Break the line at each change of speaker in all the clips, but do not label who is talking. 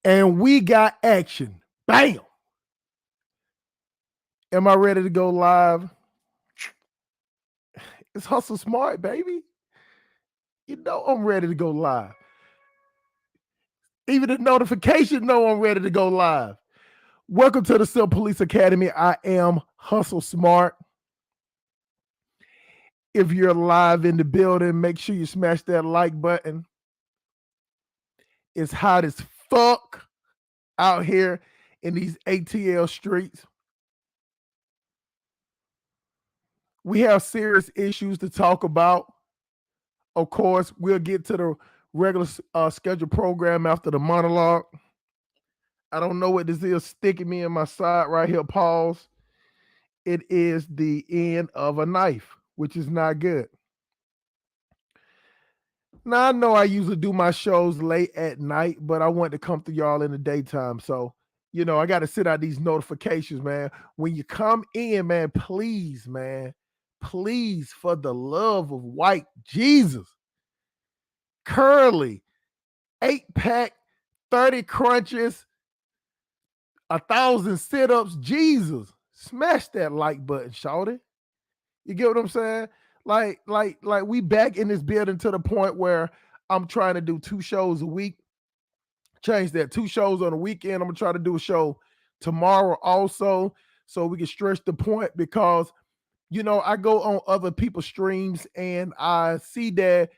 And we got action. Bam. Am I ready to go live? It's Hustle Smart, baby. You know I'm ready to go live. Even the notification know I'm ready to go live. Welcome to the Simple Police Academy. I am Hustle Smart. If you're live in the building, make sure you smash that like button. It's hot as fuck out here in these ATL streets. We have serious issues to talk about. Of course, we'll get to the regular scheduled program after the monologue. I don't know what this is sticking me in my side right here. Pause. It is the end of a knife, which is not good. Now, I know I usually do my shows late at night, but I want to come to y'all in the daytime. So, I got to sit out these notifications, man. When you come in, man, please, for the love of white Jesus, Curly, 8-pack, 30 crunches, 1,000 sit-ups, Jesus, smash that like button, shawty. You get what I'm saying? Like we back in this building to the point where I'm trying to do 2 shows a week. Change that, 2 shows on the weekend. I'm gonna try to do a show tomorrow also, so we can stretch the point because I go on other people's streams and I see that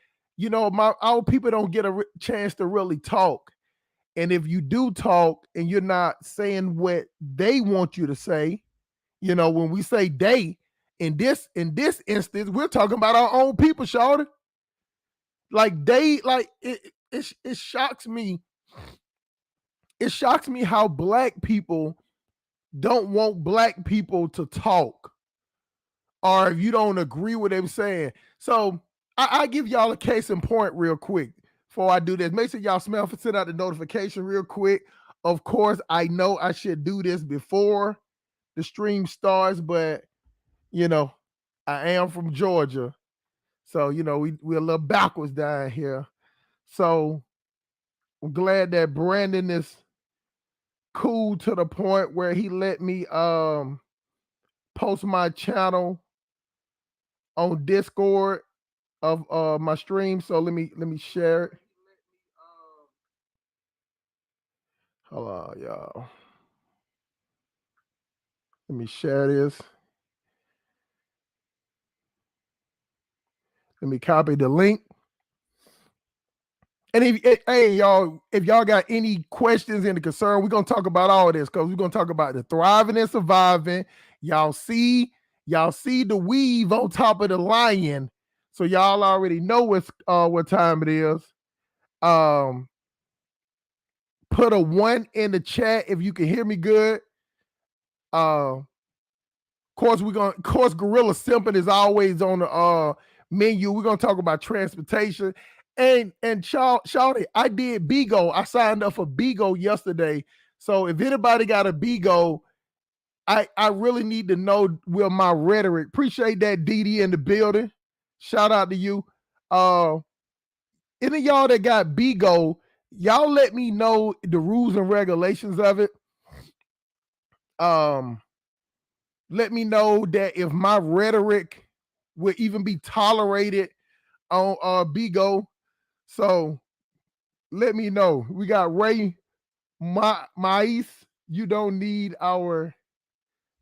our people don't get a chance to really talk. And if you do talk and you're not saying what they want you to say, when we say they, in this instance, we're talking about our own people, shawty. Like it shocks me. It shocks me how black people don't want black people to talk, or if you don't agree with them saying. So I give y'all a case in point real quick before I do this. Make sure y'all send out the notification real quick. Of course, I know I should do this before the stream starts, but I am from Georgia. So, we're a little backwards down here. So I'm glad that Brandon is cool to the point where he let me post my channel on Discord of my stream. So let me share it. Hold on, y'all. Let me share this. Let me copy the link. And if y'all got any questions and concern, we're gonna talk about all this because we're gonna talk about the thriving and surviving. Y'all see the weave on top of the lion, so y'all already know what time it is. Put a 1 in the chat if you can hear me good. Of course, Gorilla Simping is always on the menu. We're gonna talk about transportation. And Shawty, I did Bigo. I signed up for Bigo yesterday. So if anybody got a Bigo, I really need to know with my rhetoric. Appreciate that, DD in the building. Shout out to you. Any of y'all that got Bigo, y'all let me know the rules and regulations of it. Let me know that if my rhetoric will even be tolerated on Bigo. So let me know. We got Ray Mais. You don't need our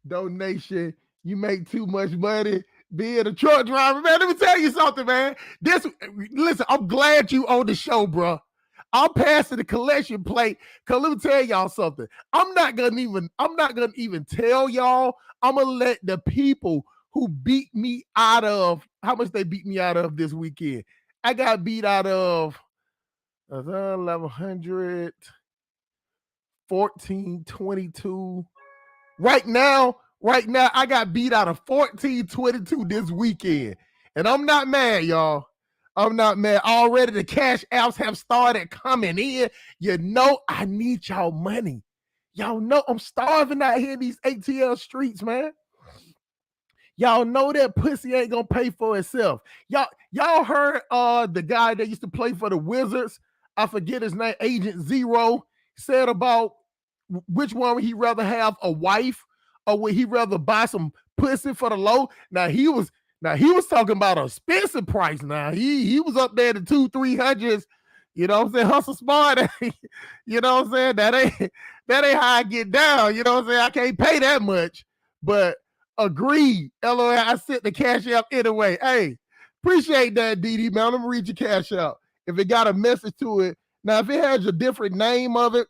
donation. You make too much money being a truck driver, man. Let me tell you something, man. Listen, I'm glad you on the show, bro. I'm passing the collection plate. Cause let me tell y'all something. I'm not gonna even tell y'all. I'm gonna let the people who beat me out of how much they beat me out of this weekend. I got beat out of 1,100, 1422. Right now, I got beat out of 1422 this weekend. And I'm not mad, y'all. I'm not mad. Already the cash apps have started coming in. I need y'all money. Y'all know I'm starving out here in these ATL streets, man. Y'all know that pussy ain't gonna pay for itself. Y'all heard the guy that used to play for the Wizards. I forget his name, Agent Zero. said about which one would he rather have, a wife or would he rather buy some pussy for the low? Now he was talking about a expensive price. Now he was up there to 200-300s. You know what I'm saying? Hustle smart. You know what I'm saying? That ain't how I get down. You know what I'm saying? I can't pay that much. But agreed. LOL, I sent the cash out anyway. Hey, appreciate that, DD, man. Let me read your cash out. If it got a message to it. Now, if it has a different name of it,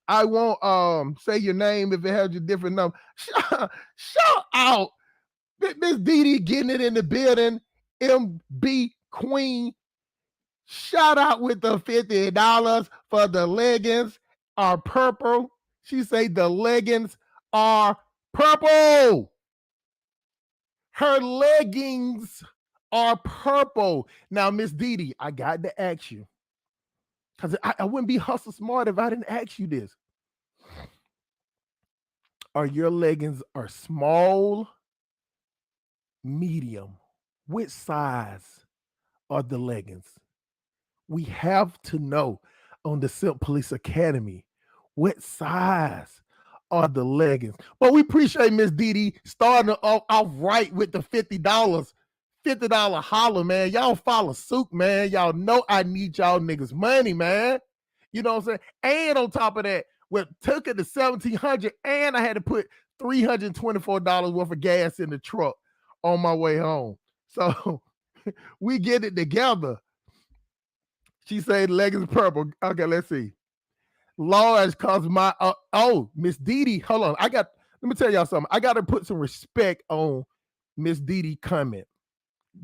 I won't say your name if it has a different number. Shout out. Miss Dee getting it in the building. MB Queen. Shout out with the $50 for the leggings are purple. She say the leggings are purple. Her leggings are purple. Now, Miss Dee, I got to ask you, because I wouldn't be hustle smart if I didn't ask you this. Are your leggings are small, medium? Which size are the leggings? We have to know on the Simp Police Academy what size are the leggings. But we appreciate Miss Dee starting off right with the $50. $50 holler, man. Y'all follow suit, man. Y'all know I need y'all niggas money, man. You know what I'm saying? And on top of that, we took it to $1,700 and I had to put $324 worth of gas in the truck on my way home. So we get it together. She said leggings purple. Okay, let's see. Large cause my Miss Dee, hold on. Let me tell y'all something. I gotta put some respect on Miss Dee comment.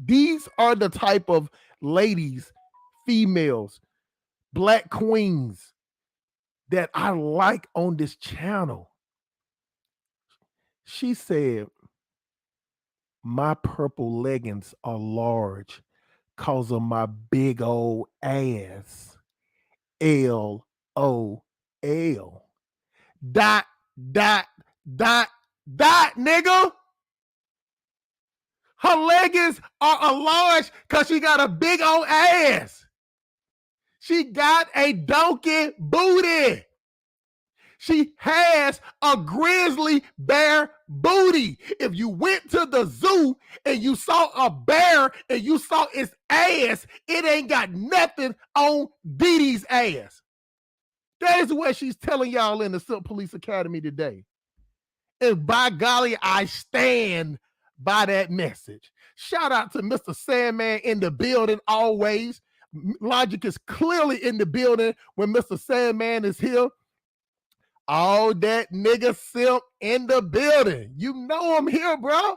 These are the type of ladies, females, black queens that I like on this channel. She said, my purple leggings are large cause of my big old ass. LOL. Dot, nigga. Her leggings are a large because she got a big old ass. She got a donkey booty. She has a grizzly bear booty. If you went to the zoo and you saw a bear and you saw its ass, it ain't got nothing on Dee Dee's ass. That is what she's telling y'all in the Simp Police Academy today. And by golly, I stand by that message. Shout out to Mr. Sandman in the building always. Logic is clearly in the building when Mr. Sandman is here. All that nigga simp in the building. You know I'm here, bro.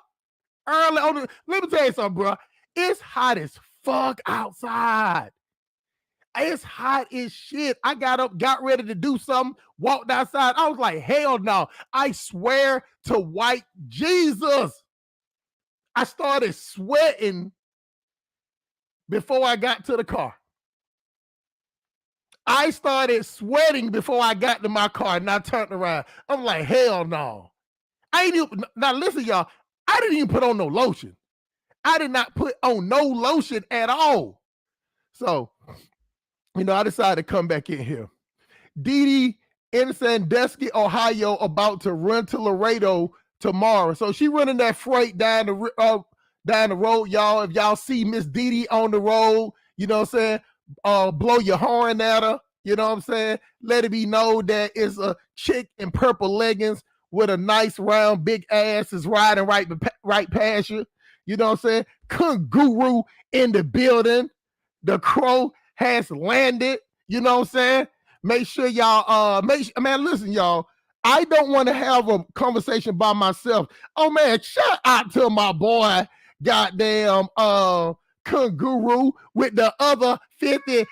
Early on. Let me tell you something, bro. It's hot as fuck outside. It's hot as shit. I got up, got ready to do something, walked outside. I was like, hell no. I swear to white Jesus. I started sweating before I got to the car. I started sweating before I got to my car and I turned around. I'm like, hell no. Now listen, y'all. I didn't even put on no lotion. I did not put on no lotion at all. So, I decided to come back in here. Dee Dee in Sandusky, Ohio, about to run to Laredo tomorrow. So she running that freight down the road, y'all. If y'all see Miss Dee Dee on the road, you know what I'm saying? Blow your horn at her. You know what I'm saying? Let it be known that it's a chick in purple leggings with a nice round big ass is riding right past you. You know what I'm saying? Guru in the building. The crow has landed. You know what I'm saying? Make sure y'all man, listen, y'all. I don't want to have a conversation by myself. Oh man, shout out to my boy, goddamn Guru with the other $50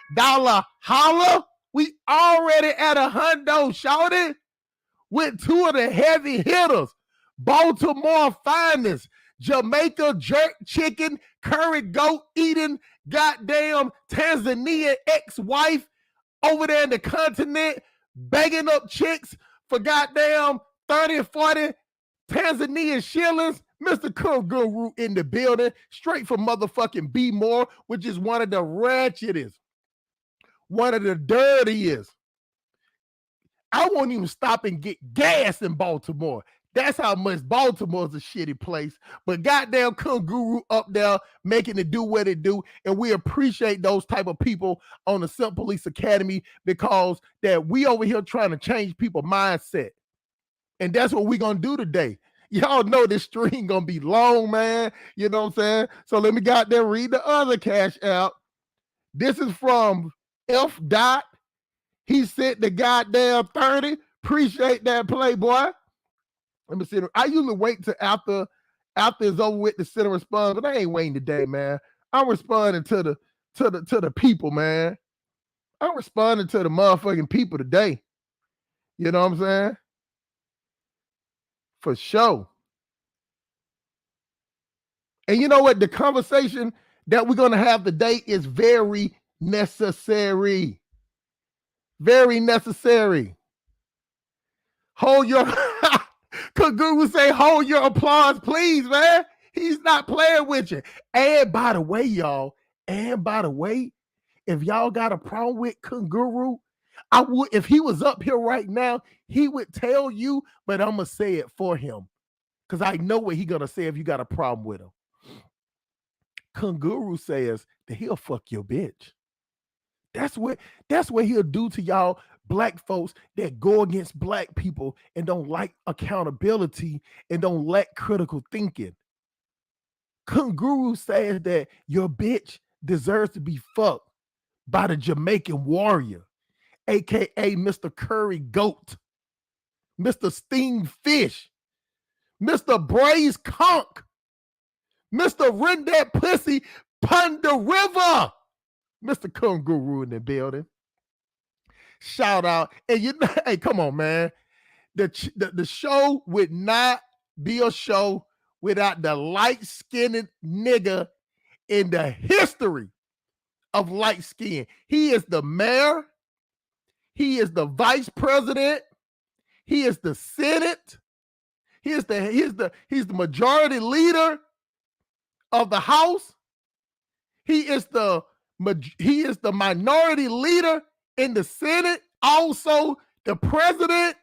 holler. We already at $100, shouted with two of the heavy hitters. Baltimore finest, Jamaica jerk chicken, curry goat eating, goddamn Tanzania ex-wife over there in the continent, begging up chicks for goddamn 30 and 40 Tanzanian shillings. Mr. Guru in the building, straight from motherfucking B-More, which is one of the ratchetest, one of the dirtiest I won't even stop and get gas in Baltimore. That's how much Baltimore's a shitty place. But goddamn Kangaroo up there making it do what it do. And we appreciate those type of people on the Simp Police Academy because that we over here trying to change people's mindset. And that's what we're going to do today. Y'all know this stream going to be long, man. You know what I'm saying? So let me goddamn read the other cash out. This is from F. Dot. He sent the goddamn 30. Appreciate that, Playboy. Let me see. I usually wait till after it's over with to sit and respond, but I ain't waiting today, man. I'm responding to the people, man. I'm responding to the motherfucking people today. You know what I'm saying? For sure. And you know what? The conversation that we're gonna have today is very necessary. Very necessary. Hold your could Google say hold your applause, please, man. He's not playing with you. And by the way, y'all, if y'all got a problem with Kangaroo, I would, if he was up here right now, he would tell you, but I'm gonna say it for him. Because I know what he gonna say if you got a problem with him. Kangaroo says that he'll fuck your bitch. That's what he'll do to y'all black folks that go against black people and don't like accountability and don't like critical thinking. Kangaroo says that your bitch deserves to be fucked by the Jamaican warrior, aka Mr. Curry Goat, Mr. Sting Fish, Mr. Braze Conk, Mr. Run That Pussy Pun the River, Mr. Kangaroo in the building. Shout out. And you know, hey, come on, man. The show would not be a show without the light-skinned nigga in the history of light skin. He is the mayor. He is the vice president. He is the Senate. He's the majority leader of the House. He is the minority leader in the Senate. Also, the president,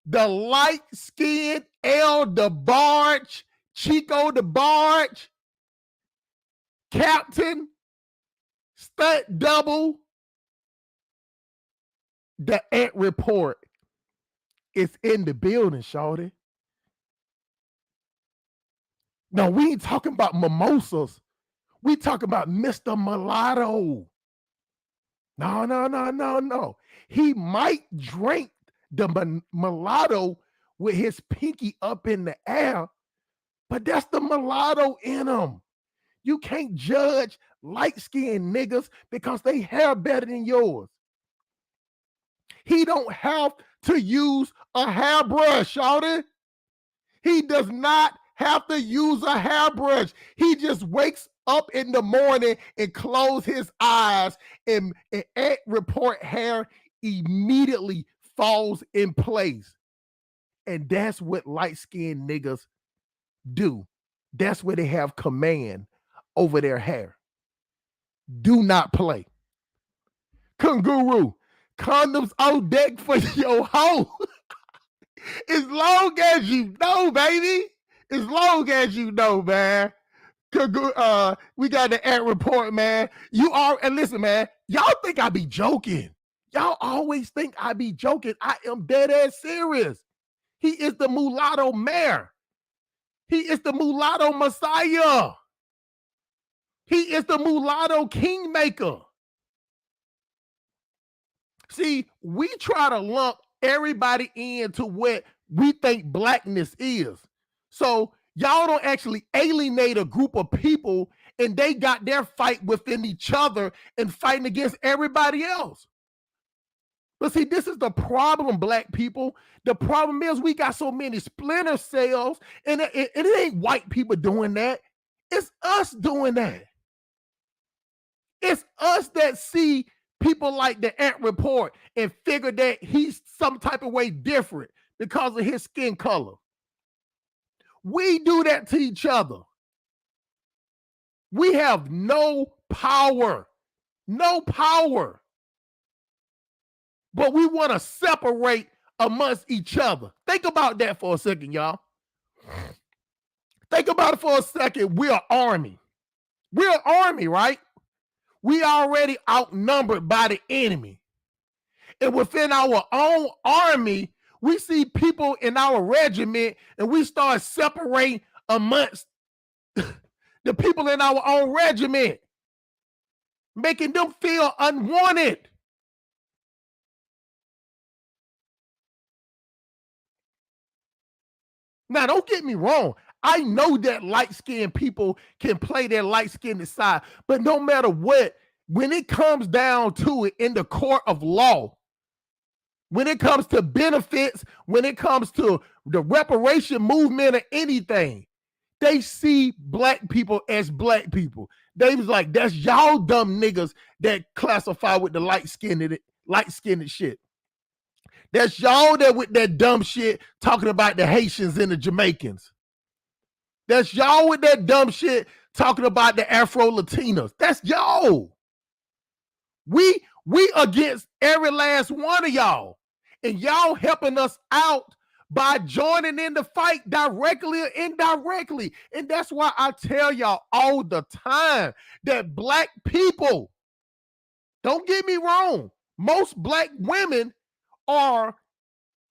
the light-skinned L. DeBarge, Chico DeBarge, Captain, Stunt Double, the Ant Report is in the building, shawty. No, we ain't talking about mimosas. We talking about Mr. Mulatto. No. He might drink the mulatto with his pinky up in the air, but that's the mulatto in him. You can't judge light-skinned niggas because they hair better than yours. He don't have to use a hairbrush, shawty. He does not have to use a hairbrush. He just wakes up in the morning and close his eyes, and Ant Report hair immediately falls in place. And that's what light-skinned niggas do. That's where they have command over their hair. Do not play. Kangaroo, condoms on deck for your hoe. As long as you know, baby. As long as you know, man. We got the Ant Report, man. And listen, man, y'all think I be joking. Y'all always think I be joking. I am dead ass serious. He is the mulatto mayor. He is the mulatto messiah. He is the mulatto kingmaker. See, we try to lump everybody into what we think blackness is. So y'all don't actually alienate a group of people and they got their fight within each other and fighting against everybody else. But see, this is the problem, black people. The problem is we got so many splinter cells, and it ain't white people doing that. It's us doing that. It's us that see people like the Ant Report and figure that he's some type of way different because of his skin color. We do that to each other. We have no power. No power. but we want to separate amongst each other. Think about that for a second, y'all. Think about it for a second. We're an army. We're an army, right? We already outnumbered by the enemy. And within our own army, we see people in our regiment and we start separating amongst the people in our own regiment, making them feel unwanted. Now, don't get me wrong. I know that light-skinned people can play their light-skinned side, but no matter what, when it comes down to it in the court of law, when it comes to benefits, when it comes to the reparation movement or anything, they see black people as black people. They was like, that's y'all dumb niggas that classify with the light-skinned shit. That's y'all that with that dumb shit talking about the Haitians and the Jamaicans. That's y'all with that dumb shit talking about the Afro-Latinos. That's y'all. We against every last one of y'all. And y'all helping us out by joining in the fight directly or indirectly. And that's why I tell y'all all the time that black people, don't get me wrong, most black women are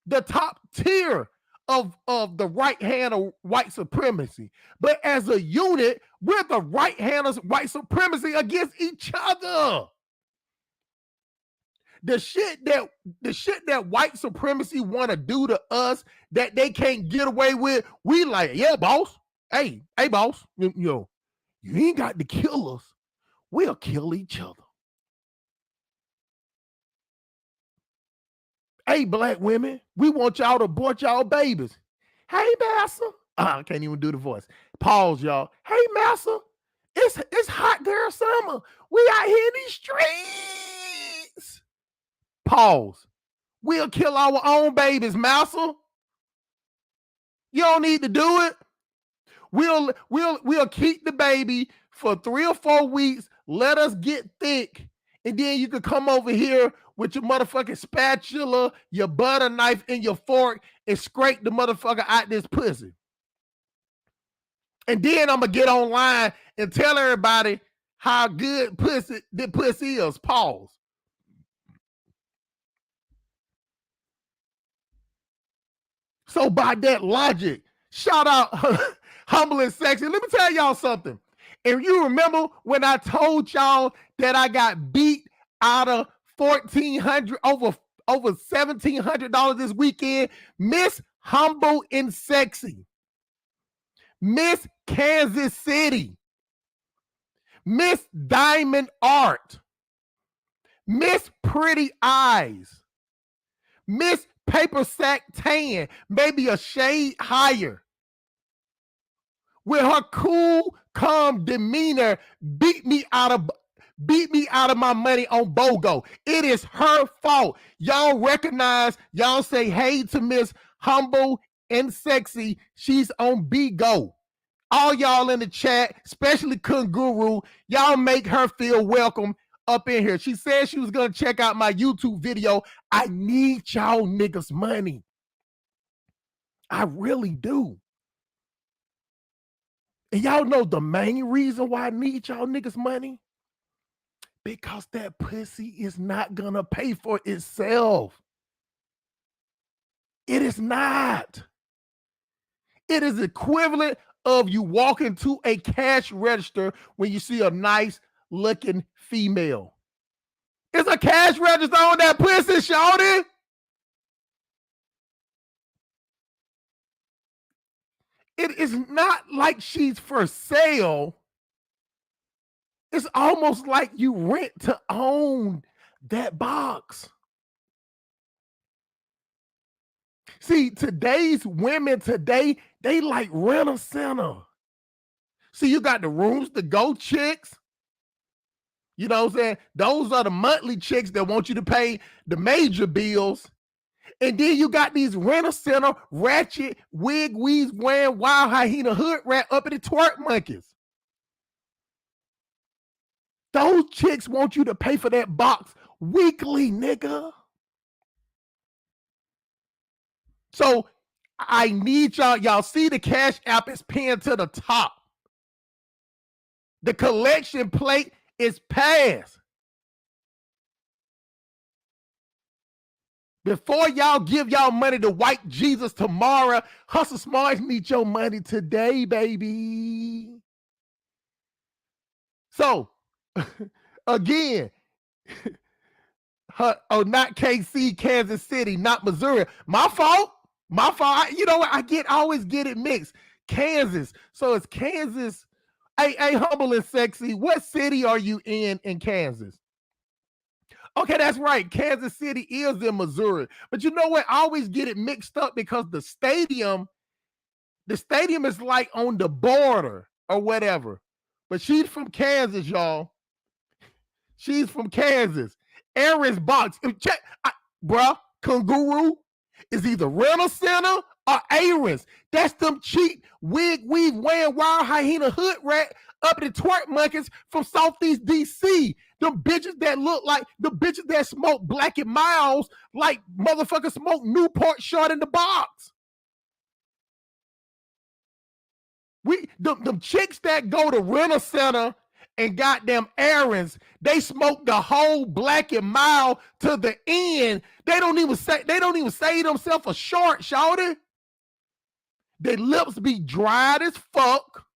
the top tier of the right hand of white supremacy. But as a unit, we're the right hand of white supremacy against each other. The shit that white supremacy want to do to us that they can't get away with, we like, yeah, boss. Hey, boss, you ain't got to kill us. We'll kill each other. Hey, black women, we want y'all to abort y'all babies. Hey, massa. I can't even do the voice. Pause, y'all. Hey, massa. It's hot girl summer. We out here in these streets. Pause. We'll kill our own babies, massa. You don't need to do it. We'll keep the baby for 3 or 4 weeks. Let us get thick. And then you can come over here with your motherfucking spatula, your butter knife, and your fork and scrape the motherfucker out this pussy. And then I'm going to get online and tell everybody how good the pussy is. Pause. So by that logic, shout out Humble and Sexy. Let me tell y'all something. If you remember when I told y'all that I got beat out of $1,400 over $1,700 this weekend, Miss Humble and Sexy, Miss Kansas City, Miss Diamond Art, Miss Pretty Eyes, Miss Paper Sack Tan, maybe a shade higher, with her cool, calm demeanor, beat me out of my money on BOGO. It is her fault. Y'all recognize, y'all say hey to Miss Humble and Sexy. She's on Bigo. All y'all in the chat, especially Kunguru, y'all make her feel welcome up in here. She said she was going to check out my YouTube video. I need y'all niggas money. I really do. And y'all know the main reason why I need y'all niggas money? Because that pussy is not gonna pay for itself. It is not. It is equivalent of you walking to a cash register when you see a nice looking female. It's a cash register on that pussy, shorty. It is not like she's for sale. It's almost like you rent to own that box. See, today's women today, they like rent-a-center. See, you got the rooms to go chicks. You know what I'm saying? Those are the monthly chicks that want you to pay the major bills. And then you got these rent-a-center, ratchet, wig weeds wearing wild hyena hood rat up in the twerk monkeys. Those chicks want you to pay for that box weekly, nigga. So I need y'all see the Cash App is pinned to the top. The collection plate is passed. Before y'all give y'all money to white Jesus tomorrow, Hustle Smarts need your money today, baby. So, again, not KC, Kansas City, not Missouri. My fault. You know what? I always get it mixed. Kansas. So it's Kansas. Hey, Humble and Sexy, what city are you in Kansas? Okay, that's right. Kansas City is in Missouri. But you know what? I always get it mixed up because the stadium is like on the border or whatever. But she's from Kansas, y'all. She's from Kansas. Aaron's box. Bruh, Kangaroo is either Rental Center or Aaron's. That's them cheap wig weave wearing wild hyena hood rat up in the twerk monkeys from Southeast DC. Them bitches that look like the bitches that smoke Black and Miles like motherfuckers smoke Newport short in the box. Them chicks that go to Rental Center and goddamn errands, they smoke the whole Black and Mild to the end. They don't even say themselves a short, shawty. Their lips be dried as fuck.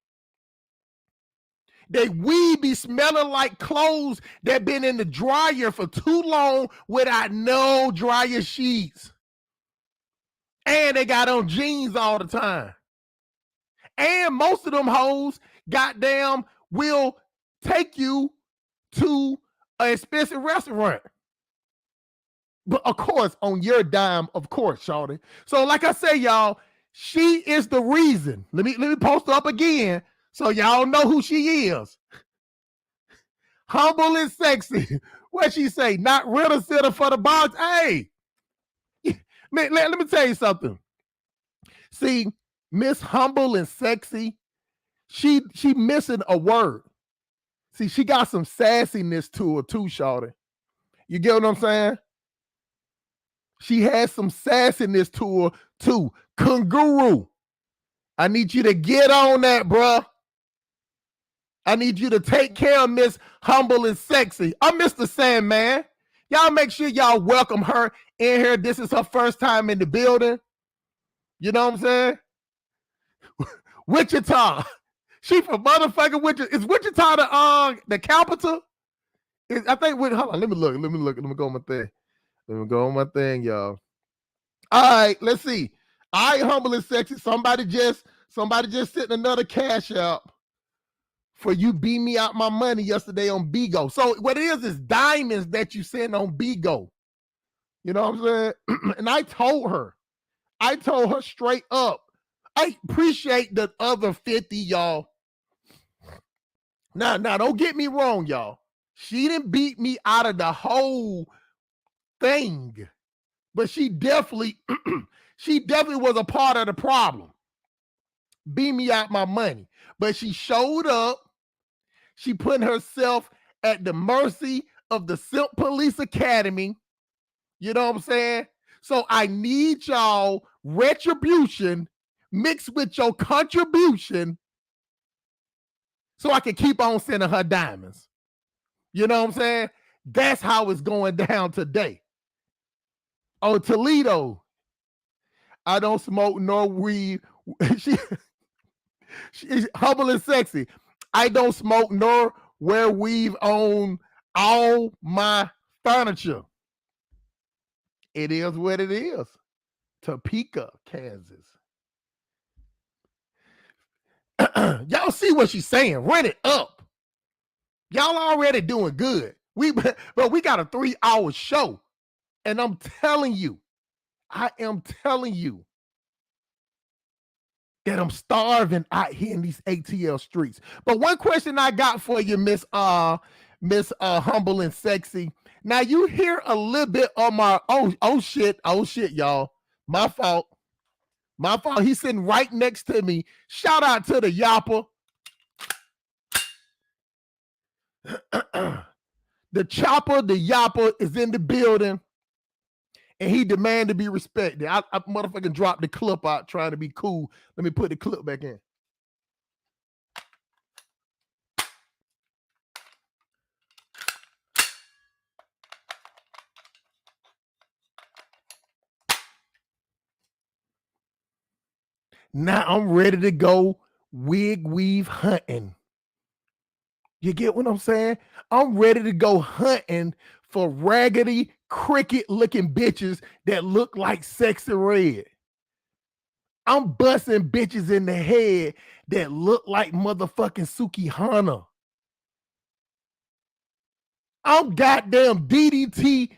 They weed be smelling like clothes that been in the dryer for too long without no dryer sheets. And they got on jeans all the time. And most of them hoes, goddamn, will take you to an expensive restaurant. But of course, on your dime, of course, shawty. So like I say, y'all, she is the reason. Let me post her up again so y'all know who she is. Humble and Sexy. What she say? Not Rental Center for the box. Hey, man, let me tell you something. See, Miss Humble and Sexy, she missing a word. See, she got some sassiness to her too, shawty. You get what I'm saying? She has some sassiness to her too. Kangaroo. I need you to get on that, bruh. I need you to take care of Miss Humble and Sexy. I'm Mr. Sandman. Y'all make sure y'all welcome her in here. This is her first time in the building. You know what I'm saying? Wichita. She from motherfucking Wichita. Is Wichita the capital? I think. Hold on. Let me look. Let me go on my thing. Let me go on my thing, y'all. All right. Let's see. All right, Humble and Sexy. Somebody just sent another cash out for you beat me out my money yesterday on Bigo. So what it is diamonds that you send on Bigo. You know what I'm saying? And I told her straight up, I appreciate the other 50, y'all. Now, don't get me wrong, y'all. She didn't beat me out of the whole thing, but she definitely was a part of the problem. Beat me out my money. But she showed up. She put herself at the mercy of the Simp Police Academy. You know what I'm saying? So I need y'all retribution mixed with your contribution so I can keep on sending her diamonds. You know what I'm saying? That's how it's going down today. Oh, Toledo. I don't smoke nor weed. She's Humble and Sexy. I don't smoke nor wear weave on all my furniture. It is what it is. Topeka, Kansas. Y'all see what she's saying? Run it up. Y'all already doing good. But we got a 3-hour show. And I'm telling you, I am telling you that I'm starving out here in these ATL streets. But one question I got for you, Miss Humble and Sexy. Now you hear a little bit of my oh shit, y'all. My fault. He's sitting right next to me. Shout out to the Yapper. The Chopper, the Yapper is in the building. and he demand to be respected. I motherfucking dropped the clip out trying to be cool. Let me put the clip back in. Now I'm ready to go wig weave hunting. You get what I'm saying? I'm ready to go hunting for raggedy cricket looking bitches that look like Sexy Red. I'm busting bitches in the head that look like motherfucking Suki Hana. I'm goddamn DDT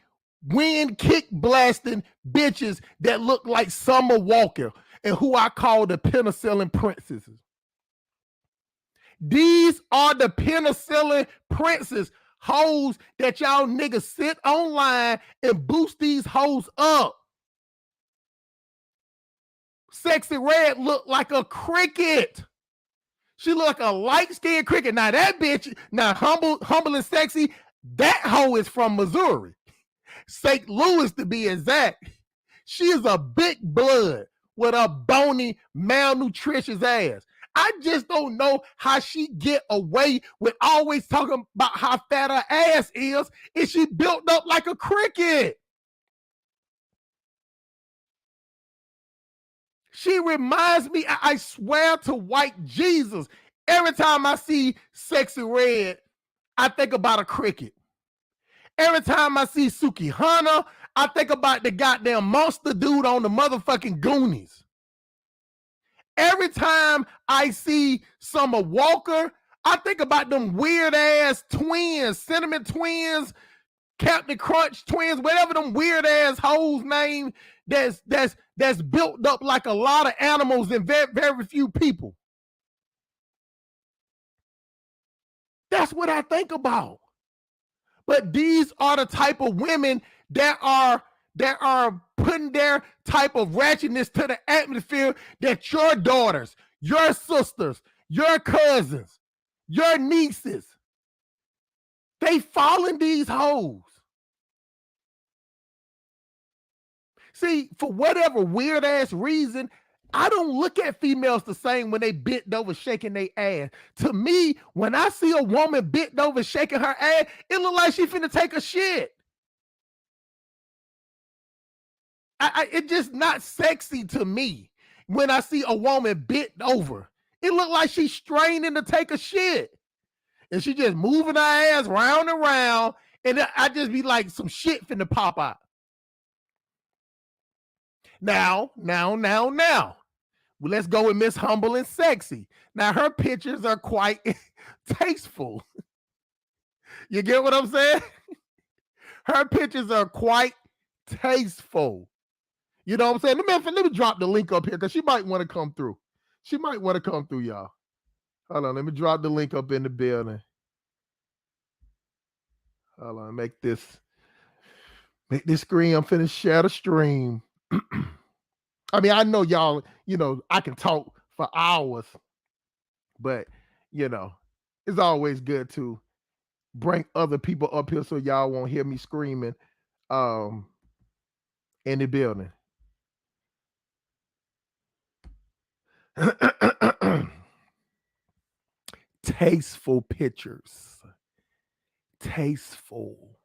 wind kick blasting bitches that look like Summer Walker and who I call the penicillin princesses. These are the penicillin princes, hoes that y'all niggas sit online and boost these hoes up. Sexy Red look like a cricket. She look like a light-skinned cricket. Now that bitch, now humble and sexy, that hoe is from Missouri. St. Louis to be exact. She is a big blood with a bony, malnutritious ass. I just don't know how she get away with always talking about how fat her ass is and she built up like a cricket. She reminds me, I swear to white Jesus, every time I see Sexy Red, I think about a cricket. Every time I see Suki Hana, I think about the goddamn monster dude on the motherfucking Goonies. Every time I see Summer Walker, I think about them weird ass twins, Cinnamon Twins, Captain Crunch Twins, whatever them weird ass hoes name that's built up like a lot of animals and very, very few people. That's what I think about. But these are the type of women that are putting their type of ratchetness to the atmosphere that your daughters, your sisters, your cousins, your nieces, they fall in these hoes. See, for whatever weird ass reason, I don't look at females the same when they bent over shaking their ass. To me, when I see a woman bent over shaking her ass, it look like she finna take a shit. It's just not sexy to me when I see a woman bent over. It look like she's straining to take a shit. And she just moving her ass round and round, and I just be like, some shit finna pop out. Now. Well, let's go with Miss Humble and Sexy. Now, her pictures are quite tasteful. You get what I'm saying? Her pictures are quite tasteful. You know what I'm saying? Let me drop the link up here because she might want to come through. She might want to come through, y'all. Hold on, let me drop the link up in the building. Hold on, make this screen. I'm finna share the stream. I mean, I know y'all, I can talk for hours, but it's always good to bring other people up here so y'all won't hear me screaming in the building. Tasteful pictures. Tasteful.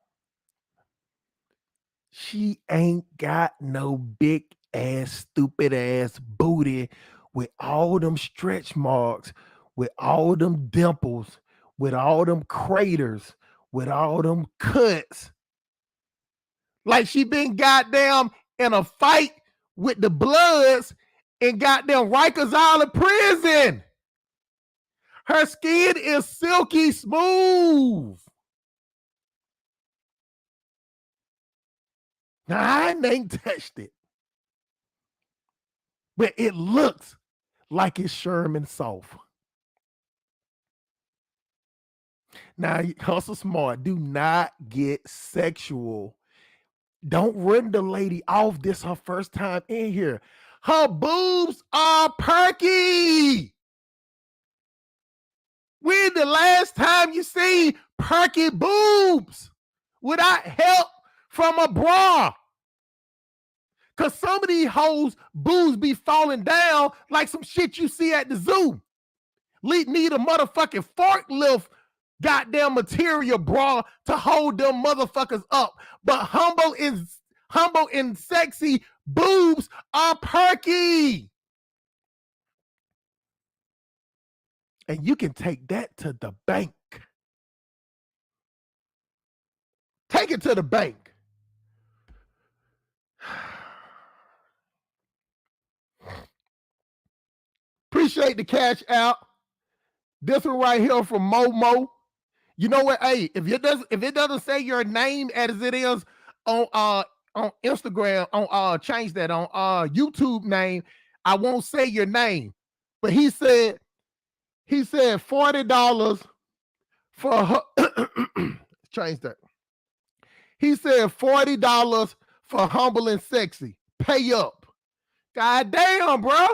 She ain't got no big ass, stupid ass booty with all them stretch marks, with all them dimples, with all them craters, with all them cuts. Like she been goddamn in a fight with the Bloods in goddamn Rikers Island prison. Her skin is silky smooth. Now, I ain't touched it, but it looks like it's Sherman soft. Now, hustle smart. Do not get sexual. Don't run the lady off. This her first time in here. Her boobs are perky. When the last time you see perky boobs without help from a bra? Because some of these hoes boobs be falling down like some shit you see at the zoo. Need a motherfucking forklift goddamn material bra to hold them motherfuckers up. But humble and sexy boobs are perky. And you can take that to the bank. Take it to the bank. Appreciate the cash out. This one right here from Momo. You know what? Hey, if it doesn't say your name as it is on Instagram, change that on YouTube name, I won't say your name. But he said $40 for her. Change that. He said $40 for humble and sexy. Pay up. God damn, bro.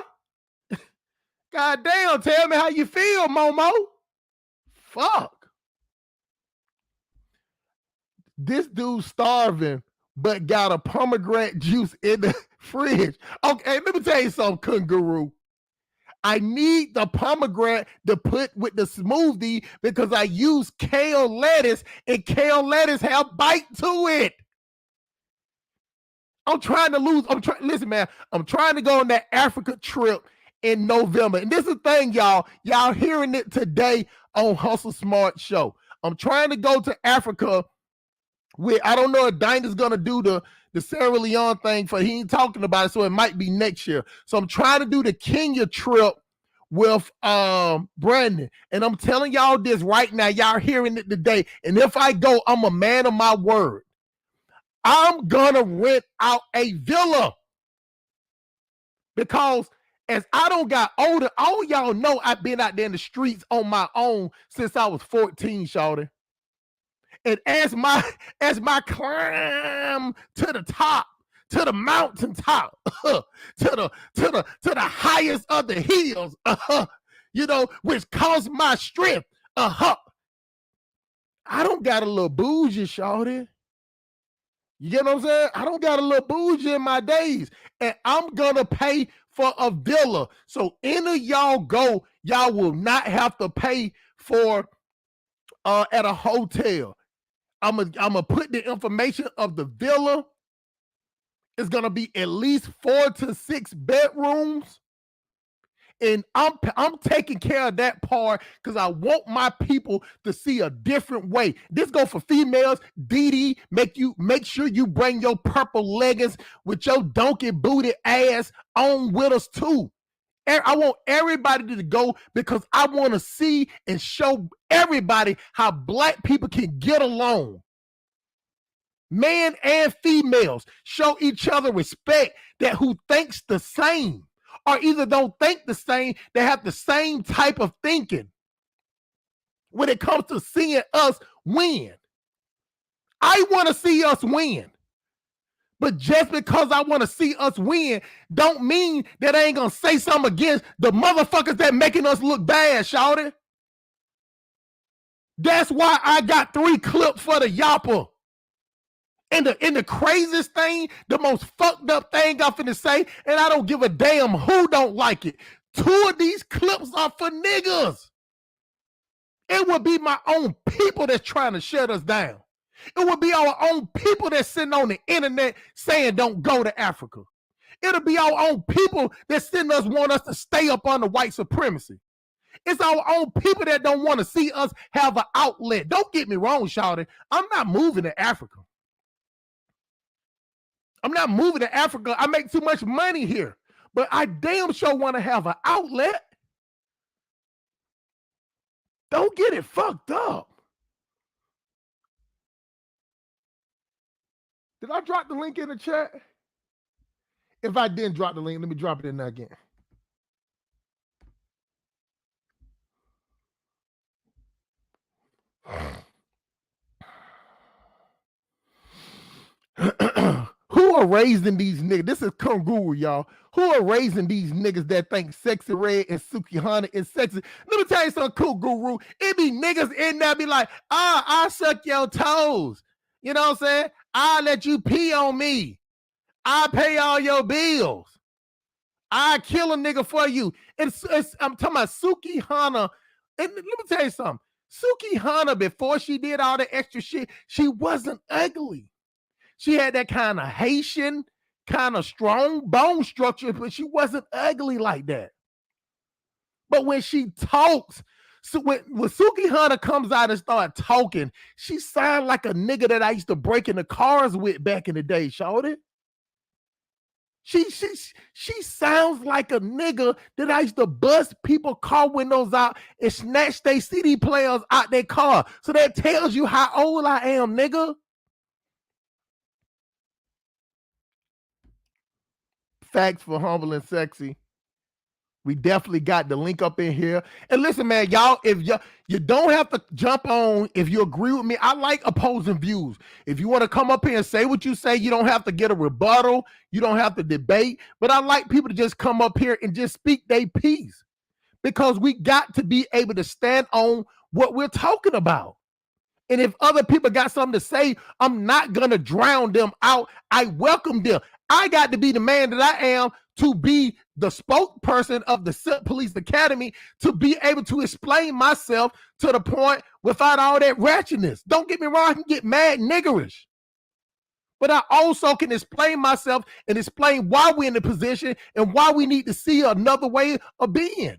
God damn, tell me how you feel, Momo. Fuck. This dude's starving, but got a pomegranate juice in the fridge. Okay, let me tell you something, Kangaroo. I need the pomegranate to put with the smoothie because I use kale lettuce, and kale lettuce have bite to it. Listen, man, I'm trying to go on that Africa trip in November. And this is the thing, y'all. Y'all hearing it today on Hustle Smart Show. I'm trying to go to Africa with, I don't know if Dinah's going to do the Sierra Leone thing, for he ain't talking about it, so it might be next year. So I'm trying to do the Kenya trip with Brandon. And I'm telling y'all this right now. Y'all hearing it today. And if I go, I'm a man of my word. I'm going to rent out a villa. Because as I don't got older, all y'all know I've been out there in the streets on my own since I was 14, shawty. And as my climb to the top, to the mountaintop, to the highest of the hills, which caused my strength, I don't got a little bougie, shawty. You get what I'm saying? I don't got a little bougie in my days. And I'm going to pay for a villa. So any of y'all go, y'all will not have to pay for at a hotel. I'm gonna put the information of the villa. It's going to be at least 4 to 6 bedrooms. And I'm taking care of that part because I want my people to see a different way. This go for females. Dee, make sure you bring your purple leggings with your donkey booty ass on with us too. I want everybody to go because I want to see and show everybody how black people can get along. Men and females show each other respect, that who thinks the same. Or either don't think the same, they have the same type of thinking when it comes to seeing us win. I want to see us win. But just because I want to see us win don't mean that I ain't going to say something against the motherfuckers that making us look bad, shawty. That's why I got 3 clips for the yapper. And the craziest thing, the most fucked up thing I'm finna say, and I don't give a damn who don't like it. 2 of these clips are for niggas. It would be my own people that's trying to shut us down. It would be our own people that's sitting on the internet saying don't go to Africa. It'll be our own people that want us to stay up under white supremacy. It's our own people that don't want to see us have an outlet. Don't get me wrong, shawty. I'm not moving to Africa. I'm not moving to Africa. I make too much money here. But I damn sure want to have an outlet. Don't get it fucked up. Did I drop the link in the chat? If I didn't drop the link, let me drop it in there again. Who are raising these niggas? This is Kangaroo, y'all. Who are raising these niggas that think Sexy Red and Sukihana is sexy? Let me tell you something cool, Guru. It be niggas in there be like, I'll suck your toes. You know what I'm saying? I'll let you pee on me. I pay all your bills. I kill a nigga for you. I'm talking about Suki Hana. And let me tell you something. Suki Hana, before she did all the extra shit, she wasn't ugly. She had that kind of Haitian, kind of strong bone structure, but she wasn't ugly like that. But when she talks, so when Suki Hunter comes out and start talking, she sounds like a nigga that I used to break into cars with back in the day, shorty. She sounds like a nigga that I used to bust people car windows out and snatch their CD players out their car. So that tells you how old I am, nigga. Facts for Humble and Sexy. We definitely got the link up in here. And listen, man, y'all, if you don't have to jump on if you agree with me. I like opposing views. If you want to come up here and say what you say, you don't have to get a rebuttal. You don't have to debate. But I like people to just come up here and just speak their piece, because we got to be able to stand on what we're talking about. And if other people got something to say, I'm not going to drown them out. I welcome them. I got to be the man that I am to be the spokesperson of the Simp Police Academy, to be able to explain myself to the point without all that ratchetness. Don't get me wrong, I can get mad niggerish. But I also can explain myself and explain why we're in the position and why we need to see another way of being.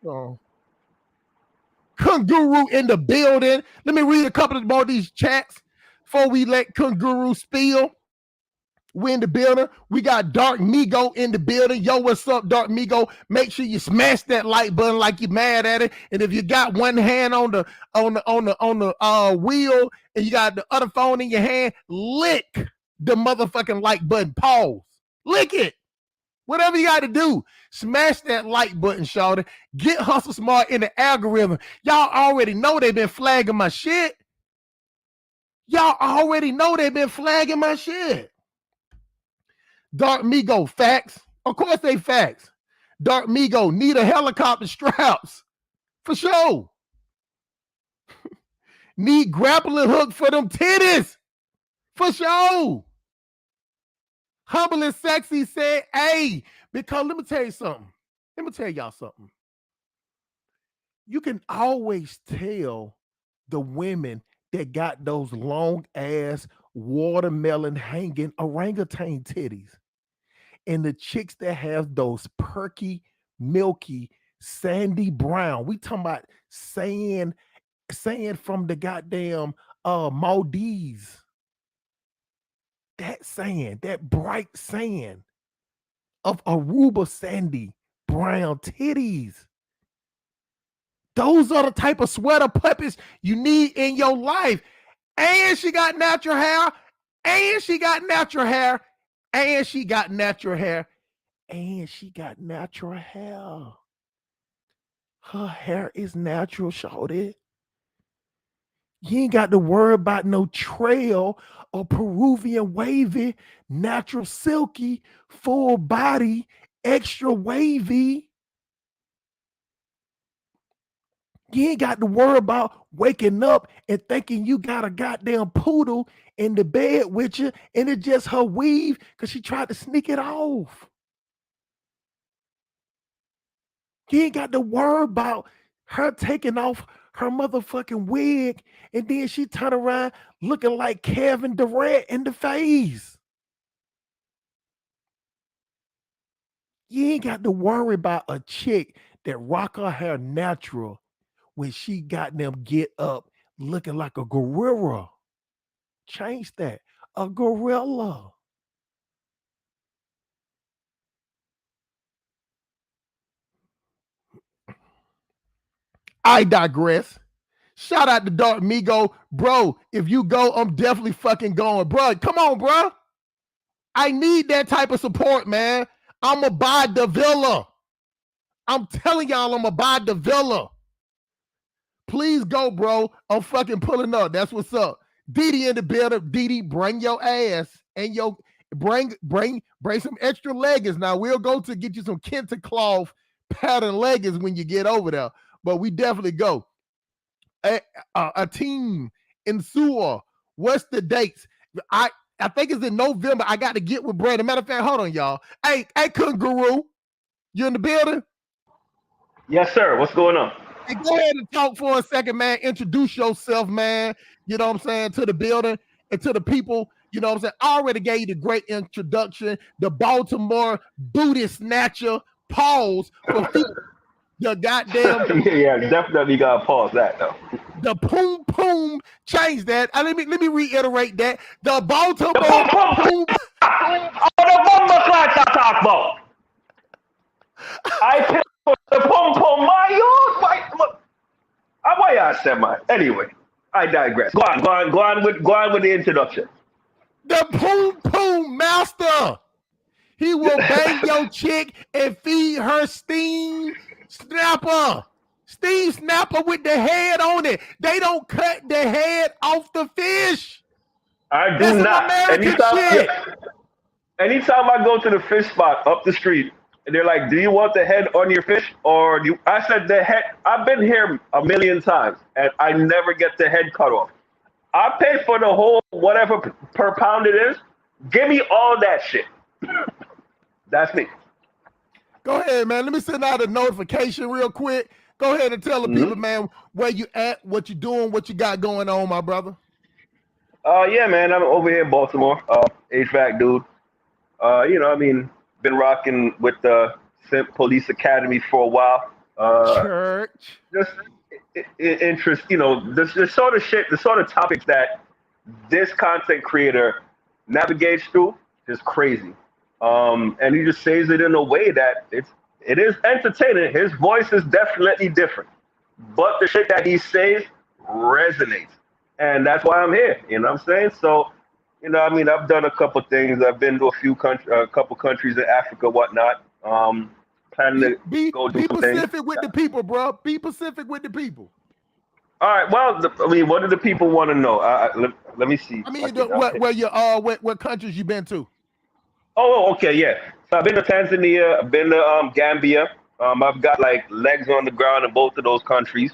Oh. Kunguru in the building. Let me read a couple of more of these chats before we let Kunguru spill. We in the building. We got Dark Migo in the building. Yo, what's up, Dark Migo? Make sure you smash that like button like you're mad at it. And if you got one hand on the wheel and you got the other phone in your hand, lick the motherfucking like button. Pause. Lick it. Whatever you got to do, smash that like button, shawty. Get Hustle Smart in the algorithm. Y'all already know they've been flagging my shit. Y'all already know they've been flagging my shit. Dark Migo, facts. Of course they facts. Dark Migo, need a helicopter straps. For sure. Need grappling hook for them titties. For sure. Humble and Sexy said, hey, because let me tell you something. Let me tell y'all something. You can always tell the women that got those long ass watermelon hanging orangutan titties, and the chicks that have those perky, milky, sandy brown. We talking about sand from the goddamn Maldives. That sand, that bright sand of Aruba sandy brown titties. Those are the type of sweater puppies you need in your life. And she got natural hair. And she got natural hair. And she got natural hair. And she got natural hair. Her hair is natural, shawty. You ain't got to worry about no trail or Peruvian wavy, natural silky, full body, extra wavy. You ain't got to worry about waking up and thinking you got a goddamn poodle in the bed with you and it's just her weave because she tried to sneak it off. You ain't got to worry about her taking off her motherfucking wig and then she turn around looking like Kevin Durant in the face. You ain't got to worry about a chick that rock her hair natural when she got them get up looking like a gorilla. Change that. A gorilla. I digress. Shout out to Dark Migo. Bro, if you go, I'm definitely fucking going. Bro, come on, bro. I need that type of support, man. I'm going to buy the villa. I'm telling y'all, I'm going to buy the villa. Please go, bro. I'm fucking pulling up. That's what's up. Didi in the building. Didi, bring your ass and bring some extra leggings. Now we'll go to get you some kente cloth pattern leggings when you get over there. But we definitely go. A team in Sewer. What's the dates? I think it's in November. I got to get with Brandon. Matter of fact, hold on, y'all. Hey, Guru, you in the building?
Yes, sir. What's going on?
Hey, go ahead and talk for a second, man. Introduce yourself, man. You know what I'm saying, to the building and to the people. You know what I'm saying? I already gave you the great introduction. The Baltimore booty snatcher. Pause for the goddamn.
Yeah, definitely gotta pause that though.
The poom poom. Change that. Let me reiterate that. The Baltimore
the poom. Oh, the bomber class I talk about. I picked for the pom pom. Why I said mine? Anyway, I digress. Go on with the introduction.
The poom poom master. He will bang your chick and feed her steam snapper. Steam snapper with the head on it. They don't cut the head off the fish.
I do not. Anytime I go to the fish spot up the street, and they're like, "Do you want the head on your fish?" Or do you? I said the head. I've been here a million times, and I never get the head cut off. I pay for the whole whatever per pound it is. Give me all that shit. That's me.
Go ahead, man. Let me send out a notification real quick. Go ahead and tell the people, man, where you at, what you doing, what you got going on, my brother.
Yeah, man. I'm over here in Baltimore. HVAC dude. Been rocking with the Simp Police Academy for a while.
Church.
Just interest, the sort of shit, the sort of topics that this content creator navigates through is crazy. And he just says it in a way that it is entertaining. His voice is definitely different, but the shit that he says resonates, and that's why I'm here. You know what I'm saying? So, I've done a couple things. I've been to a couple countries in Africa, whatnot. Planning to go do some things.
Be Pacific with the people, bro. Be Pacific with the people.
All right. Well, what do the people want to know? Let me see.
What countries you been to?
Oh, okay, yeah. So I've been to Tanzania, I've been to Gambia. I've got like legs on the ground in both of those countries.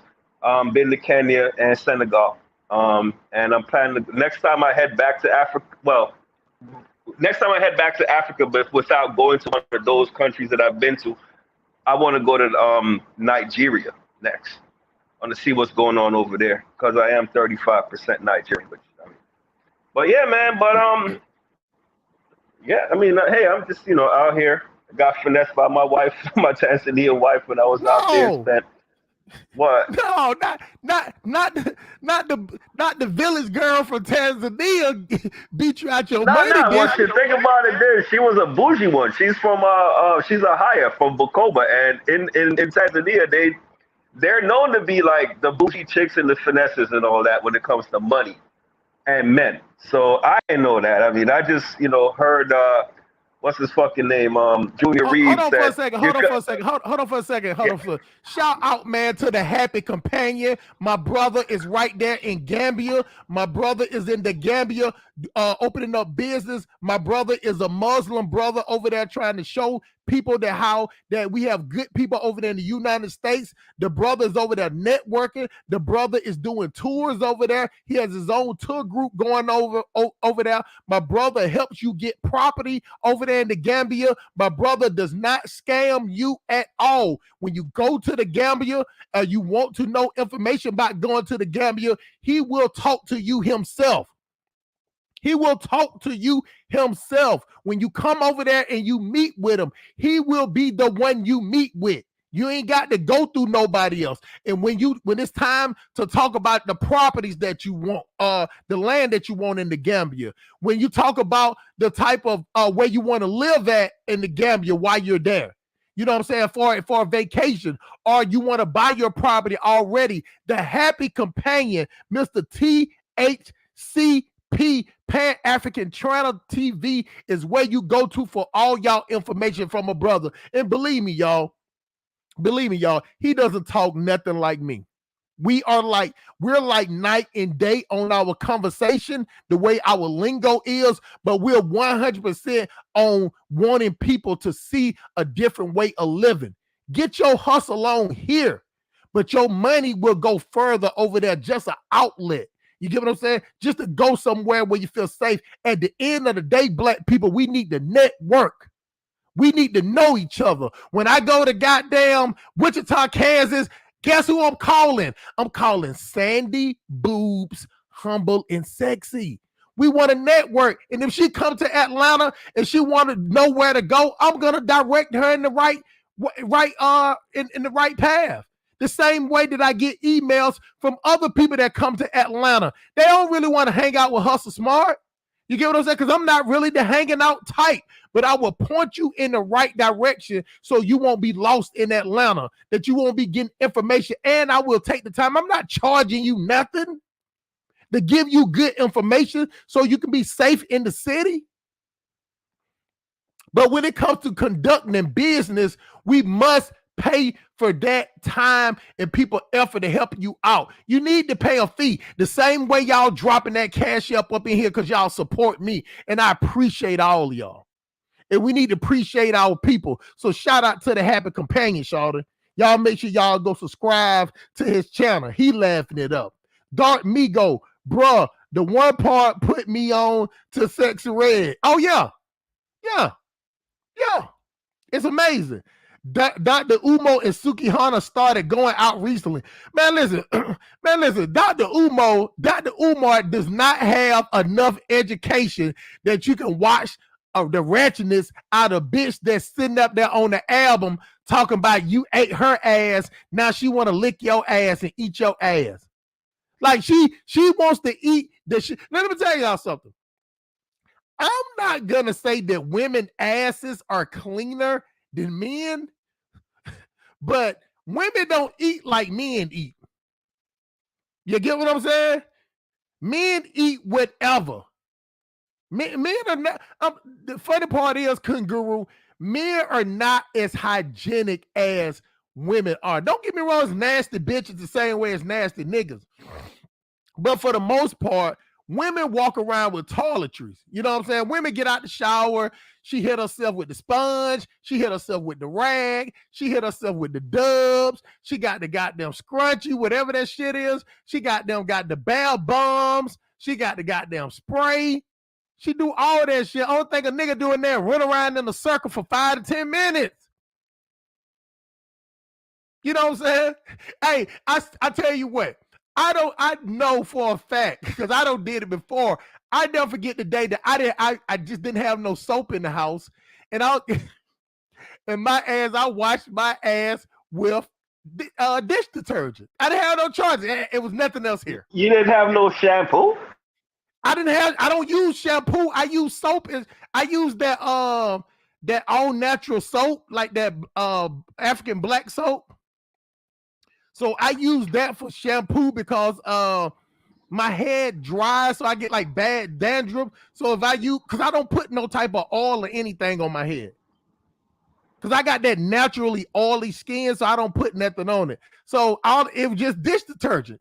Been to Kenya and Senegal. And I'm planning next time I head back to Africa. Well, next time I head back to Africa, but without going to one of those countries that I've been to, I want to go to Nigeria next. I want to see what's going on over there because I am 35% Nigerian. But yeah, man. But yeah, hey, I'm just, out here. I got finessed by my wife, my Tanzanian wife, when I was out there. Spent what?
No, not the village girl from Tanzania beat you out your money.
Well, think about it. Then she was a bougie one. She's from she's a hire from Bukoba, and in Tanzania they're known to be like the bougie chicks and the finesses and all that when it comes to money and men. So I didn't know that. I just, heard, what's his fucking name? Junior Reeves.
Hold on for a second. Shout out, man, to the Happy Companion. My brother is right there in Gambia. My brother is in the Gambia opening up business. My brother is a Muslim brother over there trying to show people that we have good people over there in the United States. The brother is over there networking. The brother is doing tours over there. He has his own tour group going over there. My brother helps you get property over there in the Gambia. My brother does not scam you at all. When you go to the Gambia, you want to know information about going to the Gambia, he will talk to you himself. He will talk to you himself. When you come over there and you meet with him, he will be the one you meet with. You ain't got to go through nobody else. And when it's time to talk about the properties that you want, the land that you want in the Gambia, when you talk about the type of where you want to live at in the Gambia while you're there, you know what I'm saying, for a vacation, or you want to buy your property already, the Happy Companion, Mr. THCP Pan-African Channel TV is where you go to for all y'all information from a brother. And believe me, y'all, he doesn't talk nothing like me. We're like night and day on our conversation, the way our lingo is, but we're 100% on wanting people to see a different way of living. Get your hustle on here, but your money will go further over there, just an outlet. You get what I'm saying? Just to go somewhere where you feel safe. At the end of the day, black people, we need to network. We need to know each other. When I go to goddamn Wichita, Kansas, guess who I'm calling? I'm calling Sandy Boobs, Humble and Sexy. We want to network. And if she come to Atlanta and she want to know where to go, I'm gonna direct her in the right in the right path. The same way that I get emails from other people that come to Atlanta. They don't really want to hang out with Hustle Smart. You get what I'm saying? Because I'm not really the hanging out type, but I will point you in the right direction so you won't be lost in Atlanta, that you won't be getting information, and I will take the time. I'm not charging you nothing to give you good information so you can be safe in the city. But when it comes to conducting business, we must pay for that time and people effort to help you out. You need to pay a fee. The same way y'all dropping that cash up in here because y'all support me. And I appreciate all of y'all. And we need to appreciate our people. So shout out to the Happy Companion, Shawty. Y'all make sure y'all go subscribe to his channel. He laughing it up. Dark Migo, bruh, the one part put me on to Sexy Red. Oh, yeah. Yeah. Yeah. It's amazing. Dr. Umo and Suki Hana started going out recently. Man, listen, Dr. Umar does not have enough education that you can watch the ratchetness out of bitch that's sitting up there on the album talking about you ate her ass. Now she want to lick your ass and eat your ass. Like she wants to eat the shit. Now, let me tell y'all something. I'm not gonna say that women asses are cleaner than men, but women don't eat like men eat. You get what I'm saying? Men eat whatever. Men are not. The funny part is, Kangaroo, men are not as hygienic as women are. Don't get me wrong, it's nasty bitches the same way as nasty niggas. But for the most part, women walk around with toiletries. You know what I'm saying? Women get out the shower. She hit herself with the sponge. She hit herself with the rag. She hit herself with the dubs. She got the goddamn scrunchie, whatever that shit is. She got the bell bombs. She got the goddamn spray. She do all that shit. I don't think a nigga doing that run around in a circle for 5 to 10 minutes. You know what I'm saying? Hey, I tell you what. I know for a fact, because I don't did it before. I never forget the day that I just didn't have no soap in the house. And I washed my ass with dish detergent. I didn't have no choice. It was nothing else here.
You didn't have no shampoo?
I don't use shampoo. I use soap. I use that all natural soap, like that African black soap. So I use that for shampoo because my head dries, so I get like bad dandruff. So if I use, because I don't put no type of oil or anything on my head, because I got that naturally oily skin, so I don't put nothing on it. So it was just dish detergent.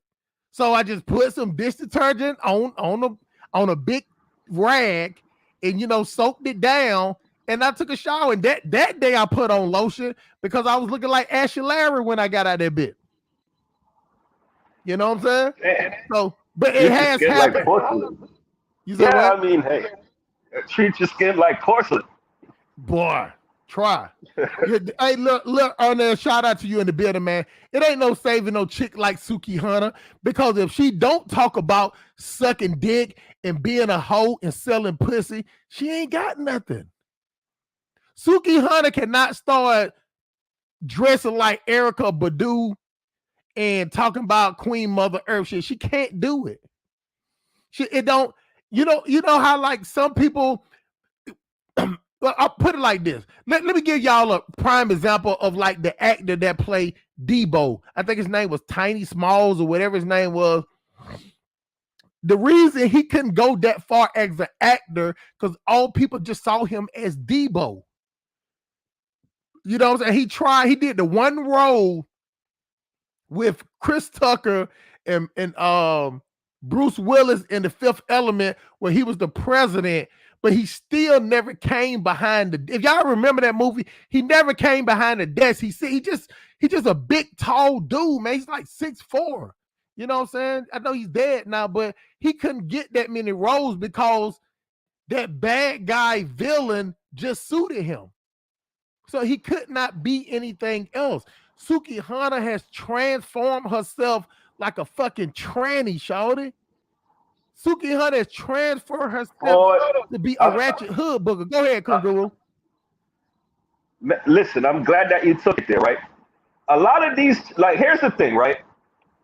So I just put some dish detergent on a big rag, and soaked it down. And I took a shower. And that day I put on lotion because I was looking like Ashley Larry when I got out of that bit. You know what I'm saying? So, but it has happened.
Like porcelain.
You said what?
I mean, hey, treat your skin like porcelain.
Boy, try. Hey, look on there. Shout out to you in the building, man. It ain't no saving no chick like Suki Hunter, because if she don't talk about sucking dick and being a hoe and selling pussy, she ain't got nothing. Suki Hunter cannot start dressing like Erykah Badu and talking about Queen Mother Earth shit. She can't do it. It don't, you know how like some people, I'll put it like this. Let me give y'all a prime example of like the actor that played Debo. I think his name was Tiny Smalls or whatever his name was. The reason he couldn't go that far as an actor, because all people just saw him as Debo. You know what I'm saying? He did the one role with Chris Tucker and Bruce Willis in The Fifth Element, where he was the president, but he still never came behind the. If y'all remember that movie, he never came behind the desk. He just a big tall dude, man. He's like 6'4". You know what I'm saying? I know he's dead now, but he couldn't get that many roles because that bad guy villain just suited him. So he could not be anything else. Sukihana has transformed herself like a fucking tranny, shawty. Sukihana has transferred herself to be a ratchet hood booger. Go ahead, Kunguru.
Listen, I'm glad that you took it there, right? A lot of these, like, here's the thing, right?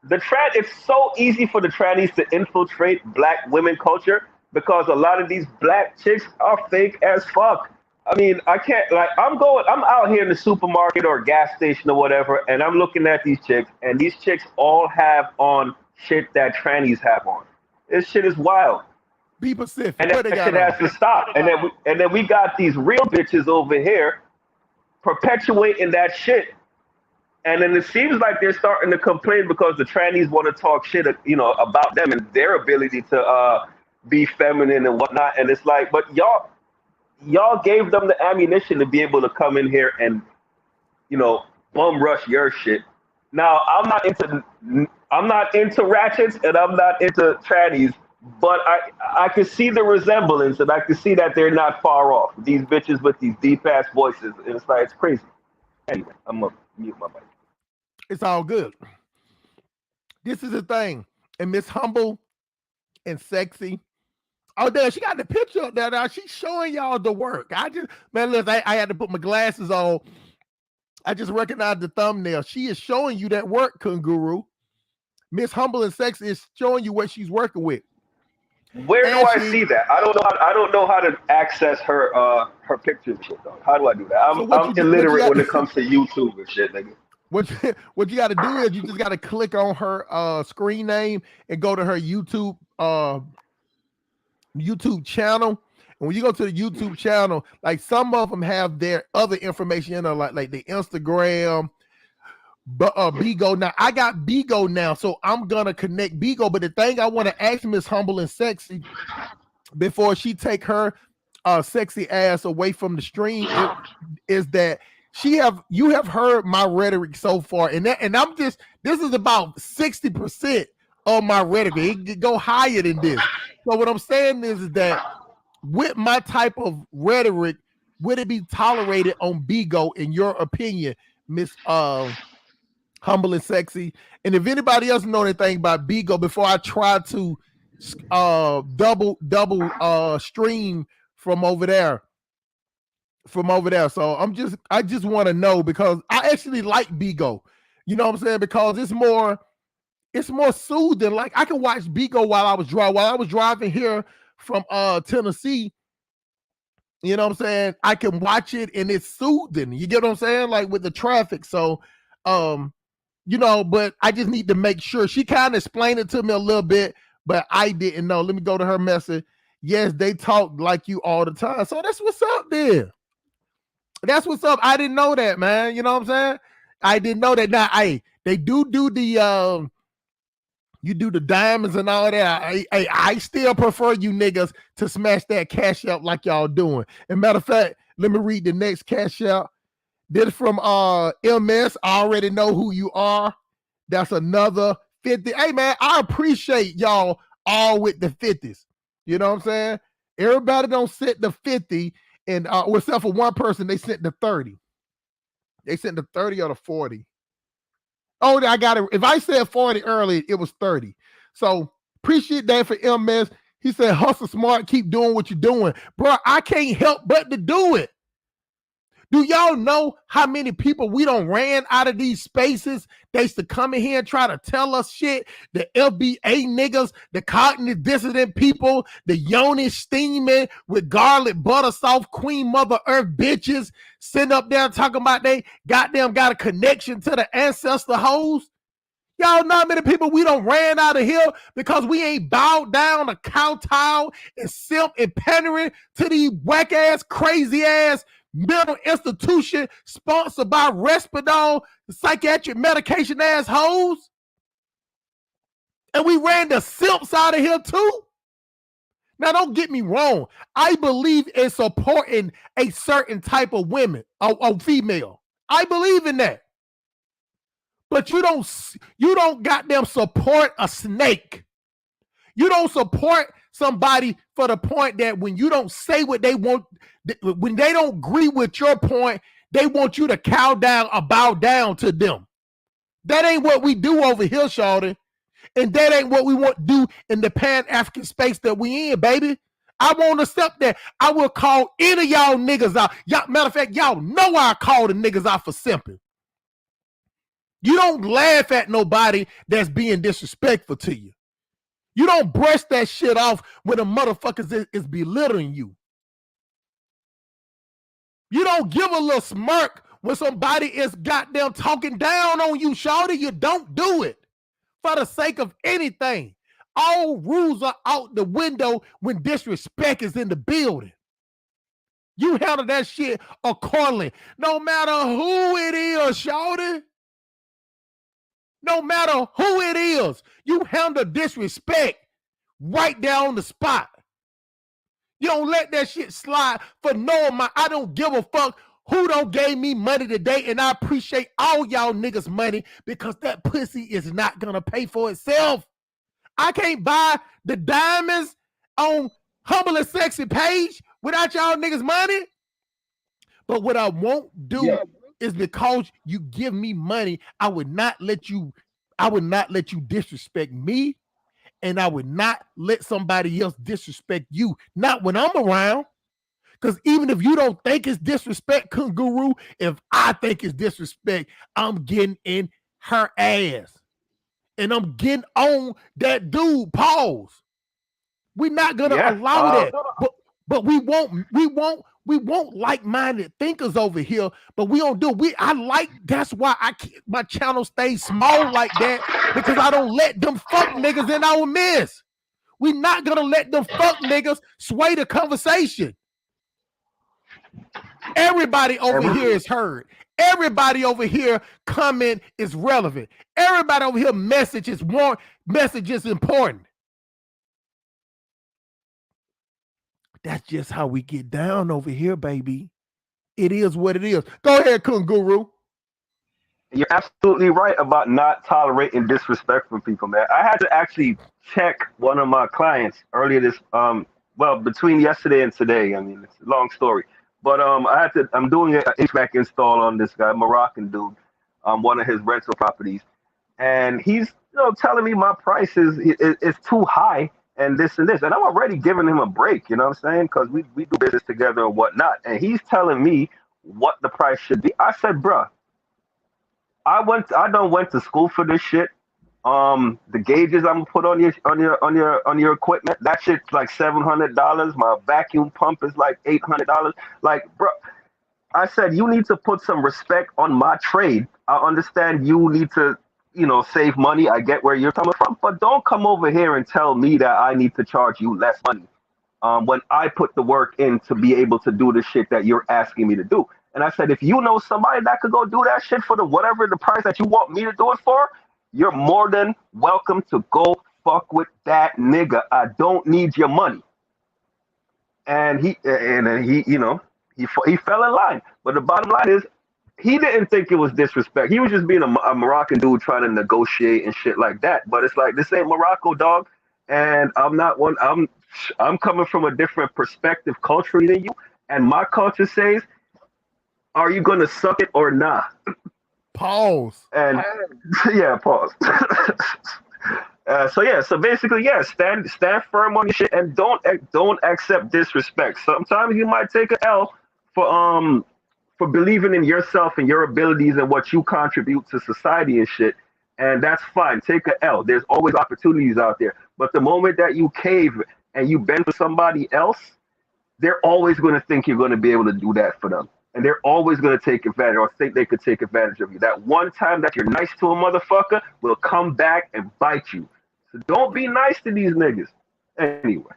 It's so easy for the trannies to infiltrate black women culture because a lot of these black chicks are fake as fuck. I mean, I can't, like, I'm out here in the supermarket or gas station or whatever, and I'm looking at these chicks, and these chicks all have on shit that trannies have on. This shit is wild.
Be Pacific.
And that shit has to stop. And then we got these real bitches over here perpetuating that shit. And then it seems like they're starting to complain because the trannies want to talk shit, about them and their ability to be feminine and whatnot. And it's like, but y'all gave them the ammunition to be able to come in here and, bum rush your shit. Now, I'm not into ratchets and I'm not into trannies, but I can see the resemblance and I can see that they're not far off. These bitches with these deep ass voices, and it's like, it's crazy. Anyway, I'm gonna mute my mic.
It's all good. This is the thing, and Miss Humble and Sexy. Oh, there, she got the picture up there. Now she's showing y'all the work. Listen, I had to put my glasses on. I just recognized the thumbnail. She is showing you that work, Kunguru. Miss Humble and Sexy is showing you what she's working with.
Where do I see that? I don't know how to access her pictures and shit though. How do I do that? I'm illiterate when it comes to YouTube and shit, nigga.
What you got to do is you just got to click on her screen name and go to her YouTube channel. And when you go to the YouTube channel, like some of them have their other information, like the Instagram, but Bigo. Now I got Bigo now, so I'm gonna connect Bigo. But the thing I want to ask Miss Humble and Sexy before she take her sexy ass away from the stream is that you have heard my rhetoric so far, and this is about 60% of my rhetoric. It could go higher than this. So what I'm saying is that with my type of rhetoric, would it be tolerated on Bigo in your opinion, Miss Humble and Sexy? And if anybody else know anything about Bigo before I try to double stream from over there. So I just want to know because I actually like Bigo. You know what I'm saying? Because it's more soothing. Like I can watch Bigo while I was driving here from Tennessee. You know what I'm saying? I can watch it and it's soothing. You get what I'm saying? Like with the traffic. So but I just need to make sure. She kind of explained it to me a little bit, but I didn't know. Let me go to her message. Yes, they talk like you all the time. So that's what's up there. That's what's up. I didn't know that, man. You know what I'm saying? I didn't know that. Now, they do the you do the diamonds and all that. I still prefer you niggas to smash that cash out like y'all doing. And matter of fact, let me read the next cash out. This is from MS. I already know who you are. That's another 50. Hey man, I appreciate y'all all with the 50s. You know what I'm saying? Everybody don't sit the 50. And except for one person, they sent the 30. They sent the 30 or the 40. Oh, I got it. If I said 40 early, it was 30. So appreciate that for MS. He said, hustle smart, keep doing what you're doing. Bro, I can't help but to do it. Do y'all know how many people we done ran out of these spaces? They used to come in here and try to tell us shit. The FBA niggas, the cognitive dissident people, the yoni steaming with garlic butter soft queen mother earth bitches sitting up there talking about they goddamn got a connection to the ancestor hoes. Y'all know how many people we done ran out of here because we ain't bowed down to kowtow and simp and pandering to these whack ass, crazy ass mental institution sponsored by Respidol, psychiatric medication assholes. And we ran the simps out of here too. Now, don't get me wrong. I believe in supporting a certain type of women, or female. I believe in that. But you don't goddamn support a snake. You don't support somebody for the point that when you don't say what they want, when they don't agree with your point, they want you to cow down or bow down to them. That ain't what we do over here, shawty. And that ain't what we want to do in the Pan-African space that we in, baby. I won't accept that. I will call any of y'all niggas out. Matter of fact, y'all know I call the niggas out for simping. You don't laugh at nobody that's being disrespectful to you. You don't brush that shit off when a motherfucker is belittling you. You don't give a little smirk when somebody is goddamn talking down on you, shawty. You don't do it for the sake of anything. All rules are out the window when disrespect is in the building. You handle that shit accordingly. No matter who it is, shawty. No matter who it is, you handle disrespect right there on the spot. You don't let that shit slide for no amount. I don't give a fuck who don't gave me money today, and I appreciate all y'all niggas' money because that pussy is not gonna pay for itself. I can't buy the diamonds on Humble and Sexy page without y'all niggas' money. But what I won't do is because you give me money, I would not let you disrespect me, and I would not let somebody else disrespect you. Not when I'm around. Because even if you don't think it's disrespect, Guru, if I think it's disrespect, I'm getting in her ass. And I'm getting on that dude. Pause. We're not gonna allow that. But we won't like-minded thinkers over here, but we don't do it. That's why my channel stays small like that, because I don't let them fuck niggas in our midst. We're not gonna let them fuck niggas sway the conversation. Everybody over here is heard. Everybody over here comment is relevant. Everybody over here message is important. That's just how we get down over here, baby. It is what it is. Go ahead, Guru.
You're absolutely right about not tolerating disrespect from people, man. I had to actually check one of my clients earlier between yesterday and today. I mean, it's a long story. But I'm doing an HVAC install on this guy, Moroccan dude, one of his rental properties. And he's telling me my price is too high and this and this. And I'm already giving him a break, you know what I'm saying? Because we do business together and whatnot. And he's telling me what the price should be. I said, bruh, I done went to school for this shit. The gauges I'm gonna put on your equipment, that shit's like $700. My vacuum pump is like $800. Like, bro, I said you need to put some respect on my trade. I understand you need to, save money. I get where you're coming from, but don't come over here and tell me that I need to charge you less money. When I put the work in to be able to do the shit that you're asking me to do. And I said, if you know somebody that could go do that shit for whatever the price that you want me to do it for, you're more than welcome to go fuck with that nigga. I don't need your money. And he fell in line. But the bottom line is, he didn't think it was disrespect. He was just being a Moroccan dude trying to negotiate and shit like that. But it's like, this ain't Morocco, dog. And I'm not one. I'm coming from a different perspective culturally than you. And my culture says, are you gonna suck it or not?
Pause.
And yeah, pause. So basically, stand firm on your shit and don't accept disrespect. Sometimes you might take an L for believing in yourself and your abilities and what you contribute to society and shit. And that's fine. Take an L. There's always opportunities out there. But the moment that you cave and you bend for somebody else, they're always going to think you're going to be able to do that for them. And they're always going to take advantage or think they could take advantage of you. That one time that you're nice to a motherfucker will come back and bite you. So don't be nice to these niggas. Anyway.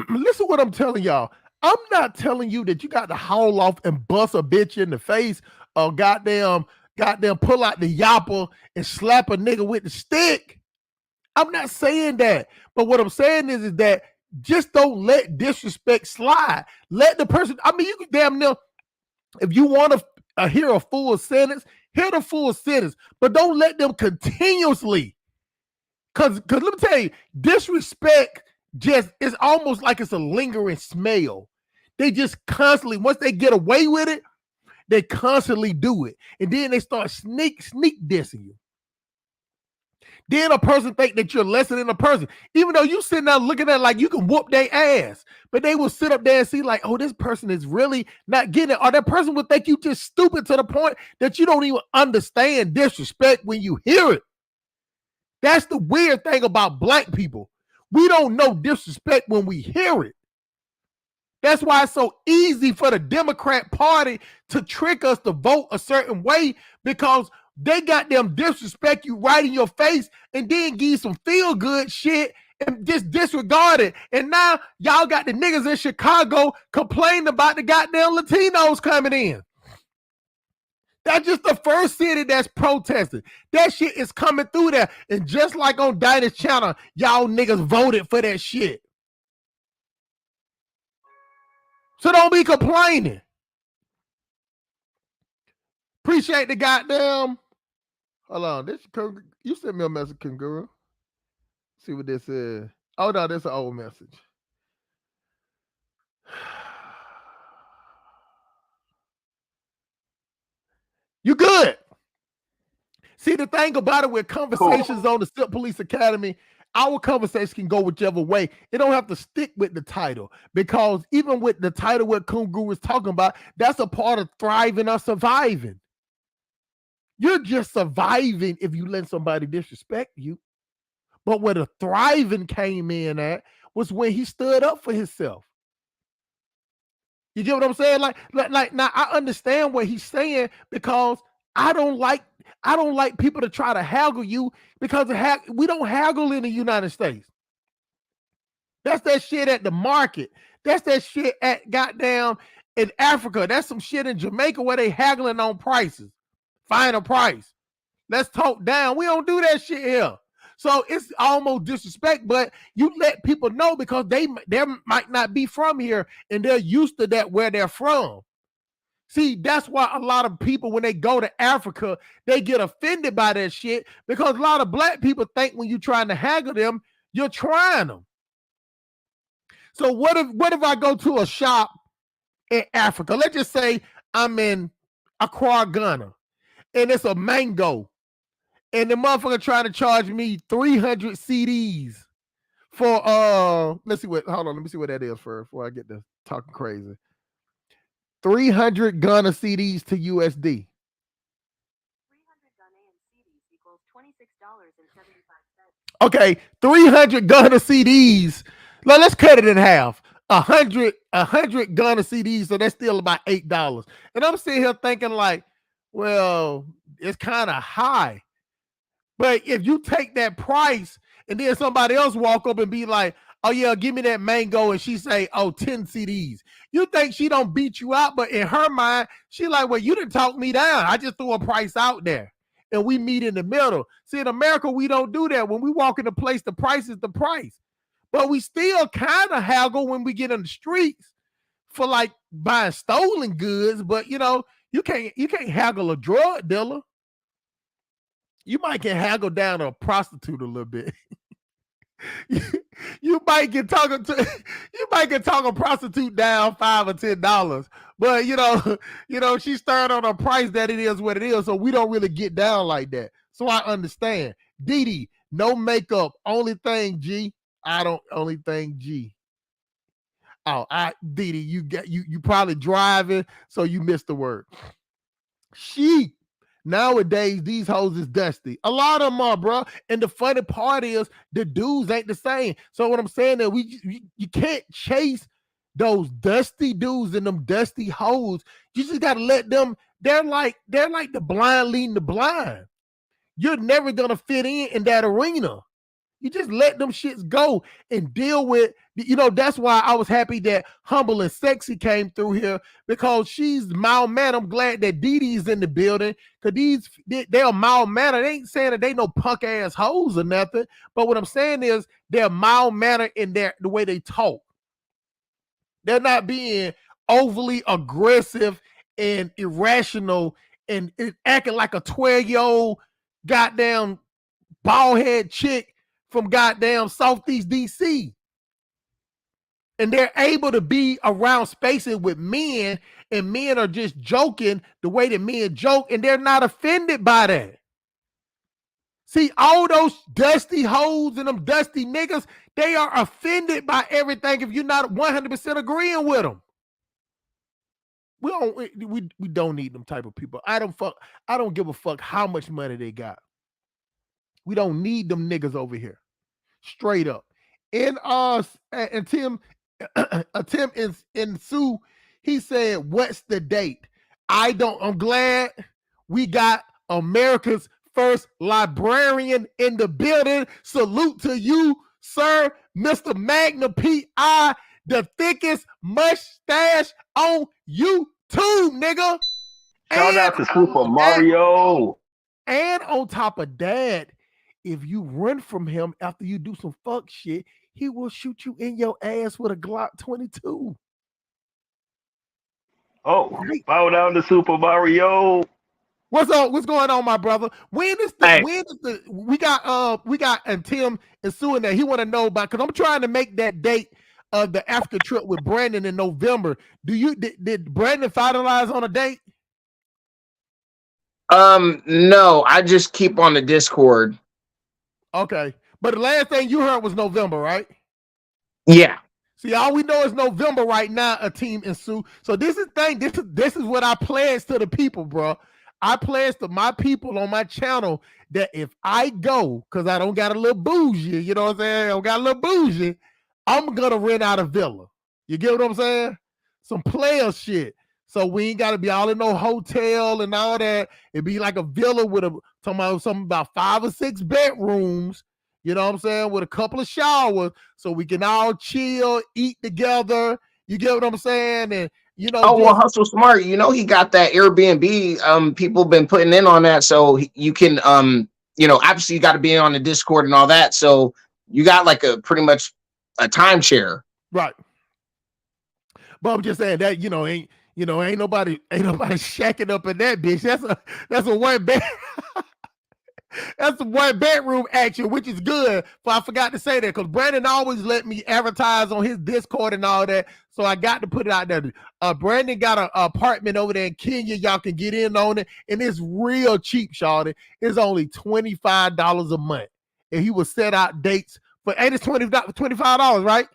Listen what I'm telling y'all. I'm not telling you that you got to haul off and bust a bitch in the face or goddamn pull out the yapper and slap a nigga with the stick. I'm not saying that. But what I'm saying is that just don't let disrespect slide. Let the person, I mean, you can damn near, if you want to hear a full sentence, hear the full sentence, but don't let them continuously. Because let me tell you, disrespect just is almost like it's a lingering smell. They just constantly, once they get away with it, they constantly do it. And then they start sneak dissing you. Then a person think that you're lesser than a person, even though you sitting there looking at it like you can whoop their ass. But they will sit up there and see like, oh, this person is really not getting it. Or that person will think you just stupid to the point that you don't even understand disrespect when you hear it. That's the weird thing about black people. We don't know disrespect when we hear it. That's why it's so easy for the Democrat Party to trick us to vote a certain way, because they got them disrespect you right in your face and then give you some feel good shit and just disregard it. And now y'all got the niggas in Chicago complaining about the goddamn Latinos coming in. That's just the first city that's protesting. That shit is coming through there. And just like on Dinah's channel, y'all niggas voted for that shit. So don't be complaining. Appreciate the goddamn. Hold on. This you sent me a message, Kanguru. See what this is. Oh no, this is an old message. You good. See, the thing about it with conversations on the Silk Police Academy, our conversation can go whichever way. It don't have to stick with the title, because even with the title what Kungu is talking about, that's a part of thriving or surviving. You're just surviving if you let somebody disrespect you. But where the thriving came in at was when he stood up for himself. You get what I'm saying? Like now I understand what he's saying, because I don't like people to try to haggle you, because we don't haggle in the United States. That's that shit at the market. That's that shit at goddamn in Africa. That's some shit in Jamaica where they haggling on prices. Find a price. Let's talk down. We don't do that shit here. So it's almost disrespect, but you let people know, because they might not be from here and they're used to that where they're from. See, that's why a lot of people, when they go to Africa, they get offended by that shit, because a lot of black people think when you're trying to haggle them, you're trying them. So what if I go to a shop in Africa? Let's just say I'm in Accra, Ghana, and it's a mango, and the motherfucker trying to charge me 300 CDs for let me see what that is first before I get to talking crazy. 300 Ghana CDs to USD. 300 Ghanaian CDs equals $26.75. Okay, 300 Ghana CDs. Now let's cut it in half. 100 Ghana CDs, so that's still about $8. And I'm sitting here thinking like, well, it's kind of high. But if you take that price and then somebody else walk up and be like, oh yeah, give me that mango, and she say, oh, 10 CDs. You think she don't beat you out, but in her mind, she like, well, you didn't talk me down. I just threw a price out there and we meet in the middle. See, in America, we don't do that. When we walk in a place, the price is the price. But we still kind of haggle when we get in the streets for like buying stolen goods. But you know, you can't haggle a drug dealer. You might can haggle down a prostitute a little bit. you might get talking a prostitute down $5 or $10, but you know she's starting on a price that it is what it is, so we don't really get down like that. So I understand. Didi, no makeup, only thing G. I don't only thing G. Oh, Didi, you probably driving, so you missed the word. She. Nowadays, these hoes is dusty. A lot of them are, bro. And the funny part is the dudes ain't the same. So what I'm saying that you can't chase those dusty dudes and them dusty hoes. You just gotta let them. They're like the blind leading the blind. You're never gonna fit in that arena. You just let them shits go and deal with, that's why I was happy that Humble and Sexy came through here, because she's mild mannered. I'm glad that Dee Dee's in the building, because they're mild mannered. They ain't saying that they no punk ass hoes or nothing, but what I'm saying is they're mild mannered in the way they talk. They're not being overly aggressive and irrational and acting like a 12-year-old goddamn bald head chick from goddamn Southeast DC. And they're able to be around spaces with men, and men are just joking the way that men joke, and they're not offended by that. See, all those dusty hoes and them dusty niggas, they are offended by everything if you're not 100% agreeing with them. We don't need them type of people. I don't give a fuck how much money they got. We don't need them niggas over here. Straight up. And Tim and Sue, he said, "What's the date?" I'm glad we got America's first librarian in the building. Salute to you, sir, Mr. Magna P.I., the thickest mustache on YouTube, nigga.
Shout out to Super Mario.
And on top of that, if you run from him after you do some fuck shit, he will shoot you in your ass with a Glock 22.
Oh, right? Bow down to Super Mario.
What's up? What's going on, my brother? We got and Tim and Sue in there. He want to know about, because I'm trying to make that date of the Africa trip with Brandon in November. Did Brandon finalize on a date?
No, I just keep on the Discord.
Okay, but the last thing you heard was November, right?
Yeah.
See, all we know is November right now, a team and Sue. So this is what I pledge to the people, bro. I pledge to my people on my channel that if I go, because I don't got a little bougie, you know what I'm saying? I don't got a little bougie, I'm gonna rent out a villa. You get what I'm saying? Some player shit. So we ain't gotta be all in no hotel and all that. It'd be like a villa with something about 5 or 6 bedrooms. You know what I'm saying? With a couple of showers, so we can all chill, eat together. You get what I'm saying? And
well, Hustle Smart, he got that Airbnb. People been putting in on that, so you can obviously you got to be on the Discord and all that. So you got like a pretty much a timeshare,
right? But I'm just saying that ain't nobody shacking up in that bitch. That's a one bed. That's the one bedroom action, which is good. But I forgot to say that because Brandon always let me advertise on his Discord and all that. So I got to put it out there. Brandon got an apartment over there in Kenya. Y'all can get in on it. And it's real cheap, shawty. It's only $25 a month. And he will set out dates for, and it's $25, right?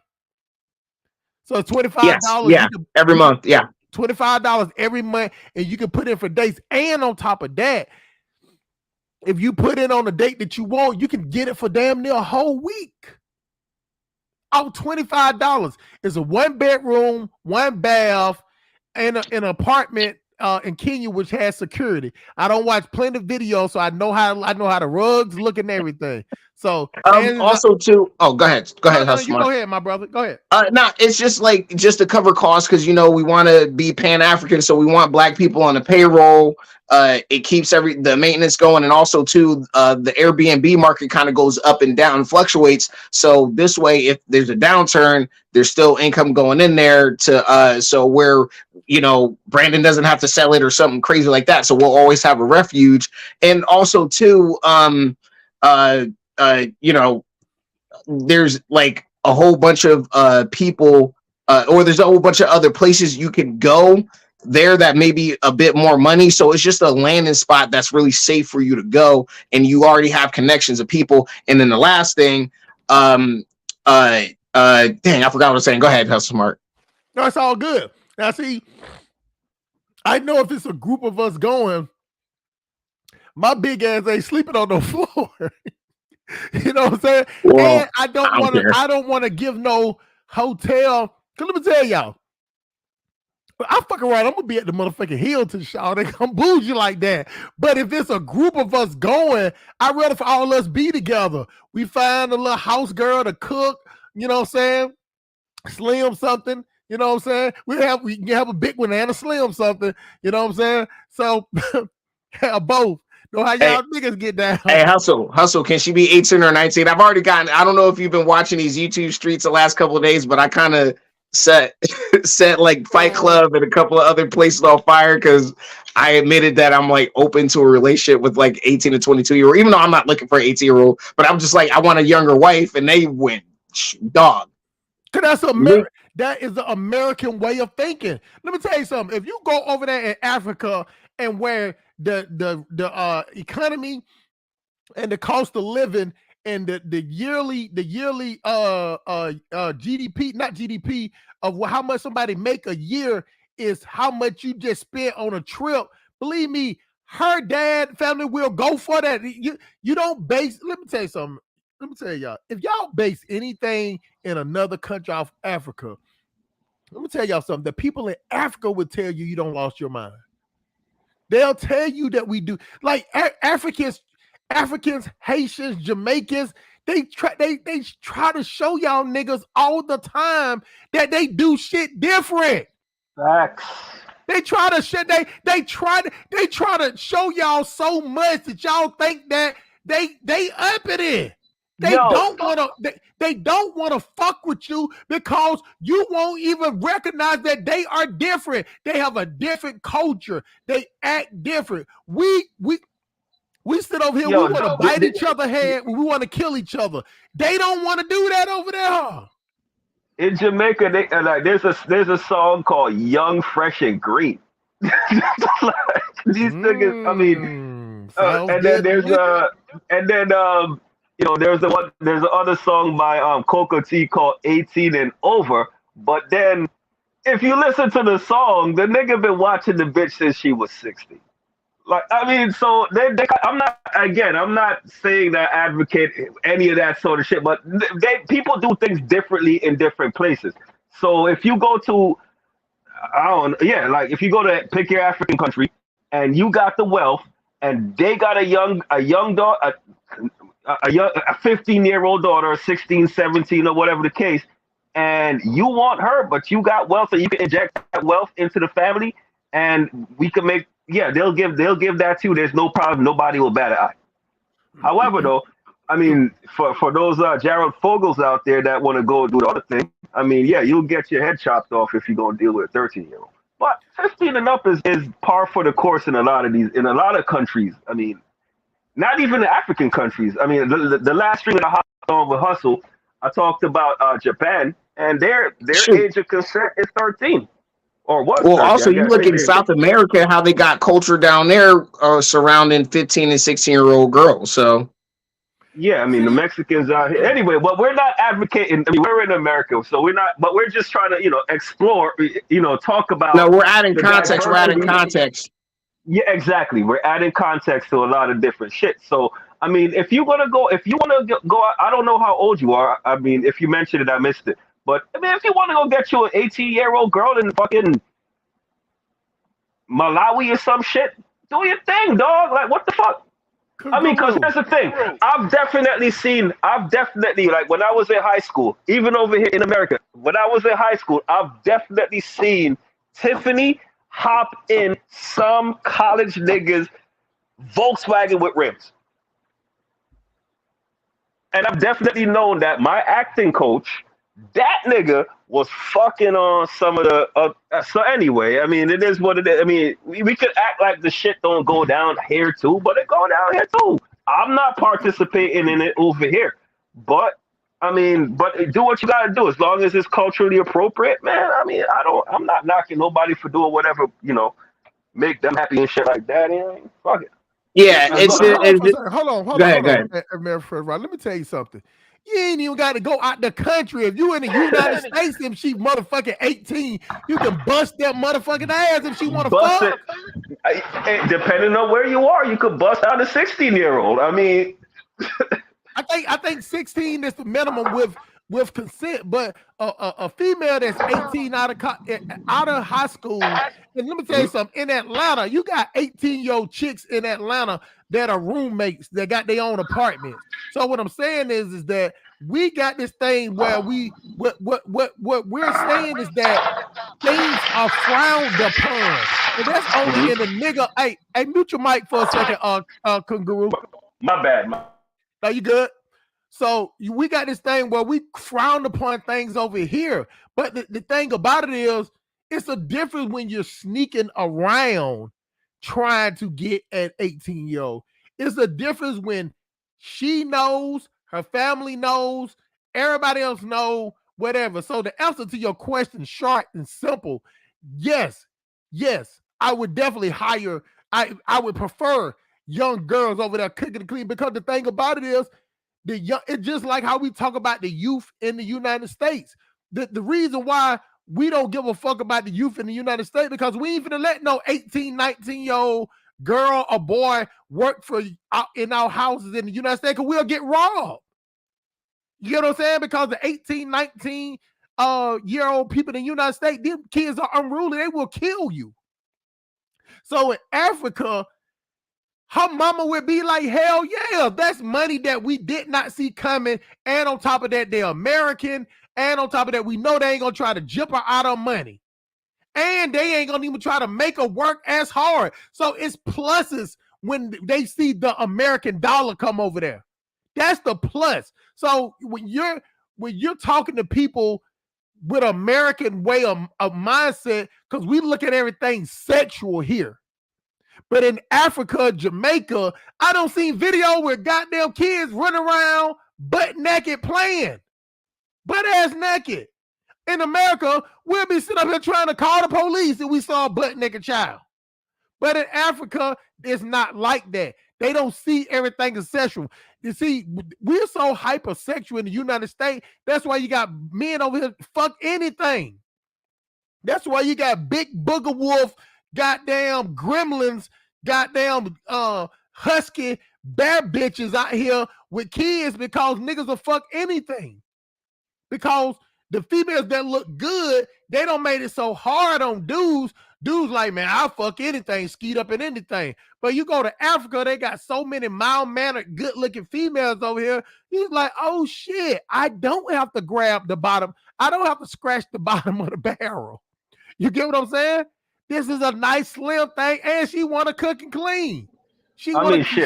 So it's $25.
Yes, yeah, every month. Yeah.
$25 every month. And you can put in for dates. And on top of that, if you put in on a date that you want, you can get it for damn near a whole week. Oh, $25. It's a 1 bedroom, 1 bath, and an apartment in Kenya, which has security. I don't watch plenty of videos, so I know how the rugs look and everything. So
also too. Oh, go ahead. Go ahead.
You go ahead, my brother. Go ahead.
No, it's just to cover costs, because we want to be Pan-African, so we want Black people on the payroll. It keeps the maintenance going, and also too, the Airbnb market kind of goes up and down, fluctuates. So this way, if there's a downturn, there's still income going in there so where Brandon doesn't have to sell it or something crazy like that. So we'll always have a refuge, and also too, there's like a whole bunch of people, or there's a whole bunch of other places you can go there that may be a bit more money. So it's just a landing spot that's really safe for you to go, and you already have connections of people. And then the last thing, dang, I forgot what I was saying. Go ahead, Hustle Smart.
No, it's all good. Now, see, I know if it's a group of us going, my big ass ain't sleeping on the floor. You know what I'm saying? Well, and I don't want to give no hotel. Cause let me tell y'all, I fuck around, I'm gonna be at the motherfucking Hilton, shout. I'm bougie like that. But if it's a group of us going, I'd rather for all us be together. We find a little house girl to cook, you know what I'm saying? Slim something, you know what I'm saying? We can have a big one and a slim something, you know what I'm saying? So both. Know how y'all niggas get down.
Hey, hustle. Can she be 18 or 19? I've already gotten. I don't know if you've been watching these YouTube streets the last couple of days, but I kind of set like Fight Club and a couple of other places on fire because I admitted that I'm like open to a relationship with like 18 to 22-year-old, even though I'm not looking for an 18-year-old. But I'm just like I want a younger wife, and they went dog.
Cause that is the American way of thinking. Let me tell you something. If you go over there in Africa and where the economy and the cost of living and the yearly GDP, not GDP, of how much somebody make a year is how much you just spent on a trip. Believe me, her dad family will go for that. You don't base. Let me tell you something. Let me tell y'all, if y'all base anything in another country off Africa, let me tell y'all something. The people in Africa would tell you don't lost your mind. They'll tell you that we do. Like Africans, Haitians, Jamaicans, they try to show y'all niggas all the time that they do shit different.
Facts.
They try to show y'all so much that y'all think that they up in it. They don't want to fuck with you because you won't even recognize that they are different. They have a different culture. They act different. We sit over here. We want to bite each other head. We want to kill each other. They don't want to do that over there.
In Jamaica, there's a song called "Young, Fresh, and Green." These niggas. I mean, and then there's there's the other song by Coco T called 18 and Over. But then if you listen to the song, the nigga been watching the bitch since she was 60. Like, I mean, so I'm not saying that I advocate any of that sort of shit, but people do things differently in different places. So if you go to, if you go to pick your African country and you got the wealth and they got a young daughter, a 15-year-old daughter, 16, 17, or whatever the case, and you want her, but you got wealth, and you can inject that wealth into the family, and we can make, they'll give that too. There's no problem. Nobody will bat an eye. However, though, I mean, for those Jared Fogels out there that want to go do the other thing, I mean, you'll get your head chopped off if you're going to deal with a 13-year-old. But 15 and up is par for the course in a lot of countries. I mean, not even the African countries. I mean, the last stream that I hopped on with Hustle, I talked about Japan, and their age of consent is 13. Or what?
Well, also you look in South America, how they got culture down there surrounding 15 and 16-year-old girls. So
I mean, the Mexicans out here. Anyway, but we're not advocating. I mean, we're in America, so we're not. But we're just trying to, explore. Talk about.
No, we're adding context. We're adding context.
Yeah, exactly. We're adding context to a lot of different shit. So, I mean, if you want to go, I don't know how old you are. I mean, if you mentioned it, I missed it. But I mean, if you want to go get you an 18-year-old girl in fucking Malawi or some shit, do your thing, dog. Like, what the fuck? I mean, because here's the thing. I've definitely, like, when I was in high school, even over here in America, when I was in high school, I've definitely seen Tiffany hop in some college niggas Volkswagen with rims. And I've definitely known that my acting coach, that nigga was fucking on some of the so anyway, I mean, it is what it is. I mean, we could act like the shit don't go down here too, but it go down here too. I'm not participating in it over here. But I mean, do what you gotta do as long as it's culturally appropriate, man. I mean, I'm not knocking nobody for doing whatever, make them happy and shit like that. Fuck it.
Yeah,
hold on.
Go ahead.
Let me tell you something. You ain't even got to go out the country. If you in the United States, if she motherfucking 18, you can bust that motherfucking ass if she want to fuck.
Depending on where you are, you could bust out a 16-year-old. I mean,
I think 16 is the minimum with consent. But a female that's 18 out of high school, and let me tell you something, in Atlanta, you got 18-year-old chicks in Atlanta that are roommates that got their own apartments. So what I'm saying is that we got this thing where what we're saying is that things are frowned upon. And that's only in the nigga. Hey, mute your mic for a second, Kangaroo.
My bad.
Are you good? So we got this thing where we frown upon things over here. But the thing about it is, it's a difference when you're sneaking around trying to get an 18-year-old. It's a difference when she knows, her family knows, everybody else knows, whatever. So the answer to your question, short and simple, yes, I would definitely hire, I would prefer young girls over there cooking and clean, because the thing about it is, it's just like how we talk about the youth in the United States. The reason why we don't give a fuck about the youth in the United States, because we ain't finna let no 18, 19-year-old girl or boy work in our houses in the United States, because we'll get robbed. You know what I'm saying? Because the 18, 19 year old people in the United States, these kids are unruly. They will kill you. So in Africa, her mama would be like, hell yeah, that's money that we did not see coming. And on top of that, they're American. And on top of that, we know they ain't gonna try to jump her out of money. And they ain't gonna even try to make her work as hard. So it's pluses when they see the American dollar come over there. That's the plus. So when you're talking to people with American way of mindset, because we look at everything sexual here. But in Africa, Jamaica, I don't see video where goddamn kids running around butt naked playing. Butt ass naked. In America, we'll be sitting up here trying to call the police if we saw a butt naked child. But in Africa, it's not like that. They don't see everything as sexual. You see, we're so hypersexual in the United States. That's why you got men over here fuck anything. That's why you got big booger wolf, goddamn gremlins, goddamn husky bear bitches out here with kids, because niggas will fuck anything. Because the females that look good, they don't make it so hard on dudes. Dudes like, man, I'll fuck anything, skeet up in anything. But you go to Africa, they got so many mild-mannered, good-looking females over here. He's like, oh shit, I don't have to grab the bottom. I don't have to scratch the bottom of the barrel. You get what I'm saying? This is a nice slim thing, and she want to cook and clean.
Shit.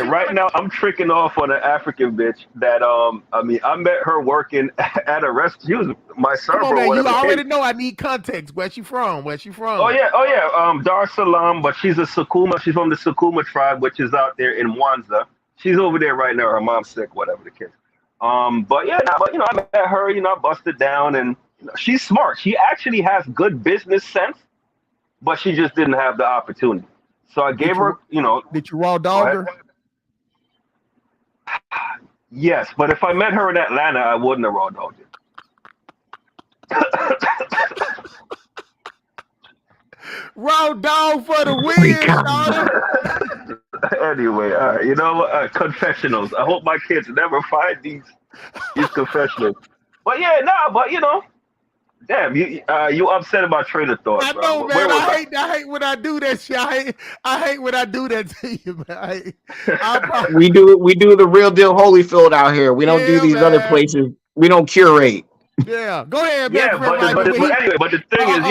Right now, I'm tricking off on an African bitch that I met her working at a restaurant. She was my server.
Come on, man, you already know I need context. Where she from?
Oh yeah. Dar es Salaam, but she's a Sukuma. She's from the Sukuma tribe, which is out there in Mwanza. She's over there right now. Her mom's sick, whatever the case. But I met her. I busted down, and she's smart. She actually has good business sense, but she just didn't have the opportunity. So I gave her,
Did you raw dog her?
Yes, but if I met her in Atlanta, I wouldn't have raw dogged it.
Raw dog for the win,
Anyway, all right, you know what? Confessionals. I hope my kids never find these confessionals. But yeah, damn, you upset about train of thought.
I know, man. I hate when I do that shit. I hate when I do that to you, man.
We do the real deal Holyfield out here. We don't do these other places. We don't curate.
Yeah, go ahead, man.
Yeah, but the thing is,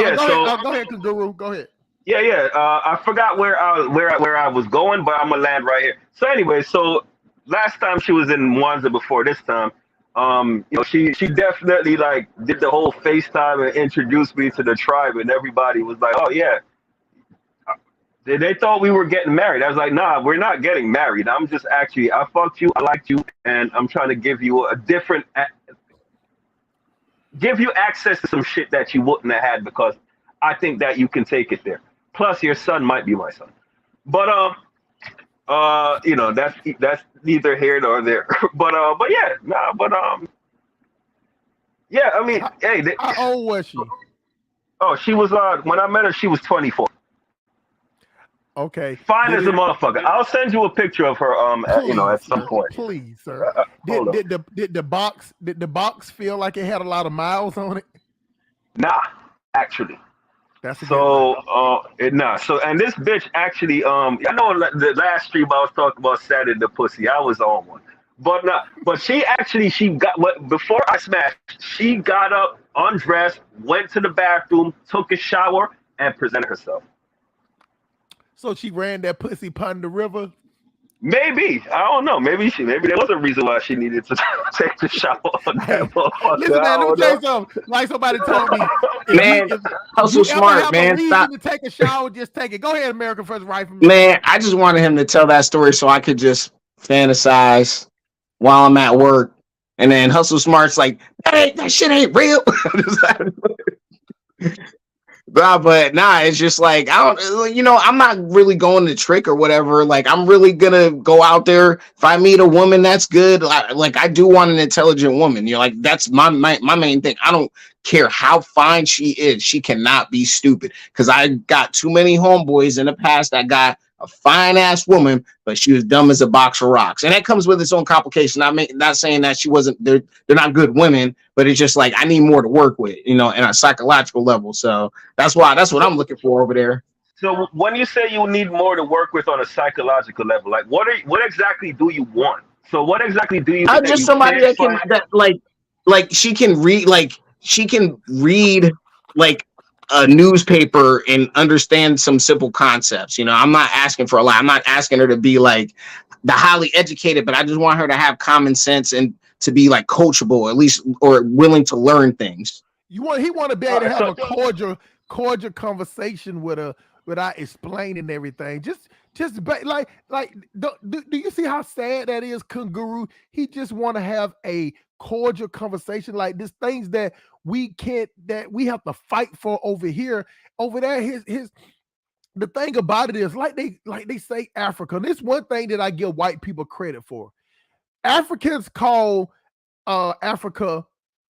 go ahead, Guru. Go ahead.
Yeah. I forgot where I was going, but I'm gonna land right here. So anyway, so last time she was in Mwanza before this time. She definitely like did the whole FaceTime and introduced me to the tribe, and everybody was like, oh yeah. They thought we were getting married. I was like, nah, we're not getting married. I'm just actually, I fucked you, I liked you, and I'm trying to give you give you access to some shit that you wouldn't have had, because I think that you can take it there. Plus your son might be my son. But that's neither here nor there. Yeah, I mean,
how old was she?
Oh, she was when I met her, she was 24.
Okay.
Fine
Did
as a
it?
motherfucker. I'll send you a picture of her.
Please,
At some
sir.
point.
Please, sir.
Hold up.
Did the box feel like it had a lot of miles on it?
Nah, actually.
That's a good thing.
So, nah. So, and this bitch actually, I know the last stream I was talking about Saturday the pussy. I was on one, but nah. But she got what before I smashed. She got up, undressed, went to the bathroom, took a shower, and presented herself.
So she ran that pussy pond the river.
Maybe I don't know. Maybe there was a reason why she needed to take the shower on
Hey,
that motherfucker.
listen,
I
man. Let me
don't
tell
know.
you something. Like somebody told me,
Man,
if
hustle
you ever
smart,
have a
man.
reason
Stop.
to take a shower, just take it. Go ahead, American First Rifleman.
Man, I just wanted him to tell that story so I could just fantasize while I'm at work. And then Hustle Smart's like, that shit ain't real. But nah, it's just like I don't, I'm not really going to trick or whatever. Like I'm really gonna go out there. If I meet a woman that's good, like I do want an intelligent woman. Like that's my main thing. I don't care how fine she is. She cannot be stupid. Because I got too many homeboys in the past that got a fine ass woman, but she was dumb as a box of rocks, and that comes with its own complication. Not saying that she wasn't. They're not good women, but it's just like I need more to work with, in a psychological level. So that's what
So,
I'm looking for over there.
so when you say you need more to work with on a psychological level, like what exactly do you want? So what exactly do you think that
Just
you
somebody
can't
that
find?
can like she can read like a newspaper and understand some simple concepts. I'm not asking for a lot. I'm not asking her to be like the highly educated, but I just want her to have common sense and to be like coachable at least, or willing to learn things.
He want to be
All
able to
right,
have
so
a cordial conversation with her without explaining everything. Do you see how sad that is, Kangaroo? He just want to have a cordial conversation like this. Things that we have to fight for over here, over there. His the thing about it is like they say Africa. And this one thing that I give white people credit for. Africans call Africa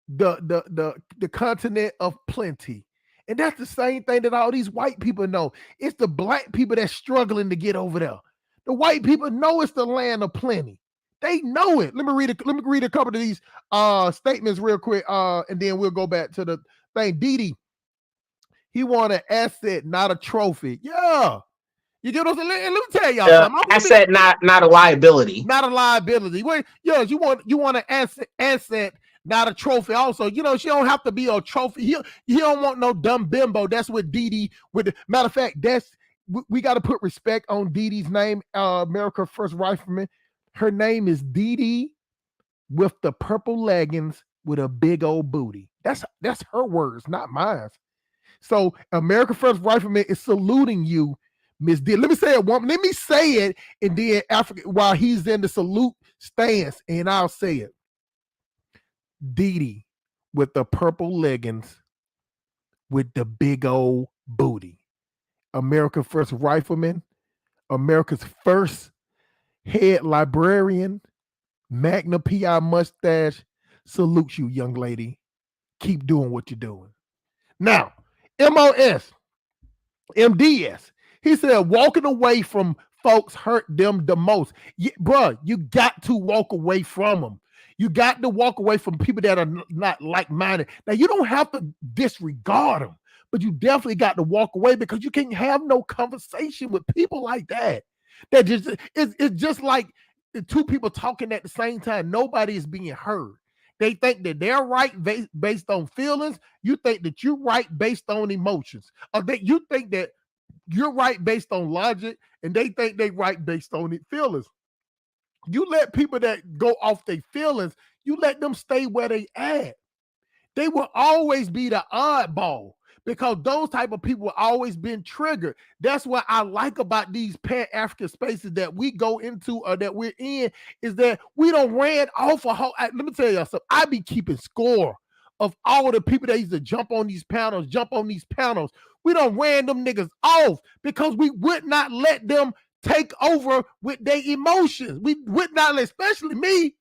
the continent of plenty. And that's the same thing that all these white people know. It's the black people that's struggling to get over there. The white people know it's the land of plenty. They know it. Let me read a couple of these statements real quick. And then we'll go back to the thing. Didi, he want an asset, not a trophy. Yeah. You get what I'm saying? Let me tell y'all something.
Asset, not a liability.
Not a liability. Wait, yeah, you want an asset, not a trophy. Also, she don't have to be a trophy. He don't want no dumb bimbo. That's what Didi with the matter of fact, we got to put respect on Didi's name, America First Rifleman. Her name is Didi with the purple leggings with a big old booty. That's her words, not mine. So America First Rifleman is saluting you, Miss D. Let me say it one. Let me say it, and then Africa while he's in the salute stance, and I'll say it. Didi with the purple leggings with the big old booty. America First Rifleman, America's first head librarian, Magna PI mustache. Salute you, young lady. Keep doing what you're doing. Now, MOS. MDS. He said, walking away from folks hurt them the most. Bruh, you got to walk away from them. You got to walk away from people that are not like-minded. Now, you don't have to disregard them, but you definitely got to walk away because you can't have no conversation with people like that. That just it's just like the two people talking at the same time. Nobody is being heard. They think that they're right based on feelings. You think that you're right based on emotions. Or that you think that you're right based on logic, and they think they right based on it feelings. You let people that go off their feelings, you let them stay where they at. They will always be the oddball because those type of people have always been triggered. That's what I like about these Pan-African spaces that we go into or that we're in, is that we don't ran off a whole. Let me tell y'all something. I be keeping score of all the people that used to jump on these panels. We don't ran them niggas off because we would not let them take over with their emotions. We would not let, especially me,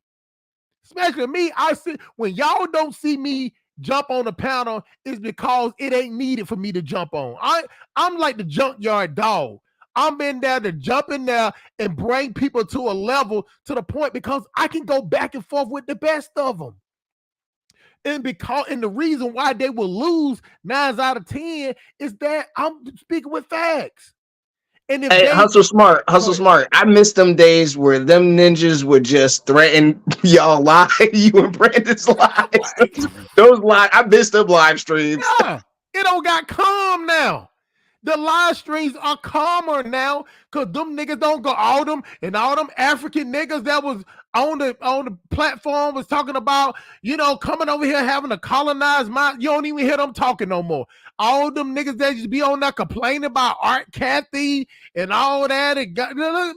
I see when y'all don't see me jump on the panel is because it ain't needed for me to jump on. I'm like the junkyard dog. I'm in there to jump in there and bring people to a level to the point because I can go back and forth with the best of them. And the reason why they will lose 9 out of 10 is that I'm speaking with facts. And if
Hey,
they
hustle smart. I miss them days where them ninjas would just threaten y'all live, you and Brandon's lives. Those live, I miss them live streams.
yeah, it don't got calm now. The live streams are calmer now because them niggas don't go all them African niggas that was on the platform was talking about, coming over here having a colonized mind. You don't even hear them talking no more. All them niggas that just be on there complaining about Art Cathy and all that. And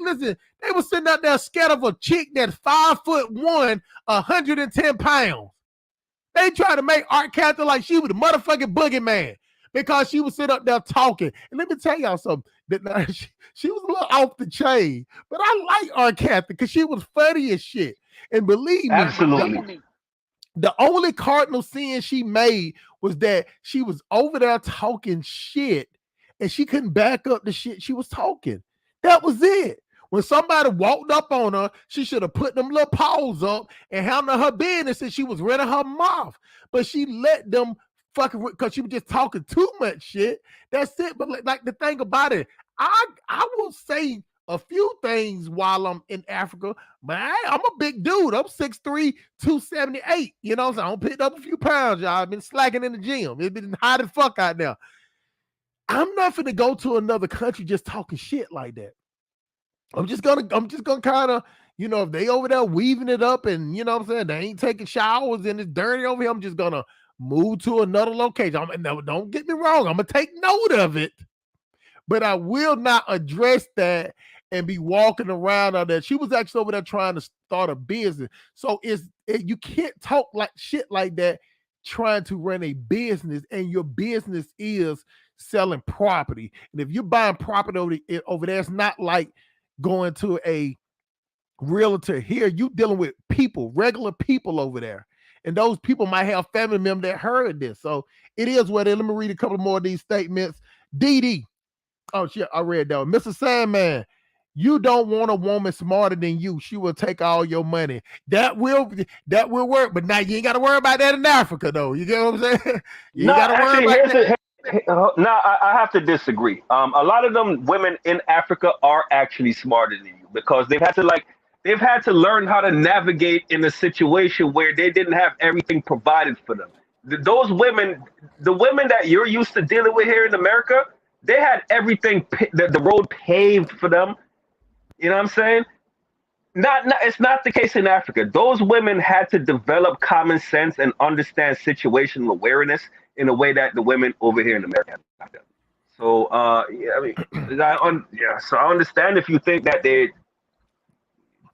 listen, they was sitting out there scared of a chick that's 5'1", 110 pounds. They try to make Art Cathy like she was the motherfucking boogeyman because she was sitting up there talking. And let me tell y'all something. She was a little off the chain, but I like Art Cathy because she was funny as shit. And believe me,
Absolutely.
the only cardinal sin she made was that she was over there talking shit and she couldn't back up the shit she was talking. That was it. When somebody walked up on her, she should have put them little paws up and handled her business and she was running her mouth. But she let them fucking, because she was just talking too much shit. That's it. But like the thing about it, I will say a few things while I'm in Africa, but I'm a big dude. I'm 6'3", 278. You know what I'm saying? I picked up a few pounds, y'all. I've been slacking in the gym. It's been hot as fuck out there. I'm not finna go to another country just talking shit like that. I'm just gonna kind of, if they over there weaving it up and you know what I'm saying, they ain't taking showers and it's dirty over here, I'm just gonna move to another location. Don't get me wrong, I'm gonna take note of it, but I will not address that and be walking around on that. She was actually over there trying to start a business. So you can't talk like shit like that trying to run a business, and your business is selling property. And if you're buying property over there, it's not like going to a realtor here. You dealing with people, regular people over there. And those people might have family members that heard this. So it is what it is. Let me read a couple more of these statements. DD. Oh, shit, I read that one. Mr. Sandman, you don't want a woman smarter than you. She will take all your money. That will work, but now you ain't got to worry about that in Africa, though. You get what I'm saying? You
No,
got to worry
actually,
about that.
no, I have to disagree. A lot of them women in Africa are actually smarter than you because they've had to learn how to navigate in a situation where they didn't have everything provided for them. Those women, the women that you're used to dealing with here in America, they had everything, the road paved for them. You know what I'm saying? It's not the case in Africa. Those women had to develop common sense and understand situational awareness in a way that the women over here in America have done. So, yeah, I mean, so I understand if you think that they're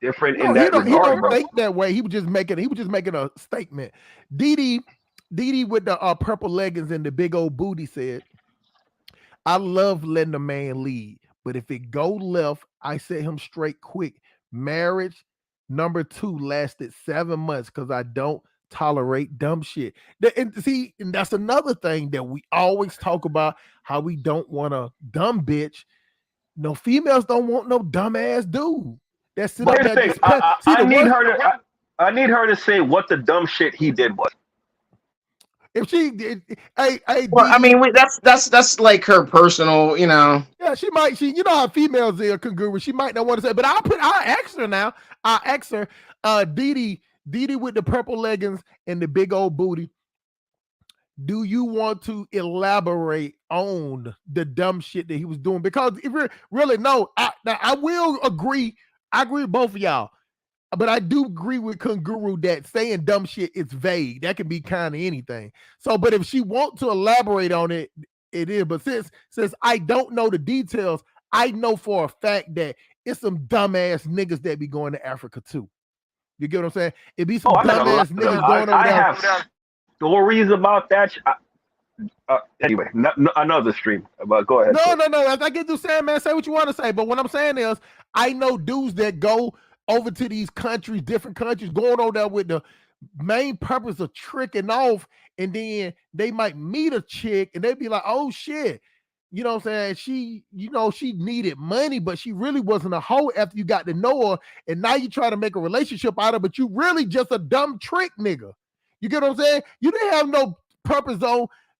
different in
No, he
that
don't. He
regard,
don't
bro.
think that way. He was just making a statement. Didi with the purple leggings and the big old booty said, "I love letting a man lead, but if it go left, I set him straight quick. Marriage number 2 lasted 7 months because I don't tolerate dumb shit." And that's another thing that we always talk about, how we don't want a dumb bitch. No, females don't want no dumbass dude that sit
But
up
here's
there
the thing:
just see
I
the
need
worst.
her to. I need her to say what the dumb shit he did was.
If she did, hey,
Well, I
DD,
mean, that's like her personal,
yeah, she might. You know how females are congruent. She might not want to say, but I'll ask her now. I'll ask her, Didi with the purple leggings and the big old booty. Do you want to elaborate on the dumb shit that he was doing? Because if you really no, I will agree. I agree with both of y'all. But I do agree with Kunguru that saying dumb shit is vague. That can be kind of anything. So, but if she wants to elaborate on it, it is. But since I don't know the details, I know for a fact that it's some dumbass niggas that be going to Africa too. You get what I'm saying? It be some
Oh, I met a lot
dumbass
of them.
niggas going over
I
there.
have stories about that. Anyway, another stream. But go ahead.
No. As I get to saying, man, say what you want to say. But what I'm saying is, I know dudes that go over to these countries, different countries, going over there with the main purpose of tricking off, and then they might meet a chick and they be like, oh shit, You know what I'm saying? She, she needed money, but she really wasn't a hoe after you got to know her. And now you try to make a relationship out of her, but you really just a dumb trick nigga. You get what I'm saying? You didn't have no purpose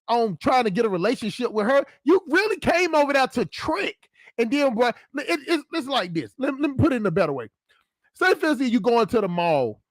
on trying to get a relationship with her. You really came over there to trick. And then, boy, it's like this. Let me put it in a better way. Say, for instance, you going to the mall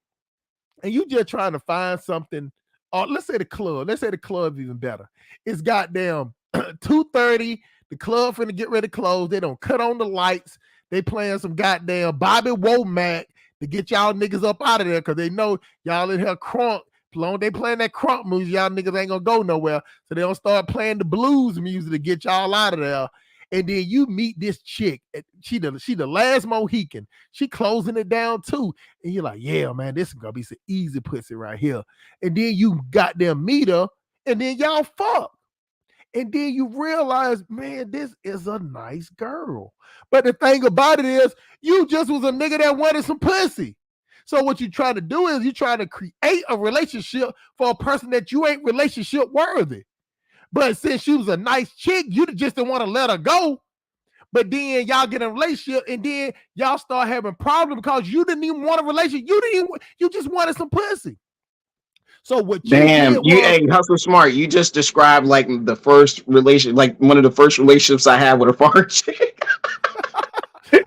and you just trying to find something. Let's say the club. Let's say the club's even better. It's goddamn 2:30. The club finna get ready to close. They don't cut on the lights. They playing some goddamn Bobby Womack to get y'all niggas up out of there because they know y'all in here crunk. Long they playing that crunk music, y'all niggas ain't gonna go nowhere. So they don't start playing the blues music to get y'all out of there. And then you meet this chick. She the last Mohican. She closing it down too. And you're like, yeah, man, this is gonna be some easy pussy right here. And then you got them meet her, and then y'all fuck. And then you realize, man, this is a nice girl. But the thing about it is, you just was a nigga that wanted some pussy. So what you try to do is you try to create a relationship for a person that you ain't relationship worthy. But since she was a nice chick, you just didn't want to let her go. But then y'all get in a relationship, and then y'all start having problems because you didn't even want a relationship. You just wanted some pussy. So what you
Damn,
did was,
hey, hustle smart. You just described like the first relation, like one of the first relationships I had with a foreign chick.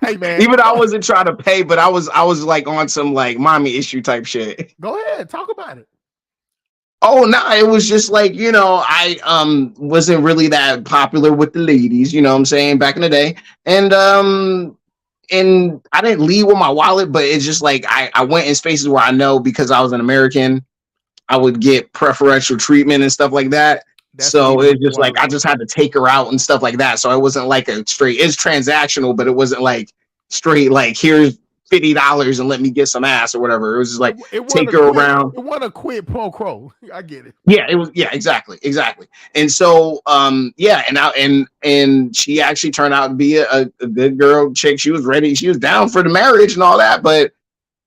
hey man,
Even though I wasn't trying to pay, but I was like on some like mommy issue type shit.
Go ahead, talk about it.
Oh no, it was just like, I wasn't really that popular with the ladies, you know what I'm saying, back in the day. And I didn't leave with my wallet, but it's just like I went in spaces where I know because I was an American, I would get preferential treatment and stuff like that.
That's
So
leaving
it's
with the
just like I
wallet.
just had to take her out and stuff like that. So it wasn't like it's transactional, but it wasn't like straight like here's $50 and let me get some ass or whatever. It was just like
It
take
wasn't a
her
quit.
around.
It wasn't a quid pro quo. I get it.
Yeah, it was. Yeah, exactly. And so, yeah, and she actually turned out to be a good girl chick. She was ready. She was down for the marriage and all that, but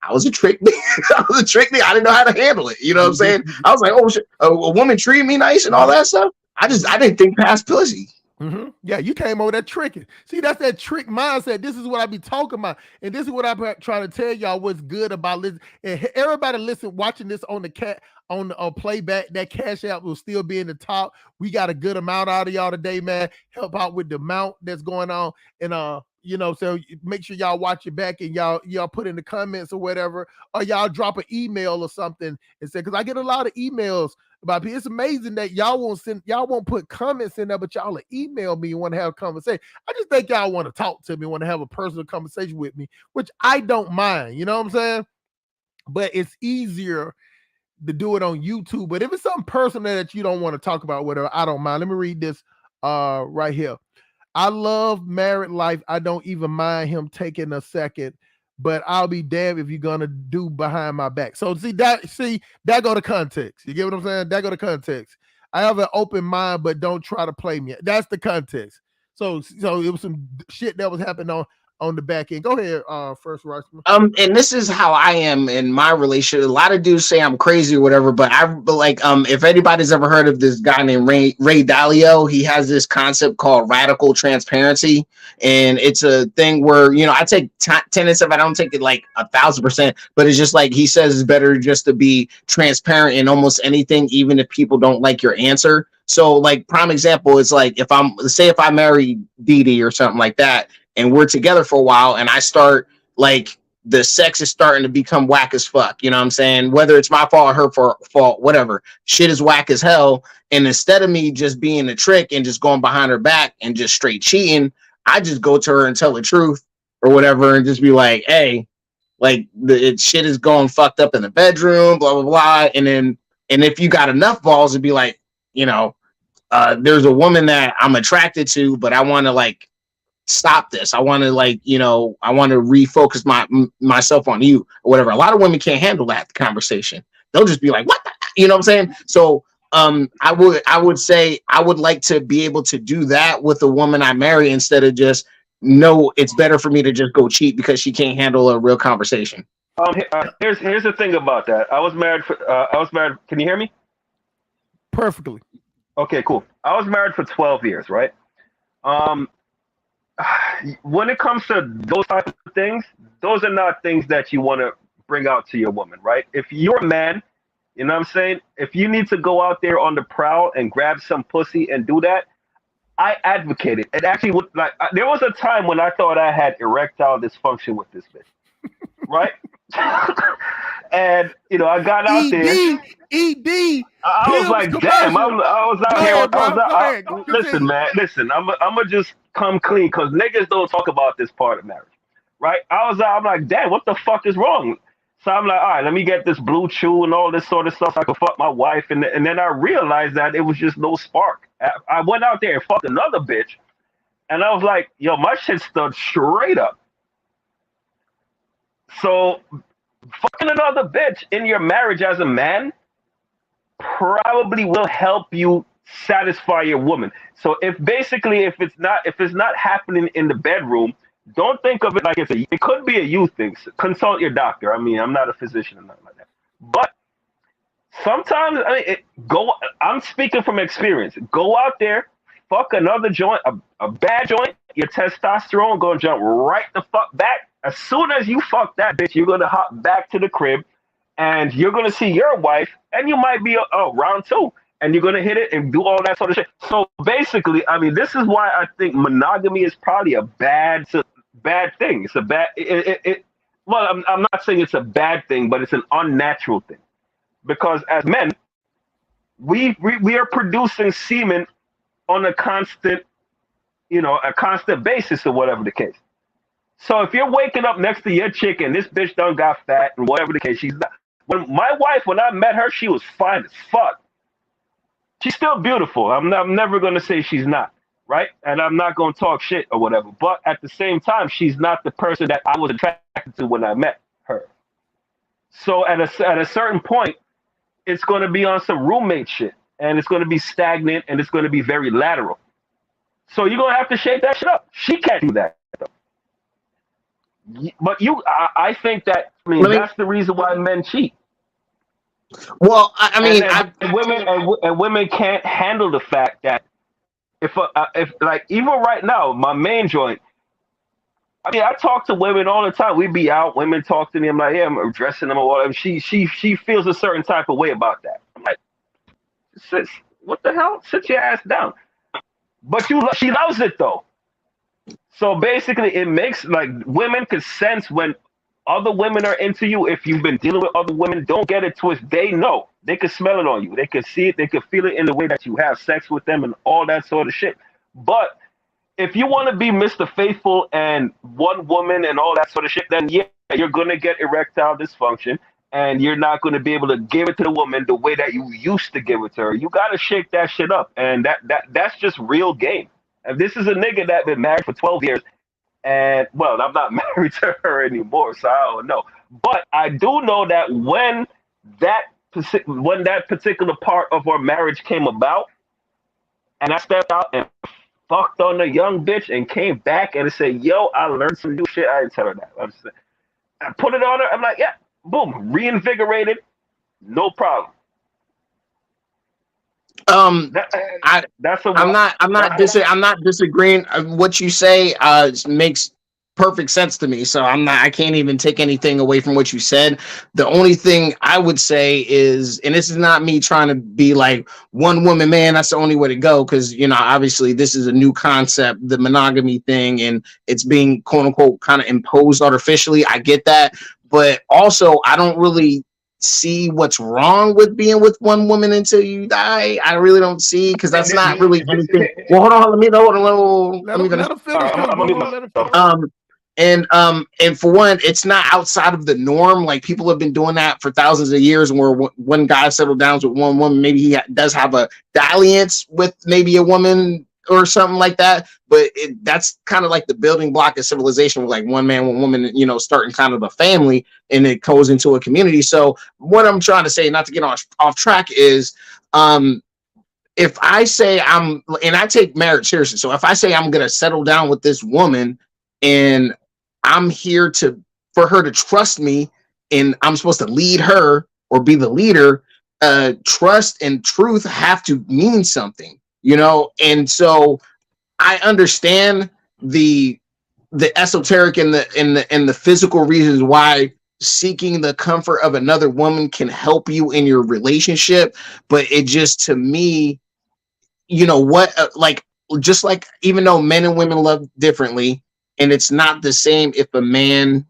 I was a trick. I was a trick. I didn't know how to handle it. You know what I'm saying? I was like, oh shit, a woman treated me nice and all that stuff. I didn't think past pussy.
Mm-hmm. Yeah, you came over there tricking. See, that's that trick mindset. This is what I be talking about, and this is what I'm trying to tell y'all. What's good about listen? And everybody listen, watching this on the playback. That cash app will still be in the top. We got a good amount out of y'all today, man. Help out with the amount that's going on, and so make sure y'all watch it back and y'all put in the comments or whatever, or y'all drop an email or something and say, because I get a lot of emails about people. It's amazing that y'all won't put comments in there, but y'all will email me and want to have a conversation. I just think y'all want to talk to me, want to have a personal conversation with me, which I don't mind. You know what I'm saying? But it's easier to do it on YouTube. But if it's something personal that you don't want to talk about, whatever, I don't mind. Let me read this right here. I love married life. I don't even mind him taking a second, but I'll be damned if you're gonna do behind my back. So that go to context. You get what I'm saying? That go to context. I have an open mind, but don't try to play me. That's the context. So it was some shit that was happening on the back end. Go ahead, first Rushman.
And this is how I am in my relationship. A lot of dudes say I'm crazy or whatever, but if anybody's ever heard of this guy named Ray Dalio, he has this concept called radical transparency, and it's a thing where I take tenets of it. I don't take it like 1,000%, but it's just like he says it's better just to be transparent in almost anything, even if people don't like your answer. So, like, prime example is like if I marry Dee or something like that, and we're together for a while, and I start like the sex is starting to become whack as fuck. You know what I'm saying? Whether it's my fault or her fault, whatever. Shit is whack as hell. And instead of me just being a trick and just going behind her back and just straight cheating, I just go to her and tell the truth or whatever and just be like, hey, like shit is going fucked up in the bedroom, blah, blah, blah. And if you got enough balls to be like, there's a woman that I'm attracted to, but I want to like stop this. I want to I want to refocus myself on you or whatever. A lot of women can't handle that conversation. They'll just be like, what you know what I'm saying? So I would say I would like to be able to do that with a woman I marry instead of just no, it's better for me to just go cheat because she can't handle a real conversation.
Here's the thing about that. I was married. Can you hear me?
Perfectly.
Okay, cool. I was married for 12 years, right? Um, when it comes to those type of things, those are not things that you want to bring out to your woman, right? If you're a man, you know what I'm saying? If you need to go out there on the prowl and grab some pussy and do that, I advocate it. It actually would like there was a time when I thought I had erectile dysfunction with this bitch, right? And I got out there.
ED,
I was
Pim's
like, damn,
commercial.
I was
Go
out here.
ahead, bro. Go ahead.
Listen,
Continue.
man, listen. I'm gonna just come clean because niggas don't talk about this part of marriage, right? I'm like, damn, what the fuck is wrong? So I'm like, all right, let me get this blue chew and all this sort of stuff so I can fuck my wife. And then I realized that it was just no spark. I went out there and fucked another bitch. And I was like, yo, my shit stood straight up. So fucking another bitch in your marriage as a man probably will help you satisfy your woman. So if it's not happening in the bedroom, don't think of it like it could be a you thing. Consult your doctor. I mean, I'm not a physician or nothing like that. But sometimes I'm speaking from experience. Go out there, fuck another joint, a bad joint, your testosterone gonna jump right the fuck back. As soon as you fuck that bitch, you're gonna hop back to the crib and you're gonna see your wife, and you might be round two, and you're gonna hit it and do all that sort of shit. So basically, I mean, this is why I think monogamy is probably a bad thing. It's a bad. Well, I'm not saying it's a bad thing, but it's an unnatural thing because as men, we are producing semen on a constant, a constant basis or whatever the case. So if you're waking up next to your chick and this bitch done got fat and whatever the case, she's not. When I met her, she was fine as fuck. She's still beautiful. I'm never gonna say she's not, right? And I'm not gonna talk shit or whatever. But at the same time, she's not the person that I was attracted to when I met her. So at a certain point, it's gonna be on some roommate shit, and it's gonna be stagnant, and it's gonna be very lateral. So you're gonna have to shake that shit up. She can't do that. But I think that that's the reason why men cheat.
Well, I mean,
women can't handle the fact that if like even right now, my main joint. I mean, I talk to women all the time. We be out, women talk to me. I'm like, yeah, I'm addressing them or whatever. She feels a certain type of way about that. I'm like, sis, what the hell? Sit your ass down. But she loves it though. So basically, it makes like women can sense when other women are into you. If you've been dealing with other women, don't get it twisted. They know. They can smell it on you. They can see it. They can feel it in the way that you have sex with them and all that sort of shit. But if you want to be Mr. Faithful and one woman and all that sort of shit, then yeah, you're going to get erectile dysfunction and you're not going to be able to give it to the woman the way that you used to give it to her. You got to shake that shit up. And that's just real game. And this is a nigga that been married for 12 years. And, well, I'm not married to her anymore, so I don't know. But I do know that when that particular part of our marriage came about, and I stepped out and fucked on a young bitch and came back and said, yo, I learned some new shit. I didn't tell her that. I put it on her. I'm like, yeah, boom, reinvigorated. No problem.
I'm not disagreeing. What you say makes perfect sense to me. So I can't even take anything away from what you said. The only thing I would say is, and this is not me trying to be like one woman, man, that's the only way to go. Cause obviously this is a new concept, the monogamy thing, and it's being quote unquote kind of imposed artificially. I get that. But also I don't really see what's wrong with being with one woman until you die. I really don't see, because that's not really anything. Well, hold on, let me finish. And for one, it's not outside of the norm. Like, people have been doing that for thousands of years, where one guy settled down with one woman, maybe he does have a dalliance with maybe a woman or something like that, but that's kind of like the building block of civilization, with like one man, one woman, starting kind of a family, and it goes into a community. So what I'm trying to say, not to get off track, is if I say and I take marriage seriously, so if I say I'm gonna settle down with this woman and I'm here for her to trust me, and I'm supposed to lead her or be the leader, trust and truth have to mean something. And so I understand the esoteric and the physical reasons why seeking the comfort of another woman can help you in your relationship, but it just, to me, you know what, like, just like, even though men and women love differently, and it's not the same if a man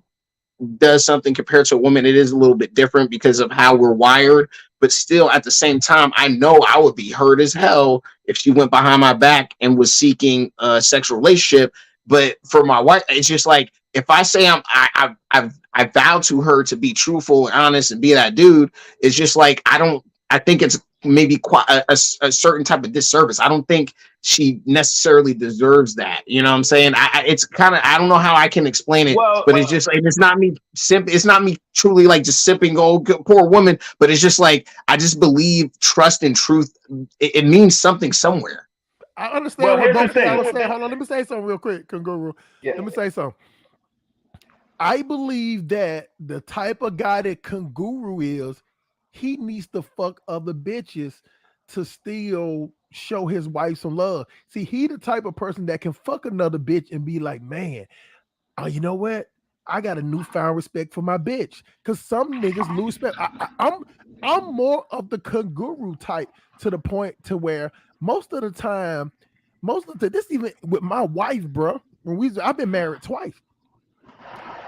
does something compared to a woman, it is a little bit different because of how we're wired. But still, at the same time, I know I would be hurt as hell if she went behind my back and was seeking a sexual relationship. But for my wife, it's just like, if I say I vow to her to be truthful and honest and be that dude, it's just like, I think it's maybe quite a certain type of disservice. I don't think she necessarily deserves that. You know what I'm saying? It's kind of, I don't know how I can explain it,
Well,
but it's just like, it's not me it's not me truly like just simping, oh, poor woman, but it's just like, I just believe trust and truth, it means something somewhere.
I understand what
here's the
both of y'all
thing.
are saying. Hold on, let me say something real quick, Kanguru.
Yeah.
Let me say something. I believe that the type of guy that Kanguru is, he needs to fuck other bitches to still show his wife some love. See, he the type of person that can fuck another bitch and be like, man, oh, you know what? I got a newfound respect for my bitch. Cause some niggas lose respect. I'm more of the Kanguru type, to the point to where most of the time, this even with my wife, bro. I've been married twice.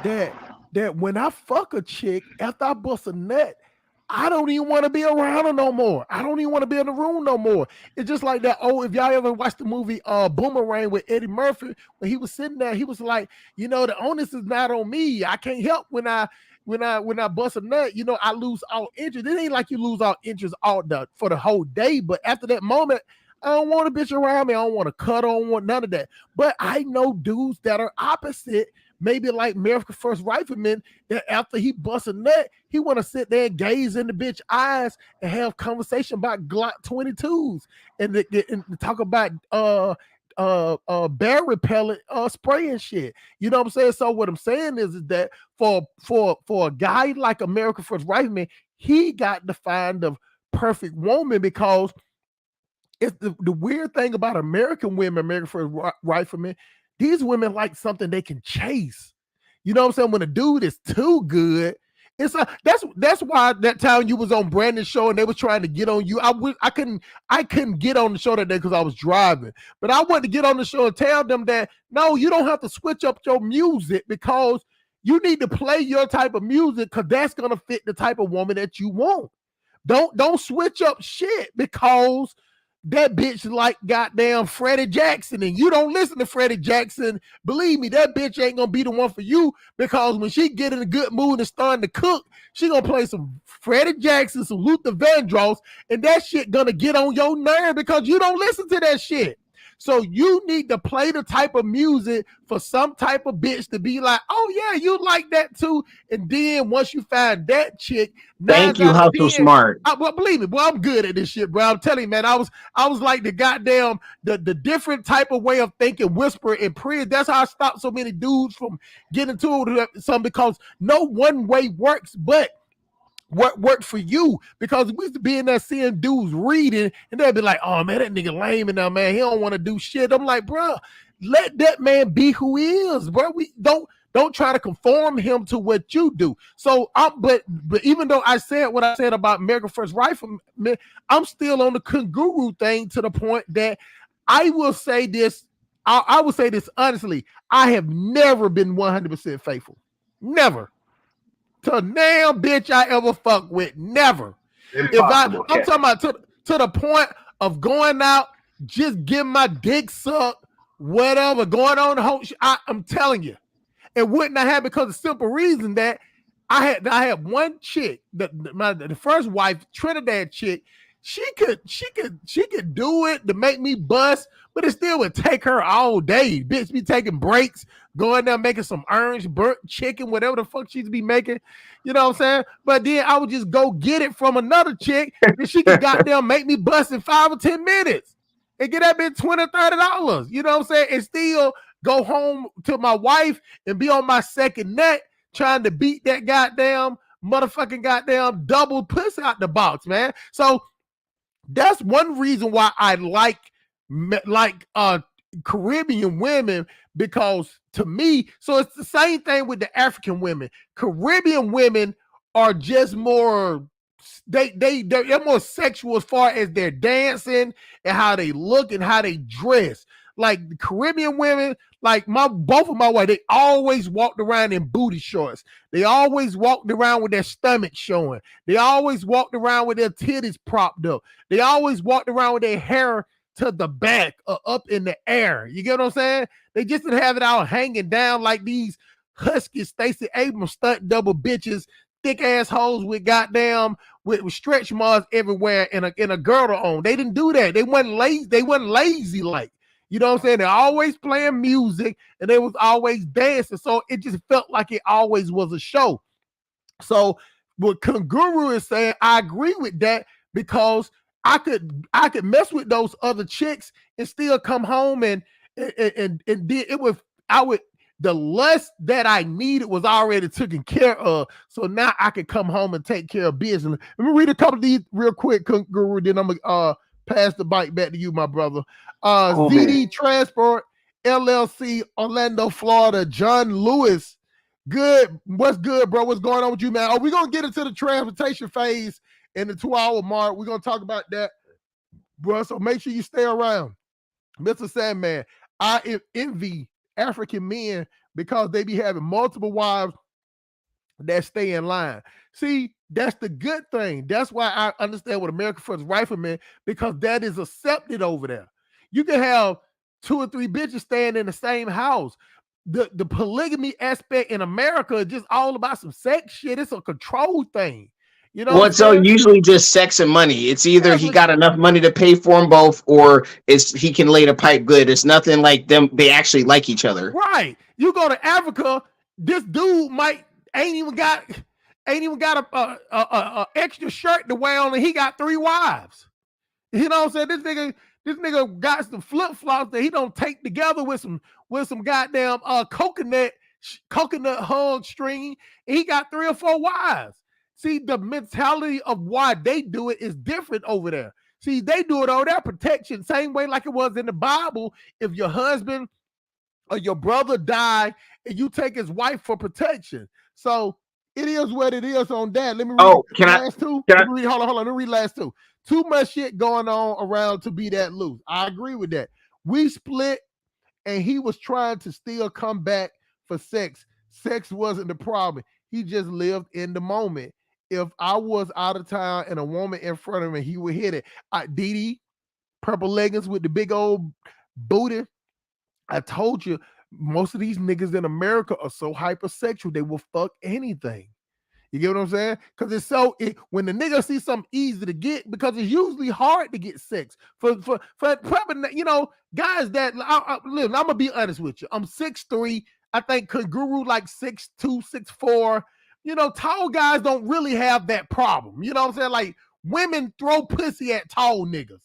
That when I fuck a chick after I bust a nut, I don't even want to be around her no more. I don't even want to be in the room no more. It's just like that. Oh, if y'all ever watched the movie Boomerang with Eddie Murphy, when he was sitting there, he was like, you know, the onus is not on me. I can't help when I bust a nut, you know, I lose all interest. It ain't like you lose all interest for the whole day, but after that moment, I don't want a bitch around me. I don't want to cut. I don't want none of that. But I know dudes that are opposite, maybe like America's First Rifleman, that after he busts a nut, he want to sit there and gaze in the bitch eyes and have conversation about Glock 22s and talk about bear repellent spray and shit. You know what I'm saying? So what I'm saying is that for a guy like America's First Rifleman, he got to find the perfect woman, because it's the weird thing about American women, American First Riflemen, these women like something they can chase. You know what I'm saying? When a dude is too good, it's that's why that time you was on Brandon's show and they was trying to get on you. I couldn't get on the show that day because I was driving. But I wanted to get on the show and tell them that no, you don't have to switch up your music, because you need to play your type of music, because that's gonna fit the type of woman that you want. Don't switch up shit because that bitch like goddamn Freddie Jackson, and you don't listen to Freddie Jackson. Believe me, that bitch ain't gonna be the one for you, because when she get in a good mood and starting to cook, she gonna play some Freddie Jackson, some Luther Vandross, and that shit gonna get on your nerve because you don't listen to that shit. So you need to play the type of music for some type of bitch to be like, oh yeah, you like that too. And then once you find that chick,
Thank you, Hustle Smart.
well, believe me, boy, I'm good at this shit, bro. I'm telling you, man, I was like the goddamn the different type of way of thinking, whisper and prayer. That's how I stopped so many dudes from getting to some, because no one way works, but what worked for you, because we used to be in there seeing dudes reading and they'd be like, oh man, that nigga lame enough, man, he don't want to do shit. I'm like, bro, let that man be who he is, bro. We don't try to conform him to what you do. So but even though I said what I said about American First Rifleman, I'm still on the Kanguru thing, to the point that I will say this, I will say this honestly, I have never been 100% faithful. Never. To damn bitch I ever fuck with. Never.
Impossible.
I'm talking about to the point of going out, just getting my dick sucked, whatever, going on the whole I'm telling you. It wouldn't have happened, because of the simple reason that I had one chick, the first wife, Trinidad chick. She could do it to make me bust, but it still would take her all day. Bitch be taking breaks, going there making some orange burnt chicken, whatever the fuck she'd be making. You know what I'm saying? But then I would just go get it from another chick, and she could goddamn make me bust in 5 or 10 minutes and get that bitch $20, $30. You know what I'm saying? And still go home to my wife and be on my second nut trying to beat that goddamn motherfucking goddamn double puss out the box, man. So that's one reason why I like Caribbean women, because to me, so it's the same thing with the African women. Caribbean women are just more, they're more sexual as far as their dancing and how they look and how they dress. Like the Caribbean women, like both of my wife, they always walked around in booty shorts. They always walked around with their stomach showing. They always walked around with their titties propped up. They always walked around with their hair to the back or up in the air. You get what I'm saying? They just didn't have it all hanging down like these husky Stacey Abrams stunt double bitches, thick assholes with goddamn with stretch marks everywhere and a girdle on. They didn't do that. They wasn't lazy. They wasn't lazy like. You know what I'm saying? They're always playing music and they was always dancing. So it just felt like it always was a show. So what Kanguru is saying, I agree with that, because I could mess with those other chicks and still come home and did it was I would the lust that I needed was already taken care of. So now I can come home and take care of business. Let me read a couple of these real quick, Guru. Then I'm gonna pass the bike back to you, my brother.
Cool,
ZD Transport LLC, Orlando, Florida. John Lewis. Good. What's good, bro? What's going on with you, man? Are we gonna get into the transportation phase in the 2-hour mark? We're gonna talk about that, bro. So make sure you stay around. Mr. Sandman, I envy African men because they be having multiple wives that stay in line. See, that's the good thing. That's why I understand what America First Riflemen, because that is accepted over there. You can have 2 or 3 bitches staying in the same house. The polygamy aspect in America is just all about some sex shit. It's a control thing. You know
Well,
what I'm
it's so
saying?
usually just sex and money. It's either
Yeah,
he got enough money to pay for them both, or it's he can lay the pipe good. It's nothing like them. They actually like each other.
right. You go to Africa, this dude ain't even got a extra shirt to wear on, and he got 3 wives. You know what I'm saying? This nigga got some flip flops that he don't take together with some goddamn coconut hung string. And he got 3 or 4 wives. See, the mentality of why they do it is different over there. See, they do it over there, protection, same way like it was in the Bible. If your husband or your brother die and you take his wife for protection. So it is what it is on that. Let me read
Oh, can I?
last 2.
Can I?
Let me read, hold on. Let me read last 2. Too much shit going on around to be that loose. I agree with that. We split and he was trying to still come back for sex. Sex wasn't the problem. He just lived in the moment. If I was out of town and a woman in front of him, he would hit it. Dee purple leggings with the big old booty. I told you, most of these niggas in America are so hypersexual, they will fuck anything. You get what I'm saying? Because when the nigga see something easy to get, because it's usually hard to get sex for guys that listen, I'm gonna be honest with you. I'm 6'3". I think Kanguru like 6'2", 6'4". Tall guys don't really have that problem. You know what I'm saying? Like women throw pussy at tall niggas.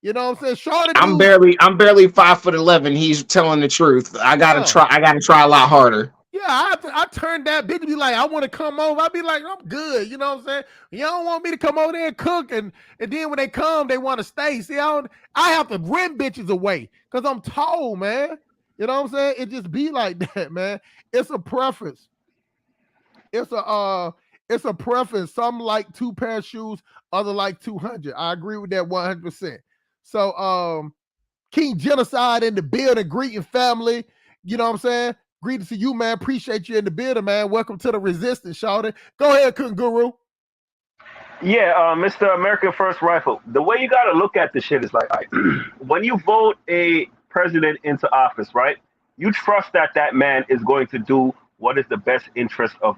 You know what I'm saying? Shorter
I'm
dudes,
barely 5'11". He's telling the truth. I gotta
yeah.
try. I gotta try a lot harder.
Yeah, I turned that bitch to be like, I want to come over. I'd be like, I'm good. You know what I'm saying? You don't want me to come over there and cook, and then when they come, they want to stay. See, I have to rent bitches away because I'm tall, man. You know what I'm saying? It just be like that, man. It's a preference. It's a preference. Some like 2 pair of shoes, other like 200. I agree with that 100%. So King Genocide in the building, greeting family. You know what I'm saying? Greetings to you, man. Appreciate you in the building, man. Welcome to the Resistance, shawty. Go ahead, Guru.
Yeah, Mr. American First Rifle. The way you got to look at this shit is like, all right, when you vote a president into office, right? You trust that that man is going to do what is the best interest of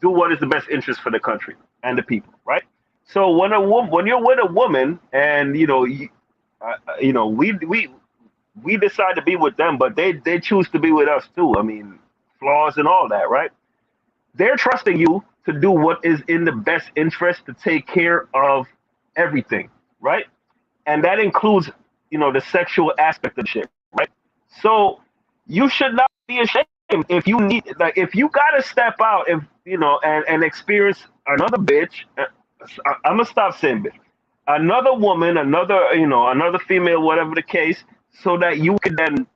do what is the best interest for the country and the people, right? So when you're with a woman, and we decide to be with them, but they choose to be with us too. I mean, flaws and all that, right? They're trusting you to do what is in the best interest to take care of everything, right? And that includes, the sexual aspect of shit, right? So you should not be ashamed if you if you gotta step out, if and experience another bitch. I'm gonna stop saying bitch. Another woman, another female, whatever the case, so that you can then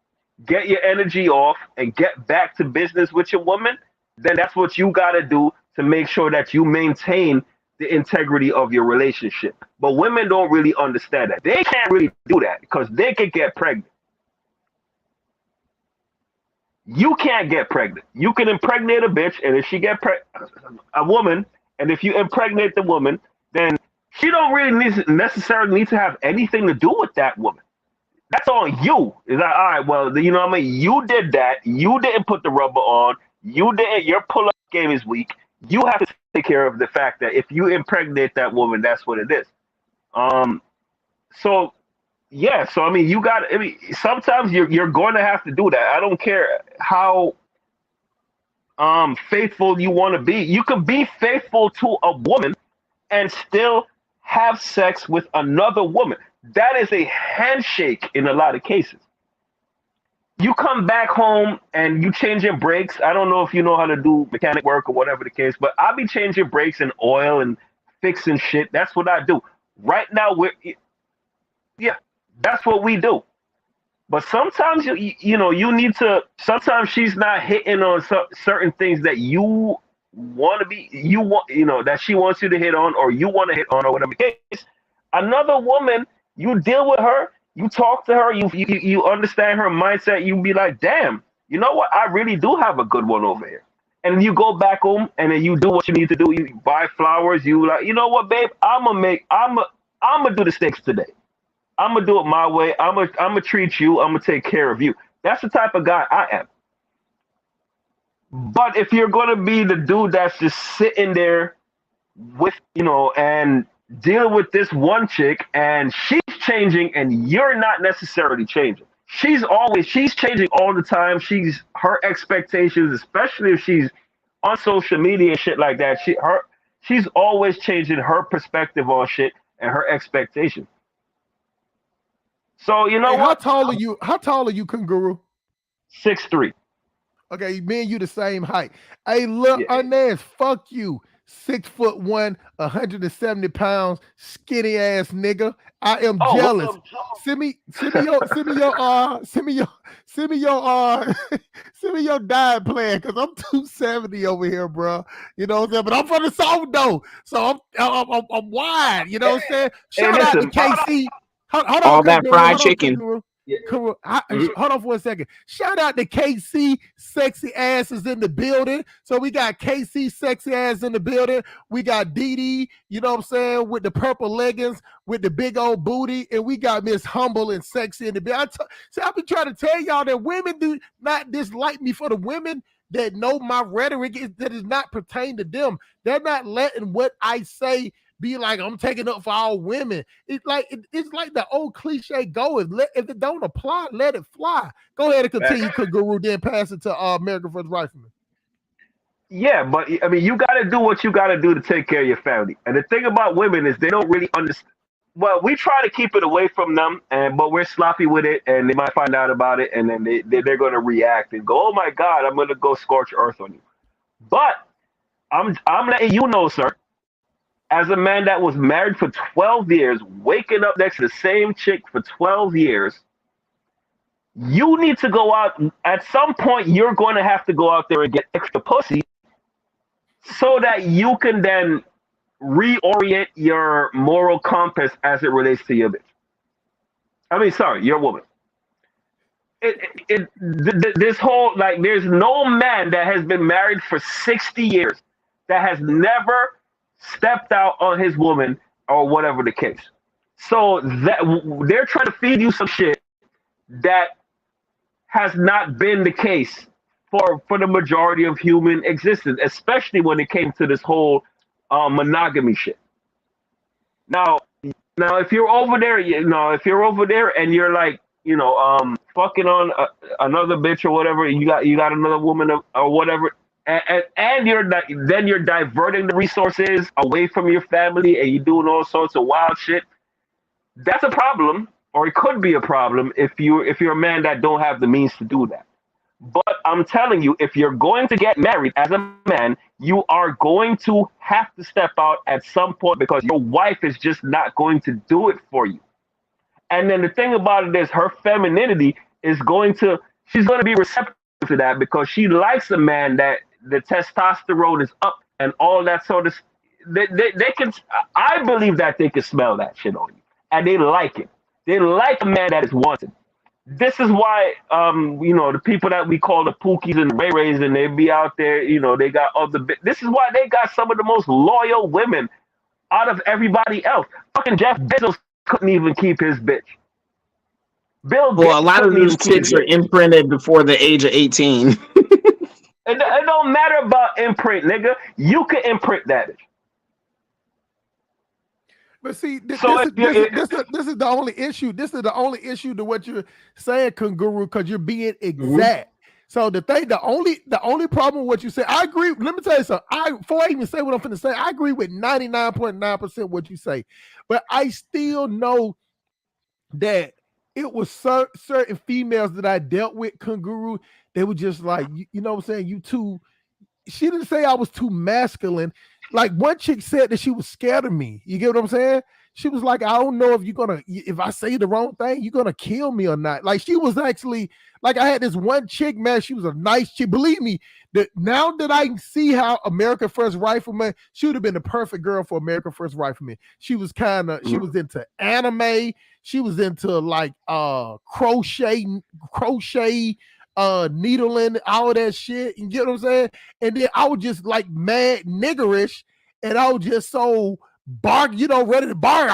get your energy off and get back to business with your woman, then that's what you got to do to make sure that you maintain the integrity of your relationship. But women don't really understand that. They can't really do that because they can get pregnant. You can't get pregnant. You can impregnate a bitch, and if she a woman, and if you impregnate the woman, then she don't really necessarily need to have anything to do with that woman. That's on you. It's like, all right, well, you know what I mean? You did that. You didn't put the rubber on. You didn't. Your pull-up game is weak. You have to take care of the fact that if you impregnate that woman, that's what it is. Um. So yeah. So I mean, you got. I mean, sometimes you're going to have to do that. I don't care how faithful you want to be. You can be faithful to a woman and still have sex with another woman. That is a handshake in a lot of cases. You come back home and you changing brakes. I don't know if you know how to do mechanic work or whatever the case, but I'll be changing brakes and oil and fixing shit. That's what I do. Right now, yeah, that's what we do. But sometimes you need to. Sometimes she's not hitting on certain things that you want to be. You want that she wants you to hit on, or you want to hit on, or whatever the case. Another woman, you deal with her, you talk to her, you understand her mindset. You be like, damn, you know what? I really do have a good one over here. And you go back home and then you do what you need to do. You buy flowers. You like, you know what, babe? I'm gonna do the steaks today. I'm gonna do it my way. I'm gonna treat you. I'm gonna take care of you. That's the type of guy I am. But if you're gonna be the dude that's just sitting there with and deal with this one chick and she's changing and you're not necessarily changing. She's changing all the time. Her expectations, especially if she's on social media and shit like that, she's always changing her perspective on shit and her expectations. So you know
Hey,
what?
How tall are you, Kangaroo?
6'3".
Okay, me and you the same height. Hey, look,
Yeah.
Inez, fuck you. 6'1", 170 pounds, skinny ass nigga. I am jealous. Send me your send me your diet plan because I'm 270 over here, bro. You know what I'm saying? But I'm from the South though, so I'm wide. You know what I'm saying? Shout out to KC. Hold on,
all that
Kangaroo.
fried
Hold on,
chicken.
Kangaroo.
Yeah.
Hold on for a second. Shout out to KC, sexy asses in the building. So we got KC, sexy ass in the building. We got Dee, you know what I'm saying, with the purple leggings, with the big old booty, and we got Miss Humble and Sexy in the building. I've been trying to tell y'all that women do not dislike me for the women that know my rhetoric that does not pertain to them. They're not letting what I say be like, I'm taking up for all women. It's like the old cliche going. If it don't apply, let it fly. Go ahead and continue, Guru, then pass it to American First Rifleman.
Yeah, but I mean, you got to do what you got to do to take care of your family. And the thing about women is they don't really understand. Well, we try to keep it away from them, but we're sloppy with it, and they might find out about it, and then they're going to react and go, "Oh my God, I'm going to go scorch earth on you." But I'm letting you know, sir, as a man that was married for 12 years, waking up next to the same chick for 12 years, you need to go out. At some point, you're going to have to go out there and get extra pussy so that you can then reorient your moral compass as it relates to your bitch. I mean, sorry, your woman. This whole, like, there's no man that has been married for 60 years that has never stepped out on his woman or whatever the case. So that they're trying to feed you some shit that has not been the case for the majority of human existence, especially when it came to this whole monogamy shit. Now, if you're over there, if you're over there and you're like, fucking on another bitch or whatever, you got another woman or whatever, and you're diverting the resources away from your family and you're doing all sorts of wild shit. That's a problem, or it could be a problem if you're a man that don't have the means to do that. But I'm telling you, if you're going to get married as a man, you are going to have to step out at some point because your wife is just not going to do it for you. And then the thing about it is her femininity is she's going to be receptive to that because she likes a man that the testosterone is up and all that sort of. They can. I believe that they can smell that shit on you, and they like it. They like a man that is wanted. This is why, the people that we call the Pookies and the Ray Rays, and they be out there, they got this is why they got some of the most loyal women out of everybody else. Fucking Jeff Bezos couldn't even keep his bitch. Bill Gates
Well, a lot of these chicks are imprinted before the age of 18.
It don't matter about imprint, nigga. You can imprint that bitch.
But see, this is the only issue. This is the only issue to what you're saying, Kanguru, because you're being exact. So the only problem with what you say, I agree. Let me tell you something. Before I even say what I'm finna say, I agree with 99.9% what you say. But I still know that it was certain females that I dealt with, Kanguru. They were just like, you know what I'm saying? You too. She didn't say I was too masculine. Like one chick said that she was scared of me. You get what I'm saying? She was like, I don't know if I say the wrong thing, you're gonna kill me or not. Like she was actually like, I had this one chick, man. She was a nice chick. Believe me, that now that I can see how America First Rifleman, she would have been the perfect girl for America First Rifleman. She was she was into anime. She was into like crochet, needling, all that shit. You get what I'm saying? And then I was just like mad niggerish, and I was just so bark, ready to bark,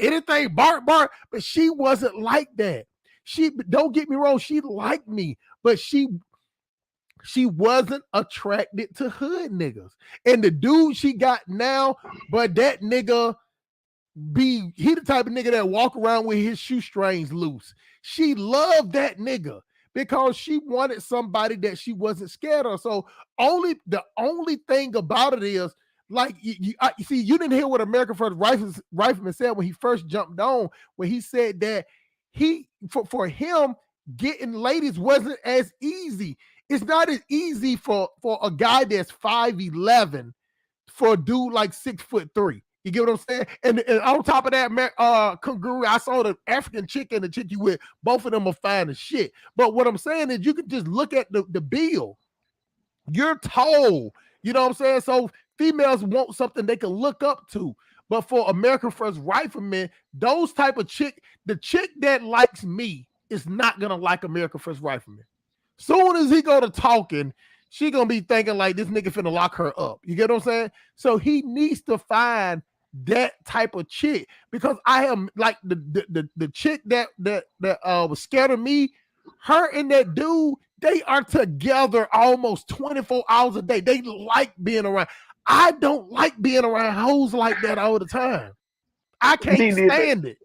anything, bark. But she wasn't like that. She, don't get me wrong, she liked me, but she wasn't attracted to hood niggas. And the dude she got now, but that nigga he the type of nigga that walk around with his shoestrings loose. She loved that nigga because she wanted somebody that she wasn't scared of. So the only thing about it is, like, you see, you didn't hear what American First Rifleman said when he first jumped on, when he said that for him, getting ladies wasn't as easy. It's not as easy for a guy that's 5'11" for a dude like 6'3". You get what I'm saying? And on top of that, Kanguru, I saw the African chick and the chick you with. Both of them are fine as shit. But what I'm saying is, you can just look at the bill. You're tall. You know what I'm saying? So females want something they can look up to. But for American First Riflemen, those type of chick, the chick that likes me is not gonna like American First Rifleman. Soon as he go to talking, she gonna be thinking like, this nigga finna lock her up. You get what I'm saying? So he needs to find that type of chick, because I am like the chick that was scared of me. Her and that dude, they are together almost 24 hours a day. They like being around. I don't like being around hoes like that all the time. I can't stand it.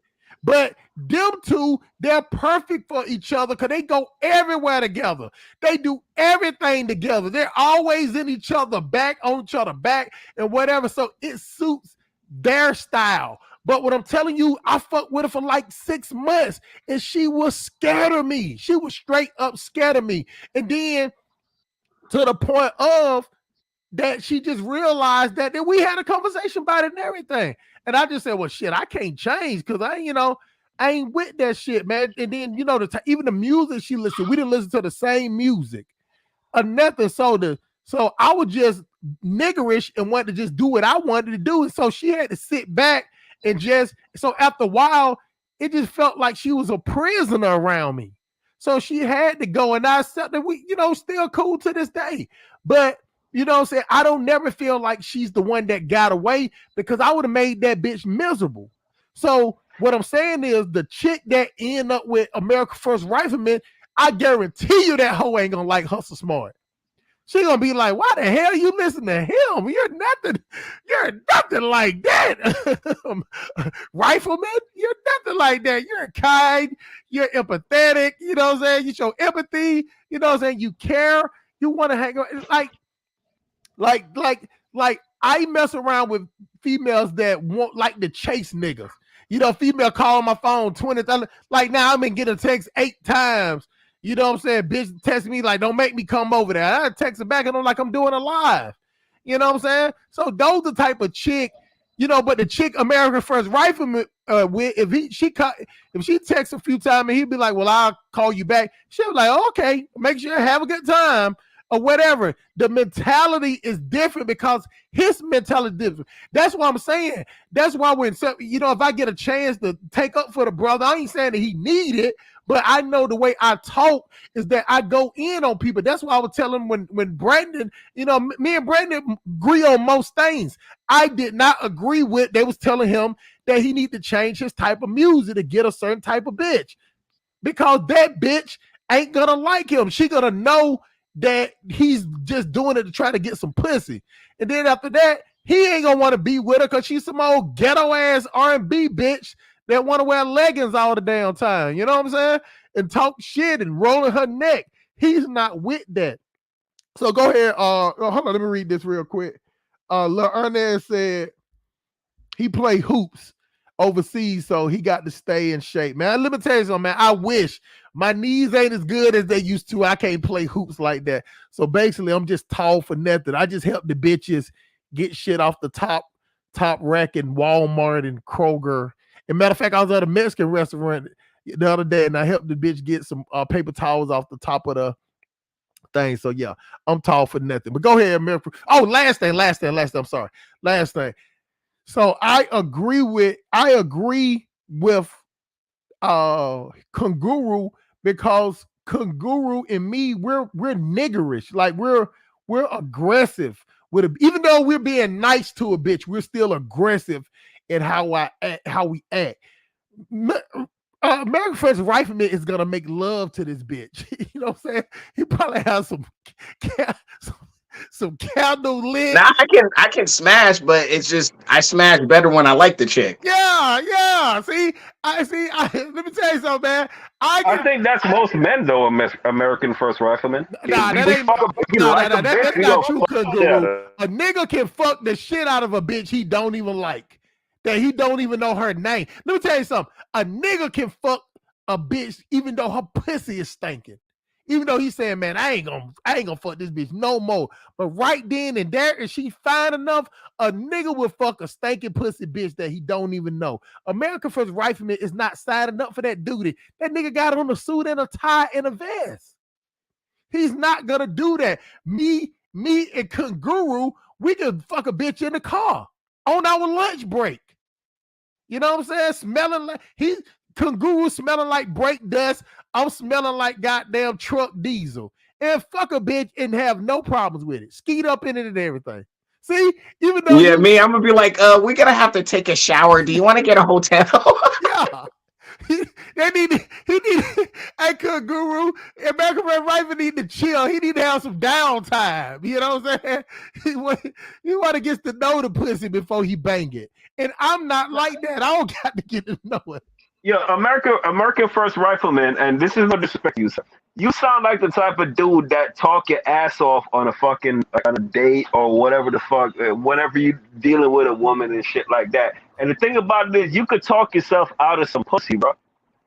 But them two, they're perfect for each other because they go everywhere together. They do everything together. They're always in each other back, on each other back, and whatever. So it suits their style. But what I'm telling you, I fucked with her for like 6 months, and she was scared of me. She was straight up scared of me. And then to the point of that she just realized that we had a conversation about it and everything. And I just said, well, shit, I can't change because I ain't with that shit, man. And then, even the music she listened, we didn't listen to the same music or nothing. So I was just niggerish and wanted to just do what I wanted to do. And so she had to sit back and so after a while, it just felt like she was a prisoner around me. So she had to go, and I said that we, still cool to this day. But you know what I'm saying? I don't never feel like she's the one that got away, because I would have made that bitch miserable. So what I'm saying is, the chick that end up with America First Rifleman, I guarantee you that hoe ain't gonna like Hustle Smart. She gonna be like, why the hell you listen to him? You're nothing like that. Rifleman, you're nothing like that. You're kind, you're empathetic, you know what I'm saying? You show empathy, you know what I'm saying? You care, you want to hang on. Like I mess around with females that want like to chase niggas. Female call my phone 20,000. Like now I've been getting a text 8 times. You know what I'm saying? Bitch text me like, don't make me come over there. I text her back and I'm like, I'm doing a live. You know what I'm saying? So those the type of chick, but the chick American First Rifleman if she texts a few times and he'd be like, well, I'll call you back. She'll be like, oh, okay, make sure you have a good time or whatever. The mentality is different because his mentality is different. That's what I'm saying. That's why if I get a chance to take up for the brother, I ain't saying that he need it, but I know the way I talk is that I go in on people. That's why I was telling when Brandon, me and Brandon agree on most things. I did not agree with, they was telling him that he need to change his type of music to get a certain type of bitch. Because that bitch ain't gonna like him. She gonna know that he's just doing it to try to get some pussy. And then after that, he ain't gonna want to be with her because she's some old ghetto ass R&B bitch that want to wear leggings all the damn time. You know what I'm saying? And talk shit and rolling her neck. He's not with that. So go ahead. Hold on, let me read this real quick. Lil Ernest said he played hoops overseas, so he got to stay in shape. Man, let me tell you something, man. I wish my knees ain't as good as they used to. I can't play hoops like that. So basically, I'm just tall for nothing. I just help the bitches get shit off the top rack in Walmart and Kroger. As a matter of fact, I was at a Mexican restaurant the other day, and I helped the bitch get some paper towels off the top of the thing. So yeah, I'm tall for nothing. But go ahead, America. Oh, last thing. I'm sorry. Last thing. So I agree with Kanguru, because Kanguru and me, we're niggerish. Like we're aggressive with it. Even though we're being nice to a bitch, we're still aggressive in how we act. American First Rifleman is gonna make love to this bitch. You know what I'm saying? He probably has some candle lit.
Now I can smash, but it's just I smash better when I like the chick.
Yeah. See, let me tell you something, man.
I think that's most men though. American First Rifleman.
That's not true, Guru. A nigga can fuck the shit out of a bitch he don't even like, that he don't even know her name. Let me tell you something. A nigga can fuck a bitch even though her pussy is stinking. Even though he's saying, man, I ain't gonna fuck this bitch no more. But right then and there, if she fine enough, a nigga will fuck a stinking pussy bitch that he don't even know. American First Rifleman is not signing up for that duty. That nigga got on a suit and a tie and a vest. He's not gonna do that. Me and Kanguru, we can fuck a bitch in the car on our lunch break. You know what I'm saying? Smelling like Kanguru smelling like brake dust. I'm smelling like goddamn truck diesel. And fuck a bitch and have no problems with it. Skeet up in it and everything. See? Even though
I'm gonna be like, we're gonna have to take a shower. Do you want to get a hotel?
Yeah. He need hey, Kanguru, American Red Rifle need to chill. He need to have some downtime. You know what I'm saying? He want to get to know the pussy before he bang it. And I'm not like that. I don't got to get to know it.
Yeah, American First Rifleman, and this is no disrespect to you, sir. You sound like the type of dude that talk your ass off on a date or whatever the fuck, whenever you dealing with a woman and shit like that. And the thing about it is, you could talk yourself out of some pussy, bro.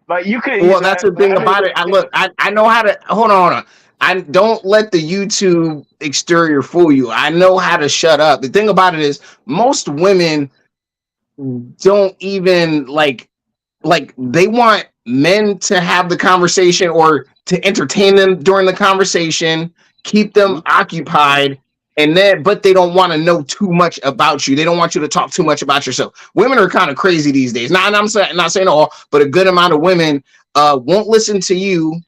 Like you could.
Well, that's the thing about it. I know how to hold on. I don't let the YouTube exterior fool you. I know how to shut up. The thing about it is, most women don't even like they want men to have the conversation or to entertain them during the conversation, keep them occupied, but they don't want to know too much about you. They don't want you to talk too much about yourself. Women are kind of crazy these days. Not saying all, but a good amount of women won't listen to you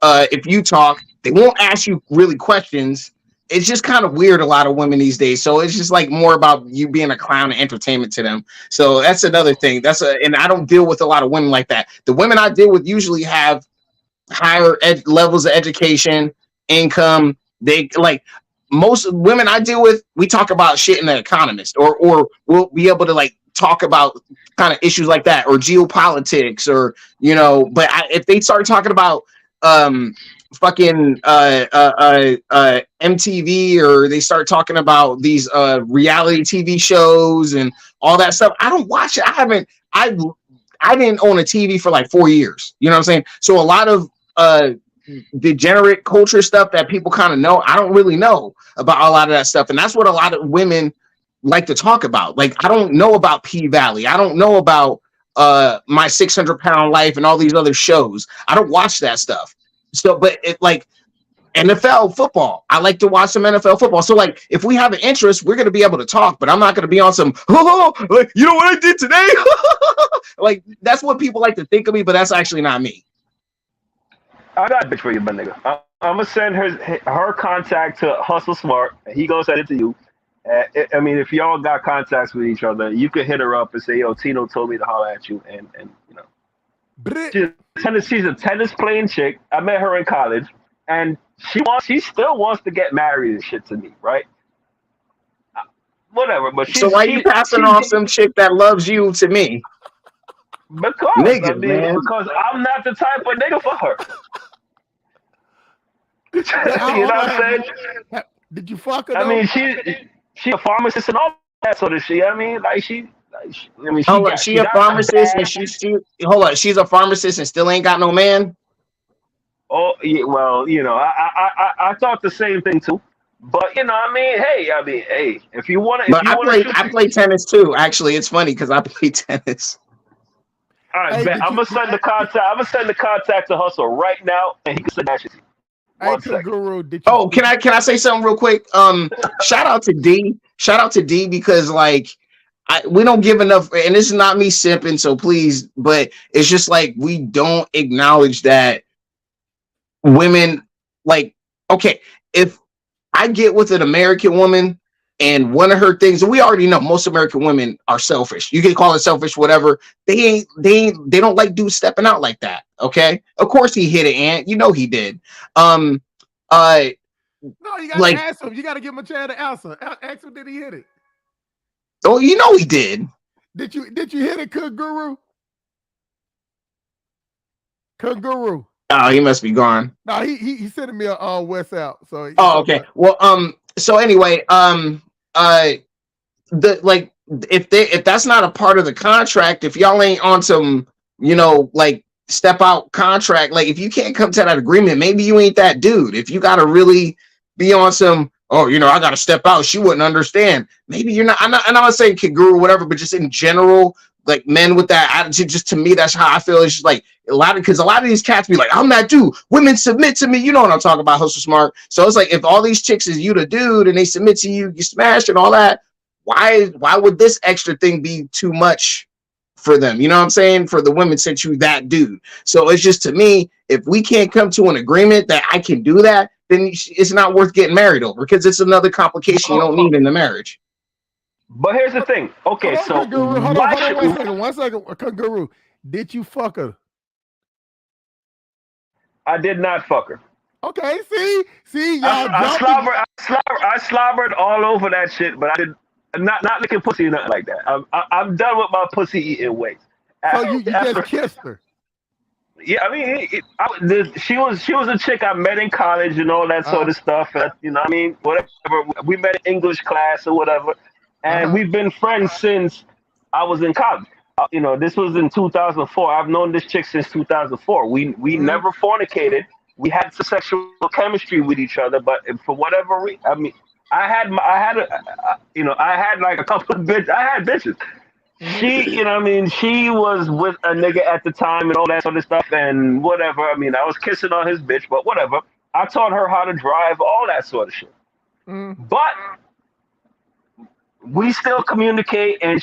if you talk. They won't ask you really questions. It's just kind of weird, a lot of women these days. So it's just like more about you being a clown and entertainment to them. So that's another thing. And I don't deal with a lot of women like that. The women I deal with usually have higher levels of education, income. They like most women I deal with, we talk about shit in The Economist, or we'll be able to like talk about kind of issues like that, or geopolitics, or, but if they start talking about, fucking MTV, or they start talking about these reality TV shows and all that stuff, I don't watch it. I didn't own a TV for like 4 years. You know what I'm saying? So a lot of degenerate culture stuff that people kind of know, I don't really know about a lot of that stuff. And that's what a lot of women like to talk about. Like, I don't know about P Valley. I don't know about My 600-Pound Life and all these other shows. I don't watch that stuff. So, but it like NFL football. I like to watch some NFL football. So, like, if we have an interest, we're gonna be able to talk. But I'm not gonna be on some, like, you know what I did today? Like, that's what people like to think of me, but that's actually not me.
I got a bitch for you, my nigga. I'm gonna send her contact to Hustle Smart, and he gonna send it to you. I mean, if y'all got contacts with each other, you could hit her up and say, "Yo, Tino told me to holler at you," and you know, she's a tennis playing chick. I met her in college, and she still wants to get married and shit to me, right? Whatever, but
so why you passing off some chick that loves you to me?
Because
Nigga,
I mean,
man.
because I'm not the type of nigga for her. You know what I'm saying?
Did you fuck her?
I mean, she a pharmacist and all that sort of shit. I mean,
She a pharmacist and she's a pharmacist and still ain't got no man.
Oh, yeah, well, you know, I thought the same thing too. But you know, hey, if you want to,
I play tennis too. Actually, it's funny because I play tennis.
All right, bet. I'm gonna send the contact to Hustle right now, and he can send that shit to you.
Guru,
can I say something real quick? Shout out to D because like we don't give enough, and this is not me simping, so please, but it's just like we don't acknowledge that women, like, okay, if I get with an American woman and one of her things, and we already know most American women are selfish. You can call it selfish, whatever. They don't like dudes stepping out like that. Okay, of course he hit it, Ant. You know he did.
No, you gotta ask him. You gotta give him a chance to answer. Ask him, did he hit it?
Oh, you know he did.
Did you hit it, Guru? Guru.
Oh, he must be gone.
No, he sending me a West out. So
okay. Well, so anyway, if that's not a part of the contract, if y'all ain't on some, you know, like step out contract, like if you can't come to that agreement, maybe you ain't that dude. If you gotta really be on some, oh, you know, I gotta step out, she wouldn't understand. Maybe you're not. I'm not saying Kaguru or whatever, but just in general, like men with that attitude, just to me, that's how I feel. It's just like a lot of these cats be like, I'm that dude. Women submit to me. You know what I'm talking about, Hustle Smart. So it's like if all these chicks is you the dude and they submit to you, you smash and all that. Why would this extra thing be too much for them? You know what I'm saying? For the women, since you that dude. So it's just, to me, if we can't come to an agreement that I can do that, then it's not worth getting married over, because it's another complication you don't need in the marriage.
But here's the thing. Okay, so
hold on, one second. Guru, did you fuck her?
I did not fuck her.
Okay, see, y'all.
I slobbered all over that shit, but I did not licking pussy or nothing like that. I'm done with my pussy eating ways.
So you just kissed her?
Yeah, I mean, she was a chick I met in college and all that sort of stuff. You know, I mean, whatever. We met in English class or whatever. And we've been friends since I was in college. You know, this was in 2004. I've known this chick since 2004. We never fornicated. We had some sexual chemistry with each other, but for whatever reason, I mean, I had like a couple of bitches. I had bitches. She, you know, I mean, she was with a nigga at the time and all that sort of stuff and whatever. I mean, I was kissing on his bitch, but whatever. I taught her how to drive, all that sort of shit. But we still communicate, and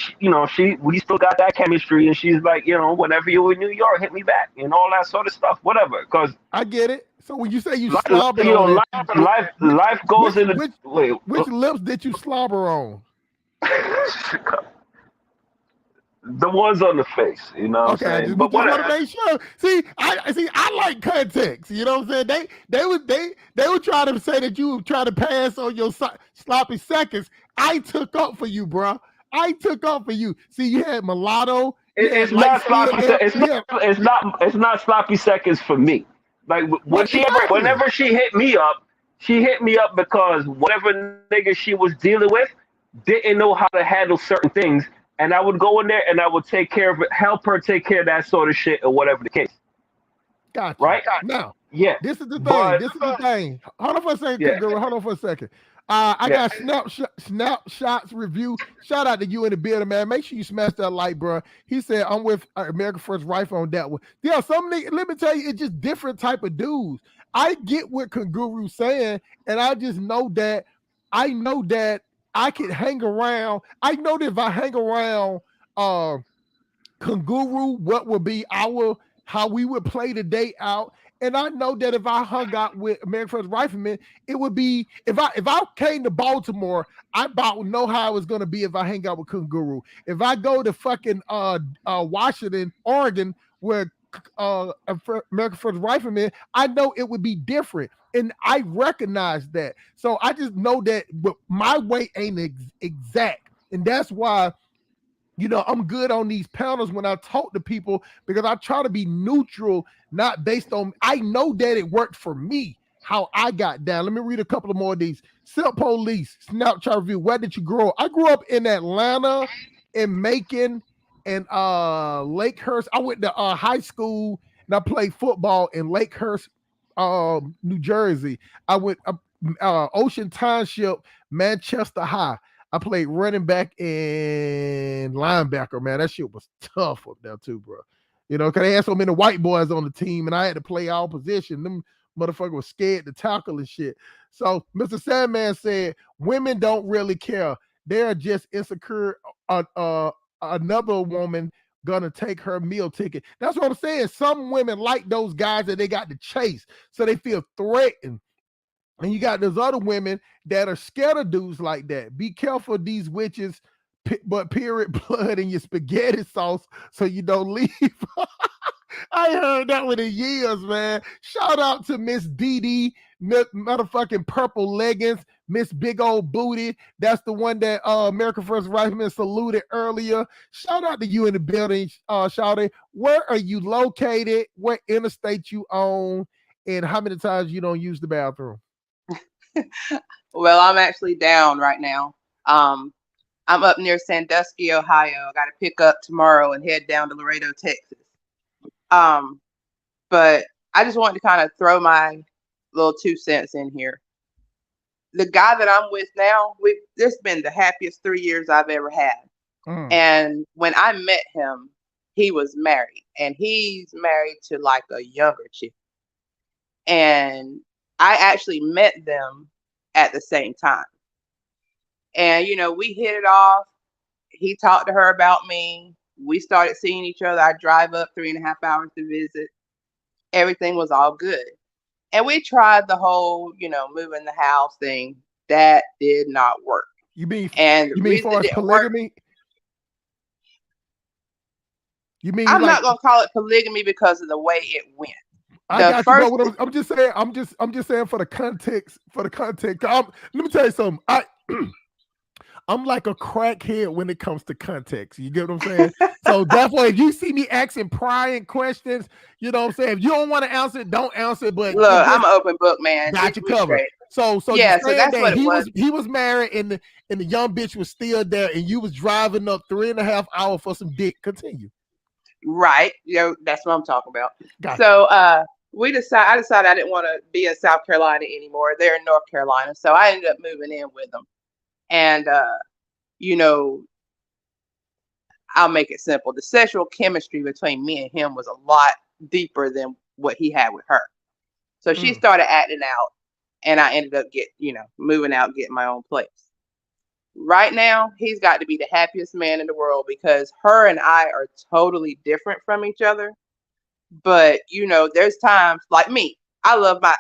we still got that chemistry, and she's like, you know, whenever you're in New York, hit me back, and all that sort of stuff, whatever. Because
I get it. So when you say you
slobber, you know, life goes in the
which lips did you slobber on?
The ones on the face, you know. What I'm saying?
But whatever. Want to make sure. I like context. You know what I'm saying? They would try to say that you try to pass on your sloppy seconds. I took up for you, bro. I took up for you. See, you had mulatto.
It's not sloppy. It's not sloppy seconds for me. Like whenever she hit me up because whatever nigga she was dealing with didn't know how to handle certain things. And I would go in there and I would take care of it, help her take care of that sort of shit or whatever the case.
Gotcha.
Right?
Now,
yeah.
This is the thing. Hold on for a second, girl. Hold on for a second. I
Yeah.
got snapshots review. Shout out to you in the building, man. Make sure you smash that like, bro. He said I'm with American First Rifle on that one. Yeah, let me tell you, it's just different type of dudes. I get what Kanguru's saying, and I just know that I could hang around. I know that if I hang around Kanguru, what would be how we would play the day out. And I know that if I hung out with American First Rifleman, it would be if I came to Baltimore, I about know how it was gonna be if I hang out with Kanguru. If I go to fucking Washington, Oregon, where American First Rifleman, I know it would be different. And I recognize that. So I just know that my weight ain't exact. And that's why I'm good on these panels when I talk to people because I try to be neutral, not based on. I know that it worked for me, how I got down. Let me read a couple of more of these. Silk Police, Snapchat review. Where did you grow up? I grew up in Atlanta, in Macon, and Lakehurst. I went to high school and I played football in Lakehurst, New Jersey. I went Ocean Township, Manchester High. I played running back and linebacker, man. That shit was tough up there too, bro. Because they had so many white boys on the team and I had to play all position. Them motherfuckers was scared to tackle and shit. So Mr. Sandman said, women don't really care. They're just insecure. Another woman gonna take her meal ticket. That's what I'm saying. Some women like those guys that they got to chase. So they feel threatened. And you got those other women that are scared of dudes like that. Be careful of these witches, but period blood in your spaghetti sauce so you don't leave. I heard that one in years, man. Shout out to Miss Dee motherfucking purple leggings, Miss Big Old Booty. That's the one that American First Rifleman saluted earlier. Shout out to you in the building, Shawty. Where are you located? What interstate you on? And how many times you don't use the bathroom?
Well, I'm actually down right now. I'm up near Sandusky, Ohio. I got to pick up tomorrow and head down to Laredo, Texas. But I just wanted to kind of throw my little 2 cents in here. The guy that I'm with now, this has been the happiest 3 years I've ever had. And when I met him, he was married, and he's married to like a younger chick. And I actually met them at the same time. And, we hit it off. He talked to her about me. We started seeing each other. I drive up 3.5 hours to visit. Everything was all good. And we tried the whole, moving the house thing. That did not work.
You mean
far
as polygamy?
I'm not gonna call it polygamy because of the way it went.
I got you, bro. I'm just saying. I'm just saying for the context. Let me tell you something. I'm like a crackhead when it comes to context. You get what I'm saying? So therefore, if you see me asking prying questions, you know what I'm saying? If you don't want to answer it, don't answer it. But
look, I'm an open book, man.
Got you covered. So
yeah, so that's what it was.
He was married and the young bitch was still there, and you was driving up 3.5 hours for some dick. Continue.
Right. That's what I'm talking about.
Gotcha.
So I decided I didn't want to be in South Carolina anymore. They're in North Carolina. So I ended up moving in with them. And, I'll make it simple. The sexual chemistry between me and him was a lot deeper than what he had with her. So she started acting out, and I ended up moving out, getting my own place. Right now, he's got to be the happiest man in the world because her and I are totally different from each other. But, there's times like me. I love my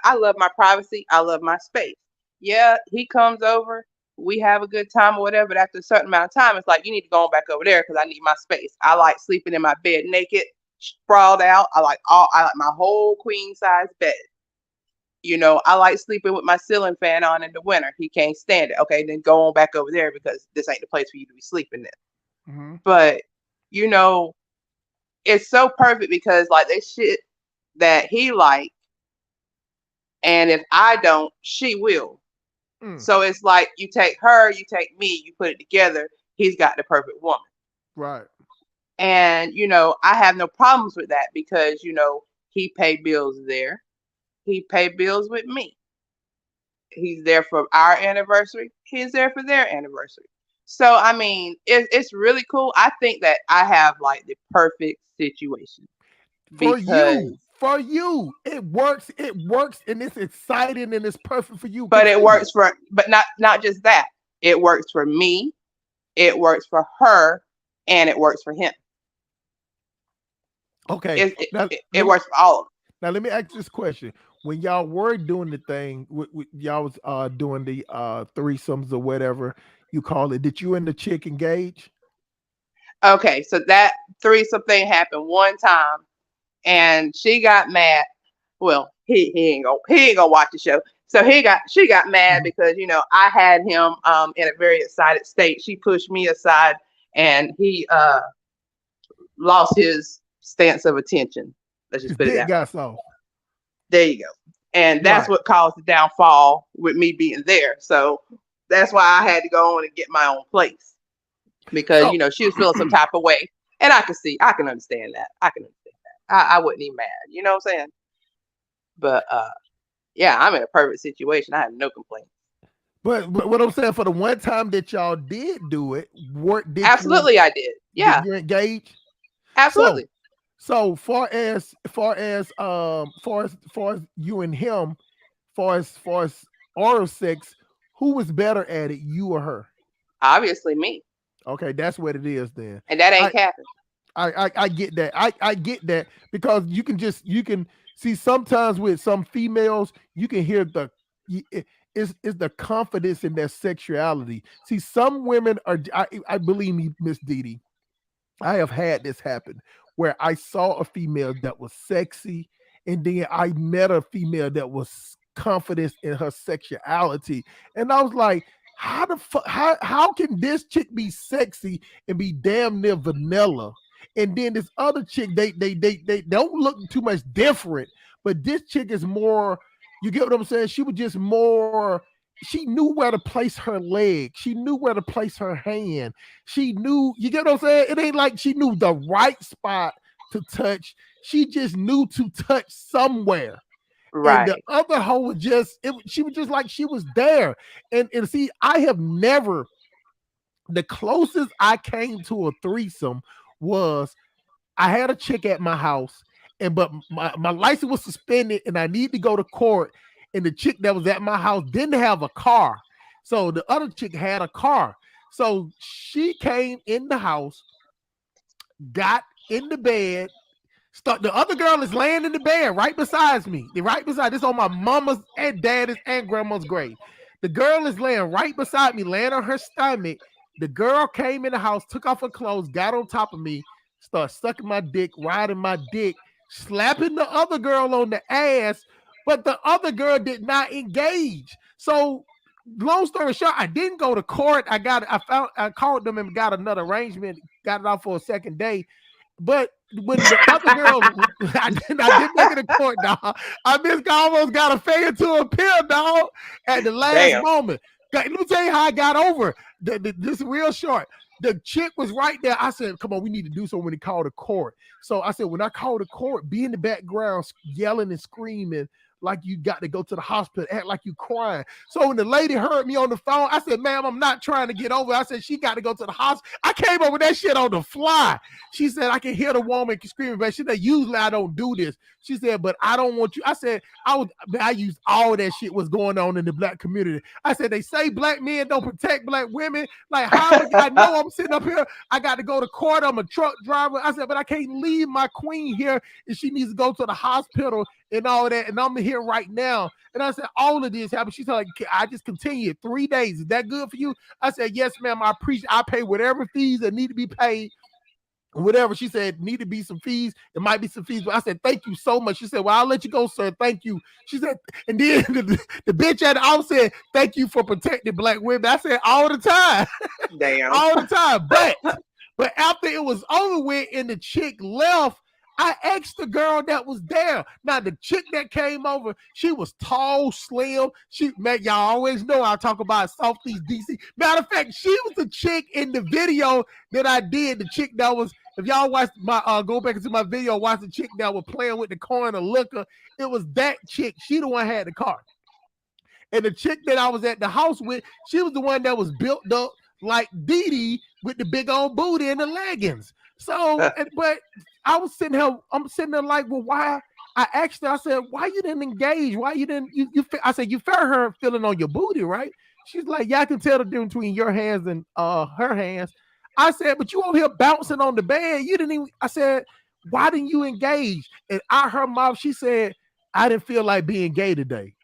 privacy. I love my space. Yeah, he comes over. We have a good time or whatever, but after a certain amount of time, it's like, you need to go on back over there because I need my space. I like sleeping in my bed naked, sprawled out. I like my whole queen size bed. I like sleeping with my ceiling fan on in the winter. He can't stand it. Okay, then go on back over there because this ain't the place for you to be sleeping in. Mm-hmm. But, it's so perfect because like this shit that he like, and if I don't, she will. So it's like you take her, you take me, you put it together. He's got the perfect woman.
Right.
And, I have no problems with that because, he paid bills there. He paid bills with me. He's there for our anniversary. He's there for their anniversary. So I mean, it's really cool. I think that I have like the perfect situation because,
For you, it works, and it's exciting and it's perfect for you.
but it
Continue.
works for, but not just that. It works for me. It works for her, and it works for him.
Okay,
It works for all of them.
now let me ask this question: when y'all were doing the thing, y'all was doing the threesomes or whatever you call it, did you and the chick engage?
Okay, so that threesome thing happened one time, and she got mad. Well, he ain't gonna watch the show. So she got mad because I had him in a very excited state. She pushed me aside, and he lost his stance of attention. Let's just put it
Dick
that way.
got soft.
There you go. And that's
Right.
what caused the downfall with me being there. So that's why I had to go on and get my own place because
So-
she was feeling some type of way, and I can understand that. I wasn't even mad. You know what I'm saying? But yeah, I'm in a perfect situation. I have no complaints.
But what I'm saying, for the one time that y'all did do it,
Absolutely, I did. Yeah,
did you engage?
absolutely.
So far as you and him, far as oral sex, who was better at it, you or her?
Obviously, me,
Okay, that's what it is then.
and that ain't capping.
I get that. I get that because you can see sometimes with some females, you can hear is the confidence in their sexuality. See, some women are. I believe me, Miss Didi. I have had this happen where I saw a female that was sexy, and then I met a female that was confident in her sexuality, and I was like, how the fuck? How can this chick be sexy and be damn near vanilla? And then this other chick, they don't look too much different, but this chick is more. You get what I'm saying? She was just more. She knew where to place her leg. She knew where to place her hand. She knew, you get what I'm saying? It ain't like she knew the right spot to touch. She just knew to touch somewhere. And the
Right.
other hoe was she was just like she was there. And see, I have never, the closest I came to a threesome was I had a chick at my house, but my license was suspended and I need to go to court. And the chick that was at my house didn't have a car. So the other chick had a car. So she came in the house, got in the bed. The other girl is laying in the bed right beside me. Right beside this on my mama's and daddy's and grandma's grave. The girl is laying right beside me, laying on her stomach. The girl came in the house, took off her clothes, got on top of me, started sucking my dick, riding my dick, slapping the other girl on the ass, but the other girl did not engage. So long story short, I didn't go to court. I called them and got another arrangement, got it off for a second day. But when the other girl, I didn't make it to court, dog. I almost got a failure to appeal, dog, at the last moment. Let me tell you how I got over. This is real short. The chick was right there. I said, come on, we need to do something when he called the court. So I said, when I called the court, be in the background yelling and screaming like you got to go to the hospital, act like you crying. So when the lady heard me on the phone, I said, ma'am, I'm not trying to get over. I said, she got to go to the hospital. I came up with that shit on the fly. She said, I can hear the woman screaming, but she said, usually I don't do this. She said, but I don't want you. I said, I used all that shit was going on in the black community. I said, they say black men don't protect black women. Like, how I know I'm sitting up here. I got to go to court. I'm a truck driver. I said, but I can't leave my queen here and she needs to go to the hospital and all that, and I'm here right now. And I said, all of this happened. She's like, I just continued 3 days. Is that good for you? I said, yes, ma'am. I pay whatever fees that need to be paid. Whatever. She said, need to be some fees. There might be some fees. But I said, thank you so much. She said, well, I'll let you go, sir. Thank you. She said, and then the bitch at the house said, thank you for protecting black women. I said, all the time.
Damn.
All the time. But after it was over with and the chick left, I asked the girl that was there. Now, the chick that came over, she was tall, slim. Y'all always know I talk about Softies DC. Matter of fact, she was the chick in the video that I did. The chick that was, if y'all watch my, go back into my video, watch the chick that was playing with the coin of liquor. It was that chick. She the one had the car. And the chick that I was at the house with, she was the one that was built up like Dee Dee with the big old booty and the leggings. So, but I was sitting here, I'm sitting there like, well, why? I asked her, I said, why you didn't engage? Why you didn't, I said, you felt her feeling on your booty, right? She's like, yeah, I can tell the difference between your hands and her hands. I said, but you over here bouncing on the bed. You didn't even, I said, why didn't you engage? And out her mouth, she said, I didn't feel like being gay today.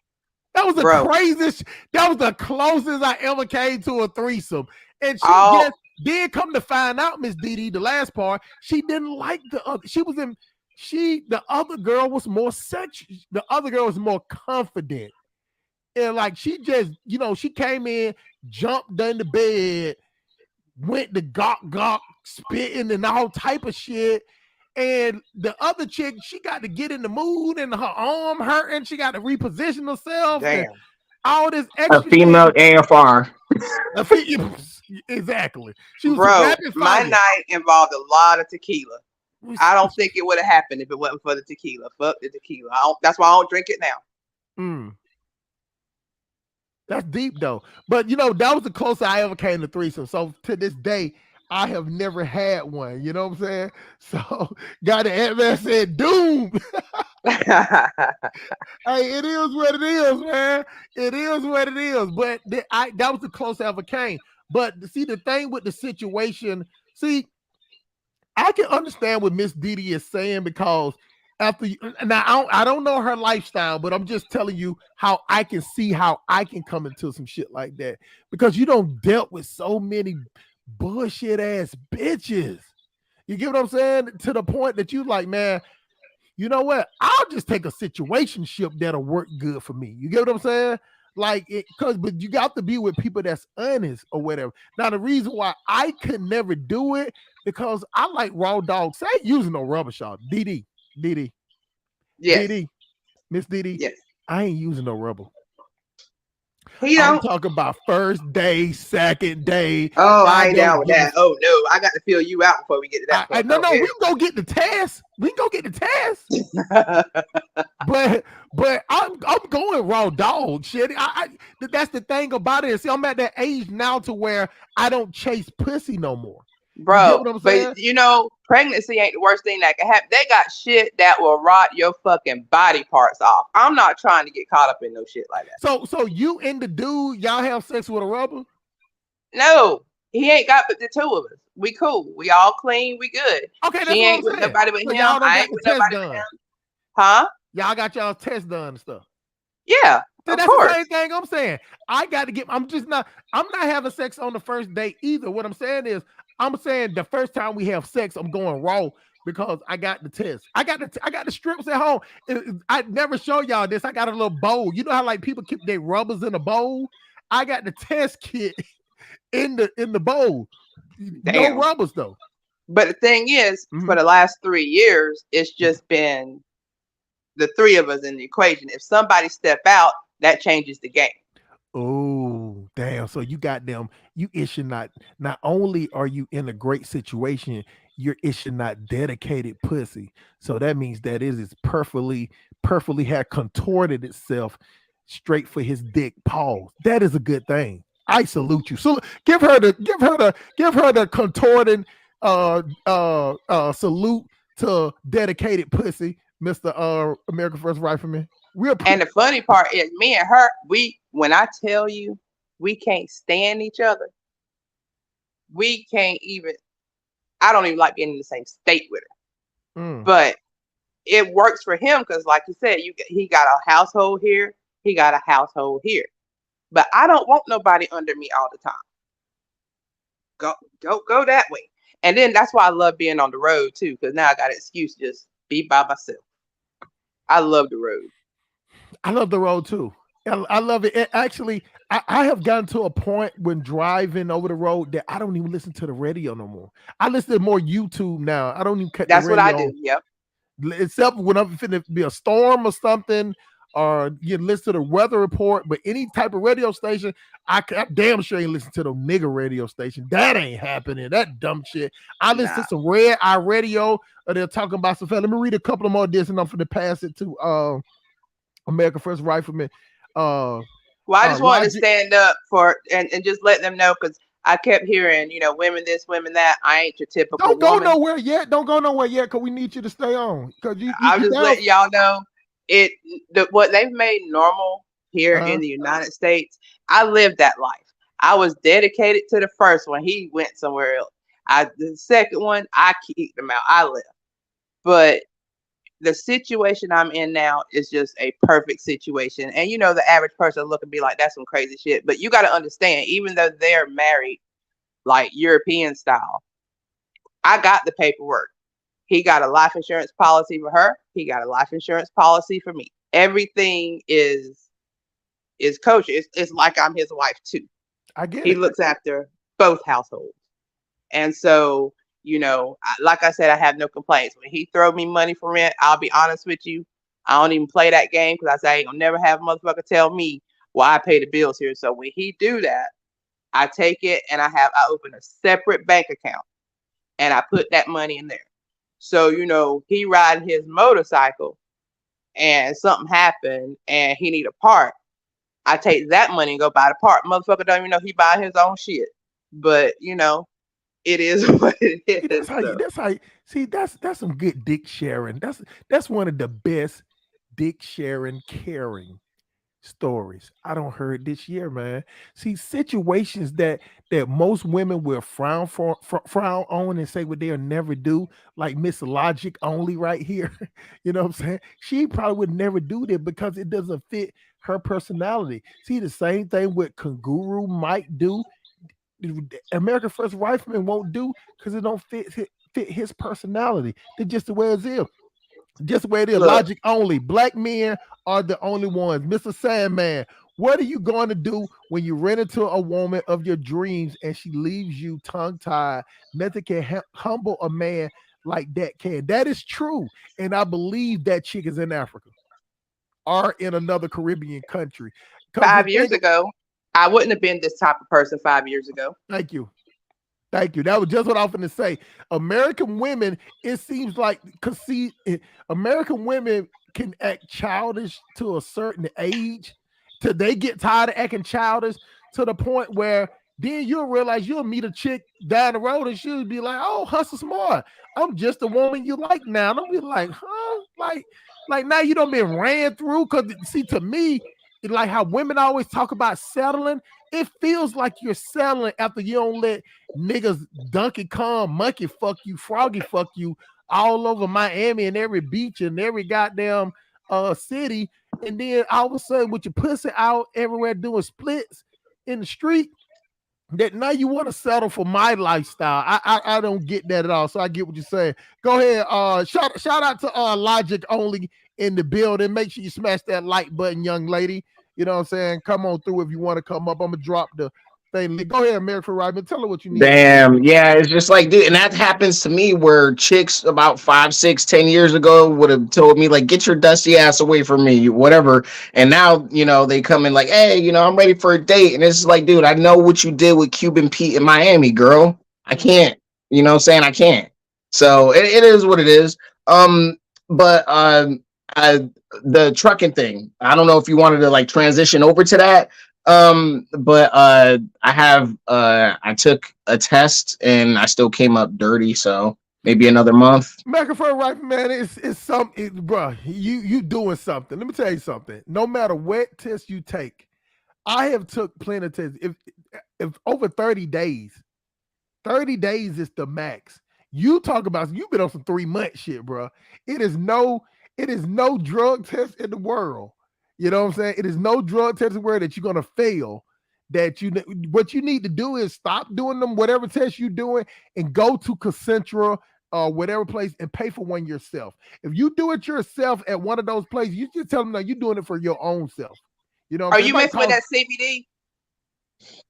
That was the craziest, that was the closest I ever came to a threesome. And she did come to find out, Miss Dee Dee, the last part, she didn't like the other. The other girl was more sexual. The other girl was more confident. And like, she just, she came in, jumped in the bed, went to gawk, spitting and all type of shit. And the other chick, she got to get in the mood and her arm hurting. She got to reposition herself.
Damn.
And all this extra
a female AFR.
Exactly. She was
my night involved a lot of tequila. I don't think it would have happened if it wasn't for the tequila. Fuck the tequila. That's why I don't drink it now.
That's deep though. But that was the closest I ever came to threesome. So to this day, I have never had one. You know what I'm saying? So got to Ant-Man said doom. Hey, it is what it is, man. It is what it is. But that was the closest I ever came. But see, the thing with the situation, I can understand what Miss Dee Dee is saying, because now I don't know her lifestyle, but I'm just telling you how I can see how I can come into some shit like that, because you don't dealt with so many bullshit ass bitches. You get what I'm saying? To the point that you like, man, you know what? I'll just take a situationship that'll work good for me. You get what I'm saying? Like, but you got to be with people that's honest or whatever. Now, the reason why I could never do it, because I like raw dogs. I ain't using no rubber shot. Dee Dee.
Yes.
Dee Dee. Miss Dee Dee.
Yes.
I ain't using no rubber.
I'm
talking about first day, second day.
Oh, I ain't down with that. Oh no, I got to feel you out before we get to that.
No, we can go get the test. But I'm going raw dog shit. That's the thing about it. See, I'm at that age now to where I don't chase pussy no more.
Bro, but pregnancy ain't the worst thing that can happen. They got shit that will rot your fucking body parts off. I'm not trying to get caught up in no shit like that.
So you and the dude, y'all have sex with a rubber?
No, he ain't got but the two of us. We cool. We all clean. We good.
Okay, that's
she
what
ain't
I'm
with
saying.
nobody but
so
him.
Y'all don't
I
got
ain't
the
with
test
nobody
done.
but him. Huh?
Y'all got y'all test done and stuff.
Yeah.
So that's
course.
The same thing I'm saying. I'm not having sex on the first date either. What I'm saying is, I'm saying the first time we have sex, I'm going raw because I got the test. I got the strips at home. I never show y'all this. I got a little bowl. You know how like people keep their rubbers in a bowl? I got the test kit in the bowl.
Damn.
No rubbers though.
But the thing is, for the last 3 years, it's just been the three of us in the equation. If somebody step out, that changes the game.
Oh, damn. So you got them, you issue not only are you in a great situation, you're issue not dedicated pussy. So that means that it is perfectly had contorted itself straight for his dick pause. That is a good thing. I salute you. So give her the contorting salute to dedicated pussy, Mr. American First Rifleman.
And the funny part is, me and her, when I tell you we can't stand each other, we can't even, I don't even like being in the same state with her. But it works for him because, like you said, he got a household here, he got a household here. But I don't want nobody under me all the time. Go that way. And then that's why I love being on the road too, because now I got an excuse to just be by myself. I love the road.
I love the road too. I love it. Actually, I have gotten to a point when driving over the road that I don't even listen to the radio no more. I listen to more YouTube now. I don't even cut the radio.
That's what I do. Yep.
Except when I'm finna be a storm or something, or you listen to the weather report. But any type of radio station, I damn sure ain't listen to the nigga radio station. That ain't happening. That dumb shit. I listen to some red eye radio, or they're talking about some. Let me read a couple of more of this, and I'm finna pass it to American First Rifleman.
Well, I just wanted to
Logic.
stand up for and just let them know because I kept hearing, women this, women that. I ain't your typical
Don't go
woman.
nowhere yet. Don't go nowhere yet, cause we need you to stay on. Cause
I'm
you
just
down.
letting y'all know it what they've made normal here
Uh-huh.
in the United States. I lived that life. I was dedicated to the first one. He went somewhere else. The second one, I kicked him out. I left. But the situation I'm in now is just a perfect situation. And the average person look and be like, that's some crazy shit. But you got to understand, even though they're married like European style, I got the paperwork. He got a life insurance policy for her. He got a life insurance policy for me. Everything is kosher. It's like I'm his wife too.
I get
He
it.
looks after both households. And so, like I said, I have no complaints. When he throw me money for rent, I'll be honest with you, I don't even play that game because I say I ain't gonna never have a motherfucker tell me why I pay the bills here. So when he do that, I take it and I open a separate bank account and I put that money in there. So, he riding his motorcycle and something happened and he need a part. I take that money and go buy the part. Motherfucker don't even know he buying his own shit. But, it is what it
See,
is. So.
See, that's some good dick sharing. That's one of the best dick sharing caring stories I don't heard this year, man. See, situations that most women will frown on and say what they'll never do, like Miss Logic only right here. You know what I'm saying? She probably would never do that because it doesn't fit her personality. See, the same thing what Kanguru might do, American First Rifleman won't do because it don't fit his personality. They're just the way it is. Just the way it is.
Look,
Logic only. Black men are the only ones. Mr. Sandman, what are you going to do when you run into a woman of your dreams and she leaves you tongue tied? Nothing can humble a man like that can. That is true. And I believe that chick is in Africa or in another Caribbean country. Because the
5 years
thing,
ago, I wouldn't have been this type of person 5 years ago.
thank you. Thank you. That was just what I was going to say. American women, it seems like, because see, American women can act childish to a certain age till they get tired of acting childish to the point where then you'll realize you'll meet a chick down the road and she'll be like, oh, hustle smart. I'm just the woman you like now. And I'll be like, huh? Like now you done been ran through. Because see, to me, like how women always talk about settling, it feels like you're settling after you don't let niggas Donkey Kong monkey fuck you, froggy fuck you all over Miami and every beach and every goddamn city. And then all of a sudden with your pussy out everywhere doing splits in the street, that now you want to settle for my lifestyle. I don't get that at all. So I get what you're saying. Go ahead. Shout out to Logic only in the building. Make sure you smash that like button, young lady. You know what I'm saying? Come on through if you want to come up. I'm gonna drop the thing. Go ahead, American Ryman. Tell her what you need to say.
Damn, yeah, it's just like, dude, and that happens to me where chicks about 5, 6, 10 years ago would have told me like, get your dusty ass away from me, whatever. And now, they come in like, hey, I'm ready for a date. And it's like, dude, I know what you did with Cuban Pete in Miami, girl. I can't, what I'm saying? I can't. So it is what it is. But the trucking thing, I don't know if you wanted to like transition over to that. But I took a test and I still came up dirty, so maybe another month.
Microphone right, man. It's something, bro. You doing something. Let me tell you something. No matter what test you take, I have took plenty of tests. If over 30 days, 30 days is the max. You talk about you've been on some 3 month shit, bro. It is no drug test in the world. You know what I'm saying? It is no drug test in the world that you're gonna fail. What you need to do is stop doing them, whatever test you're doing, and go to Concentra or whatever place and pay for one yourself. If you do it yourself at one of those places, you just tell them no, you're doing it for your own self. You know what
Are
I'm saying?
you messing with that CBD?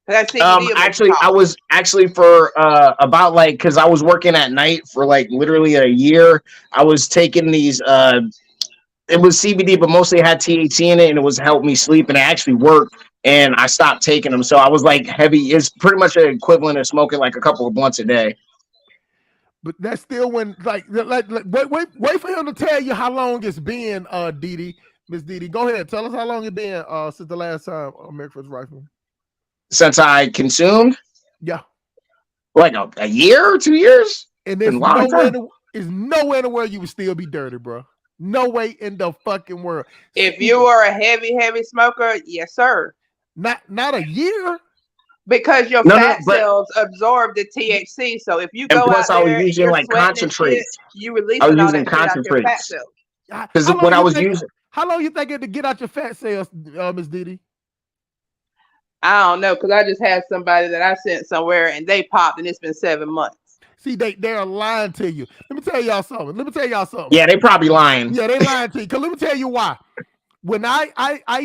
That CBD will make you
Actually, I
hot.
was actually for about like, because I was working at night for like literally a year. I was taking these it was CBD, but mostly had THC in it, and it was helped me sleep, and it actually worked. And I stopped taking them, so I was like heavy. It's pretty much an equivalent of smoking like a couple of blunts a day.
But that's still when wait for him to tell you how long it's been, Didi. Miss Didi, go ahead. Tell us how long it been since the last time America First Rifle.
Since I consumed,
Yeah.
like a year, 2 years.
And
Been
there's
a long
nowhere
time.
nowhere in the world you would still be dirty, bro. No way in the fucking world.
If you were a heavy smoker, yes, sir.
Not a year.
Because your
No,
fat
but
cells absorb the THC. So if you
and
go out
plus I was
there and
using
you're
like
sweating and shit,
concentrates.
you
I was
releasing all
using
that shit out your fat
concentrates
cells.
because
How long
when I
you
was
think?
using,
How long you think it to get out your fat cells, Miss Didi?
I don't know, because I just had somebody that I sent somewhere and they popped and it's been 7 months.
See, they're lying to you. Let me tell y'all something.
yeah, they probably lying.
Yeah, they lying to you. Cause let me tell you why. When I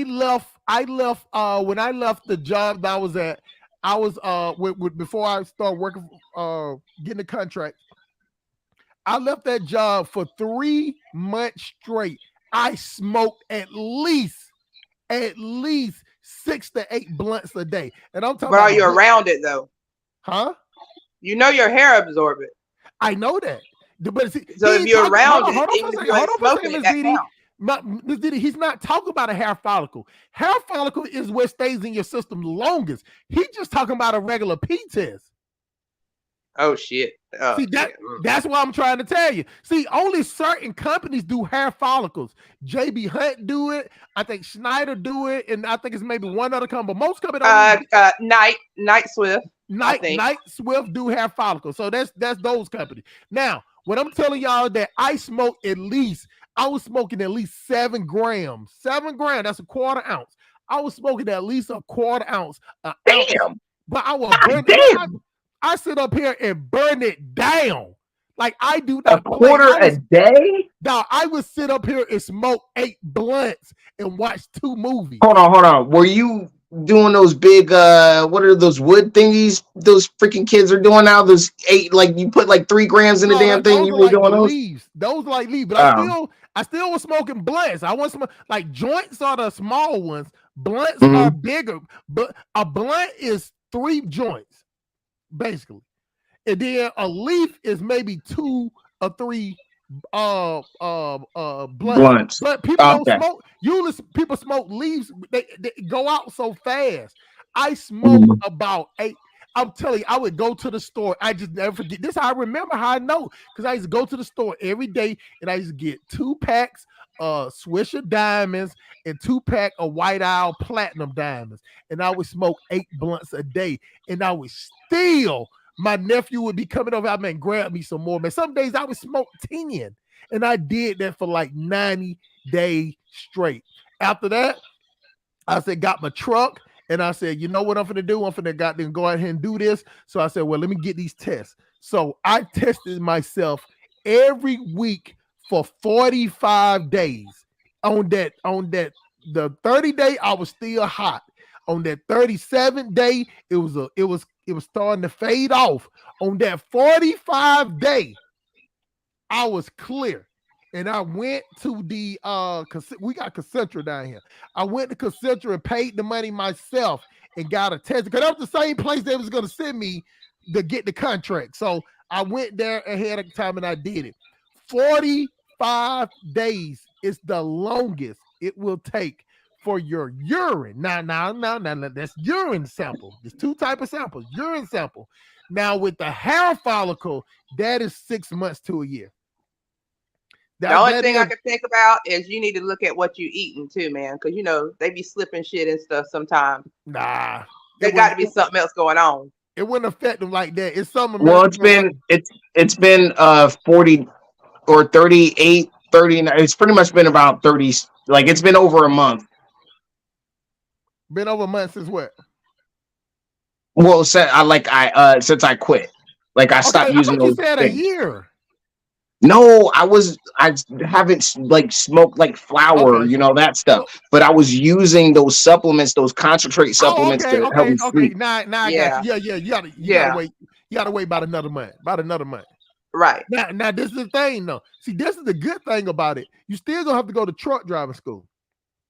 left when I left the job that I was at, I was before I started working getting a contract. I left that job for 3 months straight. I smoked at least 6 to 8 blunts a day. And I'm talking
But are
about
you around it though?
Huh?
You know your hair absorb it.
I know that. But see,
So if you're around it,
hold on
even
for a
if you ain't
second,
smoking
Miss
it, that
Didi.
counts.
Miss Didi, he's not talking about a hair follicle. Hair follicle is what stays in your system the longest. He's just talking about a regular P test.
Oh shit.
See, that's what I'm trying to tell you. See, only certain companies do hair follicles. JB Hunt do it. I think Schneider do it, and I think it's maybe one other company. But most companies
Night Swift.
Night Swift do hair follicles. So that's those companies. Now, when I'm telling y'all that I was smoking at least 7 grams. 7 grams, that's a quarter ounce. I was smoking at least a quarter ounce.
Damn.
But I will burn
Damn.
I sit up here and burn it down. Like I do
A
not
quarter a day?
Now I would sit up here and smoke 8 blunts and watch 2 movies.
Hold on. Were you doing those big what are those wood thingies those freaking kids are doing now? Those 8, like you put like 3 grams in the damn thing. You were
like
doing those?
leaves. Those like leaves, but I still was smoking blunts. I want some like joints are the small ones, blunts are bigger, but a blunt is 3 joints, basically. And then a leaf is maybe 2 or 3 blunts. But people don't smoke. Usually people smoke leaves, they go out so fast. I smoked about 8. I'm telling you, I would go to the store. I just never forget. This I remember how I know, because I used to go to the store every day and I used to get 2 packs of Swisher Diamonds and 2 pack of White Owl Platinum Diamonds. And I would smoke 8 blunts a day. And I would still, my nephew would be coming over, and grab me some more. Man, some days I would smoke 10. And I did that for like 90 days straight. After that, I said, got my truck. And I said, you know what I'm going to do? I'm going to go out here and do this. So I said, well, let me get these tests. So I tested myself every week for 45 days. On that, the 30 day, I was still hot. On that 37th day, it was starting to fade off. On that 45 day, I was clear. And I went to the we got Concentra down here. I went to Concentra and paid the money myself and got a test, because that was the same place they was going to send me to get the contract. So I went there ahead of time and I did it. 45 days is the longest it will take for your urine. Now, that's urine sample. There's 2 types of samples, urine sample. Now with the hair follicle, that is 6 months to a year.
The only thing I can think about is you need to look at what you eating too, man, because you know they be slipping shit and stuff sometimes.
Nah,
there got to be something else going on.
It wouldn't affect them like that. It's something.
Well, it's been 40 or 38, 39. It's pretty much been about 30. Like it's been over a month.
Been over a month since what?
Well, since I quit. Like I stopped using those.
You said
things.
A year.
No, I haven't like smoked like flour, that stuff. But I was using those supplements, those concentrate supplements to help me sleep.
Now I got you. Yeah. You gotta wait. You gotta wait about another month.
Right.
Now this is the thing though. See, this is the good thing about it. You still gonna have to go to truck driving school.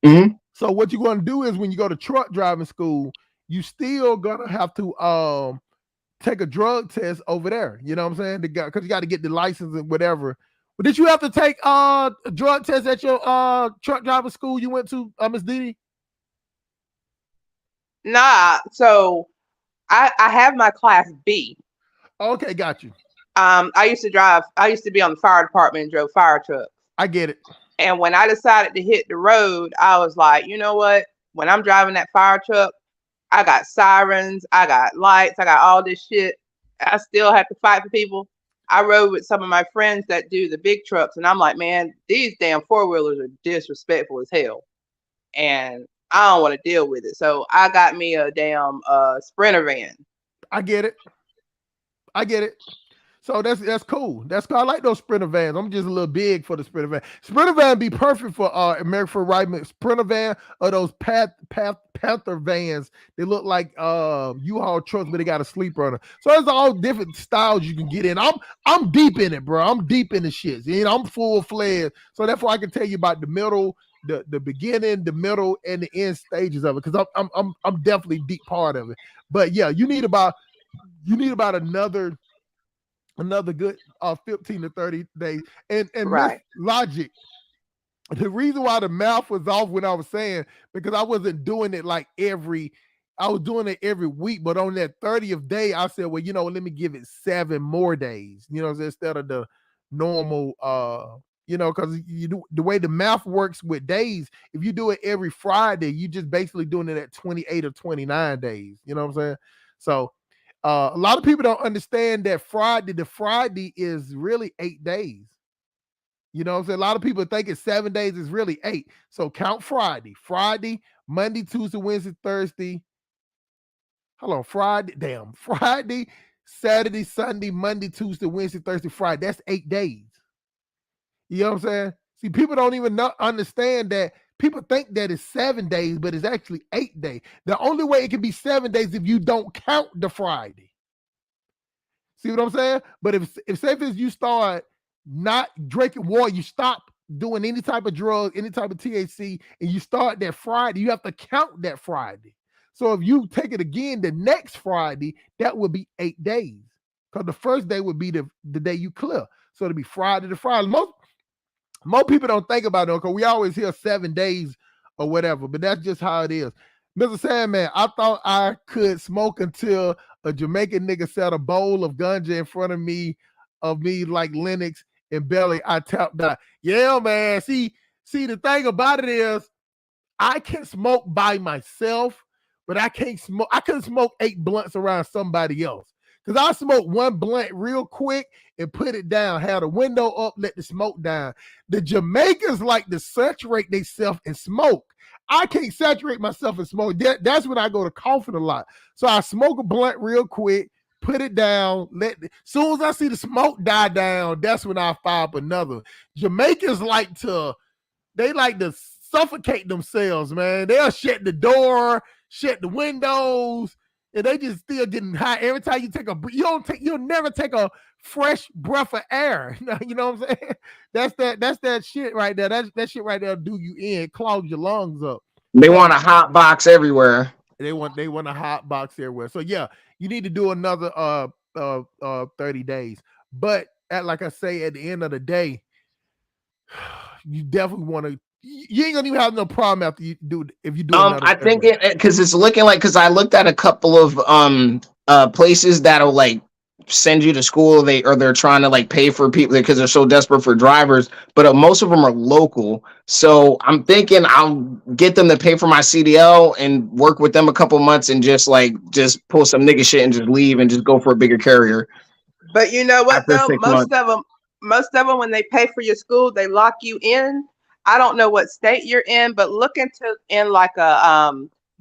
Mm-hmm.
So what you're gonna do is when you go to truck driving school, you still gonna have to take a drug test over there. You know what I'm saying? Because you got to get the license and whatever But did you have to take a drug test at your truck driver school you went to, Miss Didi?
Nah, so I have my class B.
Okay, got you.
I used to be on the fire department and drove fire trucks.
I get it.
And when I decided to hit the road, I was like, you know what? When I'm driving that fire truck, I got sirens, I got lights, I got all this shit. I still have to fight for people. I rode with some of my friends that do the big trucks, and I'm like, man, these damn four-wheelers are disrespectful as hell. And I don't want to deal with it. So I got me a damn Sprinter van.
I get it. So that's cool. That's cool. I like those Sprinter vans. I'm just a little big for the Sprinter van. Sprinter van be perfect for American Rifleman. Sprinter van or those Panther vans. They look like U-Haul trucks, but they got a sleeper on it. So there's all different styles you can get in. I'm deep in it, bro. I'm deep in the shit. You know, I'm full fledged. So therefore, I can tell you about the middle, the beginning, the middle, and the end stages of it. Because I'm definitely deep part of it. But yeah, you need about another good 15 to 30 days. And
Right.
Logic, the reason why the math was off when I was saying, because I wasn't doing it I was doing it every week, but on that 30th day, I said, well, let me give it 7 more days, instead of the normal, because the way the math works with days, if you do it every Friday, you just basically doing it at 28 or 29 days. You know what I'm saying? So, a lot of people don't understand that the Friday is really 8 days. You know what I'm saying? A lot of people think it's 7 days, is really 8. So count Friday, Monday, Tuesday, Wednesday, Thursday. Hold on, Friday, Saturday, Sunday, Monday, Tuesday, Wednesday, Thursday, Friday. That's 8 days. You know what I'm saying? See, people don't even understand that. People think that it's 7 days, but it's actually 8 days. The only way it can be 7 days if you don't count the Friday. See what I'm saying? But if say if you start not drinking water, you stop doing any type of drug, any type of THC, and you start that Friday, you have to count that Friday. So if you take it again the next Friday, that would be 8 days. Because the first day would be the day you clear. So it'll be Friday to Friday. Most people don't think about it because we always hear 7 days or whatever, but that's just how it is. Mr. Sandman, I thought I could smoke until a Jamaican nigga set a bowl of ganja in front of me like Lennox and Belly. I tapped out. Yeah, man. See, the thing about it is I can smoke by myself, but I couldn't smoke 8 blunts around somebody else. Because I smoke 1 blunt real quick and put it down, had a window up, let the smoke down. The Jamaicans like to saturate themselves in smoke. I can't saturate myself in smoke. That's when I go to coughing a lot. So I smoke a blunt real quick, put it down, soon as I see the smoke die down, that's when I fire up another. Jamaicans like to suffocate themselves, man. They'll shut the door, shut the windows, and they just still getting high. Every time you take you'll never take a fresh breath of air. You know what I'm saying? That's that shit right there. That shit right there do you in, clog your lungs up.
They want a hot box everywhere.
They want a hot box everywhere. So yeah, you need to do another 30 days. But like I say, at the end of the day, you definitely want to. You ain't gonna even have no problem after you do if you do.
I think because it's looking like, because I looked at a couple of places that'll like send you to school. They're trying to like pay for people because they're so desperate for drivers, but most of them are local. So I'm thinking I'll get them to pay for my CDL and work with them a couple months and just pull some nigga shit and just leave and just go for a bigger carrier.
But you know what though? Most of them, when they pay for your school, they lock you in. I don't know what state you're in, but look in like a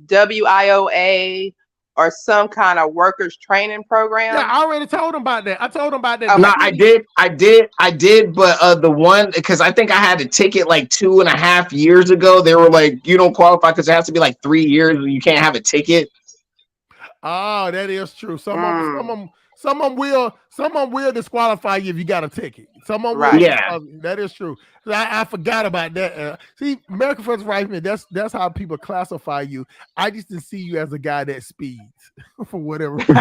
WIOA or some kind of workers training program.
Yeah, I already told them about that. I told them about that.
Okay. No, I did. But the one, because I think I had a ticket like 2.5 years ago. They were like, you don't qualify because it has to be like 3 years. You can't have a ticket.
Oh, that is true. Some of them will disqualify you if you got a ticket. Some of them will.
Yeah,
that is true. I forgot about that. See, American First Rifleman, that's how people classify you. I just didn't see you as a guy that speeds for whatever reason.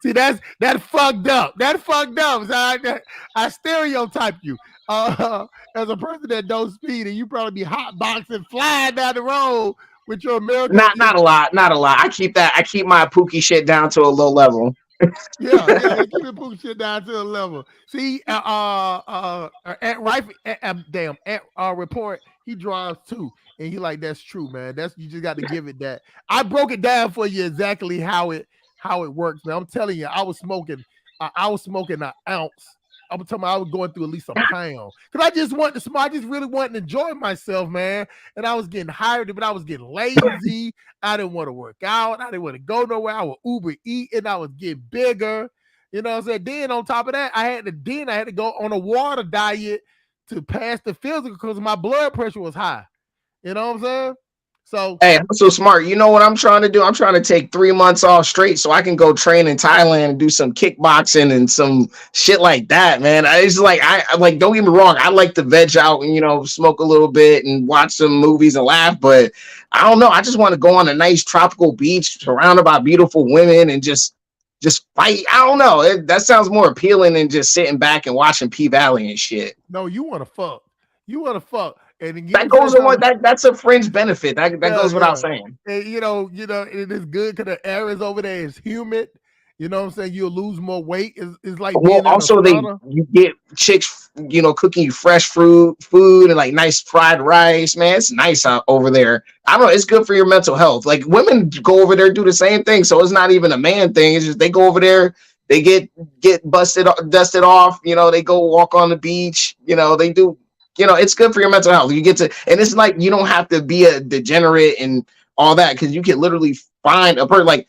See, that fucked up. That fucked up. So I stereotype you. as a person that don't speed, and you probably be hot boxing, flying down the road with your American.
Not a lot, not a lot. I keep my Pookie shit down to a low level.
Yeah, keep your poop shit down to a level. See, at right, at report, he drives too, and he like that's true, man. That's you just got to give it that. I broke it down for you exactly how it works, man. I'm telling you, I was smoking an ounce. I'm talking about I was going through at least a pound because I just wanted to smoke. I just really wanted to enjoy myself, man. And I was getting hired, but I was getting lazy. I didn't want to work out. I didn't want to go nowhere. I would Uber eat, and I was getting bigger. You know what I'm saying? Then on top of that, I had to go on a water diet to pass the physical because my blood pressure was high. You know what I'm saying? So
hey, I'm so smart. You know what I'm trying to do? I'm trying to take 3 months off straight so I can go train in Thailand and do some kickboxing and some shit like that, man. It's like I like. Don't get me wrong. I like to veg out and smoke a little bit and watch some movies and laugh. But I don't know. I just want to go on a nice tropical beach surrounded by beautiful women and just fight. I don't know. That sounds more appealing than just sitting back and watching P Valley and shit.
no, you want to fuck. You want to fuck. And again,
That goes on. That's a fringe benefit. That goes without saying.
And it is good because the air is over there. It's humid. You know what I'm saying? You'll lose more weight. It's like
Well,
being in
also
a sauna.
you get chicks, cooking you fresh food and like nice fried rice. Man, it's nice out over there. I don't know. It's good for your mental health. Like women go over there do the same thing, so it's not even a man thing. It's just they go over there, they get dusted off. They go walk on the beach. They do. It's good for your mental health. You get to, and it's like you don't have to be a degenerate and all that because you can literally find a person. Like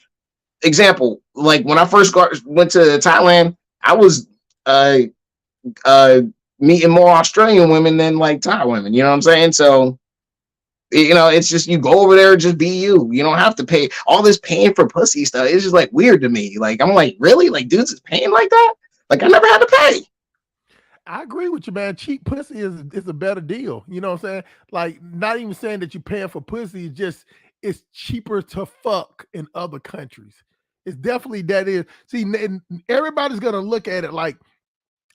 example, like when I first went to Thailand, I was meeting more Australian women than like Thai women. You know what I'm saying? So it's just you go over there, just be you. You don't have to pay all this paying for pussy stuff. It's just like weird to me. Like I'm like, really? Like dudes is paying like that? Like I never had to pay.
I agree with you, man. Cheap pussy is a better deal. You know what I'm saying? Like, not even saying that you're paying for pussy, it's cheaper to fuck in other countries. It's definitely that is. See, and everybody's gonna look at it like,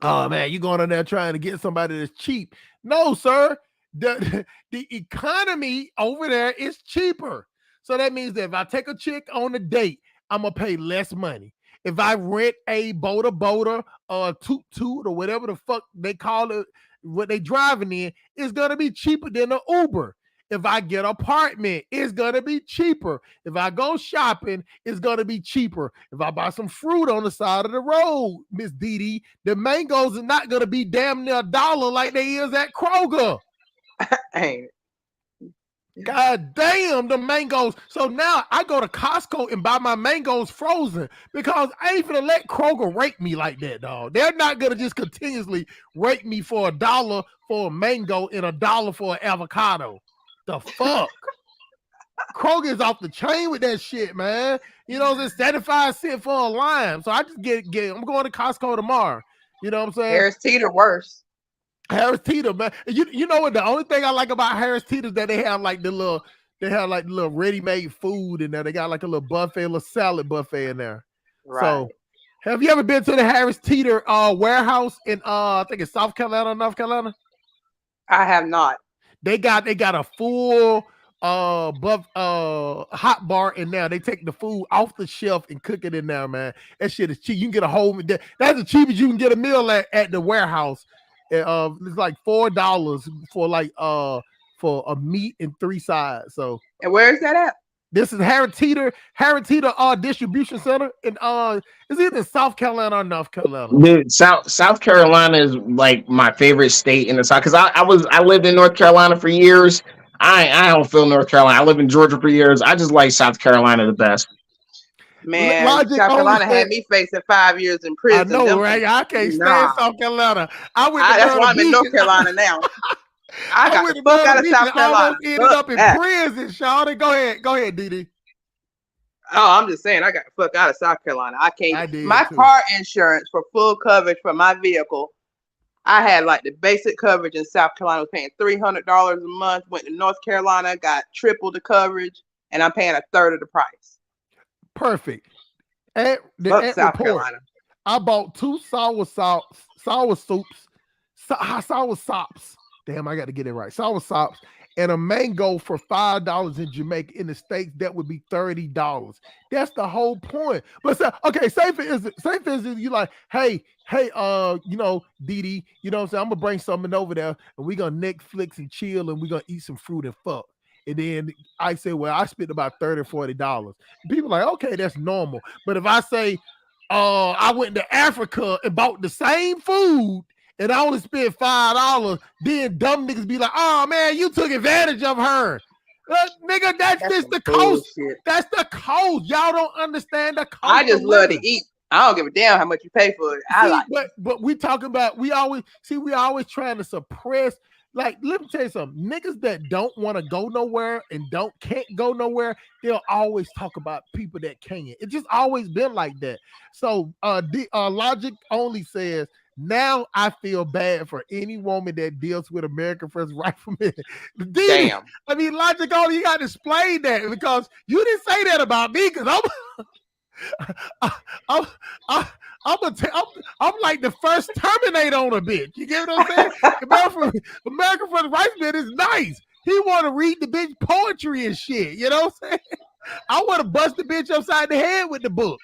oh man, you going in there trying to get somebody that's cheap. No, sir. The economy over there is cheaper. So that means that if I take a chick on a date, I'm gonna pay less money. If I rent a boater or a toot or whatever the fuck they call it, what they driving in, it's gonna be cheaper than an Uber. If I get an apartment, it's gonna be cheaper. If I go shopping, it's gonna be cheaper. If I buy some fruit on the side of the road, Miss Dee, the mangoes are not gonna be damn near $1 like they is at Kroger.
Ain't it?
God damn, the mangoes. So now I go to Costco and buy my mangoes frozen because I ain't gonna let Kroger rake me like that, dog. They're not gonna just continuously rake me for $1 for a mango and $1 for an avocado. The fuck? Kroger is off the chain with that shit, man. It's 75 cents for a lime. So I just get I'm going to Costco tomorrow. You know what I'm saying?
Harris Teeter worse.
Harris Teeter, man. You know what? The only thing I like about Harris Teeter is that they have like the little ready-made food in there. They got like a little buffet, a little salad buffet in there.
Right.
So, have you ever been to the Harris Teeter warehouse in I think it's South Carolina, North Carolina?
I have not.
They got a full hot bar in there. They take the food off the shelf and cook it in there, man. That shit is cheap. You can get a whole. That's the cheapest you can get a meal at the warehouse. It's like $4 for a meat and 3 sides. So,
and where is that at?
This is Harris Teeter distribution center in is it in South Carolina or North Carolina?
Dude, South Carolina is like my favorite state in the South because I lived in North Carolina for years. I don't feel North Carolina. I lived in Georgia for years. I just like South Carolina the best.
Man, Logic South Carolina had me facing 5 years in prison.
I know, right? I can't stand South Carolina. That's why
I'm in North Carolina now. I got the fuck out of South Carolina.
Almost ended up in prison, Shawty. Go ahead, Dee.
Oh, I'm just saying, I got the fuck out of South Carolina. I can't. My
too.
Car insurance for full coverage for my vehicle, I had like the basic coverage in South Carolina. I was paying $300 a month. Went to North Carolina, got triple the coverage, and I'm paying a third of the price.
Perfect.
South Carolina.
I bought 2 sour soups, sour sops. Damn, I got to get it right. Sour sops and a mango for $5 in Jamaica. In the States, that would be $30. That's the whole point. But okay, say for instance, you like, hey, Dee, you know what I'm saying? I'm gonna bring something over there and we're gonna Netflix and chill and we're gonna eat some fruit and fuck. And then I say, well, I spent about $30 or $40. People are like, okay, that's normal. But if I say, I went to Africa and bought the same food and I only spent $5, then dumb niggas be like, oh man, you took advantage of her. Nigga, that's just the cost. That's the cost. Y'all don't understand the cost.
I just love to eat. I don't give a damn how much you pay for it.
But we talking about, we always trying to suppress. Like, let me tell you something. Niggas that don't want to go nowhere and can't go nowhere, they'll always talk about people that can. It's just always been like that. So Logic only says, now I feel bad for any woman that deals with American First Rifleman.
Damn.
I mean, Logic only, you got to explain that because you didn't say that about me because I'm like the first Terminator on a bitch. You get what I'm saying? American First Rifleman is nice. He want to read the bitch poetry and shit. You know what I'm saying? I want to bust the bitch upside the head with the book.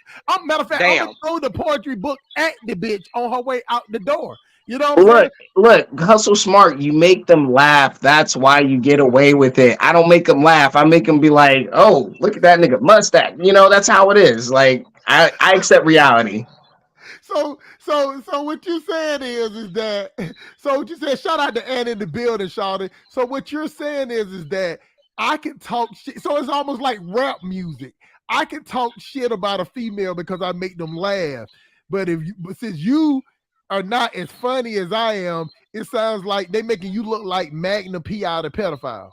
Matter of fact, I'm gonna throw the poetry book at the bitch on her way out the door. You know what I'm saying?
Look, Hustle Smart, you make them laugh. That's why you get away with it. I don't make them laugh. I make them be like, oh, look at that nigga mustache. You know, that's how it is. Like, I accept reality.
So what you saying is that, so what you said, shout out to Ann in the building, Shawty. So what you're saying is that I can talk shit. So it's almost like rap music. I can talk shit about a female because I make them laugh. But since you are not as funny as I am, it sounds like they making you look like Magnum P.I. the pedophile.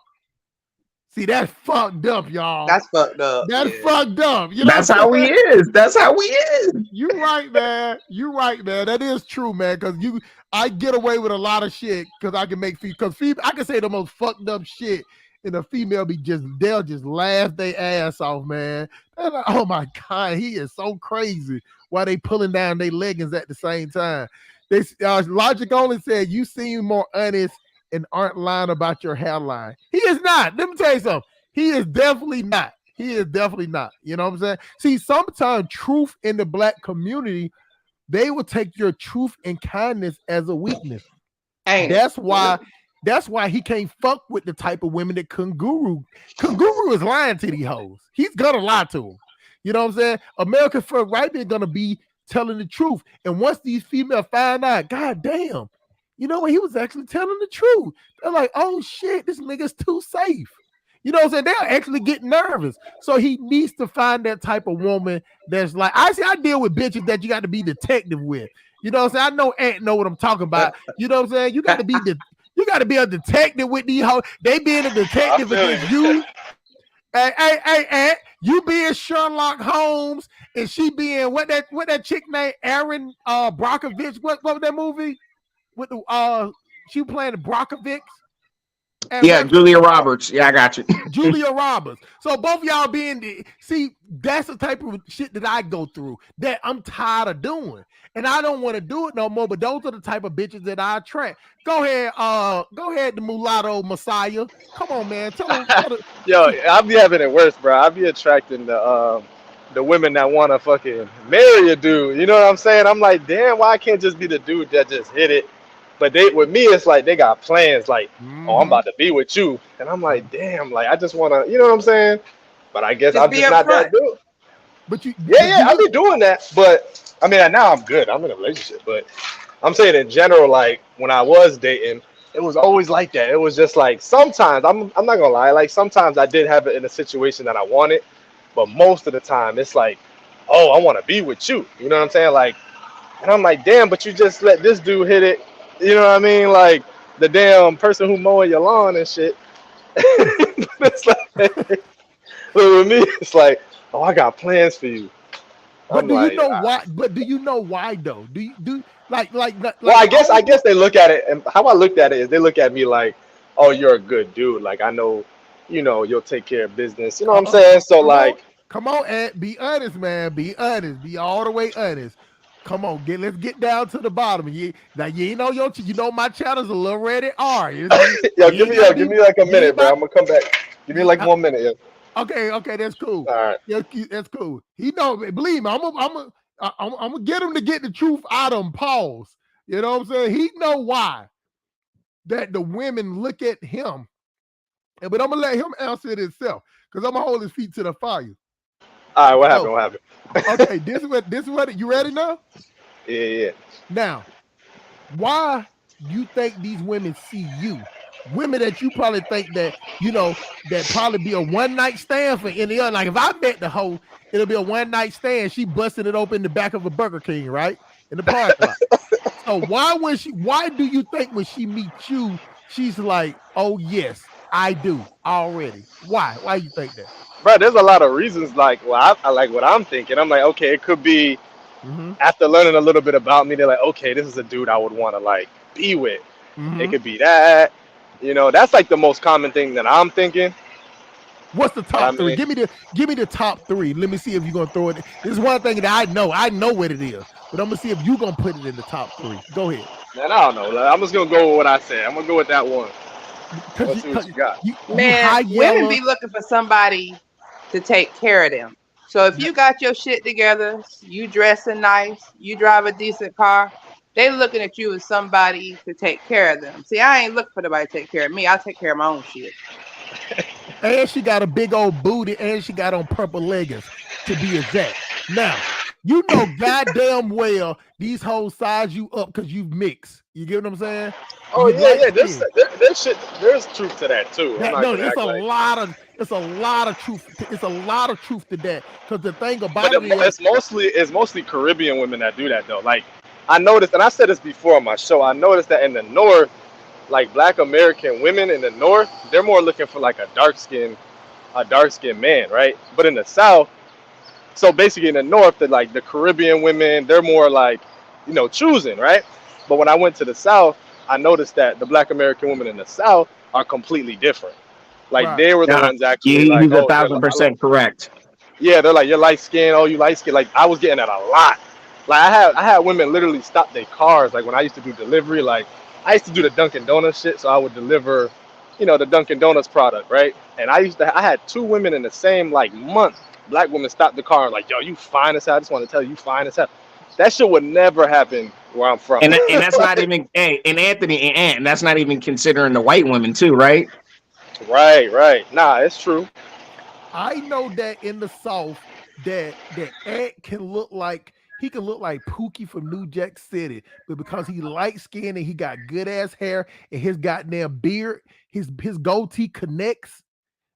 See, that's fucked up, y'all.
That's fucked up.
That's fucked up. You know
that's how he is. That's how he is.
You're right, man. You're right, man. That is true, man. Because I get away with a lot of shit because I can make because I can say the most fucked up shit, and a female they'll just laugh their ass off, man. Like, oh my God, he is so crazy. Why they pulling down their leggings at the same time? Logic only said you seem more honest and aren't lying about your hairline. He is not. Let me tell you something. He is definitely not. He is definitely not. You know what I'm saying? See, sometimes truth in the black community, they will take your truth and kindness as a weakness. That's why he can't fuck with the type of women that Kunguru is lying to these hoes. He's gonna lie to them. You know what I'm saying? American First Rifleman gonna be telling the truth. And once these females find out, God damn, you know what? He was actually telling the truth. They're like, oh shit, this nigga's too safe. You know what I'm saying? They'll actually get nervous. So he needs to find that type of woman that's like, I deal with bitches that you got to be detective with. You know what I'm saying? I know Ant know what I'm talking about. You know what I'm saying? You got to be a detective with these hoes. They being a detective against you. Hey, Ant, you being Sherlock Holmes and she being what that chick named Aaron Brockovich. What was that movie? With the she playing the Brockovich.
Yeah, Julia Roberts. Yeah, I got you.
Julia Roberts. So both y'all that's the type of shit that I go through that I'm tired of doing. And I don't want to do it no more, but those are the type of bitches that I attract. Go ahead, the mulatto Messiah. Come on, man. Tell them.
Yo, I be having it worse, bro. I be attracting the women that want to fucking marry a dude. You know what I'm saying? I'm like, damn, why I can't just be the dude that just hit it? But with me, it's like they got plans. Like, oh, I'm about to be with you, and I'm like, damn, like I just want to, you know what I'm saying? But I guess I'm just not that dude.
But
I be doing that. But I mean, now I'm good. I'm in a relationship. But I'm saying in general, like when I was dating, it was always like that. It was just like sometimes I'm not gonna lie. Like sometimes I did have it in a situation that I wanted, but most of the time it's like, oh, I want to be with you. You know what I'm saying? Like, and I'm like, damn, but you just let this dude hit it. You know what I mean? Like the damn person who mowing your lawn and shit. It's like, but with me, it's like, oh, I got plans for you.
But do you know why? But do you know why though? Do you like? Well,
I guess they look at it, and how I looked at it is they look at me like, oh, you're a good dude. Like I know, you'll take care of business. You know what I'm saying? So like,
come on, Ed, be honest, man. Be honest. Be all the way honest. Come on, let's get down to the bottom. Now you know my channel's a little rated R. You ain't gotta
Give
be
me like a
you ain't
minute, bro.
about
I'm gonna come back. Give me like
uh,
1 minute. Yeah.
okay, that's cool.
All right.
Yeah, that's cool. He know, believe me, I'm gonna get him to get the truth out of him. Pause. You know what I'm saying? He know why that the women look at him, but I'm gonna let him answer it himself because I'm gonna hold his feet to the fire.
All right. What
So,
happened? What happened?
okay, this is what you ready now?
Yeah.
Now, why you think these women see you? Women that you probably think that, that probably be a one night stand for any other. Like if I met the hoe, it'll be a one night stand. She busting it open in the back of a Burger King, right? In the parking lot. So why do you think when she meets you, she's like, oh yes, I do already? Why? Why you think that?
Bro, there's a lot of reasons. Like, well, I like what I'm thinking. I'm like, okay, it could be
Mm-hmm.
after learning a little bit about me. They're like, okay, this is a dude I would want to like be with. It
Mm-hmm.
could be that. That's like the most common thing that I'm thinking.
What's the
But I
top three?
mean,
Give me the top three. Let me see if you're gonna throw it. This is one thing that I know. I know what it is, but I'm gonna see if you're gonna put it in the top three. Go ahead.
man, I don't know. Like, I'm just gonna go with what I said. I'm gonna go with that one.
Because
Let's see what you got.
you
Man,
high
women
yellow.
be looking for somebody to take care of them. So if you got your shit together, you dressing nice, you drive a decent car, they looking at you as somebody to take care of them. See, I ain't looking for nobody to take care of me. I take care of my own shit.
And she got a big old booty, and she got on purple leggings, to be exact. Now, you know goddamn well these hoes size you up because you mix. You get what I'm saying?
Oh
You
yeah,
light
yeah.
skin.
There's shit. There's truth to that too. I'm
That
not
no,
gonna act like.
it's a lot of truth. It's a lot of truth to that. Because the thing
But
about it is,
it's mostly Caribbean women that do that though. Like I noticed, and I said this before on my show. I noticed that in the North, like Black American women in the North, they're more looking for like a dark skinned man, right? But in the South, so basically in the North, the Caribbean women, they're more like, choosing, right? But when I went to the South, I noticed that the Black American women in the South are completely different. Like
right,
they were the
Nah,
ones actually like,
he's a
oh,
thousand percent correct.
yeah, they're like, you're light skinned. Oh, you light skinned. Like I was getting that a lot. Like I had women literally stop their cars. Like when I used to do delivery, like I used to do the Dunkin' Donuts shit, so I would deliver, the Dunkin' Donuts product, right? And I had two women in the same like month. Black women stopped the car and like, yo, you fine as hell. I just want to tell you, you fine as hell. That shit would never happen where I'm from.
And that's not even and Anthony and that's not even considering the white women too, right?
Right, right. Nah, it's true.
I know that in the South, that Ant can look like Pookie from New Jack City, but because he light skinned and he got good ass hair and his goddamn beard, his goatee connects.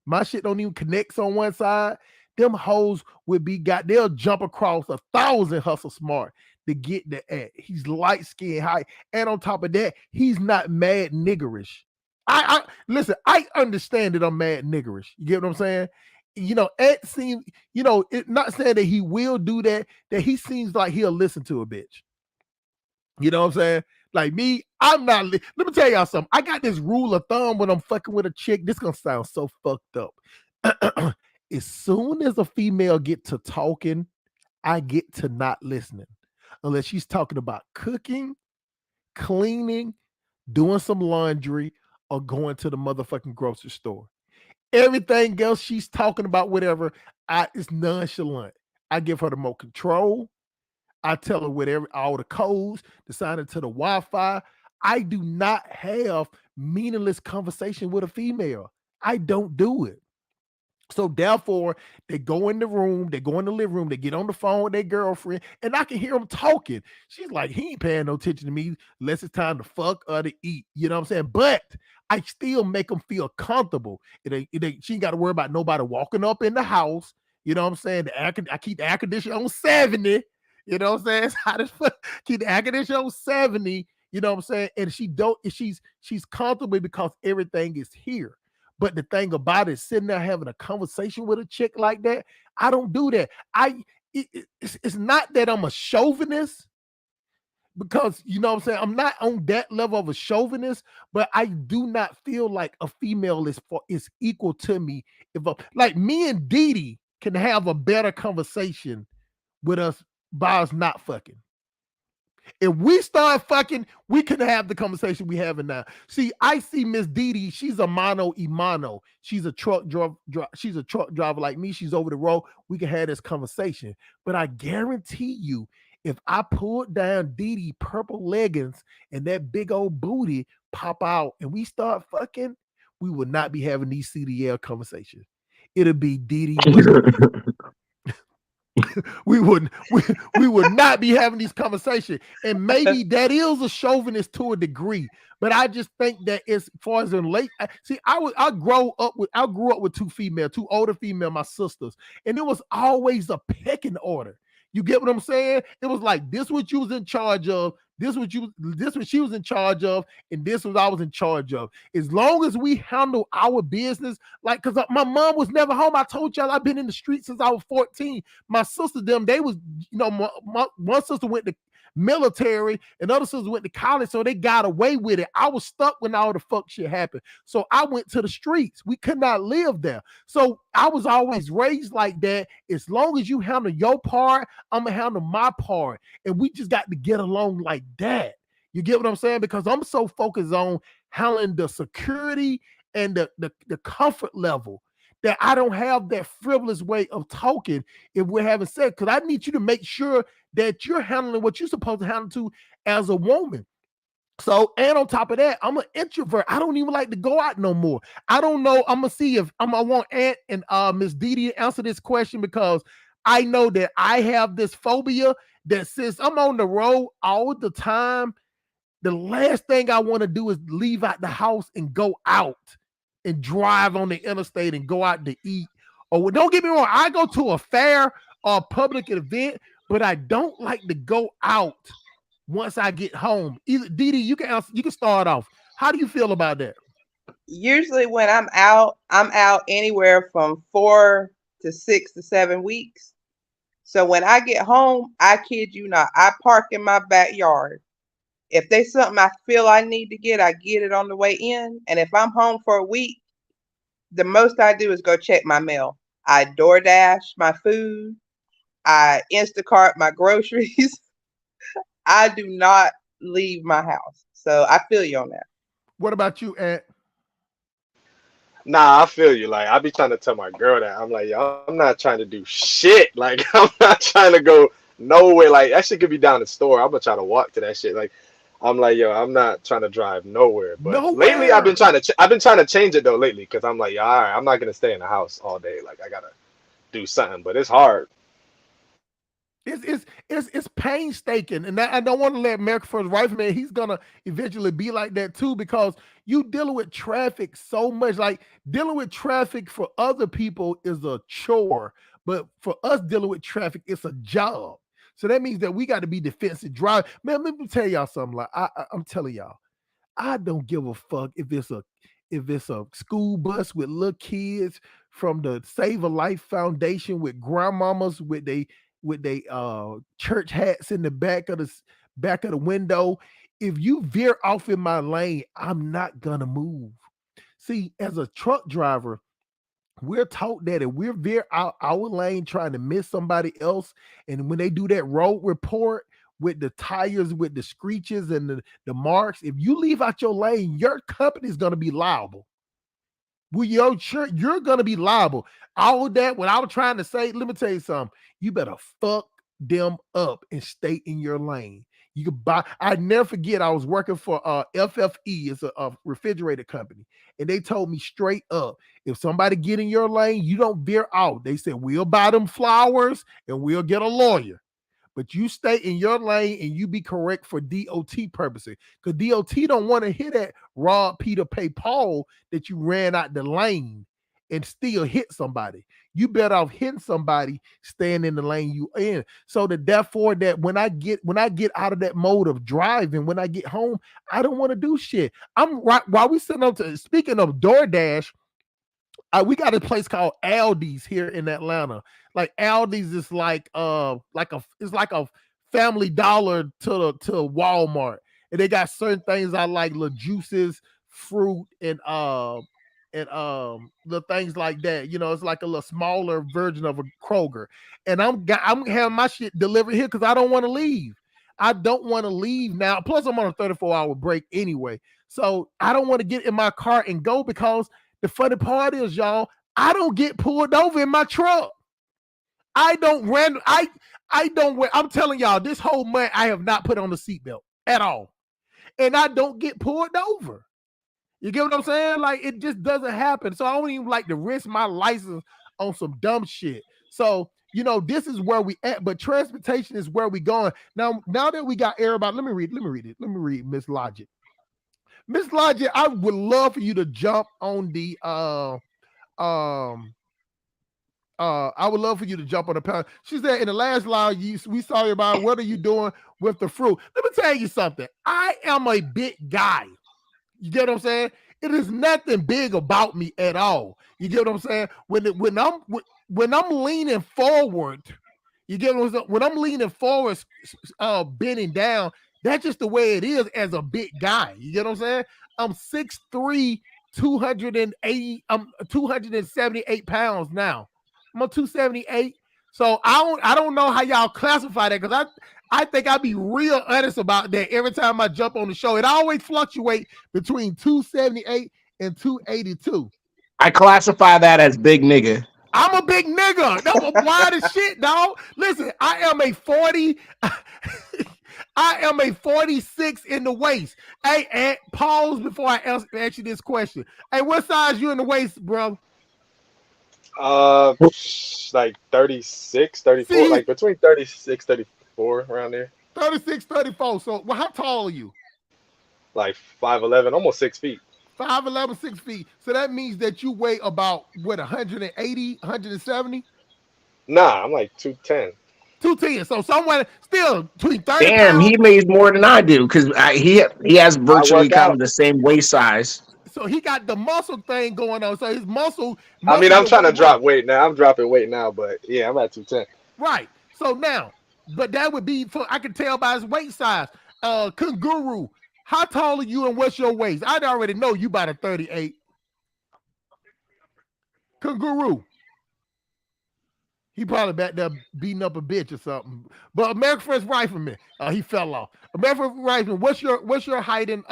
My shit don't even connects on one side. Them hoes would be they'll jump across 1,000 hustle smart to get the Ant. He's light skinned, high, and on top of that, he's not mad niggerish. I listen. I understand that I'm mad niggerish. You get what I'm saying? Ed seems, it not saying that he will do that, that he seems like he'll listen to a bitch. You know what I'm saying? Like me, I'm not. Let me tell y'all something. I got this rule of thumb when I'm fucking with a chick. This gonna sound so fucked up. As soon as a female get to talking, I get to not listening, unless she's talking about cooking, cleaning, doing some laundry, or going to the motherfucking grocery store. Everything else she's talking about, whatever, it's nonchalant. I give her the more control. I tell her whatever, all the codes, to sign into the Wi-Fi. I do not have meaningless conversation with a female. I don't do it. So therefore, they go in the room, they go in the living room, they get on the phone with their girlfriend, and I can hear them talking. She's like, he ain't paying no attention to me unless it's time to fuck or to eat. You know what I'm saying? But I still make them feel comfortable. She ain't got to worry about nobody walking up in the house. You know what I'm saying? I keep the air conditioner on 70. You know what I'm saying? It's hot as fuck. Keep the air conditioner on 70. You know what I'm saying? And she's comfortable because everything is here. But the thing about it, sitting there having a conversation with a chick like that, I don't do that. It's not that I'm a chauvinist, because you know what I'm saying, I'm not on that level of a chauvinist, but I do not feel like a female is equal to me. Like me and Dee Dee can have a better conversation with us by us not fucking. If we start fucking, we can have the conversation we having now. See, I see Miss Didi. She's a mano imano. She's a truck driver. She's a truck driver like me. She's over the road. We can have this conversation. But I guarantee you, if I pulled down Didi purple leggings and that big old booty pop out and we start fucking, we would not be having these CDL conversations. It'll be Didi was we wouldn't we would not be having these conversations. And maybe that is a chauvinist to a degree, but I just think that as far as in late, see, I grew up with two older female, my sisters, and it was always a pecking order. You get what I'm saying? It was like this what you was in charge of, this what she was in charge of, and this was I was in charge of. As long as we handle our business, like, because my mom was never home. I told y'all I've been in the streets since I was 14. My sister, they was, one sister went to military and other sisters went to college, so they got away with it. I was stuck when all the fuck shit happened. So I went to the streets. We could not live there. So I was always raised like that. As long as you handle your part, I'm gonna handle my part. And we just got to get along like that. You get what I'm saying? Because I'm so focused on handling the security and the comfort level that I don't have that frivolous way of talking if we're having sex. Because I need you to make sure that you're handling what you're supposed to handle to as a woman. So, and on top of that, I'm an introvert. I don't even like to go out no more. I don't know. I'm gonna see if I want Aunt and Miss Didi to answer this question, because I know that I have this phobia that since I'm on the road all the time, the last thing I want to do is leave out the house and go out and drive on the interstate and go out to eat. Or don't get me wrong, I go to a fair or a public event, but I don't like to go out once I get home. Either Didi, you can start off. How do you feel about that?
Usually when I'm out anywhere from 4 to 6 to 7 weeks. So when I get home, I kid you not, I park in my backyard. If there's something I feel I need to get, I get it on the way in. And if I'm home for a week, the most I do is go check my mail. I DoorDash my food. I Instacart my groceries. I do not leave my house. So I feel you on that.
What about you, Aunt?
Nah, I feel you. Like, I be trying to tell my girl that. I'm like, yo, I'm not trying to do shit. Like, I'm not trying to go nowhere. Like, that shit could be down the store. I'm gonna try to walk to that shit. Like, I'm like, yo, I'm not trying to drive nowhere. But lately, I've been trying to change it though lately, because I'm like, yeah, all right, I'm not gonna stay in the house all day. Like, I gotta do something. But it's hard.
It's painstaking, and I don't want to let America First Rifleman. He's gonna eventually be like that too, because you dealing with traffic so much. Like, dealing with traffic for other people is a chore, but for us dealing with traffic, it's a job. So that means that we got to be defensive drive. Man, let me tell y'all something. Like, I'm telling y'all, I don't give a fuck if it's a school bus with little kids from the Save a Life Foundation with grandmamas with they church hats in the back of the window. If you veer off in my lane, I'm not gonna move. See, as a truck driver, we're taught that if we're veer out our lane trying to miss somebody else, and when they do that road report with the tires, with the screeches and the marks, if you leave out your lane, your company's gonna be liable. You're gonna be liable. All that, what I was trying to say, let me tell you something. You better fuck them up and stay in your lane. You could buy. I never forget. I was working for FFE, it's a refrigerator company, and they told me straight up, if somebody get in your lane, you don't veer out. They said, we'll buy them flowers and we'll get a lawyer. But you stay in your lane and you be correct for DOT purposes. Because DOT don't want to hear that rob Peter pay Paul that you ran out the lane and still hit somebody. You better off hitting somebody staying in the lane you in. So therefore that when I get out of that mode of driving, when I get home, I don't want to do shit. I'm right while we sitting up to, speaking of DoorDash, we got a place called Aldi's here in Atlanta. Like, Aldi's is like a Family Dollar to Walmart, and they got certain things I like, little juices, fruit, and the things like that. It's like a little smaller version of a Kroger. And I'm having my shit delivered here because I don't want to leave. I don't want to leave now. Plus, I'm on a 34-hour break anyway. So I don't want to get in my car and go because the funny part is, y'all, I don't get pulled over in my truck. I don't wear, I'm telling y'all, this whole month I have not put on the seatbelt at all. And I don't get pulled over. You get what I'm saying? Like, it just doesn't happen. So I don't even like to risk my license on some dumb shit. So, this is where we at, but transportation is where we going. Now that we got everybody, let me read it. Let me read Miss Logic. Miss Logic, I would love for you to jump on the I would love for you to jump on the panel. She said in the last live, we saw you about what are you doing with the fruit. Let me tell you something. I am a big guy. You get what I'm saying? It is nothing big about me at all. You get what I'm saying? When I'm leaning forward, you get what I'm saying? When I'm leaning forward, bending down, that's just the way it is as a big guy. You get what I'm saying? I'm 6'3", 278 pounds now. I'm on 278. So I don't know how y'all classify that, because I think I'd be real honest about that every time I jump on the show. It always fluctuates between 278 and 282.
I classify that as big nigga.
I'm a big nigga. That's wild as shit, dog. Listen, I am a 40. I am a 46 in the waist. Hey, and pause before I answer you this question. Hey, what size you in the waist, bro?
Like 36, 34,
See?
like between 36, 34, around there.
36, 34. So, well, how tall are you?
Like 5'11", almost 6 feet.
5'11", 6 feet. So that means that you weigh about, 180, 170?
Nah, I'm like 210.
210. So somewhere still between 30
Damn,
pounds.
he weighs more than I do, because he has virtually
work
kind
out.
of the same waist size.
So he got the muscle thing going on. So his muscle
I mean, I'm trying to
will
drop weight now. I'm dropping weight now, but yeah, I'm at 210.
Right. So now, but that would be I can tell by his weight size. Kangaroo, how tall are you and what's your waist? I already know you about a 38. Kangaroo. He probably back there beating up a bitch or something. But American First Rifleman, he fell off. American First Rifleman, what's your height and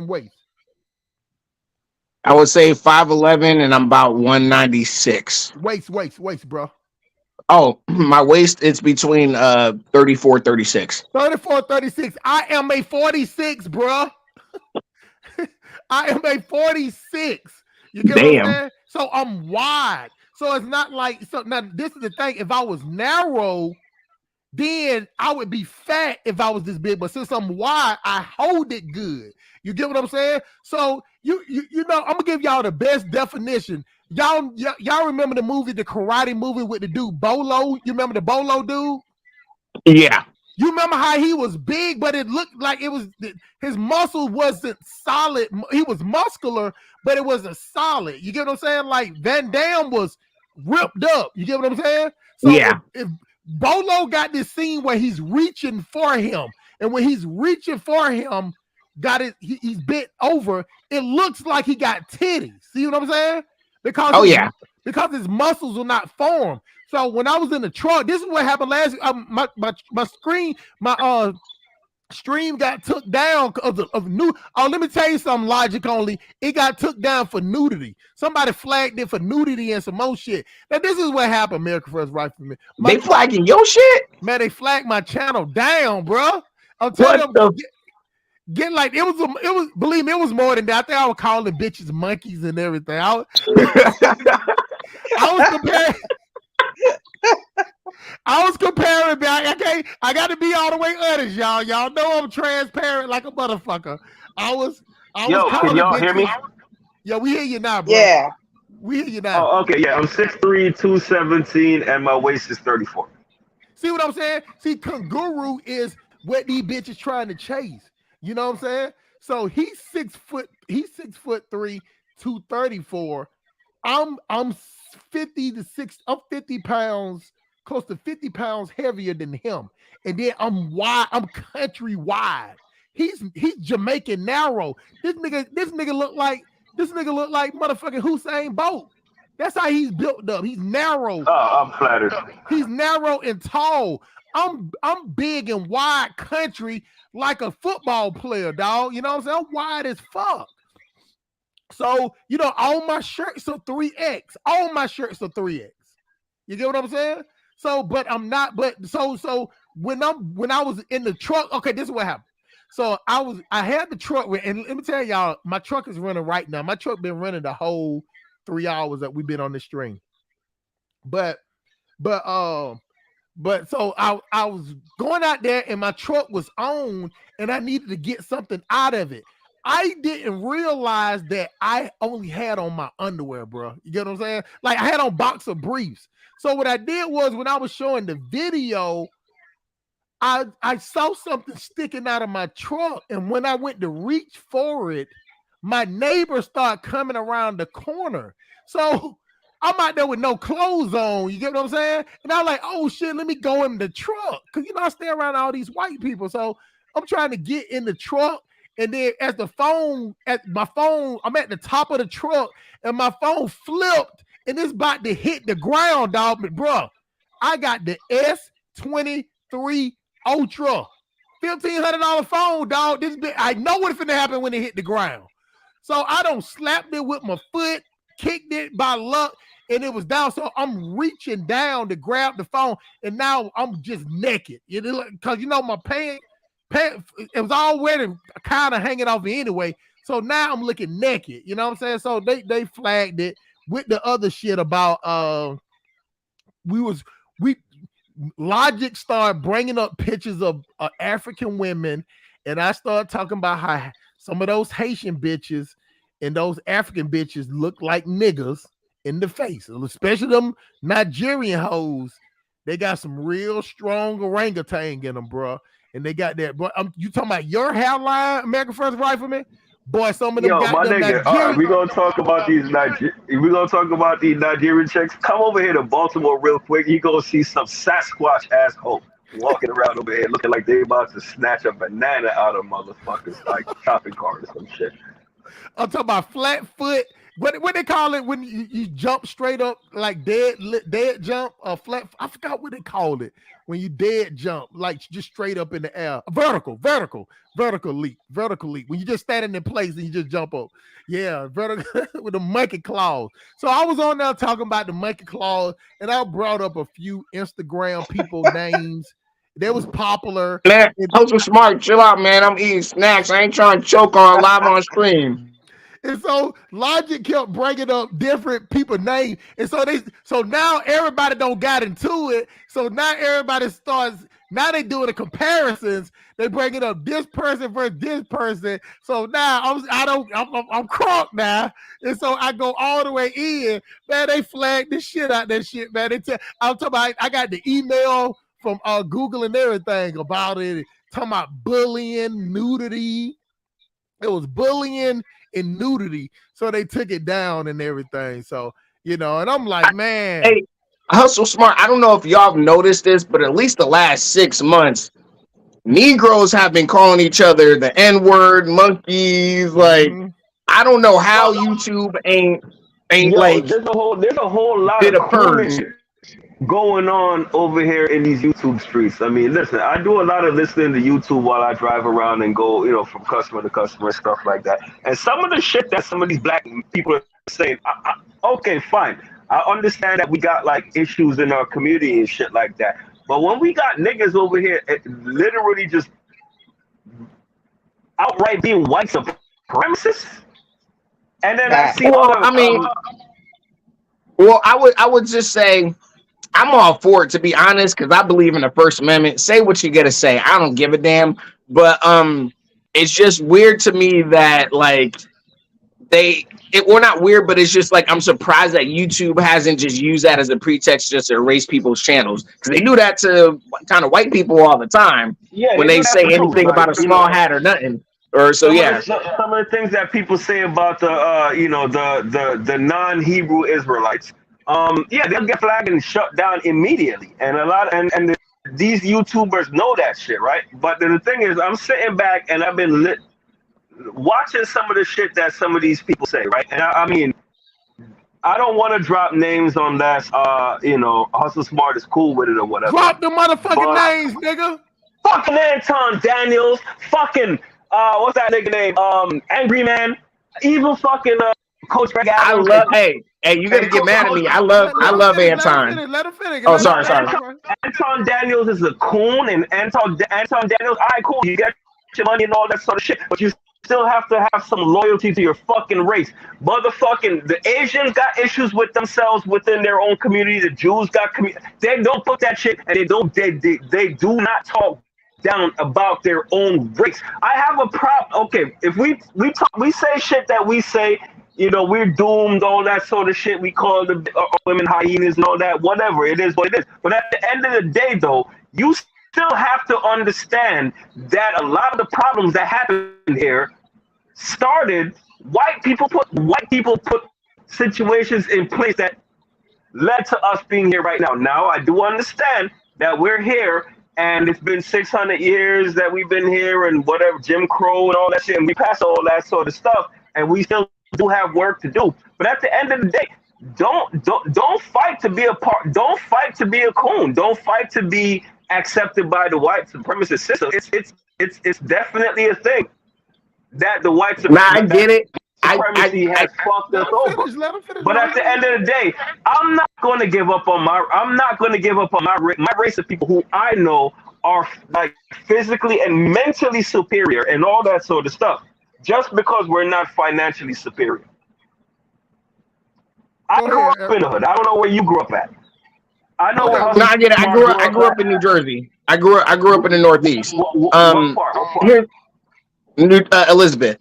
weight?
I would say 5'11", and I'm about 196.
Waist, bro.
Oh, my waist, it's between 34, 36.
34, 36. I am a 46, bro. I am a 46. You get what I'm saying? So I'm wide. So it's not like, so now this is the thing. If I was narrow, then I would be fat if I was this big. But since I'm wide, I hold it good. You get what I'm saying? So you know, I'm gonna give y'all the best definition. Y'all remember the movie, the karate movie with the dude Bolo? You remember the Bolo dude?
Yeah.
You remember how he was big, but it looked like his muscle wasn't solid. He was muscular, but it wasn't solid. You get what I'm saying? Like Van Damme was ripped up. You get what I'm saying? So
yeah.
If Bolo got this scene where he's reaching for him, and when he's reaching for him, he's bent over, it looks like he got titties. See what I'm saying? Because his muscles will not form. So when I was in the truck, this is what happened last week. My stream got took down because of new. Oh, let me tell you something. Logic only. It got took down for nudity. Somebody flagged it for nudity and some more shit. Now this is what happened. America First Rifleman.
They flagging your shit?
Man, they flagged my channel down, bro. I'm telling you. Get like it was believe me, it was more than that. I think I was calling bitches monkeys and everything. I was comparing back. Okay, I got to be all the way honest, y'all. Y'all know I'm transparent like a motherfucker.
Yo, can y'all hear me?
Yo, we hear you now, bro.
Yeah.
We hear you now.
Oh, okay, yeah. I'm 6'3", 217, and my waist is 34.
See what I'm saying? See, Kangaroo is what these bitches trying to chase. You know what I'm saying? So he's 6 foot. He's 6'3", 234. I'm 50 to 60. I'm 50 pounds, close to 50 pounds heavier than him. And then I'm wide. I'm country wide. He's Jamaican narrow. This nigga look like motherfucking Usain Bolt. That's how he's built up. He's narrow.
Oh, I'm flattered.
He's narrow and tall. I'm big and wide country like a football player, dog. You know what I'm saying? I'm wide as fuck. So, you know, all my shirts are 3X. All my shirts are 3X. You get what I'm saying? So, but I'm not, but so when I was in the truck, okay, this is what happened. So I had the truck, and let me tell y'all, my truck is running right now. My truck been running the whole 3 hours that we've been on this stream. But so I was going out there and my truck was on and I needed to get something out of it. I didn't realize that I only had on my underwear, bro. You get what I'm saying? Like I had on boxer briefs. So what I did was when I was showing the video, I saw something sticking out of my truck. And when I went to reach for it, my neighbor started coming around the corner. So I'm out there with no clothes on. You get what I'm saying? And I'm like, oh shit, let me go in the truck. Cause you know, I stay around all these white people. So I'm trying to get in the truck. And then I'm at the top of the truck and my phone flipped and it's about to hit the ground, dog. But bro, I got the S23 Ultra. $1,500 phone, dog. I know what's finna happen when it hit the ground. So I don't slapped it with my foot, kicked it by luck, and it was down. So I'm reaching down to grab the phone, and now I'm just naked. Because you know my pants, it was already kind of hanging off me anyway. So now I'm looking naked. You know what I'm saying? So they flagged it with the other shit about Logic started bringing up pictures of African women, and I started talking about how some of those Haitian bitches and those African bitches look like niggas in the face, especially them Nigerian hoes. They got some real strong orangutan in them, bro. And they got that. But you talking about your hairline, American First Rifleman? Boy, some of them got
my
them
nigga. All right,
Nigerian.
we're gonna talk about these Nigerian chicks. Come over here to Baltimore real quick. You gonna see some Sasquatch asshole walking around over here looking like they about to snatch a banana out of motherfuckers like shopping cart or some shit.
I'm talking about flat foot. What they call it when you jump straight up like dead jump or flat? I forgot what they called it when you dead jump like just straight up in the air. Vertical leap. When you just standing in place and you just jump up. Yeah, vertical with the monkey claws. So I was on there talking about the monkey claws, and I brought up a few Instagram people names. They was popular.
Man, I'm so smart. Chill out, man. I'm eating snacks. I ain't trying to choke on live on stream.
And so Logic kept bringing up different people names. And so now everybody don't got into it. So now everybody now they doing the comparisons. They bringing up this person versus this person. So now I'm crunk now. And so I go all the way in. Man, they flagged the shit out that shit, man. I'm talking about, I got the email from Google and everything about it. Talking about bullying, nudity. It was bullying and nudity. So they took it down and everything. So, you know, and I'm like, man.
Hey, Hustle Smart, I don't know if y'all have noticed this, but at least the last 6 months, Negroes have been calling each other the N-word, monkeys. Like, I don't know how YouTube ain't like
there's a whole lot
did
of
a purge.
going on over here in these YouTube streets. I mean, listen, I do a lot of listening to YouTube while I drive around and go, you know, from customer to customer, stuff like that. And some of the shit that some of these black people are saying, okay, fine. I understand that we got like issues in our community and shit like that. But when we got niggas over here literally just outright being white supremacists, and then I see
well, I would just say I'm all for it, to be honest, because I believe in the First Amendment. Say what you gotta say. I don't give a damn. But it's just weird to me that like we're not weird, but it's just like I'm surprised that YouTube hasn't just used that as a pretext just to erase people's channels, because they do that to kind of white people all the time when they say anything about a small hat or nothing. Or so
some of the things that people say about the non-Hebrew Israelites. They'll get flagged and shut down immediately, and these YouTubers know that shit, right? But the thing is, I'm sitting back and I've been watching some of the shit that some of these people say, right? And I mean, I don't want to drop names on that. Hustle Smart is cool with it or whatever.
Drop the motherfucking
But
names, nigga.
fucking Anton Daniels, fucking what's that nigga name? Angry Man, even fucking Coach Greg
I
Adams.
love. Hey, you gotta get mad at me. I love Anton.
Let him finish.
Oh, sorry.
Anton Daniels is a coon, and Anton Daniels, all right, cool. You get your money and all that sort of shit, but you still have to have some loyalty to your fucking race. Motherfucking, the Asians got issues with themselves within their own community. The Jews got they don't put that shit, and they do not talk down about their own race. I have a problem. Okay, if we say shit that we say, we're doomed, all that sort of shit. We call the women hyenas and all that. Whatever, it is what it is. But at the end of the day, though, you still have to understand that a lot of the problems that happen here started. White people put situations in place that led to us being here right now. Now I do understand that we're here, and it's been 600 years that we've been here, and whatever, Jim Crow and all that shit, and we passed all that sort of stuff, and we still do have work to do. But at the end of the day, don't fight to be a part. Don't fight to be a coon. Don't fight to be accepted by the white supremacist system. It's definitely a thing that the white supremacy has fucked us over. But at the end of the day, I'm not going to give up on my race of people who I know are like physically and mentally superior and all that sort of stuff, just because we're not financially superior. I grew up in the hood. I don't know where you grew up at. I know where.
No, I get it. I grew up in New Jersey. I grew up in the Northeast.
What part?
Elizabeth.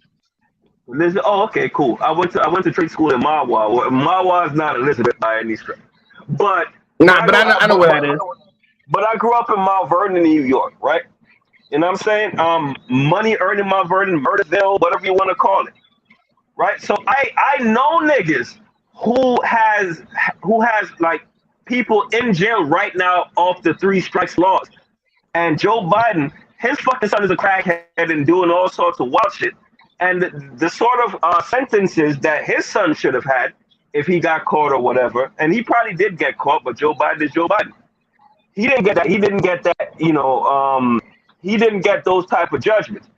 Oh, okay, cool. I went to trade school in Mawa. Mawa is not Elizabeth by any stretch, but
I know where that is.
But I grew up in Mount Vernon, New York, right? You know what I'm saying? Money earned in Mount Vernon, Murderville, whatever you want to call it, right? So I know niggas who has like people in jail right now off the 3 strikes laws, and Joe Biden, his fucking son is a crackhead and doing all sorts of wild shit. And the sort of sentences that his son should have had if he got caught or whatever, and he probably did get caught, but Joe Biden is Joe Biden. He didn't get that. He didn't get that. He didn't get those type of judgments.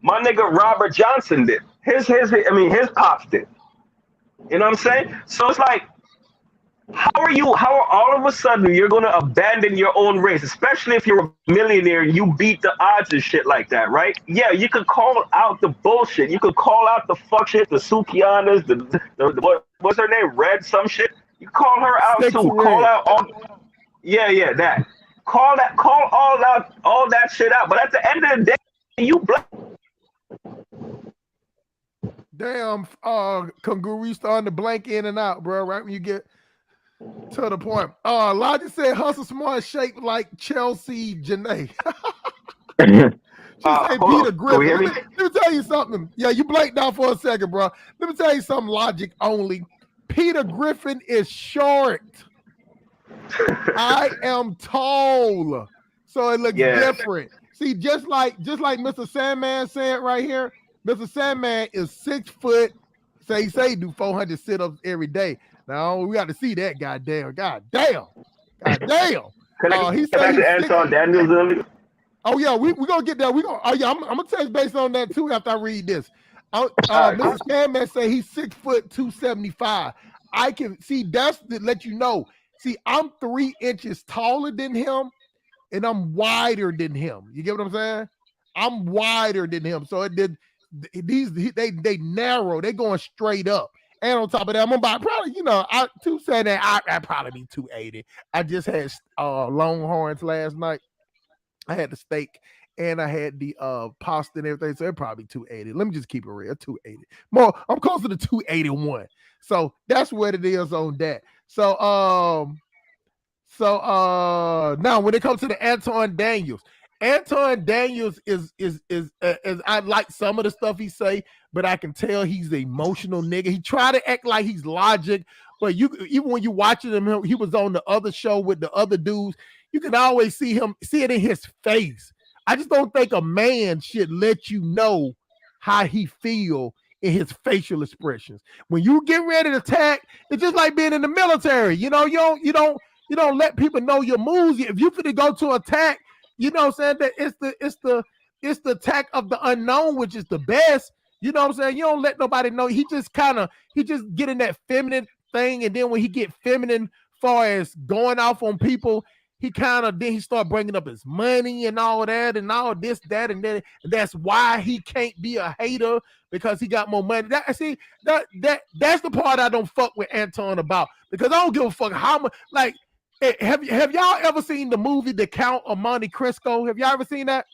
My nigga Robert Johnson did. His pops did. You know what I'm saying? So it's like, how are all of a sudden you're going to abandon your own race, especially if you're a millionaire and you beat the odds and shit like that, right? Yeah, you could call out the bullshit. You could call out the fuck shit, the Sukianas, the what's her name? Red some shit. You call her out too. Call out all that. Call all that shit out. But at the end of the day, you black.
Damn, Kanguru starting to blank in and out, bro. Right when you get to the point. Logic said Hustle Smart shaped like Chelsea Janae. She said Peter Griffin. Let me tell you something. Yeah, you blanked out for a second, bro. Let me tell you something, Logic only. Peter Griffin is short. I am tall. So it looks different. See, just like Mr. Sandman said right here, Mr. Sandman is 6 foot. Say do 400 sit-ups every day. Now we got to see that. Goddamn.
He said Anton Daniels.
Oh yeah, we gonna get there. I'm gonna touch base on that too after I read this. Mr. Sandman say he's 6 foot 275. I can see that's to let you know. See, I'm 3 inches taller than him, and I'm wider than him. You get what I'm saying? I'm wider than him. So it did. They narrow. They going straight up. And on top of that, I'm about probably, I'd probably be 280. I just had Longhorns last night. I had the steak and I had the pasta and everything. So it'd probably 280. Let me just keep it real. 280. More, I'm closer to 281. So that's what it is on that. So now when it comes to the Anton Daniels is I like some of the stuff he say, but I can tell he's an emotional nigga. He try to act like he's logic, but even when you watching him, he was on the other show with the other dudes. You can always see it in his face. I just don't think a man should let you know how he feel in his facial expressions. When you get ready to attack, it's just like being in the military. You know, you don't let people know your moves. If you finna go to attack, you know what I'm saying? That it's the attack of the unknown, which is the best. You know what I'm saying? You don't let nobody know. He just get in that feminine thing, and then when he get feminine far as going off on people, he start bringing up his money and all that and all this, that, and then that's why he can't be a hater, because he got more money. That's the part I don't fuck with Anton about, because I don't give a fuck how much. Like, have y'all ever seen the movie The Count of Monte Cristo? Have y'all ever seen that?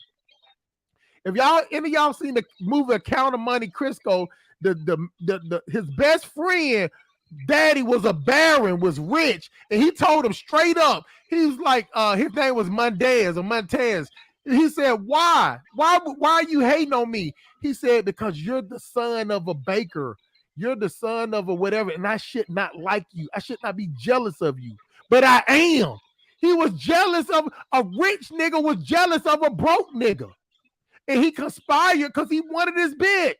If any of y'all seen the movie Count of Monte Cristo, his best friend daddy was a baron, was rich, and he told him straight up, he was like, his name was Montez. He said, why are you hating on me? He said, because you're the son of a baker, you're the son of a whatever, and I should not like you, I should not be jealous of you, but I am. He was jealous of a rich nigga, was jealous of a broke nigga, and he conspired because he wanted his bitch.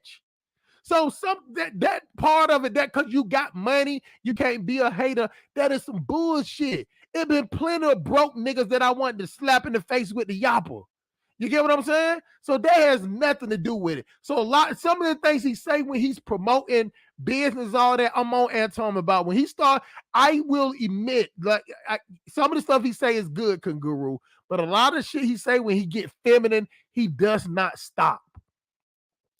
So that part of it, that because you got money, you can't be a hater, that is some bullshit. It been plenty of broke niggas that I wanted to slap in the face with the yapper. You get what I'm saying? So that has nothing to do with it. So some of the things he say when he's promoting business, all that, I'm on Anton about. When he start, I will admit, like, some of the stuff he say is good, Kanguru, but a lot of shit he say when he get feminine, he does not stop.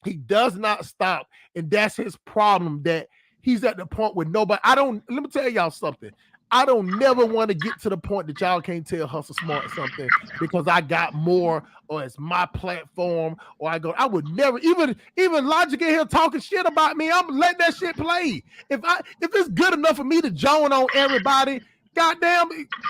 He does not stop, and that's his problem, that he's at the point where nobody, let me tell y'all something. I don't never want to get to the point that y'all can't tell Hustle Smart something because I got more, or it's my platform, or I would never, even Logic in here talking shit about me, I'm letting that shit play. If it's good enough for me to join on everybody, goddamn,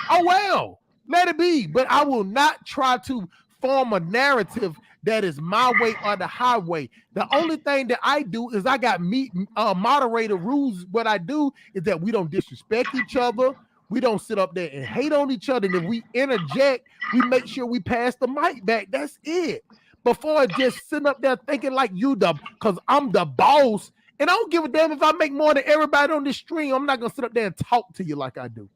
oh well, let it be. But I will not try to form a narrative that is my way or the highway. The only thing that I do is I got moderator rules. What I do is that we don't disrespect each other. We don't sit up there and hate on each other. And if we interject, we make sure we pass the mic back. That's it. Before just sitting up there thinking like because I'm the boss. And I don't give a damn if I make more than everybody on this stream. I'm not going to sit up there and talk to you like I do.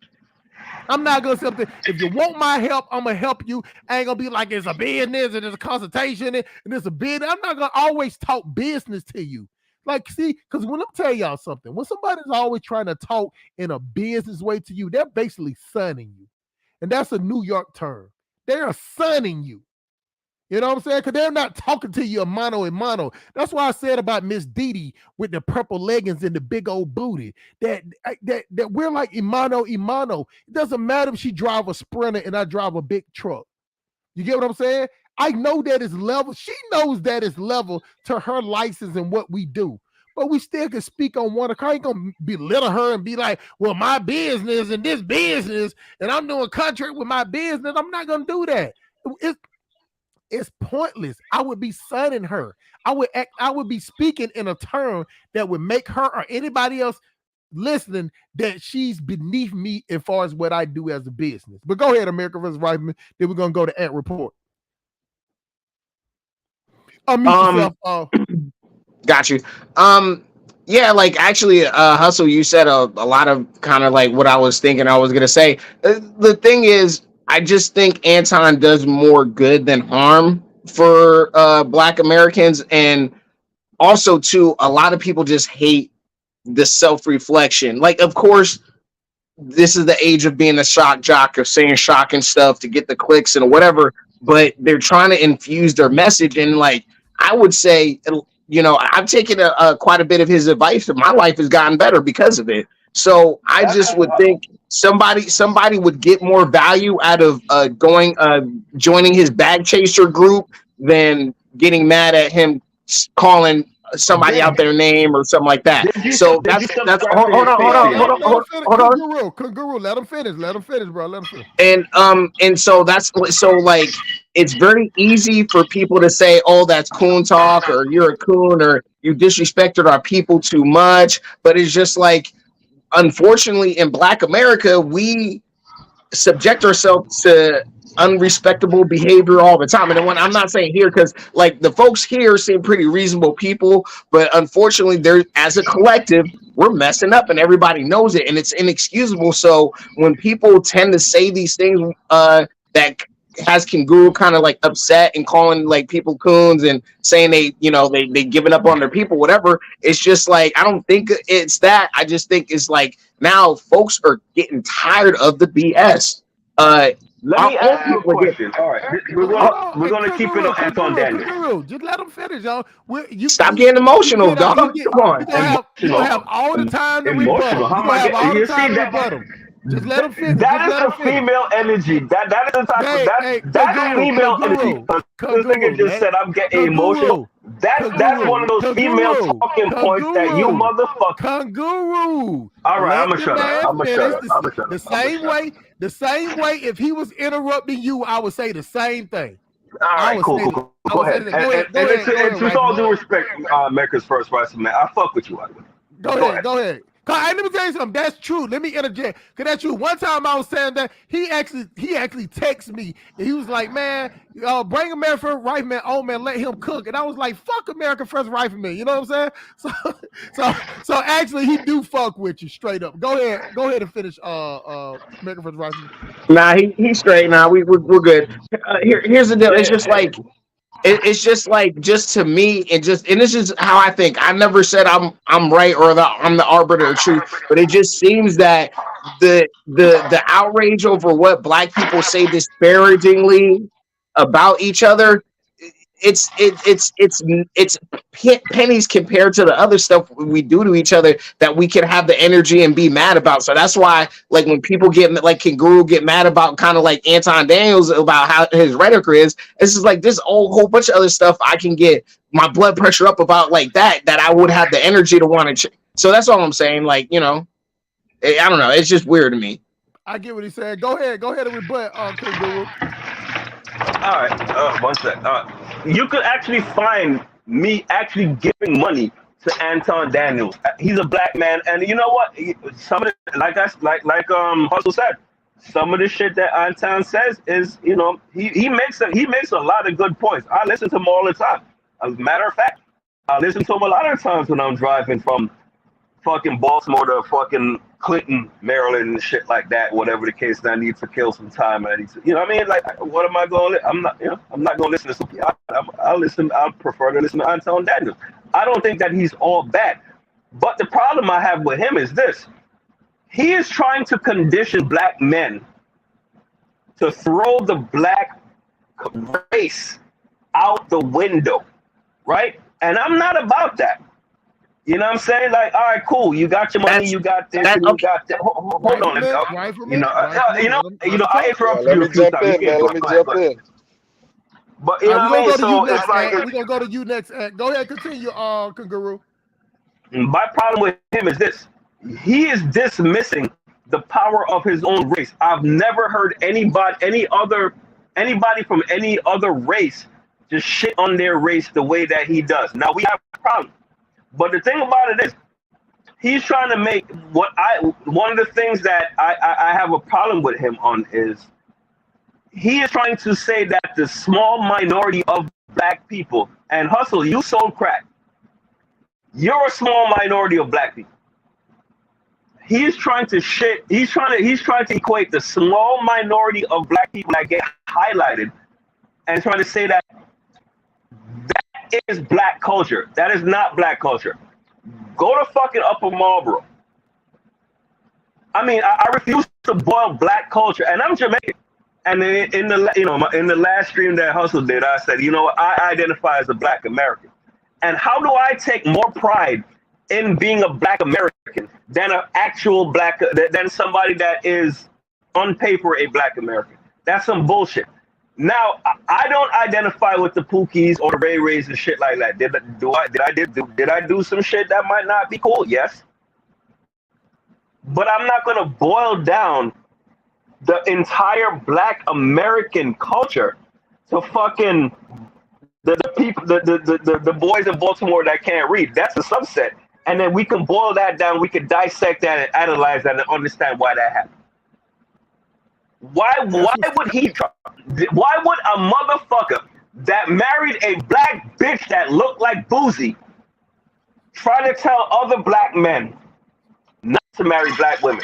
I'm not gonna say something. If you want my help, I'm gonna help you. I ain't gonna be like it's a business and it's a consultation and it's a bid. I'm not gonna always talk business to you. Like, see, because when I'm telling y'all something, when somebody's always trying to talk in a business way to you, they're basically sunning you. And that's a New York term. They're sunning you. You know what I'm saying? Because they're not talking to you a mano a mano. That's why I said about Miss Didi with the purple leggings and the big old booty. That we're like imano. It doesn't matter if she drive a Sprinter and I drive a big truck. You get what I'm saying? I know that is level. She knows that is level to her license and what we do. But we still can speak on one. I ain't gonna belittle her and be like, well, my business and this business, and I'm doing contract with my business. I'm not gonna do that. It's pointless. I would be sunning her. I would be speaking in a term that would make her or anybody else listening that she's beneath me as far as what I do as a business. But go ahead, America vs. Reitman. Then we're gonna go to Ant Report. Unmute yourself.
Got you. Yeah, like actually, Hustle, you said a lot of kind of like what I was thinking I was gonna say. The thing is, I just think Anton does more good than harm for Black Americans. And also, too, a lot of people just hate the self-reflection. Like, of course, this is the age of being a shock jock, of saying shocking stuff to get the clicks and whatever, but they're trying to infuse their message. And, like, I would say, you know, I've taken quite a bit of his advice, and my life has gotten better because of it. So I just would think somebody would get more value out of joining his bag chaser group than getting mad at him calling somebody out their name or something like that. So that's hold on.
Kanguru, let him finish, bro. Let him finish.
And so like it's very easy for people to say, oh, that's coon talk, or you're a coon, or you disrespected our people too much. But it's just like, unfortunately, in Black America, we subject ourselves to unrespectable behavior all the time. And then when I'm not saying here, because like the folks here seem pretty reasonable people, but unfortunately, they're as a collective, we're messing up and everybody knows it and it's inexcusable. So when people tend to say these things that has Kanguru kind of like upset and calling like people coons and saying they giving up on their people, whatever, it's just like I don't think it's that. I just think it's like now folks are getting tired of the BS.
Let
Our
me
own
ask you a
people are getting.
question. All right, we're gonna keep it on Anton Daniels.
Just let him finish, y'all.
Stop getting emotional, dog. Come on.
You gonna have all the time to rebut him.
Emotional. How
You
am
gonna
I
have all
getting?
the
You see
time to
that?
rebut him. Just let him finish.
That
Just
is
let him
the
finish.
female energy. That is the type
Hey,
of that's female energy. This nigga just said I'm getting emotional. That's one of those female talking points that you motherfucker.
Kanguru.
All right,
Let
I'ma
the
shut
man
up. I'ma shut
finish
up. I'ma shut up.
the same way. The same way. If he was interrupting you, I would say the same thing.
All right, cool. Go ahead. And with all due respect, America's First Rights Man, I fuck with you.
Go ahead. Let me tell you something. That's true. Let me interject. Cause that's true. One time I was saying that he actually texted me and he was like, "Man, bring American First Rifleman. Oh man, let him cook." And I was like, "Fuck American First Rifleman." You know what I'm saying? So actually, he do fuck with you straight up. Go ahead and finish. American First Rifleman.
Nah, he's straight. Nah, we're good. Here's the deal. It's just like. It's just like to me, and it's just how I think. I never said I'm right or I'm the arbiter of truth, but it just seems that the outrage over what black people say disparagingly about each other, it's pennies compared to the other stuff we do to each other that we can have the energy and be mad about. So that's why, like, when people get like Kanguru get mad about kind of like Anton Daniels about how his rhetoric is, it's just like this whole bunch of other stuff I can get my blood pressure up about like that I would have the energy to want to. So that's all I'm saying. Like, I don't know. It's just weird to me.
I get what he said. Go ahead and rebut, Kanguru.
All right, one sec. You could actually find me actually giving money to Anton Daniels. He's a black man, and you know what? Some of the, like Hustle said, some of the shit that Anton says is, he makes a lot of good points. I listen to him all the time. As a matter of fact, I listen to him a lot of times when I'm driving from fucking Baltimore to fucking Clinton, Maryland, and shit like that. Whatever the case, I need to kill some time. I need to, what I mean? Like, what am I going? I'm not going to listen to some. I prefer to listen to Anton Daniels. I don't think that he's all bad, but the problem I have with him is this: he is trying to condition black men to throw the black race out the window, right? And I'm not about that. You know what I'm saying? Like, all right, cool. You got your money. You got this. And you got that. Hold on. I interrupted you a few times.
Let me jump in.
But you know what I mean? So it's like
we're gonna go to you next. Go ahead, continue, Kanguru.
My problem with him is this: he is dismissing the power of his own race. I've never heard anybody from any other race just shit on their race the way that he does. Now we have a problem. But the thing about it is, he's trying to make one of the things that I have a problem with him on is he is trying to say that the small minority of black people, and Hustle, you sold crack. You're a small minority of black people. He's trying to equate the small minority of black people that get highlighted and trying to say that is black culture. That is not black culture. Go to fucking Upper Marlboro. I mean, I refuse to boil black culture, and I'm Jamaican. And in the last stream that Hustle did, I said, I identify as a black American. And how do I take more pride in being a black American than an actual black, than somebody that is on paper a black American? That's some bullshit. Now, I don't identify with the Pookies or the Ray Rays and shit like that. Did I do some shit that might not be cool? Yes. But I'm not going to boil down the entire black American culture to fucking the people, the boys in Baltimore that can't read. That's a subset. And then we can boil that down. We can dissect that and analyze that and understand why that happened.
That's what's
Why would a motherfucker that married a black bitch that looked like Boozy try to tell other black men not to marry black women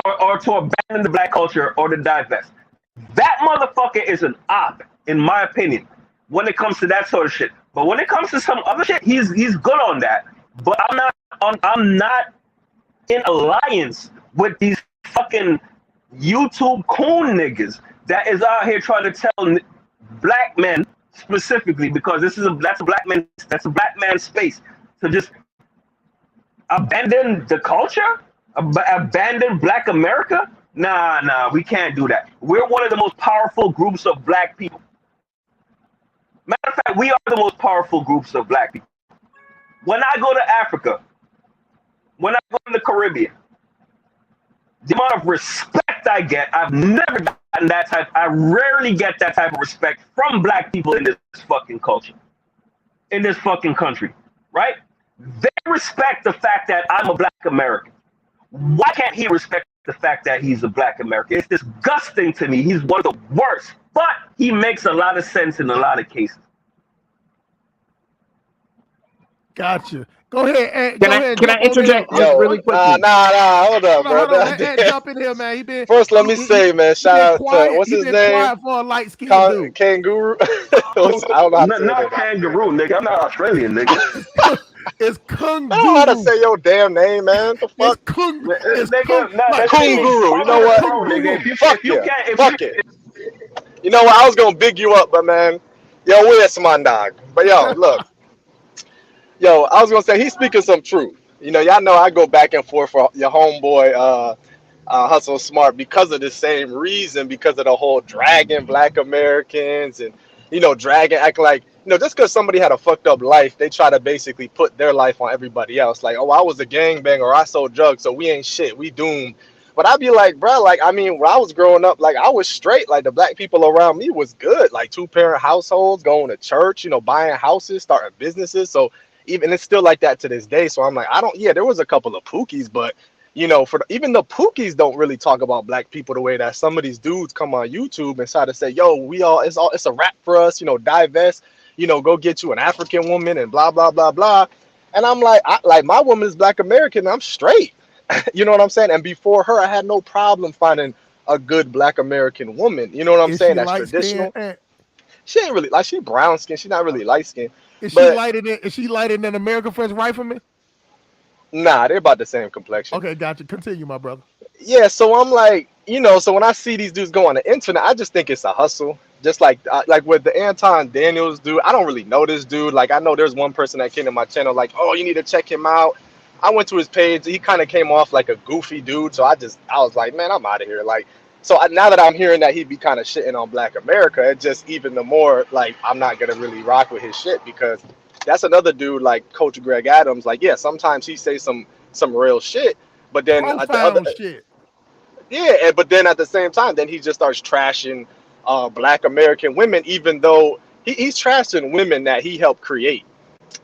or to abandon the black culture or to divest? That motherfucker is an op, in my opinion, when it comes to that sort of shit. But when it comes to some other shit, he's good on that. But I'm not in alliance with these fucking YouTube coon niggas that is out here trying to tell black men specifically, because that's a black man space, to just abandon the culture, abandon Black America. Nah, we can't do that. We're one of the most powerful groups of black people. Matter of fact, we are the most powerful groups of black people. When I go to Africa, when I go to the Caribbean, the amount of respect I get, I've never gotten that type. I rarely get that type of respect from black people in this fucking culture, in this fucking country, right? They respect the fact that I'm a black American. Why can't he respect the fact that he's a black American? It's disgusting to me. He's one of the worst, but he makes a lot of sense in a lot of cases.
gotcha. Go ahead.
Can I interject just really quickly?
Hold up, bro.
Hold on. Ed, jump in here, man.
First, let me say, man, shout out to what's his name?
Quiet for a light skinned dude.
Kangaroo. I don't know how to say
Not kangaroo, nigga. I'm not Australian, nigga.
It's Kung.
I don't know how to say your damn name, man. The fuck?
It's Kung.
It's
Kangaroo. You know what? Fuck it. You know what? I was gonna big you up, but man, yo, where's my dog? But yo, look. Yo, I was gonna say he's speaking some truth. You know, y'all know I go back and forth for your homeboy Hustle Smart because of the same reason, because of the whole dragging black Americans and dragging, acting like, just because somebody had a fucked up life, they try to basically put their life on everybody else. Like, oh, I was a gangbanger or I sold drugs, so we ain't shit, we doomed. But I'd be like, bro, like, I mean, when I was growing up, like, I was straight. Like, the black people around me was good. Like, 2-parent households, going to church, buying houses, starting businesses. So even it's still like that to this day. So I'm like, there was a couple of pookies, but even the pookies don't really talk about black people the way that some of these dudes come on YouTube and try to say, yo, it's a rap for us, divest, go get you an African woman and blah, blah, blah, blah. And I'm like, my woman is black American. I'm straight. You know what I'm saying? And before her, I had no problem finding a good black American woman. You know what I'm saying? That's traditional. She ain't really she brown skin. She's not really light skin.
Is she lighter than American French Rifleman?
Nah, they're about the same complexion.
Okay, gotcha. Continue, my brother.
Yeah, so I'm like, so when I see these dudes go on the internet, I just think it's a hustle. Just like with the Anton Daniels dude, I don't really know this dude. Like, I know there's one person that came to my channel like, oh, you need to check him out. I went to his page. He kind of came off like a goofy dude. So I was like, man, I'm out of here. Like, now that I'm hearing that he'd be kind of shitting on Black America, it just even the more like I'm not going to really rock with his shit, because that's another dude like Coach Greg Adams. Like, yeah, sometimes he say some real shit, but then
shit.
Yeah, but then at the same time, then he just starts trashing Black American women, even though he's trashing women that he helped create.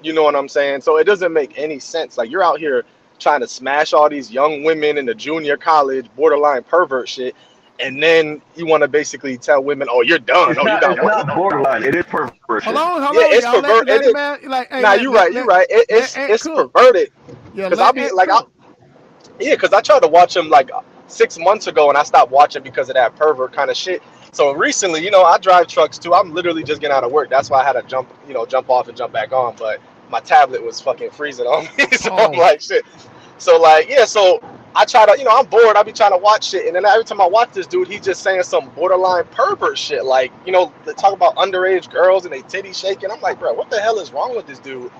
You know what I'm saying? So it doesn't make any sense. Like, you're out here trying to smash all these young women in the junior college, borderline pervert shit, and then you want to basically tell women, "Oh, you're done.
It's not borderline. It is perverted."
Hold on.
Yeah, it's perverted. You're right. It's perverted. Because I'll be like, because I tried to watch him like 6 months ago, and I stopped watching because of that pervert kind of shit. So recently, I drive trucks too. I'm literally just getting out of work. That's why I had to jump off and jump back on. But my tablet was fucking freezing on me, so I'm like, shit. So like, yeah. So I try to, I'm bored. I be trying to watch shit, and then every time I watch this dude, he's just saying some borderline pervert shit. Like, they talk about underage girls and they titty shaking. I'm like, bro, what the hell is wrong with this dude?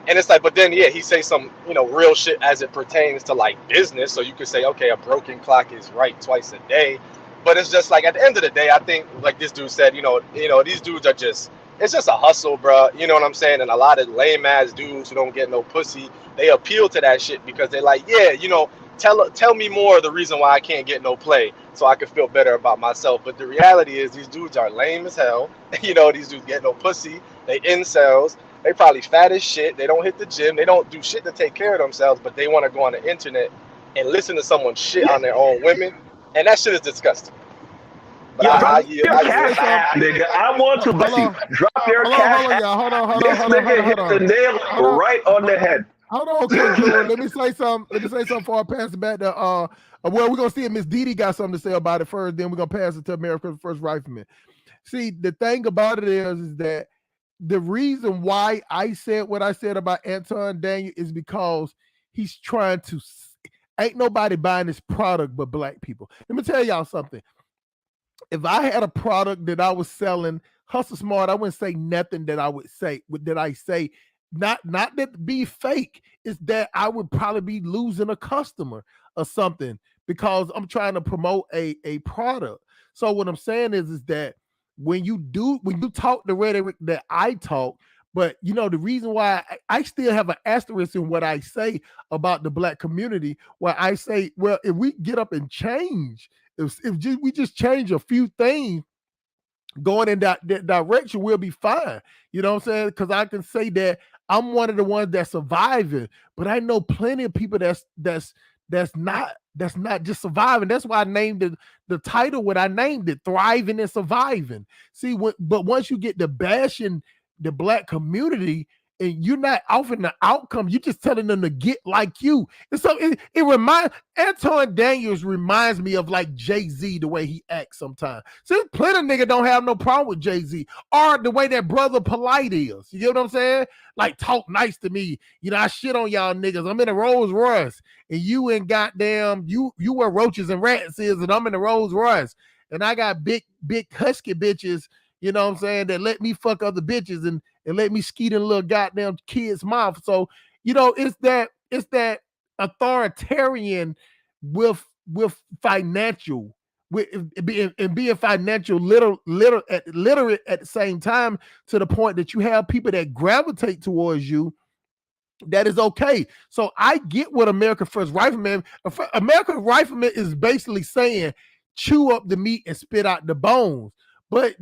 And it's like, but then yeah, he say some real shit as it pertains to like business. So you could say, okay, a broken clock is right twice a day. But it's just like, at the end of the day, I think like this dude said, these dudes are it's just a hustle, bro. You know what I'm saying? And a lot of lame ass dudes who don't get no pussy, they appeal to that shit because they're like, yeah, tell me more of the reason why I can't get no play so I can feel better about myself. But the reality is these dudes are lame as hell. These dudes get no pussy. They incels. They probably fat as shit. They don't hit the gym. They don't do shit to take care of themselves, but they want to go on the internet and listen to someone shit on their own women. and that shit is disgusting. But
Yo,
I
drop
yield.
your
I
Let me say
cash
yield.
something.
app, nigga. I want to bless
Hold
you.
on.
Drop your cash
Hold on,
app.
y'all.
This nigga hit the nail
Hold on.
right on the head.
Hold on, Quick Guru. Let me say something. Let me say something before I pass it back to well, we're gonna see if Miss Didi got something to say about it first, then we're gonna pass it to America's First Rifleman. See, the thing about it is that the reason why I said what I said about Anton Daniel is because he's trying to ain't nobody buying this product but black people. Let me tell y'all something. If I had a product that I was selling, hustle smart, I wouldn't say nothing that I would say. That I say, not that be fake, is that I would probably be losing a customer or something because I'm trying to promote a product. So what I'm saying is that when you talk the rhetoric that I talk, but you know the reason why I still have an asterisk in what I say about the black community, where I say, well, if we get up and change. If we just change a few things going in that direction, we'll be fine. You know what I'm saying? Because I can say that I'm one of the ones that's surviving, but I know plenty of people that's not just surviving. That's why I named the title what I named it, Thriving and Surviving. See, but once you get to bashing the black community and you're not offering the outcome, you're just telling them to get like you. And so it reminds Anton Daniels reminds me of like Jay-Z, the way he acts sometimes. See, plenty of niggas don't have no problem with Jay-Z or the way that Brother Polite is. You get what I'm saying? Like, talk nice to me. You know, I shit on y'all niggas. I'm in a Rolls Royce and you in goddamn, you where roaches and rats is and I'm in a Rolls Royce. And I got big husky bitches, you know what I'm saying, that let me fuck other bitches and let me skeet in a little goddamn kid's mouth. So, you know, it's that authoritarian with financial, with being financial literate at the same time, to the point that you have people that gravitate towards you. That is okay. So I get what America First Rifleman. America Rifleman is basically saying, chew up the meat and spit out the bones. But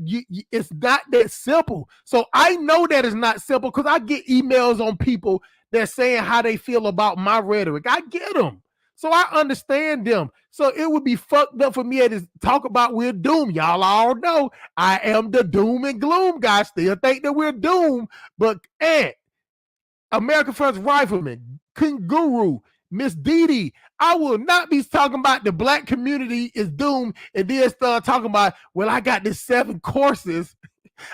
it's not that simple. So I know that it's not simple because I get emails on people that saying how they feel about my rhetoric. I get them. So I understand them. So it would be fucked up for me to talk about we're doomed. Y'all all know I am the doom and gloom guy. Still think that we're doomed. But America First Rifleman, King Guru, Miss Didi, I will not be talking about the black community is doomed and then start talking about, well, I got this 7 courses.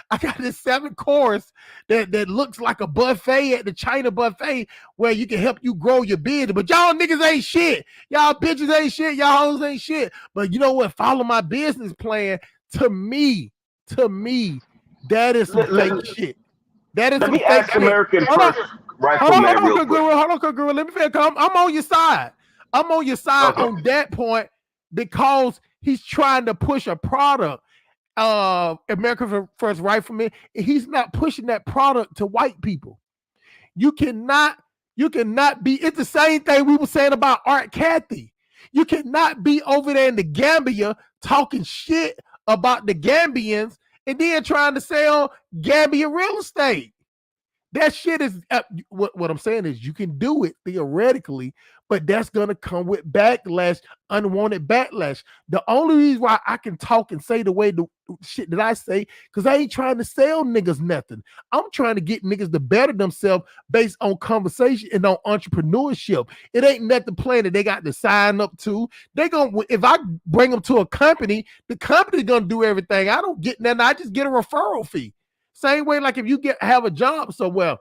I got this 7 course that looks like a buffet at the China buffet where you can help you grow your business. But y'all niggas ain't shit. Y'all bitches ain't shit. Y'all hoes ain't shit. But you know what? Follow my business plan. To me, that is some fake shit. That is
Let
some
me
fake
ask
shit.
American
Hold on.
First Rifleman real quick.
Hold on, Guru. Let me finish. I'm on your side. I'm on your side
Okay.
on that point because he's trying to push a product. American First Rifleman, and he's not pushing that product to white people. You cannot be. It's the same thing we were saying about Art Cathy. You cannot be over there in the Gambia talking shit about the Gambians and then trying to sell Gambia real estate. That shit is what I'm saying is you can do it theoretically, but that's gonna come with backlash, unwanted backlash. The only reason why I can talk and say the way the shit that I say, because I ain't trying to sell niggas nothing. I'm trying to get niggas to better themselves based on conversation and on entrepreneurship. It ain't nothing plan that they got to sign up to. They gonna, if I bring them to a company, the company's gonna do everything. I don't get nothing. I just get a referral fee. Same way, like if you have a job somewhere,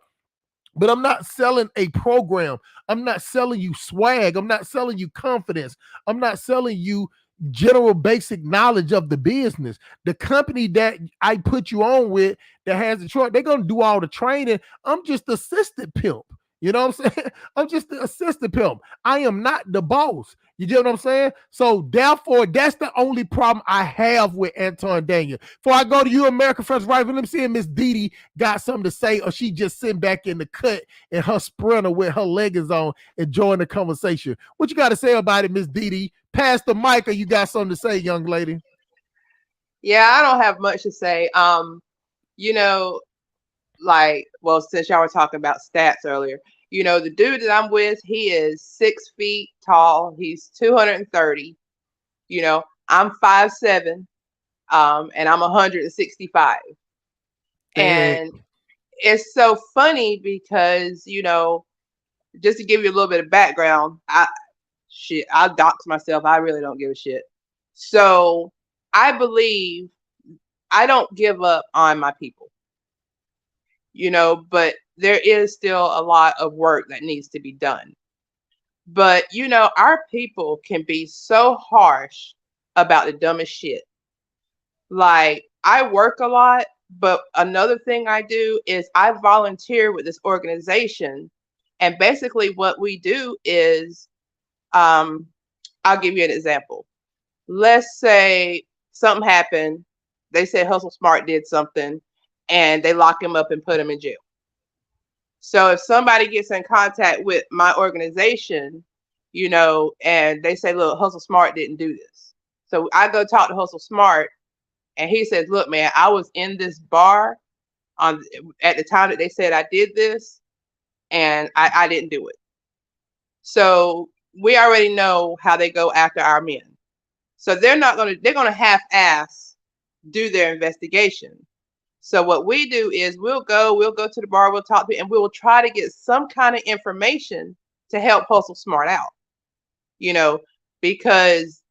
but I'm not selling a program. I'm not selling you swag. I'm not selling you confidence. I'm not selling you general basic knowledge of the business. The company that I put you on with that has the truck, they're gonna do all the training. I'm just assistant pimp. You know what I'm saying? I'm just the assistant pimp. I am not the boss. You get what I'm saying? So therefore, that's the only problem I have with Anton Daniel. Before I go to you, America First Rifle, let me see if Miss Didi got something to say, or she just sitting back in the cut in her sprinter with her leggings on, enjoying the conversation. What you got to say about it, Miss Didi? Pass the mic, or you got something to say, young lady?
Yeah, I don't have much to say. You know, like, well, since y'all were talking about stats earlier, you know, the dude that I'm with, he is 6 feet tall. He's 230. You know, I'm 5'7", and I'm 165. And it's so funny because, you know, just to give you a little bit of background, I'll dox myself. I really don't give a shit. So I believe I don't give up on my people, you know, but there is still a lot of work that needs to be done. But, you know, our people can be so harsh about the dumbest shit. Like, I work a lot, but another thing I do is I volunteer with this organization. And basically, what we do is, I'll give you an example. Let's say something happened. They said Hustle Smart did something and they lock him up and put him in jail. So if somebody gets in contact with my organization, you know, and they say, look, Hustle Smart didn't do this. So I go talk to Hustle Smart and he says, look, man, I was in this bar at the time that they said I did this and I didn't do it. So we already know how they go after our men. So they're going to half-ass do their investigation. So what we do is we'll go to the bar, we'll talk to, and we will try to get some kind of information to help Hustle Smart out, you know, because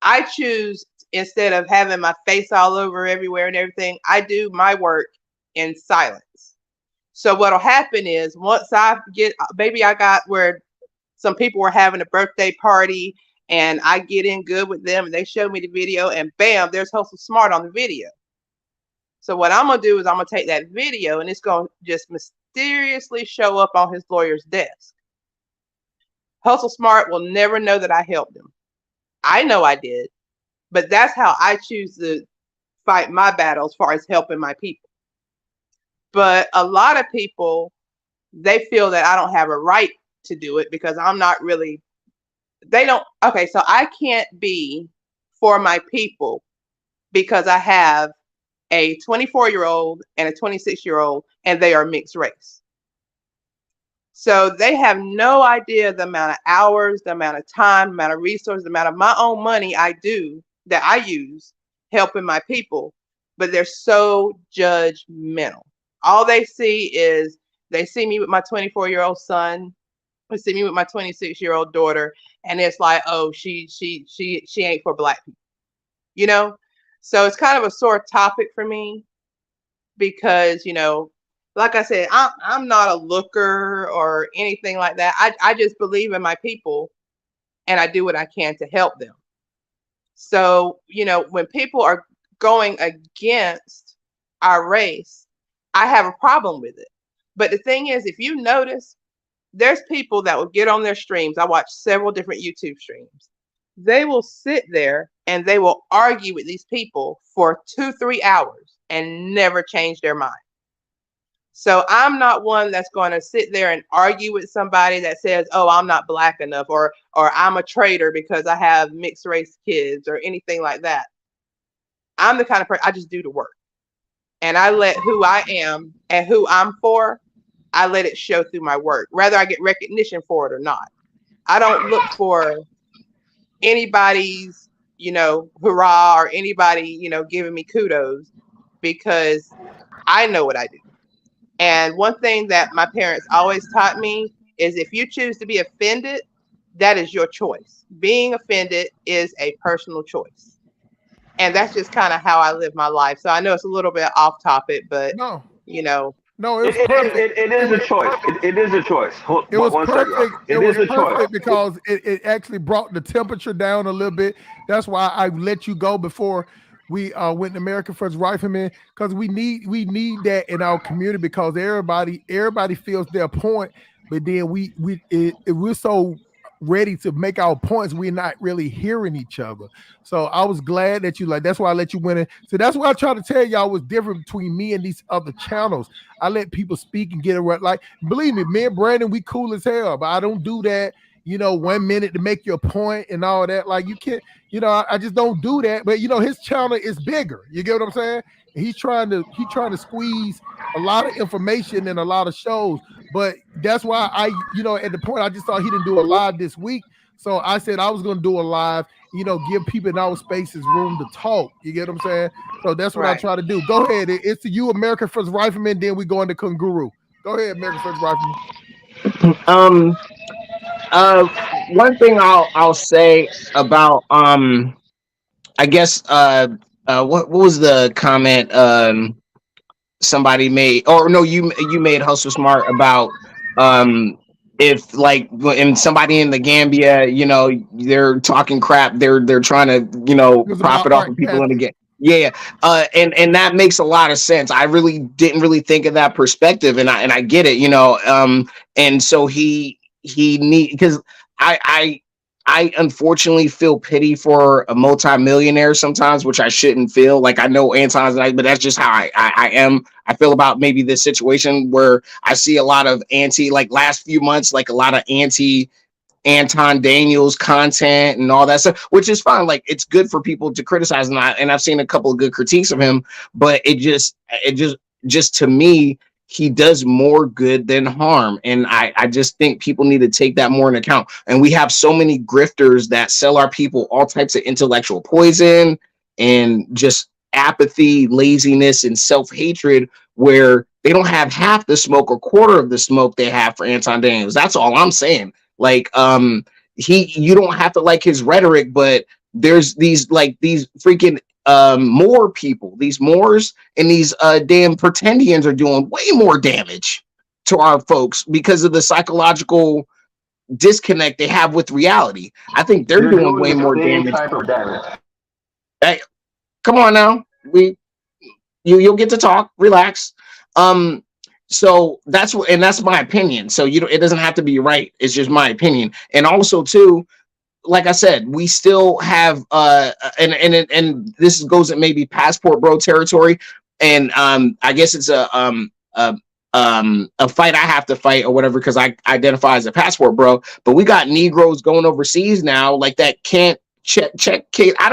I choose, instead of having my face all over everywhere and everything, I do my work in silence. So what'll happen is once I got where some people were having a birthday party and I get in good with them and they show me the video and bam, there's Hustle Smart on the video. So what I'm going to do is I'm going to take that video and it's going to just mysteriously show up on his lawyer's desk. Hustle Smart will never know that I helped him. I know I did, but that's how I choose to fight my battle as far as helping my people. But a lot of people, they feel that I don't have a right to do it because I'm not really, okay, so I can't be for my people because I have a 24-year-old and a 26-year-old and they are mixed race. So they have no idea the amount of hours, the amount of time, the amount of resources, the amount of my own money I use helping my people, but they're so judgmental. All they see is they see me with my 24-year-old son, they see me with my 26-year-old daughter, and it's like, oh, she ain't for Black people, you know? So it's kind of a sore topic for me because, you know, like I said, I'm not a looker or anything like that. I just believe in my people and I do what I can to help them. So, you know, when people are going against our race, I have a problem with it. But the thing is, if you notice, there's people that will get on their streams. I watch several different YouTube streams. They will sit there and they will argue with these people for 2-3 hours and never change their mind. So I'm not one that's going to sit there and argue with somebody that says, oh, I'm not Black enough, or I'm a traitor because I have mixed race kids or anything like that. I'm the kind of person, I just do the work. And I let who I am and who I'm for, I let it show through my work, whether I get recognition for it or not. I don't look for anybody's, you know, hurrah or anybody, you know, giving me kudos because I know what I do. And one thing that my parents always taught me is if you choose to be offended, that is your choice. Being offended is a personal choice. And that's just kind of how I live my life. So I know it's a little bit off topic, but
No,
you know.
no, it's perfect.
It is a choice. It is a choice.
It was
One second.
perfect. It
It
was
is a choice.
perfect because it actually brought the temperature down a little bit. That's why I let you go before we went to American First Rifleman, because we need that in our community because everybody feels their point, but then we're so ready to make our points, we're not really hearing each other. So I was glad that you that's why I let you win it. So that's why I try to tell y'all what's different between me and these other channels. I let people speak and get it right. Like, believe me and Brandon, we cool as hell, but I don't do that, 1 minute to make your point and all that. Like, you can't, I just don't do that. But his channel is bigger. You get what I'm saying? He's trying to squeeze a lot of information and a lot of shows. But that's why I, at the point I just thought he didn't do a live this week. So I said I was going to do a live, give people in our spaces room to talk. You get what I'm saying? So that's what I
Right.
try to do. Go ahead. It's to you, American First Rifleman. Then we go into Kunguru. Go ahead, American First Rifleman.
Um. One thing I'll say about I guess what was the comment somebody made, or no, you made Hustle Smart about um if like when somebody in the Gambia, they're talking crap, they're trying to
It was about
profit off
Art
of people in the
Kazan.
game. Yeah, and that makes a lot of sense. I really didn't really think of that perspective, and I get it, and so he need because I I unfortunately feel pity for a multimillionaire sometimes, which I shouldn't feel. Like I know Anton's, but that's just how I am. I feel about maybe this situation where I see a lot of like last few months, like a lot of Anton Daniels content and all that stuff, which is fine. Like it's good for people to criticize, and I've seen a couple of good critiques of him, but it just to me, he does more good than harm, and I just think people need to take that more in account. And we have so many grifters that sell our people all types of intellectual poison and just apathy, laziness, and self-hatred, where they don't have half the smoke or quarter of the smoke they have for Anton Daniels. That's all I'm saying. Like you don't have to like his rhetoric, but there's these freaking Moor people, these Moors and these damn pretendians are doing way more damage to our folks because of the psychological disconnect they have with reality. I think they're
They're
doing
doing
way
the
more
same
damage.
type of damage.
Hey, come on now. You'll get to talk, relax. So that's my opinion. So it doesn't have to be right. It's just my opinion. And also too, like I said, we still have and this goes in maybe passport bro territory. And I guess it's a fight I have to fight or whatever, because I identify as a passport bro. But we got Negroes going overseas now, like that can't check case. I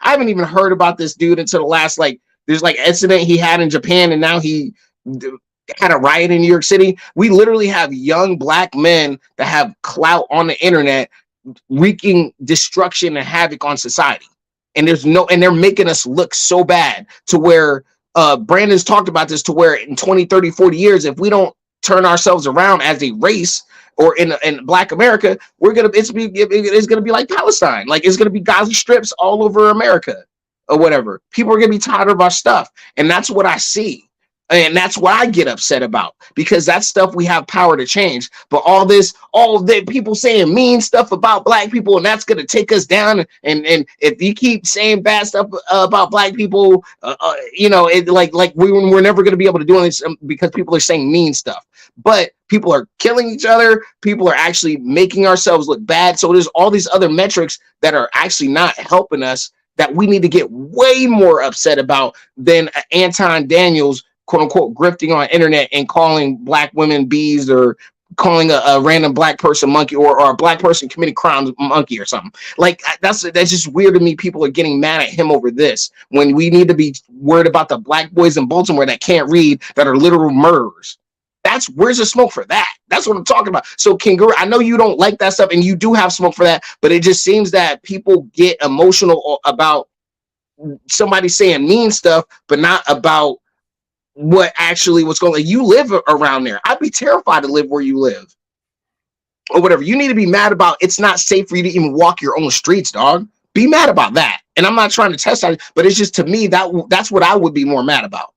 haven't even heard about this dude until the last there's incident he had in Japan, and now he had a riot in New York City. We literally have young black men that have clout on the internet wreaking destruction and havoc on society. And they're making us look so bad to where Brandon's talked about this, to where in 20, 30, 40 years, if we don't turn ourselves around as a race or in Black America, it's gonna be like Palestine. Like it's gonna be Gaza strips all over America or whatever. People are gonna be tired of our stuff. And that's what I see. And that's what I get upset about, because that's stuff we have power to change. But all the people saying mean stuff about black people, and that's going to take us down. And if you keep saying bad stuff about black people, we're never going to be able to do this because people are saying mean stuff. But people are killing each other. People are actually making ourselves look bad. So there's all these other metrics that are actually not helping us, that we need to get way more upset about than Anton Daniels, quote unquote, grifting on internet and calling black women bees, or calling a random black person monkey, or a black person committing crimes monkey or something. Like that's just weird to me. People are getting mad at him over this when we need to be worried about the black boys in Baltimore that can't read, that are literal murderers. Where's the smoke for that? That's what I'm talking about. So Kangaroo, I know you don't like that stuff, and you do have smoke for that, but it just seems that people get emotional about somebody saying mean stuff, but not about what's going on. You live around there. I'd be terrified to live where you live or whatever. You need to be mad about it's not safe for you to even walk your own streets, dog. Be mad about that. And I'm not trying to test that, but it's just, to me, that's what I would be more mad about.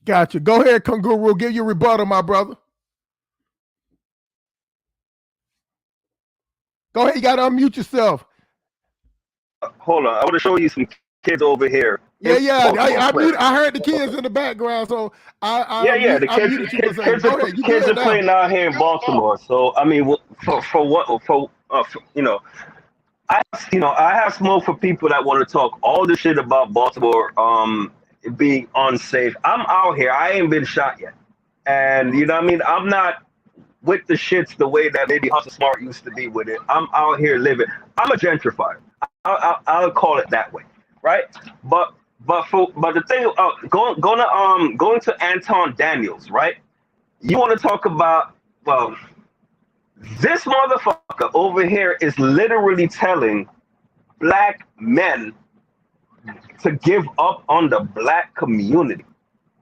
Gotcha. Go ahead, Kunguru. Give your rebuttal, my brother. Go ahead. You got to unmute yourself.
Hold on, I want to show you some kids over here.
Yeah. I heard the kids in the background, so
The kids are playing out here in Baltimore. So I mean, I have smoke for people that want to talk all this shit about Baltimore being unsafe. I'm out here. I ain't been shot yet, and you know what I mean. I'm not with the shits the way that maybe Hustle Smart used to be with it. I'm out here living. I'm a gentrifier. I'll call it that way, right? But the thing, going to Anton Daniels, right? You want to talk about, well, This motherfucker over here is literally telling black men to give up on the black community,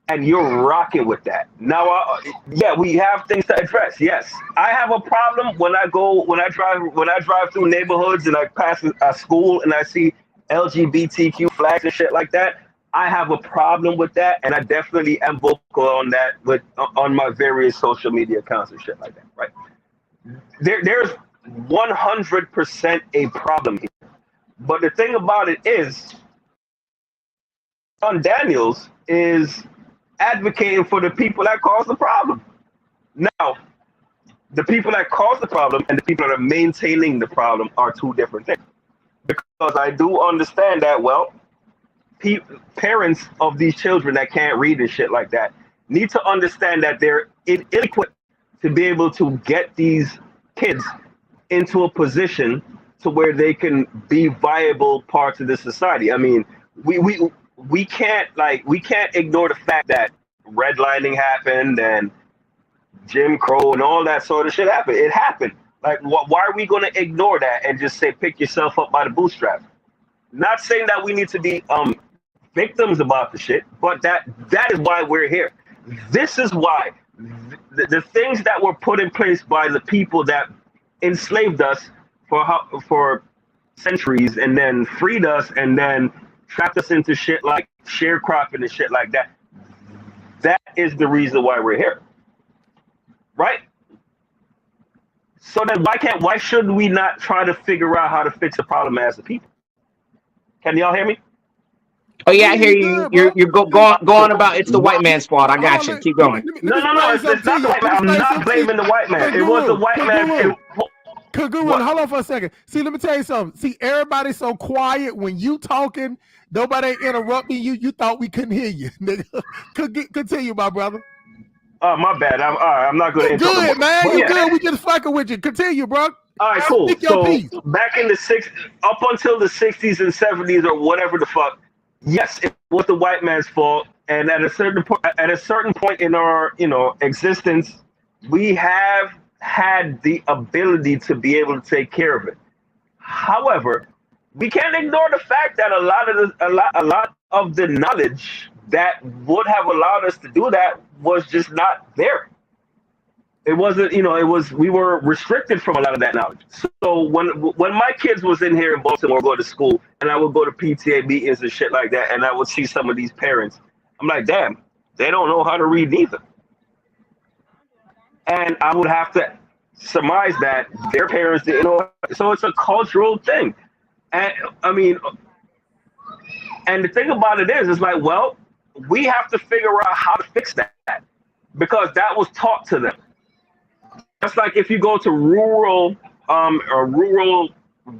and you're rocking with that. Now, yeah, we have things to address. Yes, I have a problem when I drive through neighborhoods and I pass a school and I see LGBTQ flags and shit like that. I have a problem with that, and I definitely am vocal on that on my various social media accounts and shit like that. Right? There's 100% a problem here. But the thing about it is, John Daniels is advocating for the people that cause the problem. Now, the people that cause the problem and the people that are maintaining the problem are two different things. Because I do understand that, well, parents of these children that can't read and shit like that need to understand that they're ill-equipped to be able to get these kids into a position to where they can be viable parts of the society. I mean, we can't ignore the fact that redlining happened and Jim Crow and all that sort of shit happened. It happened. Like, why are we going to ignore that and just say pick yourself up by the bootstraps? Not saying that we need to be victims about the shit, but that is why we're here. This is why the things that were put in place by the people that enslaved us for centuries and then freed us and then trapped us into shit like sharecropping and shit like that. That is the reason why we're here, right? So then why should we not try to figure out how to fix the problem as a people? Can y'all hear me?
Oh yeah, I hear you. You're going about it's the white man's fault. I got you. Keep going.
No, it's not the white man. I'm not blaming the white man. It was the white man.
Hold on for a second. See, let me tell you something. See, everybody's so quiet when you talking. Nobody interrupting you. You thought we couldn't hear you, nigga. Continue, my brother.
Oh, my bad. I'm not going to interrupt.
Good, man. You good. We just fucking with you. Continue, bro.
All right, cool. So back in the up until the 60s and 70s or whatever the fuck, yes, it was the white man's fault. And at a certain point in our existence, we have had the ability to be able to take care of it. However, we can't ignore the fact that a lot of the knowledge that would have allowed us to do that was just not there. It wasn't, we were restricted from a lot of that knowledge. So when my kids was in here in Baltimore, go to school, and I would go to PTA meetings and shit like that, and I would see some of these parents, I'm like, damn, they don't know how to read neither. And I would have to surmise that their parents didn't know. So it's a cultural thing. And I mean, and the thing about it is like, well, we have to figure out how to fix that because that was taught to them. Just like if you go to rural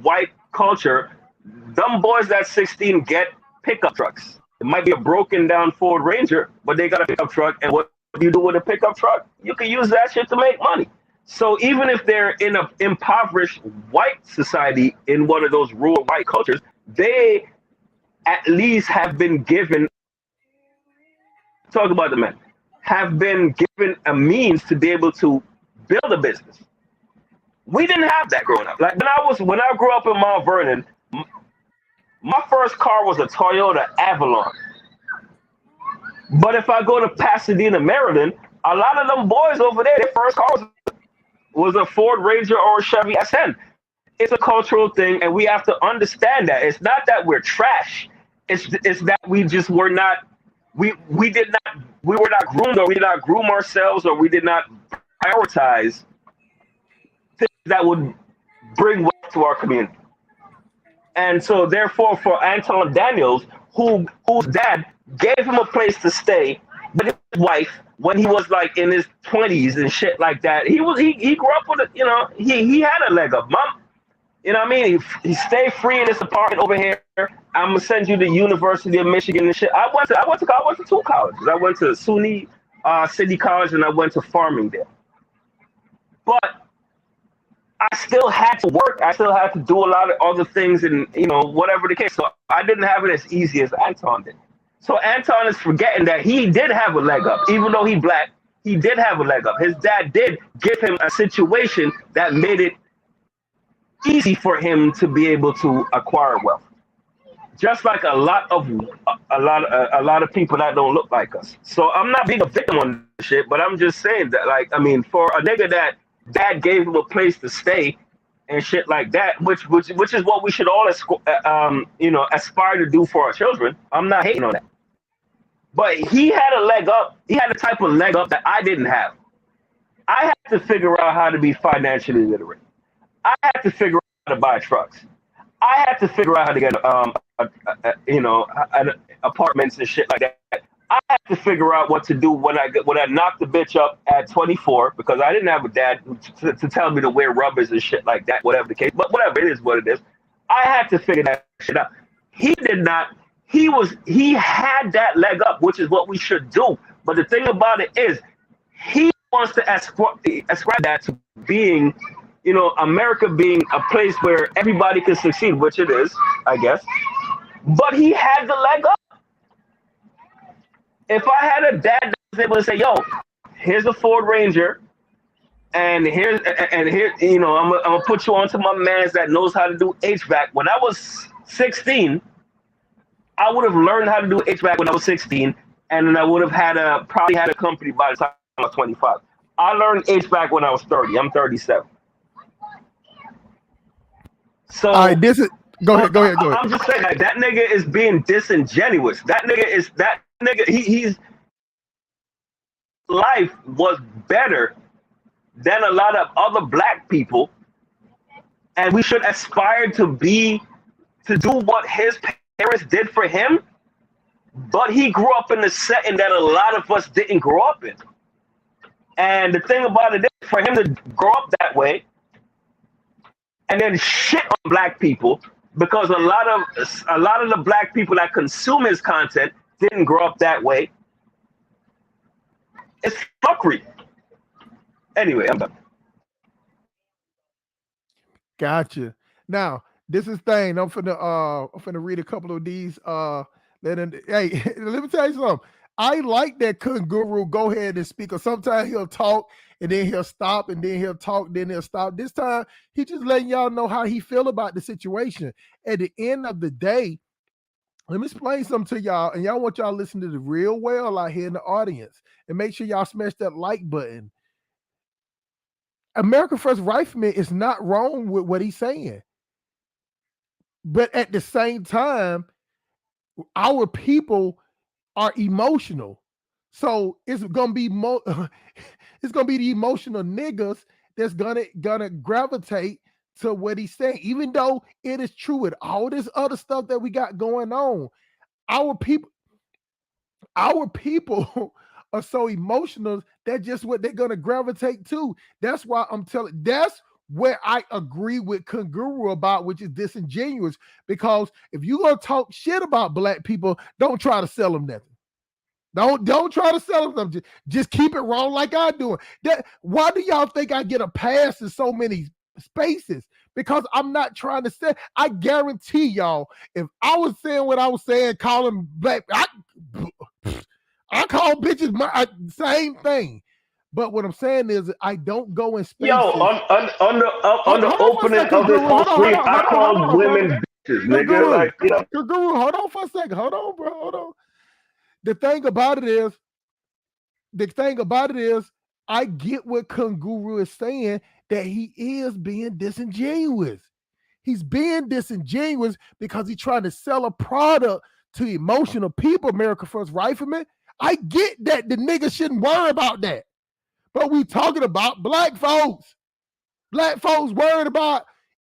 white culture, them boys that's 16 get pickup trucks. It might be a broken down Ford Ranger, but they got a pickup truck. And what do you do with a pickup truck? You can use that shit to make money. So even if they're in an impoverished white society in one of those rural white cultures, they at least have been given, talk about the men, have been given a means to be able to build a business. We didn't have that growing up. Like when I grew up in Mount Vernon, my first car was a Toyota Avalon. But if I go to Pasadena, Maryland, a lot of them boys over there, their first car was a Ford Ranger or a Chevy S10. It's a cultural thing, and we have to understand that. It's not that we're trash. It's that we just were not, we were not groomed, or we did not groom ourselves, or we did not prioritize things that would bring wealth to our community. And so therefore for Anton Daniels, whose dad gave him a place to stay with his wife when he was like in his 20s and shit like that, he grew up with he had a leg up. Mom, you know what I mean? He stayed free in this apartment over here. I'm gonna send you to University of Michigan and shit. I went to two colleges. I went to SUNY City College and I went to Farmingdale. But I still had to work. I still had to do a lot of other things and, whatever the case. So I didn't have it as easy as Anton did. So Anton is forgetting that he did have a leg up. Even though he black, he did have a leg up. His dad did give him a situation that made it easy for him to be able to acquire wealth. Just like a lot of people that don't look like us. So I'm not being a victim on this shit, but I'm just saying that, like, I mean, for a nigga that dad gave him a place to stay and shit like that, which is what we should all aspire to do for our children. I'm not hating on that. But he had a leg up. He had a type of leg up that I didn't have. I had to figure out how to be financially literate. I had to figure out how to buy trucks. I had to figure out how to get apartments and shit like that. I had to figure out what to do when I knocked the bitch up at 24 because I didn't have a dad to tell me to wear rubbers and shit like that, whatever the case. But whatever, it is what it is. I had to figure that shit out. He did not. He had that leg up, which is what we should do. But the thing about it is, he wants to ascribe that to being, America being a place where everybody can succeed, which it is, I guess. But he had the leg up. If I had a dad that was able to say, "Yo, here's a Ford Ranger, and here, I'm gonna put you onto my man's that knows how to do HVAC." When I was 16, I would have learned how to do HVAC when I was 16, and then I would have probably had a company by the time I was 25. I learned HVAC when I was 30. I'm 37. So
all right, go ahead.
I'm just saying that nigga is being disingenuous. He's life was better than a lot of other black people, and we should aspire to do what his parents did for him. But he grew up in a setting that a lot of us didn't grow up in. And the thing about it is, for him to grow up that way and then shit on black people, because a lot of the black people that consume his content didn't grow up that way. It's fuckery. Anyway, I'm done.
Gotcha. Now, this is thing. I'm finna read a couple of these. Hey, let me tell you something. I like that Guru go ahead and speak. Or sometimes he'll talk and then he'll stop and then he'll talk, then he'll stop. This time, he just letting y'all know how he feel about the situation. At the end of the day, let me explain something to y'all, and y'all want y'all to listen to the real well out here in the audience, and make sure y'all smash that like button. America First Rifleman is not wrong with what he's saying, but at the same time, our people are emotional, so it's gonna be it's gonna be the emotional niggas that's gonna gravitate to what he's saying, even though it is true with all this other stuff that we got going on. Our people are so emotional that just what they're gonna gravitate to. That's why that's where I agree with Kanguru about, which is disingenuous, because if you're gonna talk shit about black people, don't try to sell them nothing. Don't try to sell them something. Just keep it wrong like I do. Why do y'all think I get a pass in so many spaces? Because I'm not trying to say. I guarantee y'all, if I was saying what I was saying, calling black, I call bitches my same thing. But what I'm saying is, I don't go in spaces.
Yo, on the opening of this whole stream, I call women bitches, nigga. Like,
Guru, hold on for a second. Hold on, bro. Hold on. The thing about it is, I get what Kanguru is saying, that he is being disingenuous. He's being disingenuous because he's trying to sell a product to emotional people, America First Rifleman. I get that the niggas shouldn't worry about that. But we talking about black folks. Black folks worried about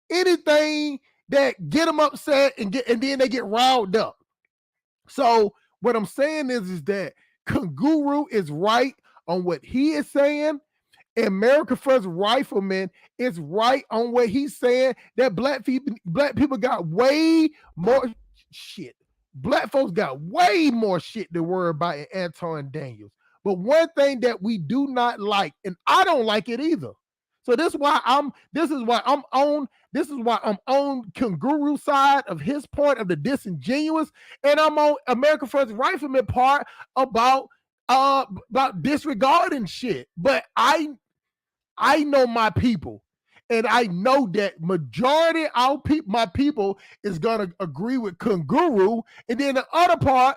anything that get them upset and then they get riled up. So what I'm saying is that Kanguru is right on what he is saying. America First Rifleman is right on what he's saying, that black people got way more shit. Black folks got way more shit to worry about in Anton Daniels. But one thing that we do not like, and I don't like it either. So this is why I'm on Kanguru's side of his point of the disingenuous, and I'm on America First Rifleman part about about disregarding shit. But I know my people. And I know that majority of my people is gonna agree with Kunguru, and then the other part,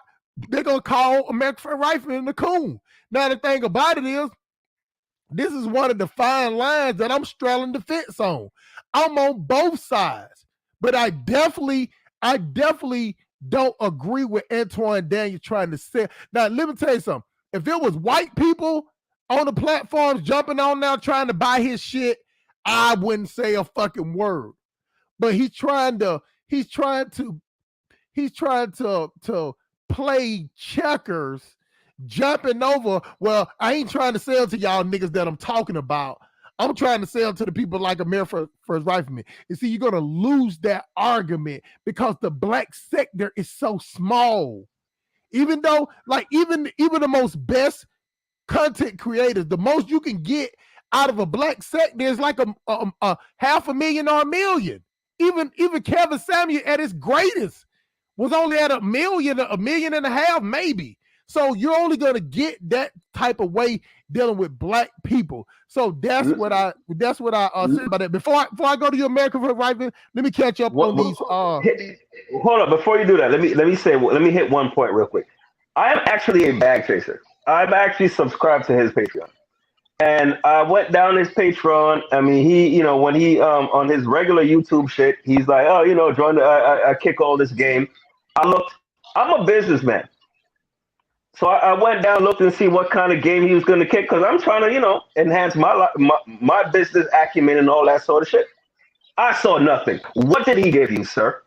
they're gonna call American Rifleman the coon. Now the thing about it is, this is one of the fine lines that I'm straddling the fence on. I'm on both sides, but I definitely don't agree with Antoine Daniel trying to say. Now let me tell you something. If it was white people on the platforms jumping on now trying to buy his shit, I wouldn't say a fucking word. But he's trying to play checkers, jumping over. Well, I ain't trying to sell to y'all niggas that I'm talking about. I'm trying to sell to the people like America First Rifleman. You see, you're gonna lose that argument because the black sector is so small. Even though, like, even the most best content creators, the most you can get out of a black sector is like a $500,000 or $1 million. Even Kevin Samuel at his greatest was only at $1 million, $1.5 million, maybe. So you're only gonna get that type of way dealing with black people. So that's what I say about that. Before I go to your American Rifleman, let me catch up on these.
Hold on, before you do that, let me hit one point real quick. I am actually a bag chaser. I'm actually subscribed to his Patreon. And I went down his Patreon. I mean, he, when he on his regular YouTube shit, he's like, oh, join the I kick all this game. I'm a businessman. So I went down, looked and see what kind of game he was going to kick, because I'm trying to, enhance my business acumen and all that sort of shit. I saw nothing. What did he give you, sir?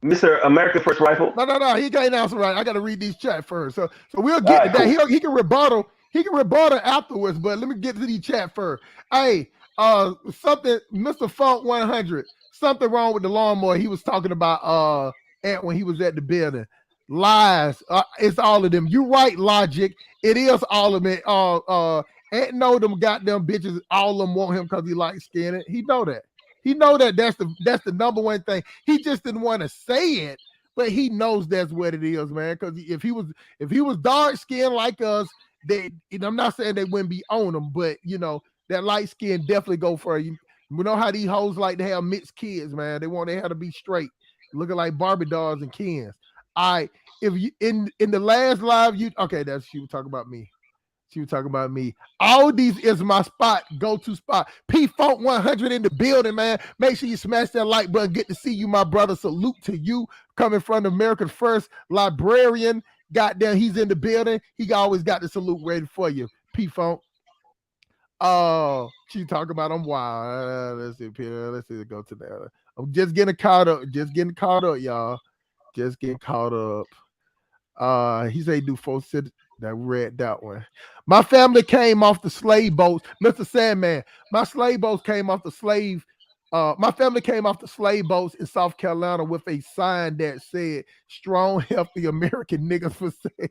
Mr. American First Rifle?
No. He can't answer right. I got to read these chat first. So we'll get to that. He can rebuttal. He can rebuttal afterwards, but let me get to these chat first. Hey, something, Mr. Funk 100, something wrong with the lawnmower. He was talking about when he was at the building. Lies. It's all of them. You right, Logic. It is all of it. Ain't no them goddamn bitches. All of them want him because he likes skinning. He know that. He know that that's the number one thing. He just didn't want to say it, but he knows that's what it is, man. Because if he was dark skinned like us, I'm not saying they wouldn't be on him, but that light skin definitely go for you. We know how these hoes like to have mixed kids, man. They have to be straight, looking like Barbie dolls and Kens. All right, if you in the last live, she was talking about me. She was talking about me. All these is my spot, go-to spot. P Funk 100 in the building, man. Make sure you smash that like button. Good to see you, my brother. Salute to you, coming from America's first librarian. Goddamn, he's in the building. He always got the salute ready for you, P Funk. She talking about I'm wild. Let's see, Peter. Let's see. Go to that. I'm just getting caught up. Y'all. Just getting caught up. He said do 4 cities. That read that one. My family came off the slave boats, Mr. Sandman. My slave boats came off the slave. My family came off the slave boats in South Carolina with a sign that said "Strong, healthy American niggas for sale."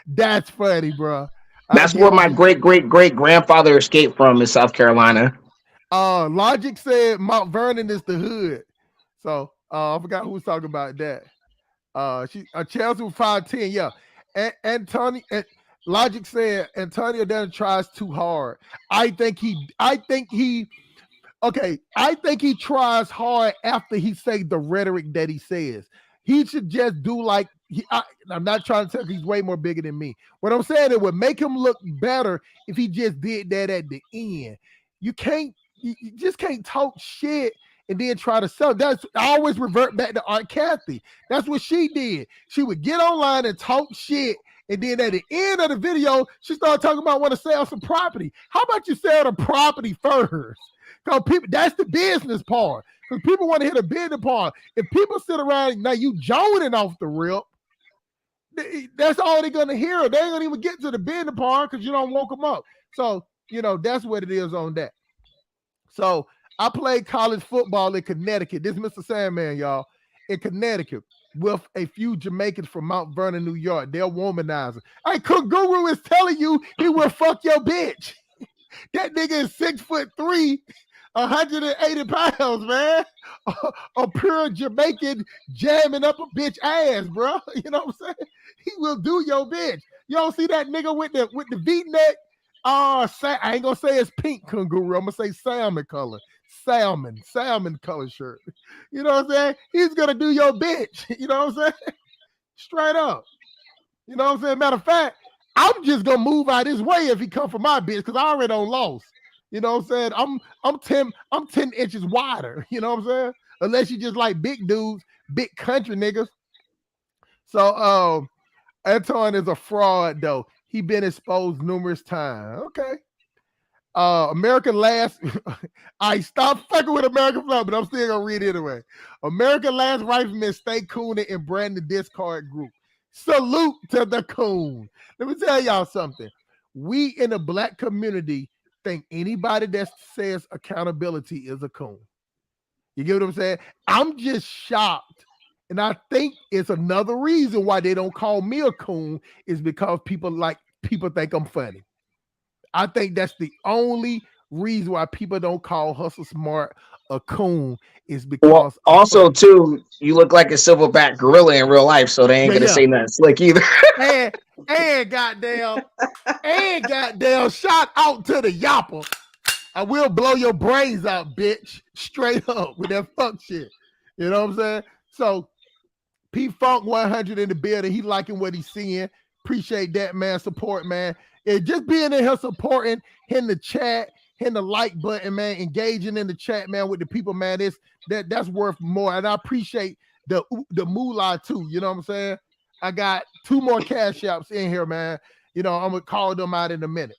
That's funny, bro.
That's where my great grandfather escaped from in South Carolina.
Logic said Mount Vernon is the hood. So I forgot who was talking about that. Chelsea was 5'10", yeah. Antonio, Logic said Antonio Daniel tries too hard. I think he tries hard after he say the rhetoric that he says. He should just do like I'm not trying to tell he's way more bigger than me. What I'm saying, it would make him look better if he just did that at the end. You just can't talk shit and then try to sell. I always revert back to Aunt Kathy. That's what she did. She would get online and talk shit, and then at the end of the video, she started talking about want to sell some property. How about you sell the property first? Because people, that's the business part. Because people want to hear the business part. If people sit around now, you joning off the rip, that's all they're gonna hear. They ain't gonna even get to the business part because you don't woke them up. So that's what it is on that. So I played college football in Connecticut. This is Mr. Sandman, y'all, in Connecticut with a few Jamaicans from Mount Vernon, New York. They're womanizers. Hey, Kunguru is telling you he will fuck your bitch. That nigga is 6'3", 180 pounds, man. A pure Jamaican jamming up a bitch ass, bro. You know what I'm saying? He will do your bitch. You don't see that nigga with the V-neck? I ain't gonna say it's pink kangaroo. I'm gonna say salmon color. Salmon color shirt. You know what I'm saying? He's gonna do your bitch. You know what I'm saying? Straight up. You know what I'm saying? Matter of fact, I'm just gonna move out his way if he come for my bitch because I already don't lost. You know what I'm saying? I'm 10 inches wider. You know what I'm saying? Unless you just like big dudes, big country niggas. So Anton is a fraud though. He been exposed numerous times. Okay. American Last. I stop fucking with American Flag, but I'm still gonna read it anyway. American Last Rifleman stay cooning and brand the Discord group. Salute to the coon. Let me tell y'all something. We in the black community think anybody that says accountability is a coon. You get what I'm saying? I'm just shocked. And I think it's another reason why they don't call me a coon is because people think I'm funny. I think that's the only reason why people don't call Hustle Smart a coon is because
also too, you look like a silverback gorilla in real life, so they ain't gonna say nothing slick either.
and goddamn, shout out to the yapper. I will blow your brains out, bitch. Straight up with that fuck shit. You know what I'm saying? So P Funk 100 in the building. He liking what he's seeing. Appreciate that, man. Support, man. And just being in here supporting, hitting the chat, hitting the like button, man, engaging in the chat, man, with the people, man. That's worth more. And I appreciate the moolah too. You know what I'm saying? I got 2 more cash apps in here, man. You know, I'm gonna call them out in a minute.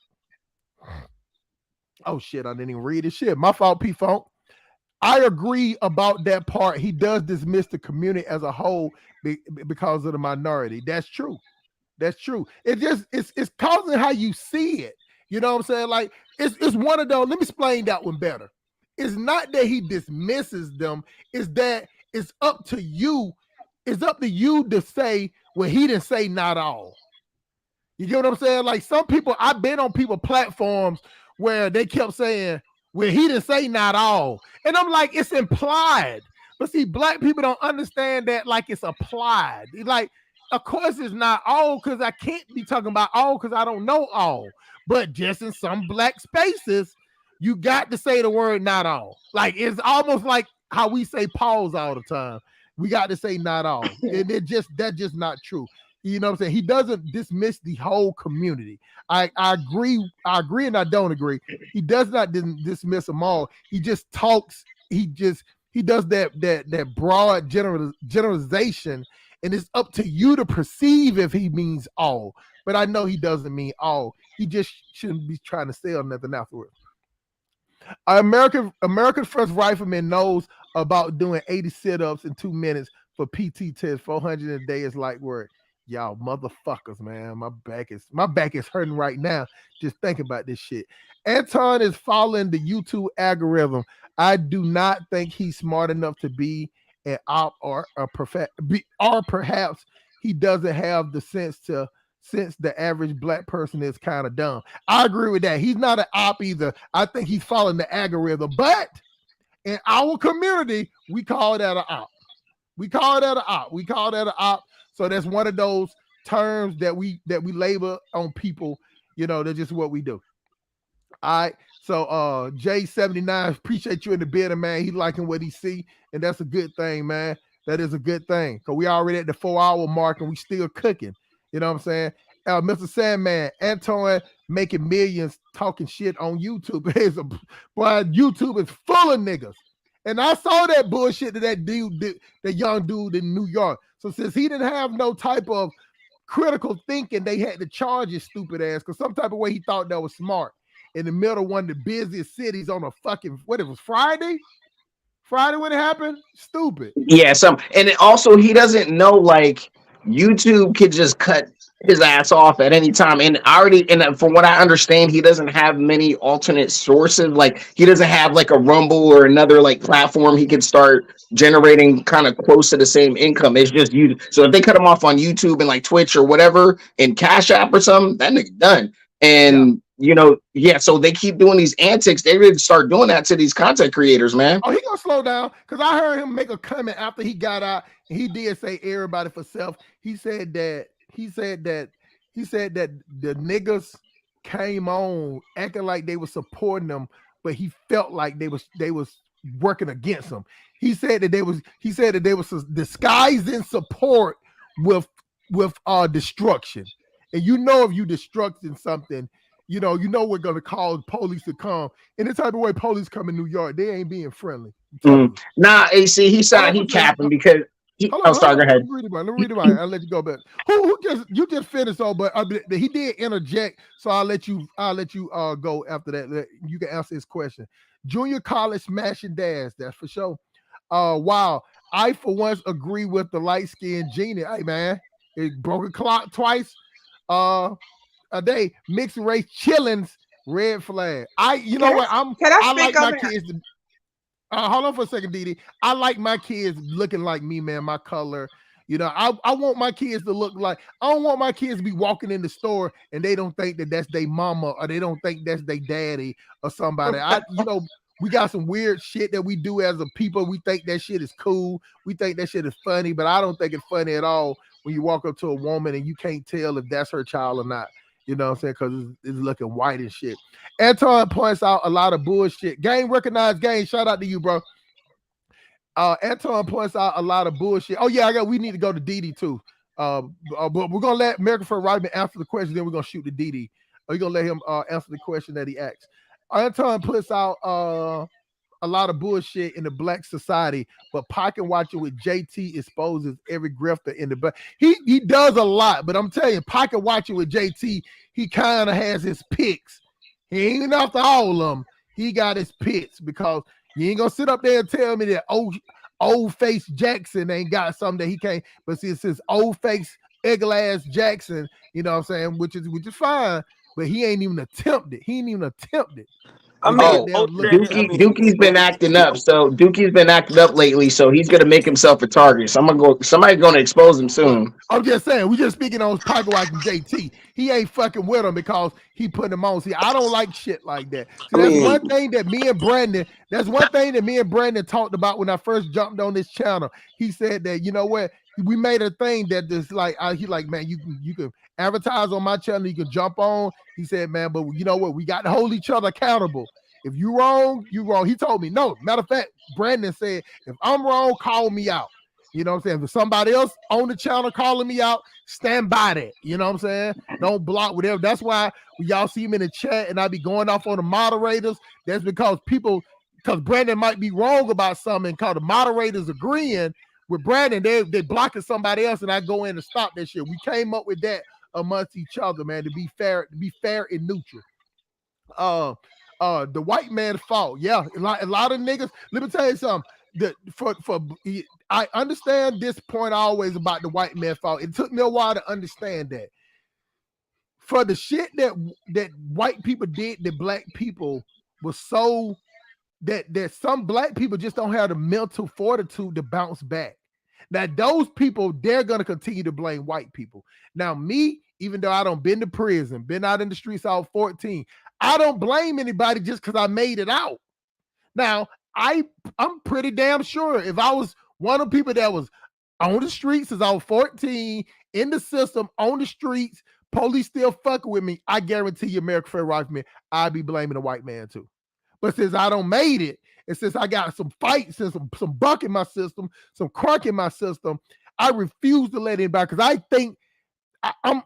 Oh shit, I didn't even read this shit. My fault, P Funk. I agree about that part. He does dismiss the community as a whole because of the minority. That's true. That's true. It's causing how you see it. You know what I'm saying? Like it's one of those. Let me explain that one better. It's not that he dismisses them. It's that it's up to you. It's up to you to say, well, he didn't say not all. You get what I'm saying? Like some people, I've been on people platforms where they kept saying, well, he didn't say not all. And I'm like, it's implied. But see, black people don't understand that like it's applied. Like, of course it's not all because I can't be talking about all because I don't know all. But just in some black spaces, you got to say the word not all. Like it's almost like how we say pause all the time. We got to say not all. And that's just not true. You know what I'm saying? He doesn't dismiss the whole community. I agree and I don't agree. He does not dismiss them all. He just talks, he does that broad generalization. And it's up to you to perceive if he means all. But I know he doesn't mean all. He just shouldn't be trying to sell nothing afterwards. American First Rifleman knows about doing 80 sit-ups in 2 minutes for PT test. 400 a day is like word. Y'all motherfuckers, man. My back is hurting right now just thinking about this shit. Anton is following the YouTube algorithm. I do not think he's smart enough to be an op or perhaps he doesn't have the sense the average black person is kind of dumb. I agree with that. He's not an op either. I think he's following the algorithm, but in our community, we call that an op. We call that an op. So that's one of those terms that we label on people. You know, that's just what we do. All right. So J79, appreciate you in the building, man. He liking what he see, and that's a good thing, man. That is a good thing. Because we already at the 4-hour mark and we still cooking. You know what I'm saying? Mr. Sandman, Anton making millions talking shit on YouTube. Boy, YouTube is full of niggas. And I saw that bullshit to that dude, that young dude in New York. So since he didn't have no type of critical thinking, they had to charge his stupid ass because some type of way he thought that was smart. In the middle of one of the busiest cities on a fucking, what it was, Friday when it happened? Stupid.
Yeah, and also he doesn't know like YouTube could just cut his ass off at any time. And from what I understand, he doesn't have many alternate sources. Like he doesn't have like a Rumble or another like platform he could start generating kind of close to the same income. It's just you. So if they cut him off on YouTube and like Twitch or whatever and Cash App or something, that nigga done. And So they keep doing these antics. They really start doing that to these content creators, man.
Oh, he gonna slow down because I heard him make a comment after he got out, and he did say everybody for self. He said that the niggas came on acting like they were supporting them, but he felt like they was working against him. He said that they was disguising support with destruction. And if you destructing something, we're gonna cause police to come. In the type of way police come in New York, they ain't being friendly.
Nah, AC, he capping because sorry, go ahead.
Let me read about it. I'll let you go back. Who you just finished though, but he did interject, so I'll let you go after that. You can answer his question. Junior college smashing dash, that's for sure. Wow. I for once agree with the light-skinned Genie. Hey man, it broke a clock twice. A day, mixed race chillings, red flag. I like my kids to hold on for a second, Didi. I like my kids looking like me, man, my color. I want my kids to look like, I don't want my kids to be walking in the store and they don't think that that's their mama or they don't think that's their daddy or somebody. We got some weird shit that we do as a people. We think that shit is cool. We think that shit is funny, but I don't think it's funny at all when you walk up to a woman and you can't tell if that's her child or not. You know what I'm saying? Because it's looking white and shit. Anton points out a lot of bullshit. Game recognized game. Shout out to you, bro. Anton points out a lot of bullshit. Oh, yeah, we need to go to Didi too. But we're going to let American Fur Rodman answer the question, then we're going to shoot to Didi. We're going to let him answer the question that he asked. Anton puts out a lot of bullshit in the black society, but pocket watching with JT exposes every grifter in the black. He does a lot, but I'm telling you, pocket watching with JT, he kind of has his picks. He ain't after all of them. He got his picks because you ain't gonna sit up there and tell me that old face Jackson ain't got something that he can't. But see, it says old face ugly ass Jackson, you know what I'm saying, which is fine, but he ain't even attempted.
I mean,
Dookie's been acting up. So Dookie's been acting up lately. So he's gonna make himself a target. So somebody's gonna expose him soon.
I'm just saying, we just speaking on pocket watching JT. He ain't fucking with him because he put him on. See, I don't like shit like that. See, that's one thing that me and Brandon talked about when I first jumped on this channel. He said that, you know what, we made a thing that just like he like, man, you can advertise on my channel, you can jump on. He said, man, but you know what, we got to hold each other accountable. If you wrong, you wrong. He told me, no. Matter of fact, Brandon said, if I'm wrong, call me out. You know what I'm saying? If somebody else on the channel calling me out, stand by that. You know what I'm saying? Don't block whatever. That's why when y'all see him in the chat and I be going off on the moderators, that's because Brandon might be wrong about something, because the moderators agreeing with Brandon, they blocking somebody else, and I go in and stop that shit. We came up with that amongst each other, man, to be fair and neutral. The white man's fault. Yeah, a lot of niggas. Let me tell you something. I understand this point always about the white man's fault. It took me a while to understand that. For the shit that white people did to black people was so that some black people just don't have the mental fortitude to bounce back. Now, those people, they're gonna continue to blame white people. Now, me, even though I don't been to prison, been out in the streets, I was 14. I don't blame anybody just because I made it out. Now, I'm pretty damn sure if I was one of the people that was on the streets since I was 14, in the system, on the streets, police still fucking with me, I guarantee you, American Fair Rifleman, I'd be blaming the white man too. But since I don't made it, and since I got some fights and some buck in my system, some crunk in my system, I refuse to let anybody, because I think I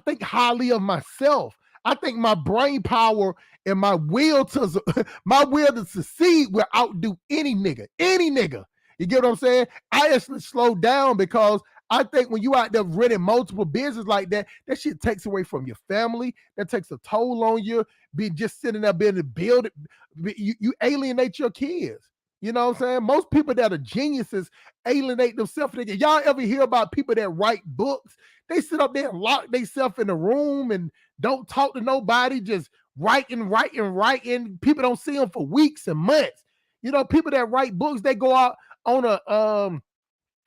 think highly of myself. I think my brain power and my will to succeed will outdo any nigga. You get what I'm saying? I actually slow down because I think when you out there running multiple business like that, that shit takes away from your family. That takes a toll on you. Be just sitting there being build, you alienate your kids. You know what I'm saying? Most people that are geniuses alienate themselves. Y'all ever hear about people that write books? They sit up there and lock themselves in a room and don't talk to nobody, just writing. People don't see them for weeks and months. You know, people that write books, they go out on a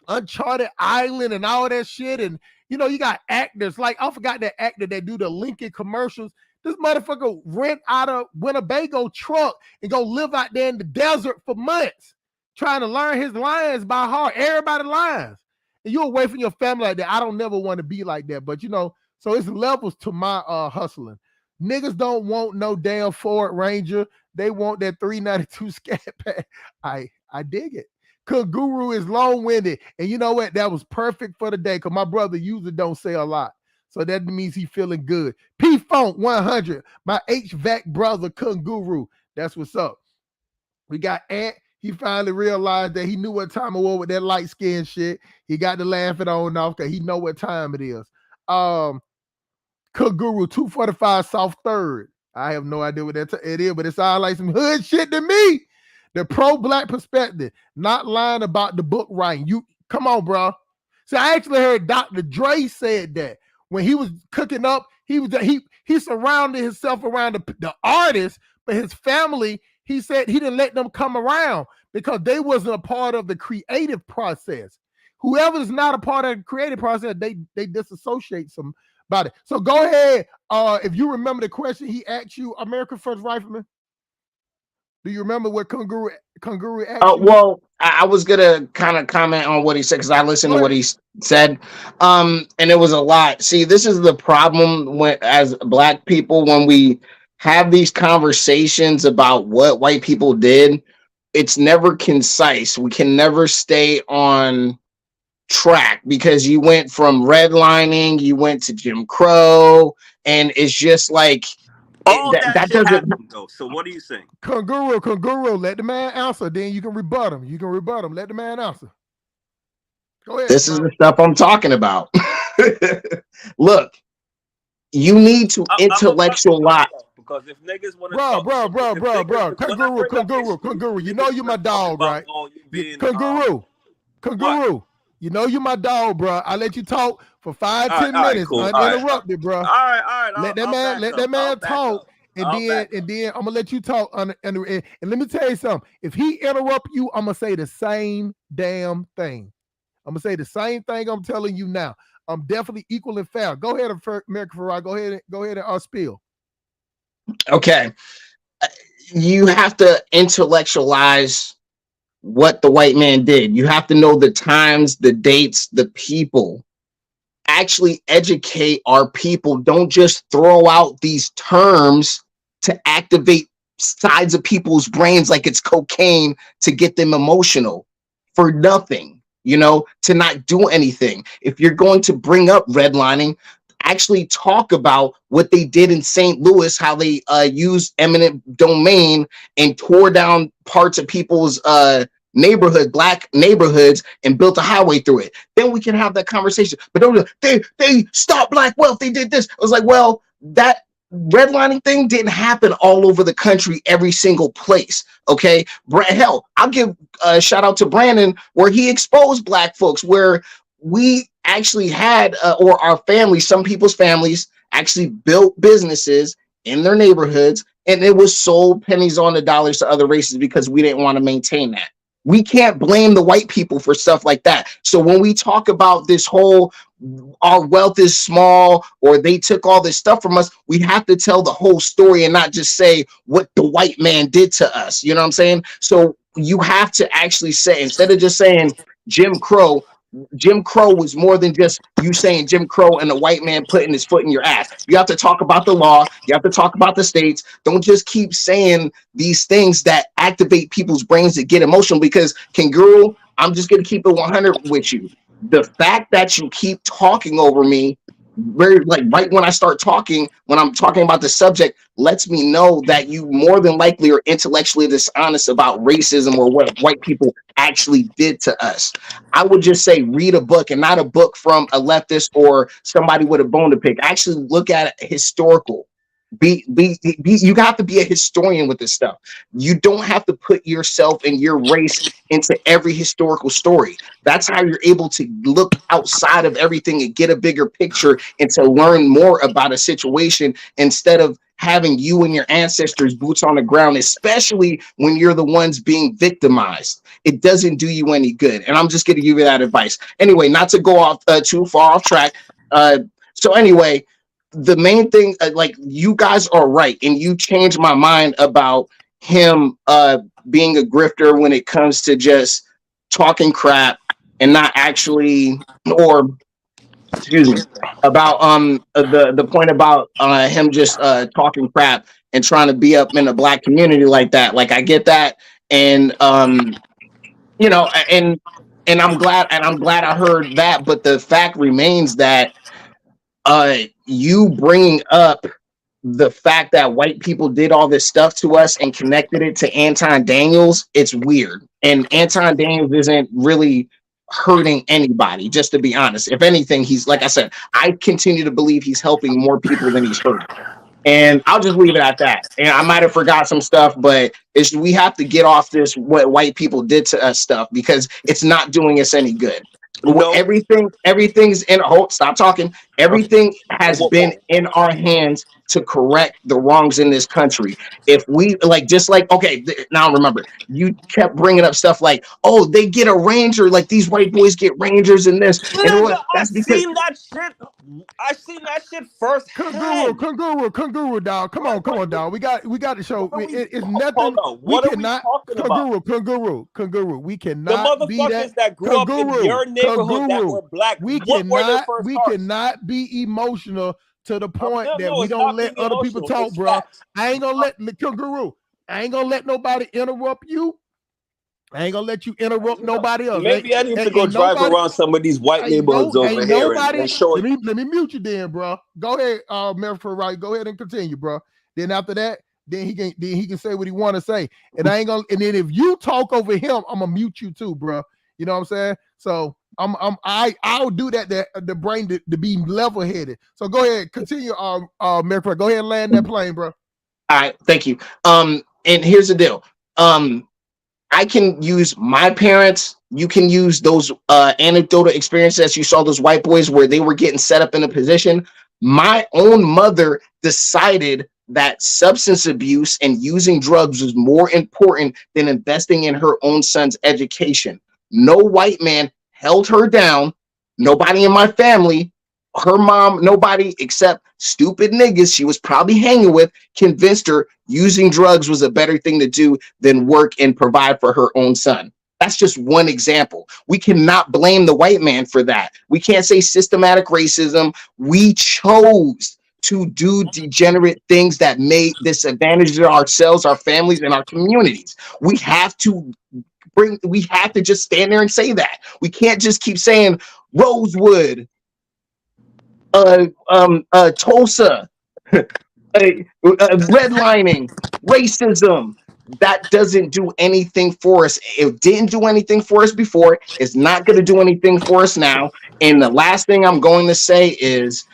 uncharted island and all that shit. And, you know, you got actors. Like, I forgot that actor that do the Lincoln commercials. This motherfucker rent out a Winnebago truck and go live out there in the desert for months, trying to learn his lines by heart. Everybody lines. And you're away from your family like that. I don't never want to be like that. But so it's levels to my hustling. Niggas don't want no damn Ford Ranger. They want that 392 Scat Pack. I dig it. Guru is long-winded. And you know what? That was perfect for the day because my brother usually don't say a lot. So that means he feeling good. P-Funk 100, my HVAC brother, Guru. That's what's up. We got Ant. He finally realized that he knew what time it was with that light skin shit. He got to laugh it on off because he know what time it is. Guru 245 South 3rd. I have no idea what it is, but it sounds like some hood shit to me. The pro-black perspective, not lying about the book writing. You come on, bro. See, I actually heard Dr. Dre said that when he was cooking up, he surrounded himself around the artists, but his family, he said he didn't let them come around because they wasn't a part of the creative process. Whoever's not a part of the creative process, they disassociate some about it. So go ahead. If you remember the question he asked you, American First Rifleman. Do you remember what Kunguru asked you?
Well, I was gonna kind of comment on what he said because I listened to what he said, and it was a lot. See, this is the problem as Black people, when we have these conversations about what white people did, it's never concise. We can never stay on track because you went from redlining, you went to Jim Crow, and it's just like that doesn't
happen though. So what are you saying?
Kunguru, let the man answer. Then you can rebut him. Let the man answer. Go ahead.
This is the stuff I'm talking about. Look, you need to intellectualize.
Because if niggas want to
bro, Kunguru, you know you my dog, right? Kunguru, you know you my dog, bro. I let you talk for 5-10 minutes uninterrupted, bro.
All right.
Let that man talk, and then I'm gonna let you talk. And let me tell you something. If he interrupt you, I'm gonna say the same damn thing. I'm gonna say the same thing I'm telling you now. I'm definitely equal and fair. Go ahead, American Ferrari. Go ahead and spill.
Okay, you have to intellectualize what the white man did. You have to know the times, the dates, the people. Actually educate our people. Don't just throw out these terms to activate sides of people's brains like it's cocaine to get them emotional for nothing, to not do anything. If you're going to bring up redlining, actually talk about what they did in St. Louis, how they used eminent domain and tore down parts of people's Black neighborhoods, and built a highway through it. Then we can have that conversation. But don't they stopped Black wealth, they did this. I was like, well, that redlining thing didn't happen all over the country, every single place. Okay, hell, I'll give a shout out to Brandon where he exposed Black folks, where we actually had or our families, some people's families actually built businesses in their neighborhoods, and it was sold pennies on the dollars to other races because we didn't want to maintain that. We can't blame the white people for stuff like that. So when we talk about this whole, our wealth is small, or they took all this stuff from us, we have to tell the whole story and not just say what the white man did to us. You know what I'm saying? So you have to actually say, instead of just saying Jim Crow was more than just you saying Jim Crow and a white man putting his foot in your ass. You have to talk about the law. You have to talk about the states. Don't just keep saying these things that activate people's brains to get emotional, because Kanguru, I'm just going to keep it 100 with you. The fact that you keep talking over me, right when I start talking, when I'm talking about the subject, lets me know that you more than likely are intellectually dishonest about racism or what white people actually did to us. I would just say read a book, and not a book from a leftist or somebody with a bone to pick. Actually look at it historical. You have to be a historian with this stuff. You don't have to put yourself and your race into every historical story. That's how you're able to look outside of everything and get a bigger picture and to learn more about a situation, instead of having you and your ancestors boots on the ground, especially when you're the ones being victimized. It doesn't do you any good. And I'm just going to give you that advice. Anyway, not to go off too far off track. So anyway, the main thing, like, you guys are right, and you changed my mind about him being a grifter when it comes to just talking crap and not actually, or excuse me, about the point about him just talking crap and trying to be up in the black community like that. Like, I get that, and you know, and I'm glad I heard that, but the fact remains that you bringing up the fact that white people did all this stuff to us and connected it to Anton Daniels, it's weird. And Anton Daniels isn't really hurting anybody, just to be honest. If anything, he's, like I said, I continue to believe he's helping more people than he's hurting. And I'll just leave it at that. And I might have forgot some stuff, but we have to get off this what white people did to us stuff, because it's not doing us any good.
No.
Everything's in. Stop talking. Everything has
Whoa,
been
whoa.
in our hands to correct the wrongs in this country. If we okay, now remember, you kept bringing up stuff like, oh, they get a ranger, like these white boys get rangers and this, and
Nigga, I
that's because
seen that shit. I seen that shit firsthand.
Kanguru, dog. Come on, dog. We got to show. It's nothing.
Hold on. What are we talking about?
Kanguru. We
The
cannot be
motherfuckers that grew up in your neighborhood that were black.
We
what were their first thoughts?
cannot be emotional to the point that we
it's
don't
not
let
being
other people
emotional.
talk,
It's
bro.
facts.
I ain't gonna let Kanguru. I ain't gonna let nobody interrupt you. I ain't gonna let you interrupt nobody else.
Maybe I need to go drive around some of these white neighborhoods over here and show
it. Let me mute you then, bro. Go ahead, Merrifer, right? Go ahead and continue, bro. Then after that, then he can say what he want to say. And I ain't gonna. And then if you talk over him, I'm gonna mute you too, bro. You know what I'm saying? So I'll do that. The brain to be level headed. So go ahead, continue, Merrifer. Go ahead and land that plane, bro.
All right, thank you. And here's the deal. I can use my parents. You can use those anecdotal experiences. You saw those white boys where they were getting set up in a position. My own mother decided that substance abuse and using drugs was more important than investing in her own son's education. No white man held her down. Nobody in my family, her mom, nobody except stupid niggas she was probably hanging with, convinced her using drugs was a better thing to do than work and provide for her own son. That's just one example. We cannot blame the white man for that. We can't say systematic racism. We chose to do degenerate things that may disadvantage ourselves, our families, and our communities. We have to just stand there and say that. We can't just keep saying Rosewood, Tulsa, redlining, racism. That doesn't do anything for us. It didn't do anything for us before. It's not going to do anything for us now. And the last thing I'm going to say is,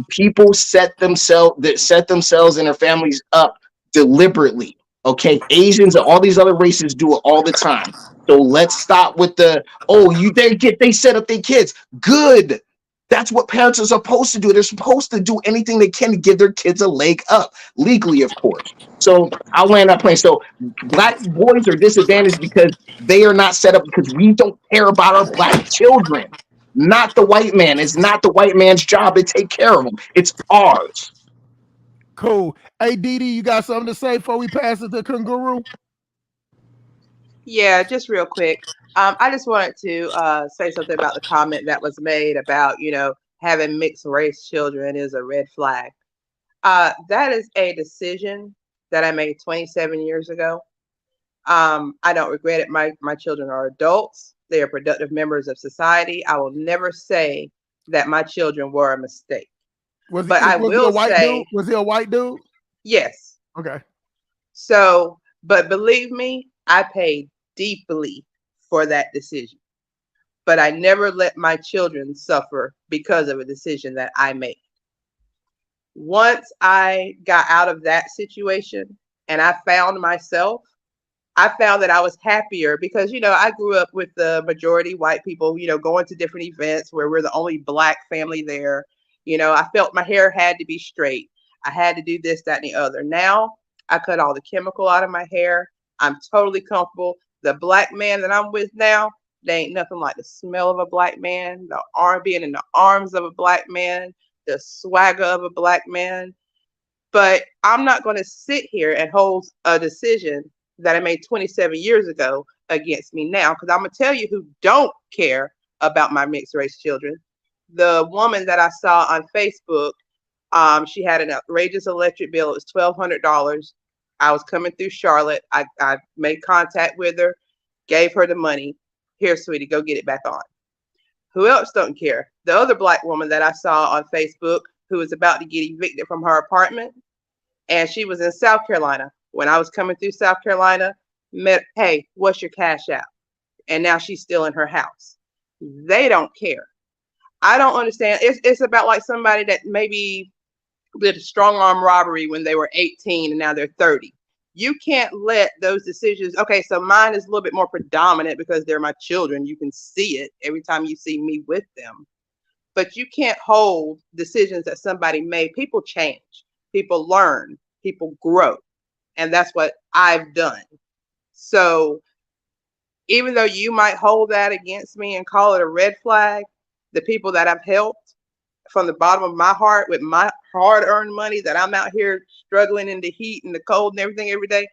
people set themselves and their families up deliberately. Okay, Asians and all these other races do it all the time. So let's stop with they set up their kids. Good. That's what parents are supposed to do. They're supposed to do anything they can to give their kids a leg up, legally, of course. So I'll land that plane. So black boys are disadvantaged because they are not set up, because we don't care about our black children. Not the white man. It's not the white man's job to take care of them. It's ours.
Cool. Hey, Didi, you got something to say before we pass it to Kanguru?
Yeah, just real quick. I just wanted to say something about the comment that was made about, having mixed race children is a red flag. That is a decision that I made 27 years ago. I don't regret it. My children are adults. They are productive members of society. I will never say that my children were a mistake.
Was he a white dude?
Yes.
Okay.
So, but believe me, I paid deeply for that decision. But I never let my children suffer because of a decision that I made. Once I got out of that situation and I found myself, I found that I was happier because, I grew up with the majority white people, going to different events where we're the only black family there. I felt my hair had to be straight. I had to do this, that, and the other. Now I cut all the chemical out of my hair. I'm totally comfortable. The black man that I'm with now, they ain't nothing like the smell of a black man, being in the arms of a black man, the swagger of a black man. But I'm not going to sit here and hold a decision that I made 27 years ago against me now, because I'm going to tell you who don't care about my mixed race children. The woman that I saw on Facebook, she had an outrageous electric bill. It was $1,200. I was coming through Charlotte. I made contact with her, gave her the money. Here, sweetie, go get it back on. Who else don't care? The other black woman that I saw on Facebook who was about to get evicted from her apartment, and she was in South Carolina. When I was coming through South Carolina, hey, what's your cash out? And now she's still in her house. They don't care. I don't understand. It's about like somebody that maybe did a strong arm robbery when they were 18 and now they're 30. You can't let those decisions. Okay, so mine is a little bit more predominant because they're my children. You can see it every time you see me with them. But you can't hold decisions that somebody made. People change, people learn, people grow. And that's what I've done. So even though you might hold that against me and call it a red flag, the people that I've helped from the bottom of my heart with my hard-earned money that I'm out here struggling in the heat and the cold and everything every day,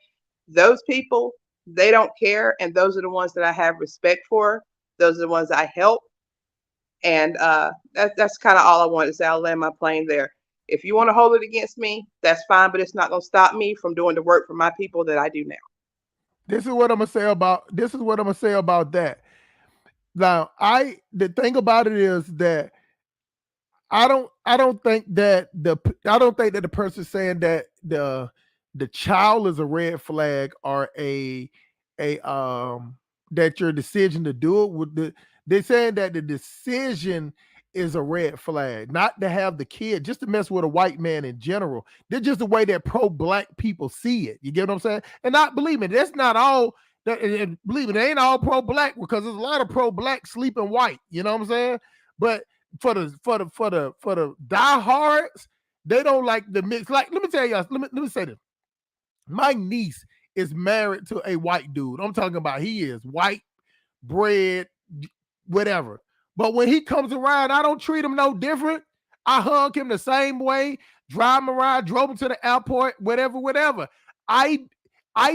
those people, they don't care. And those are the ones that I have respect for. Those are the ones I help. And that's kind of all I wanted to say. I'll land my plane there. If you want to hold it against me, that's fine, but it's not going to stop me from doing the work for my people that I do now.
This is what I'm gonna say about that. Now, the thing about it is that I don't think that the person saying that the child is a red flag or a that your decision to do it they're saying that the decision is a red flag, not to have the kid, just to mess with a white man in general. They're just the way that pro-black people see it. You get what I'm saying? And not believe me, that's not all. And believe me, they ain't all pro-black, because there's a lot of pro-black sleeping white. You know what I'm saying? But for the diehards, they don't like the mix. Like, let me tell y'all. Let me say this. My niece is married to a white dude. I'm talking about he is white, bread, whatever. But when he comes around, I don't treat him no different. I hug him the same way, drive him around, drove him to the airport, whatever. I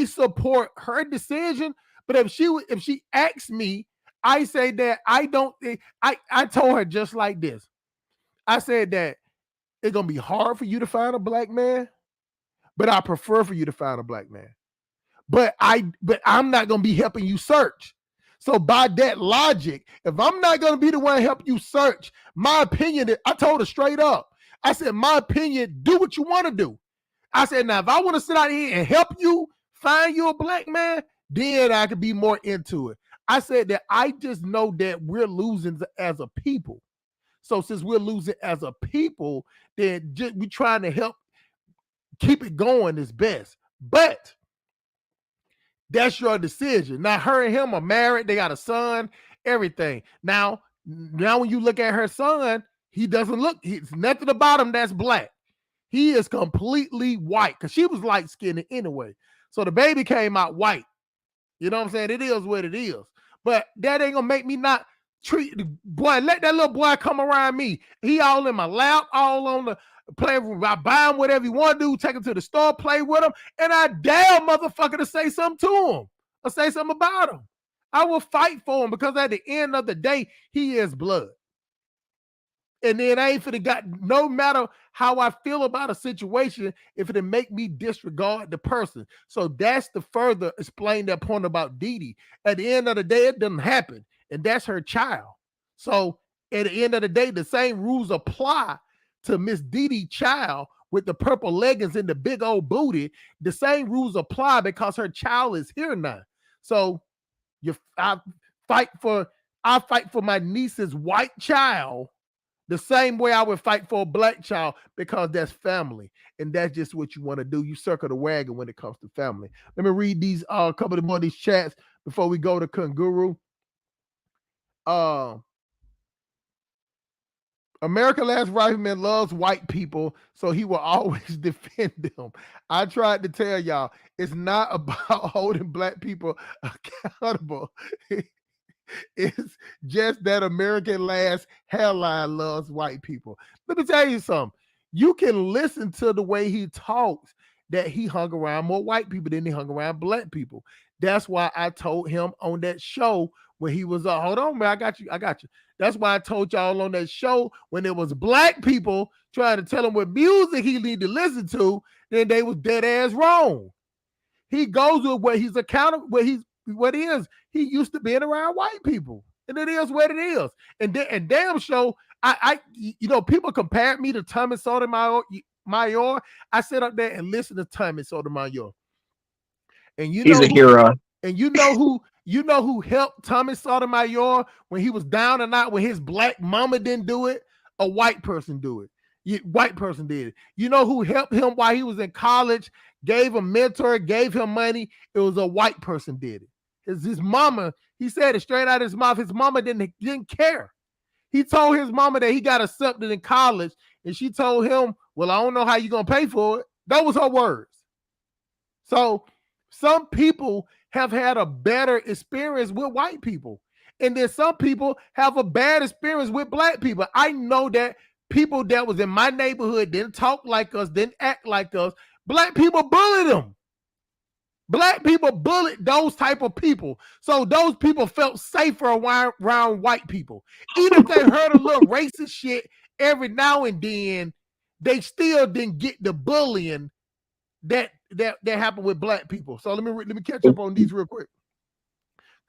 support her decision, but if she asks me, I say that I told her just like this. I said that it's gonna be hard for you to find a black man, but I prefer for you to find a black man. But I'm not gonna be helping you search. So by that logic, if I'm not going to be the one to help you search, my opinion, I told her straight up. I said, my opinion, do what you want to do. I said, now, if I want to sit out here and help you find you a black man, then I could be more into it. I said that I just know that we're losing as a people. So since we're losing as a people, then we're trying to help keep it going as best. But that's your decision. Now, her and him are married. They got a son, everything. Now when you look at her son, he doesn't look, he's nothing about him that's black. He is completely white, because she was light-skinned anyway. So the baby came out white. You know what I'm saying? It is what it is. But that ain't going to make me not treat the boy. Let that little boy come around me. He all in my lap, all on the play. I buy him whatever you want to do, take him to the store, play with him, and I dare motherfucker to say something to him or say something about him. I will fight for him, because at the end of the day, he is blood. And then I ain't finna got, no matter how I feel about a situation, if it'll make me disregard the person. So that's to further explain that point about Dee Dee. At the end of the day, it doesn't happen. And that's her child. So at the end of the day, the same rules apply to Miss Dee Dee child with the purple leggings and the big old booty. The same rules apply because her child is here now. So I fight for my niece's white child the same way I would fight for a black child, because that's family. And that's just what you want to do. You circle the wagon when it comes to family. Let me read these a couple of more of these chats before we go to Kunguru. American Last Rifleman loves white people, so he will always defend them. I tried to tell y'all, it's not about holding black people accountable. It's just that American last hairline loves white people. Let me tell you something. You can listen to the way he talks that he hung around more white people than he hung around black people. That's why I told him on that show when he was hold on, man, I got you. That's why I told y'all on that show when there was black people trying to tell him what music he need to listen to, then they was dead ass wrong. He goes with what he's accountable, what is. He used to being around white people, and it is what it is. And damn show, people compared me to Thomas Sotomayor. I sit up there and listen to Thomas Sotomayor, and
he's a hero.
And you know who helped Thomas Sotomayor when he was down and out, when his black mama didn't do it? A white person do it. White person did it. You know who helped him while he was in college, gave him mentor, gave him money? It was a white person did it. His mama, he said it straight out of his mouth. His mama didn't care. He told his mama that he got accepted in college, and she told him, well, I don't know how you're going to pay for it. That was her words. So some people have had a better experience with white people, and then some people have a bad experience with black people. I know that people that was in my neighborhood didn't talk like us, didn't act like us. Black people bullied them. Black people bullied those type of people. So those people felt safer around white people. Even if they heard a little racist shit every now and then, they still didn't get the bullying that happened with black people. So let me catch up on these real quick.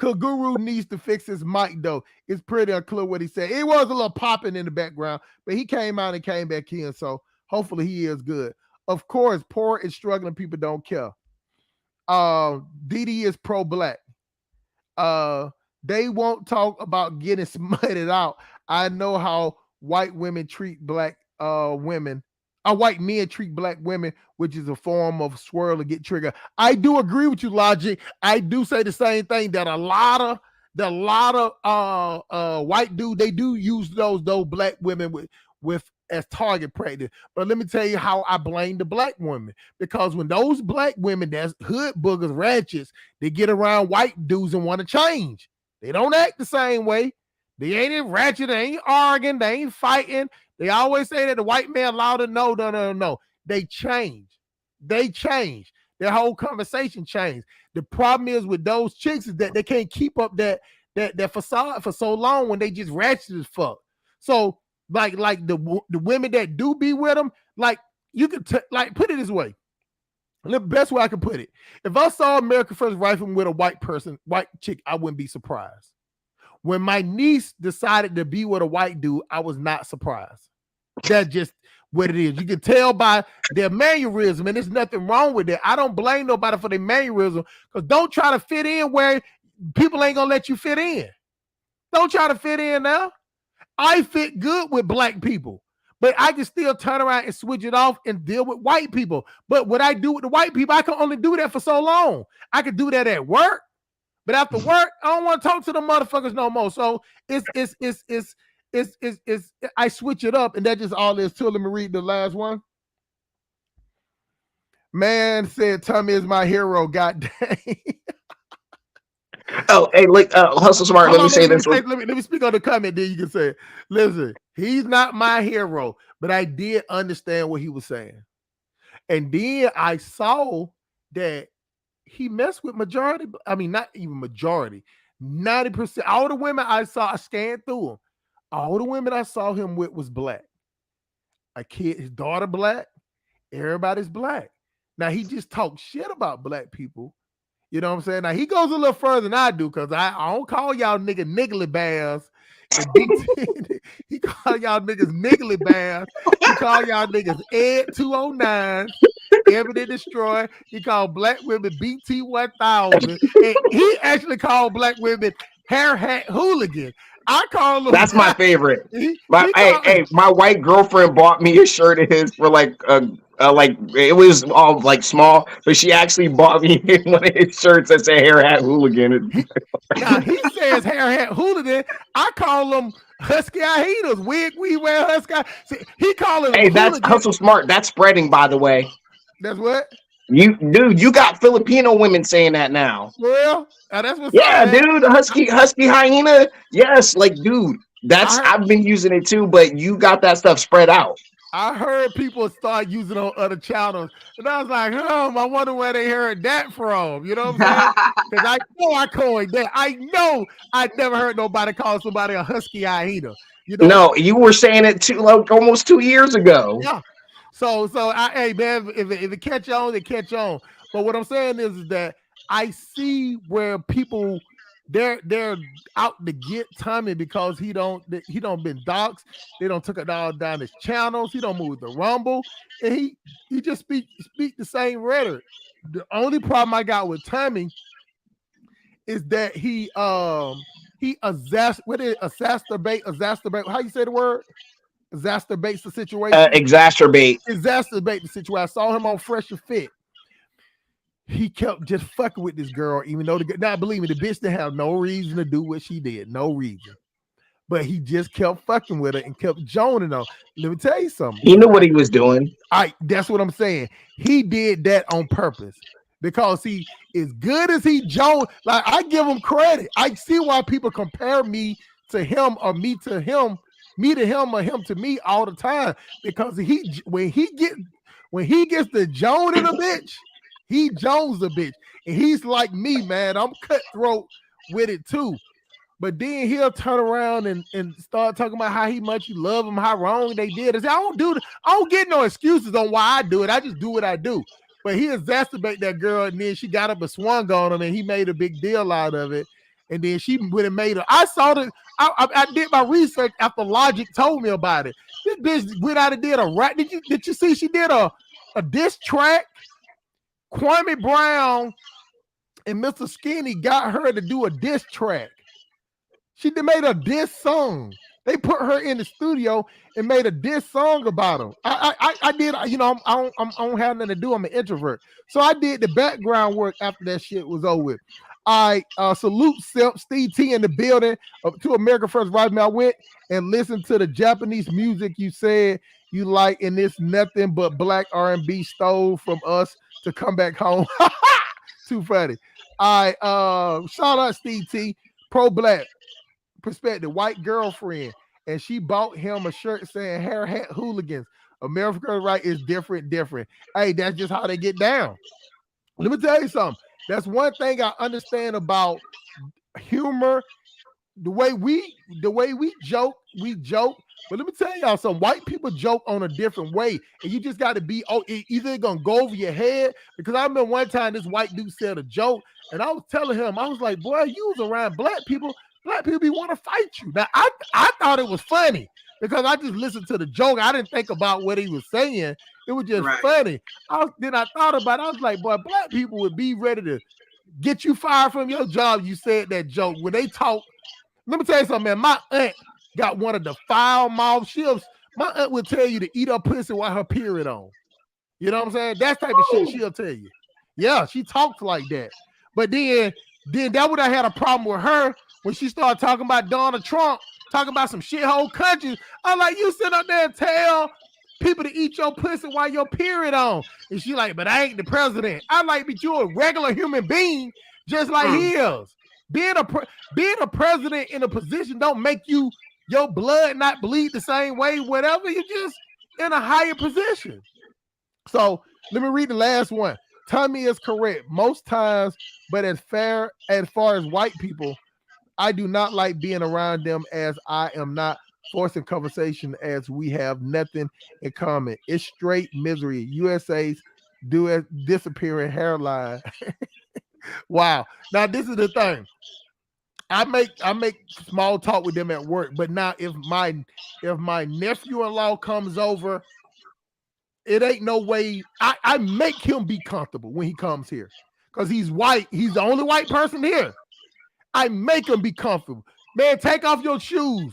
Kaguru needs to fix his mic though. It's pretty unclear what he said. It was a little popping in the background, but he came out and came back in. So hopefully he is good. Of course, poor and struggling people don't care. DD is pro-black. They won't talk about getting smutted out. I know how white women treat black women. White men treat black women, which is a form of swirl to get triggered. I do agree with you, Logic. I do say the same thing that a lot of white dudes, they do use those black women with as target practice. But let me tell you how I blame the black women. Because when those black women, that's hood boogers, ratchets, they get around white dudes and want to change. They don't act the same way. They ain't ratchet, they ain't arguing, they ain't fighting. They always say that the white man louder. No. They change. Their whole conversation changed. The problem is with those chicks is that they can't keep up that facade for so long when they just ratchet as fuck. So like the women that do be with them, like you could like put it this way. The best way I can put it: if I saw American First Rifleman with a white chick, I wouldn't be surprised. When my niece decided to be with a white dude, I was not surprised. That's just what it is. You can tell by their mannerism, and there's nothing wrong with it. I don't blame nobody for their mannerism, because don't try to fit in where people ain't gonna let you fit in. Don't try to fit in now. I fit good with black people, but I can still turn around and switch it off and deal with white people. But what I do with the white people, I can only do that for so long. I can do that at work. But after work, I don't want to talk to the motherfuckers no more. So it's I switch it up, and that's just all there is to it. Let me read the last one. Man said Tommy is my hero. God dang.
Oh, hey, Hustle Smart. Let me say this.
Let me speak on the comment. Then you can say, listen, he's not my hero, but I did understand what he was saying, and then I saw that he messed with majority. I mean, not even majority. 90%. All the women I saw, I scanned through them. All the women I saw him with was black. His daughter black. Everybody's black. Now he just talks shit about black people. You know what I'm saying? Now he goes a little further than I do, because I don't call y'all niggas niggly bears. He call y'all niggas niggly bears. He call y'all niggas Ed 209. Evident Destroy. He called black women BT 1000. And he actually called black women hair hat hooligan. I call them.
That's my favorite. My white girlfriend bought me a shirt of his for like it was all like small, but she actually bought me one of his shirts that said hair hat hooligan.
Now he says hair hat hooligan. I call them husky haters. Wig we wear husky. See, he call it.
Hey, that's Hustle Smart. That's spreading, by the way.
That's what?
You got Filipino women saying that now.
Well, that's what's up,
Yeah,
man.
dude, husky hyena. Yes, like, dude,
I heard,
I've been using it too, but you got that stuff spread out.
I heard people start using on other channels, and I was like, I wonder where they heard that from. You know what I'm saying? Because I know I coined that. I know I never heard nobody call somebody a husky hyena. You know,
No, you were saying it too, like almost 2 years ago.
yeah. Hey man, if it catch on, it catch on. But what I'm saying is that I see where people they're out to get Tommy because he don't been doxxed. They don't took it all down his channels. He don't move the rumble, and he just speak the same rhetoric. The only problem I got with Tommy is that he exacerbate. How you say the word? Exacerbates the situation.
Exacerbate.
Exacerbate the situation. I saw him on Fresh and Fit. He kept just fucking with this girl, even though now believe me, the bitch didn't have no reason to do what she did, no reason. But he just kept fucking with her and kept joning on. Let me tell you something.
He knew what he was doing.
That's what I'm saying. He did that on purpose because he, as good as he joned, like I give him credit. I see why people compare me to him or me to him, me to him or him to me all the time because when he gets the joning a bitch. He Jones a bitch. And he's like me, man. I'm cutthroat with it too. But then he'll turn around and start talking about how much you love them, how wrong they did. I don't get no excuses on why I do it. I just do what I do. But he exacerbate that girl, and then she got up and swung on him, and he made a big deal out of it. And then she would have made her. I saw that. I did my research after Logic told me about it. This bitch went out and did a rap. Did you see she did a diss track? Kwame Brown and Mr. Skinny got her to do a diss track. She made a diss song. They put her in the studio and made a diss song about him. I did, you know, I don't have nothing to do. I'm an introvert. So I did the background work after that shit was over with. I salute Steve T in the building to America First Rising. I went and listened to the Japanese music you said you like, and it's nothing but black R&B stole from us to come back home. Too funny. Shout out Steve T, pro black perspective, white girlfriend, and she bought him a shirt saying hair hat hooligans. America right is different. Hey, that's just how they get down. Let me tell you something. That's one thing I understand about humor. The way we joke, But let me tell y'all something. White people joke on a different way, and you just got to be either gonna go over your head. Because I remember one time this white dude said a joke, and I was telling him, I was like, "Boy, you was around black people be want to fight you." Now I thought it was funny because I just listened to the joke. I didn't think about what he was saying. It was just funny. Then I thought about it. I was like, boy, black people would be ready to get you fired from your job. You said that joke. When they talk, let me tell you something, man. My aunt got one of the foul mouth shifts. My aunt would tell you to eat her pussy while her period on. You know what I'm saying? That type of shit she'll tell you. Yeah, she talks like that. But then that would have had a problem with her when she started talking about Donald Trump, talking about some shithole countries. I'm like, you sit up there and tell people to eat your pussy while your period on. And she like, but I ain't the president. I'm like, but you're a regular human being just like he is. Being a president in a position don't make you your blood not bleed the same way, whatever. You're just in a higher position. So let me read the last one. Tommy is correct most times, but as far as white people, I do not like being around them as I am not forcing conversation as we have nothing in common. It's straight misery. USA's disappearing hairline. Wow. Now this is the thing. I make small talk with them at work, but now if my nephew-in-law comes over, it ain't no way. I make him be comfortable when he comes here because he's white. He's the only white person here. I make him be comfortable. Man, take off your shoes.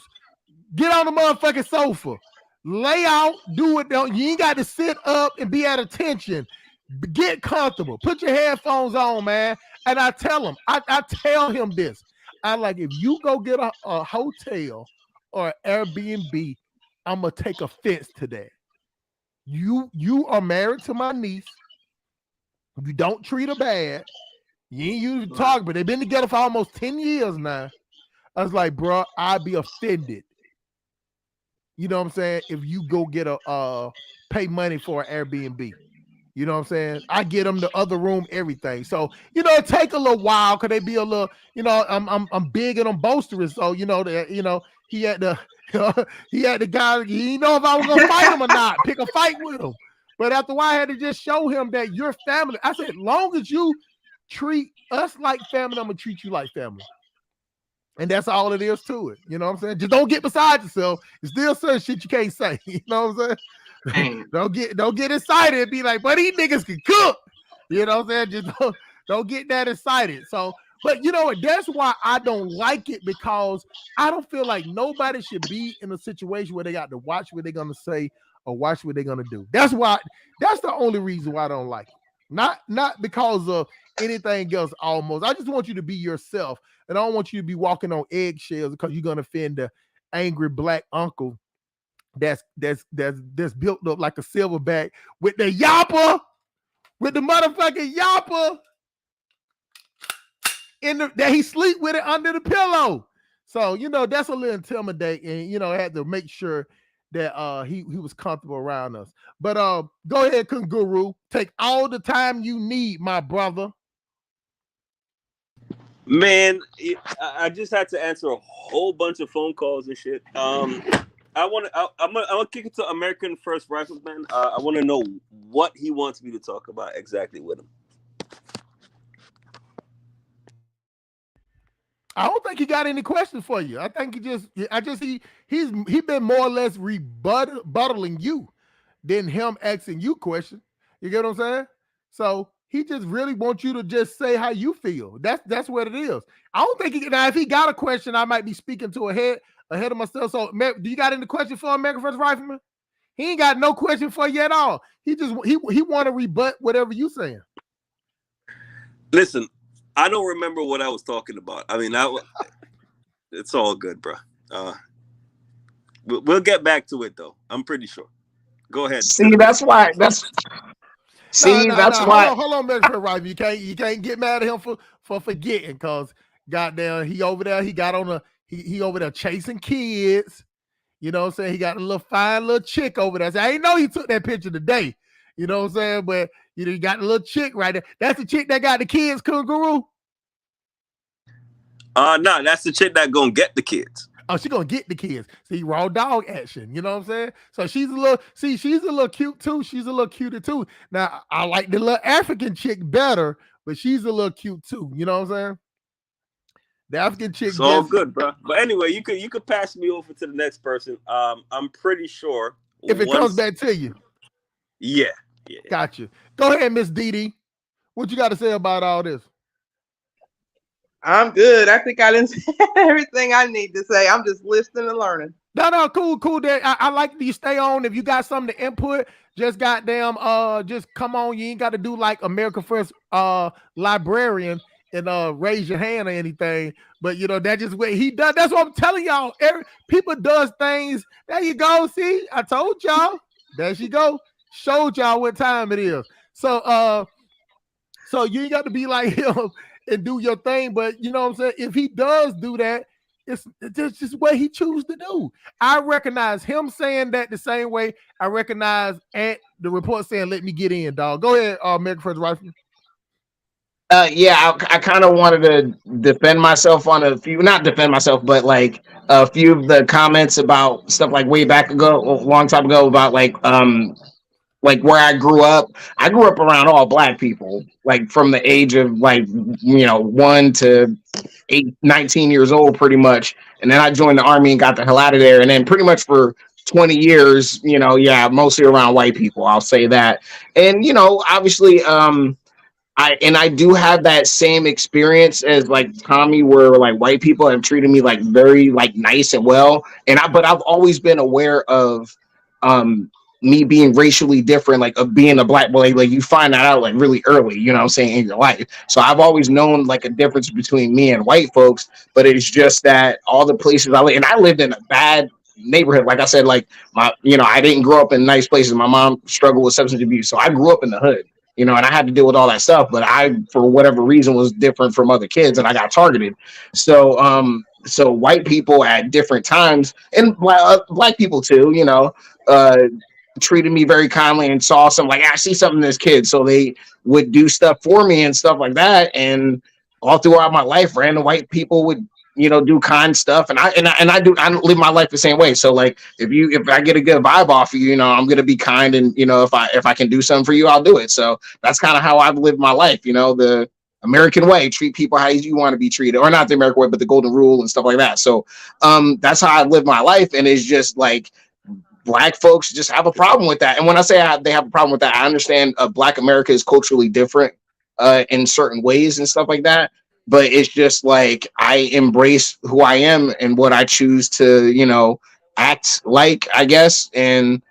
Get on the motherfucking sofa. Lay out. Do it. You ain't got to sit up and be at attention. Get comfortable. Put your headphones on, man. And I tell him. I tell him this. I like, if you go get a hotel or Airbnb, I'm going to take offense to that. You are married to my niece. You don't treat her bad. You ain't usually talk, but they've been together for almost 10 years now. I was like, bro, I'd be offended. You know what I'm saying? If you go get a pay money for an Airbnb. You know what I'm saying? I get them the other room, everything. So, it take a little while because they be a little, I'm big and I'm boisterous. So, he had the he had the guy, he didn't know if I was gonna fight him or not, pick a fight with him. But after a while, I had to just show him that you're family. I said, long as you treat us like family, I'm gonna treat you like family. And that's all it is to it. You know what I'm saying? Just don't get beside yourself. It's still certain shit you can't say. You know what I'm saying? don't get excited and be like, but these niggas can cook. You know what I'm saying? Just don't get that excited. So, but you know what? That's why I don't like it, because I don't feel like nobody should be in a situation where they got to watch what they're gonna say or watch what they're gonna do. That's the only reason why I don't like it. Not because of anything else almost. I just want you to be yourself. And I don't want you to be walking on eggshells because you're gonna offend the angry black uncle that's built up like a silverback with the yapper, with the motherfucking yapper that he sleep with it under the pillow. So that's a little intimidating. And I had to make sure that he was comfortable around us. But go ahead, Kunguru. Take all the time you need, my brother.
Man, I just had to answer a whole bunch of phone calls and shit. I'm gonna kick it to American First Rifleman. I want to know what he wants me to talk about exactly with him.
I don't think he got any questions for you. I think he's been more or less rebuttaling you than him asking you questions. You get what I'm saying? So he just really wants you to just say how you feel. That's what it is. I don't think if he got a question, I might be speaking to ahead of myself. So do you got any question for American First Rifleman? He ain't got no question for you at all. He want to rebut whatever you saying.
Listen, I don't remember what I was talking about. I mean, it's all good, bro. We'll get back to it though. I'm pretty sure. Go ahead.
See, that's why.
Hold on, American First Rifleman. You can't get mad at him for forgetting, because goddamn, he over there. He over there chasing kids. You know what I'm saying? He got a fine little chick over there. I ain't know he took that picture today. You know what I'm saying? But you got a little chick right there. That's the chick that got the kids, Kangaroo?
No, that's the chick that gonna get the kids.
Oh, she gonna get the kids. See, raw dog action. You know what I'm saying? So she's a little cute too. She's a little cuter too. Now, I like the little African chick better, but she's a little cute too. You know what I'm saying? The African chick.
It's all good, bro. But anyway, you could pass me over to the next person. I'm pretty sure
if it comes back to you.
Yeah.
Gotcha. Go ahead, Miss Dee. What you got to say about all this?
I'm good. I think I didn't say everything I need to say. I'm just listening and learning.
No, cool. I like you stay on. If you got something to input, just goddamn, just come on. You ain't got to do like America First librarian and raise your hand or anything. But that just what he does. That's what I'm telling y'all. People does things. There you go. See, I told y'all. There she go. Showed y'all what time it is. So you ain't got to be like him and do your thing. But you know what I'm saying? If he does do that, it's just what he chooses to do. I recognize him saying that the same way I recognize the report saying, let me get in, dog. Go ahead, American First Rifleman.
Yeah, I kind of wanted to defend myself on not defend myself, but like a few of the comments about stuff like way back ago, a long time ago, about like where I grew up. I grew up around all black people, like from the age of 1 to 19 years old, pretty much. And then I joined the army and got the hell out of there. And then pretty much for 20 years, mostly around white people, I'll say that. And, obviously, I do have that same experience as like Tommy, where like white people have treated me like very like nice and well. But I've always been aware of me being racially different, like of being a black boy. Like you find that out like really early, you know what I'm saying, in your life. So I've always known like a difference between me and white folks, but it's just that all the places I lived in a bad neighborhood. Like I said, like I didn't grow up in nice places. My mom struggled with substance abuse, so I grew up in the hood. you know, and I had to deal with all that stuff. But I, for whatever reason, was different from other kids, and I got targeted. So, so white people at different times, and black people too, you know, uh, treated me very kindly and saw some like I see something in this kid, so they would do stuff for me and stuff like that. And all throughout my life, random white people would, you know, do kind stuff, and I live my life the same way. So like if I get a good vibe off of you, you know, I'm gonna be kind, and you know, if I can do something for you, I'll do it. So that's kind of how I've lived my life, you know, the American way, treat people how you want to be treated, or not the American way, but the golden rule and stuff like that. So that's how I live my life, and it's just like black folks just have a problem with that. And when I say they have a problem with that, I understand black America is culturally different in certain ways and stuff like that. But it's just like I embrace who I am and what I choose to, you know, act like, I guess. And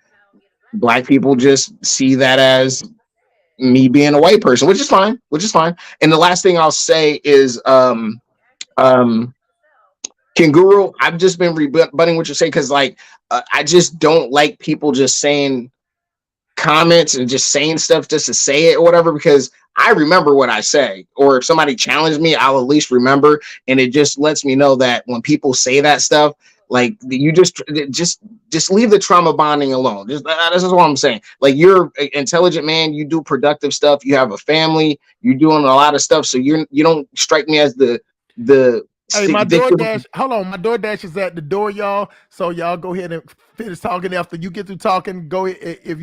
black people just see that as me being a white person, which is fine, which is fine. And the last thing I'll say is um Kanguru, I've just been rebutting what you say, because like I just don't like people just saying comments and just saying stuff just to say it or whatever, because I remember what I say, or if somebody challenged me, I'll at least remember. And it just lets me know that when people say that stuff, like you just leave the trauma bonding alone. Just that's just what I'm saying. Like you're an intelligent man, you do productive stuff, you have a family, you're doing a lot of stuff, so you don't strike me as the
Hey, my
victim.
DoorDash, hold on. My DoorDash is at the door, y'all. So y'all go ahead and finish talking. After you get through talking, go ahead. If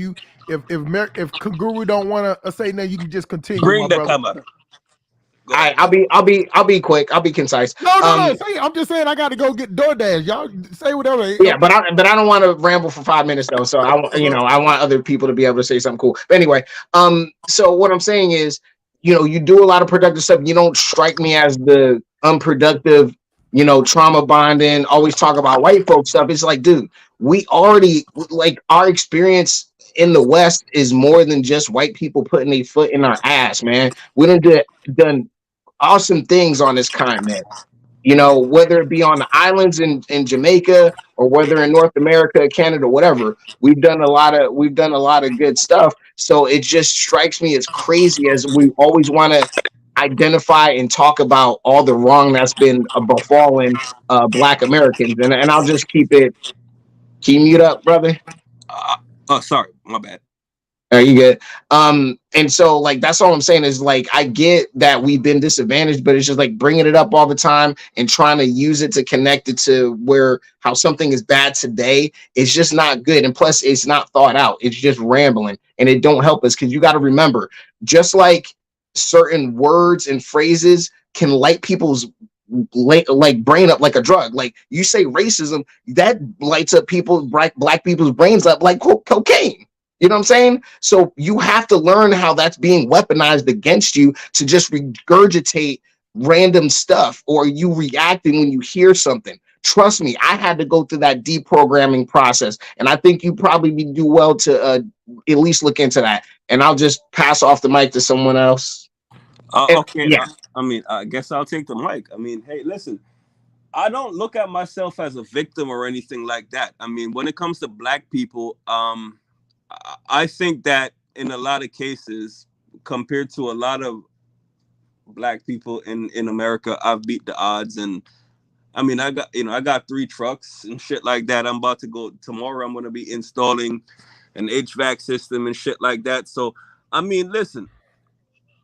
Kanguru don't want to say nothing, you can just continue, my
Bring the
brother.
camera. Go
I,
ahead.
I'll be quick. I'll be concise.
No. Say, I'm just saying I got to go get DoorDash. Y'all say whatever.
Yeah, but I don't want to ramble for 5 minutes though. So I want other people to be able to say something cool. But anyway, so what I'm saying is, you know, you do a lot of productive stuff. You don't strike me as the unproductive, you know, trauma bonding, always talk about white folks stuff. It's like, dude, we already, like, our experience in the West is more than just white people putting a foot in our ass, man. We done awesome things on this continent, you know, whether it be on the islands in Jamaica, or whether in North America, Canada, whatever. We've done a lot of good stuff. So it just strikes me as crazy as we always want to identify and talk about all the wrong that's been befallen black Americans. And I'll just keep mute up, brother.
Oh, sorry, my bad.
You get and so like that's all I'm saying is like I get that we've been disadvantaged, but it's just like bringing it up all the time and trying to use it to connect it to where how something is bad today. It's just not good, and plus it's not thought out. It's just rambling, and it don't help us, because you got to remember, just like certain words and phrases can light people's like brain up like a drug. Like you say racism, that lights up black people's brains up like cocaine. You know what I'm saying? So you have to learn how that's being weaponized against you to just regurgitate random stuff, or you reacting when you hear something. Trust me, I had to go through that deprogramming process, and I think you probably do well to at least look into that. And I'll just pass off the mic to someone else.
Okay.
Yeah.
I mean, I guess I'll take the mic. I mean, hey, listen, I don't look at myself as a victim or anything like that. I mean, when it comes to black people, I think that in a lot of cases, compared to a lot of black people in America, I've beat the odds. And I mean, I got 3 trucks and shit like that. I'm about to go tomorrow. I'm going to be installing an HVAC system and shit like that. So, I mean, listen,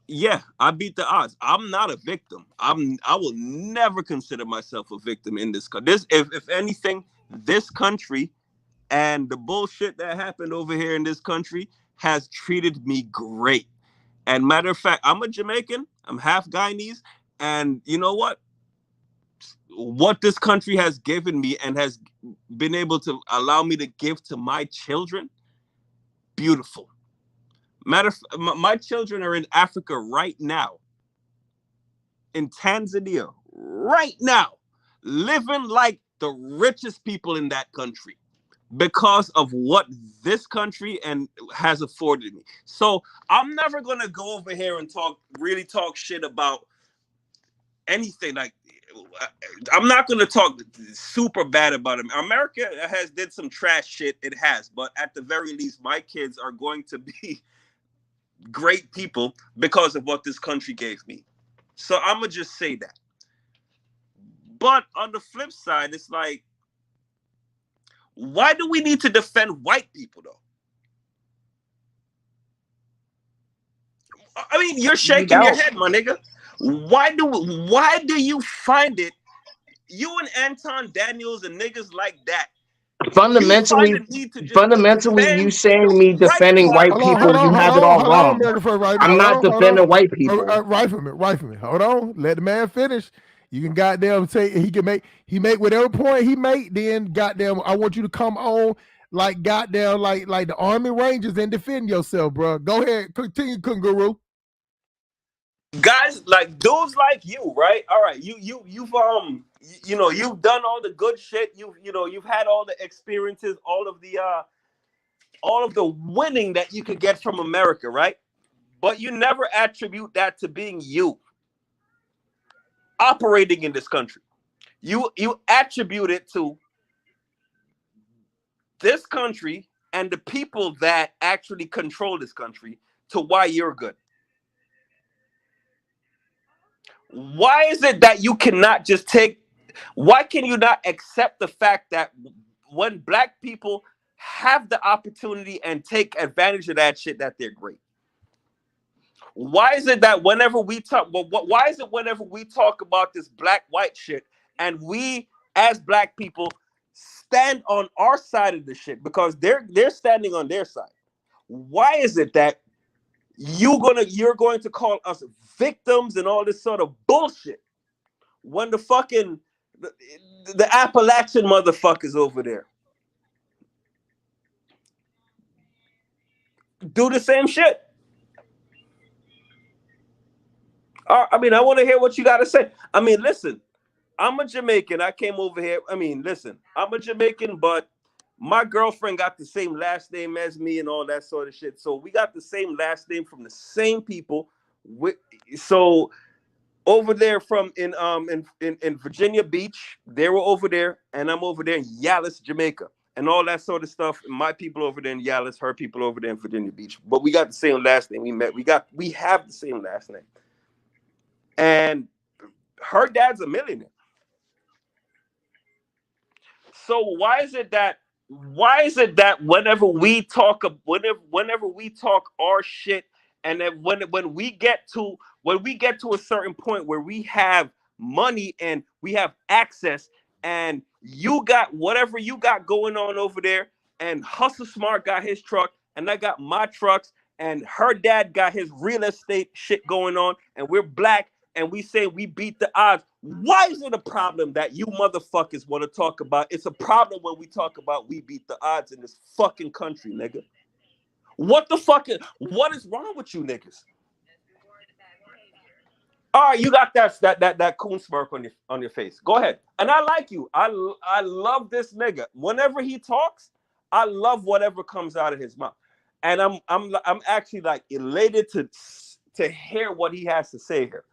yeah, I beat the odds. I'm not a victim. I will never consider myself a victim in this country. If anything, this country and the bullshit that happened over here in this country has treated me great. And matter of fact, I'm a Jamaican. I'm half Guyanese. And you know what? What this country has given me and has been able to allow me to give to my children, beautiful. My children are in Africa right now, in Tanzania right now, living like the richest people in that country, because of what this country and has afforded me. So I'm never gonna go over here and really talk shit about anything. Like, I'm not gonna talk super bad about it. America has did some trash shit, it has, but at the very least, my kids are going to be great people because of what this country gave me. So I'm gonna just say that. But on the flip side, it's like, why do we need to defend white people though? I mean, you're shaking your head, my nigga. Why do you find it? You and Anton Daniels and niggas like that.
Fundamentally, you saying me defending white people, you have it all wrong. I'm not defending white people.
Rifleman. Hold on. Let the man finish. You can goddamn say he make whatever point he make, then goddamn I want you to come on like goddamn like the Army Rangers and defend yourself, bro. Go ahead. Continue, Kunguru.
Guys like dudes like you, right? All right, you've you've done all the good shit. You've had all the experiences, all of the winning that you could get from America, right? But you never attribute that to being you operating in this country. You attribute it to this country and the people that actually control this country to why you're good. Why is it that you cannot just why can you not accept the fact that when black people have the opportunity and take advantage of that shit, that they're great? Why is it that whenever we talk, why is it whenever we talk about this black-white shit and we as black people stand on our side of the shit because they're standing on their side? Why is it that you're going to call us victims and all this sort of bullshit when the fucking the Appalachian motherfuckers over there do the same shit? I mean, I want to hear what you got to say. I mean, listen, I'm a Jamaican. I came over here. I mean, listen, I'm a Jamaican, but my girlfriend got the same last name as me and all that sort of shit. So we got the same last name from the same people. So over there from in Virginia Beach, they were over there, and I'm over there in Dallas, Jamaica, and all that sort of stuff. My people over there in Dallas, her people over there in Virginia Beach. But we got the same last name. We have the same last name. And her dad's a millionaire. So why is it that whenever we talk our shit, and then when we get to a certain point where we have money and we have access, and you got whatever you got going on over there, and Hustle Smart got his truck, and I got my trucks, and her dad got his real estate shit going on, and we're black, and we say we beat the odds. Why is it a problem that you motherfuckers want to talk about? It's a problem when we talk about we beat the odds in this fucking country, nigga. What is wrong with you niggas? All right, you got that coon smirk on your face. Go ahead. And I like you. I love this nigga. Whenever he talks, I love whatever comes out of his mouth. And I'm actually like elated to hear what he has to say here.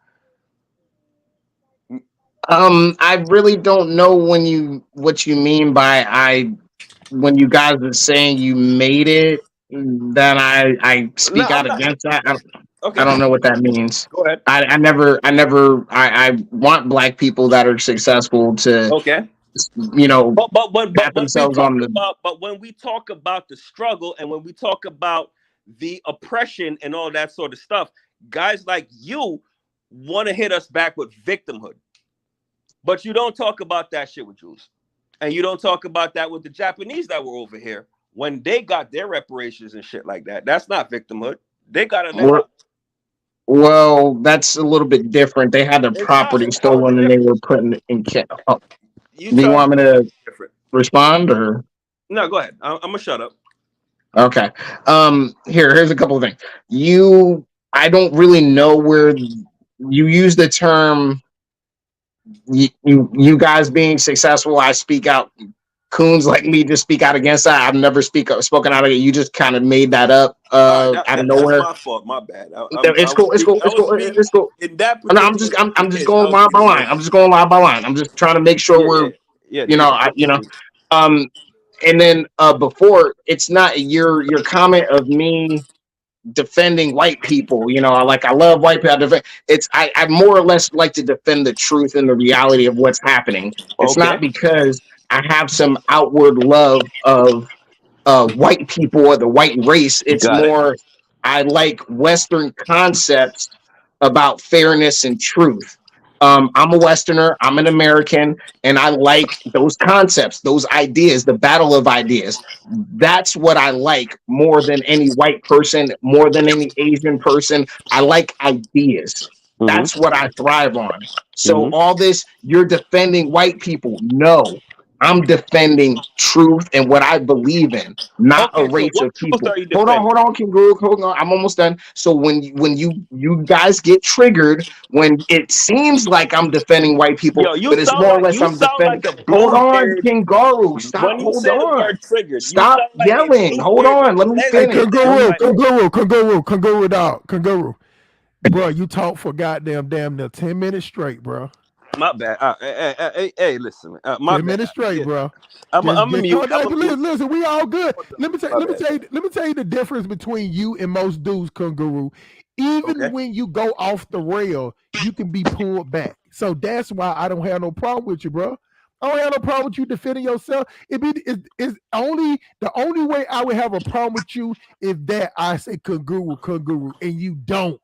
I really don't know what you mean by when you guys are saying you made it, then I speak out against that. I don't know what that means.
Go ahead.
I want black people that are successful to pat themselves on the.
But when we talk about the struggle and when we talk about the oppression and all that sort of stuff, guys like you want to hit us back with victimhood. But you don't talk about that shit with Jews. And you don't talk about that with the Japanese that were over here when they got their reparations and shit like that. That's not victimhood. They got a
well, that's a little bit different. They had their property stolen and they were putting in camp. Oh. Do you want me to respond or?
No, go ahead. I'm gonna shut up.
Okay. Here's a couple of things. I don't really know where you use the term. You guys being successful, I speak out. Coons like me just speak out against that. I've never spoken out of it. You just kind of made that up out of nowhere.
That's my fault. My bad.
It's cool.
In that
no, I'm just going line by line. I'm just going line by line. I'm just trying to make sure we're and then before, it's not your comment of me defending white people. You know, I love white people. I more or less like to defend the truth and the reality of what's happening. It's
Okay.
not because I have some outward love of white people or the white race. It's
Got it.
more I like Western concepts about fairness and truth. I'm a Westerner, I'm an American, and I like those concepts, those ideas, the battle of ideas. That's what I like more than any white person, more than any Asian person. I like ideas.
Mm-hmm.
That's what I thrive on. So
Mm-hmm.
all this, you're defending white people. No, I'm defending truth and what I believe in, not a
Okay, so
race
what
of
truth
people.
are you defending?
Hold on, King Guru, hold on. I'm almost done. So when you guys get triggered, when it seems like I'm defending white people,
Yo,
but it's more or less
you
I'm
sound
defending.
like a
Hold on,
blue-haired.
King Guru. Stop.
When you
Hold
say the
on.
word triggered, you
Stop
sound like a
yelling. Hold
blue-haired
on. Let me
Hey,
finish.
lesbian.
Let me
Like,
finish.
Kangaroo, dog, Kangaroo. Bro, you talk for goddamn damn near 10 minutes straight, bro.
my bad. Hey, listen. My
10
bad.
minutes straight,
Yeah,
bro.
I'm
Just
a
get
mute.
calm
I'm
down.
a mute.
Listen, we all good. Let me
My bad.
tell you the difference between you and most dudes, Kangaroo. Even
Okay.
when you go off the rail, you can be pulled back. So that's why I don't have no problem with you, bro. I don't have no problem with you defending yourself. It's only the only way I would have a problem with you if that I say Kangaroo, and you don't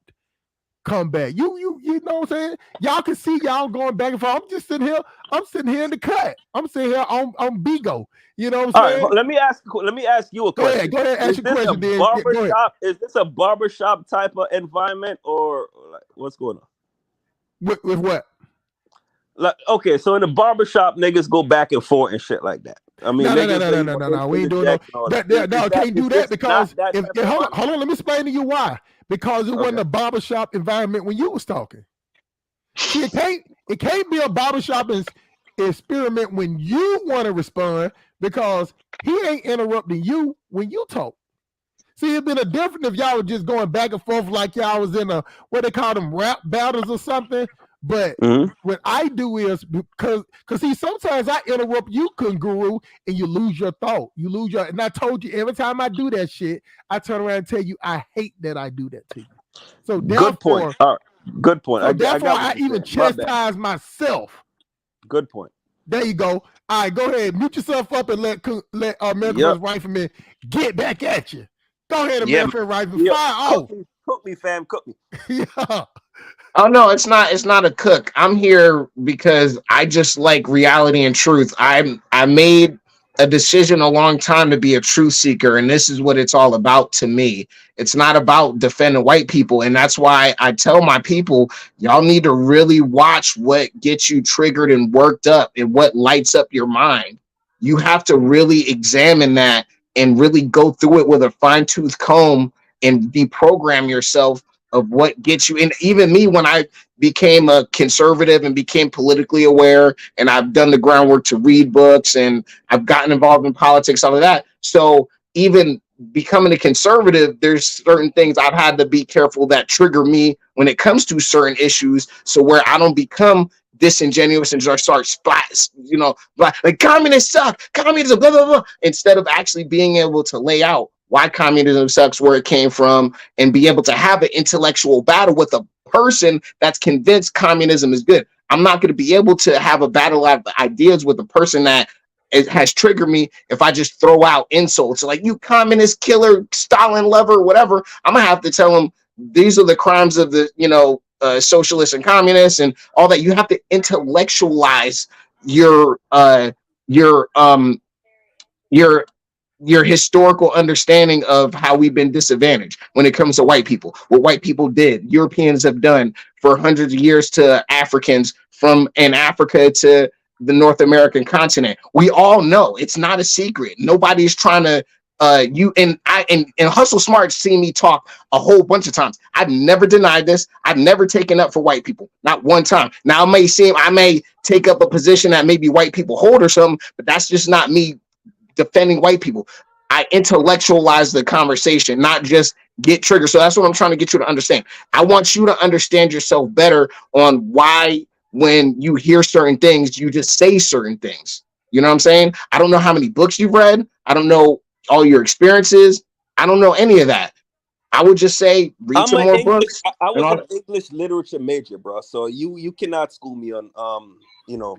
come back. You know what I'm saying? Y'all can see y'all going back and forth. I'm sitting here in the cut. I'm sitting here on Bigo. You know what
All
I'm
right.
saying?
Let me ask you a question.
Go ahead, ask
Is
your
this a
question, then. Yeah, go ahead.
barbershop? Is this a barbershop type of environment, or like, what's going on?
With what?
Like, okay, so in the barbershop, niggas go back and forth and shit like that. I mean, niggas
No. We ain't doing no.
interject and all that.
No, can't
Is
do that
this
because
not that
if
type of environment?
hold on, let me explain to you why. Because it wasn't
Okay.
a barbershop environment when you was talking. See, it can't be a barbershop experiment when you want to respond because he ain't interrupting you when you talk. See, it'd been a different if y'all were just going back and forth like y'all was in a what they call them rap battles or something. But
Mm-hmm.
what I do is because see, sometimes I interrupt you, Kangaroo, and you lose your thought. You lose your and I told you every time I do that shit, I turn around and tell you I hate that I do that to you. So
Good point.
therefore,
All right. Good point. I got what
I
you're
even
saying. My bad.
chastise myself.
Good point.
There you go. All right, go ahead. Mute yourself up and let American
Yep.
First Rifleman get back at you. Go ahead,
Yeah.
American Rifleman.
Yep.
Fire off.
Cook me, fam. Cook me.
Yeah.
Oh no, it's not a cook. I'm here because I just like reality and truth. I made a decision a long time to be a truth seeker, and this is what it's all about to me. It's not about defending white people, and that's why I tell my people, y'all need to really watch what gets you triggered and worked up and what lights up your mind. You have to really examine that and really go through it with a fine-tooth comb and deprogram yourself of what gets you. And even me, when I became a conservative and became politically aware, and I've done the groundwork to read books and I've gotten involved in politics, all of that. So even becoming a conservative, there's certain things I've had to be careful that trigger me when it comes to certain issues. So where I don't become disingenuous and just start splats, like communists suck, communism, blah, blah, blah, instead of actually being able to lay out why communism sucks, where it came from, and be able to have an intellectual battle with a person that's convinced communism is good. I'm not going to be able to have a battle of ideas with a person that it has triggered me if I just throw out insults like you communist killer, Stalin lover, whatever. I'm going to have to tell them these are the crimes of the, socialists and communists and all that. You have to intellectualize your your historical understanding of how we've been disadvantaged when it comes to white people, what white people did, Europeans have done for hundreds of years to Africans from in Africa to the North American continent. We all know it's not a secret. Nobody's trying to you and I and Hustle Smart see me talk a whole bunch of times. I've never denied this. I've never taken up for white people, not one time. Now I may take up a position that maybe white people hold or something, but that's just not me defending white people. I intellectualize the conversation, not just get triggered. So that's what I'm trying to get you to understand. I want you to understand yourself better on why when you hear certain things, you just say certain things. You know what I'm saying? I don't know how many books you've read. I don't know all your experiences. I don't know any of that. I would just say read
I'm
some
an
more
English.
books.
I
And
was
all
an English literature major, bro. So you cannot school me on you know,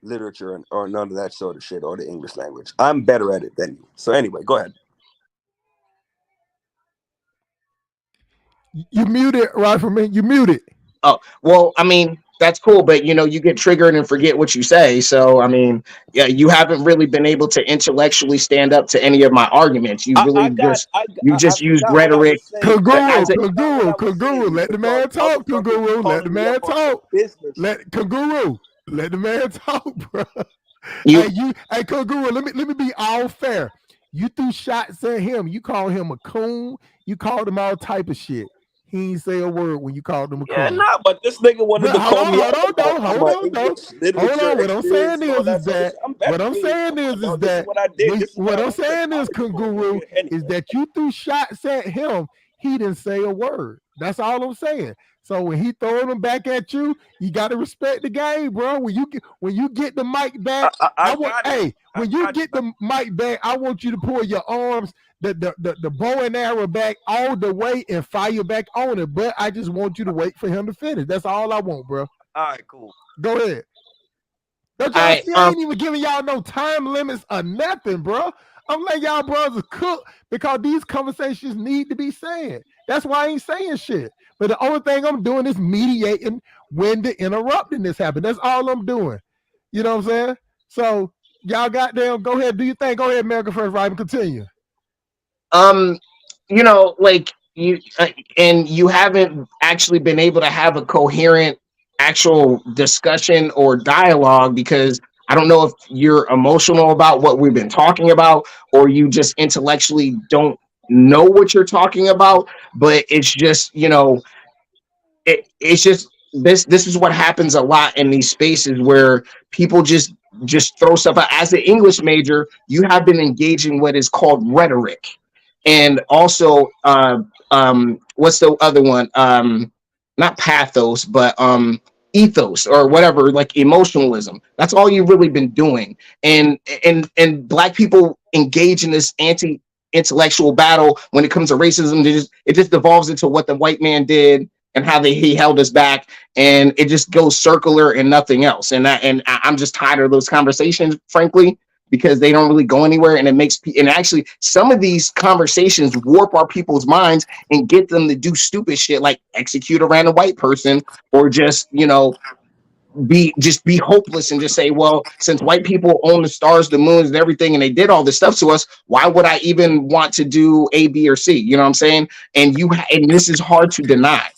literature or none of that sort of shit or the English language. I'm better at it than you. So anyway, go ahead.
You muted, Rifleman. You muted.
Oh, well, I mean, that's cool, but you know, you get triggered and forget what you say. So, I mean, yeah, you haven't really been able to intellectually stand up to any of my arguments. You really you
I
just used
forgot what I
rhetoric
was saying.
Kanguru,
as a
Kanguru, Kanguru. Let the man
I was
talk,
fucking
Kanguru. Let the
calling me up
man
on some
talk.
business.
Let Kanguru. Let the man talk, bro.
you.
Hey, Kanguru. Let me be all fair. You threw shots at him. You called him a coon. You called him all type of shit. He ain't say a word when you called him a
Yeah,
coon.
nah, but this nigga wanted
But
to call me out
hold
about
on, though.
English
Hold
literature
on. What I'm
experience
saying
and all
is
that sort of
that
shit. I'm better than you. Come on, dog. This is what I did. This is what
what
I
I'm
went to
saying is,
college for,
Kanguru,
nigga. Anyway.
is that you threw shots at him. He didn't say a word. That's all I'm saying. So when he throwing them back at you, you got to respect the game, bro. When you get the mic back,
I got it.
hey, when you
got
get the mic back, I want you to pull your arms, the bow and arrow back all the way and fire back on it. But I just want you to wait for him to finish. That's all I want, bro.
All right, cool.
Go ahead. Don't y'all see? I ain't even giving y'all no time limits or nothing, bro. I'm letting y'all brothers cook because these conversations need to be said. That's why I ain't saying shit. But the only thing I'm doing is mediating when the interrupting this happen. That's all I'm doing. You know what I'm saying? So y'all goddamn go ahead, do your thing. Go ahead, America First, right? Continue.
You know, like you and you haven't actually been able to have a coherent actual discussion or dialogue because I don't know if you're emotional about what we've been talking about or you just intellectually don't know what you're talking about, but it's just, you know, it's just this is what happens a lot in these spaces where people just throw stuff out. As an English major, you have been engaging what is called rhetoric, and also what's the other one? Not pathos, but ethos or whatever, like emotionalism. That's all you've really been doing. And black people engage in this anti intellectual battle when it comes to racism. It just devolves into what the white man did and how he held us back, and it just goes circular and nothing else. I'm just tired of those conversations, frankly, because they don't really go anywhere, and it makes and actually some of these conversations warp our people's minds and get them to do stupid shit like execute a random white person or just, you know, be hopeless and just say, well, since white people own the stars, the moons, and everything, and they did all this stuff to us, why would I even want to do A, B, or C? You know what I'm saying? And this is hard to deny.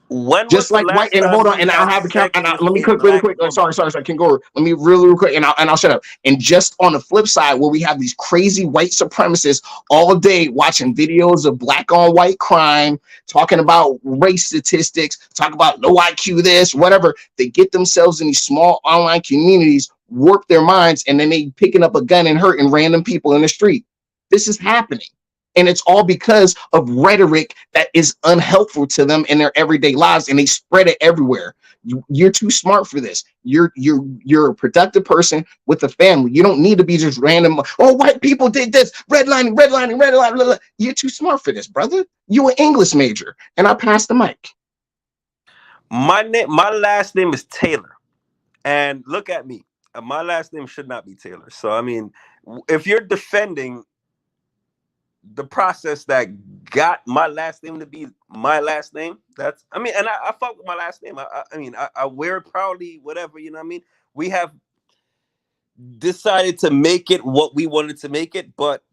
When was
Just
the
like white,
last
and
time
hold on,
you
and I'll
had
have the count.
sex with
Let me
a
cook really
black
quick.
woman?
Sorry, can go. Let me really quick, and I'll shut up. And just on the flip side, where we have these crazy white supremacists all day watching videos of black on white crime, talking about race statistics, talk about low IQ, this, whatever. They get themselves in these small online communities, warp their minds, and then they picking up a gun and hurting random people in the street. This is happening. And it's all because of rhetoric that is unhelpful to them in their everyday lives, and they spread it everywhere. You're too smart for this. You're a productive person with a family. You don't need to be just random. Oh, white people did this. Redlining. Blah, blah. You're too smart for this, brother. You an English major, and I passed the mic.
My last name is Taylor, and look at me. My last name should not be Taylor. So I mean, if you're defending the process that got my last name to be my last name, that's, I mean, and I fuck with my last name. I mean, I wear it proudly, whatever, you know what I mean? We have decided to make it what we wanted to make it, but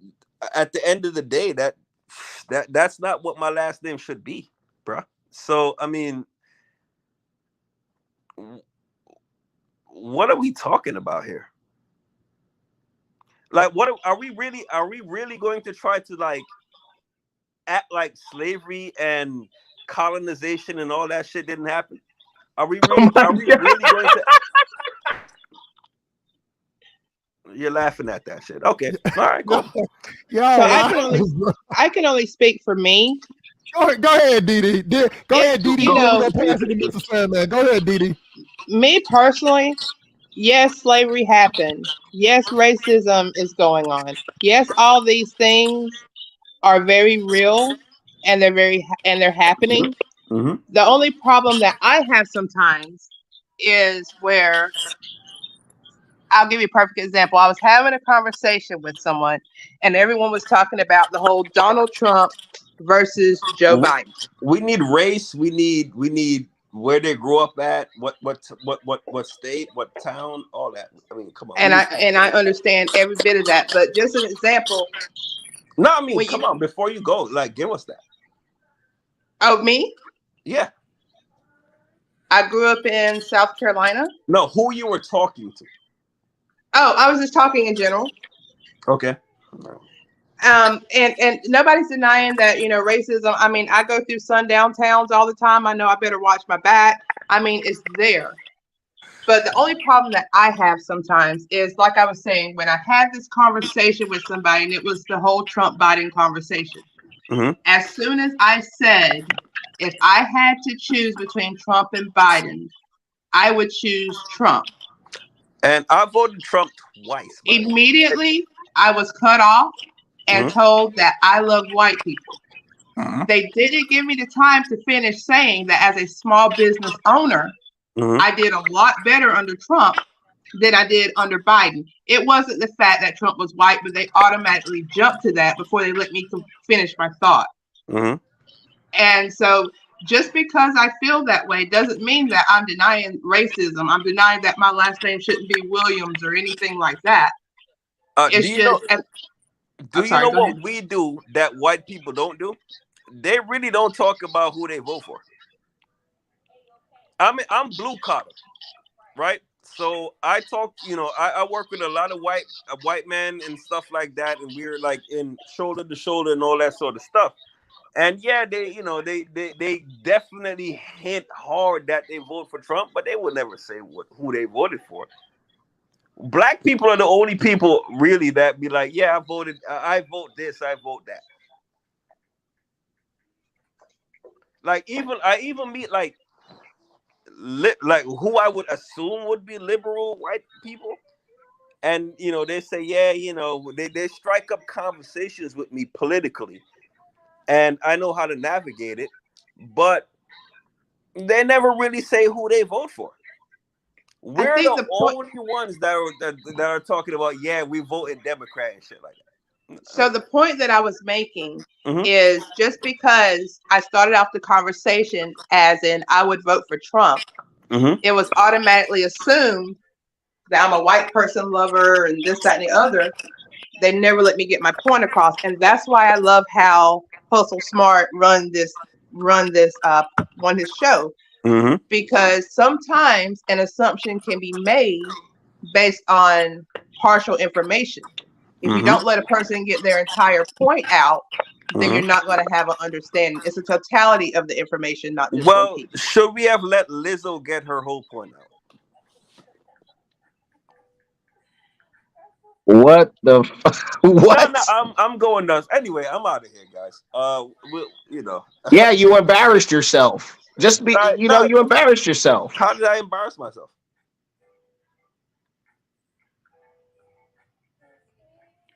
at the end of the day, that's not what my last name should be, bruh. So, I mean, what are we talking about here? Like, what are we really going to try to like act like slavery and colonization and all that shit didn't happen? Are we really going to? You're laughing at that shit. Okay. All right, cool.
Yeah,
So I can only speak for me.
Go ahead, Didi. Go ahead, Didi.
You know,
Go pass it to Mr. Sandman. Go ahead, Didi.
Me personally, yes, slavery happened. Yes, racism is going on. Yes, all these things are very real. and they're happening.
Mm-hmm.
The only problem that I have sometimes is where I'll give you a perfect example. I was having a conversation with someone, and everyone was talking about the whole Donald Trump versus Joe Biden.
We need race. We need where they grew up at, what state, what town, all that. I mean, come on.
And I understand every bit of that, but just an example.
No, I mean, come on. Before you go, like, give us that.
Oh, me?
Yeah.
I grew up in South Carolina.
No, who you were talking to?
Oh, I was just talking in general.
Okay.
And nobody's denying that, racism. I mean, I go through sundown towns all the time. I know I better watch my back. I mean, it's there. But the only problem that I have sometimes is, like I was saying, when I had this conversation with somebody, and it was the whole Trump Biden conversation.
Mm-hmm.
As soon as I said, if I had to choose between Trump and Biden, I would choose Trump.
And I voted Trump twice.
Immediately, I was cut off and told that I love white people. They didn't give me the time to finish saying that as a small business owner, I did a lot better under Trump than I did under Biden. It wasn't the fact that Trump was white, but they automatically jumped to that before they let me finish my thought. And so just because I feel that way doesn't mean that I'm denying racism. I'm denying that my last name shouldn't be Williams or anything like that. It's
do you know what we do that white people don't do? They really don't talk about who they vote for. I mean, I'm blue collar, right? So I talk, I work with a lot of white men and stuff like that, and we're like in shoulder to shoulder and all that sort of stuff. And yeah, they definitely hint hard that they vote for Trump, but they would never say who they voted for. Black people are the only people really that be like, yeah, I vote this, I vote that. Like I even meet like who I would assume would be liberal white people, and they say, yeah, they strike up conversations with me politically, and I know how to navigate it, but they never really say who they vote for. We're the only ones that are talking about, yeah, we voted Democrat and shit like that.
So the point that I was making is just because I started off the conversation as in I would vote for Trump, it was automatically assumed that I'm a white person lover and this, that, and the other. They never let me get my point across. And that's why I love how Hustle Smart run his show. Because sometimes an assumption can be made based on partial information. If you don't let a person get their entire point out, then you're not going to have an understanding. It's a totality of the information, not just one piece.
Should we have let Lizzo get her whole point out?
What the what?
No, I'm going nuts. Anyway, I'm out of here, guys.
Yeah, you embarrassed yourself. You embarrassed yourself.
How did I embarrass myself?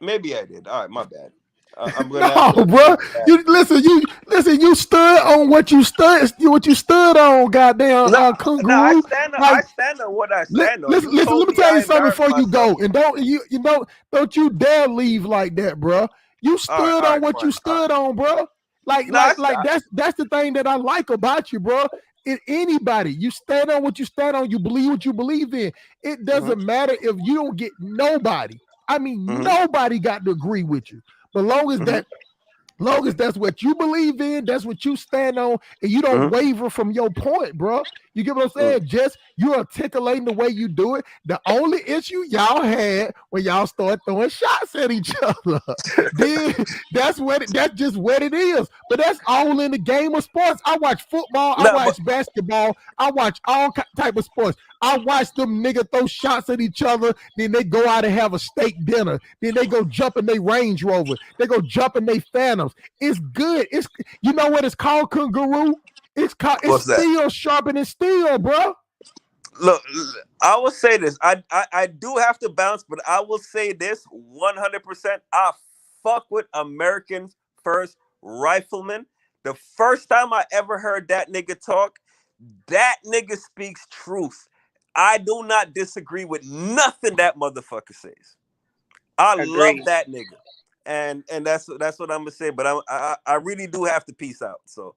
Maybe I did. All right, my bad. I'm gonna
no, bro. You stood on what you stood on, goddamn.
I
Kangaroo.
I stand on what I stand on.
Listen, let me tell you something before you go, and don't you dare leave like that, bro. You stood on what you stood on, bro. Like that's the thing that I like about you, bro. Anybody, you stand on what you stand on. You believe what you believe in. It doesn't matter if you don't get nobody. I mean, nobody got to agree with you. But long as that's what you believe in, that's what you stand on, and you don't waver from your point, bro. You get what I'm saying? Just you articulating the way you do it. The only issue y'all had when y'all started throwing shots at each other, then that's just what it is. But that's all in the game of sports. I watch football, I watch basketball, I watch all type of sports. I watch them niggas throw shots at each other, then they go out and have a steak dinner. Then they go jump in their Range Rover. They go jump in their Phantoms. It's good. You know what it's called, Kangaroo? It's steel sharpening steel, bro.
Look, I will say this. I do have to bounce, but I will say this 100%. I fuck with American First Riflemen. The first time I ever heard that nigga talk, that nigga speaks truth. I do not disagree with nothing that motherfucker says. I love
Agreed.
that nigga, and that's what I'm gonna say. But I really do have to peace out. So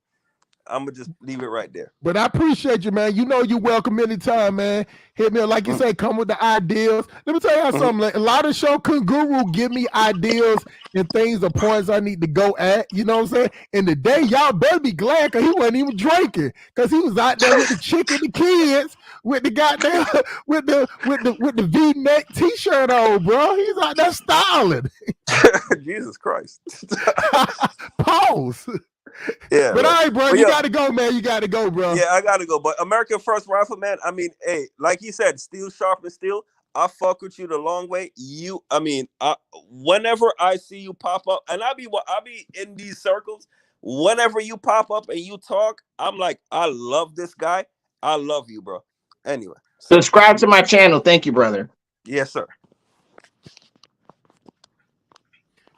I'm gonna just leave it right there.
But I appreciate you, man. You know you're welcome anytime, man. Hit me up, like you say, come with the ideas. Let me tell you something. Like, a lot of show Guru give me ideas and things or points I need to go at. You know what I'm saying? And the day y'all better be glad because he wasn't even drinking. Because he was out there with the chick and the kids, with the goddamn with the V-neck t-shirt on, bro. He's out there styling.
Jesus Christ.
Pause.
Yeah,
But
man.
all right, bro,
But
you
yo,
gotta go, man. You gotta go, bro.
yeah, I gotta go. But American First Rifleman, I mean, hey, like he said, steel sharp and steel. I fuck with you the long way. Whenever I see you pop up, and I be in these circles. Whenever you pop up and you talk, I'm like, I love this guy. I love you, bro. Anyway, so
Subscribe to my channel. Thank you, brother.
yes, sir.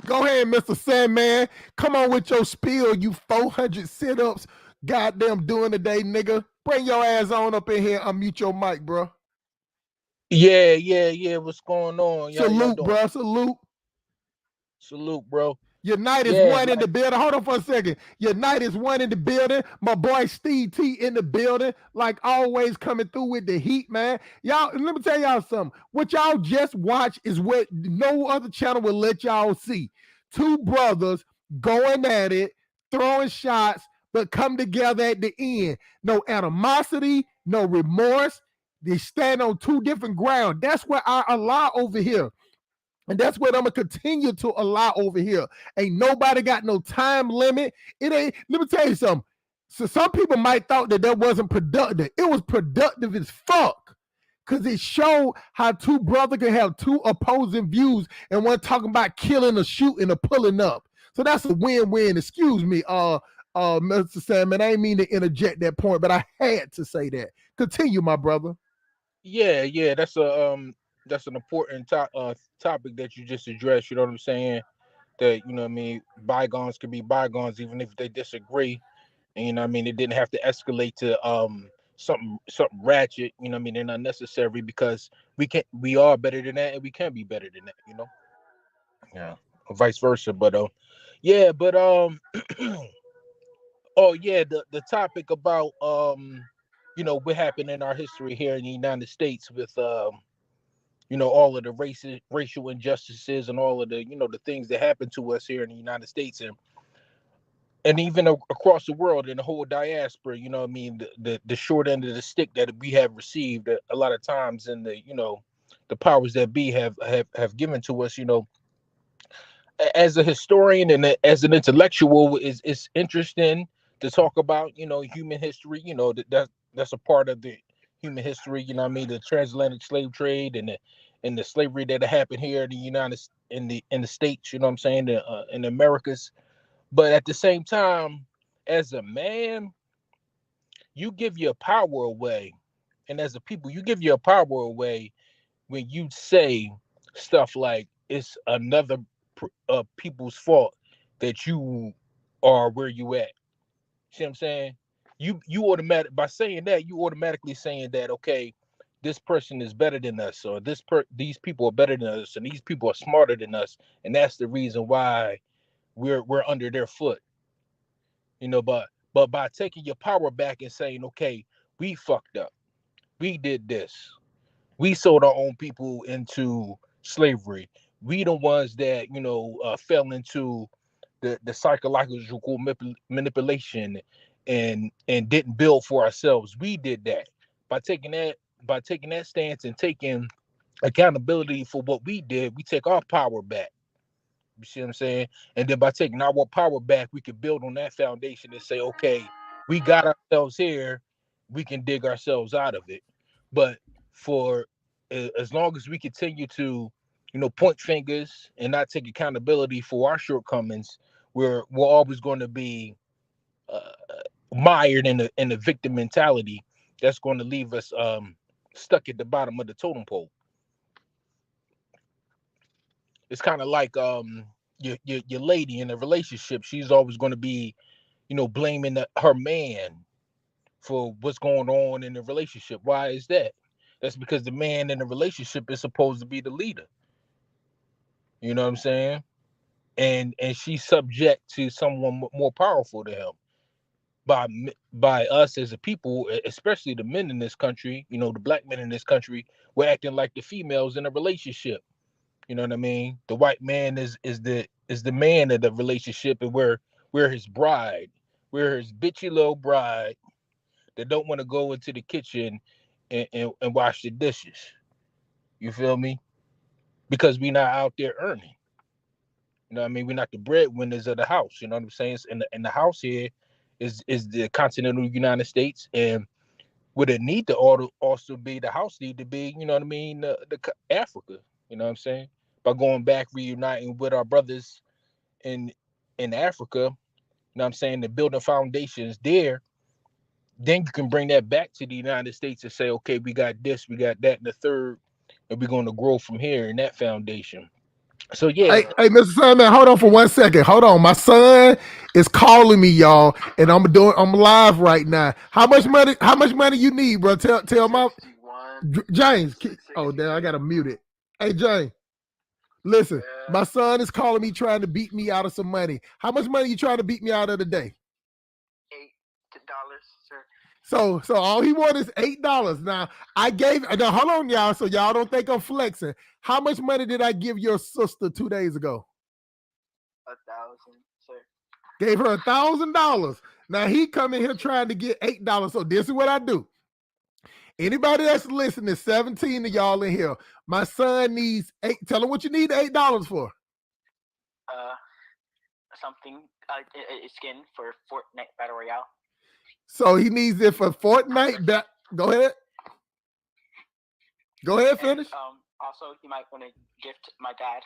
Go ahead, Mr. Sandman. Come on with your spiel, you 400 sit-ups. Goddamn doing today, nigga. Bring your ass on up in here. Unmute your mic, bro.
Yeah. What's going on? Y'all
Salute,
doing?
bro. Salute.
Salute, bro.
Your night is
Yeah,
one in the building. Hold on for a second. Your night is one in the building. My boy Steve T in the building. Like always coming through with the heat, man. Y'all, let me tell y'all something. What y'all just watched is what no other channel will let y'all see. Two brothers going at it, throwing shots, but come together at the end. No animosity, no remorse. They stand on two different grounds. That's what I allow over here. And that's what I'm gonna continue to allow over here. Ain't nobody got no time limit. It ain't. Let me tell you something. So some people might thought that wasn't productive. It was productive as fuck, cause it showed how two brothers can have two opposing views, and one talking about killing or shooting or pulling up. So that's a win-win. Excuse me, Mr. Salmon. I ain't mean to interject that point, but I had to say that. Continue, my brother.
yeah. That's an important topic that you just addressed. You know what I'm saying? That what I mean, bygones can be bygones, even if they disagree. And I mean, it didn't have to escalate to something ratchet. I mean, they're not necessary because we are better than that, and we can be better than that. Yeah, or vice versa. But yeah, but oh yeah, the topic about what happened in our history here in the United States with all of the racial injustices and all of the the things that happened to us here in the United States and even across the world in the whole diaspora. I mean, the short end of the stick that we have received a lot of times, and the powers that be have given to us. As a historian and as an intellectual, it's interesting to talk about human history. That's a part of the human history. What I mean, the transatlantic slave trade and the slavery that happened here in the in the states. You know what I'm saying, in the Americas. But at the same time, as a man, you give your power away, and as a people, you give your power away when you say stuff like it's another people's fault that you are where you at. See what I'm saying? You automatic by saying that, you automatically saying that, okay, this person is better than us, or these people are better than us, and these people are smarter than us, and that's the reason why we're under their foot. But by taking your power back and saying, okay, we fucked up, we did this, we sold our own people into slavery, we the ones that fell into the psychological manipulation and didn't build for ourselves. We did that. By taking that stance and taking accountability for what we did, we take our power back. You see what I'm saying? And then by taking our power back, we can build on that foundation and say, okay, we got ourselves here, we can dig ourselves out of it. But for as long as we continue to, point fingers and not take accountability for our shortcomings, we're always going to be uh, mired in the victim mentality that's going to leave us stuck at the bottom of the totem pole. It's kind of like your lady in a relationship. She's always going to be blaming her man for what's going on in the relationship. Why is that? That's because the man in the relationship is supposed to be the leader. You know what I'm saying? And she's subject to someone more powerful than him. By us as a people, especially the men in this country, the black men in this country, we're acting like the females in a relationship. You know what I mean? The white man is the man of the relationship, and we're his bride. We're his bitchy little bride that don't want to go into the kitchen and wash the dishes. You feel me? Because we're not out there earning. You know what I mean? We're not the breadwinners of the house. You know what I'm saying? And the house here is the continental United States, and would it need to also be the house need to be, you know what I mean, the Africa. You know what I'm saying? By going back, reuniting with our brothers in Africa, you know what I'm saying, the building foundations there, then you can bring that back to the United States and say, okay, we got this, we got that, and the third, and we're going to grow from here in that foundation. So yeah.
Hey, Mr. Sandman, hold on for 1 second. Hold on. My son is calling me, y'all, and I'm live right now. How much money you need, bro? Tell my James. Oh, damn, I gotta mute it. Hey, James. Listen, my son is calling me trying to beat me out of some money. How much money you trying to beat me out of today?
$8, sir.
So all he wants is $8. Now hold on, y'all, so y'all don't think I'm flexing. How much money did I give your sister 2 days ago?
1,000, sir.
Gave her $1,000. Now he come in here trying to get $8. So this is what I do. Anybody that's listening, 17 of y'all in here, my son needs $8. Tell him what you need $8 for.
Something, skin for Fortnite Battle Royale.
So he needs it for Fortnite. Go ahead. Go ahead, finish.
Also, he might want to gift my dad.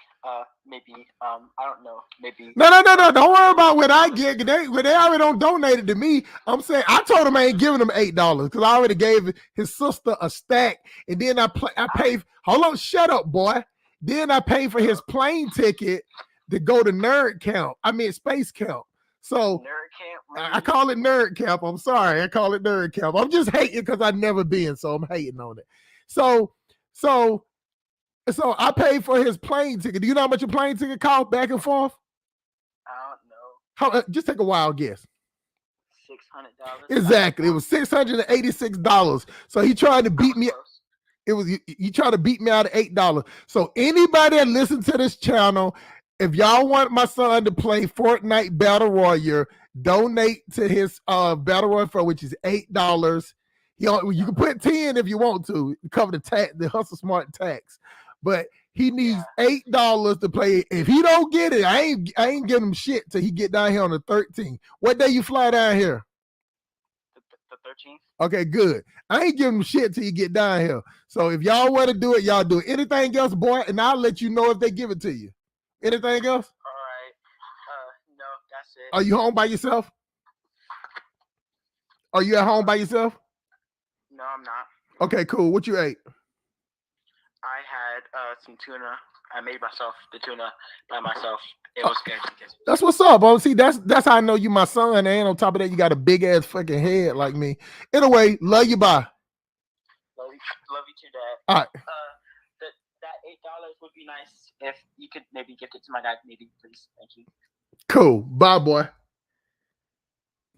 Maybe. I don't know. Maybe.
No. Don't worry about what I get. They already don't donate it to me. I'm saying I told him I ain't giving him $8 because I already gave his sister a stack, and then I paid. Hold on, shut up, boy. Then I paid for his plane ticket to go to Space Camp. So I call it nerd camp. I'm sorry. I call it nerd camp. I'm just hating because I've never been, so I'm hating on it. So I paid for his plane ticket. Do you know how much a plane ticket cost back and forth?
I don't know.
Just take a wild guess.
$600.
Exactly. It was $686. So he tried to beat me. He tried to beat me out of $8. So anybody that listens to this channel, if y'all want my son to play Fortnite Battle Royale, donate to his Battle Royale, which is $8. You can put 10 if you want to cover the tax, the Hustle Smart tax. But he needs $8 to play. If he don't get it, I ain't giving him shit till he get down here on the 13th. What day you fly down here?
The 13th.
Okay, good. I ain't giving him shit till you get down here. So if y'all want to do it, y'all do it. Anything else, boy, and I'll let you know if they give it to you. Anything else?
All right. No, that's it.
Are you home by yourself? Are you at home by yourself?
No, I'm not.
Okay, cool. What you ate?
I had some tuna. I made myself the tuna by myself. It was good.
That's what's up, bro. See, that's how I know you my son, and on top of that, you got a big ass fucking head like me. Anyway, love you, bye.
Love you too, Dad.
All right.
That $8 would be nice if you could maybe gift it to my dad, maybe, please. Thank you.
Cool. Bye, boy.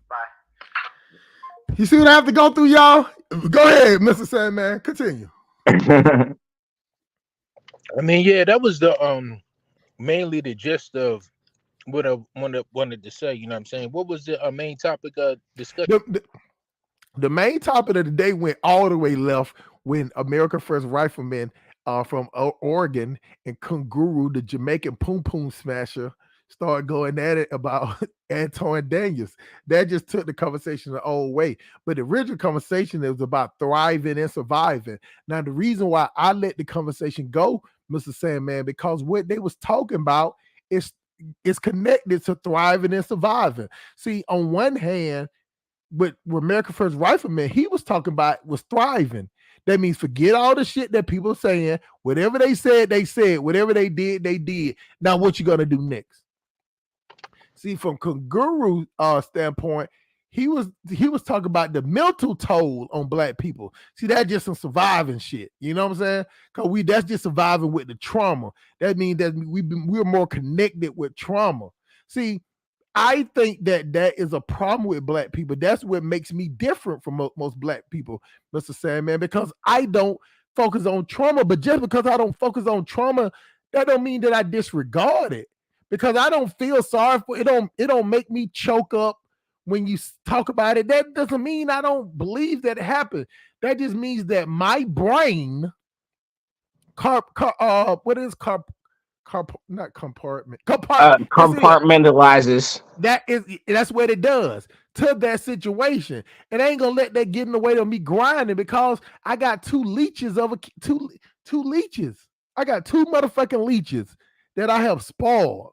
Bye.
You see what I have to go through, y'all? Go ahead, Mr. Sandman. Continue.
I mean, yeah, that was the mainly the gist of what I wanted to say. You know what I'm saying? What was the main topic of discussion?
The main topic of the day went all the way left when America First Riflemen from Oregon and Kunguru, the Jamaican Poom Poom Smasher, started going at it about Antoine Daniels. That just took the conversation the old way. But the original conversation was about thriving and surviving. Now, the reason why I let the conversation go, Mr. Sandman, because what they was talking about is connected to thriving and surviving. See, on one hand, with America First Rifleman, he was talking about was thriving. That means forget all the shit that people are saying. Whatever they said, they said. Whatever they did, they did. Now, what you gonna do next? See, from Kanguru standpoint, he was talking about the mental toll on black people. See, that's just some surviving shit. You know what I'm saying? Because that's just surviving with the trauma. That means that we're more connected with trauma. See, I think that is a problem with black people. That's what makes me different from most black people, Mr. Sandman, because I don't focus on trauma. But just because I don't focus on trauma, that don't mean that I disregard it. Because I don't feel sorry for it. It don't make me choke up when you talk about it. That doesn't mean I don't believe that it happened. That just means that my brain, not compartment.
Compartmentalizes.
That's what it does to that situation. And I ain't gonna let that get in the way of me grinding because I got two leeches. I got two motherfucking leeches that I have spoiled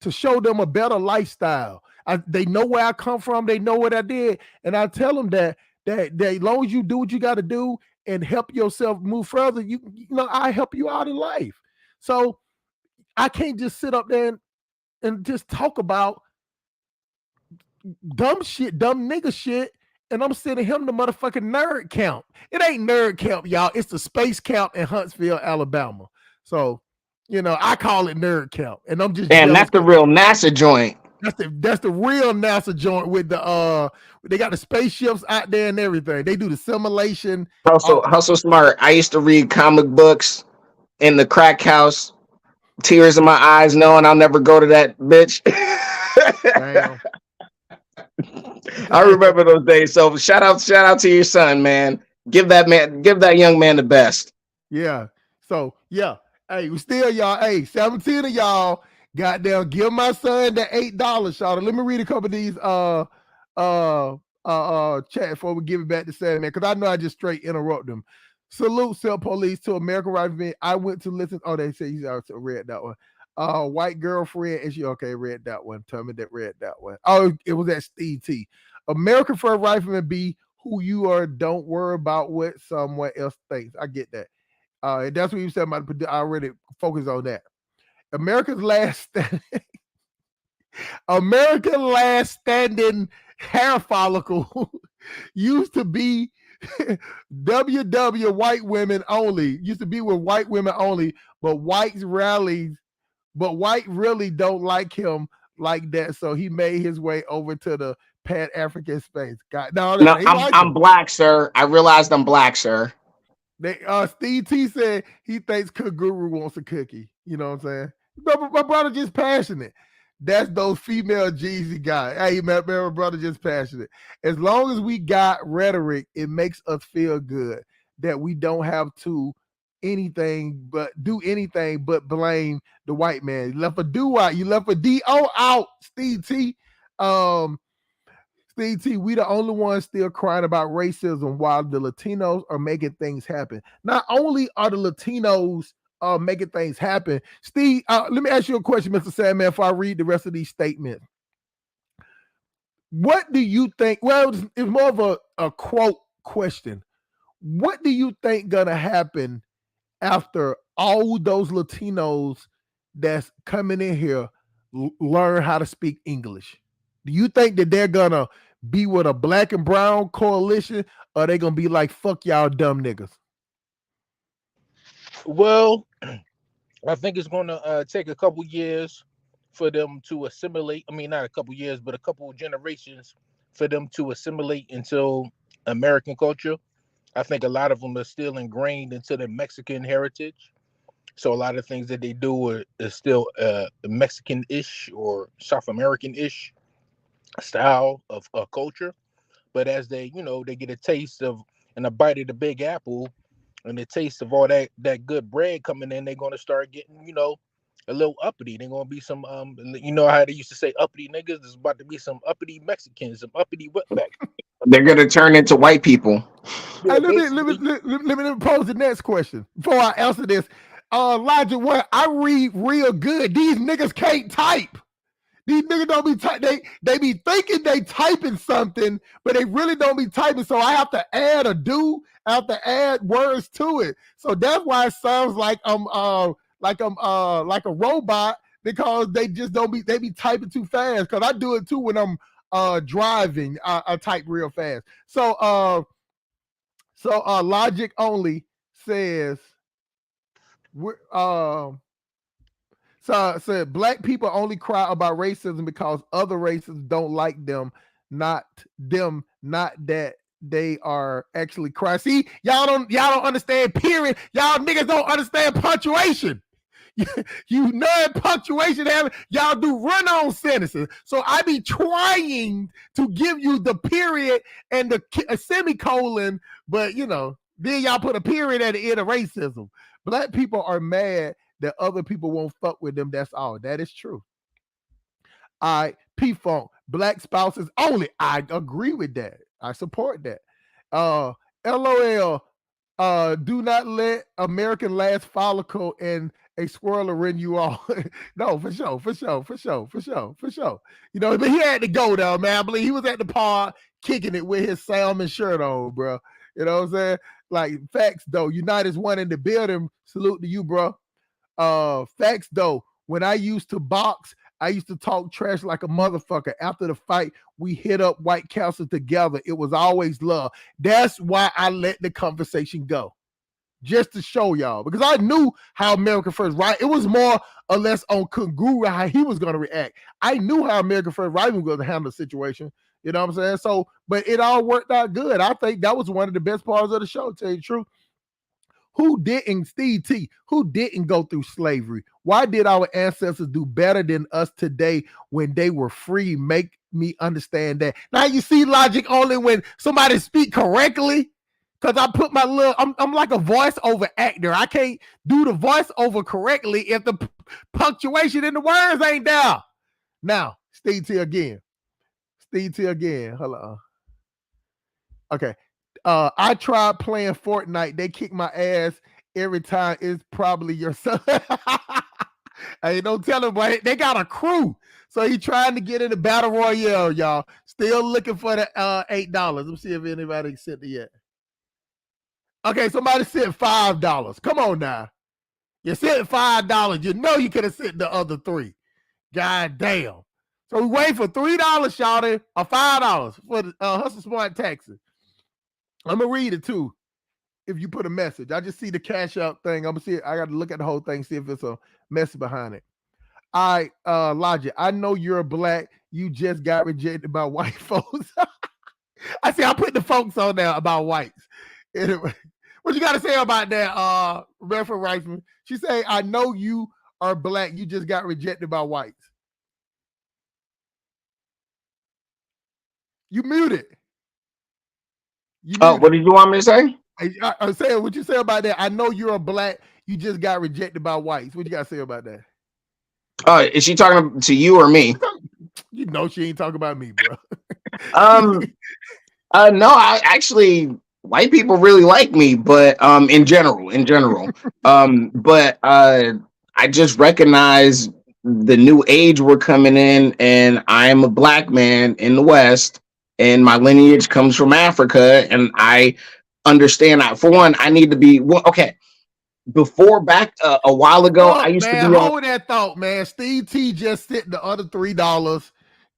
to show them a better lifestyle. They know where I come from. They know what I did, and I tell them that as long as you do what you got to do and help yourself move further, you know I help you out in life. So I can't just sit up there and just talk about dumb shit, dumb nigga shit, and I'm sending him the motherfucking nerd camp. It ain't nerd camp, y'all. It's the space camp in Huntsville, Alabama. So, you know, I call it nerd camp, and I'm just
damn. That's the real NASA joint.
That's the real NASA joint with the they got the spaceships out there and everything. They do the simulation.
Hustle smart. I used to read comic books in the crack house. Tears in my eyes, knowing I'll never go to that bitch.
Damn.
I remember those days. So shout out to your son, man. Give that young man the best.
Yeah. So yeah. Hey, we still y'all. Hey, 17 of y'all. Goddamn, give my son that $8, Shawty. Let me read a couple of these chat before we give it back to Sam, man, because I know I just straight interrupt them. Salute, Cell Police, to American Rifleman. I went to listen. Oh, they say you also read that one. White girlfriend. Is she okay? Read that one. Tell me that read that one. Oh, it was at Steve T. American First Rifleman be who you are. Don't worry about what someone else thinks. I get that. That's what you said about. I already focus on that. American last standing hair follicle used to be WW white women only. Used to be with white women only, but white really don't like him like that. So he made his way over to the Pan-African space. God, no,
I'm black, sir. I realized I'm black, sir.
Steve T said he thinks Kaguru wants a cookie. You know what I'm saying? My brother just passionate. That's those female Jeezy guys. Hey, my brother just passionate. As long as we got rhetoric, it makes us feel good that we don't have to do anything but blame the white man. You left a do-out. You left a D-O out, Steve T. Steve T, we the only ones still crying about racism while the Latinos are making things happen. Not only are the Latinos making things happen, Steve, let me ask you a question, Mr. Sandman, before I read the rest of these statements. What do you think? Well, it's more of a quote question. What do you think gonna happen after all those Latinos that's coming in here learn how to speak English? Do you think that they're gonna be with a black and brown coalition, or are they gonna be like, fuck y'all dumb niggas?
Well, I think it's gonna take a couple years for them to assimilate. I mean, not a couple years, but a couple of generations for them to assimilate into American culture. I think a lot of them are still ingrained into the Mexican heritage. So a lot of things that they do is still Mexican-ish or South American-ish style of culture. But as they get a taste of and a bite of the Big Apple and the taste of all that good bread coming in, they're going to start getting, a little uppity. They're going to be some, how they used to say uppity niggas. There's about to be some uppity Mexicans, some uppity wetback.
They're going to turn into white people.
Yeah, let me pose the next question before I answer this. Elijah, what I read real good. These niggas can't type. These niggas don't be typing. They be thinking they typing something, but they really don't be typing. So I have to add I have to add words to it. So that's why it sounds like I'm like a robot because they just don't be they be typing too fast. Because I do it too when I'm driving. I type real fast. So Logic Only says we're so said black people only cry about racism because other races don't like them, not that they are actually cry. See, y'all don't understand period. Y'all niggas don't understand punctuation. You know punctuation having y'all do run-on sentences. So I be trying to give you the period and the semicolon, but then y'all put a period at the end of racism. Black people are mad that other people won't fuck with them. That's all. That is true. All right, P-Funk, black spouses only. I agree with that. I support that. LOL, do not let American last follicle and a squirrel run you off. No, for sure. But he had to go though, man. I believe he was at the park kicking it with his salmon shirt on, bro. You know what I'm saying? Like, facts though. United's one in the building. Salute to you, bro. Facts though. When I used to box, I used to talk trash like a motherfucker. After the fight, we hit up White Castle together. It was always love. That's why I let the conversation go. Just to show y'all, because I knew how America First Right. It was more or less on Kunguru how he was going to react. I knew how America First Right was going to handle the situation. You know what I'm saying? So, but it all worked out good. I think that was one of the best parts of the show, to tell you the truth. Who didn't, Steve T, who didn't go through slavery? Why did our ancestors do better than us today when they were free? Make me understand that. Now you see logic only when somebody speak correctly. Because I put my little, I'm like a voiceover actor. I can't do the voiceover correctly if the punctuation in the words ain't there. Now, Steve T again. Hold on. Okay. I tried playing Fortnite. They kick my ass every time. It's probably your son. Hey, don't tell him, but they got a crew. So he trying to get in the battle royale, y'all. Still looking for the $8. Let me see if anybody sent it yet. Okay, somebody sent $5. Come on now. You sent $5. You know you could have sent the other $3. God damn. So we wait for $3, shawty, or $5 for the Hustle Smart taxes. I'm gonna read it too. If you put a message, I just see the cash out thing. I'm gonna see it. I got to look at the whole thing, see if it's a message behind it. All right, Logic. I know you're black. You just got rejected by white folks. I see. I put the folks on there about whites. Anyway, what you got to say about that, Reverend Reisman? She say, "I know you are black. You just got rejected by whites." You muted.
What did you want me to say?
I say what you say about that. I know you're a black. You just got rejected by whites. What you got to say about that?
Is she talking to you or me?
You know she ain't talking about me, bro.
No, I actually white people really like me, but in general. But I just recognize the new age we're coming in, and I'm a black man in the West, and my lineage comes from Africa, and I understand that. For one, I need to be okay. Before back a while ago, I used to be
hold that thought, man. Steve T just sent the other $3.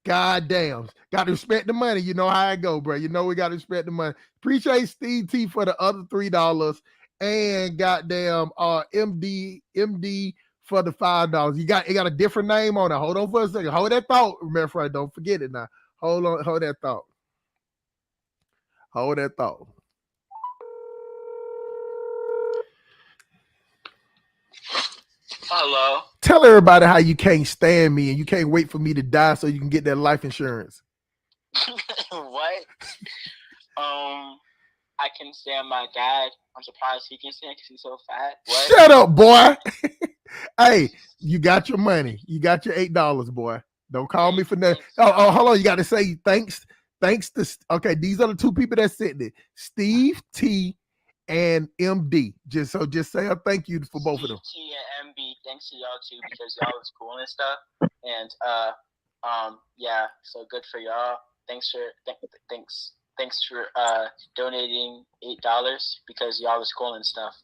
God damn. Got to respect the money. You know how I go, bro. You know we got to respect the money. Appreciate Steve T for the other $3 and goddamn MD for the $5. It got a different name on it. Hold on for a second. Hold that thought. Remember, don't forget it now. Hold on, hold that thought. Hold that thought.
Hello.
Tell everybody how you can't stand me and you can't wait for me to die so you can get that life insurance.
What? I can stand my dad. I'm surprised he can stand because he's so fat. What?
Shut up, boy. Hey, you got your money. You got your $8, boy. Don't call me for nothing. Oh, hold on. You got to say thanks. Thanks to these are the two people that sent it. Steve T and MD. Just say a thank you for both of them.
T and MB, thanks to y'all too, because y'all was cool and stuff. And yeah, so good for y'all. Thanks for donating $8 because y'all was cool and stuff.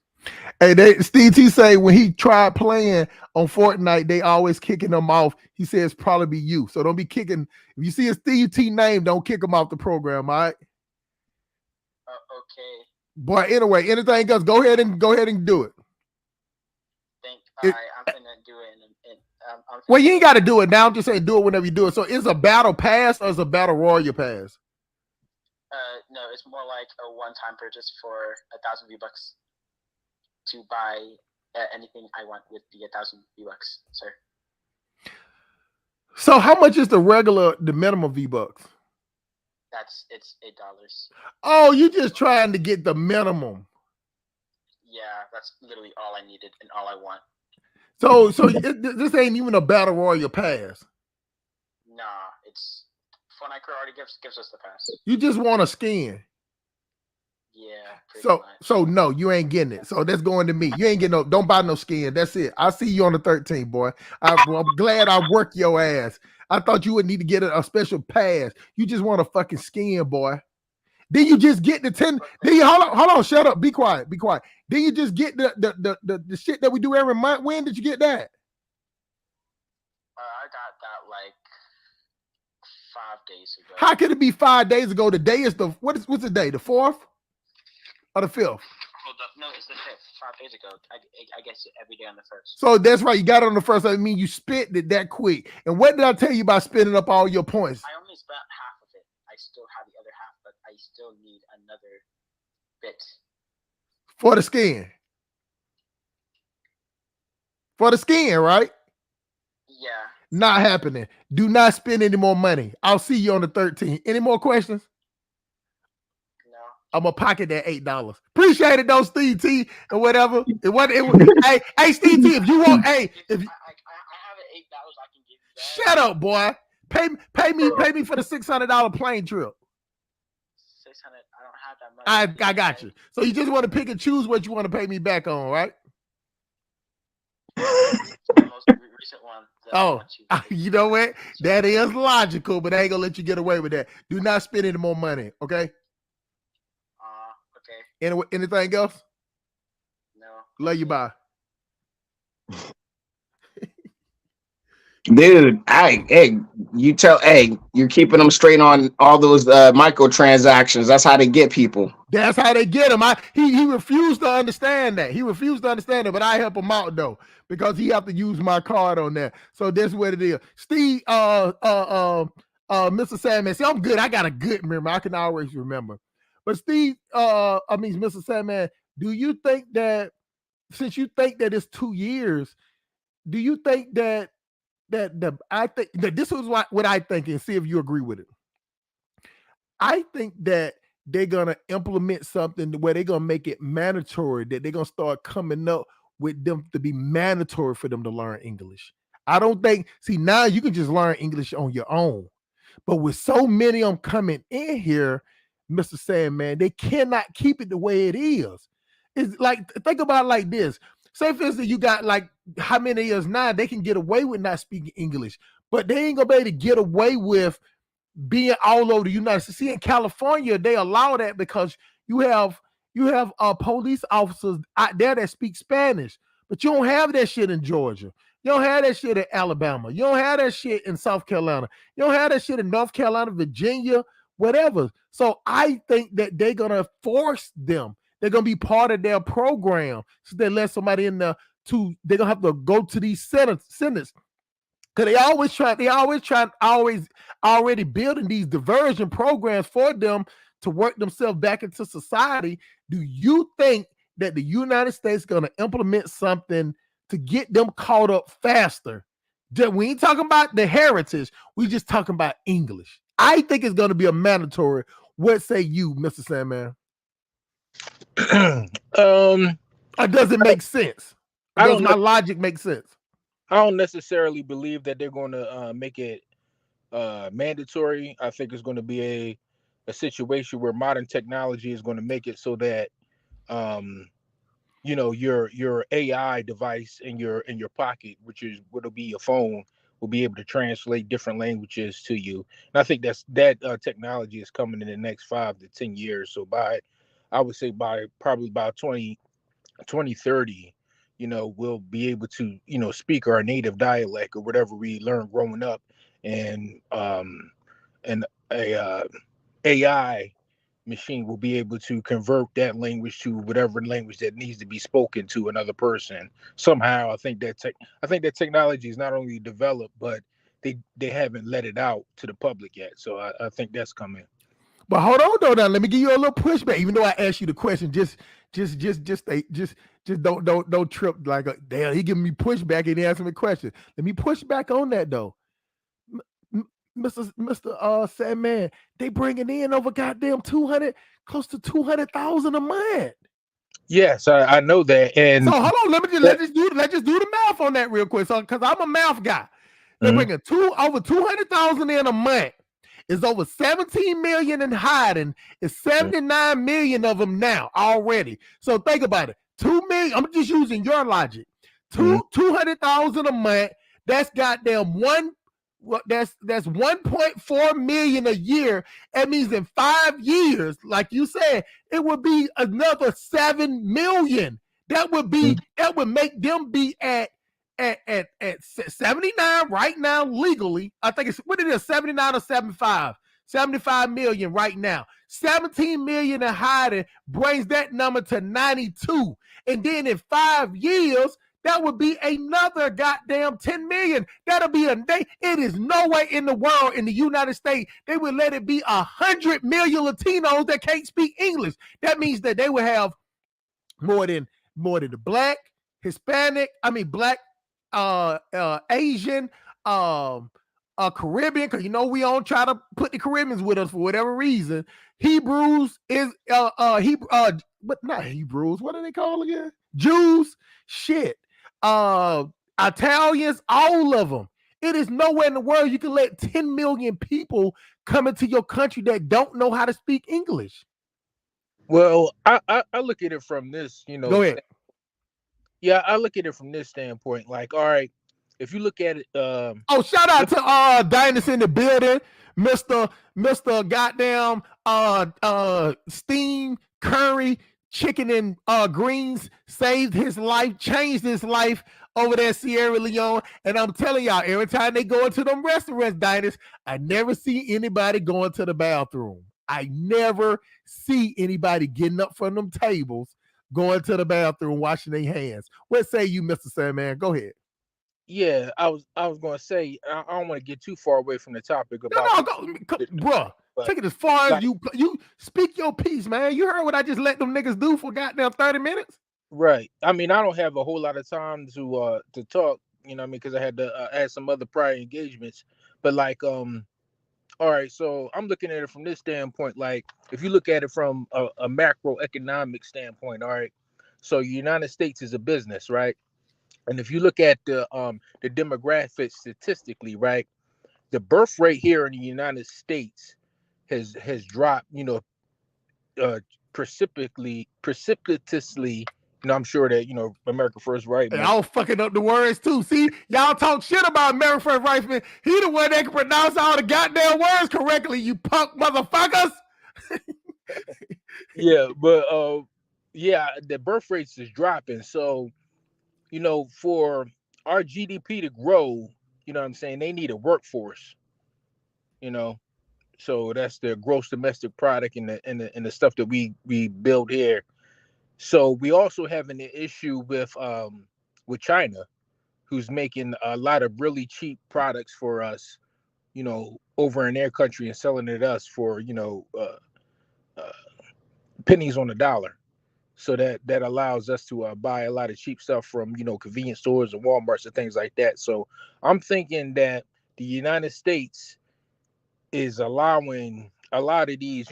Hey, Steve T say when he tried playing on Fortnite, they always kicking him off. He says probably be you. So don't be kicking. If you see a Steve T name, don't kick him off the program, all right?
Okay.
Boy, anyway, anything else, go ahead and do it.
I'm gonna do it
well, you ain't got to do it now. I'm just saying do it whenever you do it. So is a battle pass or is a battle royal pass?
No, it's more like a one-time purchase for 1,000 V-Bucks to buy anything I want with the 1,000 V-Bucks, sir.
So how much is the minimum V-Bucks?
It's $8.
Oh, you just trying to get the minimum.
Yeah, that's literally all I needed and all I want.
So this ain't even a battle royal pass.
Nah, it's Fortnite Crew already gives us the pass.
You just want a skin.
Yeah.
So no, you ain't getting it. So that's going to me. You ain't getting don't buy no skin. That's it. I'll see you on the 13th, boy. I'm glad I worked your ass. I thought you would need to get a special pass. You just want a fucking skin, boy. Then you just get the 10. Then you hold on, shut up, be quiet. Then you just get the shit that we do every month. When did you get that?
I got that like 5 days ago.
How could it be 5 days ago? The day is what's the day? The 4th or the 5th?
Hold up, no, it's the 5th. 5 days ago. I guess every day on the 1st.
So that's right. You got it on the 1st. I mean, you spent it that quick. And what did I tell you about spending up all your points?
I only spent half of it. I still have the other half, but I still need another bit.
For the skin. For the skin, right?
Yeah.
Not happening. Do not spend any more money. I'll see you on the 13th. Any more questions?
No.
I'm gonna pocket that $8. Appreciate it though, Steve T and whatever. Hey, Steve T, if you want,
I have $8 I can give you that.
Shut up, boy. Pay me for the $600 plane trip.
600. I don't have that money.
I got you. So you just want to pick and choose what you want to pay me back on, right?
The most recent one.
You know what? That is logical, but I ain't gonna let you get away with that. Do not spend any more money, okay?
Okay.
Anything else?
No.
Love you, bye.
Dude, you're keeping them straight on all those microtransactions. That's how they get people.
That's how they get him. He refused to understand that. But I help him out though, because he have to use my card on that. So that's what it is. Steve, Mr. Sandman, see, I'm good. I got a good memory. I can always remember. But Steve, Mr. Sandman, do you think that since you think that it's 2 years, do you think that I think that this was what I think, and see if you agree with it. I think that they're gonna implement something where they're gonna make it mandatory, that they're gonna start coming up with them to be mandatory for them to learn English. I don't think, now you can just learn English on your own, but with so many of them coming in here, Mr. Sandman, they cannot keep it the way it is. It's like, think about it like this. Say, for instance, you got like how many years now they can get away with not speaking English, but they ain't gonna be able to get away with being all over the United States. See, in California, they allow that because you have police officers out there that speak Spanish, but you don't have that shit in Georgia. You don't have that shit in Alabama. You don't have that shit in South Carolina. You don't have that shit in North Carolina, Virginia, whatever. So I think that they're gonna force them. They're gonna be part of their program. So they let somebody in there they're gonna have to go to these centers. Because they always already building these diversion programs for them to work themselves back into society. Do you think that the United States is gonna implement something to get them caught up faster? We ain't talking about the heritage, we just talking about English. I think it's gonna be a mandatory. What say you, Mr. Sandman? Or does it make sense? Does my logic make sense?
I don't necessarily believe that they're going to make it mandatory. I think it's going to be a situation where modern technology is going to make it so that your AI device in your pocket, which will be your phone, will be able to translate different languages to you. And I think that technology is coming in the next 5 to 10 years. So I would say by 20 2030, we'll be able to, speak our native dialect or whatever we learned growing up, and and a AI machine will be able to convert that language to whatever language that needs to be spoken to another person somehow. I think that technology is not only developed, but they haven't let it out to the public yet. So I think that's coming.
But hold on though, now let me give you a little pushback. Even though I asked you the question, just don't trip like damn. He giving me pushback and he asking me a question. Let me push back on that though, Mr. Sandman. They bringing in over goddamn 200, close to 200,000 a month.
Yes, I know that. And
so hold on, let's just do the math on that real quick. So because I'm a math guy, they're bringing over 200,000 in a month. Is over 17 million in hiding. It's 79 million of them now already. So think about it. 2 million. I'm just using your logic. 200,000 a month. That's goddamn that's 1.4 million a year. That means in 5 years, like you said, it would be another 7 million. That would make them be at 79 right now legally. I think it's what it is, 79 or 75 million right now. 17 million in hiding brings that number to 92. And then in 5 years, that would be another goddamn 10 million. That'll be it is no way in the world in the United States they would let it be 100 million Latinos that can't speak English. That means that they would have more than the black, Hispanic, black, Asian, Caribbean, because we don't try to put the Caribbeans with us for whatever reason. Hebrews is but not Hebrews. What are they called again? Jews, shit. Italians, all of them. It is nowhere in the world you can let 10 million people come into your country that don't know how to speak English.
Well, I look at it from this,
Go ahead.
Yeah, I look at it from this standpoint. Like, all right, if you look at it,
shout out to Dinus in the building, Mr. Goddamn Steam Curry Chicken and Greens saved his life, changed his life over there in Sierra Leone. And I'm telling y'all, every time they go into them restaurants, Dinus, I never see anybody going to the bathroom. I never see anybody getting up from them tables, going to the bathroom, washing their hands. What say you, Mr. Sandman? Go ahead.
Yeah, I was going to say I don't want to get too far away from the topic about.
Bruh. Take it as far as you speak your piece, man. You heard what I just let them niggas do for goddamn 30 minutes?
Right. I mean, I don't have a whole lot of time to talk, because I had to add some other prior engagements. But like, all right, so I'm looking at it from this standpoint. Like, if you look at it from a macroeconomic standpoint, all right. So United States is a business, right? And if you look at the demographics statistically, right, the birth rate here in the United States has dropped, precipitously. I'm sure that America First Right.
Y'all fucking up the words too. See, y'all talk shit about America First Right, man. He the one that can pronounce all the goddamn words correctly. You punk motherfuckers.
Yeah, but the birth rates is dropping. So, for our GDP to grow, what I'm saying, they need a workforce. So that's the gross domestic product and the stuff that we build here. So we also having an issue with China, who's making a lot of really cheap products for us, over in their country and selling it us for pennies on the dollar. So that allows us to buy a lot of cheap stuff from convenience stores and Walmarts and things like that. So I'm thinking that the United States is allowing a lot of these,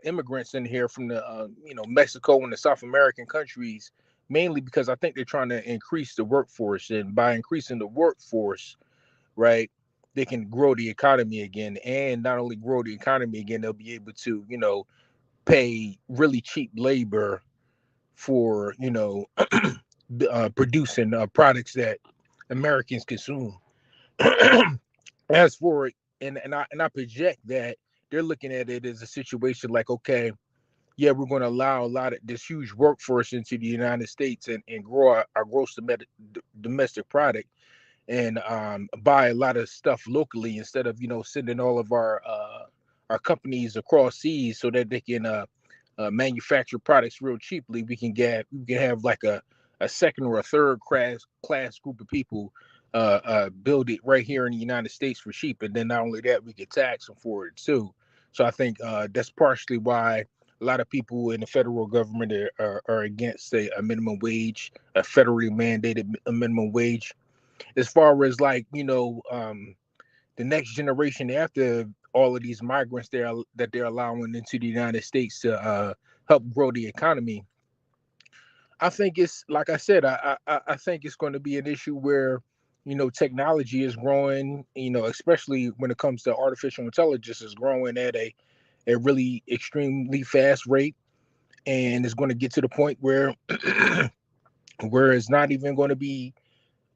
immigrants in here from the, Mexico and the South American countries, mainly because I think they're trying to increase the workforce. And by increasing the workforce, right, they can grow the economy again. And not only grow the economy again, they'll be able to, pay really cheap labor for, producing products that Americans consume. As for it, and I project that they're looking at it as a situation like, okay, yeah, we're going to allow a lot of this huge workforce into the United States and grow our gross domestic product and buy a lot of stuff locally instead of sending all of our companies across seas so that they can manufacture products real cheaply. We can have like a second or a third class group of people build it right here in the United States for cheap, and then not only that, we get tax them for it too. So I think that's partially why a lot of people in the federal government are against a minimum wage, a federally mandated a minimum wage. As far as like the next generation after all of these migrants that they're allowing into the United States to help grow the economy, I think it's like I said, I think it's going to be an issue where technology is growing, especially when it comes to artificial intelligence is growing at a really extremely fast rate, and it's going to get to the point where where it's not even going to be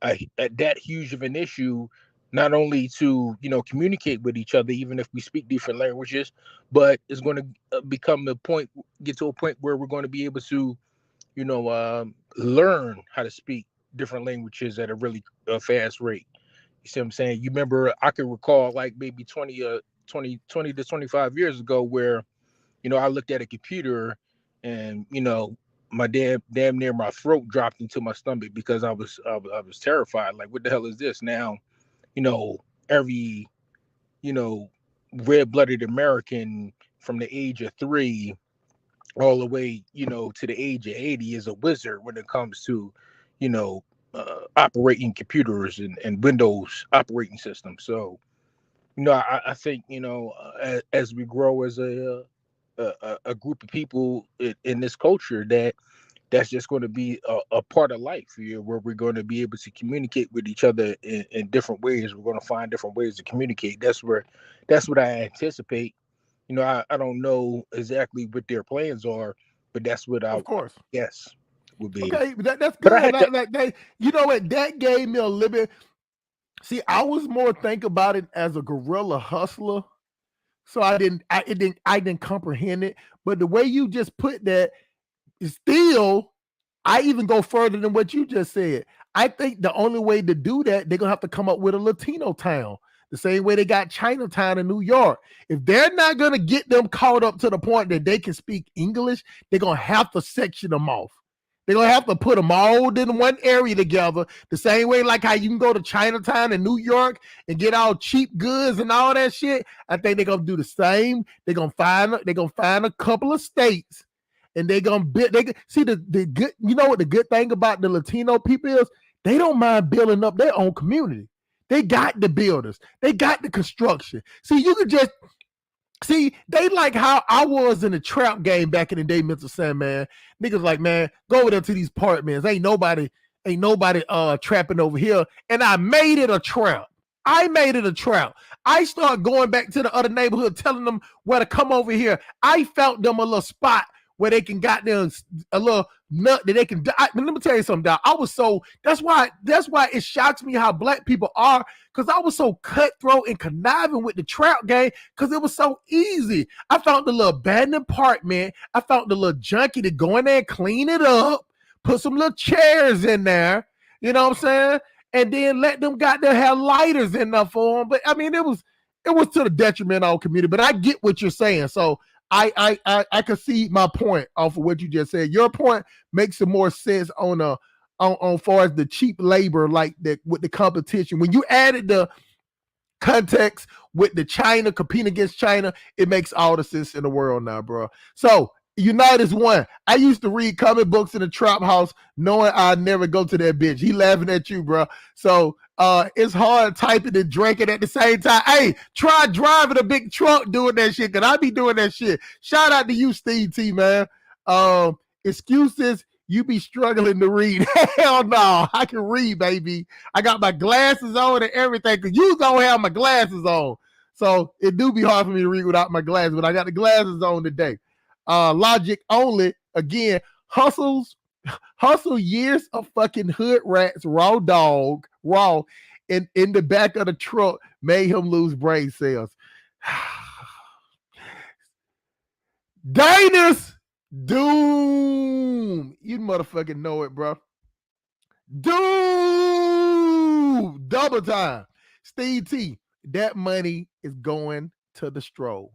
that huge of an issue, not only to communicate with each other even if we speak different languages, but it's going to get to a point where we're going to be able to learn how to speak different languages at a really fast rate. You see what I'm saying? You remember, I can recall like maybe 20 to 25 years ago where I looked at a computer and my damn near my throat dropped into my stomach because I was terrified. Like, what the hell is this? Now, every red-blooded American from the age of 3 all the way to the age of 80 is a wizard when it comes to operating computers and Windows operating systems. So I think as we grow as a group of people in this culture, that's just going to be a part of life here, where we're going to be able to communicate with each other in different ways. We're going to find different ways to communicate. That's what I anticipate. I don't know exactly what their plans are, but that's what I
Of course.
guess would be.
Okay, that's
But I
good.
had to,
Like that, you know what? That gave me a little bit. See, I was more think about it as a guerrilla hustler, so I didn't comprehend it. But the way you just put that is still, I even go further than what you just said. I think the only way to do that, they're gonna have to come up with a Latino town, the same way they got Chinatown in New York. If they're not gonna get them caught up to the point that they can speak English, they're gonna have to section them off. They're gonna have to put them all in one area together, the same way like how you can go to Chinatown in New York and get all cheap goods and all that shit. I think they're gonna do the same. They're gonna find a couple of states, and they're gonna build. See the good. You know what the good thing about the Latino people is? They don't mind building up their own community. They got the builders. They got the construction. See, you could just see, they like how I was in the trap game back in the day, Mr. Sandman. Niggas like, man, go over there to these apartments. Ain't nobody trapping over here. And I made it a trap. I start going back to the other neighborhood, telling them where to come over here. I found them a little spot where they can got them a little nut that they can. Let me tell you something, dog. That's why it shocks me how black people are, because I was so cutthroat and conniving with the trap game because it was so easy. I found the little abandoned apartment. I found the little junkie to go in there and clean it up, put some little chairs in there. You know what I'm saying? And then let them got to have lighters in there for them. But I mean, it was to the detriment of our community. But I get what you're saying. So I concede my point off of what you just said. Your point makes some more sense on far as the cheap labor, like that with the competition. When you added the context with the China competing against China, it makes all the sense in the world now, bro. So Unite is one. I used to read comic books in the trap house knowing I'd never go to that bitch. He laughing at you, bro. So it's hard typing and drinking at the same time. Hey, try driving a big truck doing that shit, because I be doing that shit. Shout out to you, Steve T, man. Excuses, you be struggling to read. Hell no, I can read, baby. I got my glasses on and everything, because you don't have my glasses on. So it do be hard for me to read without my glasses, but I got the glasses on today. Logic only, again, hustle years of fucking hood rats, raw in the back of the truck made him lose brain cells. Diners, Doom. You motherfucking know it, bro. Doom. Double time. Steve T, that money is going to the stroll.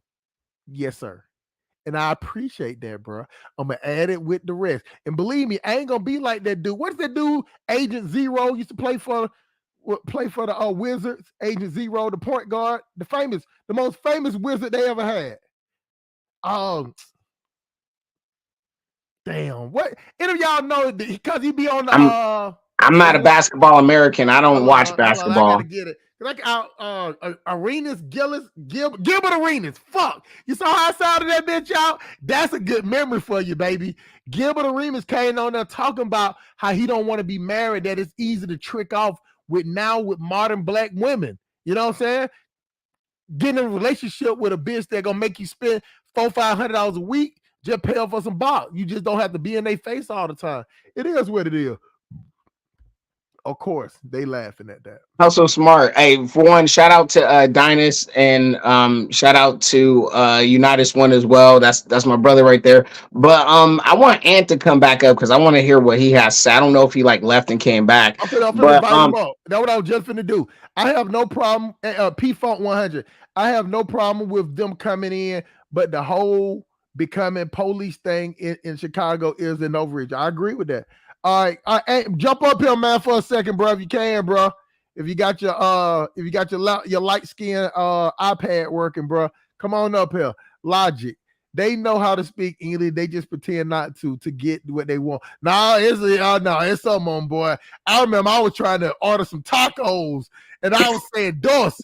Yes, sir. And I appreciate that, bro. I'm gonna add it with the rest. And believe me, I ain't gonna be like that dude. What's that dude? Agent Zero used to play for the Wizards. Agent Zero, the point guard, the most famous wizard they ever had. Damn. What? Any of y'all know because he be on the
I'm not a basketball American. I don't watch basketball.
I gotta get it. Like Arenas, Gilbert Arenas. Fuck. You saw how I sounded that bitch out? That's a good memory for you, baby. Gilbert Arenas came on there talking about how he don't want to be married, that it's easy to trick off with modern black women. You know what I'm saying? Getting in a relationship with a bitch that gonna make you spend $400-500 a week, just pay her for some box. You just don't have to be in their face all the time. It is what it is. Of course, they laughing at that.
How so smart? Hey, for one, shout out to Dynus and shout out to Unitas One as well. That's my brother right there. But I want Ant to come back up because I want to hear what he has to say. I don't know if he like left and came back.
I'm finna invite him up. That's what I was just finna do. I have no problem. P Funk 100. I have no problem with them coming in, but the whole becoming police thing in Chicago is an overreach. I agree with that. All right, jump up here, man, for a second, bro, if you can, bro. If you got your light skin iPad working, bro, come on up here. Logic. They know how to speak English. They just pretend not to get what they want. It's something on, boy. I remember I was trying to order some tacos, and I was saying dos.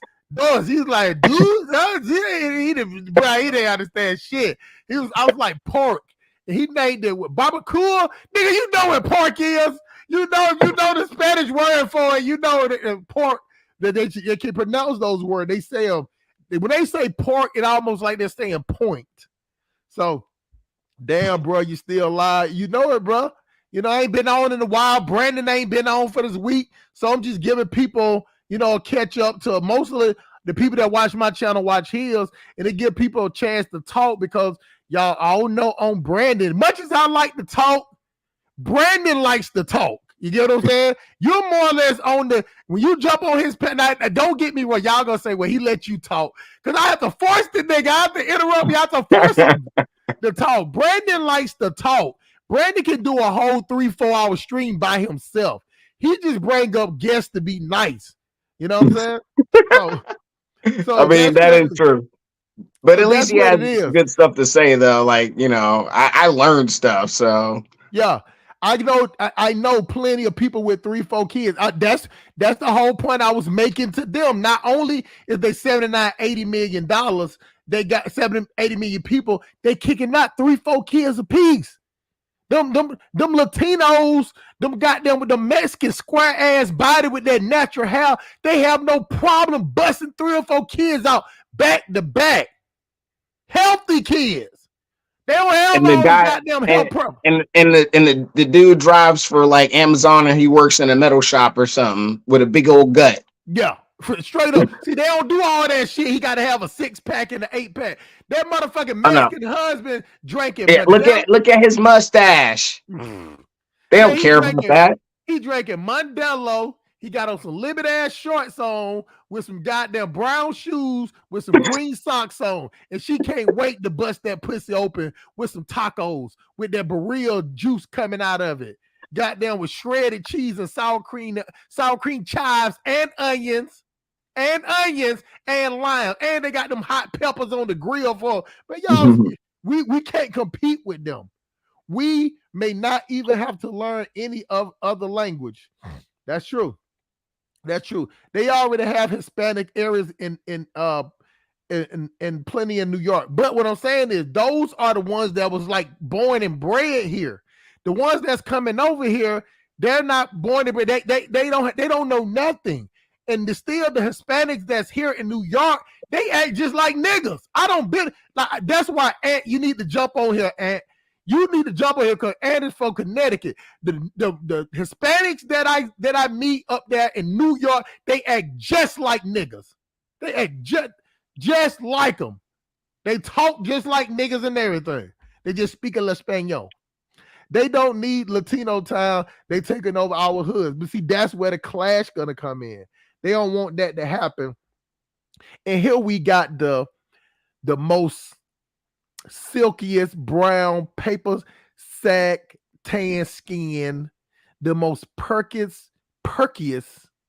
He's like, dude, he didn't understand shit. I was like pork. And he named it with barbacoa. Nigga, you know what pork is. You know, if you know the Spanish word for it, you know that pork, that they can pronounce those words. They say them. When they say pork, it almost like they're saying point. So, damn, bro, you still alive. You know it, bro. You know, I ain't been on in a while. Brandon ain't been on for this week. So I'm just giving people, a catch up to mostly the people that watch my channel watch his, and it give people a chance to talk because y'all all know on Brandon, much as I like to talk, Brandon likes to talk. You get what I'm saying? You're more or less on when you jump on his pen, don't get me wrong, y'all gonna say, well, he let you talk. Because I have to force the nigga, I have to interrupt you, I have to force him to talk. Brandon likes to talk. Brandon can do a whole 3-4 hour stream by himself. He just bring up guests to be nice. You know what I'm saying? So
I mean, that is true. But at least he has good stuff to say, though. Like, I learned stuff. So
yeah, I know plenty of people with 3-4 kids. That's the whole point I was making to them. Not only is they $79-80 million, they got 70-80 million people. They kicking out 3-4 kids apiece. Them Latinos, them goddamn with the Mexican square ass body with their natural hair, they have no problem busting 3 or 4 kids out back to back. Healthy kids. They don't have no goddamn health problem.
And the dude drives for like Amazon and he works in a metal shop or something with a big old gut.
Yeah. Straight up. See, they don't do all that shit. He got to have a 6-pack and an 8-pack. That motherfucking Mexican husband drinking.
Yeah, look at his mustache. They don't care about that.
He drinking Modelo. He got on some limit ass shorts on with some goddamn brown shoes with some green socks on, and she can't wait to bust that pussy open with some tacos with that burrito juice coming out of it. Goddamn with shredded cheese and sour cream chives and onions and lime, and they got them hot peppers on the grill for. But y'all, we can't compete with them. We may not even have to learn any of other language. That's true. That's true. They already have Hispanic areas in plenty in New York. But what I'm saying is those are the ones that was like born and bred here. The ones that's coming over here, they're not born and bred. They don't know nothing. And the Hispanics that's here in New York, they act just like niggas. That's why, Ant, you need to jump on here, Ant. You need to jump on here because Ant is from Connecticut. The Hispanics that I meet up there in New York, they act just like niggas. They act just like them. They talk just like niggas and everything. They just speak El Espanol. They don't need Latino town. They taking over our hoods. But see, that's where the clash gonna come in. They don't want that to happen. And here we got the most silkiest brown paper sack tan skin, the most perkiest.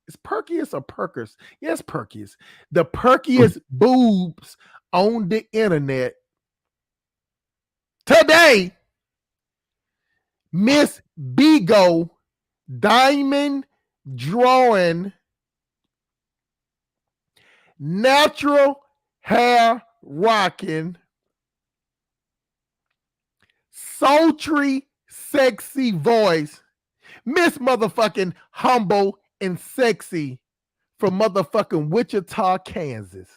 It's perkiest or perkers? Yes, perkiest. The perkiest boobs on the internet today. Miss Bigo, diamond drawing, natural hair rocking, sultry, sexy voice, Miss motherfucking humble and sexy from motherfucking Wichita, Kansas.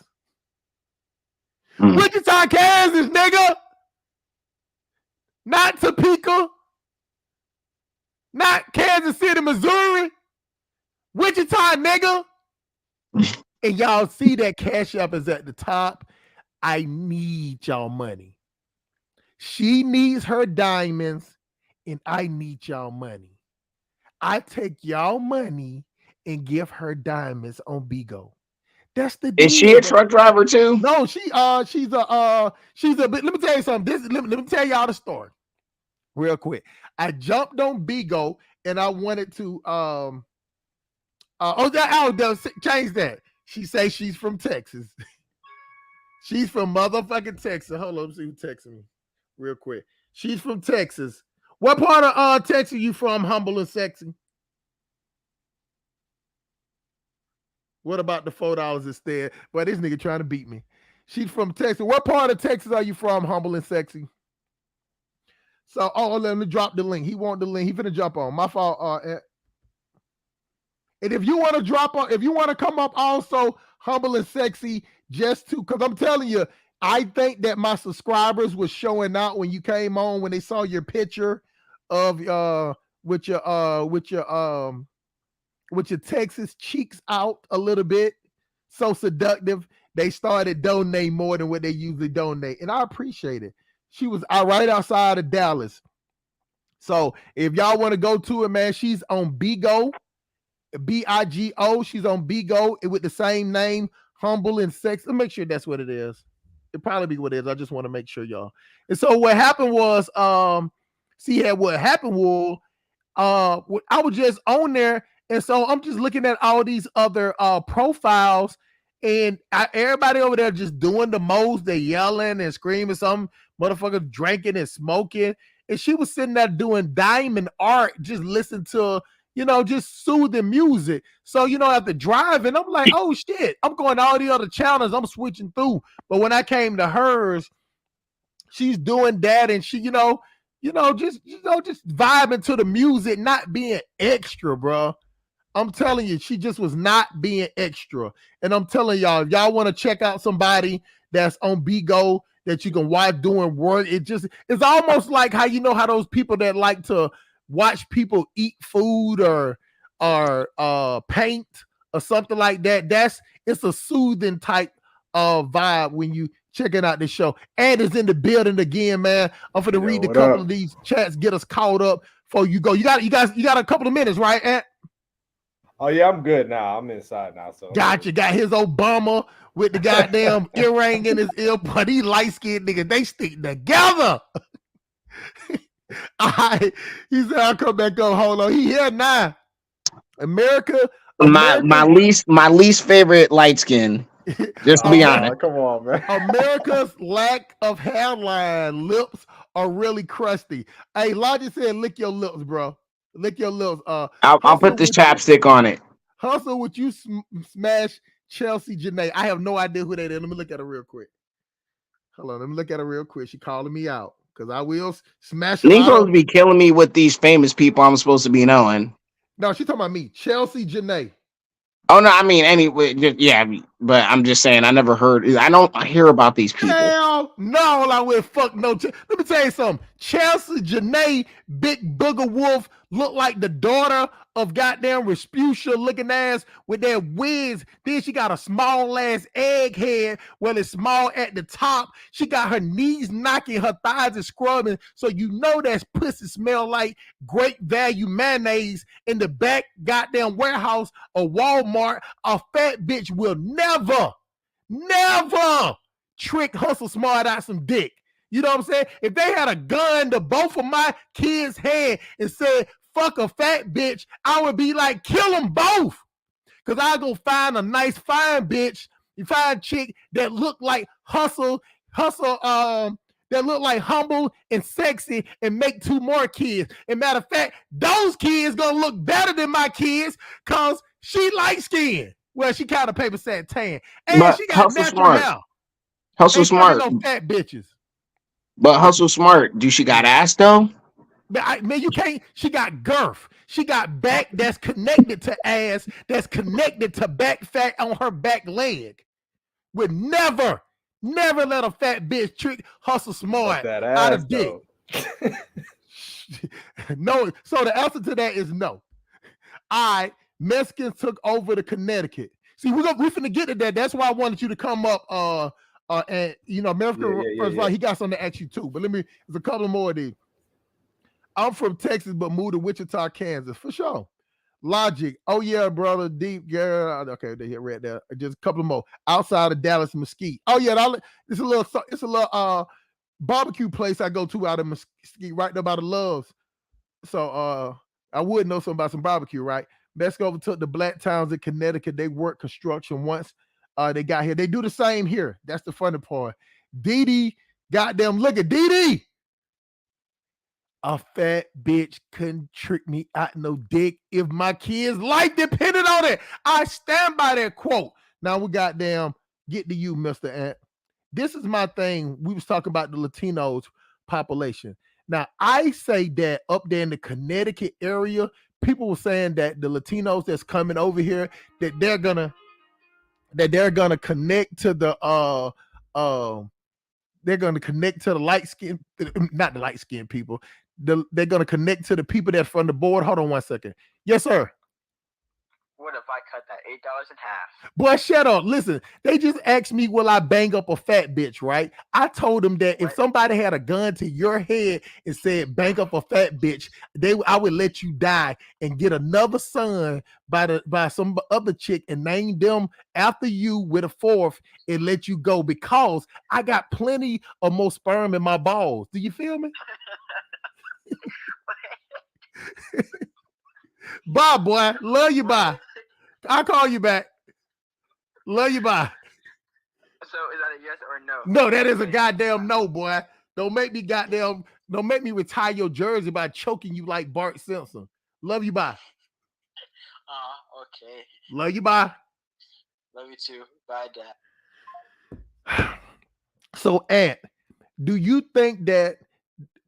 Wichita, Kansas, nigga. Not Topeka. Not Kansas City, Missouri. Wichita, nigga. And y'all see that Cash App is at the top. I need y'all money. She needs her diamonds, and I need y'all money. I take y'all money and give her diamonds on Bigo. That's the deal.
Is she a truck driver too?
No, she's a bit. Let me tell you something. Let me tell y'all the story real quick. I jumped on Bigo and I wanted to change that. She say she's from Texas. She's from motherfucking Texas. Hold on, let me see who texted me real quick. She's from Texas. What part of Texas you from, humble and sexy? What about the $4 instead? Boy, this nigga trying to beat me. She's from Texas. What part of Texas are you from, humble and sexy? So, let me drop the link. He want the link. He finna jump on. My fault. And if you want to drop on, if you want to come up also, humble and sexy, just to, because I'm telling you, I think that my subscribers was showing out when you came on, when they saw your picture of with your Texas cheeks out a little bit, so seductive. They started donating more than what they usually donate, and I appreciate it. She was right outside of Dallas. So if y'all want to go to it, man, she's on Bigo, Bigo. She's on Bigo with the same name, humble and sexy. Let me make sure that's what it is. It probably be what it is. I just want to make sure, y'all. And so what happened was, what happened was, I was just on there, and so I'm just looking at all these other profiles, and everybody over there just doing the most. They yelling and screaming, some motherfuckers drinking and smoking, and she was sitting there doing diamond art, just listening to, just soothing music. So, after driving, I'm like, oh shit, I'm going to all the other channels, I'm switching through. But when I came to hers, she's doing that, and she, just vibing to the music, not being extra, bro. I'm telling you, she just was not being extra. And I'm telling y'all, if y'all want to check out somebody that's on Bigo that you can watch doing work, it's almost like how those people that like to watch people eat food or paint or something like that. It's a soothing type of vibe when you checking out this show. And it's in the building again, man. I'm gonna read a couple of these chats, get us caught up before you go. You got a couple of minutes, right, Ant?
Oh yeah, I'm good now. I'm inside now. So
gotcha. Got his Obama with the goddamn earring in his ear, but these light-skinned niggas, they stick together. All right. He said, I'll come back up. Hold on. He here now. America.
My least favorite light skin. Just to be honest.
Come on, man.
America's lack of hairline. Lips are really crusty. Hey, Logic said, lick your lips, bro. Lick your lips.
I'll put this chapstick on it.
Hustle with you smash Chelsea Janae. I have no idea who that is. Let me look at her real quick. Hold on. Let me look at her real quick. She calling me out because I will smash her.
You're supposed to be killing me with these famous people I'm supposed to be knowing.
No, she's talking about me. Chelsea Janae.
Oh, no, I mean, anyway, yeah, but I'm just saying, I never heard, I don't hear about these people.
Hell No, I will fuck no. Let me tell you something. Chelsea Janae, big booger wolf, look like the daughter of goddamn Respucia looking ass with that wigs. Then she got a small ass egghead. Well, it's small at the top. She got her knees knocking, her thighs is scrubbing. So you know that pussy smell like great value mayonnaise in the back goddamn warehouse of Walmart. A fat bitch will never trick Hustle Smart out some dick. You know what I'm saying? If they had a gun to both of my kids' head and said, fuck a fat bitch, I would be like, kill them both. Because I go find a nice, fine bitch, you find a chick that look like hustle, that look like humble and sexy and make 2 more kids. And matter of fact, those kids gonna look better than my kids because she light skinned. Well, she kind of paper sack tan. And
But
she got
Hustle
natural
Smart.
hair.
Hustle
Ain't fucking
Smart.
no fat bitches.
But Hustle Smart, do she got ass though?
Man, you can't. She got girth. She got back that's connected to ass, that's connected to back fat on her back leg. Would never let a fat bitch trick Hustle Smart
that
out
ass,
of dick. No. So the answer to that is no. Mexicans took over the Connecticut. See, we finna get to that. That's why I wanted you to come up. And you know, America First Right, he got something to ask you too. But there's a couple more of these. I'm from Texas, but moved to Wichita, Kansas, for sure. Logic. Oh yeah, brother. Deep girl. Okay, they hit right there. Just a couple more. Outside of Dallas, Mesquite. Oh yeah, it's a little barbecue place I go to out of Mesquite, right there by the Loves. So I would know something about some barbecue, right? Mexico overtook the black towns in Connecticut. They worked construction once they got here. They do the same here. That's the funny part. Dee, goddamn, look at Dee. A fat bitch couldn't trick me out no dick if my kids' life depended on it. I stand by that quote. Now we goddamn get to you, Mr. Ant. This is my thing. We was talking about the Latinos population. Now I say that up there in the Connecticut area, people were saying that the Latinos that's coming over here, that they're gonna connect to the they're gonna connect to the light skin, not the light skinned people. They're gonna connect to the people that's from the board. Hold on 1 second. Yes, sir.
What if I cut that $8 in half?
Boy, shut up. Listen, they just asked me, will I bang up a fat bitch, right? I told them that if somebody had a gun to your head and said, bang up a fat bitch, I would let you die and get another son by some other chick and name them after you with a fourth and let you go because I got plenty of more sperm in my balls. Do you feel me? Bye, boy. Love you, bye. I'll call you back. Love you, bye.
So is that a yes or no?
No, that is a goddamn no, boy. Don't make me retire your jersey by choking you like Bart Simpson. Love you, bye.
Okay.
Love you, bye.
Love you too. Bye, Dad.
So, Ant, do you think that,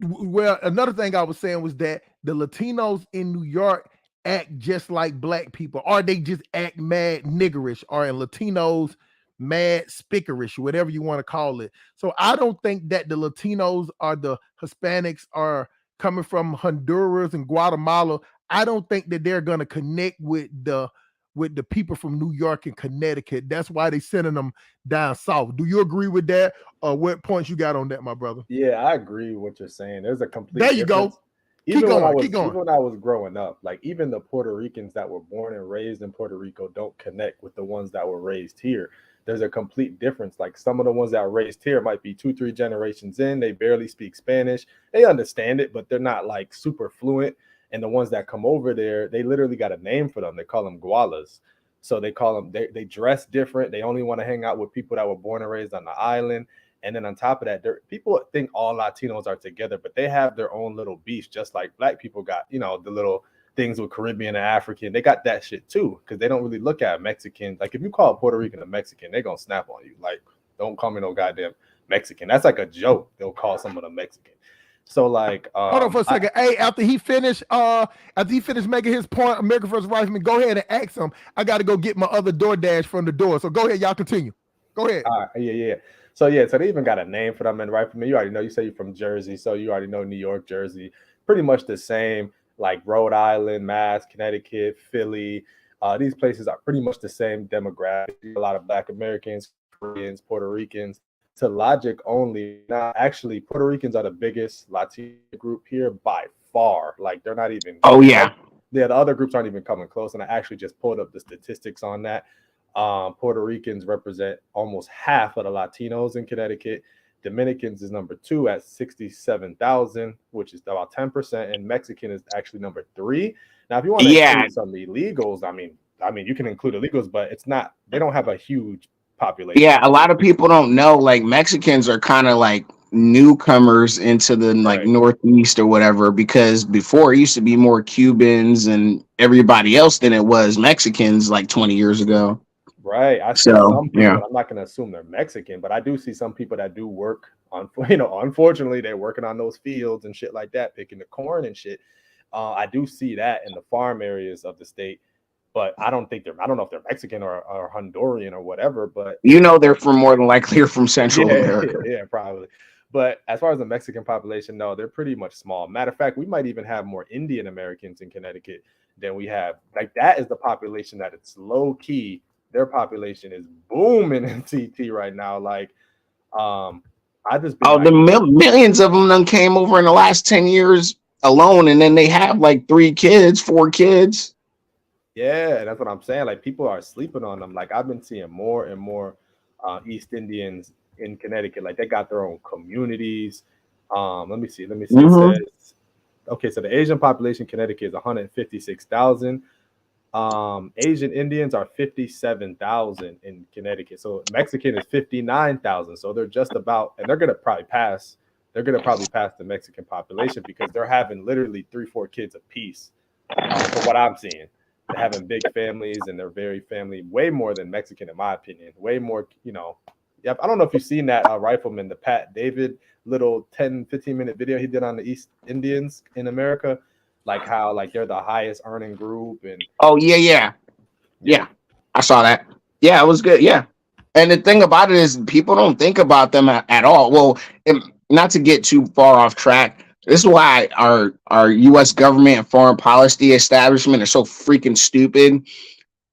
well, another thing I was saying was that the Latinos in New York act just like black people, or they just act mad niggerish, or in Latinos mad spickerish, whatever you want to call it. So I don't think that the Latinos or the Hispanics are coming from Honduras and Guatemala. I don't think that they're gonna connect with the people from New York and Connecticut. That's why they sending them down south. Do you agree with that? Or what points you got on that, my brother?
Yeah, I agree with what you're saying. There's a complete
There you
difference.
go.
Even when I
going.
was growing up, like even the Puerto Ricans that were born and raised in Puerto Rico don't connect with the ones that were raised here. There's a complete difference. Like some of the ones that are raised here might be 2-3 generations in. They barely speak Spanish. They understand it, but they're not like super fluent. And the ones that come over there, they literally got a name for them. They call them gualas. So they call them, they dress different. They only want to hang out with people that were born and raised on the island. And then on top of that, people think all Latinos are together, but they have their own little beefs, just like black people got, the little things with Caribbean and African. They got that shit too, because they don't really look at Mexicans. Like if you call a Puerto Rican a Mexican, they're going to snap on you. Like, don't call me no goddamn Mexican. That's like a joke. They'll call someone a Mexican. So like,
hold on for a second. Hey, after he finished making his point, America First Rifleman, go ahead and ask him. I got to go get my other DoorDash from the door. So go ahead, y'all continue. Go ahead.
All right, yeah. So yeah, so they even got a name for them. And right from me, you already know. You say you're from Jersey, so you already know New York, Jersey, pretty much the same. Like Rhode Island, Mass, Connecticut, Philly. These places are pretty much the same demographic. A lot of Black Americans, Koreans, Puerto Ricans. To logic only, now actually, Puerto Ricans are the biggest Latino group here by far. Like they're not even.
Oh yeah.
Yeah, the other groups aren't even coming close. And I actually just pulled up the statistics on that. Puerto Ricans represent almost half of the Latinos in Connecticut. Dominicans is number 2 at 67,000, which is about 10%, and Mexican is actually number 3. Now, if you want to
Yeah.
include some illegals, I mean, you can include illegals, but it's not. They don't have a huge population.
Yeah, a lot of people don't know. Like Mexicans are kind of like newcomers into the like
Right.
Northeast or whatever, because before it used to be more Cubans and everybody else than it was Mexicans like 20 years ago.
Right. I see
So
some
yeah.
people, I'm not going to assume they're Mexican, but I do see some people that do work on, unfortunately, they're working on those fields and shit like that, picking the corn and shit. I do see that in the farm areas of the state, but I don't know if they're Mexican or Honduran or whatever, but
You know they're from more than likely they're from Central
yeah,
America.
yeah, probably. But as far as the Mexican population, no, they're pretty much small. Matter of fact, we might even have more Indian Americans in Connecticut than we have. Like that is the population that it's low key. Their population is booming in TT right now. Like, I just been
Oh, the millions of them done came over in the last 10 years alone, and then they have like 3 kids, 4 kids.
Yeah, that's what I'm saying. Like people are sleeping on them. Like I've been seeing more and more East Indians in Connecticut. Like they got their own communities. Let me see. It says, okay, so the Asian population in Connecticut is 156,000. Asian Indians are 57,000 in Connecticut. So Mexican is 59,000. So they're just about, and they're gonna probably pass. They're gonna probably pass the Mexican population because they're having literally 3-4 kids apiece. From what I'm seeing, they're having big families and they're very family, way more than Mexican in my opinion. Way more, Yep. I don't know if you've seen that rifleman, the Pat David little 10-15 minute video he did on the East Indians in America, like how like they're the highest earning group and
Oh yeah. I saw that. Yeah, it was good. Yeah. And the thing about it is people don't think about them at all. Well, not to get too far off track, this is why our US government and foreign policy establishment are so freaking stupid,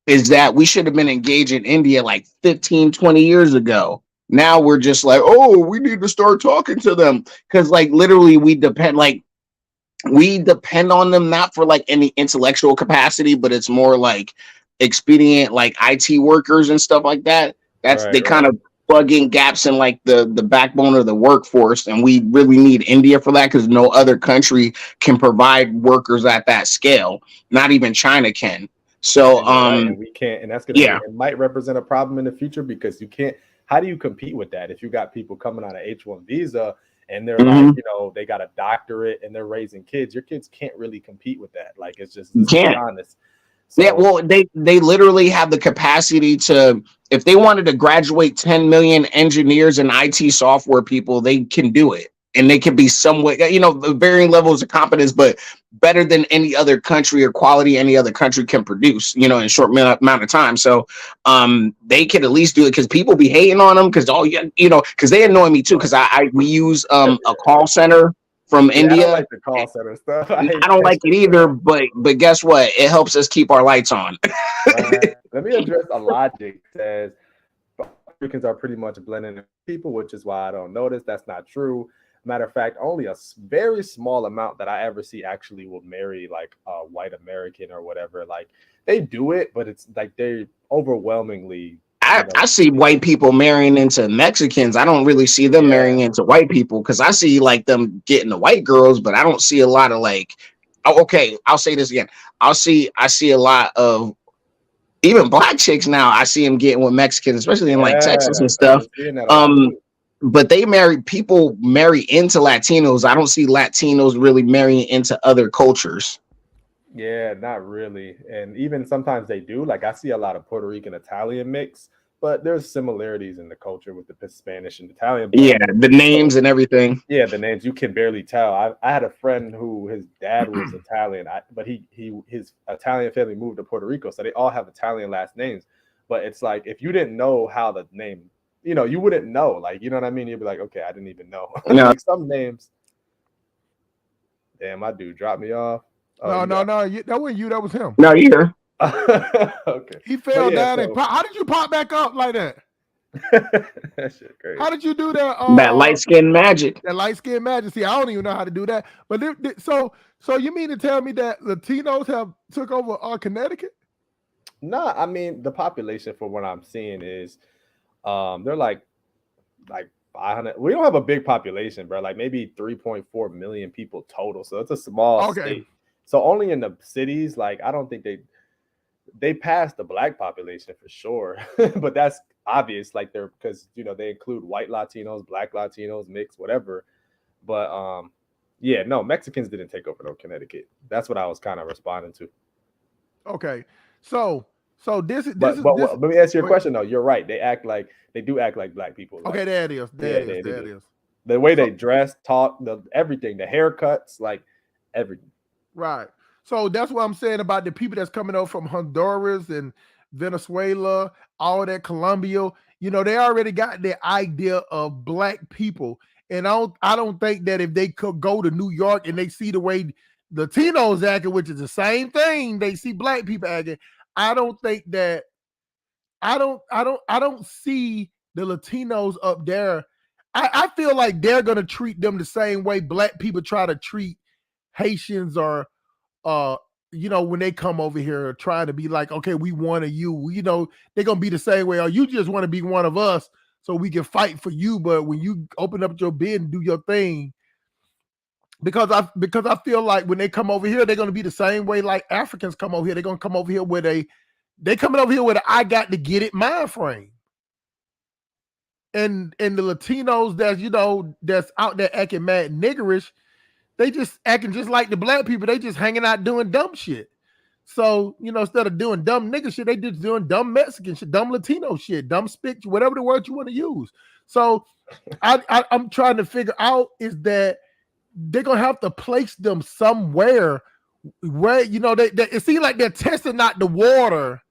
is that we should have been engaged in India like 15, 20 years ago. Now we're just like, oh, we need to start talking to them. Because like literally we depend on them, not for like any intellectual capacity, but it's more like expedient, like IT workers and stuff like that. They kind of plug in gaps in like the backbone of the workforce, and we really need India for that because no other country can provide workers at that scale. Not even China can. So
and we can't, and that's gonna it might represent a problem in the future because you can't. How do you compete with that if you got people coming on an H-1 visa and they're like, they got a doctorate and they're raising kids? Your kids can't really compete with that. Like it's just honest.
So, yeah, well, they literally have the capacity to, if they wanted to graduate 10 million engineers and IT software people, they can do it. And they can be somewhat, varying levels of competence, but better than any other country or quality any other country can produce, in a short amount of time. So they can at least do it because people be hating on them because because they annoy me too because we use a call center from India.
I don't like the call center stuff.
I don't like it either, but guess what? It helps us keep our lights on.
Let me address a logic that says Africans are pretty much blending in people, which is why I don't notice. That's not true. Matter of fact, only a very small amount that I ever see actually will marry like a white American or whatever. Like they do it, but it's like they overwhelmingly.
I see white people marrying into Mexicans. I don't really see them marrying into white people because I see like them getting the white girls, but I don't see a lot of like. Oh, okay, I'll say this again. I see a lot of even black chicks now. I see them getting with Mexicans, especially in like Texas and stuff. But people marry into Latinos. I don't see Latinos really marrying into other cultures.
Yeah, not really. And even sometimes they do. Like I see a lot of Puerto Rican Italian mix, but there's similarities in the culture with the Spanish and Italian.
Yeah, the names and everything.
Yeah, the names you can barely tell. I had a friend who his dad was Italian, but his Italian family moved to Puerto Rico, so they all have Italian last names. But it's like if you didn't know how the name, you know, you wouldn't know. Like, you know what I mean? You'd be like, okay, I didn't even know.
No.
Like some names. Damn, my dude dropped me off.
No. That wasn't you. That was him.
No, you here.
Okay.
He fell
yeah,
down and how did you pop back up like that?
that shit crazy.
How did you do that?
That light skin magic.
That light skin magic. See, I don't even know how to do that. But so you mean to tell me that Latinos have took over Connecticut?
No, I mean the population for what I'm seeing is, they're like 500. We don't have a big population, bro. Like maybe 3.4 million people total. So it's a small state. So only in the cities, like I don't think they passed the black population for sure. But that's obvious, like they're because you know they include white Latinos, black Latinos, mixed, whatever. But yeah, no, Mexicans didn't take over no Connecticut. That's what I was kind of responding to.
Okay, so this is.
But let me answer your question though. You're right. They do act like black people.
Okay,
like,
there it is. There it is.
The way they dress, talk, everything, the haircuts, like everything.
Right. So that's what I'm saying about the people that's coming over from Honduras and Venezuela, all that Colombia. You know, they already got their idea of black people. And I don't think that if they could go to New York and they see the way Latinos acting, which is the same thing, they see black people acting. I don't think that I don't see the Latinos up there. I feel like they're gonna treat them the same way black people try to treat Haitians or you know, when they come over here trying to be like, okay, we one of you, you know, they're gonna be the same way. Or you just want to be one of us so we can fight for you. But when you open up your bid and do your thing, because I feel like when they come over here, they're gonna be the same way like Africans come over here. They're gonna come over here with they coming over here with I got to get it mind frame. And the Latinos that's, you know, that's out there acting mad niggerish, they just acting just like the black people. They just hanging out doing dumb shit. So, you know, instead of doing dumb nigga shit, they just doing dumb Mexican shit, dumb Latino shit, dumb spick, whatever the word you want to use. So I'm trying to figure out is that they're gonna have to place them somewhere where, you know, they it seems like they're testing out the water.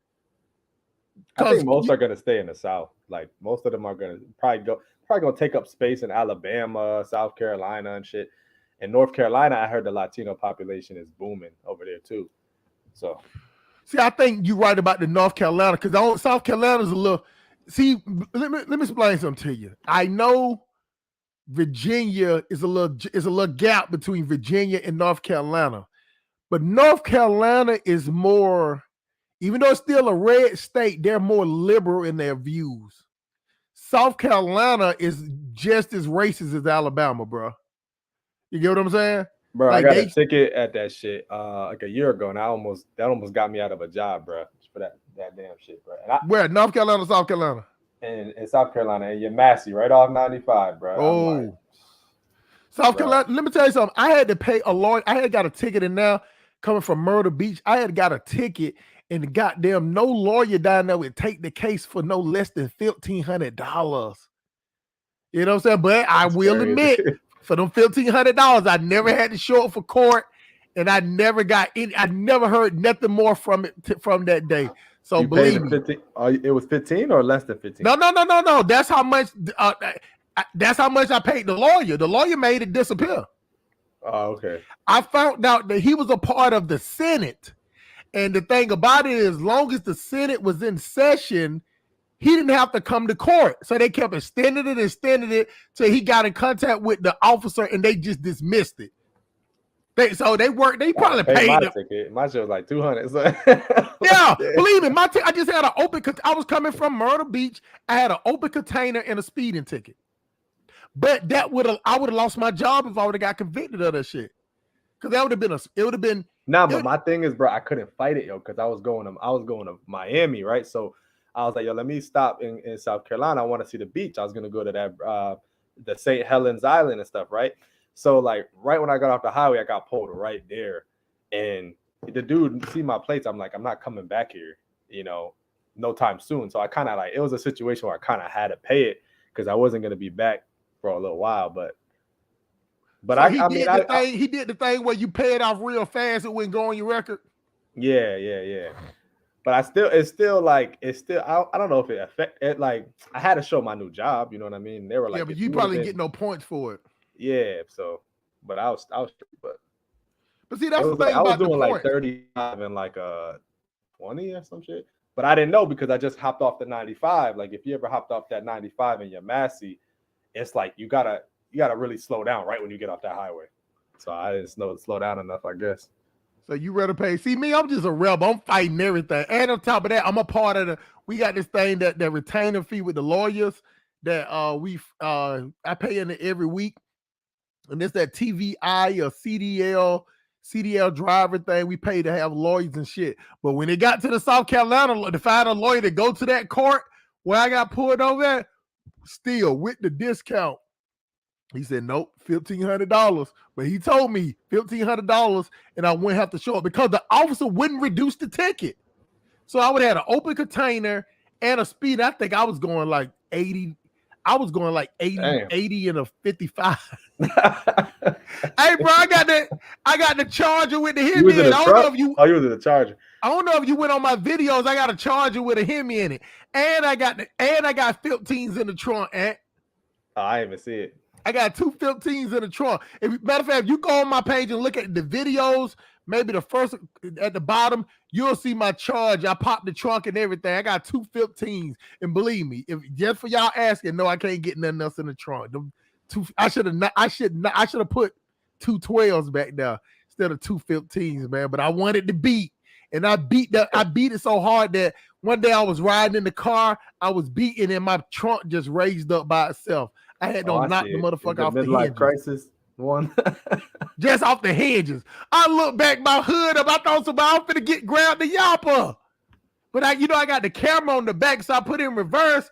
I think most are gonna stay in the South. Like most of them are gonna probably gonna take up space in Alabama, South Carolina, and shit. In North Carolina, I heard the Latino population is booming over there too. So,
see, I think you're right about the North Carolina because South Carolina's a little. See, let me explain something to you. I know Virginia is a little gap between Virginia and North Carolina, but North Carolina is more, even though it's still a red state, they're more liberal in their views. South Carolina is just as racist as Alabama, bro. You get what I'm saying?
Bro, like I got a ticket at that shit like a year ago, and that almost got me out of a job, bro, for that damn shit, bro.
Where? North Carolina, South Carolina?
In South Carolina, and you're Massey, right off 95, bro.
Oh, like, South Carolina. Let me tell you something. I had to pay a lawyer. I had got a ticket, and now coming from Myrtle Beach, I had got a ticket, and goddamn, no lawyer down there would take the case for no less than $1,500. You know what I'm saying? But I will admit, for them $1,500, I never had to show up for court, and I never got any. I never heard nothing more from it from that day. So you believe me,
it was 15 or less than 15.
No. That's how much. That's how much I paid the lawyer. The lawyer made it disappear.
Oh, okay.
I found out that he was a part of the Senate, and the thing about it is, as long as the Senate was in session, he didn't have to come to court. So they kept extending it till he got in contact with the officer, and they just dismissed it. They probably paid
my
him.
ticket. My shit was like $200. So.
Yeah, believe me, I just had an open. I was coming from Myrtle Beach. I had an open container and a speeding ticket. But I would have lost my job if I would have got convicted of that shit. Because that would have been.
Nah, but my thing is, bro, I couldn't fight it, yo, because I was going to Miami, right? So I was like, yo, let me stop in South Carolina. I want to see the beach. I was gonna go to that the St. Helens Island and stuff, right? So like right when I got off the highway, I got pulled right there, and the dude see my plates. I'm like, I'm not coming back here, you know, no time soon. So I kind of it was a situation where I kind of had to pay it because I wasn't gonna be back for a little while, but
so he did the thing where you pay it off real fast. It wouldn't go on your record.
Yeah. but it's still I don't know if it affect it. Like I had to show my new job, you know what I mean? They were like,
Yeah, but
if
you
would've
probably
been,
get no points for it.
yeah. So, but I was,
But see,
it
that's the
was like
thing
I was
about the
doing like
points.
35 and like 20 or some shit. But I didn't know because I just hopped off the 95. Like if you ever hopped off that 95 in your Massey, it's like you gotta really slow down right when you get off that highway. So I didn't slow down enough, I guess.
So you rather pay? See me, I'm just a rebel. I'm fighting everything, and on top of that, I'm a part of the. We got this thing that retainer fee with the lawyers that I pay in it every week, and it's that TVI or CDL driver thing. We pay to have lawyers and shit. But when it got to the South Carolina to find a lawyer to go to that court where I got pulled over at, still with the discount. He said, nope, $1,500. But he told me $1,500 and I wouldn't have to show up because the officer wouldn't reduce the ticket. So I would have had an open container and a speed. I think I was going like 80. I was going like 80 and a 55. Hey, bro, I got the Charger with the Hemi.
You was in a truck? You was in the Charger.
I don't know if you went on my videos. I got a Charger with a Hemi in it. And I got 15s in the trunk, Ant.
Oh, I didn't even see it.
I got 2 15s in the trunk. Matter of fact, if you go on my page and look at the videos, maybe the first at the bottom, you'll see my charge. I popped the trunk and everything. I got 2 15s. And believe me, if just for y'all asking, no, I can't get nothing else in the trunk. I should have put 2 12s back there instead of 2 15s, man. But I wanted to beat. And I beat it so hard that one day I was riding in the car, I was beating and my trunk just raised up by itself. I had to knock the motherfucker off the hinges.
Crisis one.
Just off the hinges. I look back my hood up. I thought somebody was finna grab the yapper. But I got the camera on the back, so I put it in reverse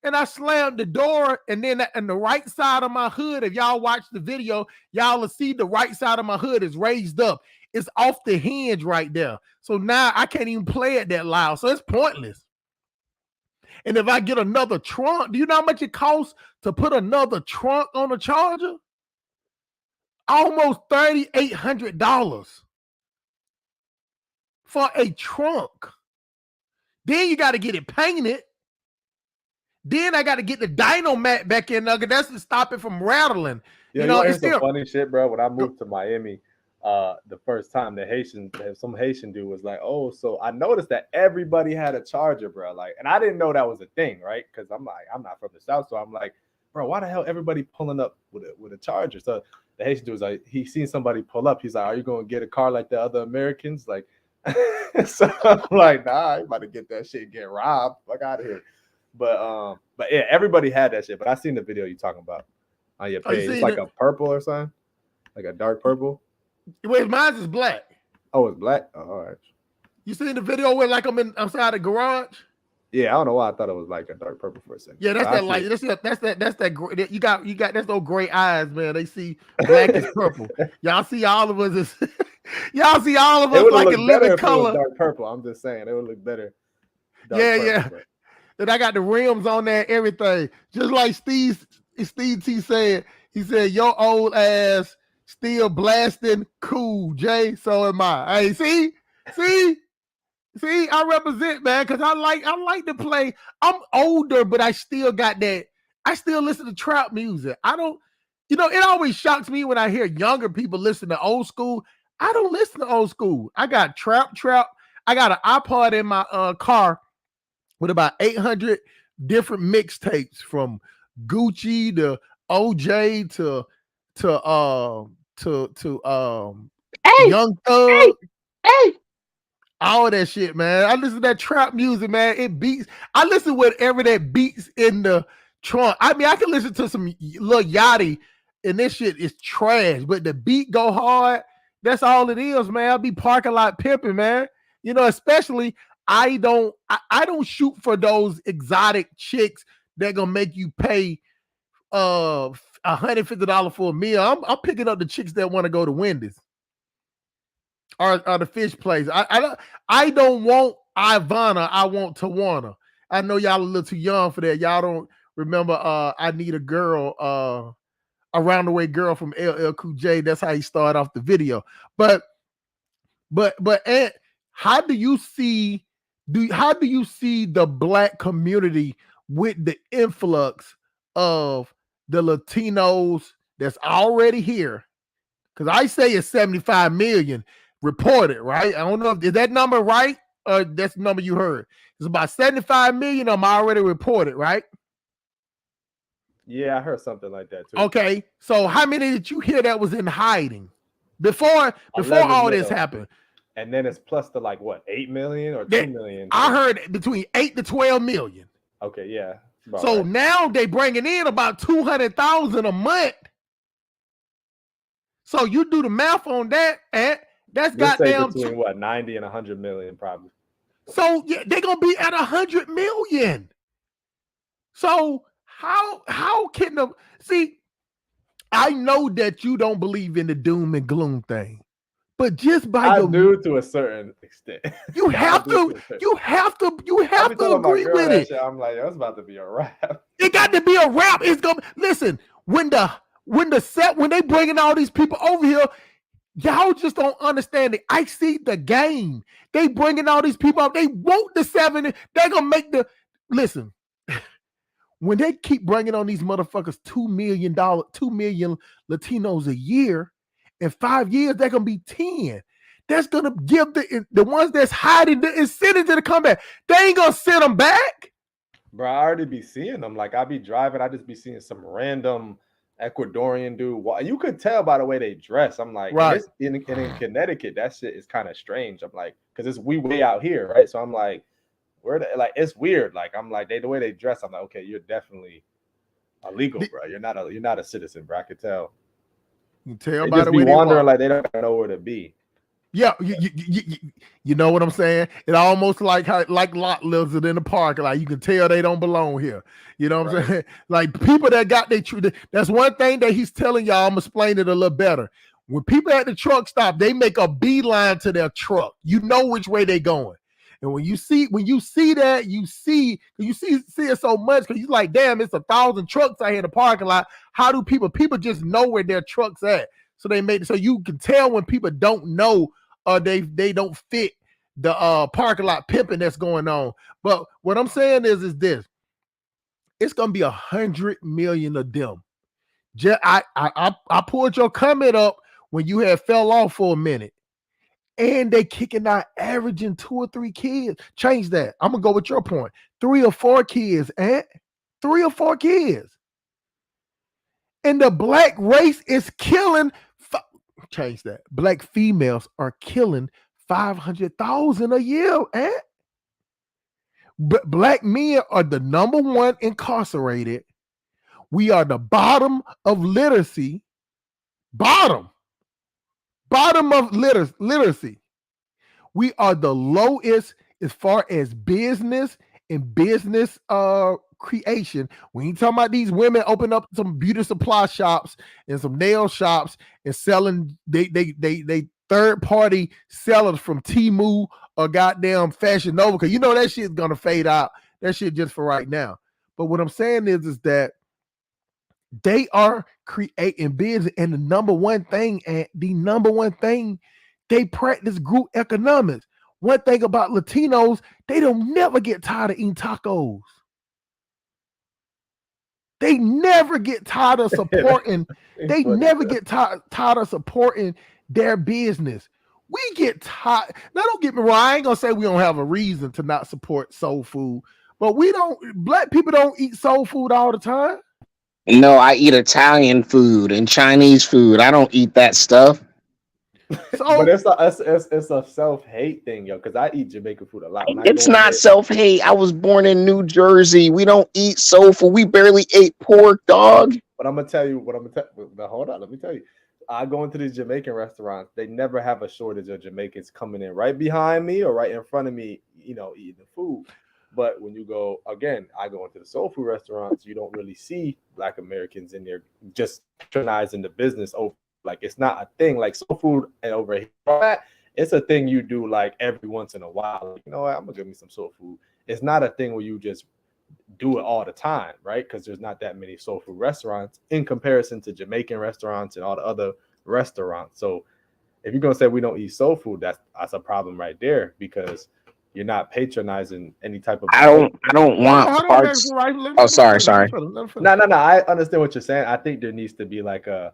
and I slammed the door. And then on the right side of my hood, if y'all watch the video, y'all will see the right side of my hood is raised up. It's off the hinge right there. So now I can't even play it that loud. So it's pointless. And if I get another trunk, do you know how much it costs to put another trunk on a Charger? Almost $3,800 for a trunk. Then you got to get it painted. Then I got to get the dyno mat back in there. That's to stop it from rattling.
Yeah, it's some funny shit, bro. When I moved to Miami, the first time some Haitian dude was like, oh, so I noticed that everybody had a Charger, bro. Like, and I didn't know that was a thing, right? Because I'm like, I'm not from the South, so I'm like, bro, why the hell everybody pulling up with a Charger? So the Haitian dude was like, he seen somebody pull up. He's like, are you gonna get a car like the other Americans? Like, so I'm like, nah, I ain't about to get that shit and get robbed. Fuck out of here. But yeah, everybody had that shit. But I seen the video you talking about on your page. It's like a purple or something, like a dark purple.
Wait, mine is black.
Oh, it's black. Oh, all right.
You seen the video where like I'm outside the garage?
Yeah, I don't know why I thought it was like a dark purple for a second.
Yeah, that's that light. That's that. You got that's those gray eyes, man. They see black as purple. Y'all see all of us as y'all see all of us like a living color.
Dark purple. I'm just saying it would look better.
Yeah. And I got the rims on there, everything. Just like Steve T said. He said, "Your old ass still blasting cool, Jay. So am I." Hey, see, I represent, man, because I like to play. I'm older, but I still got that. I still listen to trap music. I don't, it always shocks me when I hear younger people listen to old school. I don't listen to old school. I got trap. I got an iPod in my car with about 800 different mixtapes from Gucci to OJ to Young Thug.
Hey.
All that shit, man. I listen to that trap music, man. It beats. I listen to whatever that beats in the trunk. I mean, I can listen to some Lil Yachty, and this shit is trash. But the beat go hard. That's all it is, man. I'll be parking lot pimping, man. Especially I don't shoot for those exotic chicks that gonna make you pay $150 for a meal. I'm picking up the chicks that want to go to Wendy's. Or the fish place. I don't want Ivana. I want Tawana. I know y'all a little too young for that. Y'all don't remember I Need a Girl, Around the Way Girl from LL Cool J. That's how he started off the video. But Aunt, how do you see how do you see the black community with the influx of the Latinos that's already here? Because I say it's 75 million reported, right? I don't know if is that number right or that's the number you heard. It's about 75 million of them already reported, right?
Yeah, I heard something like that too.
Okay, so how many did you hear that was in hiding before
11
all this
mil.
happened?
And then it's plus the like what 8 million or 2
That-
million.
I heard between 8 to 12 million.
Okay, yeah.
So
right.
now they bringing in about 200,000 a month. So you do the math on that, and that's
Let's say
goddamn
between what 90 and 100 million probably.
So yeah, they're gonna be at 100 million. So how can the see? I know that you don't believe in the doom and gloom thing, but just by
I
your
do to a certain extent.
you have to agree with it.
Shit, I'm like, it's about to be a wrap.
It got to be a wrap. It's gonna listen when they bringing all these people over here. Y'all just don't understand it. I see the game. They bringing all these people up. They want the 7. They're gonna make the listen. When they keep bringing on these motherfuckers $2 million Latinos a year, in 5 years they're gonna be 10. That's gonna give the ones that's hiding the incentive to come back. They ain't gonna send them back.
Bro, I already be seeing them. Like I be driving, I just be seeing some random Ecuadorian dude. You could tell by the way they dress. I'm like,
right.
In Connecticut, that shit is kind of strange. I'm like, because we way out here, right? So I'm like, like it's weird. Like I'm like, the way they dress. I'm like, okay, you're definitely illegal, bro. You're not a citizen, bro. I could tell.
You tell
they
by
just
the way
be
they
wandering
walk.
like they don't know where to be.
Yeah, you know what I'm saying? It almost like Lot lives it in the park. Like you can tell they don't belong here. You know what I'm saying? Like people that got their that's one thing that he's telling y'all. I'm explaining it a little better. When people at the truck stop, they make a beeline to their truck. You know which way they going. And when you see that, you see it so much because you're like, damn, it's 1,000 trucks out here in the parking lot. How do people just know where their truck's at? So they made it so you can tell when people don't know or they don't fit the parking lot pimping that's going on. But what I'm saying is this: it's gonna be 100 million of them. I pulled your comment up when you had fell off for a minute, and they kicking out averaging 2 or 3 kids. Change that. I'm gonna go with your point. 3 or 4 kids, and 3 or 4 kids. And the black race is killing. Change that. Black females are killing 500,000 a year, and black men are the number 1 incarcerated. We are the bottom of literacy. Bottom of literacy. We are the lowest as far as business and business creation. We ain't talking about these women open up some beauty supply shops and some nail shops and selling they third party sellers from Temu or goddamn Fashion Nova, because you know that shit's gonna fade out. That shit just for right now. But what I'm saying is that they are creating business, and the number one thing they practice group economics. One thing about Latinos, they don't never get tired of eating tacos. They never get tired of supporting. They never get tired of supporting their business. We get tired. Now, don't get me wrong. I ain't gonna say we don't have a reason to not support soul food, but we don't. Black people don't eat soul food all the time.
No, I eat Italian food and Chinese food. I don't eat that stuff.
So,
but it's a self-hate thing, yo, because I eat Jamaican food a lot.
It's not self-hate. I was born in New Jersey. We don't eat soul food. We barely ate pork, dog.
But I'm gonna tell you now, hold on, let me tell you. I go into these Jamaican restaurants. They never have a shortage of Jamaicans coming in right behind me or right in front of me, eating the food. But when you go again, I go into the soul food restaurants. You don't really see Black Americans in there just patronizing the business over. Like it's not a thing like soul food and over here. It's a thing you do like every once in a while. Like, you know what? I'm gonna give me some soul food. It's not a thing where you just do it all the time, right? Because there's not that many soul food restaurants in comparison to Jamaican restaurants and all the other restaurants. So if you're gonna say we don't eat soul food, that's a problem right there, because you're not patronizing any type of.
I don't want
Hold on,
parts.
Max, right?
Oh, sorry.
No. I understand what you're saying. I think there needs to be like a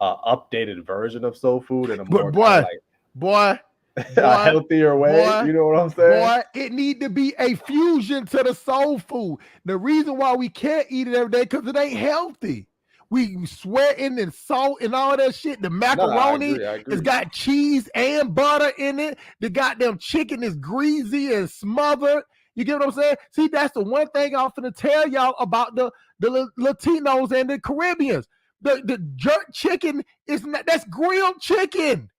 updated version of soul food in a
But
more kind of
boy,
a healthier way.
boy,
You know what I'm saying?
boy, it need to be a fusion to the soul food. The reason why we can't eat it every day because it ain't healthy. We sweating and salt and all that shit. The macaroni
I agree.
has got cheese and butter in it. The goddamn chicken is greasy and smothered. You get what I'm saying? See, that's the one thing I'm finna tell y'all about the Latinos and the Caribbeans. The jerk chicken is not, that's grilled chicken.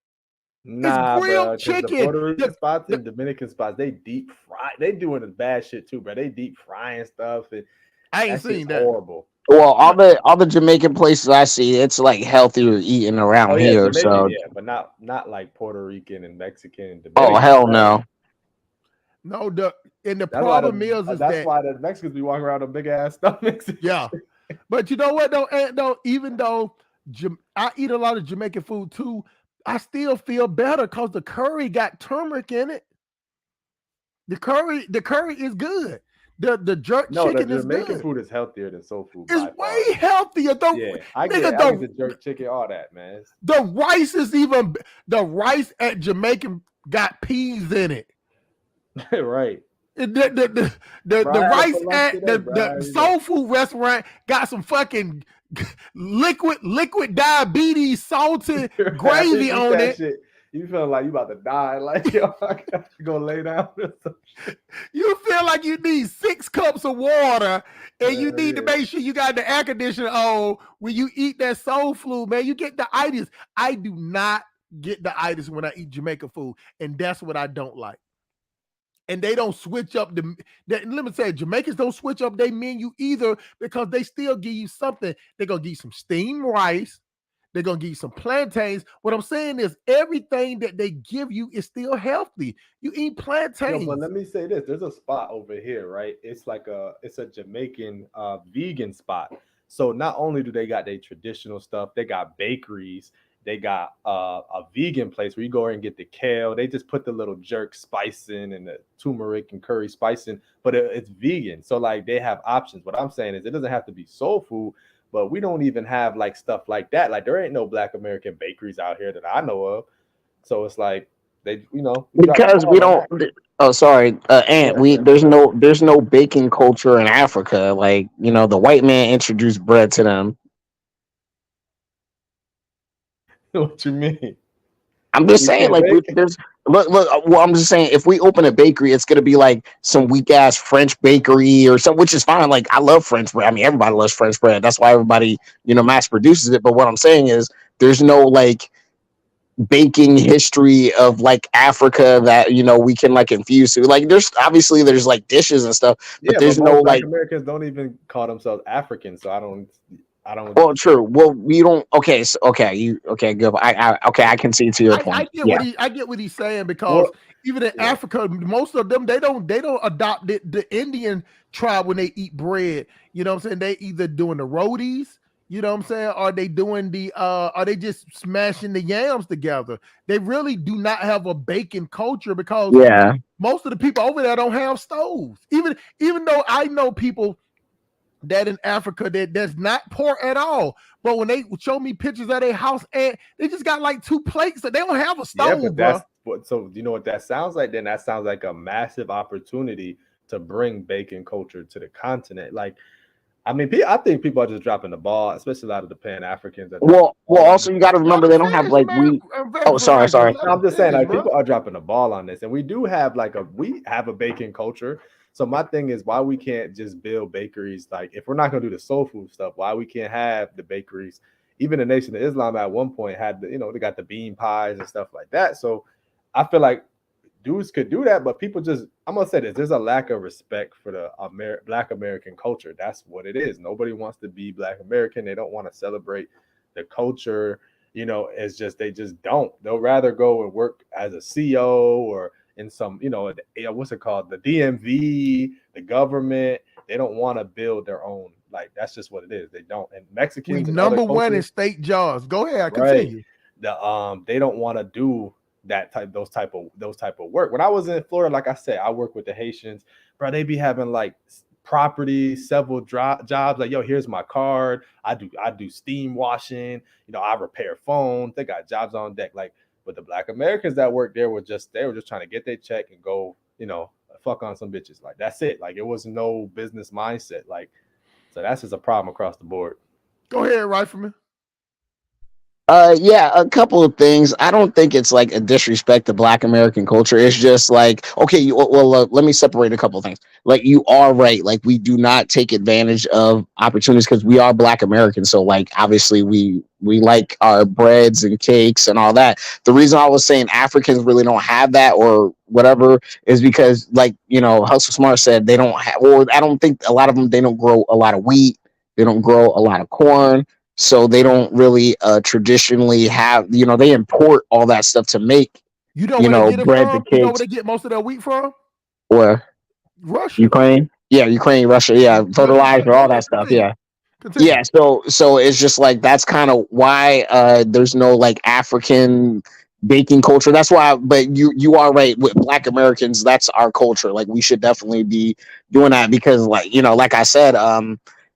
Nah,
it's grilled
bro.
chicken.
The Puerto Rican spots and Dominican spots, they deep fry. They doing the bad shit too, bro. They deep frying stuff, and
I ain't seen that.
Horrible.
Well, all the Jamaican places I see, it's like healthier eating around here.
Jamaican,
so
yeah, but not like Puerto Rican and Mexican and Dominican.
Oh hell no.
No, the problem is
that's why the Mexicans be walking around with big ass stomachs.
Yeah, but you know what though, even though I eat a lot of Jamaican food too, I still feel better because the curry got turmeric in it. The curry is good. The jerk chicken is good.
Jamaican food is healthier than soul food.
It's way healthier.
I get the jerk chicken, all that, man.
The rice is even the rice at Jamaican got peas in it.
Right.
The rice at the soul food restaurant got some fucking liquid diabetes salted gravy on it.
Shit. You feel like you about to die, like yo, I gotta go lay down.
You feel like you need 6 cups of water, and you need to make sure you got the air conditioner on when you eat that soul food, man. You get the itis. I do not get the itis when I eat Jamaican food, and that's what I don't like. And they don't switch up let me say, Jamaicans don't switch up their menu either because they still give you something. They're gonna give you some steamed rice. They're going to give you some plantains. What I'm saying is everything that they give you is still healthy. You eat plantains.
But let me say this. There's a spot over here, right? It's a Jamaican vegan spot. So not only do they got their traditional stuff, they got bakeries. They got a vegan place where you go and get the kale. They just put the little jerk spice in and the turmeric and curry spice in, but it's vegan. So like they have options. What I'm saying is it doesn't have to be soul food. But we don't even have like stuff like that. Like there ain't no Black American bakeries out here that I know of. So it's like they,
because we don't. Oh, sorry, there's no baking culture in Africa. Like the white man introduced bread to them.
What you mean?
I'm just saying, like, I'm just saying, if we open a bakery, it's gonna be like some weak ass French bakery or something, which is fine. Like, I love French bread. I mean, everybody loves French bread. That's why everybody, mass produces it. But what I'm saying is, there's no like baking history of like Africa that we can like infuse to. Like, there's like dishes and stuff, but there's no
Black
like
Americans don't even call themselves African. So I don't.
Well, true. Well, we don't. Okay. So, good. I can see to your point.
I get what he's saying because even in Africa, most of them they don't adopt the Indian tribe when they eat bread. You know what I'm saying? They either doing the rotis. You know what I'm saying? Are they doing are they just smashing the yams together? They really do not have a baking culture because most of the people over there don't have stoves. Even though I know people that in Africa that's not poor at all, but when they show me pictures of their house and they just got like 2 plates, so they don't have a stove, bro.
So you know what that sounds like? Then that sounds like a massive opportunity to bring baking culture to the continent. Like, I mean, I think people are just dropping the ball, especially a lot of the Pan-Africans.
Well, also you got to remember they don't have like sorry.
I'm just saying, like, people are dropping the ball on this, and we do have we have a baking culture. So my thing is, why we can't just build bakeries? Like, if we're not gonna do the soul food stuff, why we can't have the bakeries? Even the Nation of Islam at one point had they got the bean pies and stuff like that. So I feel like dudes could do that, but people I'm gonna say this: there's a lack of respect for the Black American culture. That's what it is. Nobody wants to be Black American. They don't want to celebrate the culture. It's just they just don't. They'll rather go and work as a CEO or in some, what's it called? The DMV, the government. They don't want to build their own. Like, that's just what it is. They don't. And Mexicans,
number one in state jobs. Go ahead, continue.
They don't want to do those type of work. When I was in Florida, like I said, I work with the Haitians, bro. They be having like property, several jobs. Like, yo, here's my card. I do steam washing. I repair phones. They got jobs on deck. Like, but the Black Americans that worked there were just trying to get their check and go, fuck on some bitches. Like, that's it. Like, it was no business mindset. Like, so that's just a problem across the board.
Go ahead, Rifleman.
Yeah, a couple of things. I don't think it's like a disrespect to Black American culture. It's just like, okay, let me separate a couple of things. Like, you are right. Like, we do not take advantage of opportunities because we are Black Americans. So, like, obviously, we like our breads and cakes and all that. The reason I was saying Africans really don't have that or whatever is because, like, Hustle Smart said they don't have, or I don't think a lot of them, they don't grow a lot of wheat. They don't grow a lot of corn. So they don't really traditionally have, they import all that stuff to make,
where they get it
bread
from?
and cakes.
You know where they get most of their wheat from?
Where?
Russia.
Ukraine? Yeah, Ukraine, Russia. Yeah, fertilizer, all that stuff. Yeah.
Continue.
Yeah, so it's just like that's kind of why there's no like African baking culture. That's why, but you are right with Black Americans. That's our culture. Like, we should definitely be doing that because, like, like I said,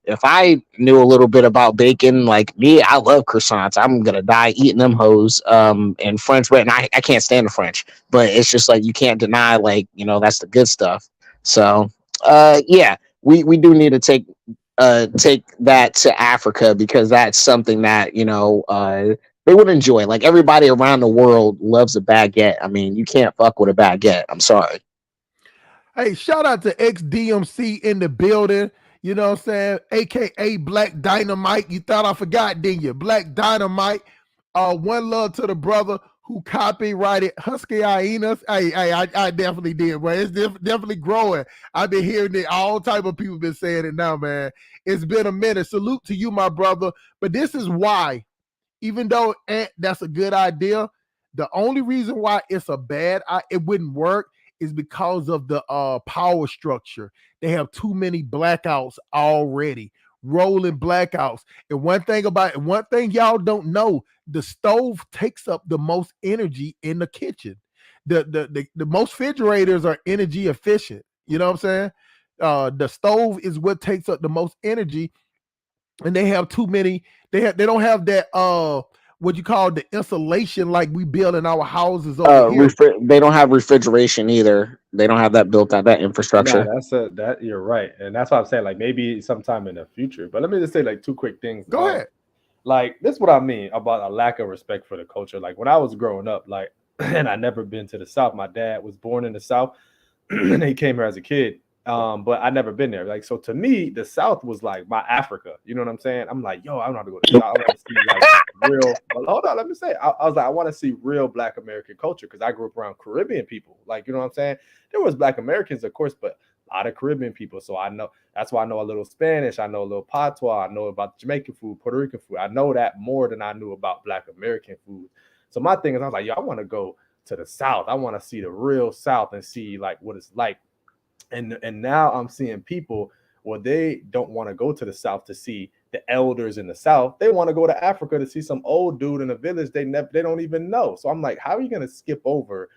if I knew a little bit about bacon, like me, I love croissants. I'm gonna die eating them hoes. And French bread, and I can't stand the French, but it's just like you can't deny, like, that's the good stuff. So yeah, we do need to take that to Africa because that's something that they would enjoy. Like, everybody around the world loves a baguette. I mean, you can't fuck with a baguette. I'm sorry.
Hey, shout out to XDMC in the building. You know what I'm saying? AKA Black Dynamite. You thought I forgot, didn't you? Black Dynamite. One love to the brother who copyrighted Husky Hyenas. I definitely did, but it's definitely growing. I've been hearing it. All type of people been saying it now, man. It's been a minute. Salute to you, my brother. But this is why, even though that's a good idea, the only reason why it's it wouldn't work is because of the power structure. They have too many blackouts already, rolling blackouts. And one thing y'all don't know, the stove takes up the most energy in the kitchen. The most refrigerators are energy efficient. You know what I'm saying? The stove is what takes up the most energy, and they have too many. They don't have that what you call the insulation like we build in our houses over here.
They don't have refrigeration either. They don't have that built out, that infrastructure.
No, that you're right, and that's why I'm saying, like, maybe sometime in the future. But let me just say, like, two quick things.
Go ahead.
Like, this is what I mean about a lack of respect for the culture. Like, when I was growing up, like, and I never been to the South. My dad was born in the South, and he came here as a kid. But I never been there. Like, so to me, the South was like my Africa. You know what I'm saying? I'm like, yo, I don't have to go to the South. I want to see like real. Well, hold on, let me say. I was like, I want to see real Black American culture because I grew up around Caribbean people. Like, you know what I'm saying? There was Black Americans, of course, but a lot of Caribbean people. So I know that's why I know a little Spanish. I know a little patois. I know about Jamaican food, Puerto Rican food. I know that more than I knew about Black American food. So my thing is, I was like, yo, I want to go to the South. I want to see the real South and see like what it's like. And now I'm seeing people, well, they don't want to go to the South to see the elders in the South. They want to go to Africa to see some old dude in a village they don't even know. So I'm like, how are you going to skip over,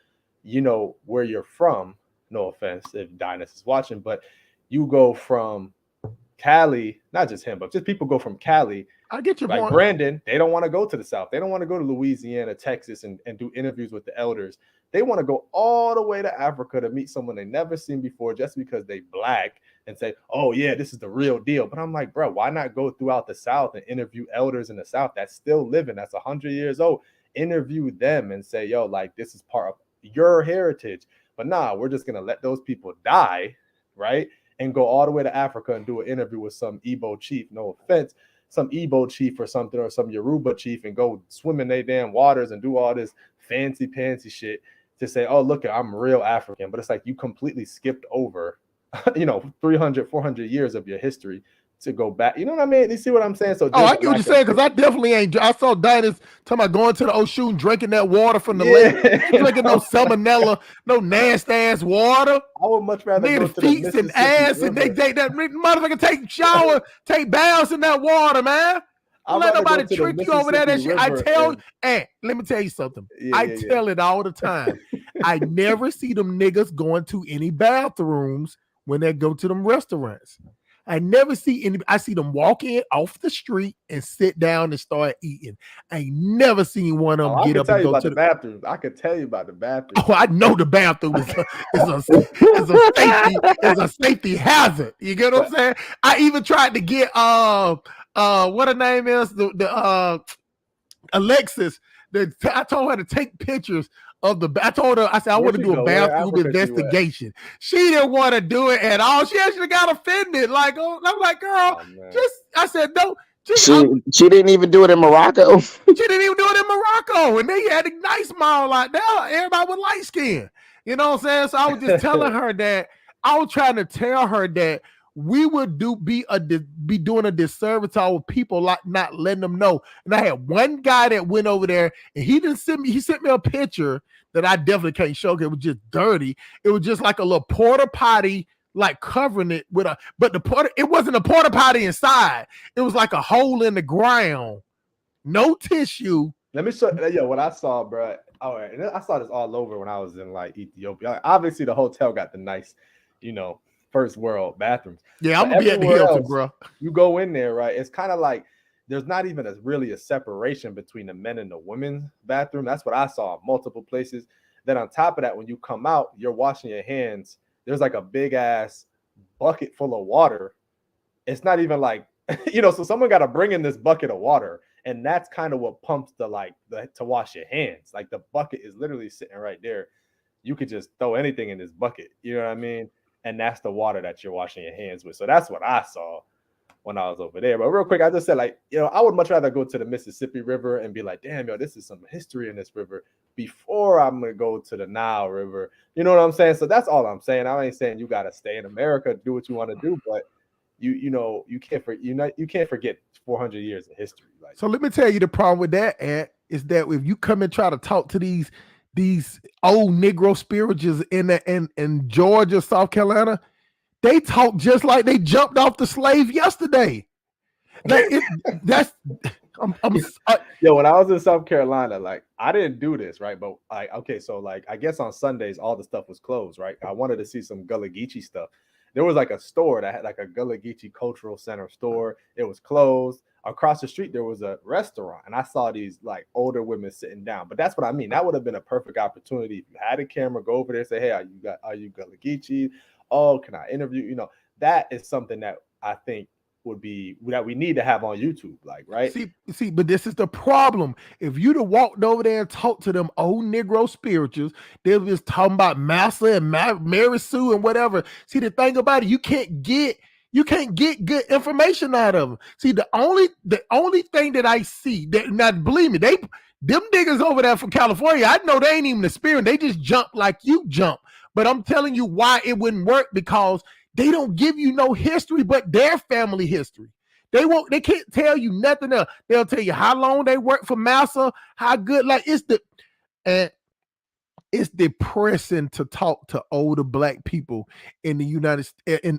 where you're from? No offense if Dynas is watching, but you go from Cali, not just him, but just people go from Cali.
I get your
like
point.
Brandon, they don't want to go to the South. They don't want to go to Louisiana, Texas, and do interviews with the elders. They want to go all the way to Africa to meet someone they never seen before just because they Black and say, oh, yeah, this is the real deal. But I'm like, bro, why not go throughout the South and interview elders in the South that's still living, that's 100 years old, interview them and say, yo, like, this is part of your heritage. But nah, we're just going to let those people die, right, and go all the way to Africa and do an interview with some Igbo chief, no offense, some Igbo chief or something, or some Yoruba chief, and go swim in their damn waters and do all this fancy shit to say, oh, look, I'm real African. But it's like you completely skipped over, 300, 400 years of your history to go back. You know what I mean? You see what I'm saying? So
I get what you're saying, because I definitely ain't. I saw Dynas talking about going to the ocean and drinking that water from the lake. Drinking no salmonella, no nasty ass water.
I would much rather go to the
feet and ass, River. And they take that motherfucker, take shower, take baths in that water, man. Don't
I'd
let
rather go
nobody
to the
trick you over there.
Mississippi
That shit. I
River
tell,
and
and let me tell you something.
yeah,
I
yeah, yeah.
tell it all the time. I never see them niggas going to any bathrooms when they go to them restaurants. I never see any. I see them walk in off the street and sit down and start eating. I ain't never seen one of
Oh,
them
I
get
can
up
tell
and
you
go
about
to
the
the.
bathrooms. I could tell you about the bathrooms.
Oh, I know the bathroom is a safety hazard. You get what I'm
But
saying? I even tried to get what her name is the Alexis. I told her to take pictures of the. I told her, I said I
where'd
want to
she
do a
go? Where
bathroom
Africa she went?
investigation. She didn't want to do it at all. She actually got offended. Like, oh, I'm like, girl,
Oh man.
just I said no.
She didn't even do it in Morocco.
She didn't even do it in Morocco, and they had a nice mile like that. Everybody was light skinned. You know what I'm saying? So I was just telling her that I was trying to tell her that we would be doing a disservice to our people, like not letting them know. And I had one guy that went over there, and he sent me a picture that I definitely can't show because it was just dirty. It was just like a little porta potty, like covering it with it wasn't a porta potty inside. It was like a hole in the ground, no tissue.
Let me show yo what I saw, bro. All right, and I saw this all over when I was in like Ethiopia. Like, obviously, the hotel got the nice, first world bathrooms.
Yeah, I'm
But
gonna be at the
everywhere
Hilton,
else,
bro.
you go in there, right? It's kind of like there's not even really a separation between the men and the women's bathroom. That's what I saw in multiple places. Then on top of that, when you come out, you're washing your hands. There's like a big ass bucket full of water. It's not even like so someone got to bring in this bucket of water. And that's kind of what pumps to wash your hands. Like the bucket is literally sitting right there. You could just throw anything in this bucket. You know what I mean? And that's the water that you're washing your hands with. So that's what I saw when I was over there. But real quick, I just said I would much rather go to the Mississippi River and be like, damn, this is some history in this river before I'm going to go to the Nile River. You know what I'm saying? So that's all I'm saying. I ain't saying you got to stay in America, do what you want to do, but you can't forget 400 years of history.
So let me tell you the problem with that, Ant, is that if you come and try to talk to these old Negro spirituals in Georgia, South Carolina, they talk just like they jumped off the slave yesterday. Like
when I was in South Carolina, I didn't do this, right? But I guess on Sundays all the stuff was closed, right? I wanted to see some Gullah Geechee stuff. There was like a store that had like a Gullah Geechee Cultural Center store. It was closed. Across the street, there was a restaurant, and I saw these like older women sitting down. But that's what I mean. That would have been a perfect opportunity if you had a camera, go over there, say, "Hey, are you Gullah Geechee? Oh, can I interview?" That is something that I think that we need to have on YouTube, right?
See, but this is the problem. If you'd have walked over there and talked to them old Negro spirituals, they were just talking about Massa and Mary Sue and whatever. See, the thing about it, you can't get good information out of them. See, the only thing that I see that, now believe me, them niggas over there from California, I know they ain't even the spirit. They just jump like you jump. But I'm telling you why it wouldn't work, because they don't give you no history but their family history. They can't tell you nothing else. They'll tell you how long they worked for Massa, how good, it's depressing to talk to older black people in the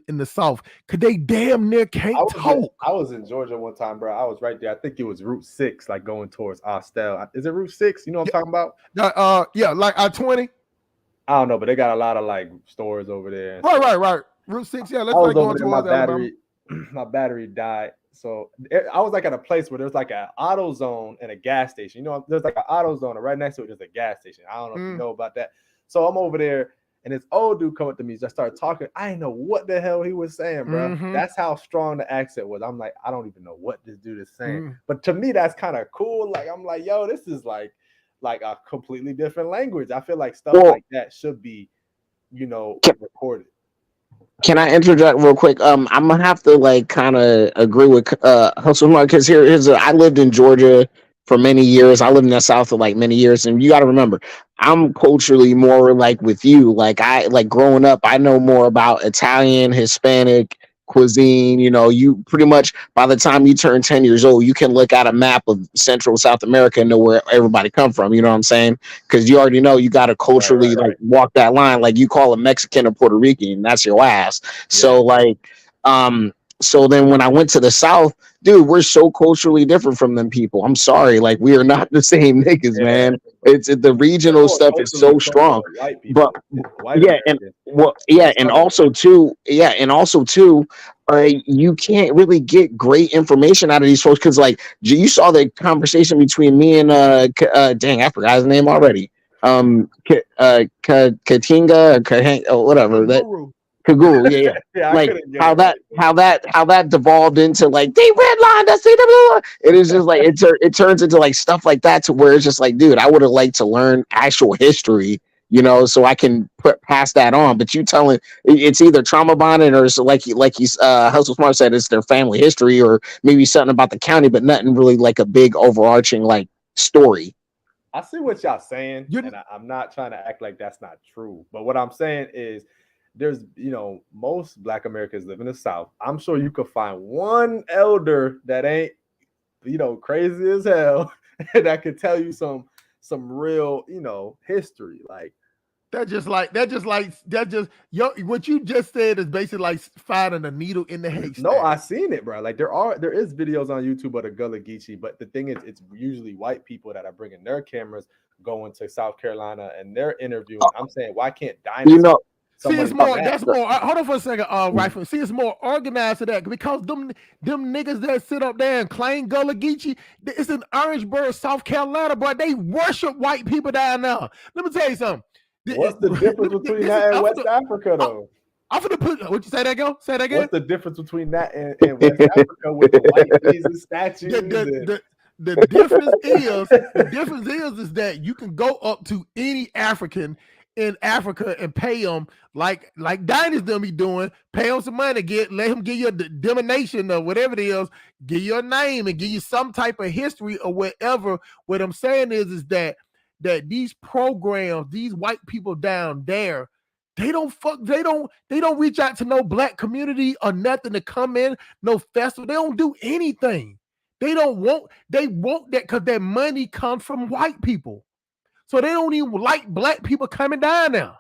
in the South, because they damn near can't talk.
I was in Georgia one time, bro. I was right there. I think it was Route 6, like going towards Austell. Is it Route 6? You know what I'm talking about?
Yeah, like I-20.
I don't know, but they got a lot of like stores over there.
Right. Route 6, yeah. Let's
I was
going
over there,
towards
my battery died. So I was like at a place where there's like an auto zone and a gas station. There's like an auto zone, and right next to it is a gas station. I don't know if you know about that. So I'm over there, and this old dude come up to me, just started talking. I didn't know what the hell he was saying, bro.
Mm-hmm.
That's how strong the accent was. I'm like, I don't even know what this dude is saying. But to me, that's kind of cool. Like, I'm like, yo, this is like a completely different language. I feel like stuff like that should be, recorded.
Can I interject real quick? I'm gonna have to kind of agree with Hustle Mark, because I lived in Georgia for many years. I lived in the South for many years, and you got to remember, I'm culturally more with you. I growing up, I know more about Italian, Hispanic cuisine. You pretty much, by the time you turn 10 years old, you can look at a map of Central South America and know where everybody come from. You know what I'm saying? Because you already know you got to culturally walk that line. Like, you call a Mexican or Puerto Rican, that's your ass. Yeah. So so then when I went to the South, dude, we're so culturally different from them people. I'm sorry, like we are not the same niggas, man. It's the regional stuff is so strong,
White
but
people, white
yeah, and
Americans.
well, yeah, and also too, you can't really get great information out of these folks because, like, you saw the conversation between me and dang, I forgot his name already. Katinga, whatever that.
Guru.
Kagul, yeah, yeah.
Yeah, I
Like
couldn't get it
how that devolved into like they redlined us. It is just like it turns into like stuff like that to where it's just like, dude, I would have liked to learn actual history, so I can pass that on. But you telling it's either trauma bonding or it's like he's Hustle Smart said, it's their family history or maybe something about the county, but nothing really like a big overarching like story.
I see what y'all saying, and I'm not trying to act like that's not true. But what I'm saying is, there's, most Black Americans live in the South. I'm sure you could find one elder that ain't, crazy as hell, that could tell you some real, history. Like
what you just said is basically like finding a needle in the haystack.
No, I seen it, bro. Like there is videos on YouTube of the Gullah Geechee, but the thing is, it's usually white people that are bringing their cameras going to South Carolina and they're interviewing. I'm saying, why can't dinosaurs?
See, it's more. That's more. Hold on for a second, Rifle. See, it's more organized to that because them niggas that sit up there and claim Gullah Geechee, it's in Orangeburg, South Carolina, but they worship white people down there. Let me tell you something.
What's the difference between that and West Africa, though?
I'm gonna put. What you say that go? Say that again.
What's the difference between that and West Africa with the white Jesus statues?
The difference is that you can go up to any African in Africa and pay them like Dinah's them be doing, pay them some money, let him give you a denomination or whatever it is, give you a name and give you some type of history or whatever. What I'm saying is that these programs, these white people down there, they don't reach out to no Black community or nothing to come in, no festival. They don't do anything. They want that because that money comes from white people. So they don't even like Black people coming down now.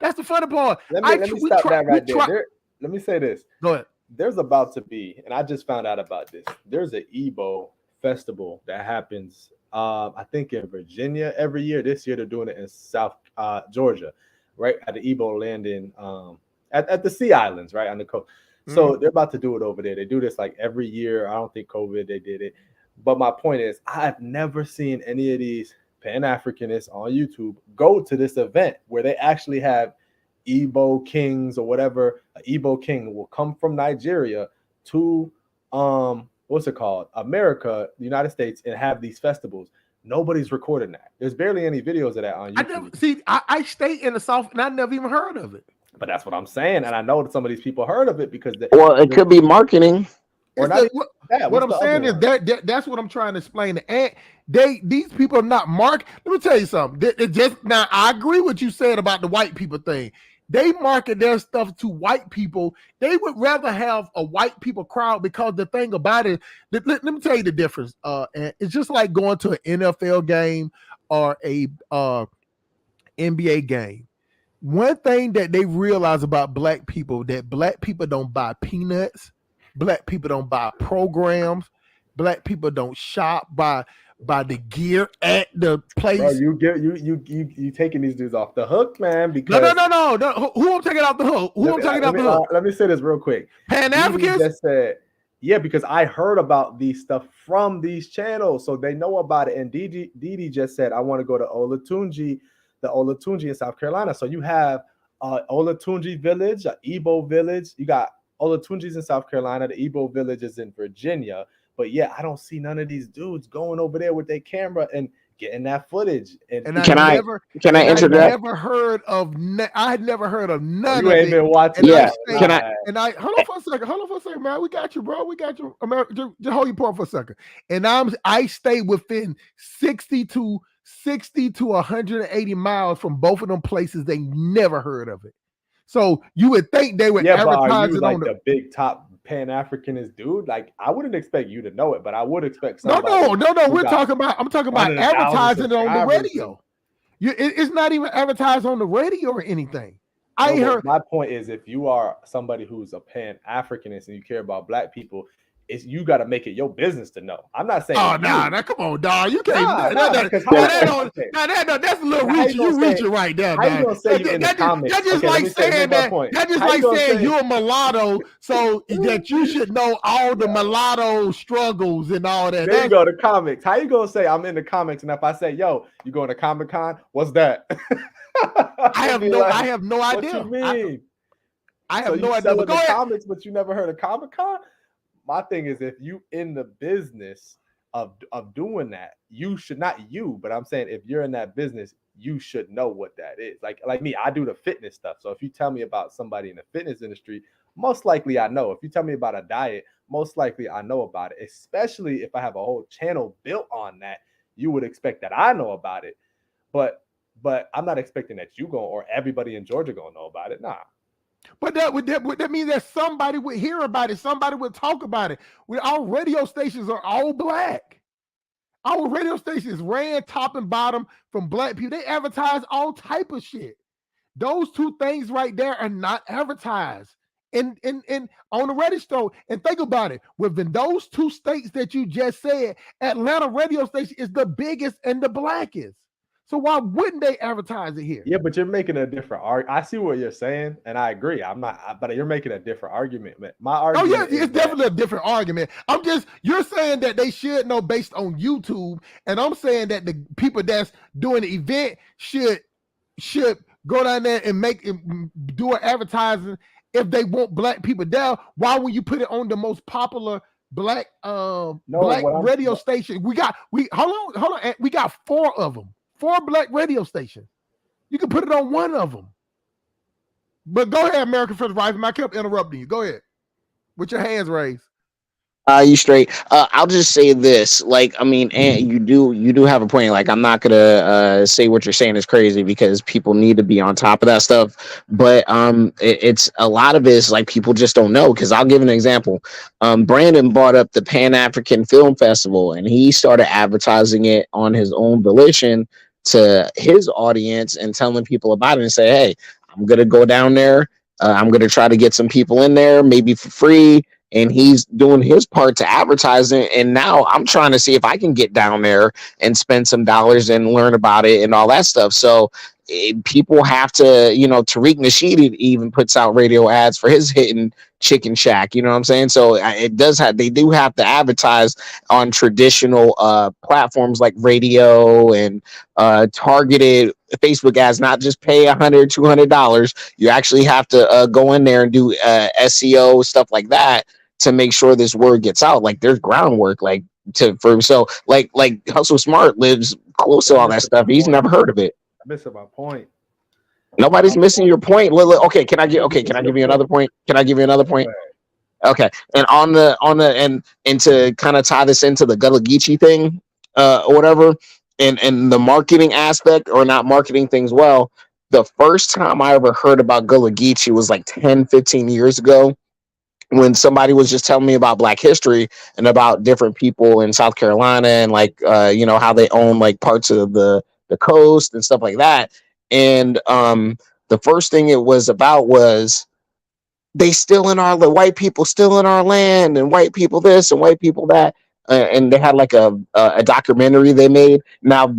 That's the funny part.
Let me stop that right there. Let me say this.
Go ahead.
There's about to be, and I just found out about this. There's an Igbo festival that happens, I think in Virginia every year. This year they're doing it in South Georgia, right at the Igbo landing, at the Sea Islands, right on the coast. So they're about to do it over there. They do this like every year. I don't think COVID they did it, but my point is, I've never seen any of these Pan-Africanists on YouTube go to this event where they actually have Igbo kings or whatever. An Igbo king will come from Nigeria to what's it called, America, the United States, and have these festivals. Nobody's recording that. There's barely any videos of that on YouTube.
I stay in the South and I never even heard of it.
But that's what I'm saying, and I know that some of these people heard of it because
it could be marketing.
What I'm saying is that's what I'm trying to explain. And these people are not market. Let me tell you something. Now I agree with you said about the white people thing. They market their stuff to white people. They would rather have a white people crowd because the thing about it, let me tell you the difference. And it's just like going to an NFL game or a NBA game. One thing that they realize about Black people, that Black people don't buy peanuts. Black people don't buy programs. Black people don't shop by the gear at the place.
Bro, you taking these dudes off the hook, man. Because
no. Who I'm taking off the hook?
Let me say this real quick.
Pan-Africans
just said, yeah, because I heard about these stuff from these channels, so they know about it. And Didi just said, I want to go to Olatunji, the Olatunji in South Carolina. So you have Olatunji village, an Igbo village. You got Olatunji's in South Carolina. The Igbo village is in Virginia. But yeah, I don't see none of these dudes going over there with their camera and getting that footage. And
I had
never heard of none
you ain't been watching.
Yeah.
Hold on for a second, man. We got you, bro. We got you. America, just hold your point for a second. And I stay within 60 to 180 miles from both of them places. They never heard of it. So you would think they would advertise it on
the big top Pan-Africanist dude. Like, I wouldn't expect you to know it, but I would expect somebody.
No. I'm talking about advertising it on the radio. It's not even advertised on the radio or anything.
My point is, if you are somebody who's a Pan-Africanist and you care about Black people, you got to make it your business to know. I'm not saying.
Oh nah, come on, dog. You can't.
Because
That's a little reaching. You reaching right there,
how you
dog.
gonna say you in the comments?
That's just like saying that. That's just like saying you're a mulatto, so that you should know all the mulatto struggles and all that.
There you go, the comics. How you gonna say I'm in the comics? And if I say, yo, you going to Comic-Con? What's that?
I have no idea.
What you mean?
I have no idea.
Selling the comics, but you never heard of Comic-Con? My thing is, if you in the business of doing that, you should, not you, but I'm saying if you're in that business, you should know what that is. Like me, I do the fitness stuff. So if you tell me about somebody in the fitness industry, most likely I know. If you tell me about a diet, most likely I know about it, especially if I have a whole channel built on that. You would expect that I know about it, but I'm not expecting that you go or everybody in Georgia gonna know about it. Nah.
But that means that somebody would hear about it. Somebody would talk about it. Our radio stations are all black. Our radio stations ran top and bottom from black people. They advertise all type of shit. Those two things right there are not advertised in on the radio show. And think about it. Within those two states that you just said, Atlanta radio station is the biggest and the blackest. So why wouldn't they advertise it here?
Yeah, but you're making a different argument. I see what you're saying, and I agree. I'm not, but you're making a different argument. My argument.
Oh yeah, it's definitely a different argument. You're saying that they should know based on YouTube, and I'm saying that the people that's doing the event should go down there and do an advertising if they want black people there. Why would you put it on the most popular black radio station? We got hold on. We got 4 of them. 4 black radio stations. You can put it on one of them. But go ahead, American First Rifleman. I kept interrupting you. Go ahead. With your hands raised.
You straight. I'll just say this. Like, I mean, and you do have a point. Like, I'm not gonna say what you're saying is crazy because people need to be on top of that stuff. But it's a lot of it is like people just don't know. Because I'll give an example. Brandon brought up the Pan African Film Festival, and he started advertising it on his own volition to his audience and telling people about it and say, hey, I'm gonna go down there. I'm gonna try to get some people in there, maybe for free. And he's doing his part to advertising. And now I'm trying to see if I can get down there and spend some dollars and learn about it and all that stuff. So people have to, Tariq Nasheed even puts out radio ads for his Hitting Chicken Shack. You know what I'm saying? So they do have to advertise on traditional platforms like radio and targeted Facebook ads, not just pay $100, $200. You actually have to go in there and do SEO, stuff like that, to make sure this word gets out. Like there's groundwork, like Hustle Smart lives close to all that stuff. He's never heard of it.
I'm missing my point.
Nobody's missing your point. Okay, can I give you another point? Can I give you another point? Okay, and on the and to kind of tie this into the Gullah Geechee thing, or whatever, and the marketing aspect or not marketing things well. The first time I ever heard about Gullah Geechee was like 10, 15 years ago, when somebody was just telling me about Black history and about different people in South Carolina and like how they own like parts of the coast and stuff like that. And the first thing it was about was the white people still in our land, and white people this and white people that. And they had like a documentary they made. Now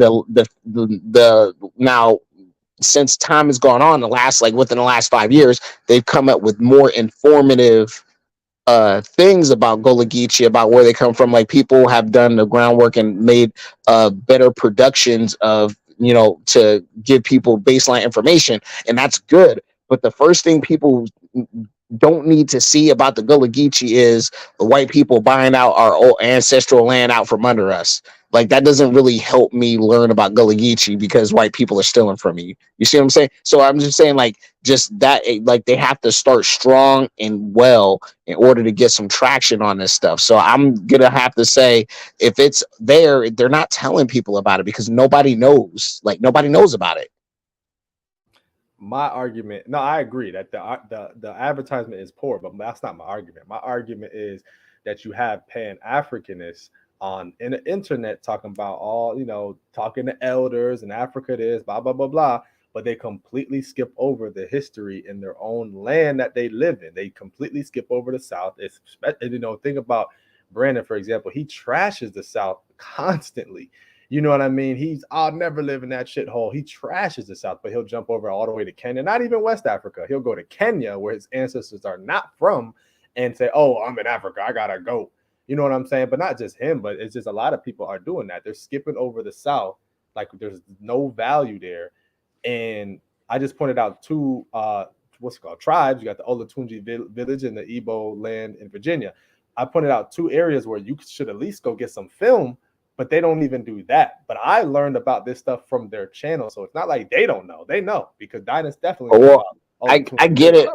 now since time has gone on, within the last 5 years, they've come up with more informative things about Gullah Geechee, about where they come from. Like people have done the groundwork and made better productions of to give people baseline information, and that's good. But the first thing people don't need to see about the Gullah Geechee is the white people buying out our old ancestral land out from under us. Like that doesn't really help me learn about Gullah Geechee because white people are stealing from me. You see what I'm saying? So I'm just saying, like, just that, like, they have to start strong and well in order to get some traction on this stuff. So I'm gonna have to say, if it's there, they're not telling people about it because nobody knows. Like nobody knows about it.
My argument, no, I agree that the advertisement is poor, but that's not my argument. My argument is that you have Pan-Africanists in the internet talking about talking to elders and Africa this, blah, blah, blah, blah, but they completely skip over the history in their own land that they live in. They completely skip over the South. Think about Brandon, for example, he trashes the South constantly. You know what I mean? I'll never live in that shithole. He trashes the South, but he'll jump over all the way to Kenya, not even West Africa. He'll go to Kenya, where his ancestors are not from, and say, oh, I'm in Africa, I gotta go. You know what I'm saying? But not just him, but it's just a lot of people are doing that. They're skipping over the South, like there's no value there. And I just pointed out two, what's it called, tribes. You got the Olatunji village and the Igbo land in Virginia. I pointed out two areas where you should at least go get some film, but they don't even do that. But I learned about this stuff from their channel, so it's not like they don't know. They know, because Dynas definitely knows about
I get it.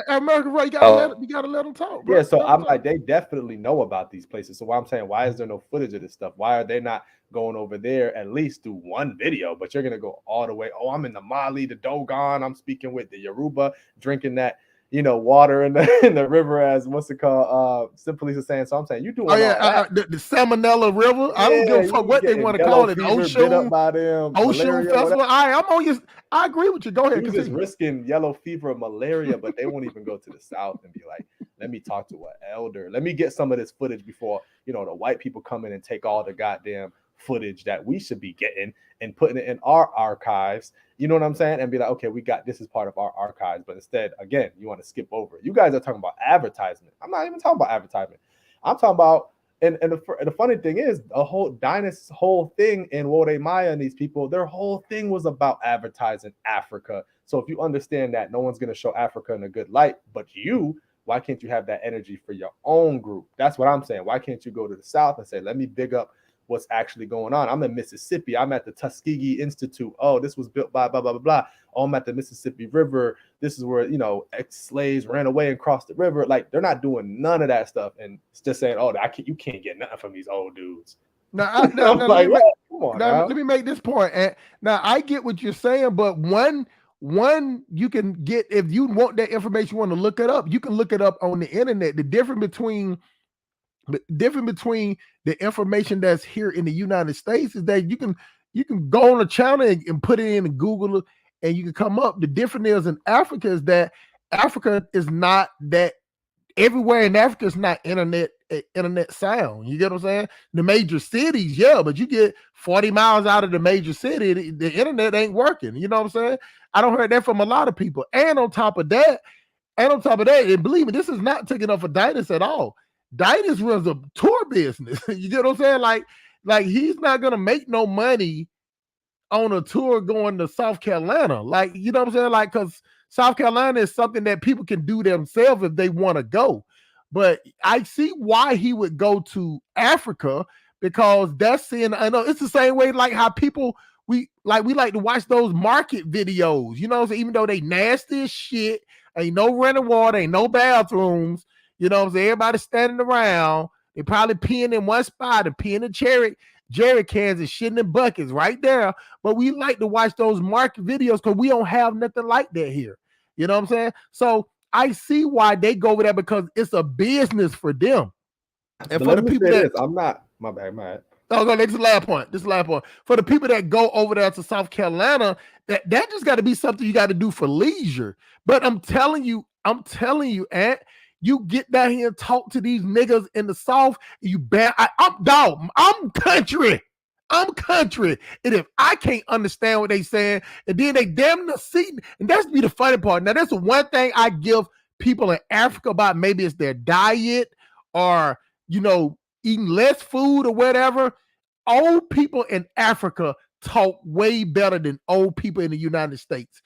American, right? You gotta let them talk, bro.
Yeah, so I'm like, they definitely know about these places. So why I'm saying, why is there no footage of this stuff? Why are they not going over there at least do one video? But you're gonna go all the way. Oh, I'm in the Mali, the Dogon. I'm speaking with the Yoruba, drinking that, water in the river, as what's it called? Simply saying. So I'm saying, you doing
the Salmonella River. I don't give a fuck what they want to call it. Ocean Festival. I'm on you. I agree with you. Go ahead.
He was just risking yellow fever, malaria, but they won't even go to the South and be like, let me talk to an elder. Let me get some of this footage before, the white people come in and take all the goddamn footage that we should be getting and putting it in our archives. You know what I'm saying? And be like, okay, we got this as part of our archives. But instead, again, you want to skip over it. You guys are talking about advertisement. I'm not even talking about advertisement. I'm talking about, and the funny thing is, the whole Dynas whole thing in Wode Maya and these people, their whole thing was about advertising Africa. So if you understand that no one's going to show Africa in a good light, but why can't you have that energy for your own group? That's what I'm saying. Why can't you go to the South and say, let me big up what's actually going on? I'm in Mississippi. I'm at the Tuskegee Institute. Oh, this was built by blah, blah, blah, blah. Oh, I'm at the Mississippi River. This is where, ex-slaves ran away and crossed the river. Like, they're not doing none of that stuff. And it's just saying, oh, you can't get nothing from these old dudes.
Now, let me make this point. And now, I get what you're saying, but one you can get, if you want that information, you want to look it up, you can look it up on the internet. The difference between the information that's here in the United States is that you can go on a channel and put it in Google and you can come up. The difference is in Africa is that Africa is not that everywhere in Africa is not internet sound. You get what I'm saying? The major cities, yeah, but you get 40 miles out of the major city, the internet ain't working. You know what I'm saying? I don't heard that from a lot of people. And on top of that, and believe me, this is not taking off of Dynas at all. Dynas runs a tour business. You get what I'm saying? Like he's not gonna make no money on a tour going to South Carolina. Like, you know what I'm saying? Like, because South Carolina is something that people can do themselves if they want to go. But I see why he would go to Africa, because I know it's the same way like how people we like to watch those market videos, you know, so even though they nasty as shit, ain't no running water, ain't no bathrooms, you know what I'm saying? Everybody standing around, they probably peeing in one spot and peeing in jerry cans and shitting in buckets right there. But we like to watch those market videos because we don't have nothing like that here. You know what I'm saying? So I see why they go over there, because it's a business for them. And but for the people that
I'm not my bad.
Oh, no, this is the last point. For the people that go over there to South Carolina, that just got to be something you got to do for leisure. But I'm telling you, Ant, you get down here and talk to these niggas in the South, I'm country. And if I can't understand what they saying, and then they damn near see, and that's be the funny part. Now, that's the one thing I give people in Africa about. Maybe it's their diet or, eating less food or whatever. Old people in Africa talk way better than old people in the United States.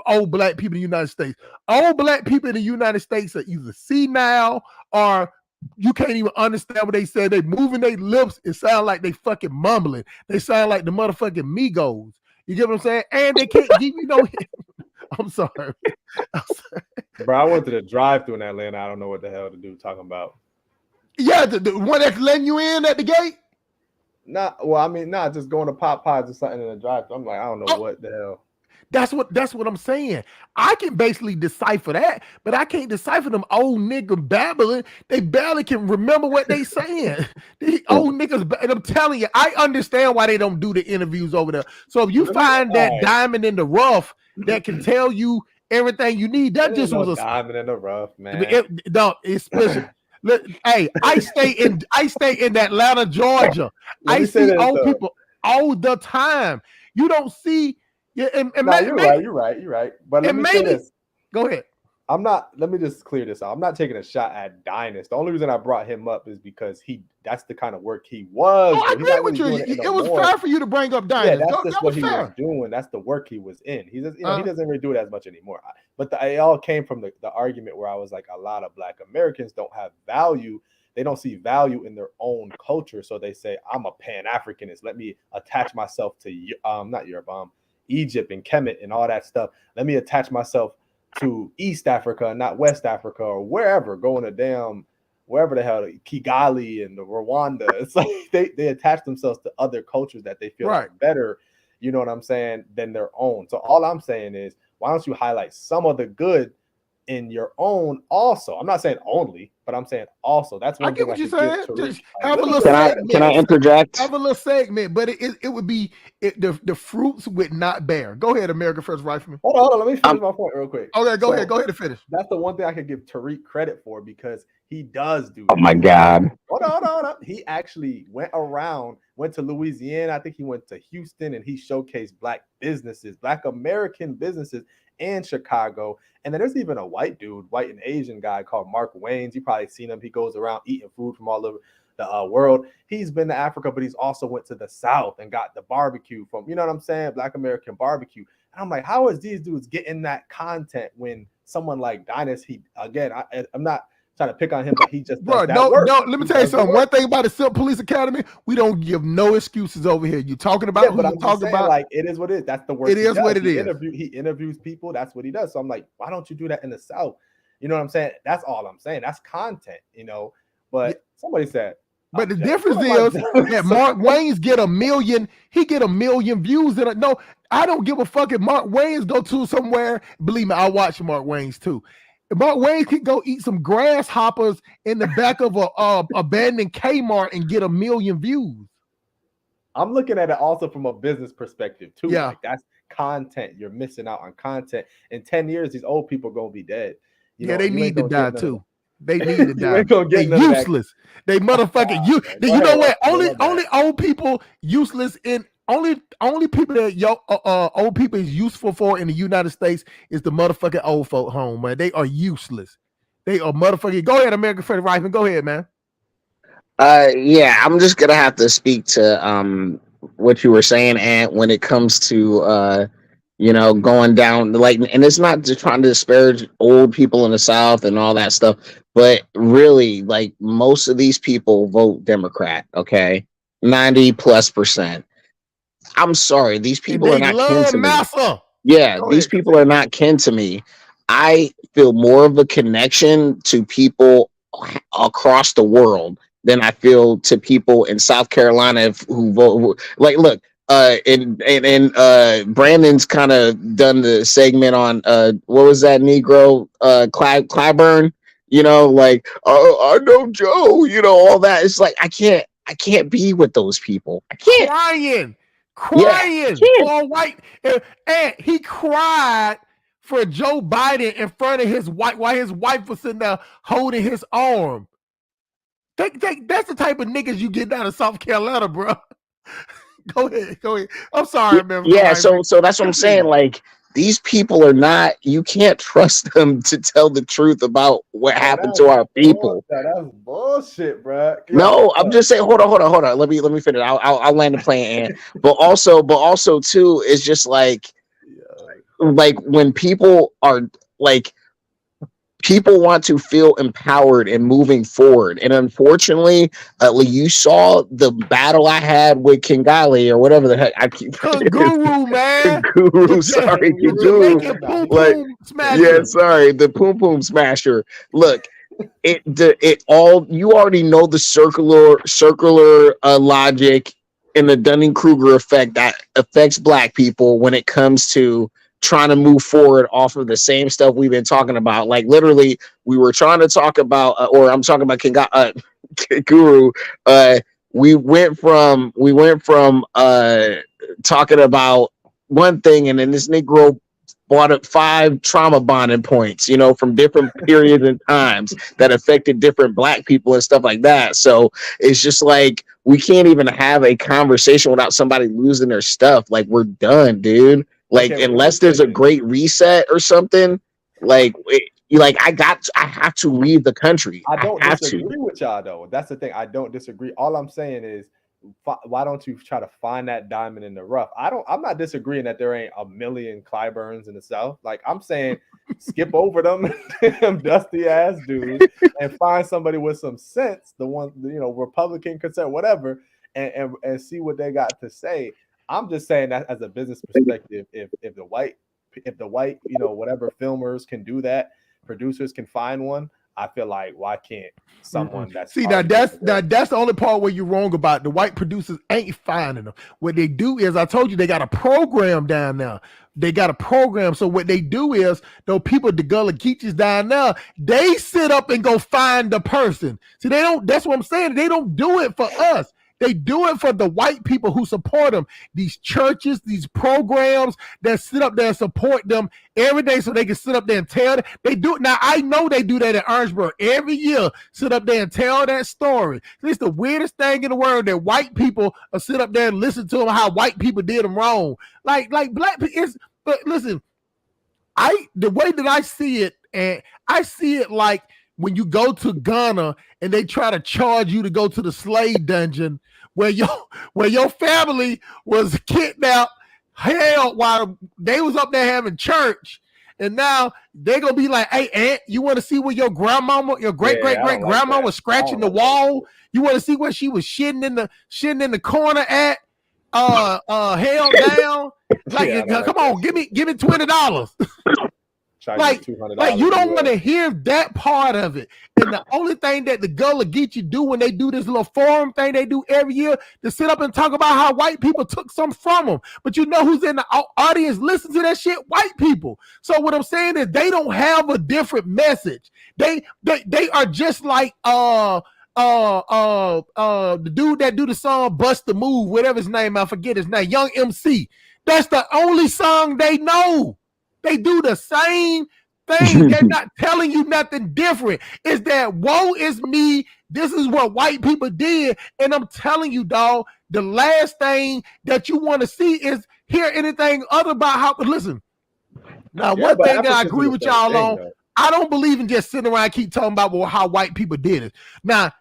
Old black people in the United States. Old black people in the United States are either senile or you can't even understand what they say. They moving their lips. It sounds like they fucking mumbling. They sound like the motherfucking Migos. You get what I'm saying? And they can't give you no. I'm sorry.
Bro, I went to the drive-thru in Atlanta. I don't know what the hell to do talking about.
Yeah, the one that's letting you in at the gate?
Just going to Pop Pies or something in the drive-thru. I'm like, I don't know what the hell.
That's what I'm saying. I can basically decipher that, but I can't decipher them old niggas babbling. They barely can remember what they saying. These old niggas, and I'm telling you, I understand why they don't do the interviews over there. So if you find that diamond in the rough that can tell you everything you need, that just was a
diamond in the rough, man.
Especially Hey, I stay in Atlanta, Georgia.
Let
I
me say
see
this
old
though.
people all the time. You don't see. Yeah, and
No, you're right. You're right. You're right. But let
and
me say
maybe
this.
go ahead.
I'm not. Let me just clear this out. I'm not taking a shot at Dynas. The only reason I brought him up is because that's the kind of work he was.
Oh, I
Though he's
agree
not
with
really
you.
doing it
It
no
was
more.
fair for you to bring up
Yeah,
Diners.
that's just
That
what
was
he was
fair.
doing. That's the work he was in. He does, he
Uh-huh.
doesn't really do it as much anymore. But it all came from the argument where I was like, a lot of Black Americans don't have value. They don't see value in their own culture, so they say, "I'm a Pan Africanist. Let me attach myself to not Europe, Egypt and Kemet and all that stuff. Let me attach myself to East Africa and not West Africa or wherever, going to damn wherever the hell, Kigali and the Rwanda." It's like they attach themselves to other cultures that they feel
Right.
are better, you know what I'm saying, than their own. So all I'm saying is, why don't you highlight some of the good in your own also? I'm not saying only, but I'm saying also. That's
I
one
get
thing I
what you're
could give
saying.
Tariq
Just
a
have a
little
little
bit of
segment.
Can I
credit.
interject?
Have a little segment, but it would be the fruits would not bear. Go ahead, American First Rifleman.
Hold on. Let me finish my point real quick.
Okay, go ahead.
So
Go ahead and finish.
that's the one thing I could give Tariq credit for, because he does do
Oh
that.
my God.
Hold on. He actually went to Louisiana. I think he went to Houston, and he showcased Black businesses, Black American businesses in Chicago. And then there's even a white and Asian guy called Mark Waynes. You probably seen him. He goes around eating food from all over the world. He's been to Africa, but he's also went to the South and got the barbecue from, you know what I'm saying, Black American barbecue. And I'm like, how is these dudes getting that content when someone like Dynasty, again, I'm not trying to pick on him, but he just does
Bro,
that work.
let me
He
tell you
does the
something.
work.
One thing about the Silk Police Academy, we don't give no excuses over here. You talking about
Yeah,
who
but
you
I'm just
talking
saying,
about?
like, it is what it is. That's the work
It
he
is
does.
what it is.
He interviews people. That's what he does. So I'm like, why don't you do that in the South? You know what I'm saying? That's all I'm saying. That's content, you know. But somebody said,
But the
Jay,
difference
what am I
is
doing?
that Mark Wayne's get a million. He get a million views. And no, I don't give a fuck if Mark Wayne's go to somewhere. Believe me, I watch Mark Wayne's too. If Mark Wayne can go eat some grasshoppers in the back of a abandoned Kmart and get a million views.
I'm looking at it also from a business perspective too.
Yeah.
Like, that's content. You're missing out on content. In 10 years, these old people gonna be dead. You know,
they
you ain't
need to
gonna
die
get none of
too. They need to
you
die.
ain't gonna
They
get none of that.
useless. They motherfucking you.
Go
You know
ahead,
what? Only old people useless in only people that old people is useful for in the United States is the motherfucking old folk home, man. They are useless. They are motherfucking. Go ahead, American Freddy Rifleman. Go ahead, man.
Yeah, I'm just gonna have to speak to what you were saying, and when it comes to going down, like, and it's not just trying to disparage old people in the South and all that stuff, but really, like, most of these people vote Democrat, okay, 90+%. I'm sorry, these
And
people are
they
not kin
love
to me.
massa.
Yeah,
Go
these
ahead,
people are
continue.
not kin to me. I feel more of a connection to people across the world than I feel to people in South Carolina who vote. Like, look, and Brandon's kind of done the segment on what was that Negro Clyburn? Like, I know Joe. All that. It's like I can't be with those people. I can't. Yeah,
Crying
can't.
for a white, and he cried for Joe Biden in front of his wife while his wife was sitting there holding his arm. That's the type of niggas you get down in South Carolina, bro. Go ahead. I'm sorry, man.
Yeah, so that's what I'm saying. Like, these people are not. You can't trust them to tell the truth about what happened to our people.
That's bullshit, bro.
No, I'm just saying. Hold on. Let me finish. I'll land the plane. And but also too, it's just like when people are like. People want to feel empowered and moving forward. And unfortunately, you saw the battle I had with Kingali or whatever the heck I keep
Kanguru, man.
Guru, sorry,
The
Guru.
Jamaican Poom
Like,
Poom Smasher.
yeah, sorry, the Poom Poom Smasher. Look, it all, you already know the circular logic and the Dunning-Kruger effect that affects Black people when it comes to trying to move forward off of the same stuff we've been talking about. Like, literally, we were trying to talk about, or I'm talking about Guru. We went from talking about one thing, and then this Negro bought up 5 trauma bonding points, from different periods and times that affected different black people and stuff like that. So it's just like we can't even have a conversation without somebody losing their stuff. Like, we're done, dude. Like,
Okay,
unless there's a great reset or something, like I have to leave the country.
I don't
have
disagree
to.
with y'all though. That's the thing. I don't disagree. All I'm saying is, why don't you try to find that diamond in the rough? I'm not disagreeing that there ain't a million Clyburns in the South. Like, I'm saying, skip over them, them dusty ass dudes, and find somebody with some sense. The one, Republican, concern, whatever, and see what they got to say. I'm just saying that as a business perspective, if the white, whatever filmers can do that, producers can find one. I feel like, why can't someone that's
that's the only part where you're wrong about it. The white producers ain't finding them. What they do is, I told you, they got a program down there. They got a program. So what they do is, those people, the Gullah Geechees down there, they sit up and go find the person. See, they don't. That's what I'm saying. They don't do it for us. They do it for the white people who support them. These churches, these programs that sit up there and support them every day, so they can sit up there and tell them. They do it. Now, I know they do that at Orangeburg every year. Sit up there and tell that story. It's the weirdest thing in the world that white people sit up there and listen to them, how white people did them wrong. Like black people. But listen, the way that I see it, and I see it like when you go to Ghana and they try to charge you to go to the slave dungeon where your family was kidnapped, held while they was up there having church, and now they're gonna be like, "Hey, Aunt, you want to see where your grandmama, your great grandma was scratching the wall? You want to see where she was shitting in the corner at? Held down? Like, come on, give me $20." Like you don't want to hear that part of it. And the only thing that the Gullah Geechee do when they do this little forum thing they do every year, to sit up and talk about how white people took some from them. But you know who's in the audience listen to that shit? White people. So what I'm saying is, they don't have a different message. They are just like the dude that do the song Bust the Move, whatever his name, I forget his name, Young MC. That's the only song they know. They do the same thing. They're not telling you nothing different. It's that, woe is me. This is what white people did. And I'm telling you, dog, the last thing that you want to see is hear anything other about how, listen. Now, one thing that I agree with y'all on, I don't believe in just sitting around and keep talking about how white people did it. Now,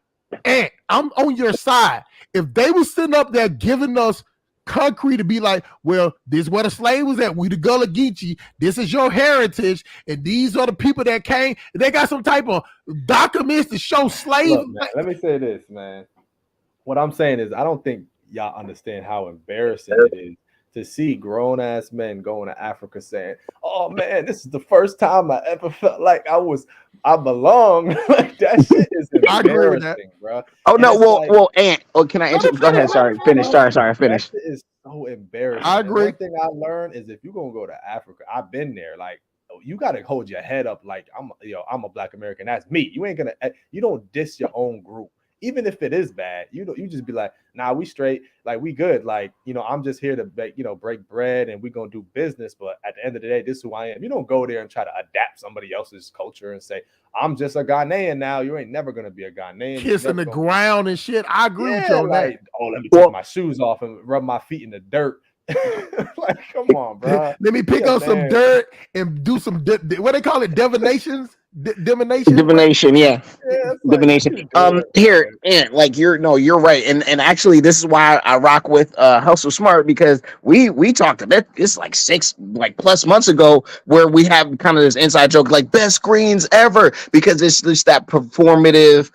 Aunt, I'm on your side. If they were sitting up there giving us concrete to be like, well, this is where the slave was at. We the Gullah Geechee. This is your heritage, and these are the people that came. They got some type of documents to show slave.
Look, man, let me say this, man. What I'm saying is, I don't think y'all understand how embarrassing it is to see grown-ass men going to Africa saying, "Oh man, this is the first time I ever felt like I belong." Like, that shit is embarrassing, bro.
Oh, no, well, Aunt, can I answer? Go ahead, sorry, finish. Sorry, finish.
That shit is so embarrassing.
I agree.
And one thing I learned is, if you're gonna go to Africa, I've been there. Like, you gotta hold your head up. Like, I'm a Black American. That's me. You don't diss your own group. Even if it is bad, you just be like, nah, we straight, like, we good. Like, I'm just here to break bread, and we gonna do business. But at the end of the day, this is who I am. You don't go there and try to adapt somebody else's culture and say, I'm just a Ghanaian now. You ain't never gonna be a Ghanaian.
Kissing the ground and shit. I agree with you on that.
Oh, let me take my shoes off and rub my feet in the dirt. Like, come on, bro.
Let me pick up some dirt and do some what they call it, divinations. Divination,
yeah. Divination. Here, and like you're right, and actually this is why I rock with Hustle Smart, because we talked about this like 6 plus months ago, where we have kind of this inside joke like best screens ever, because it's just that performative,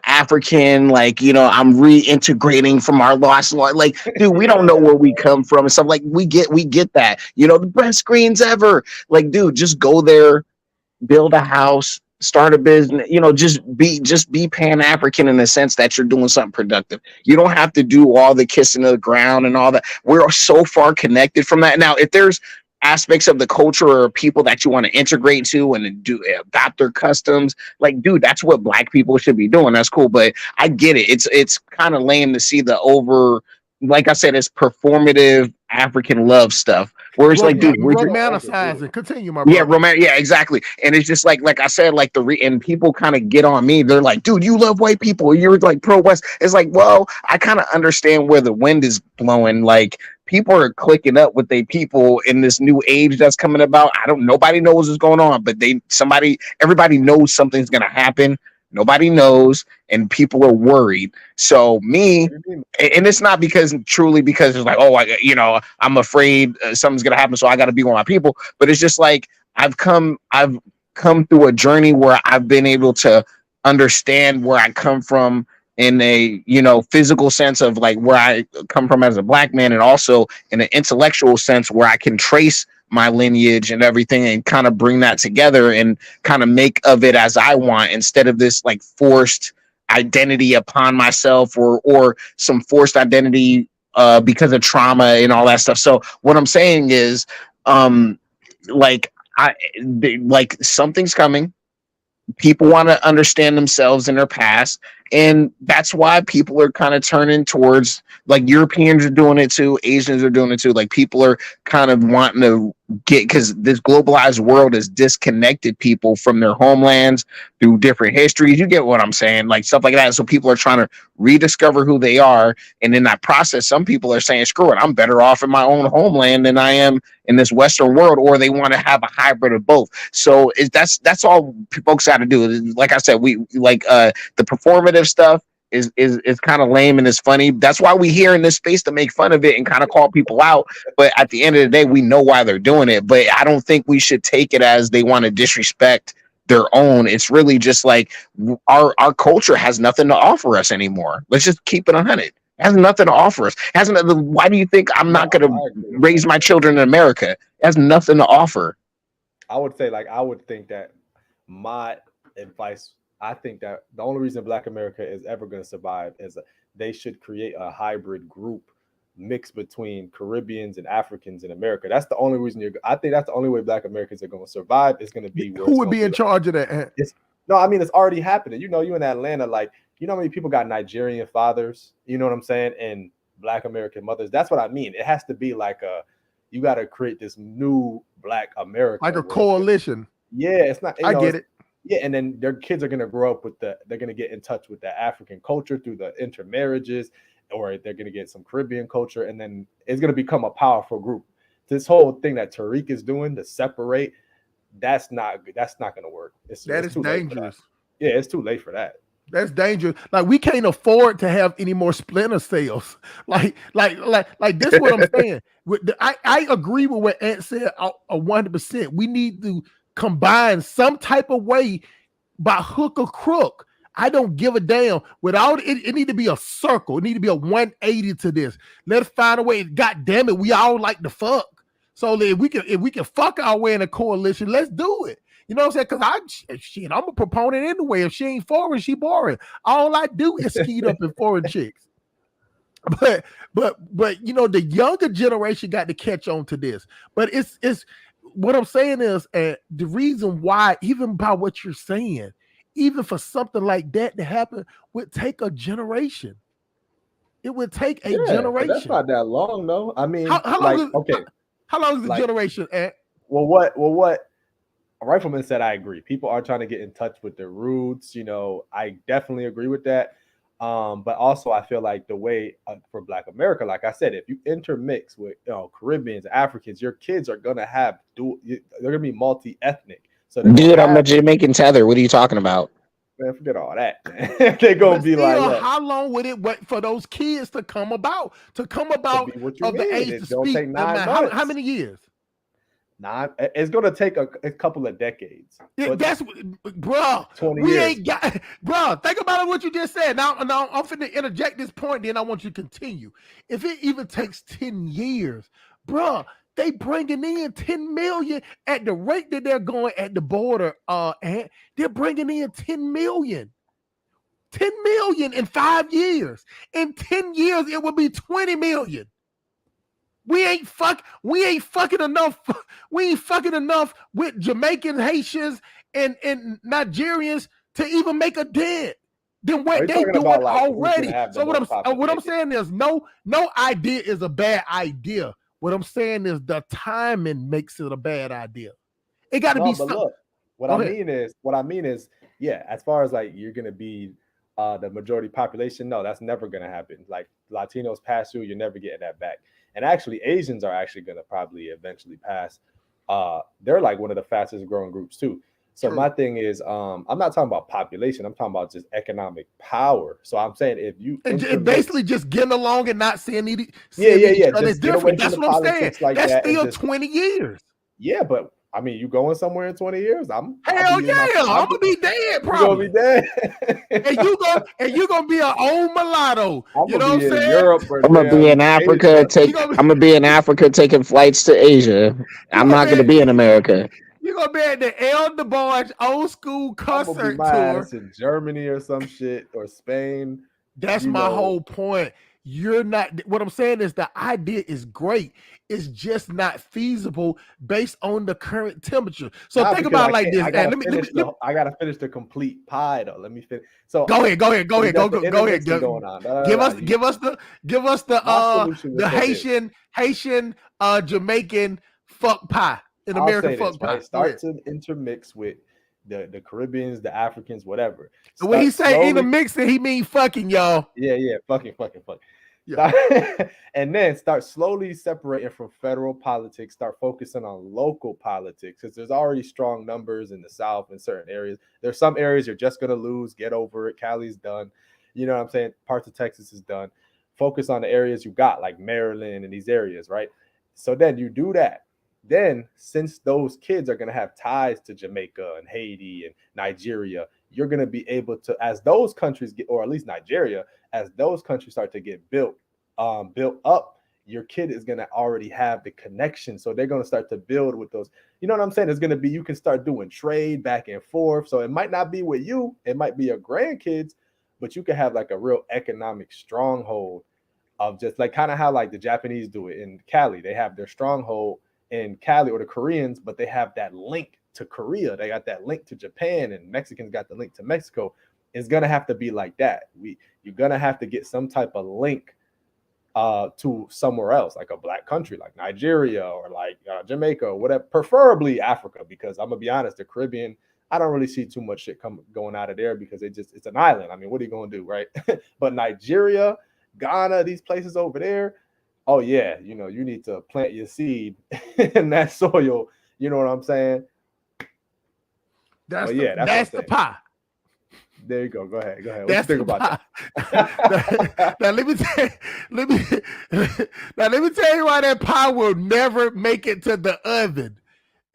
African, like, I'm reintegrating from our lost life. Like, dude, we don't know where we come from and stuff. Like, we get that, the best screens ever. Like, dude, just go there, build a house, start a business, just be Pan-African in the sense that you're doing something productive. You don't have to do all the kissing of the ground and all that. We're so far connected from that. Now, if there's aspects of the culture or people that you want to integrate to and adopt their customs, like, dude, that's what Black people should be doing. That's cool. But I get it. It's kind of lame to see the like I said, it's performative African love stuff. Where it's like, dude, we're just,
romanticizing. Continue, my
yeah,
brother.
yeah, exactly. And it's just like I said, like and people kind of get on me. They're like, dude, you love white people. You're like pro West. It's like, well, I kind of understand where the wind is blowing. Like people are clicking up with their people in this new age that's coming about. Nobody knows what's going on, but everybody knows something's gonna happen. Nobody knows, and people are worried. So me, and it's not because it's like, oh, I'm afraid something's gonna happen, so I got to be with my people. But it's just like I've come through a journey where I've been able to understand where I come from in a physical sense of like where I come from as a black man, and also in an intellectual sense where I can trace my lineage and everything and kind of bring that together and kind of make of it as I want, instead of this like forced identity upon myself or some forced identity because of trauma and all that stuff. So what I'm saying is like something's coming. People want to understand themselves and their past, and that's why people are kind of turning towards, like, Europeans are doing it too, Asians are doing it too. Like people are kind of wanting to get, because this globalized world has disconnected people from their homelands through different histories. You get what I'm saying? Like stuff like that. So people are trying to rediscover who they are, and in that process, some people are saying, screw it, I'm better off in my own homeland than I am in this Western world, or they want to have a hybrid of both. So that's all folks got to do. Like I said, we like the performative stuff is kind of lame and it's funny. That's why we here in this space to make fun of it and kind of call people out. But at the end of the day, we know why they're doing it. But I don't think we should take it as they want to disrespect their own. It's really just like our culture has nothing to offer us anymore. Let's just keep it 100. It has nothing to offer us. Why do you think I'm not going to raise my children in America? It has nothing to offer.
I would think that my advice, I think that the only reason Black America is ever going to survive is they should create a hybrid group mixed between Caribbeans and Africans in America. That's the only reason I think that's the only way Black Americans are going to survive. Is going to be
who would be in charge of that?
No, I mean, it's already happening. You in Atlanta, like, how many people got Nigerian fathers, you know what I'm saying, and Black American mothers. That's what I mean. It has to be like you got to create this new Black America,
like a coalition.
Yeah, it's not.
I get it.
Yeah, and then their kids are going to grow up they're going to get in touch with the African culture through the intermarriages, or they're going to get some Caribbean culture, and then it's going to become a powerful group. This whole thing that Tariq is doing to separate, that's not going to work. It's dangerous. Yeah, it's too late for that.
That's dangerous. Like we can't afford to have any more splinter cells. Like this is what I'm saying. I agree with what Ant said 100%. We need to combine some type of way by hook or crook. I don't give a damn. Without it, it need to be a circle. It need to be a 180 to this. Let's find a way. God damn it, we all like to fuck. So if we can fuck our way in a coalition, let's do it. You know what I'm saying? Because I'm a proponent anyway. If she ain't foreign, she boring. All I do is skeet up in foreign chicks. But the younger generation got to catch on to this. But it's what I'm saying is the reason why, even by what you're saying, even for something like that to happen, would take a generation. It would take a generation.
That's not that long, though. I mean,
how long is the generation at?
Well, what Rifleman said, I agree. People are trying to get in touch with their roots. I definitely agree with that. But also, I feel like the way for Black America, like I said, if you intermix with Caribbeans, Africans, your kids are gonna have they're gonna be multi-ethnic. So
dude, I'm a Jamaican tether. What are you talking about?
Man, forget all that. They're gonna be like,
how long would it wait for those kids to come about of the age to speak?
Take 9 months.
How many years?
It's gonna take a couple of decades.
Yeah, that's, bro.
20
we
years.
ain't got, bro. Think about what you just said. Now I'm finna interject this point. Then I want you to continue. If it even takes 10 years, bro, they bringing in 10 million at the rate that they're going at the border. And they're bringing in 10 million. 10 million in 5 years. In 10 years, it will be 20 million. We ain't fucking enough. We ain't fucking enough with Jamaicans, Haitians, and Nigerians to even make a dent. Then what they doing already. So what I'm saying is no idea is a bad idea. What I'm saying is the timing makes it a bad idea. It got to
No,
be
but
something.
look, what
Go
I
ahead.
mean is, yeah, as far as like you're gonna be the majority population, no, that's never gonna happen. Like Latinos pass through, you're never getting that back. And actually, Asians are actually gonna probably eventually pass. They're like one of the fastest growing groups too. So
True.
my thing is, I'm not talking about population. I'm talking about just economic power. So I'm saying if you
And
intermix,
basically just getting along and not seeing
yeah,
each other is
just get away
different.
from
That's
the
what I'm saying.
politics like
That's
that, and
still
just
20 years.
yeah. But I mean, you going somewhere in 20 years? I'll
Hell
be in my,
yeah. I'm gonna be dead
you gonna be
probably.
dead.
And you gonna be an old mulatto.
I'm
You
gonna
know
be
what I'm
in
saying?
Europe or
I'm gonna be in Africa.
Asia.
I'm gonna be in Africa taking flights to Asia. I'm not gonna be in America.
You're gonna be at the El DeBarge old school
I'm gonna be
concert
my
tour.
ass in Germany or some shit or Spain.
That's my whole point. You're not. What I'm saying is the idea is great. It's just not feasible based on the current temperature. So think about it like this.
I gotta finish the complete pie though. Let me finish. So
go ahead. Go ahead.
Going on.
Give us the Haitian Jamaican fuck pie in
I'll
American
say
fuck
this,
pie.
right? Start to intermix with the Caribbeans, the Africans, whatever.
When he say intermixing, he mean fucking, y'all.
Yeah, fucking.
Yeah.
And then start slowly separating from federal politics, start focusing on local politics, because there's already strong numbers in the South in certain areas. There's some areas you're just gonna lose, get over it. Cali's done. You know what I'm saying? Parts of Texas is done. Focus on the areas you got, like Maryland and these areas, right? So then you do that. Then, since those kids are going to have ties to Jamaica and Haiti and Nigeria, you're going to be able to, as those countries get, or at least Nigeria, as those countries start to get built up, your kid is going to already have the connection. So they're going to start to build with those. You know what I'm saying? It's going to be, you can start doing trade back and forth. So it might not be with you, it might be your grandkids, but you can have like a real economic stronghold of just like kind of how like the Japanese do it in Cali. They have their stronghold in Cali, or the Koreans, but they have that link to Korea. They got that link to Japan, and Mexicans got the link to Mexico. It's gonna have to be like that. You're gonna have to get some type of link to somewhere else, like a black country, like Nigeria or like Jamaica or whatever. Preferably Africa, because I'm gonna be honest, the Caribbean, I don't really see too much shit going out of there because it's an island. I mean, what are you gonna do, right? But Nigeria, Ghana, these places over there. Oh yeah, you need to plant your seed in that soil. You know what I'm saying?
That's the pie.
There you go. Go ahead. What you think about
that? Now let me tell you why that pie will never make it to the oven.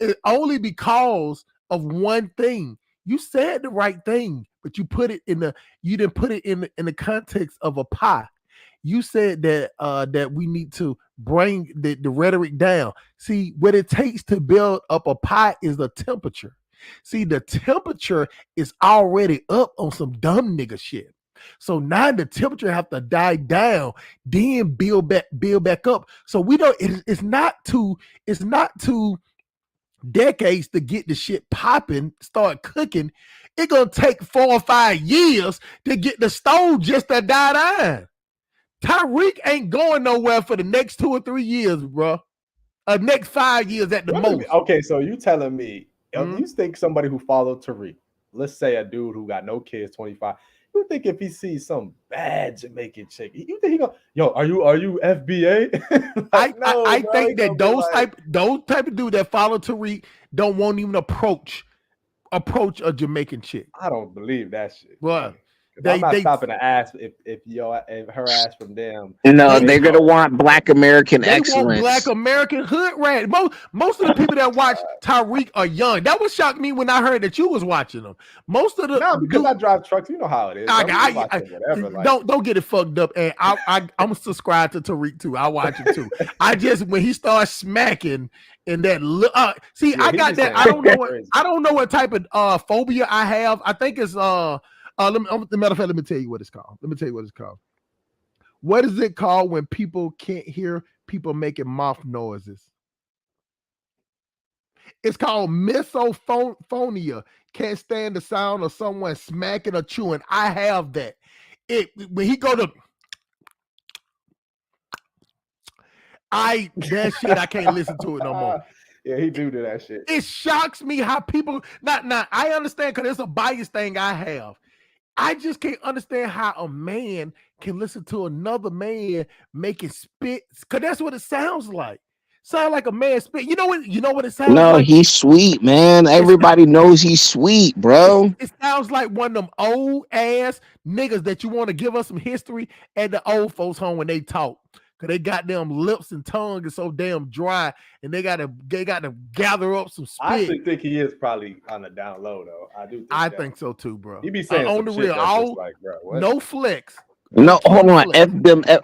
It's only because of one thing. You said the right thing, but you didn't put it in the context of a pie. You said that we need to bring the rhetoric down. See, what it takes to build up a pie is the temperature. See, the temperature is already up on some dumb nigga shit. So now the temperature have to die down, then build back up. So we don't. It's not two decades to get the shit popping, start cooking. It's gonna take 4 or 5 years to get the stove just to die down. Tyreek ain't going nowhere for the next 2 or 3 years, bro. Next 5 years at the most.
Okay, so you telling me, you think somebody who followed Tariq, let's say a dude who got no kids, 25, you think if he sees some bad Jamaican chick, you think he go, yo, are you FBA?
I think that those type of dude that follow Tariq won't even approach a Jamaican chick.
I don't believe that shit.
Well,
I'm not stopping to ask if her ass from them.
No, they're gonna want Black American excellence.
Want Black American hood rat. Most of the people that watch Tyreek are young. That would shock me when I heard that you was watching them. Most of the
because I drive trucks, you know how it is.
Don't get it fucked up. And I'm subscribed to Tyreek too. I watch it too. when he starts smacking and that I got that. I don't know what type of phobia I have. I think it's matter of fact, let me tell you what it's called. What is it called when people can't hear people making mouth noises? It's called misophonia. Can't stand the sound of someone smacking or chewing. I have that. When he go to, That shit I can't listen to it no more.
Yeah, he do that shit.
It shocks me how people not I understand because it's a bias thing I have. I just can't understand how a man can listen to another man making spit, because that's what it sounds like. Sound like a man spit. You know what it sounds
No,
like?
he's sweet, man. Everybody knows he's sweet, bro.
It sounds like one of them old ass niggas that you want to give us some history at the old folks home when they talk. Cause they got them lips and tongue is so damn dry, and they gotta gather up some spit.
I actually think he is probably on the down low though.
I think so too, bro.
He be saying
on the real,
like, bro, what?
No flex.
No, hold on.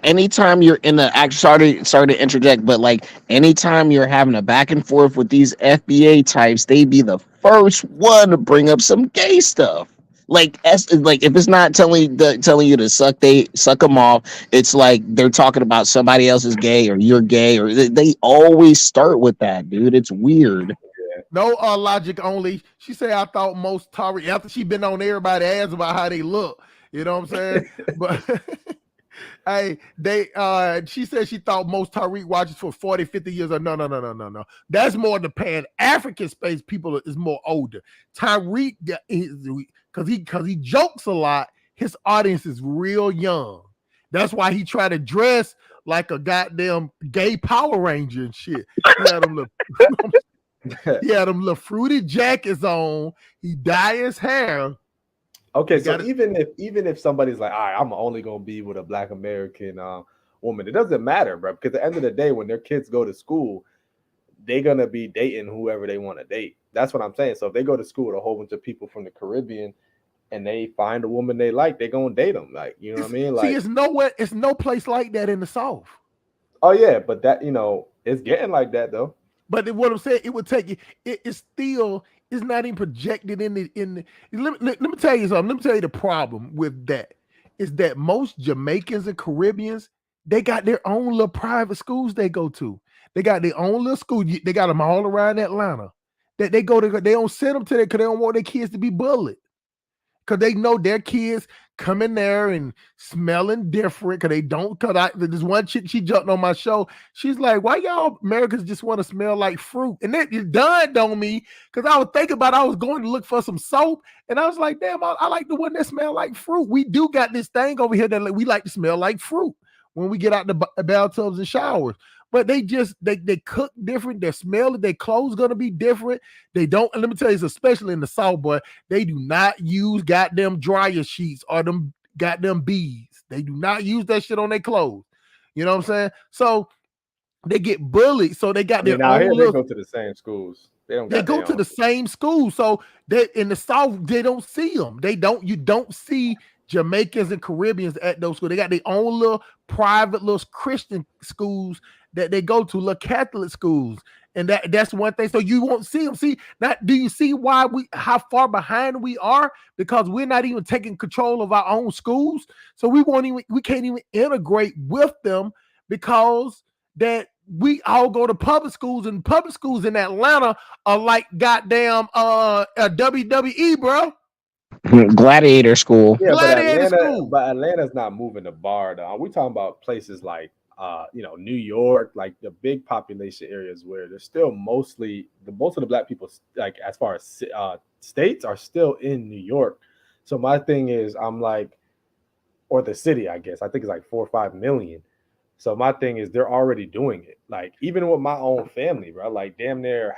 Anytime you're in the sorry to interject, but like anytime you're having a back and forth with these FBA types, they be the first one to bring up some gay stuff. Like if it's not telling you to suck them off, it's like they're talking about somebody else is gay or you're gay, or they always start with that, dude. It's weird.
No logic only. She said I thought most Tariq after she been on everybody ass about how they look. You know what I'm saying? But hey, she said she thought most Tariq watches for 40, 50 years. No. That's more the Pan-African space people is more older. Tariq because he jokes a lot, his audience is real young. That's why he tried to dress like a goddamn gay Power Ranger and shit. He had them little fruity jackets on. He dyed his hair.
Okay, so even if somebody's like, all right, I'm only gonna be with a Black American woman, it doesn't matter, bro. Because at the end of the day, when their kids go to school, they're gonna be dating whoever they want to date. That's what I'm saying. So if they go to school with a whole bunch of people from the Caribbean and they find a woman they like, they're gonna date them. Like, you know what I mean? Like,
it's no place like that in the South.
Oh yeah, but that it's getting like that though.
But what I'm saying, it would take you. It's still. It's not even projected in the. Let me tell you something. Let me tell you the problem with that is that most Jamaicans and Caribbeans, they got their own little private schools they go to. They got their own little school. They got them all around Atlanta. That they go to. They don't send them to there because they don't want their kids to be bullied. Because they know their kids come in there and smelling different. Because they don't. Because there's one chick, she jumped on my show. She's like, "Why y'all Americans just want to smell like fruit?" And it dawned on me because I was thinking about I was going to look for some soap, and I was like, "Damn, I like the one that smell like fruit." We do got this thing over here that we like to smell like fruit when we get out the bathtubs and showers. But they cook different. Their smell, their clothes gonna be different. They don't. And let me tell you, especially in the South, boy, they do not use goddamn dryer sheets or them goddamn beads. They do not use that shit on their clothes. You know what I'm saying? So they get bullied. So they got their own.
They go to the same schools. They
go to the same school. So they in the South, they don't see them. You don't see Jamaicans and Caribbeans at those schools. They got their own little private little Christian schools that they go to, little Catholic schools, and that's one thing. So you won't see them. See, do you see how far behind we are? Because we're not even taking control of our own schools. So we can't even integrate with them because that we all go to public schools, and public schools in Atlanta are like goddamn a WWE, bro.
Gladiator school.
Yeah, but Atlanta's not moving the bar though. We talking about places like New York, like the big population areas where there's still most of the Black people, like as far as states, are still in New York. So my thing is, I'm like, or the city, I guess. I think it's like 4 or 5 million. So my thing is, they're already doing it. Like even with my own family, bro. Like damn near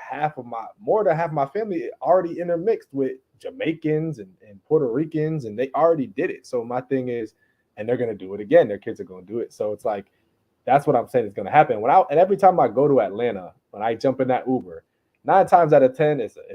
more than half of my family already intermixed with Jamaicans and Puerto Ricans, and they already did it. So my thing is, and they're gonna do it again. Their kids are gonna do it. So it's like, that's what I'm saying is gonna happen. And every time I go to Atlanta, when I jump in that Uber, 9 times out of 10, it's a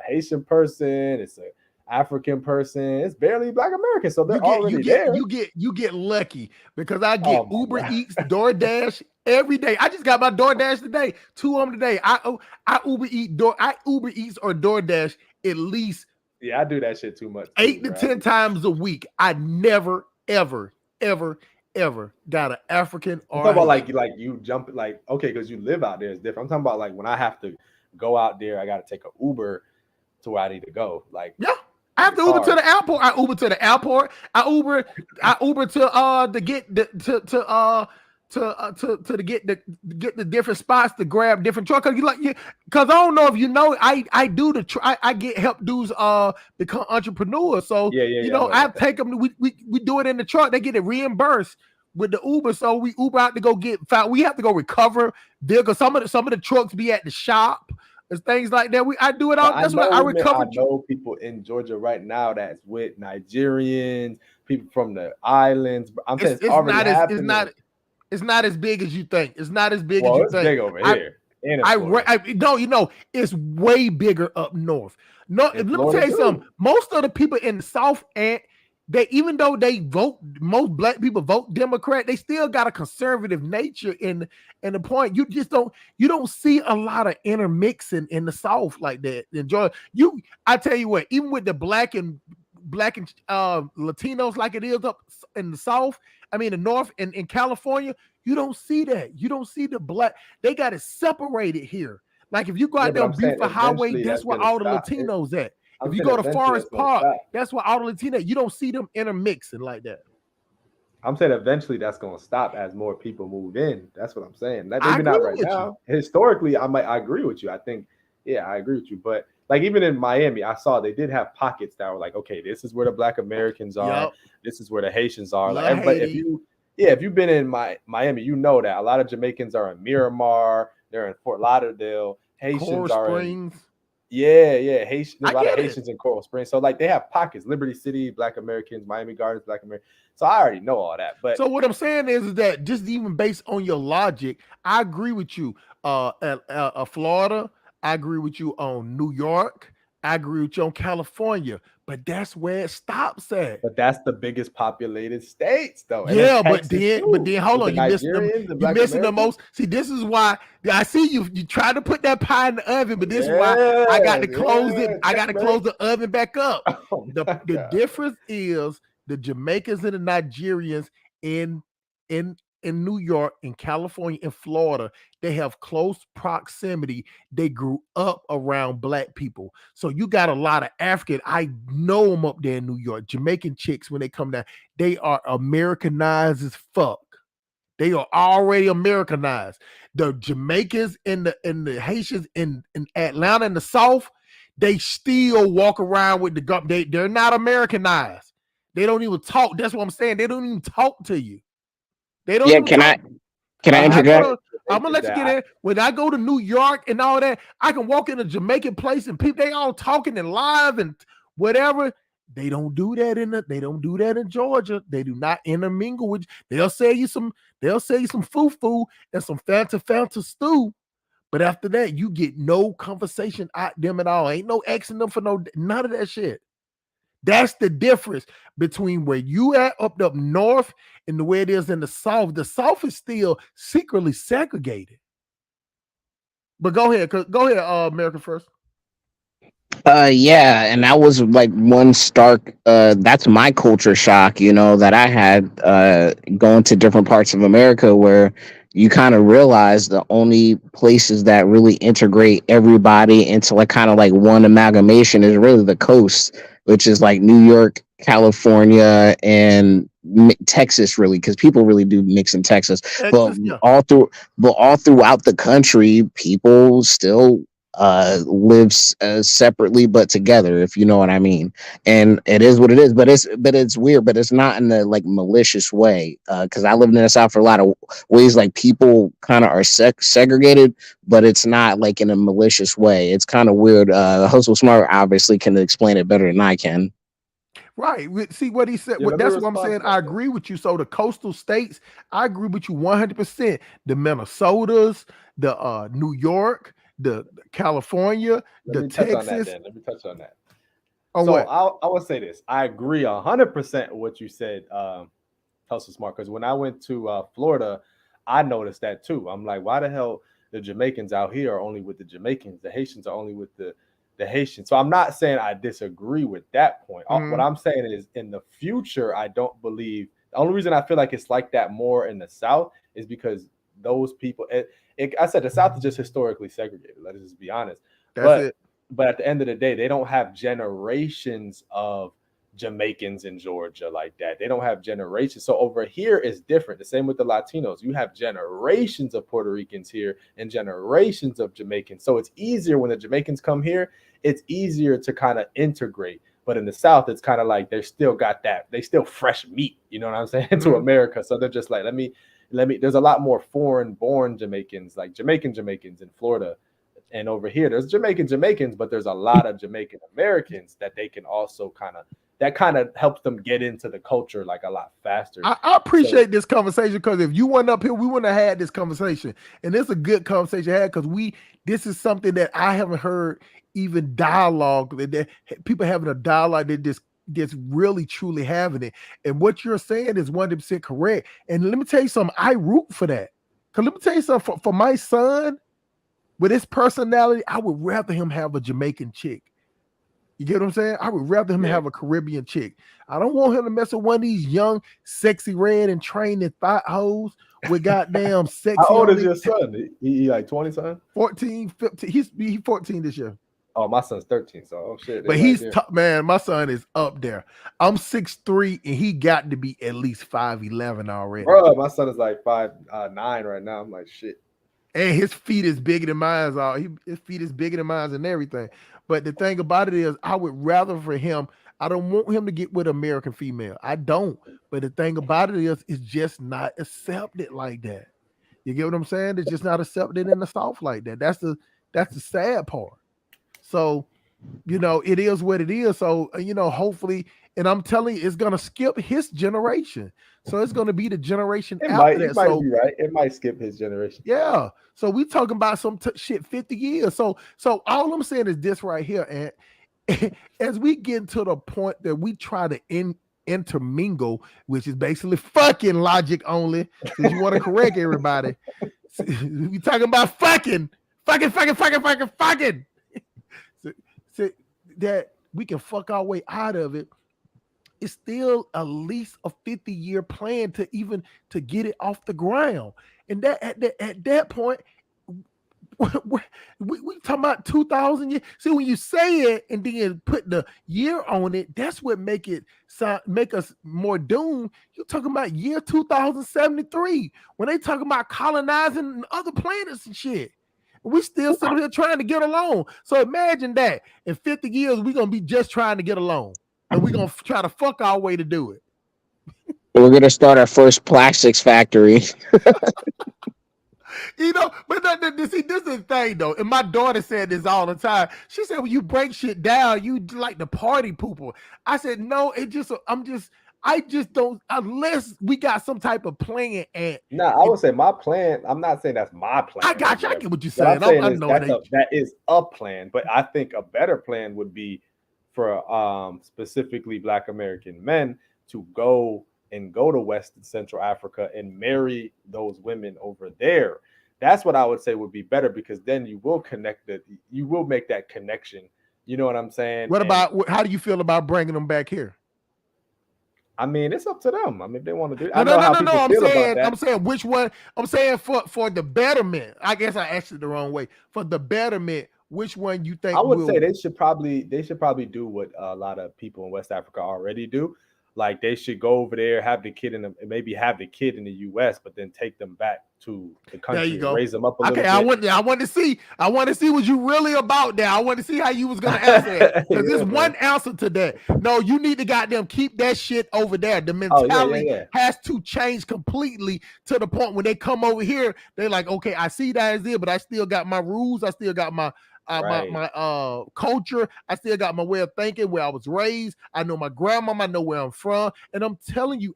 Haitian person, it's a African person, it's barely Black American. So they're already there.
You get lucky because I get Uber Eats, DoorDash every day. I just got my DoorDash today, 2 of them today. I Uber Eats or DoorDash at least.
Yeah, I do that shit too much.
8 to 10 times a week. I never, ever got an African or
I'm talking about like you jump okay, because you live out there is different. I'm talking about like when I have to go out there, I got to take an Uber to where I need to go. Like
yeah. I have to Uber to the airport. I Uber to the airport. I Uber to to get the different spots to grab different trucks. Because I don't know if you know, I do I get help dudes become entrepreneurs. So I take them. We do it in the truck. They get it reimbursed with the Uber. So we Uber out to go get found. We have to go recover vehicles. Some of the trucks be at the shop and things like that. I do it all. That's what I recover.
I know people in Georgia right now that's with Nigerians, people from the islands. I'm saying it's already happening.
It's not as big as you think. It's not as big as you think.
Big over here.
It's way bigger up north. No, let me tell you something. Most of the people in the South, and they, even though they vote, most black people vote Democrat, they still got a conservative nature in the point. You don't see a lot of intermixing in the South like that. In Georgia, I tell you what, even with the black and Latinos like it is up in the South, I mean the North and in California, you don't see that. You don't see the black. They got it separated here. Like if you go out there on Buford Highway, that's where all the Latinos at. If you go to Forest Park, that's where all the Latinos. You don't see them intermixing like that.
I'm saying eventually that's going to stop as more people move in. That's what I'm saying. Maybe not right now. Historically, I agree with you. I think, I agree with you. But like even in Miami, I saw they did have pockets that were like, okay, this is where the Black Americans are. Yep. This is where the Haitians are. Like everybody, if you've been in Miami, you know that a lot of Jamaicans are in Miramar. They're in Fort Lauderdale. Haitians are in Haitian. There's a lot of Haitians in Coral Springs. So like they have pockets: Liberty City, Black Americans, Miami Gardens, Black Americans. So I already know all that. But
so what I'm saying is that just even based on your logic, I agree with you. Florida, I agree with you on New York. I agree with you on California. But that's where it stops at.
But that's the biggest populated states, though.
And but then hold on, you missing the most. See, this is why I see you try to put that pie in the oven, but this is why I got to close it. I got to close the oven back up. The difference is the Jamaicans and the Nigerians in New York, in California, in Florida, they have close proximity. They grew up around black people. So you got a lot of African. I know them up there in New York. Jamaican chicks, when they come down, they are Americanized as fuck. They are already Americanized. The Jamaicans and the Haitians in Atlanta in the South, they still walk around with the they're not Americanized. They don't even talk. That's what I'm saying. They don't even talk to you. They don't.
Yeah, can I interject?
I'm gonna let you get in. When I go to New York and all that, I can walk in a Jamaican place and people they all talking and live and whatever. They don't do that in Georgia. They do not intermingle with. They'll sell you some foo and some Fanta stew. But after that, you get no conversation out them at all. Ain't no asking them for none of that shit. That's the difference between where you at up north and the way it is in the South. The South is still secretly segregated. But go ahead, America First.
And that was like one stark that's my culture shock, that I had going to different parts of America where you kind of realize the only places that really integrate everybody into like kind of like one amalgamation is really the coast, which is like New York, California, and Texas, really, because people really do mix in Texas. But all throughout the country, people still lives separately but together, if you know what I mean. And it is what it is, but it's weird, but it's not in a like malicious way, because I lived in the South for a lot of ways. Like people kind of are segregated, but it's not like in a malicious way. It's kind of weird. Hustle Smart obviously can explain it better than I can.
Right. See what he said. That's what I'm saying. I agree with you. So the coastal states, I agree with you 100%. The Minnesotas, the New York, the California, the Texas.
Let me touch on that.
Oh,
so
what?
I will say this. I agree 100% with what you said, Hustle Smart, because when I went to Florida, I noticed that too. I'm like, why the hell the Jamaicans out here are only with the Jamaicans? The Haitians are only with the Haitians. So I'm not saying I disagree with that point. What I'm saying is in the future, I don't believe the only reason I feel like it's like that more in the South is because those people, I said the South is just historically segregated. Let's just be honest. But at the end of the day, they don't have generations of Jamaicans in Georgia like that. They don't have generations. So over here is different. The same with the Latinos. You have generations of Puerto Ricans here and generations of Jamaicans. So it's easier when the Jamaicans come here, it's easier to kind of integrate. But in the South, it's kind of like they still got that. They still fresh meat, you know what I'm saying, to America. So they're just like, let me. There's a lot more foreign-born Jamaicans, like Jamaicans in Florida. And over here, there's Jamaicans, but there's a lot of Jamaican Americans that they can also kind of helps them get into the culture like a lot faster.
I appreciate this conversation, because if you weren't up here, we wouldn't have had this conversation. And it's a good conversation to have, because this is something that I haven't heard even dialogue, that people having a dialogue that just really truly having it. And what you're saying is 100% correct. And let me tell you something, I root for that. Because let me tell you something, for my son, with his personality, I would rather him have a Jamaican chick. You get what I'm saying? I would rather him have a Caribbean chick. I don't want him to mess with one of these young, sexy, red and trained and thought hoes with goddamn sexy.
How old is your son? He like 20 something?
14, 15. He's 14 this year.
Oh, my son's 13, so oh shit.
But he's man, my son is up there. I'm 6'3", and he got to be at least 5'11" already.
Bro, my son is like 5'9" right now. I'm like, shit.
And his feet is bigger than mine. His feet is bigger than mine and everything. But the thing about it is, I would rather for him, I don't want him to get with American female. I don't. But the thing about it is, it's just not accepted like that. You get what I'm saying? It's just not accepted in the South like that. That's the sad part. So, it is what it is. So, hopefully, and I'm telling you, it's going to skip his generation. So it's going to be the generation after that.
It might be right. It might skip his generation.
Yeah. So we talking about some shit 50 years. So all I'm saying is this right here. And as we get to the point that we try to intermingle, which is basically fucking logic only, because you want to correct everybody. We talking about fucking. So that we can fuck our way out of it. It's still at least a 50-year plan to get it off the ground. And that at that point, we talking about 2,000 years. See, when you say it and then put the year on it, that's what make us more doomed. You're talking about year 2073 when they talking about colonizing other planets and shit. We still sitting here trying to get along. So imagine that in 50 years, we're going to be just trying to get along. And we're going to try to fuck our way to do it.
We're going to start our first plastics factory.
But see, this is the thing, though. And my daughter said this all the time. She said, when you break shit down, you like the party pooper. I said, no, I just don't, unless we got some type of plan. I
would say my plan. I'm not saying that's my plan.
I got you. I get what you're saying.
That is a plan, but I think a better plan would be for specifically Black American men to go to West and Central Africa and marry those women over there. That's what I would say would be better, because then you will make that connection. You know what I'm saying?
How do you feel about bringing them back here?
I mean, it's up to them. I mean, if they want to do it.
I'm saying which one. I'm saying for the betterment. I guess I asked it the wrong way. For the betterment, which one you think?
I would say they should probably do what a lot of people in West Africa already do. Like, they should go over there, have the kid maybe have the kid in the U.S., but then take them back to the country and raise them up a little bit.
I want to see what you really about there. I want to see how you was gonna answer it, because there's one answer to that. No, you need to goddamn keep that shit over there. The mentality has to change completely, to the point when they come over here, they're like, okay, I see that is it, but I still got my rules. I still got my my culture. I still got my way of thinking, where I was raised. I know my grandmama. I know where I'm from. And I'm telling you,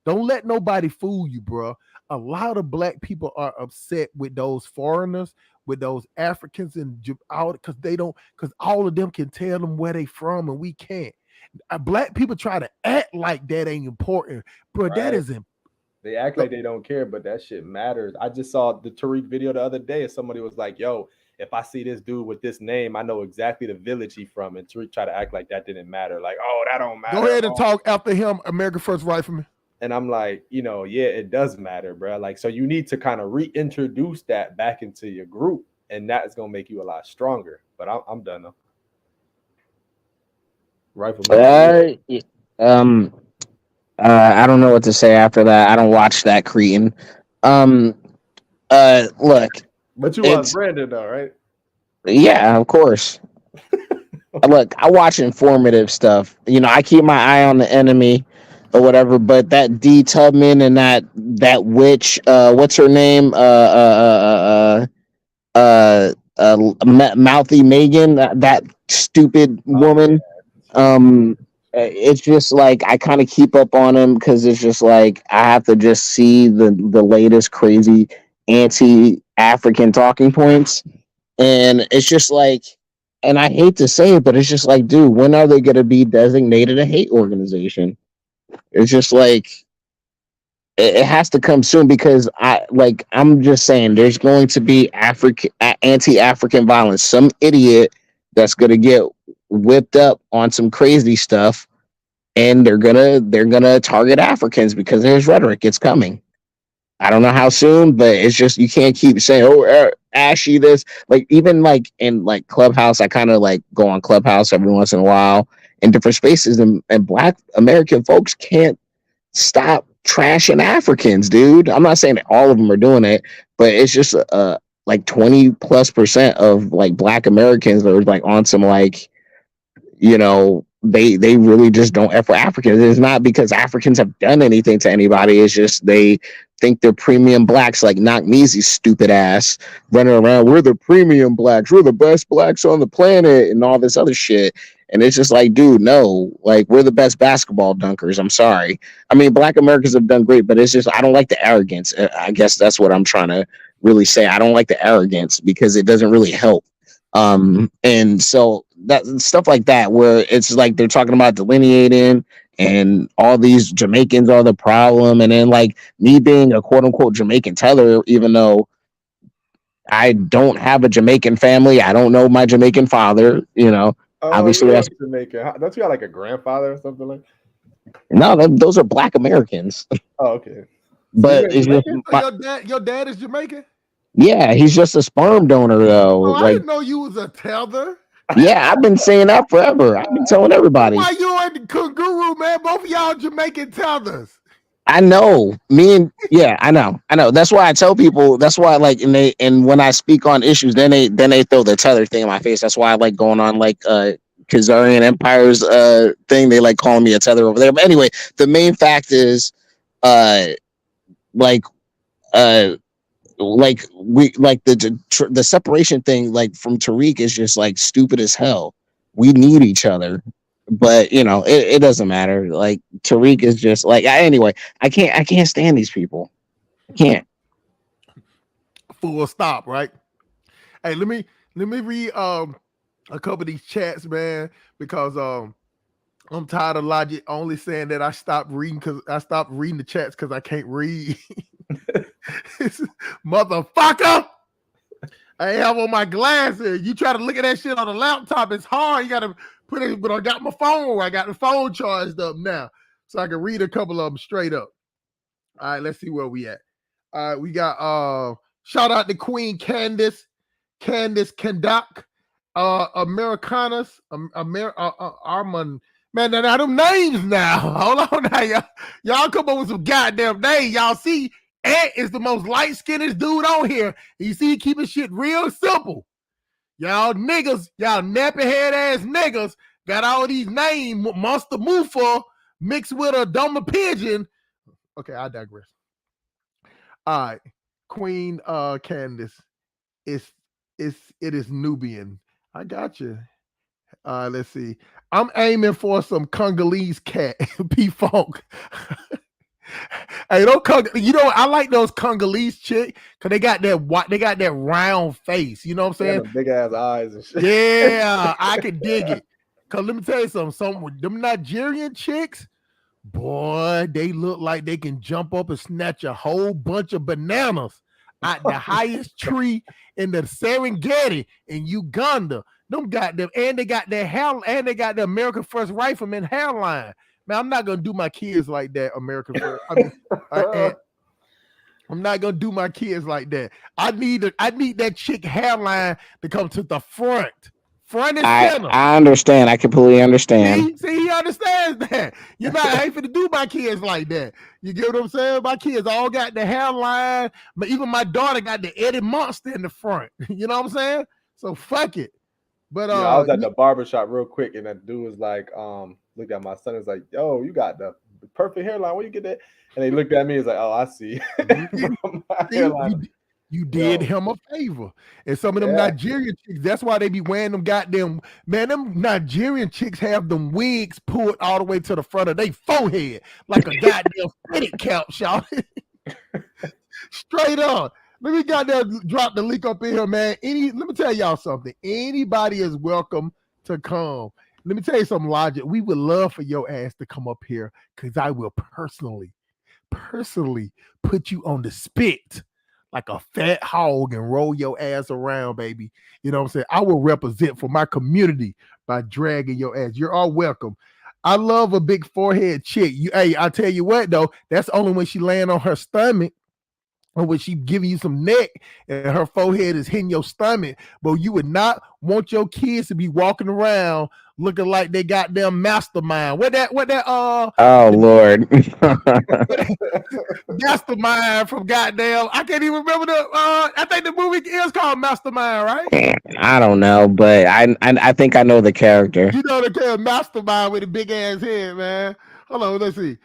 don't let nobody fool you, bro. A lot of Black people are upset with those foreigners, with those Africans, and because all of them can tell them where they from and we can't. Black people try to act like that ain't important, bro. That isn't.
They act like they don't care, but that shit matters. I just saw the Tariq video the other day, and somebody was like, yo, if I see this dude with this name, I know exactly the village he from. And Tariq tried to act like that didn't matter. Like, oh, that don't matter.
Go ahead and talk after him, American First Rifleman.
And I'm like, yeah, it does matter, bro. Like, so you need to kind of reintroduce that back into your group, and that is going to make you a lot stronger. But I'm done, though. Rifleman.
Um, I don't know what to say after that. I don't watch that cretin. Um, look,
But you watch
it's
Brandon though, right?
yeah, of course. Look, I watch informative stuff. You know, I keep my eye on the enemy or whatever. But that D Tubman and that witch, what's her name? Mouthy Megan, that stupid
Oh
woman. It's just like I kind of keep up on him because it's just like I have to just see the latest crazy anti-African talking points, and it's just like, and I hate to say it, but it's just like, dude, when are they going to be designated a hate organization? It's just like it has to come soon because I'm just saying there's going to be African anti-African violence. Some idiot that's going to get whipped up on some crazy stuff, and they're gonna target Africans because there's rhetoric. It's coming. I don't know how soon, but it's just you can't keep saying, "Oh, Ashy, this." Like even like in like Clubhouse, I kind of like go on Clubhouse every once in a while in different spaces, and Black American folks can't stop trashing Africans, dude. I'm not saying that all of them are doing it, but it's just like 20+% of like Black Americans are like on some like, you know, they really just don't F for Africans. It's not because Africans have done anything to anybody. It's just they think they're premium blacks, like Knockmeezy's stupid ass running around. We're the premium blacks. We're the best blacks on the planet and all this other shit. And it's just like, dude, no, like we're the best basketball dunkers. I'm sorry. I mean, Black Americans have done great, but it's just I don't like the arrogance. I guess that's what I'm trying to really say. I don't like the arrogance because it doesn't really help. And so that stuff like that, where it's like they're talking about delineating and all these Jamaicans are the problem. And then like me being a quote unquote Jamaican tether, even though I don't have a Jamaican family, I don't know my Jamaican father, you know,
Oh,
obviously
you are
that's
Jamaican. Don't you got like a grandfather or something like?
no, those are Black Americans.
Oh, okay. So you
But
ain't
it's just
Jamaican?
So your dad is Jamaican?
yeah, he's just a sperm donor though.
Oh, I
Like,
didn't know you was a tether.
yeah, I've been saying that forever. I've been telling everybody.
Why you and the Kanguru, man? Both of y'all Jamaican tethers.
I know. Yeah, I know. That's why I tell people. That's why, like, and when I speak on issues, then they throw the tether thing in my face. That's why I like going on like Khazarian Empire's thing. They like calling me a tether over there. But anyway, the main fact is, uh, like, uh, the separation thing, like from Tariq, is just like stupid as hell. We need each other, but you know it doesn't matter. Like Tariq is just like anyway. I can't stand these people. I can't.
Full stop, right? Hey, let me read a couple of these chats, man, because I'm tired of Logic only saying that I stopped reading the chats because I can't read. Motherfucker! I have on my glasses. You try to look at that shit on the laptop, it's hard. You gotta put it, but I got my phone. I got the phone charged up now, so I can read a couple of them straight up. All right, let's see where we at. All right, we got shout out to Queen Candice Kendock, Americanas, Armand. Man, now them names now. Hold on now, y'all come up with some goddamn names. Y'all see, Ant is the most light-skinned dude on here. You see, keeping shit real simple. Y'all niggas, y'all nappy head ass niggas got all these names, Monster Mufa mixed with a Doma Pigeon. Okay, I digress. All right, Queen Candice, it is Nubian. I got you. Let's see. I'm aiming for some Congolese cat, P Funk. Hey, you know, I like those Congolese chick because they got that round face. You know what I'm saying?
Big ass eyes and shit.
Yeah, I can dig it. Cause let me tell you something with them Nigerian chicks, boy, they look like they can jump up and snatch a whole bunch of bananas at the highest tree in the Serengeti in Uganda. Them got them, and they got their hair, and they got the American First Rifleman hairline. Man, I'm not gonna do my kids like that, American First. I'm not gonna do my kids like that. I need that chick hairline to come to the front. front and center.
I understand. I completely understand.
See, he understands that. You're not I ain't finna do my kids like that. You get what I'm saying? My kids all got the hairline, but even my daughter got the Eddie Monster in the front. You know what I'm saying? So fuck it. But
I was at the barbershop real quick, and that dude was like, looked at my son and was like, yo, you got the perfect hairline. Where you get that? And they looked at me and was like, oh, I see.
You did him a favor. And some of them Nigerian chicks, that's why they be wearing them goddamn, man, them Nigerian chicks have them wigs pulled all the way to the front of their forehead like a goddamn fitted cap, y'all. Straight on. Let me goddamn drop the link up in here, man. Let me tell y'all something. Anybody is welcome to come. Let me tell you something, Logic. We would love for your ass to come up here because I will personally put you on the spit like a fat hog and roll your ass around, baby. You know what I'm saying? I will represent for my community by dragging your ass. You're all welcome. I love a big forehead chick. Hey, I tell you what, though, that's only when she laying on her stomach or when she giving you some neck and her forehead is hitting your stomach. But you would not want your kids to be walking around looking like they got them mastermind. What that
oh Lord.
Mastermind from goddamn, I can't even remember I think the movie is called Mastermind, right?
I don't know, but I think I know the character.
You know the character Mastermind with a big ass head, man. Hold on, let's see.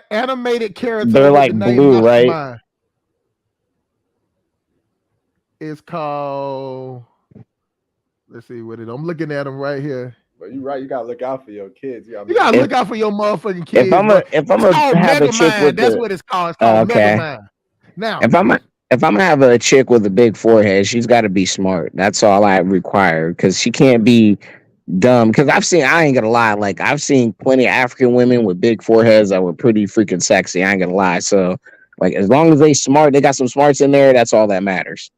Animated character.
They're like
the name
blue,
Mastermind.
right?
It's called, let's see what it. I'm looking at them right here.
But you're right. You gotta look out for your kids. You
gotta look out for your motherfucking kids.
If I'm gonna have a chick with
that's what it's called. It's called Megamind. Now,
if I'm gonna have a chick with a big forehead, she's got to be smart. That's all I require, because she can't be dumb. Because I ain't gonna lie, like I've seen plenty of African women with big foreheads that were pretty freaking sexy. I ain't gonna lie. So, like, as long as they smart, they got some smarts in there. That's all that matters.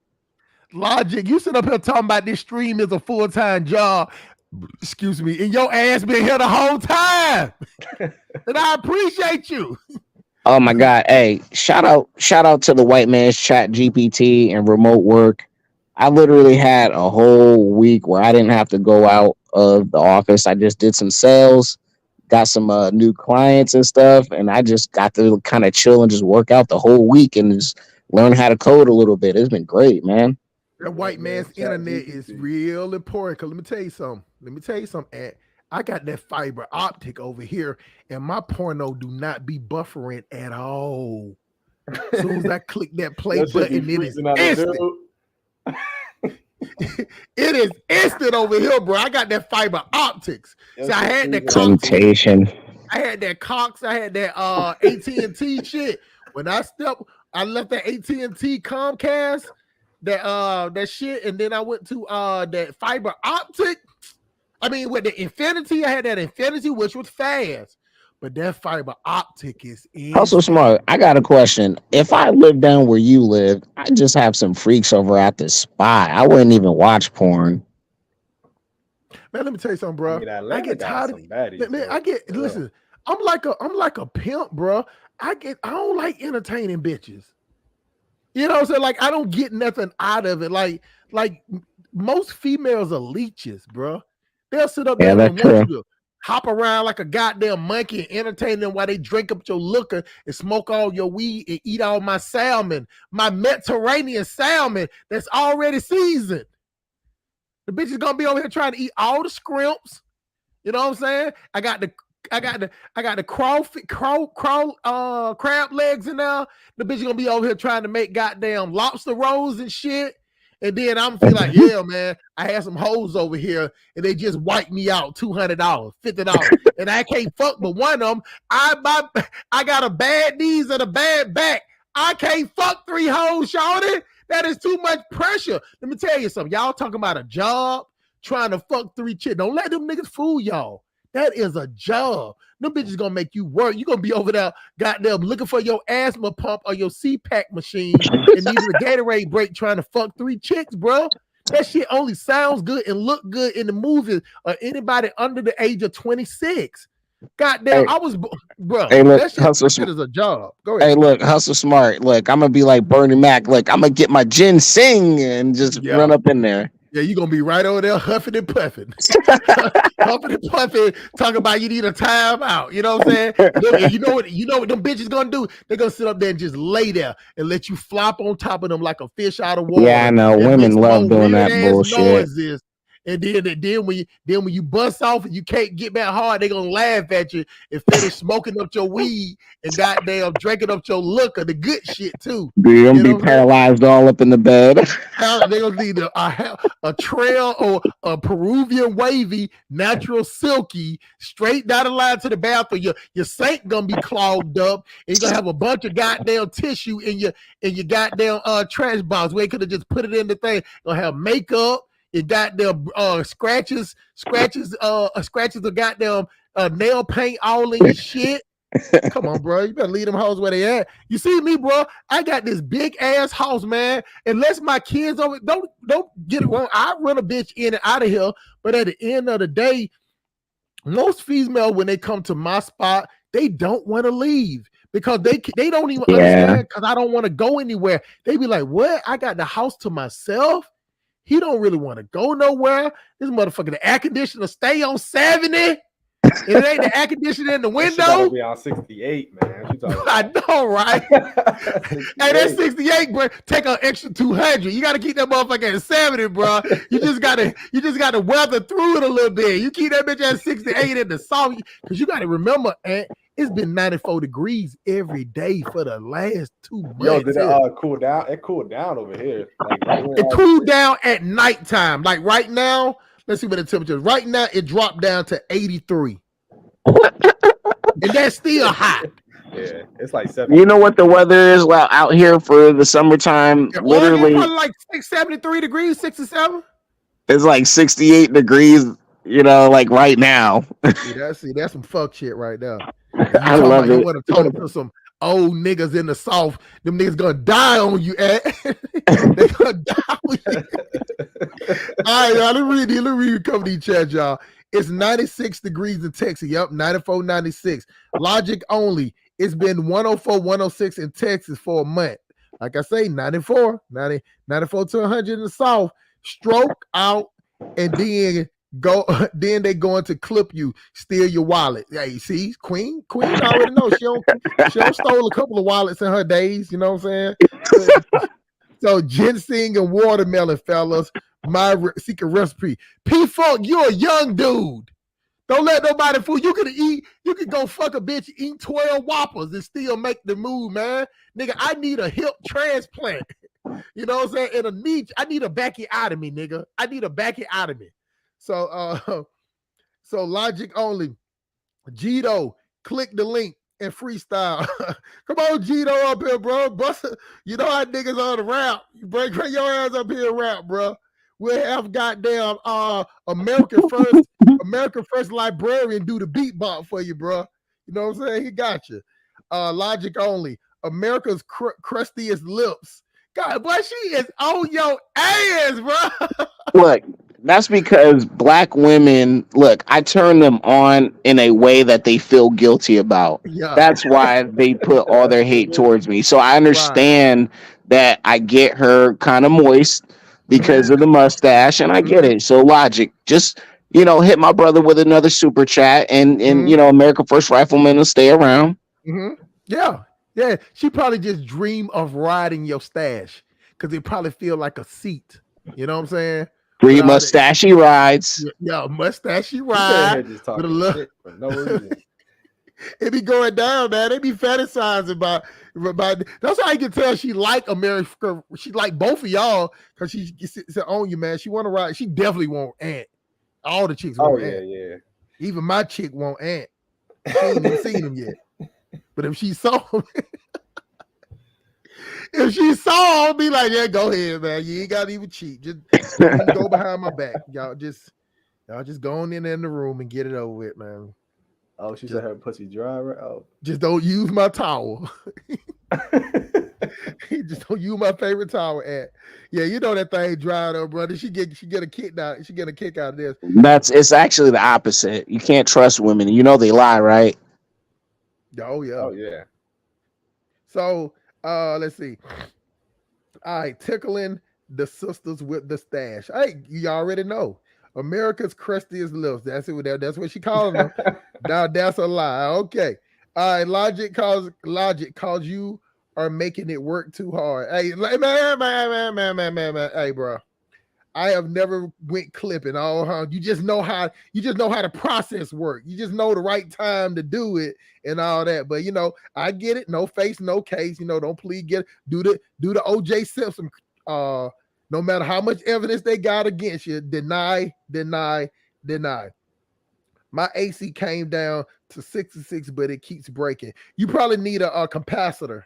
Logic, you sit up here talking about this stream is a full-time job. Excuse me, and your ass been here the whole time. And I appreciate you.
Oh my God. Hey, shout out to the white man's chat GPT and remote work. I literally had a whole week where I didn't have to go out of the office. I just did some sales, got some new clients and stuff, and I just got to kind of chill and just work out the whole week and just learn how to code a little bit. It's been great, man.
That white man's internet is real important. Cause let me tell you something. I got that fiber optic over here, and my porno do not be buffering at all. As soon as I click that play button, it is instant. It is instant over here, bro. I got that fiber optics. So I had that
temptation.
I had that Cox. I had that AT&T shit. When I left that AT&T Comcast. That shit, and then I went to that fiber optic. I mean, with the Infinity, I had that Infinity, which was fast, but that fiber optic is
also smart. I got a question. If I lived down where you live, I just have some freaks over at the spot. I wouldn't even watch porn.
Man, let me tell you something, bro. I get tired of baddies, man. Listen. I'm like a pimp, bro. I don't like entertaining bitches. You know what I'm saying? Like, I don't get nothing out of it. Like most females are leeches, bro. They'll sit up there and want you to hop around like a goddamn monkey and entertain them while they drink up your liquor and smoke all your weed and eat all my salmon, my Mediterranean salmon that's already seasoned. The bitch is gonna be over here trying to eat all the scrimps. You know what I'm saying? I got the crab legs in there. The bitch gonna be over here trying to make goddamn lobster rolls and shit. And then I'm feeling like, yeah, man, I had some hoes over here and they just wiped me out $200, $50. And I can't fuck but one of them. I got a bad knees and a bad back. I can't fuck 3 hoes, shawty. That is too much pressure. Let me tell you something. Y'all talking about a job, trying to fuck 3 chicks. Don't let them niggas fool y'all. That is a job. Them bitches gonna make you work. You gonna be over there, goddamn, looking for your asthma pump or your CPAP machine and needing a Gatorade break trying to fuck 3 chicks, bro. That shit only sounds good and look good in the movies or anybody under the age of 26. Goddamn, I was, bro.
Hey, look,
that shit is a job. Go ahead.
Hey, look, hustle smart. Look, I'm gonna be like Bernie Mac. Look, I'm gonna get my ginseng and just run up in there.
Yeah, you're gonna be right over there huffing and puffing. Huffing and puffing, talking about you need a timeout. You know what I'm saying? You know what them bitches gonna do? They're gonna sit up there and just lay there and let you flop on top of them like a fish out of water.
Yeah, I know.
And make
Women
some
love
more
doing
weird
that
ass
bullshit.
noises. And then when you bust off and you can't get back hard, they're gonna laugh at you and finish smoking up your weed and goddamn drinking up your liquor, the good shit too.
You're gonna
You
be
know what I'm saying?
paralyzed all up in the bed.
They're gonna need a trail or a Peruvian wavy, natural silky, straight down the line to the bathroom. Your sink gonna be clogged up, and you're gonna have a bunch of goddamn tissue in your goddamn trash box where you could have just put it in the thing. You're gonna have makeup. You got them scratches of goddamn nail paint all in your shit. Come on, bro. You better leave them hoes where they at. You see me, bro? I got this big ass house, man. Unless my kids over, don't get it wrong. I run a bitch in and out of here, but at the end of the day, most females when they come to my spot, they don't want to leave because they don't even understand because I don't want to go anywhere. They be like, "What? I got the house to myself." He don't really want to go nowhere. This motherfucker, the air conditioner stay on 70. And it ain't the air conditioner in the window.
Be on 68, man.
I know, right? Hey, that's 68, bro. Take an extra 200. You got to keep that motherfucker at 70, bro. You just gotta weather through it a little bit. You keep that bitch at 68 in the salt, because you got to remember, it's been 94 degrees every day for the last 2 months.
Yo, did it cool down? It cooled down over here.
It cooled down at nighttime. Like right now, let's see what the temperature is. Right now, it dropped down to 83. And that's still hot.
Yeah, it's like 7.
You know what the weather is out here for the summertime?
Yeah,
literally,
probably like 73 degrees, 67.
It's like 68 degrees. You know, like right now.
See, that's some fuck shit right now.
I love it.
You want to talk to some old niggas in the South? Them niggas gonna die on you, They gonna die on you. All right, y'all. Let me read a couple of these chats, y'all. It's 96 degrees in Texas. Yep, 94, 96. Logic only. It's been 104, 106 in Texas for a month. Like I say, 94 to 100 in the South. Stroke out, and then they going to clip you, steal your wallet. Hey, see, Queen already know she don't stole a couple of wallets in her days. You know what I'm saying? So ginseng and watermelon, fellas. My secret recipe. P-Funk, you're a young dude. Don't let nobody fool you. You can go fuck a bitch, eat 12 Whoppers and still make the move, man. Nigga, I need a hip transplant. You know what I'm saying? And I need a backiotomy, nigga. I need a backiotomy. So logic only. Gito, click the link and freestyle. Come on, Gito, up here, bro. Bust it. You know how niggas on the rap. You bring your ass up here and rap, bro. We'll have goddamn American first librarian do the beatbox for you, bro. You know what I'm saying? He got you. Logic only. America's crustiest lips. God, boy, she is on your ass, bro.
Look, that's because black women, I turn them on in a way that they feel guilty about.
Yeah.
That's why they put all their hate towards me. So I understand that I get her kind of moist because of the mustache, and I get it. So Logic, just hit my brother with another super chat, and America First Rifleman will stay around.
Mm-hmm. Yeah. She probably just dream of riding your stash because it probably feel like a seat. You know what I'm saying?
Free mustachey rides.
Yeah, mustachey ride. With a little...
for no reason.
It be going down, man. They be fantasizing about. That's how you can tell she like America. She like both of y'all because she sits on you, man. She want to ride. She definitely want Ant. All the chicks want Ant.
Yeah.
Even my chick want Ant. She ain't even seen him yet. But if she saw him, I'll be like, yeah, go ahead, man. You ain't got to even cheat. Just go behind my back. Y'all just go on in the room and get it over with, man.
Oh, she said her pussy dry, right? Oh,
just don't use my towel. Just don't use my favorite towel. Yeah, you know that thing dry though, brother. She get a kick out. She get a kick out of this.
It's actually the opposite. You can't trust women. You know they lie, right?
Oh yeah.
Oh yeah.
So let's see. All right, tickling the sisters with the stash. Hey, you already know. America's crustiest lips. That's it. That's what she calling them. Now that's a lie. Okay. All right. Logic cause you are making it work too hard. Hey, man. Hey, bro. I have never went clipping. You just know how to process work. You just know the right time to do it and all that. But I get it. No face, no case. Don't plead get do the OJ Simpson. No matter how much evidence they got against you, deny. My AC came down to 66, but it keeps breaking. You probably need a capacitor.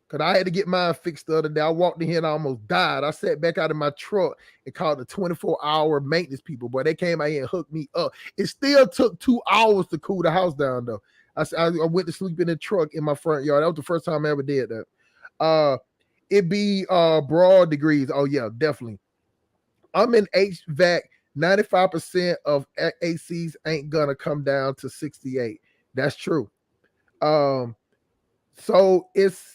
Because I had to get mine fixed the other day. I walked in here and I almost died. I sat back out of my truck and called the 24-hour maintenance people. Boy, they came out here and hooked me up. It still took 2 hours to cool the house down, though. I went to sleep in the truck in my front yard. That was the first time I ever did that. It be broad degrees. Oh, yeah, definitely. I'm in HVAC. 95% of ACs ain't going to come down to 68. That's true. So it's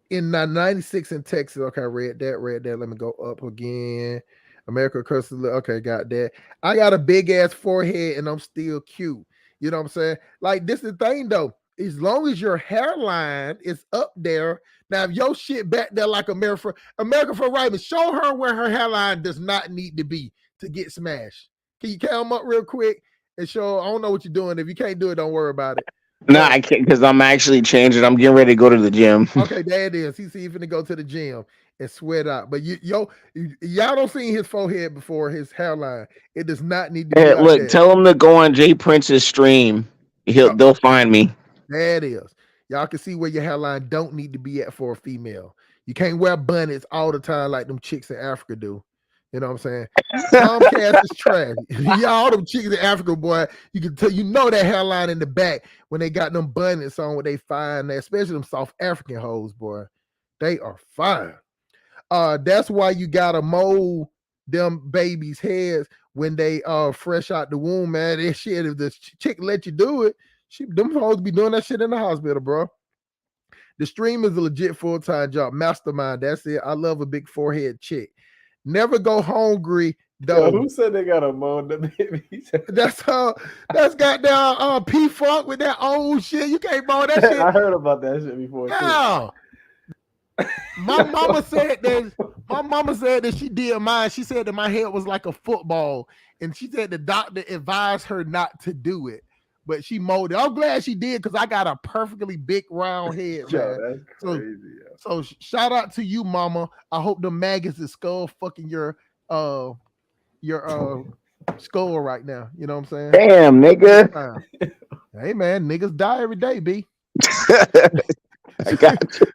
in 96 in Texas. Okay, read that. Let me go up again. America curses. Okay, got that. I got a big ass forehead and I'm still cute. You know what I'm saying? Like, this is the thing though. As long as your hairline is up there. Now, if your shit back there like America for Raymond, show her where her hairline does not need to be to get smashed. Can you count them up real quick and show? I don't know what you're doing. If you can't do it, don't worry about it.
No, I can't because I'm actually changing. I'm getting ready to go to the gym.
Okay, there it is. He's finna go to the gym and sweat out. But y'all don't see his forehead before his hairline. It does not need to be like
Look,
that.
tell him to go on Jay Prince's stream. They'll find me.
There it is. Y'all can see where your hairline don't need to be at for a female. You can't wear bonnets all the time like them chicks in Africa do. You know what I'm saying? Comcast is trash. Y'all them chicks in Africa, boy, you can tell that hairline in the back when they got them bonnets on what they find, especially them South African hoes, boy. They are fine. That's why you gotta mold them babies' heads when they fresh out the womb, man. That shit, if the chick let you do it, them hoes be doing that shit in the hospital, bro. The stream is a legit full-time job. Mastermind, that's it. I love a big forehead chick. Never go hungry though.
Yo, who said they got a moan the babies?
That's goddamn P Funk with that old shit. You can't moan that shit.
I heard about that shit before.
Yeah. My mama said that she did mine. She said that my head was like a football, and she said the doctor advised her not to do it. But she molded. I'm glad she did because I got a perfectly big round head, man.
Yo, that's crazy.
So shout out to you, mama. I hope the maggots is skull fucking your skull right now. You know what I'm saying?
Damn, nigga.
Hey man, niggas die every day, B.
I got you.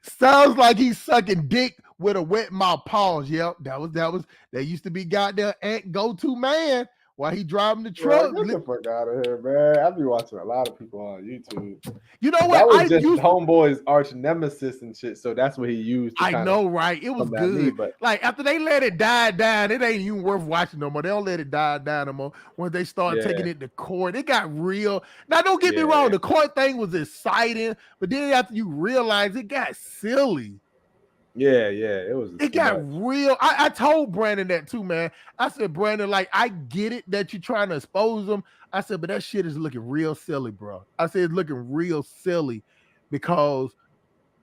Sounds like he's sucking dick with a wet mouth. Pause. Yep, that used to be goddamn Ant go-to man. While he driving the truck.
Get the fuck out of here, man. I be watching a lot of people on YouTube.
You know what?
That was just Homeboy's arch nemesis and shit. So that's what he used.
I know, right? It was good. But like after they let it die down, it ain't even worth watching no more. They don't let it die down no more. When they start taking it to court, it got real. Now, don't get me wrong. The court thing was exciting, but then after you realize it got silly.
Yeah, it was.
It got real. I told Brandon that too, man. I said, Brandon, like, I get it that you're trying to expose them. I said, but that shit is looking real silly, bro. I said, it's looking real silly because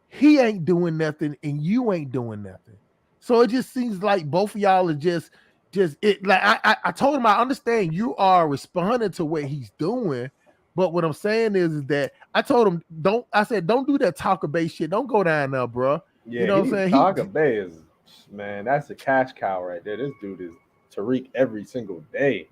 he ain't doing nothing and you ain't doing nothing. So it just seems like both of y'all are just it. Like I told him, I understand you are responding to what he's doing. But what I'm saying is that I told him, don't do that Taco Bay shit. Don't go down there, bro.
Yeah,
you know what I'm saying?
Taco Bay is, man, that's a cash cow right there. This dude is Tariq every single day.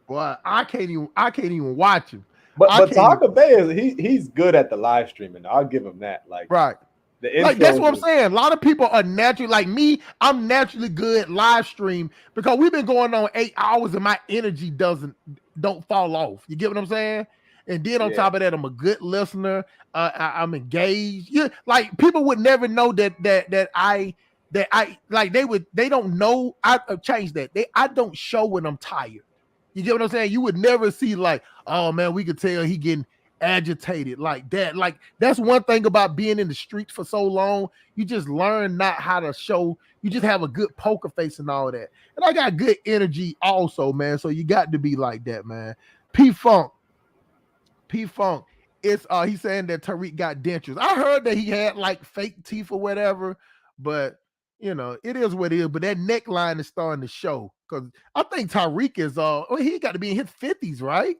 Well, I can't even watch him.
But Taco Bay is he's good at the live streaming. I'll give him that. Like,
right. Like that's what I'm saying. A lot of people are naturally like me. I'm naturally good live stream because we've been going on 8 hours and my energy don't fall off. You get what I'm saying? And then on top of that, I'm a good listener. I'm engaged. Yeah, like people would never know that I like they don't know. I changed that. I don't show when I'm tired. You get what I'm saying? You would never see like, oh man, we could tell he getting agitated like that. Like that's one thing about being in the streets for so long. You just learn not how to show. You just have a good poker face and all that. And I got good energy also, man. So you got to be like that, man. P Funk. It's he's saying that Tariq got dentures. I heard that he had like fake teeth or whatever, but it is what it is. But that neckline is starting to show because I think Tariq is he got to be in his 50s, right?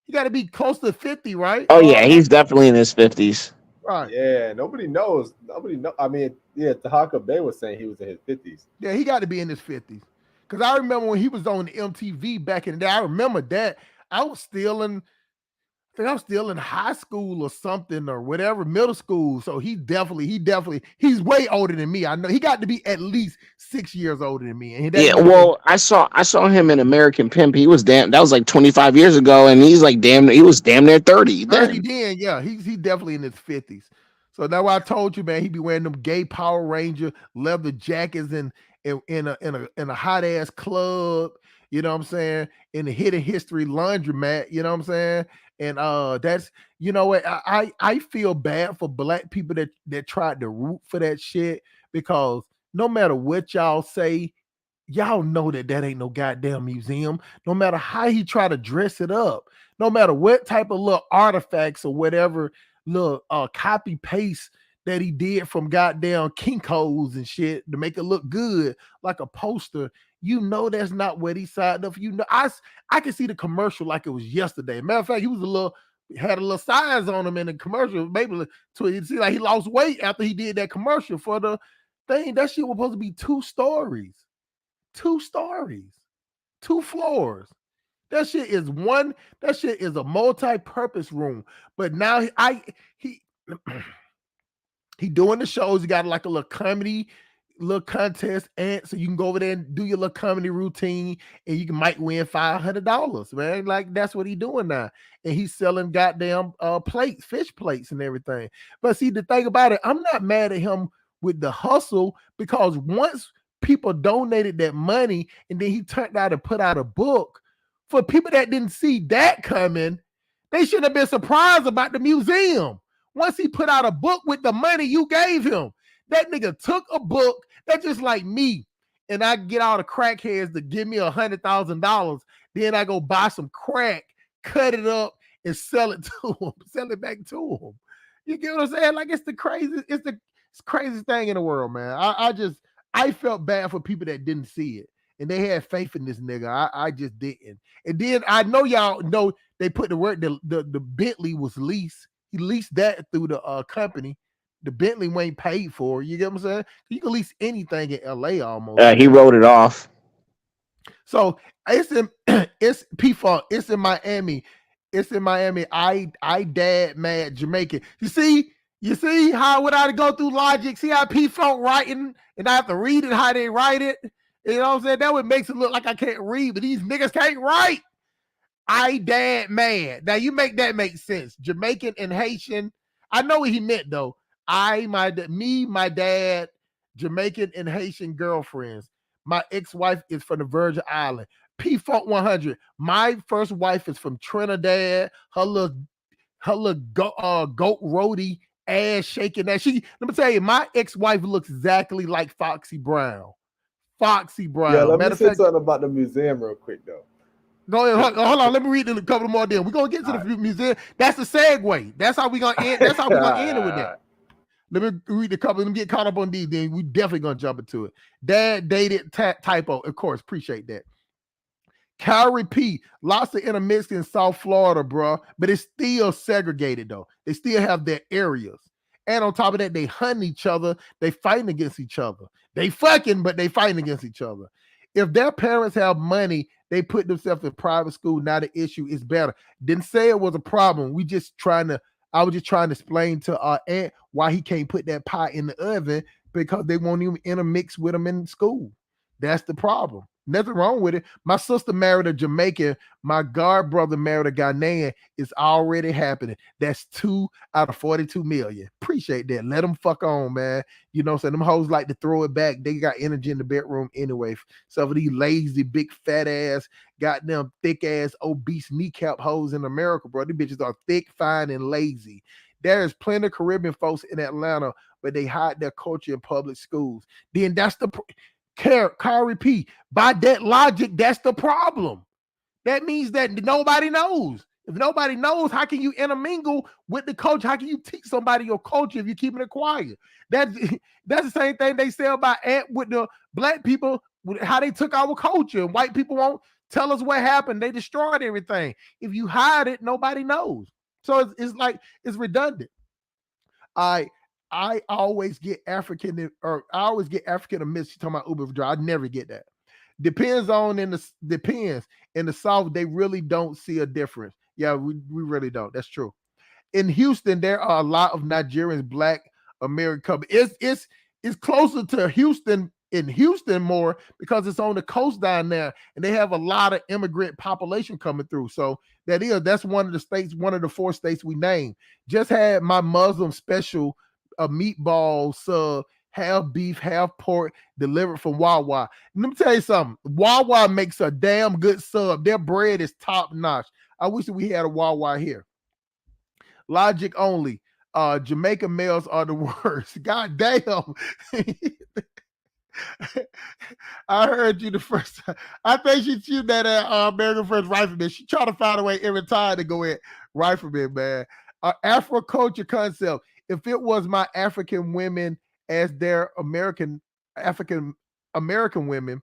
He got to be close to 50, right?
Oh yeah, he's definitely in his 50s.
Right.
Yeah, nobody knows. Nobody know. I mean, yeah, Tahaka Bay was saying he was in his 50s.
Yeah, he got to be in his 50s. Because I remember when he was on the MTV back in the day. I remember that. I think I'm still in high school or something or whatever, middle school. So he's way older than me. I know he got to be at least 6 years older than me. And
Yeah, well, I saw him in American Pimp. That was like 25 years ago, and he was damn near 30 then.
Yeah, he's definitely in his 50s. So that's why I told you, man, he be wearing them gay Power Ranger leather jackets in a hot ass club. You know what I'm saying? In the Hidden History laundromat. You know what I'm saying? And that's what I feel bad for black people that tried to root for that shit, because no matter what y'all say, y'all know that ain't no goddamn museum. No matter how he try to dress it up, no matter what type of little artifacts or whatever little copy paste that he did from goddamn Kinko's and shit to make it look good like a poster, that's not what he signed up for. I can see the commercial like it was yesterday. Matter of fact, he had a little size on him in the commercial, maybe to you see like he lost weight after he did that commercial for the thing. That shit was supposed to be 2 stories, 2 floors. That shit is a multi-purpose room. But now he doing the shows. He got like a little comedy, little contest, and so you can go over there and do your little comedy routine, and you might win $500, man. Like that's what he doing now, and he's selling goddamn fish plates, and everything. But see, the thing about it, I'm not mad at him with the hustle, because once people donated that money, and then he turned out and put out a book for people that didn't see that coming, they should have been surprised about the museum. Once he put out a book with the money you gave him, that nigga took a book. That's just like me, and I get all the crackheads to give me $100,000. Then I go buy some crack, cut it up, and sell it to him, sell it back to him. You get what I'm saying? Like it's the craziest thing in the world, man. I felt bad for people that didn't see it, and they had faith in this nigga. I just didn't. And then I know y'all know they put the word the Bentley was leased. He leased that through the company. The Bentley ain't paid for. You get what I'm saying? You can lease anything in LA almost.
He wrote it off.
So it's P-Funk. It's in Miami. I dad mad Jamaican. You see how without to go through logic, see how P-Funk writing, and I have to read it how they write it. You know what I'm saying? That would makes it look like I can't read, but these niggas can't write. I dad mad. Now you make that make sense. Jamaican and Haitian. I know what he meant though. My dad, Jamaican and Haitian girlfriends. My ex-wife is from the Virgin Island. P-Funk 100. My first wife is from Trinidad. Her little goat roadie ass shaking that. Let me tell you, my ex-wife looks exactly like Foxy Brown.
Yeah, let me say something about the museum real quick though.
Go ahead, hold on. Let me read a couple more. Then we're gonna get to the museum. That's the segue. That's how we gonna end. That's how we gonna end it with that. Let me read a couple. Let me get caught up on these. Then we definitely gonna jump into it. Dad dated typo. Of course, appreciate that. Kyrie P. Lots of intermixed in South Florida, bro. But it's still segregated though. They still have their areas. And on top of that, they hunt each other. They fighting against each other. They fucking, but they fighting against each other. If their parents have money, they put themselves in private school. Now the issue is better. Didn't say it was a problem. I was just trying to explain to our aunt why he can't put that pie in the oven, because they won't even intermix with him in school. That's the problem. Nothing wrong with it. My sister married a Jamaican. My god brother married a Ghanaian. It's already happening. That's 2 out of 42 million. Appreciate that. Let them fuck on, man. You know what I'm saying? Them hoes like to throw it back. They got energy in the bedroom anyway. So for these lazy, big, fat ass, goddamn thick ass, obese kneecap hoes in America, bro. These bitches are thick, fine, and lazy. There is plenty of Caribbean folks in Atlanta, but they hide their culture in public schools. Then that's the Kari P. By that logic, that's the problem. That means that nobody knows. If nobody knows, how can you intermingle with the culture? How can you teach somebody your culture if you're keeping it quiet? That's the same thing they say about with the black people, how they took our culture. And white people won't tell us what happened. They destroyed everything. If you hide it, nobody knows. So it's like it's redundant. I always get African or miss. You talking about Uber drive? I never get that. Depends in the South, they really don't see a difference. Yeah, we really don't. That's true. In Houston, there are a lot of Nigerians, Black American. It's closer to Houston in Houston more because it's on the coast down there, and they have a lot of immigrant population coming through. So that's one of the states, one of the 4 states we named. Just had my Muslim special meatball sub, half beef, half pork, delivered from Wawa. Let me tell you something. Wawa makes a damn good sub. Their bread is top notch. I wish that we had a Wawa here. Logic only. Jamaican males are the worst. God damn. I heard you the first time. I think she shoot that American First Rifleman. She try to find a way every time to go at Rifleman, man. Afro culture concept. If it was my African women as their African American women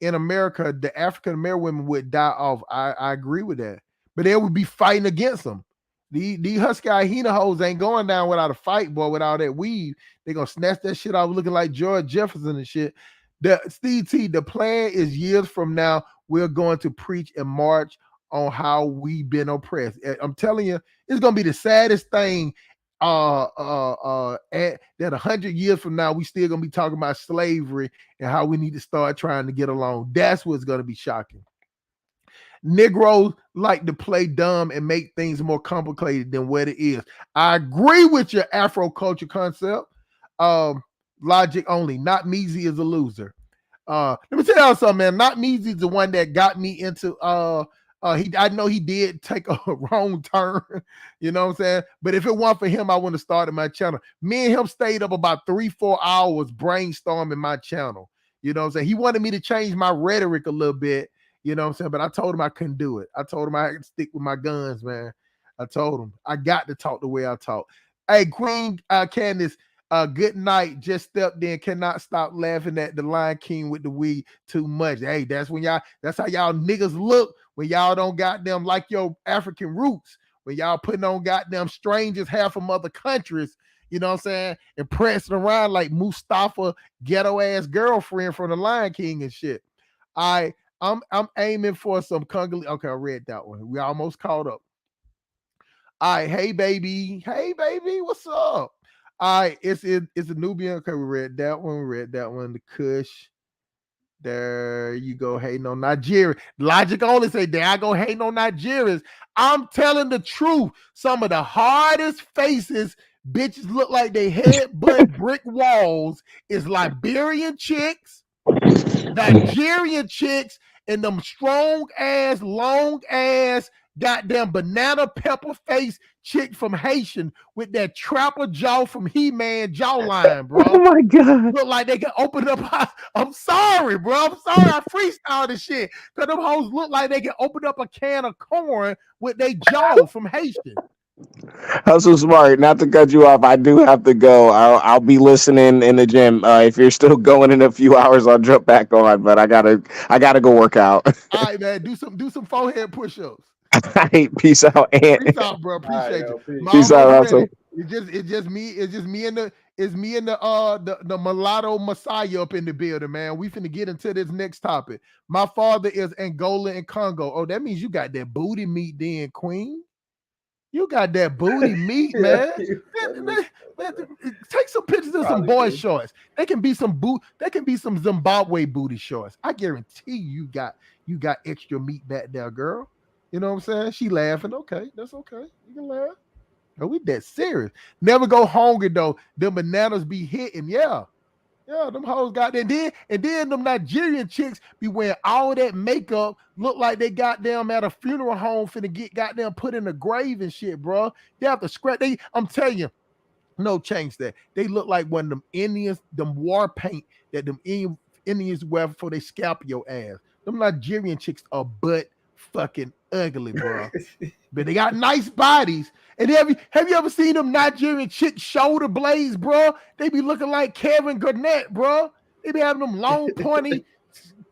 in America, the African American women would die off. I agree with that. But they would be fighting against them. These Husky hyena hoes ain't going down without a fight, boy, with all that weave. They're gonna snatch that shit off looking like George Jefferson and shit. Steve T, the plan is years from now, we're going to preach and march on how we've been oppressed. I'm telling you, it's gonna be the saddest thing. That 100 years from now, we still gonna be talking about slavery and how we need to start trying to get along. That's what's gonna be shocking. Negroes like to play dumb and make things more complicated than what it is. I agree with your Afro culture concept. Logic only. Not Measy is a loser. Let me tell you something, man. Not Measy is the one that got me into I know he did take a wrong turn, you know what I'm saying? But if it weren't for him, I wouldn't have started my channel. Me and him stayed up about 3-4 hours brainstorming my channel. You know what I'm saying? He wanted me to change my rhetoric a little bit, you know what I'm saying? But I told him I couldn't do it. I told him I had to stick with my guns, man. I told him I got to talk the way I talk. Hey, Queen Candace, good night. Just stepped in. Cannot stop laughing at the Lion King with the weed too much. Hey, that's how y'all niggas look when y'all don't goddamn like your African roots. When y'all putting on goddamn strangers half from other countries, you know what I'm saying? And pressing around like Mustafa ghetto ass girlfriend from the Lion King and shit. I'm aiming for some Congolese. Okay, I read that one. We almost caught up. All right, hey baby, what's up? All right, it's a Nubian. Okay, we read that one. The Kush. There you go, hating on Nigeria. Logic only say, there I go hating on Nigerians. I'm telling the truth. Some of the hardest faces bitches look like they headbutt brick walls is Liberian chicks, Nigerian chicks, and them strong ass, long ass, goddamn banana pepper face chick from Haitian with that trapper jaw from He-Man jawline, bro.
Oh my god.
Look like they can open up. I'm sorry, bro. I'm sorry I freestyled this shit. Cause them hoes look like they can open up a can of corn with their jaw from Haitian.
I'm so smart. Not to cut you off, I do have to go. I'll be listening in the gym. If you're still going in a few hours, I'll jump back on. But I gotta go work out.
All right, man. Do some forehead push-ups.
All right, peace out, Ant.
Peace out, bro. Appreciate
All right,
you.
yo,
Peace out, Russell.
It's just me and the mulatto Messiah up in the building, man. We finna get into this next topic. My father is Angola and Congo. Oh, that means you got that booty meat then, Queen. You got that booty meat, man. Take some pictures of some boy shorts. They can be some Zimbabwe booty shorts. I guarantee you got extra meat back there, girl. You know what I'm saying? She laughing. Okay, that's okay. You can laugh. No, we that serious. Never go hungry though. Them bananas be hitting. Yeah. Yeah, them hoes got that. And then them Nigerian chicks be wearing all that makeup, look like they goddamn at a funeral home finna get goddamn put in a grave and shit, bro. They have to scratch. I'm telling you, no change that. They look like one of them Indians, them war paint that them Indians wear before they scalp your ass. Them Nigerian chicks are butt fucking ugly, bro. But they got nice bodies. And have you ever seen them Nigerian chick shoulder blades, bro? They be looking like Kevin Garnett, bro. They be having them long, pointy.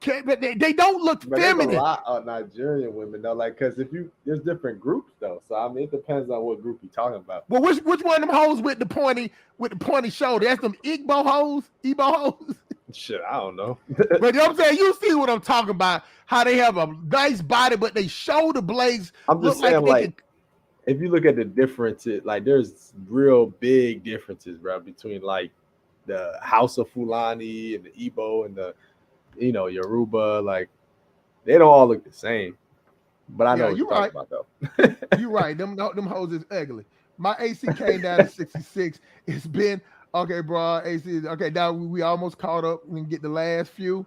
They don't look feminine.
There's a lot of Nigerian women though, like because there's different groups though. So I mean, it depends on what group you're talking about.
Well, which one of them hoes with the pointy shoulder? That's them Igbo hoes.
Shit, I don't know.
But you know what I'm saying? You see what I'm talking about? How they have a nice body, but they shoulder blades.
I'm just saying, like, if you look at the differences, like, there's real big differences, bro, between like the House of Fulani and the Igbo and the, Yoruba. Like, they don't all look the same. But I know what you're talking about, though.
You're right. Them hoes is ugly. My AC came down to 66. It's been okay, bro. AC. Okay, now we almost caught up. We can get the last few.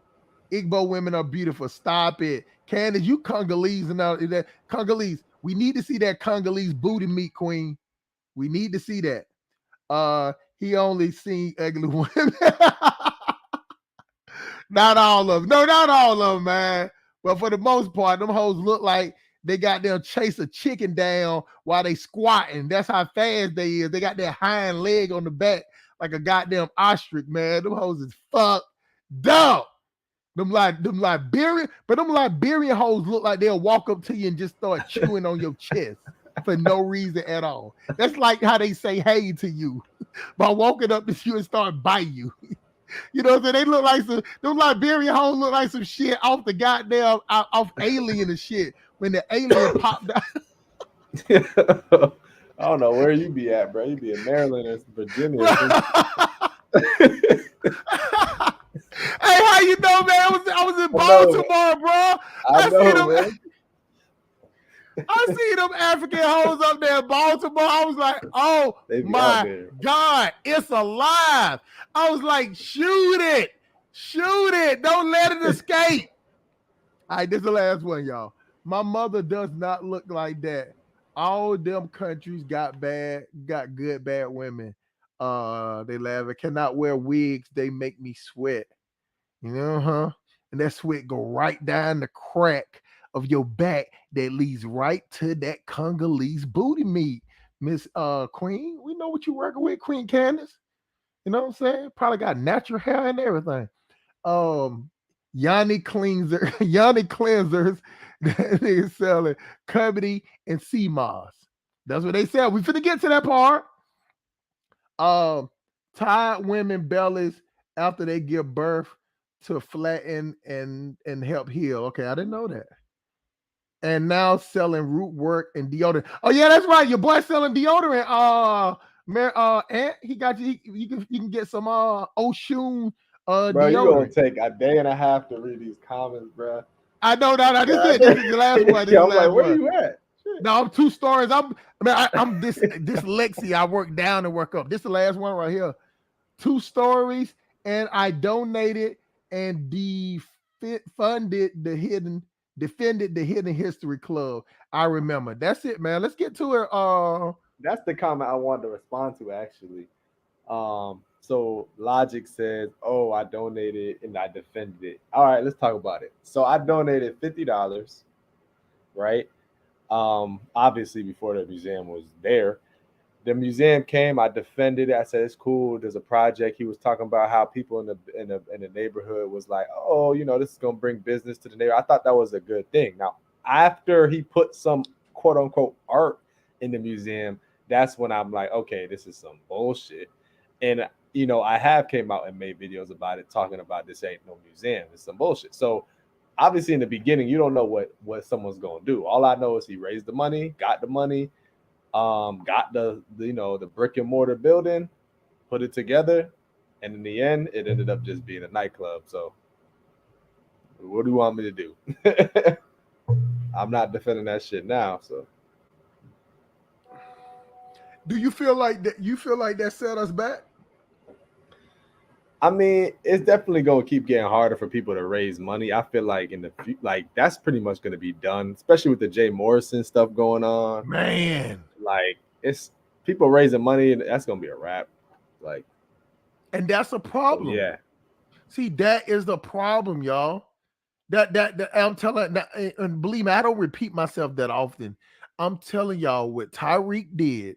Igbo women are beautiful. Stop it, Candace. You Congolese and all that. Congolese. We need to see that Congolese booty meat, queen. We need to see that. He only seen ugly women. Not all of them. No, not all of them, man. But for the most part, them hoes look like they got them chase a chicken down while they squatting. That's how fast they is. They got their hind leg on the back like a goddamn ostrich, man. Them hoes is fucked up. Them Liberian hoes look like they'll walk up to you and just start chewing on your chest for no reason at all. That's like how they say hey to you by walking up to you and start biting you. You know what I'm saying? They look like them Liberian hoes look like some shit off the goddamn off Alien and shit when the alien popped out.
I don't know where you be at, bro. You be in Maryland or Virginia.
Hey, how you know, man? I was in Baltimore, bro. I see them African hoes up there in Baltimore. I was like, oh my God, it's alive. I was like, shoot it. Don't let it escape. All right, this is the last one, y'all. My mother does not look like that. All them countries got good, bad women. They laugh. I cannot wear wigs. They make me sweat. You know, huh? And that sweat go right down the crack of your back that leads right to that Congolese booty meat. Miss Queen, we know what you working with, Queen Candace. You know what I'm saying? Probably got natural hair and everything. Yanni cleansers they're selling Cubity and sea moss. That's what they sell. We finna get to that part. Tired women bellies after they give birth to flatten and help heal. Okay, I didn't know that. And now selling root work and deodorant. Oh yeah, that's right. Your boy selling deodorant. Ant, he got you. You can get some Oshun
bro,
deodorant.
You gonna take a day and a half to read these comments, bro.
I know that. This is the last one.
I'm like, where you at?
No, I'm 2 stories. I'm dyslexia. I work down and work up. This is the last one right here. 2 stories, and I donated and defended the Hidden History Club. I remember. That's it, man. Let's get to it.
That's the comment I wanted to respond to, actually. So Logic says, "Oh, I donated and I defended it." All right, let's talk about it. So I donated $50, right? Obviously before the museum was there. The museum came, I defended it. I said it's cool. There's a project. He was talking about how people in the neighborhood was like, oh, this is gonna bring business to the neighborhood. I thought that was a good thing. Now, after he put some quote unquote art in the museum, that's when I'm like, okay, this is some bullshit. And I have came out and made videos about it, talking about this ain't no museum. It's some bullshit. So obviously in the beginning, you don't know what someone's gonna do. All I know is he raised the money, got the money, got the the brick and mortar building, put it together, and in the end, it ended up just being a nightclub. So, what do you want me to do? I'm not defending that shit now. So,
Do you feel like that? You feel like that set us back?
I mean, it's definitely going to keep getting harder for people to raise money. I feel like that's pretty much going to be done, especially with the Jay Morrison stuff going on.
Man,
Like, it's people raising money, and that's going to be a wrap. Like,
and that's a
so
problem.
yeah.
See, that is the problem, y'all. That I'm telling, and believe me, I don't repeat myself that often. I'm telling y'all what Tyreek did,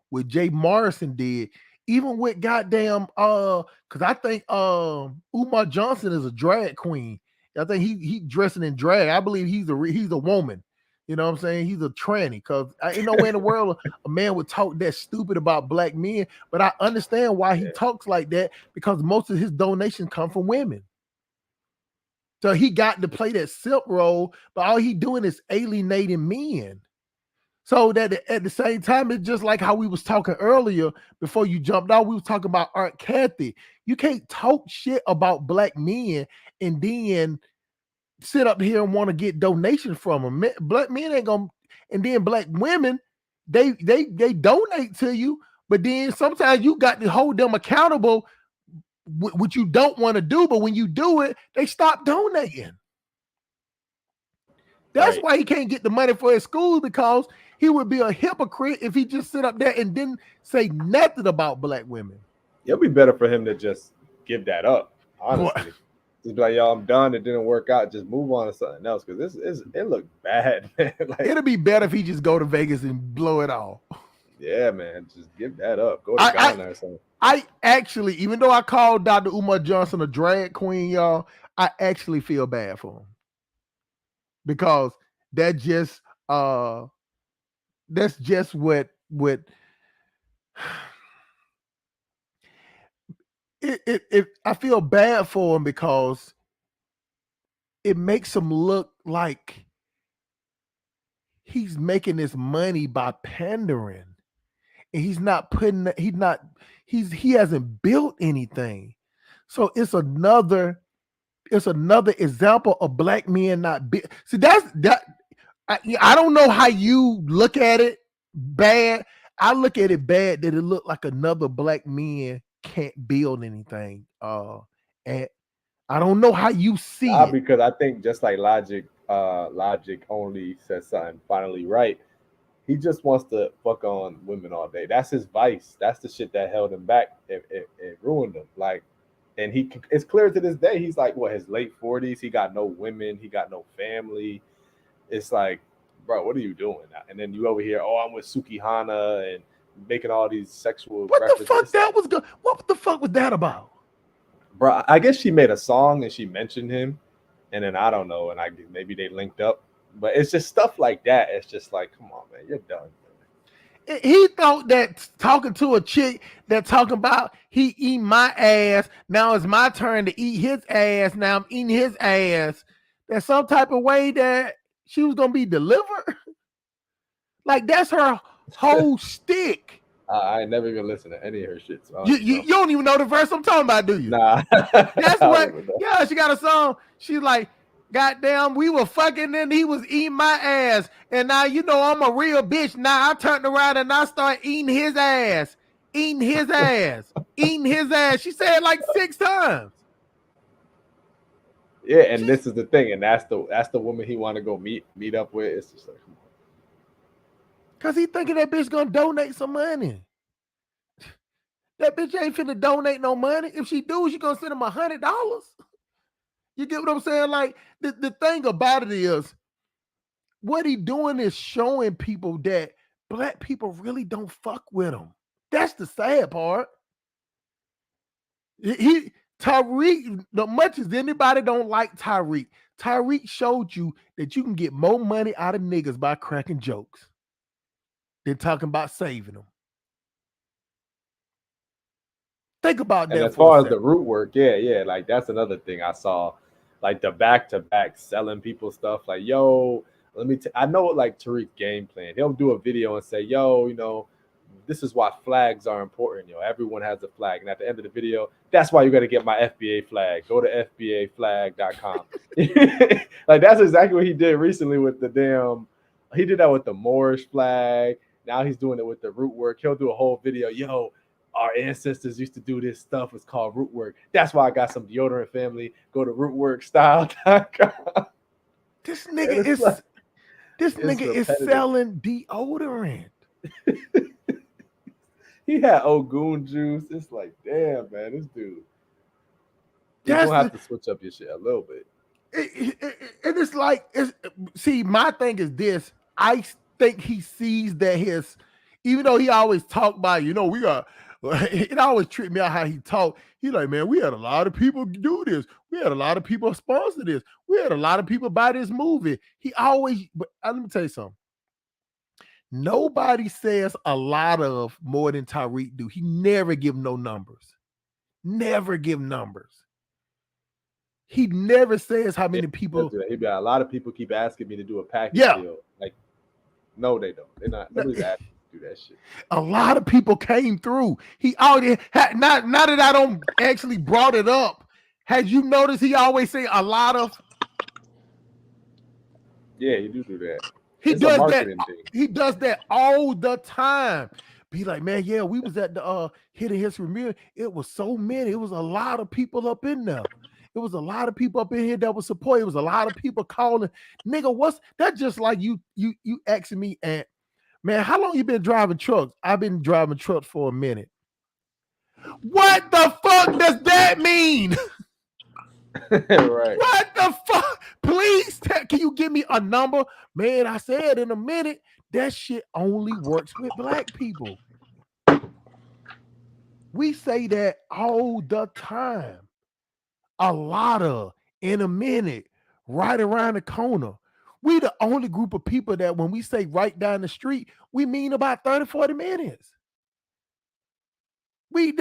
what Jay Morrison did, even with goddamn because I think Umar Johnson is a drag queen. I think he dressing in drag. I believe he's a woman. You know what I'm saying? He's a tranny because ain't no way in the world a man would talk that stupid about black men. But I understand why he talks like that because most of his donations come from women. So he got to play that simp role, but all he doing is alienating men. So that at the same time, it's just like how we was talking earlier before you jumped out. We was talking about Aunt Kathy. You can't talk shit about black men and then sit up here and want to get donations from them. Black men ain't gonna, and then black women, they donate to you, but then sometimes you got to hold them accountable, which you don't want to do. But when you do it, they stop donating. That's
Right.
why he can't get the money for his school, because he would be a hypocrite if he just sit up there and didn't say nothing about black women.
It'll be better for him to just give that up, honestly. Just be like, yo, I'm done. It didn't work out. Just move on to something else, because it looked bad, man. Like,
it'll be better if he just go to Vegas and blow it all.
Yeah, man, just give that up. Go to Ghana or something.
I actually, even though I called Dr. Umar Johnson a drag queen, y'all, I actually feel bad for him, because that's just what it I feel bad for him, because it makes him look like he's making this money by pandering, and he hasn't built anything. So it's another example of black men not see, I don't know how you look at it bad. I look at it bad that it looked like another black man can't build anything. And I don't know how you see it.
Because I think just like Logic only says something finally right. He just wants to fuck on women all day. That's his vice. That's the shit that held him back. It ruined him. Like, and it's clear to this day, he's like, what, his late 40s? He got no women. He got no family. It's like, bro, what are you doing? And then you over here, oh, I'm with Suki Hana and making all these sexual
What the fuck that was good? What the fuck was that about?
Bro, I guess she made a song and she mentioned him, and then I don't know, and maybe they linked up. But it's just stuff like that. It's just like, come on, man, you're done.
He thought that talking to a chick that talking about he eat my ass, now it's my turn to eat his ass, now I'm eating his ass, that some type of way that she was gonna be delivered. Like, that's her whole stick.
I ain't never even listened to any of her shit. So
you don't even know the verse I'm talking about, do you?
Nah.
That's what. Yeah, she got a song. She's like, goddamn, we were fucking and he was eating my ass. And now, you know, I'm a real bitch. Now I turned around and I start eating his ass. Eating his ass. Eating his ass. She said it like 6 times.
Yeah, and this is the thing, and that's the woman he want to go meet up with. It's just like, come on.
Cause he thinking that bitch gonna donate some money. That bitch ain't finna donate no money. If she do, she gonna send him $100. You get what I'm saying? Like, the thing about it is, what he doing is showing people that black people really don't fuck with him. That's the sad part. Tyreek, much as anybody don't like Tyreek, Tyreek showed you that you can get more money out of niggas by cracking jokes than talking about saving them. Think about that.
And as far as the root work, yeah, like that's another thing I saw, like the back-to-back selling people stuff. Like, yo, I know like Tariq's game plan. He'll do a video and say, "Yo, this is why flags are important. Everyone has a flag." And at the end of the video, that's why you got to get my FBA flag. Go to FBAflag.com. Like that's exactly what he did recently with the damn. He did that with the Moorish flag. Now he's doing it with the root work. He'll do a whole video. Yo, our ancestors used to do this stuff. It's called root work. That's why I got some deodorant, family. Go to rootworkstyle.com.
This nigga is
like,
this nigga is selling deodorant.
He had Ogun juice. It's like, damn, man, this dude. You're gonna have to switch up your shit a little bit.
And it's like, see, my thing is this. I think he sees that even though he always talk about, we got, it always tripped me out how he talk. He like, man, we had a lot of people do this. We had a lot of people sponsor this. We had a lot of people buy this movie. He always, but let me tell you something. Nobody says a lot of more than Tariq do. He never give no numbers. Never give numbers. He never says how many people.
He'd be a lot of people keep asking me to do a package deal. Like, no, they don't. They're not. Nobody's asking to do that shit.
A lot of people came through. He already had. Not that I don't actually brought it up. Had you noticed he always say a lot of?
Yeah, you do that.
He does that. He does that all the time. Be like, man, yeah, we was at the Hidden History Museum. It was so many. It was a lot of people up in there. It was a lot of people up in here that was supporting. It was a lot of people calling. Nigga, what's that? Just like you asking me, Aunt, man, how long you been driving trucks? I've been driving trucks for a minute. What the fuck does that mean?
Right.
What the fuck? Please, can you give me a number? Man, I said in a minute, that shit only works with black people. We say that all the time. A lot of, in a minute, right around the corner. We the only group of people that when we say right down the street, we mean about 30, 40 minutes. We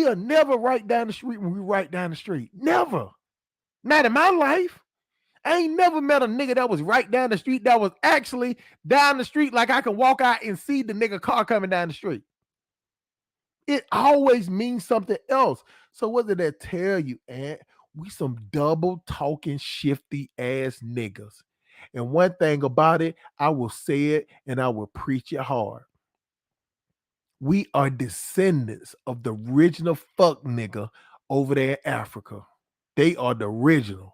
are never right down the street when we right down the street. Never. Not in my life. I ain't never met a nigga that was right down the street that was actually down the street like I can walk out and see the nigga car coming down the street. It always means something else. So what did that tell you, Aunt? We some double talking, shifty ass niggas. And one thing about it, I will say it and I will preach it hard. We are descendants of the original fuck nigga over there in Africa. They are the originals.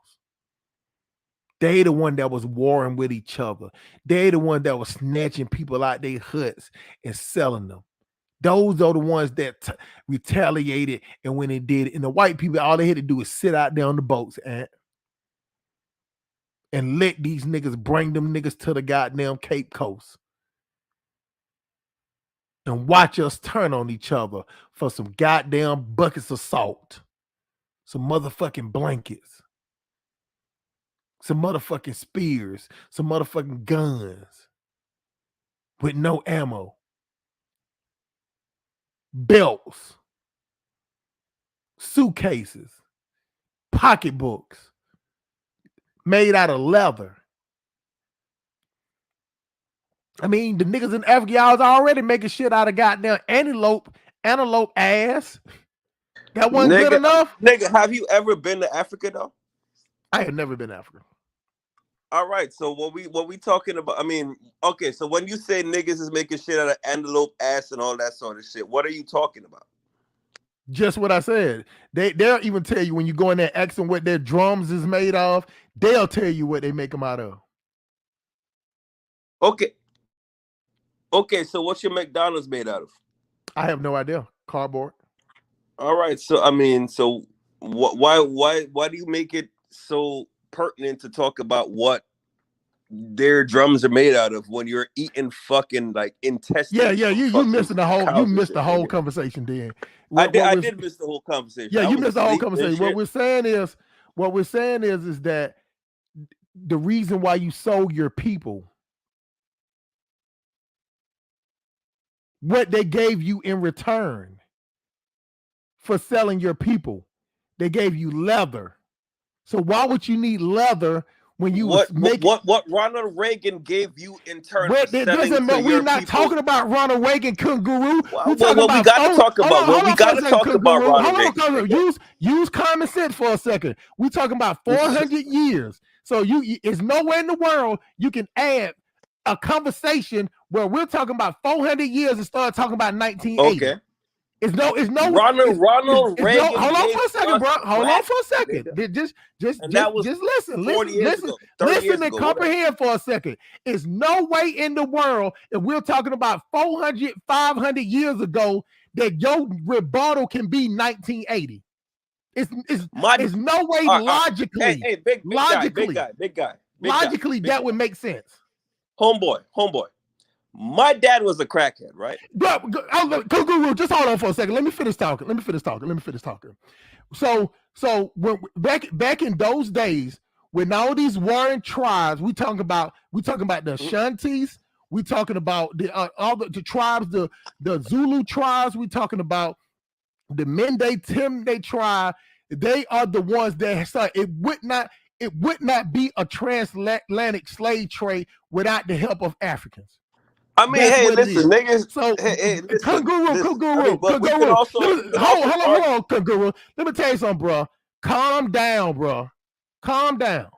They the one that was warring with each other. They the one that was snatching people out their huts and selling them. Those are the ones that retaliated, and when they did it, and the white people, all they had to do is sit out there on the boats and let these niggas bring them niggas to the goddamn Cape Coast and watch us turn on each other for some goddamn buckets of salt, some motherfucking blankets, some motherfucking spears, some motherfucking guns with no ammo. Belts, suitcases, pocketbooks made out of leather. I mean, the niggas in Africa, y'all was already making shit out of goddamn antelope ass. That wasn't good enough.
Nigga, have you ever been to Africa though?
I have never been to Africa.
All right, so what we talking about? I mean, okay, so when you say niggas is making shit out of antelope ass and all that sort of shit, what are you talking about?
Just what I said. They'll even tell you when you go in there asking what their drums is made of, they'll tell you what they make them out of.
Okay, so what's your McDonald's made out of?
I have no idea. Cardboard.
All right, so I mean, so why do you make it so pertinent to talk about what their drums are made out of when you're eating fucking like intestines?
Yeah, you missing the whole conversation, Dan.
I did miss the whole conversation.
Yeah, you missed the whole conversation. What we're saying is that the reason why you sold your people, what they gave you in return for selling your people, they gave you leather. So why would you need leather when you was making
what Ronald Reagan gave you in turn for
But it
selling
doesn't
to
matter. We're
your
not
people.
talking about Ronald Reagan, Kangaroo.
Well,
We're talking
we
about
got to talk about.
hold
We
on
got
for
to
a second,
talk about
Kangaroo.
Ronald
Hold on,
Reagan.
use common sense for a second. We're talking about 400 years. So it's nowhere in the world you can add a conversation where we're talking about 400 years and start talking about 1980.
Okay.
It's no
Ronald Reagan.
Hold on for a second, bro. Hold on for a
black,
second.
nigga.
Just listen.
40 years ago, 30 years
Listen and
ago,
comprehend for a second. It's no way in the world, if we're talking about 400, 500 years ago, that your rebuttal can be 1980. It's no way logically.
Hey, big guy.
Logically, that would make sense.
Homeboy. My dad was a crackhead, right?
Guru, just hold on for a second. Let me finish talking. So when back in those days, when all these warring tribes, we talking about the Ashantis, we talking about all the tribes, the Zulu tribes, we talking about the Mende Temne tribe. They are the ones that started. It would not be a transatlantic slave trade without the help of Africans.
I mean, hey, listen, niggas.
So,
listen,
Kangaroo. Hold on, Kangaroo. Let me tell you something, bro. Calm down, bro. Calm down.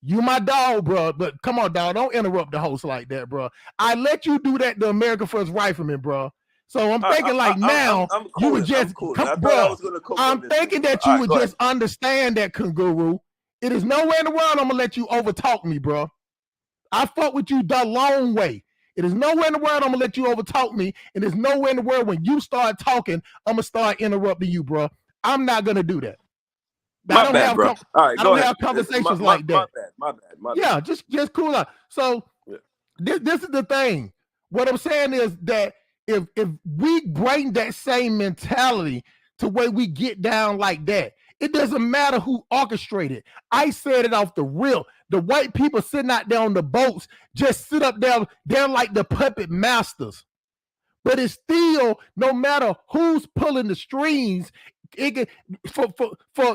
You my dog, bro. But come on, dog. Don't interrupt the host like that, bro. I let you do that to American First Rifleman, bro. So I'm thinking you would just come, bro. I'm thinking that you would just understand that, Kangaroo. It is nowhere in the world I'm gonna let you overtalk me, bro. I fought with you the long way. It is nowhere in the world I'm gonna let you overtalk me, and there's nowhere in the world when you start talking, I'm gonna start interrupting you, bro. I'm not gonna do that.
My bad, bro. All right,
I don't have conversations like that.
My bad.
Yeah, just cool out. So this is the thing. What I'm saying is that if we bring that same mentality to where we get down like that, it doesn't matter who orchestrated. I said it off the rip. The white people sitting out there on the boats just sit up there. They're like the puppet masters. But it's still, no matter who's pulling the strings, it can,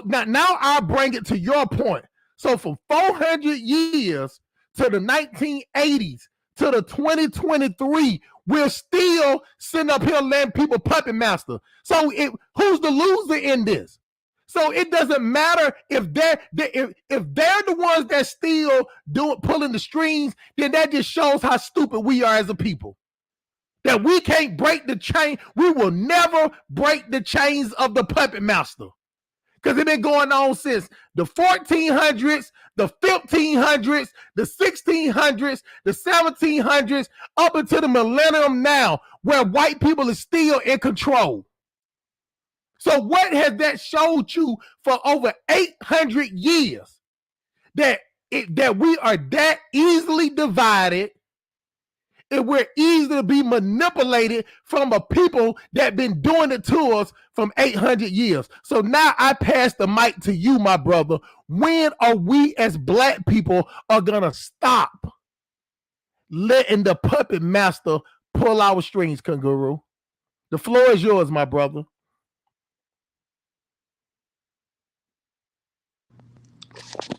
now I'll bring it to your point. So from 400 years to the 1980s to the 2023, we're still sitting up here letting people puppet master. So who's the loser in this? So it doesn't matter if they're the ones that still pulling the strings, then that just shows how stupid we are as a people. That we can't break the chain. We will never break the chains of the puppet master. Because it's been going on since the 1400s, the 1500s, the 1600s, the 1700s, up until the millennium now, where white people are still in control. So what has that showed you for over 800 years? That we are that easily divided, and we're easy to be manipulated from a people that been doing it to us from 800 years. So now I pass the mic to you, my brother. When are we as black people are gonna stop letting the puppet master pull our strings, Kangaroo? The floor is yours, my brother.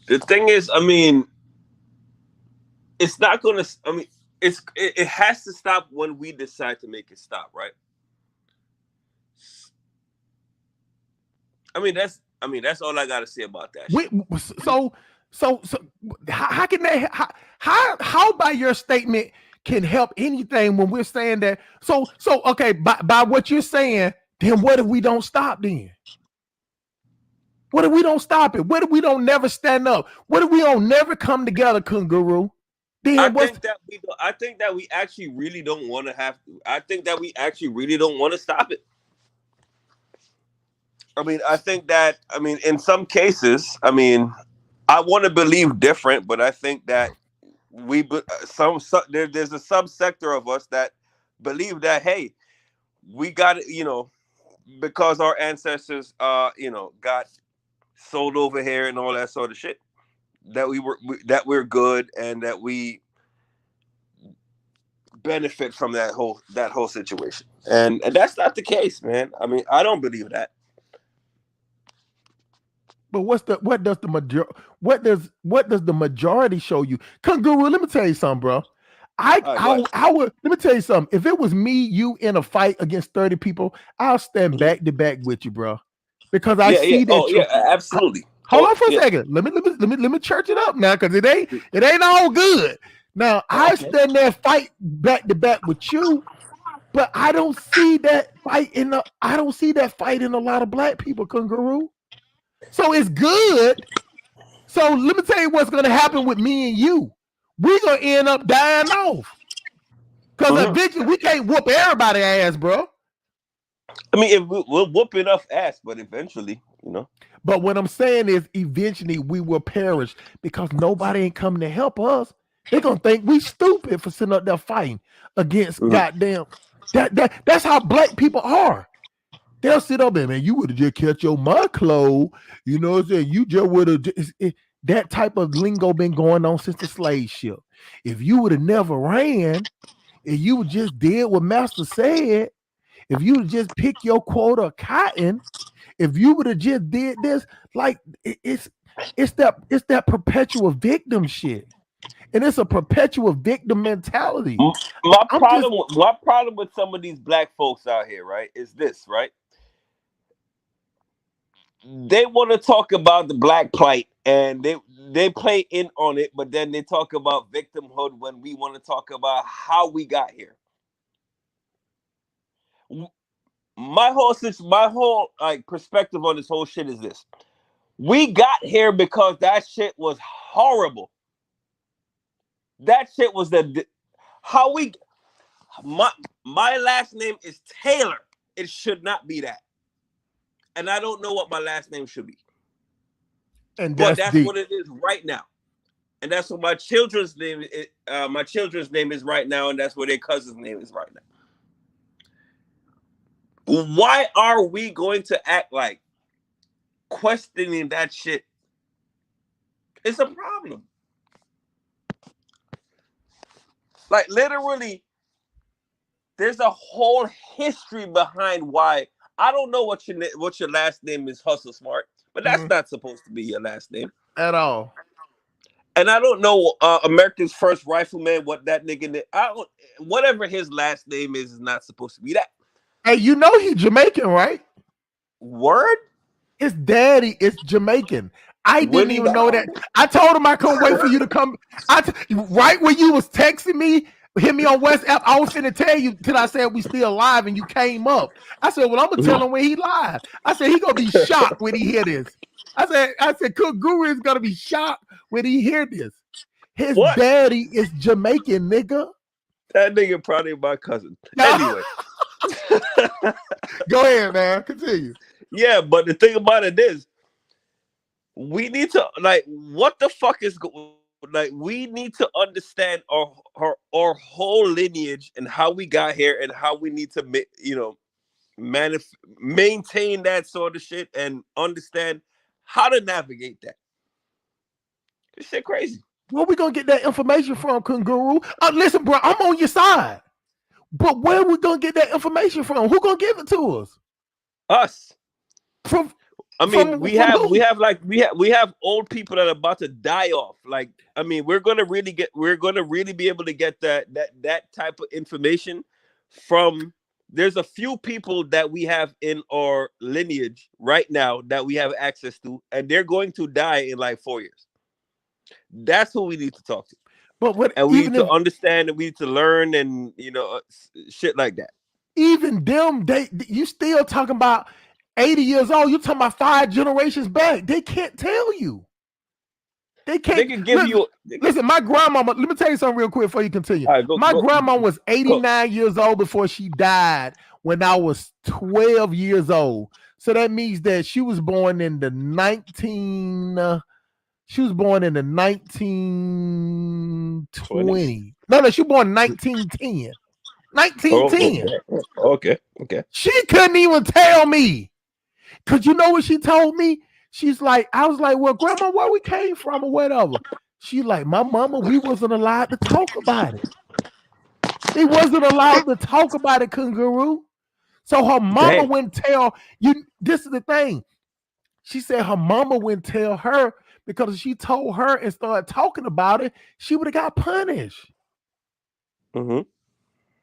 The thing is, I mean, it's not gonna. I mean, it has to stop when we decide to make it stop, right? I mean, that's all I gotta say about that.
So how can they? How by your statement can help anything when we're saying that? So okay, by what you're saying, then what if we don't stop then? What if we don't stop it? What if we don't never stand up? What if we don't never come together, Kangaroo?
I think that we actually really don't want to have to. I think that we actually really don't want to stop it. I mean, I think that, I mean, in some cases, I mean, I want to believe different, but I think that there's a subsector of us that believe that, hey, we got it, because our ancestors, got sold over here and all that sort of shit, that we're good and that we benefit from that whole situation, and that's not the case, man. I mean, I don't believe that.
But what does the majority show you? Kangaroo, let me tell you something, bro. I would let me tell you something. If it was me, you in a fight against 30 people, I'll stand back to back with you, bro. Because I see that.
Oh, yeah, absolutely.
Hold on for a second. Let me church it up now, because it ain't all good. Now I stand there fight back to back with you, but I don't see that fight in a lot of black people, Kangaroo. So it's good. So let me tell you what's gonna happen with me and you. We're gonna end up dying off. Because eventually we can't whoop everybody's ass, bro.
I mean, we'll whoop enough ass, but eventually,
But what I'm saying is, eventually we will perish because nobody ain't coming to help us. They're gonna think we stupid for sitting up there fighting against goddamn. That's how black people are. They'll sit up there, man. You would have just catch your mud clothes. You know what I'm saying? You just would have. That type of lingo been going on since the slave ship. If you would have never ran, if you would just did what Master said, if you would just pick your quota of cotton, if you would have just did this, like it's that perpetual victim shit, and it's a perpetual victim mentality.
My problem with some of these black folks out here, right, is this, right? They want to talk about the black plight and they play in on it, but then they talk about victimhood when we want to talk about how we got here. My whole like perspective on this whole shit is this: we got here because that shit was horrible. That shit was my last name is Taylor. It should not be that. And I don't know what my last name should be. But that's what it is right now. And that's what my children's name is right now, and that's what their cousin's name is right now. Why are we going to act like questioning that shit? It's a problem. Like, literally, there's a whole history behind why. I don't know what your last name is, Hustle Smart, but that's not supposed to be your last name
at all. And
I don't know America's First Rifleman, what that nigga, whatever his last name is not supposed to be that.
Hey, you know he's Jamaican, right?
Word?
His daddy is Jamaican. I didn't even know that. I told him I couldn't wait for you to come. Right when you was texting me, hit me on WhatsApp, I was finna tell you till I said we still live and you came up. I said, well, I'm gonna tell him when he live. I said he gonna be shocked when he hear this. I said, Cook Guru is gonna be shocked when he hear this. His daddy is Jamaican, nigga.
That nigga probably my cousin. Anyway.
Go ahead, man. Continue.
Yeah, but the thing about it is, we need to, like, what the fuck is like, we need to understand our whole lineage and how we got here and how we need to maintain that sort of shit and understand how to navigate that. This shit crazy.
Where we gonna get that information from, Kangaroo? Listen, bro, I'm on your side. But where we gonna get that information from? Who gonna give it to us?
Us. We have old people that are about to die off. Like, I mean, we're gonna really be able to get that type of information from. There's a few people that we have in our lineage right now that we have access to, and they're going to die in like 4 years. That's who we need to talk to. And we need to understand, and we need to learn, and shit like that.
Even them, you still talking about 80 years old. You're talking about 5 generations back. They can't tell you. They can't.
They can give you.
Listen, my grandmama. Let me tell you something real quick before you continue. Right, my grandma was 89 years old before she died when I was 12 years old. So that means that she was born in the 1920. She was born in 1910. 1910. 1910.
Okay.
She couldn't even tell me. Cause you know what she told me? She's like, I was like, well, Grandma, where we came from or whatever. She's like, my mama, we wasn't allowed to talk about it. They wasn't allowed to talk about it, Kangaroo. So her mama wouldn't tell you. This is the thing. She said her mama wouldn't tell her because if she told her and started talking about it, she would have got punished.
Mm-hmm.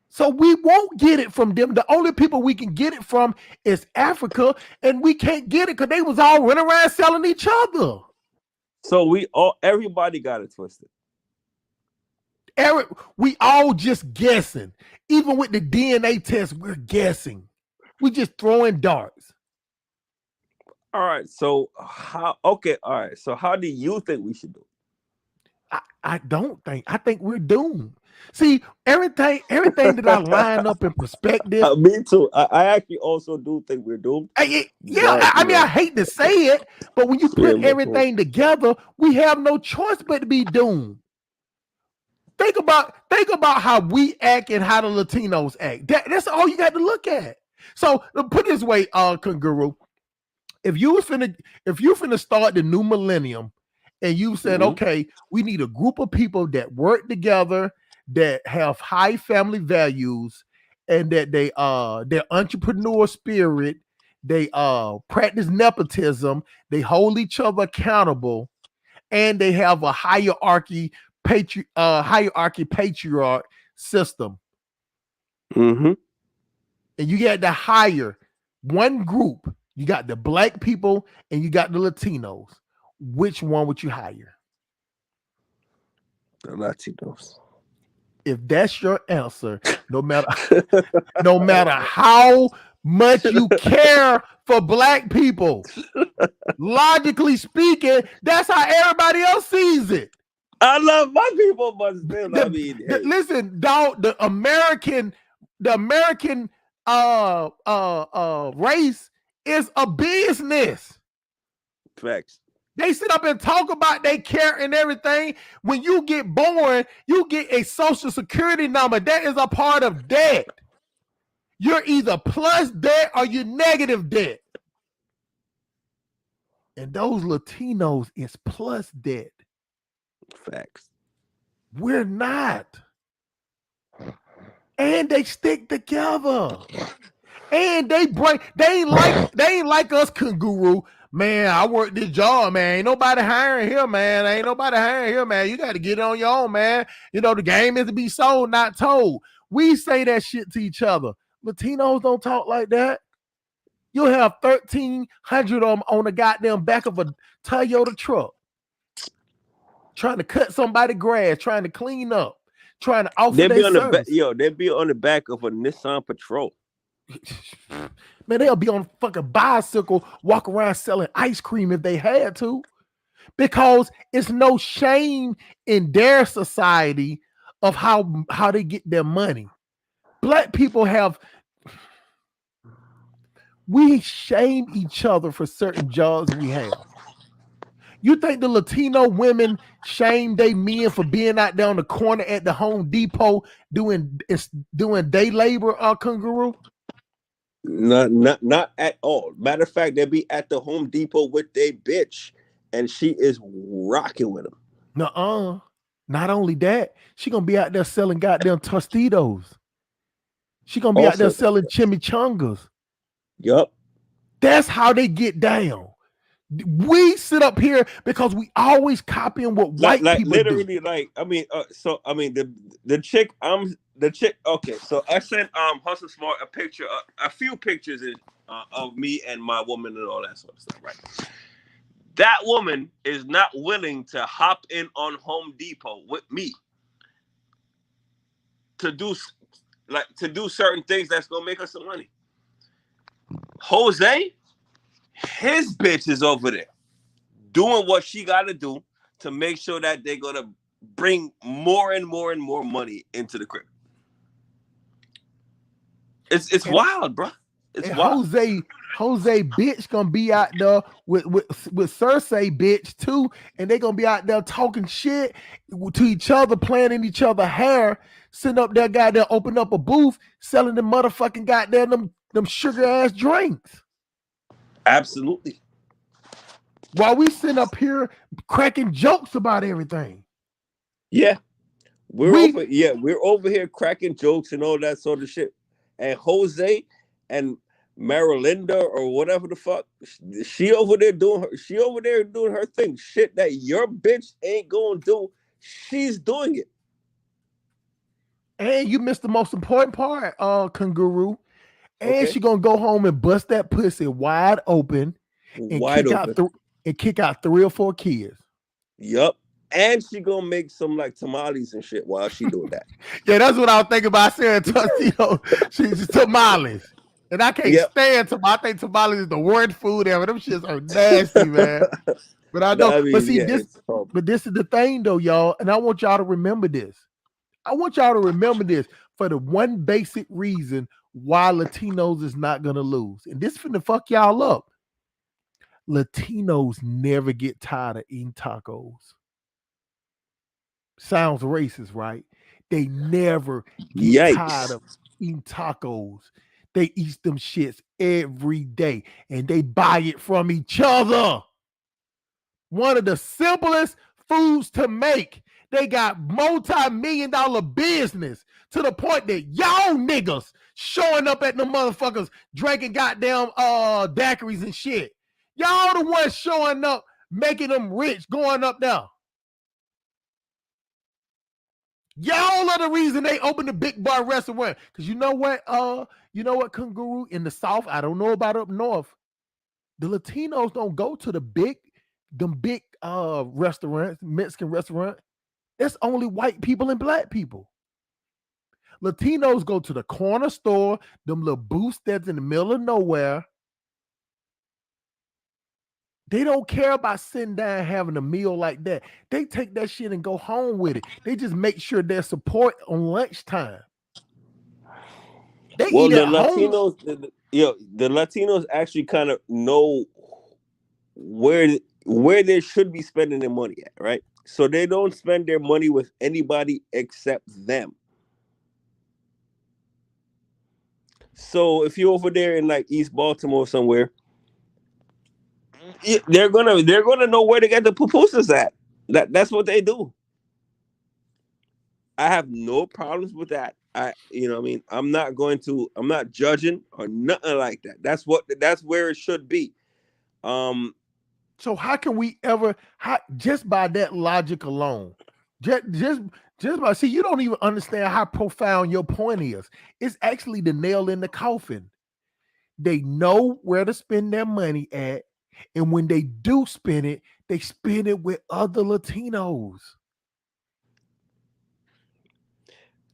So we won't get it from them. The only people we can get it from is Africa, and we can't get it because they was all running around selling each other.
So everybody got it twisted.
Eric, we all just guessing. Even with the DNA test, we're guessing. We just throwing darts.
All right. So how? Okay. All right. So how do you think we should do it?
I don't think. I think we're doomed. See, everything that I line up in perspective.
Me too. I actually also do think we're doomed.
I hate to say it, but when you put everything together, we have no choice but to be doomed. Think about how we act and how the Latinos act. That's all you got to look at. So put it this way, Kangaroo. If you finna start the new millennium and you said, okay, we need a group of people that work together, that have high family values, and that their entrepreneur spirit, they practice nepotism, they hold each other accountable, and they have a hierarchy patriarch system.
Mm-hmm.
And you got to hire one group. You got the black people and you got the Latinos. Which one would you hire?
The Latinos.
If that's your answer, no matter how much you care for black people, logically speaking, that's how everybody else sees it.
I love my people, but still,
listen, dog. The American race is a business.
Facts.
They sit up and talk about they care and everything. When you get born, you get a social security number. That is a part of debt. You're either plus debt or you're negative debt. And those Latinos is plus debt.
Facts.
We're not. And they stick together. And they ain't like us, Kangaroo. Man, I work this job, man. Ain't nobody hiring here, man. You got to get it on your own, man. You know, the game is to be sold, not told. We say that shit to each other. Latinos don't talk like that. You'll have 1,300 of them on the goddamn back of a Toyota truck. Trying to cut somebody's grass, trying to clean up, trying to offer their service.
They'd be on the back of a Nissan Patrol.
Man, they'll be on a fucking bicycle, walk around selling ice cream if they had to, because it's no shame in their society of how they get their money. Black people we shame each other for certain jobs we have. You think the Latino women shame they men for being out there on the corner at the Home Depot doing day labor, Kangaroo?
Not at all. Matter of fact, they'll be at the Home Depot with their bitch, and she is rocking with them.
Nuh-uh. Not only that, she gonna be out there selling goddamn Tostitos. She gonna be out there selling chimichangas.
Yup.
That's how they get down. We sit up here because we always copying what white people
literally
do.
The chick. Okay, so I sent Hustle Smart a picture, a few pictures of me and my woman and all that sort of stuff. Right. That woman is not willing to hop in on Home Depot with me to do certain things that's gonna make us some money. Jose, his bitch is over there doing what she got to do to make sure that they're going to bring more and more and more money into the crib. It's wild, bro. It's wild.
Jose bitch gonna be out there with Cersei bitch too, and they gonna be out there talking shit to each other, playing in each other hair, sitting up there, goddamn, open up a booth, selling the motherfucking goddamn them sugar ass drinks.
Absolutely.
While we sitting up here cracking jokes about everything.
Yeah. We're over here cracking jokes and all that sort of shit. And Jose and Marilinda or whatever the fuck. She over there doing her thing. Shit that your bitch ain't gonna do. She's doing it.
And you missed the most important part, Kangaroo. And
Okay.
she gonna go home and bust that pussy wide open and
Wide open.
kick out 3 or 4 kids.
Yup. And she gonna make some like tamales and shit while she doing that.
Yeah, that's what I was thinking about saying. She's tamales. And I can't stand tamales. I think tamales is the worst food ever. Them shits are nasty, man. But I know.
I mean,
but see,
yeah,
this is the thing though, y'all. And I want y'all to remember this. I want y'all to remember this for the one basic reason why Latinos is not gonna lose. And this finna fuck y'all up. Latinos never get tired of eating tacos. Sounds racist, right? They never get tired of eating tacos. They eat them shits every day and they buy it from each other. One of the simplest foods to make. They got multi-million-dollar business to the point that y'all niggas showing up at the motherfuckers drinking goddamn daiquiris and shit. Y'all the ones showing up, making them rich, going up there. Y'all are the reason they opened the big bar restaurant. Cause you know what, Kangaroo, in the South, I don't know about up north. The Latinos don't go to them big restaurants, Mexican restaurant. It's only white people and black people. Latinos go to the corner store, them little booths that's in the middle of nowhere. They don't care about sitting down having a meal like that. They take that shit and go home with it. They just make sure there's support on lunchtime. They eat at home.
The Latinos actually kind of know where they should be spending their money at, right? So they don't spend their money with anybody except them. So if you're over there in like East Baltimore somewhere, they're gonna know where to get the pupusas at. That's what they do. I have no problems with that. I'm not judging or nothing like that. That's where it should be.
So how can we ever just by that logic alone? Just by you don't even understand how profound your point is. It's actually the nail in the coffin. They know where to spend their money at, and when they do spend it, they spend it with other Latinos.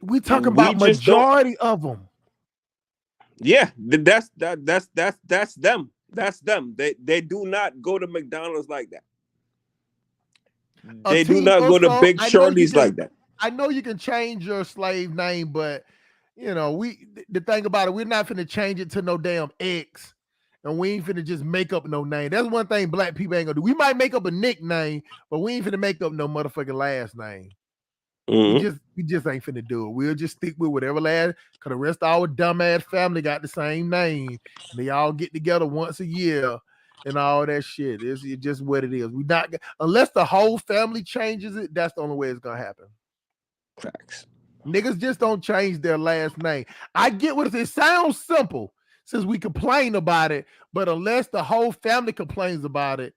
We talking about majority of them.
Yeah, that's them. That's them. They do not go to McDonald's like that. They do not go to Big Shorty's like that.
I know you can change your slave name, but the thing about it, we're not finna change it to no damn X, and we ain't finna just make up no name. That's one thing black people ain't gonna do. We might make up a nickname, but we ain't finna make up no motherfucking last name.
Mm-hmm.
We just ain't finna do it. We'll just stick with whatever last, because the rest of our dumbass family got the same name. They all get together once a year and all that shit. It's just what it is. We not unless the whole family changes it. That's the only way it's gonna happen.
Facts.
Niggas just don't change their last name. I get what it sounds simple since we complain about it, but unless the whole family complains about it,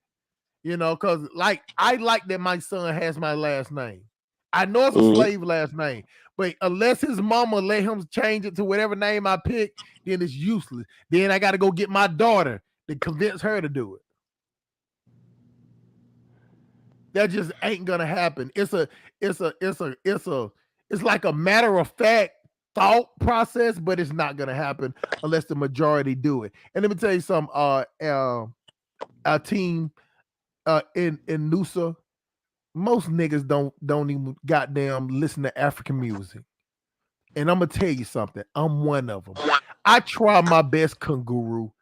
because like I like that my son has my last name. I know it's a slave last name, but unless his mama let him change it to whatever name I pick, then it's useless. Then I got to go get my daughter to convince her to do it. That just ain't gonna happen. It's like a matter of fact thought process, but it's not gonna happen unless the majority do it. And let me tell you something. Our team in Noosa. Most niggas don't even goddamn listen to African music. And I'm gonna tell you something. I'm one of them. I try my best, Kangaroo.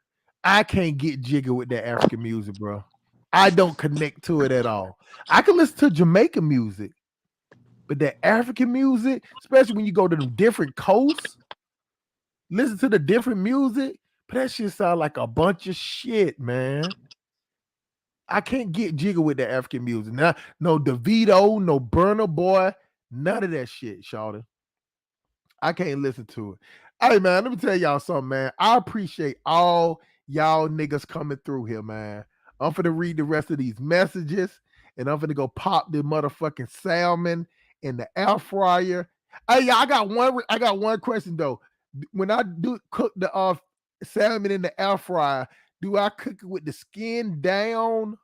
I can't get jiggy with that African music, bro. I don't connect to it at all. I can listen to Jamaican music, but that African music, especially when you go to the different coasts, listen to the different music, but that shit sound like a bunch of shit, man. I can't get jiggy with that African music. Now, no DeVito, no Burna Boy, none of that shit, Shawty. I can't listen to it. Hey man, let me tell y'all something, man. I appreciate all y'all niggas coming through here, man. I'm finna read the rest of these messages, and I'm finna go pop the motherfucking salmon in the air fryer. Hey, y'all, I got one. I got one question though. When I do cook the salmon in the air fryer, do I cook it with the skin down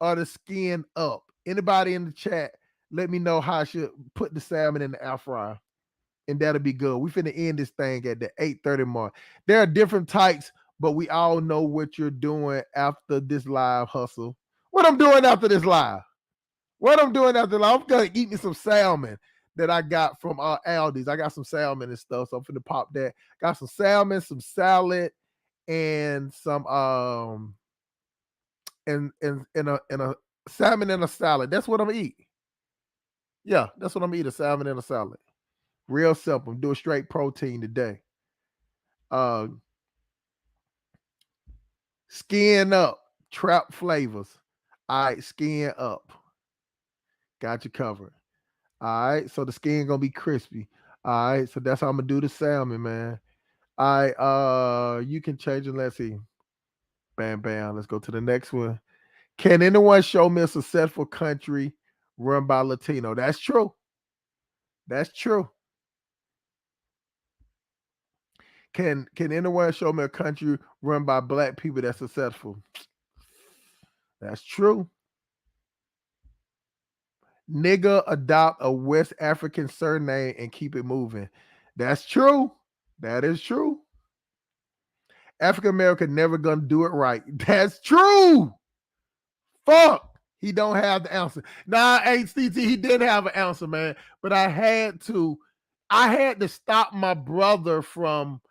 or the skin up? Anybody in the chat, let me know how I should put the salmon in the air fryer, and that'll be good. We finna end this thing at the 8:30 mark. There are different types, but we all know what you're doing after this live hustle. What I'm doing after this live? What I'm doing after live? I'm gonna eat me some salmon that I got from Aldi's. I got some salmon and stuff, so I'm finna pop that. Got some salmon, some salad, and some and a salmon and a salad. That's what I'm gonna eat. Yeah, that's what I'm gonna eat, a salmon and a salad. Real simple. Do a straight protein today. Uh, Skin up, trap flavors. All right, skin up. Got you covered. All right, so the skin gonna be crispy. All right, so that's how I'm gonna do the salmon, man. All right, you can change it. Let's see. Bam, bam. Let's go to the next one. Can anyone show me a successful country run by Latino? That's true. That's true. Can anyone show me a country run by black people that's successful? That's true. Nigga adopt a West African surname and keep it moving. That's true. That is true. African American never gonna do it right. That's true. Fuck. He don't have the answer. Nah, HCT, he did have an answer, man. But I had to stop my brother from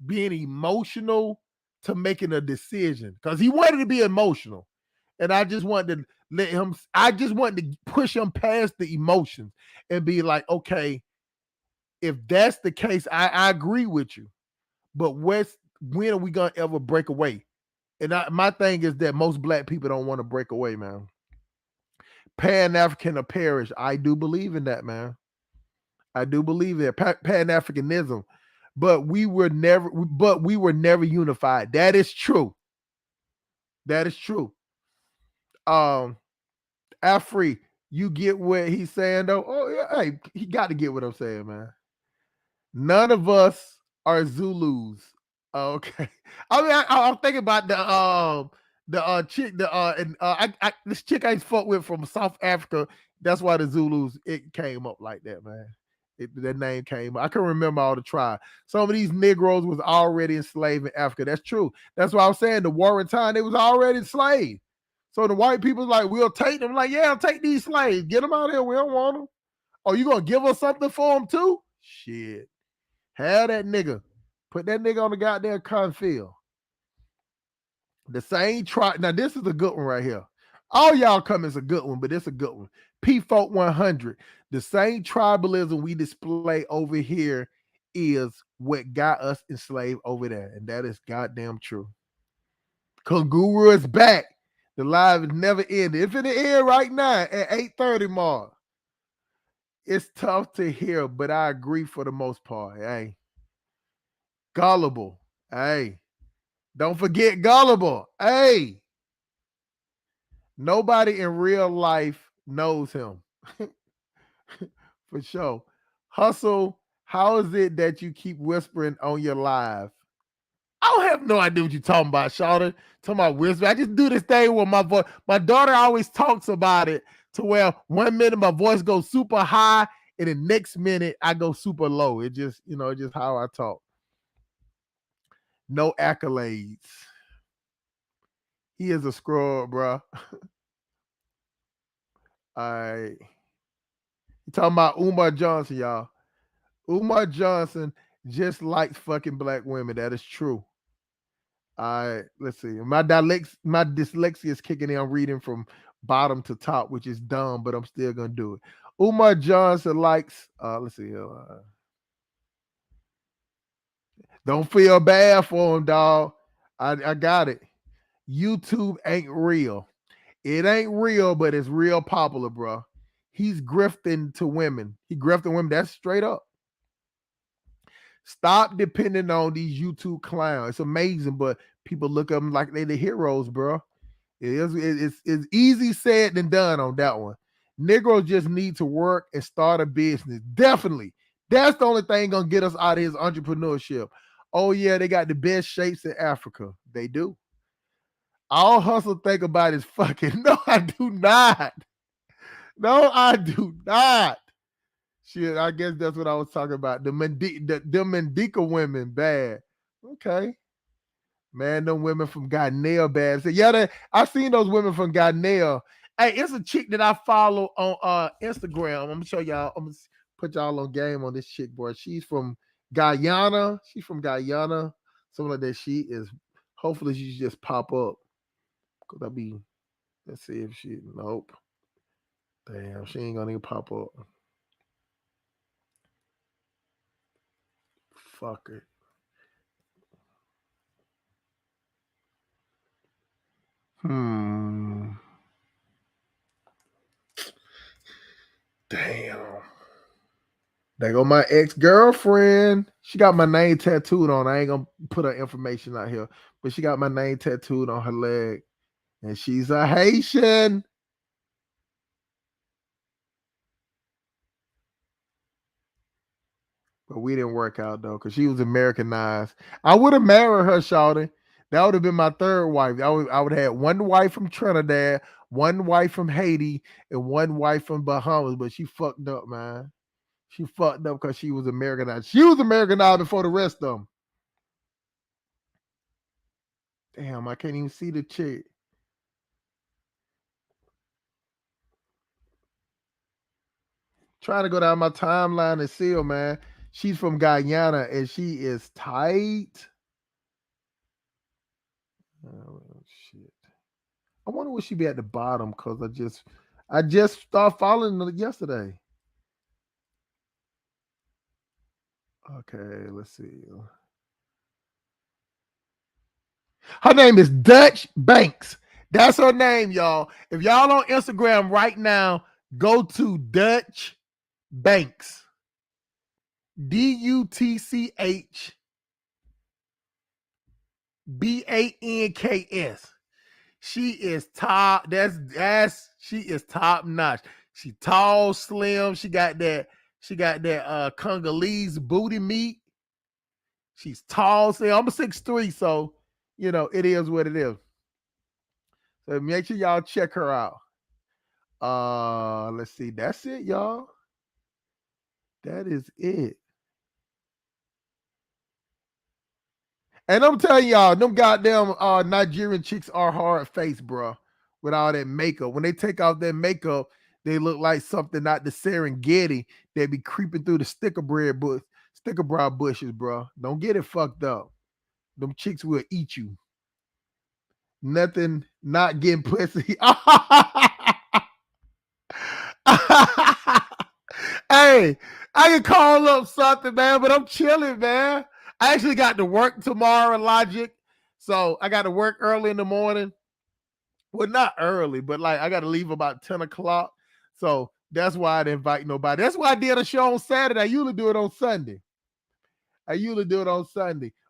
being emotional to making a decision. Because he wanted to be emotional. And I just wanted to push him past the emotions and be like, okay, if that's the case, I agree with you. But when are we gonna ever break away? And my thing is that most black people don't want to break away, man. Pan-African or perish. I do believe in that, man. I do believe in Pan-Africanism. But we were never unified. That is true. That is true. Afri, you get what he's saying though? Oh, yeah, hey, he got to get what I'm saying, man. None of us are Zulus. Okay. I mean, I'm thinking about the chick, this chick I fuck with from South Africa. That's why the Zulus, it came up like that, man. That name came up. I can remember all the tribe. Some of these Negroes was already enslaved in Africa. That's true. That's why I was saying the warring time, they was already enslaved. So the white people like, we'll take them. Like, yeah, take these slaves. Get them out of here. We don't want them. Oh, you gonna give us something for them too? Shit. Have that nigga. Put that nigga on the goddamn cornfield. The same tribe. Now, this is a good one right here. All y'all comments a good one, but it's a good one. P-Folk 100. The same tribalism we display over here is what got us enslaved over there. And that is goddamn true. Kanguru is back. The live is never ended. If it end right now at 8:30 mark. It's tough to hear, but I agree for the most part. Hey. Gullible. Hey. Don't forget Gullible. Hey. Nobody in real life knows him. For sure. Hustle, how is it that you keep whispering on your live? I don't have no idea what you're talking about, Shawty. Talking about whisper. I just do this thing with my voice. My daughter always talks about it to where 1 minute my voice goes super high and the next minute I go super low. It just, it's just how I talk. No accolades. He is a scrub, bro. All right. You talking about Umar Johnson, y'all. Umar Johnson just likes fucking black women. That is true. All right, let's see. My dyslexia is kicking in. I'm reading from bottom to top, which is dumb, but I'm still gonna do it. Umar Johnson likes. Let's see. Don't feel bad for him, dog. I got it. YouTube ain't real. It ain't real, but it's real popular, bro. He's grifting to women. He grifting women. That's straight up. Stop depending on these YouTube clowns. It's amazing, but people look at them like they're the heroes, bro. It's easy said than done on that one. Negroes just need to work and start a business. Definitely. That's the only thing gonna get us out of his entrepreneurship. Oh, yeah, they got the best shapes in Africa. They do. All hustle think about is fucking. No, I do not. No, I do not. Shit, I guess that's what I was talking about. The Mendika women, bad. Okay. Man, them women from Ghanaian bad. So, yeah, I seen those women from Ghanaian. Hey, it's a chick that I follow on Instagram. I'm gonna show y'all. I'm gonna put y'all on game on this chick, boy. She's from Guyana. She's from Guyana. Something like that. She is. Hopefully, she just pop up. Cause let's see if she. Nope. Damn, she ain't gonna even pop up. Fuck it. Damn. There go my ex-girlfriend. She got my name tattooed on. I ain't gonna put her information out here, but she got my name tattooed on her leg. And she's a Haitian. But we didn't work out though, because she was Americanized. I would have married her, shawty. That would have been my third wife. I would have had one wife from Trinidad, one wife from Haiti, and one wife from Bahamas. But she fucked up, man. She fucked up because she was Americanized. She was Americanized before the rest of them. Damn, I can't even see the chick. Trying to go down my timeline and see her, man. She's from Guyana and she is tight. Oh, shit. I wonder where she be at the bottom because I just started following her yesterday. Okay, let's see. Her name is Dutch Banks. That's her name, y'all. If y'all on Instagram right now, go to Dutch Banks. DUTCHBANKS. She is top. She is top notch. She tall, slim. She got that Congolese booty meat. She's tall. See, I'm a 6'3", so it is what it is. So make sure y'all check her out. Let's see. That's it, y'all. That is it. And I'm telling y'all, them goddamn Nigerian chicks are hard faced, bro. With all that makeup. When they take off that makeup, they look like something out the Serengeti. They be creeping through the sticker brow bushes, bro. Don't get it fucked up. Them chicks will eat you. Nothing not getting pussy. Hey, I can call up something, man, but I'm chilling, man. I actually got to work tomorrow, Logic. So I got to work early in the morning. Well, not early, but like I got to leave about 10 o'clock. So that's why I didn't invite nobody. That's why I did a show on Saturday. I usually do it on Sunday.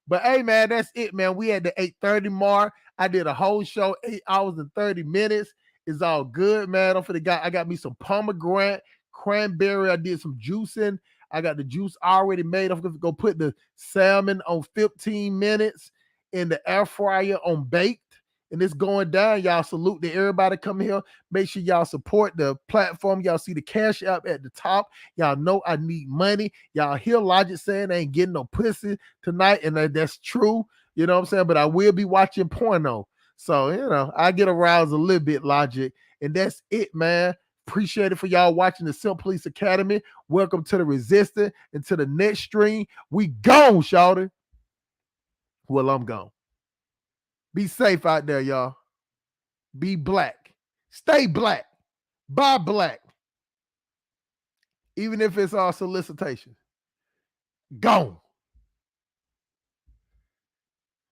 But hey, man, that's it, man. We had the 8:30 mark. I did a whole show, 8 hours and 30 minutes. It's all good, man. I got me some pomegranate, cranberry. I did some juicing. I got the juice already made. I'm going to go put the salmon on 15 minutes in the air fryer on baked. And it's going down. Y'all salute to everybody coming here. Make sure y'all support the platform. Y'all see the Cash App at the top. Y'all know I need money. Y'all hear Logic saying I ain't getting no pussy tonight. And that's true. You know what I'm saying? But I will be watching porno. So, I get aroused a little bit, Logic. And that's it, man. Appreciate it for y'all watching the Simple Police Academy. Welcome to the Resistance and to the next stream. We gone, shawty. Well, I'm gone. Be safe out there, y'all. Be black. Stay black. Buy black. Even if it's our solicitation. Gone.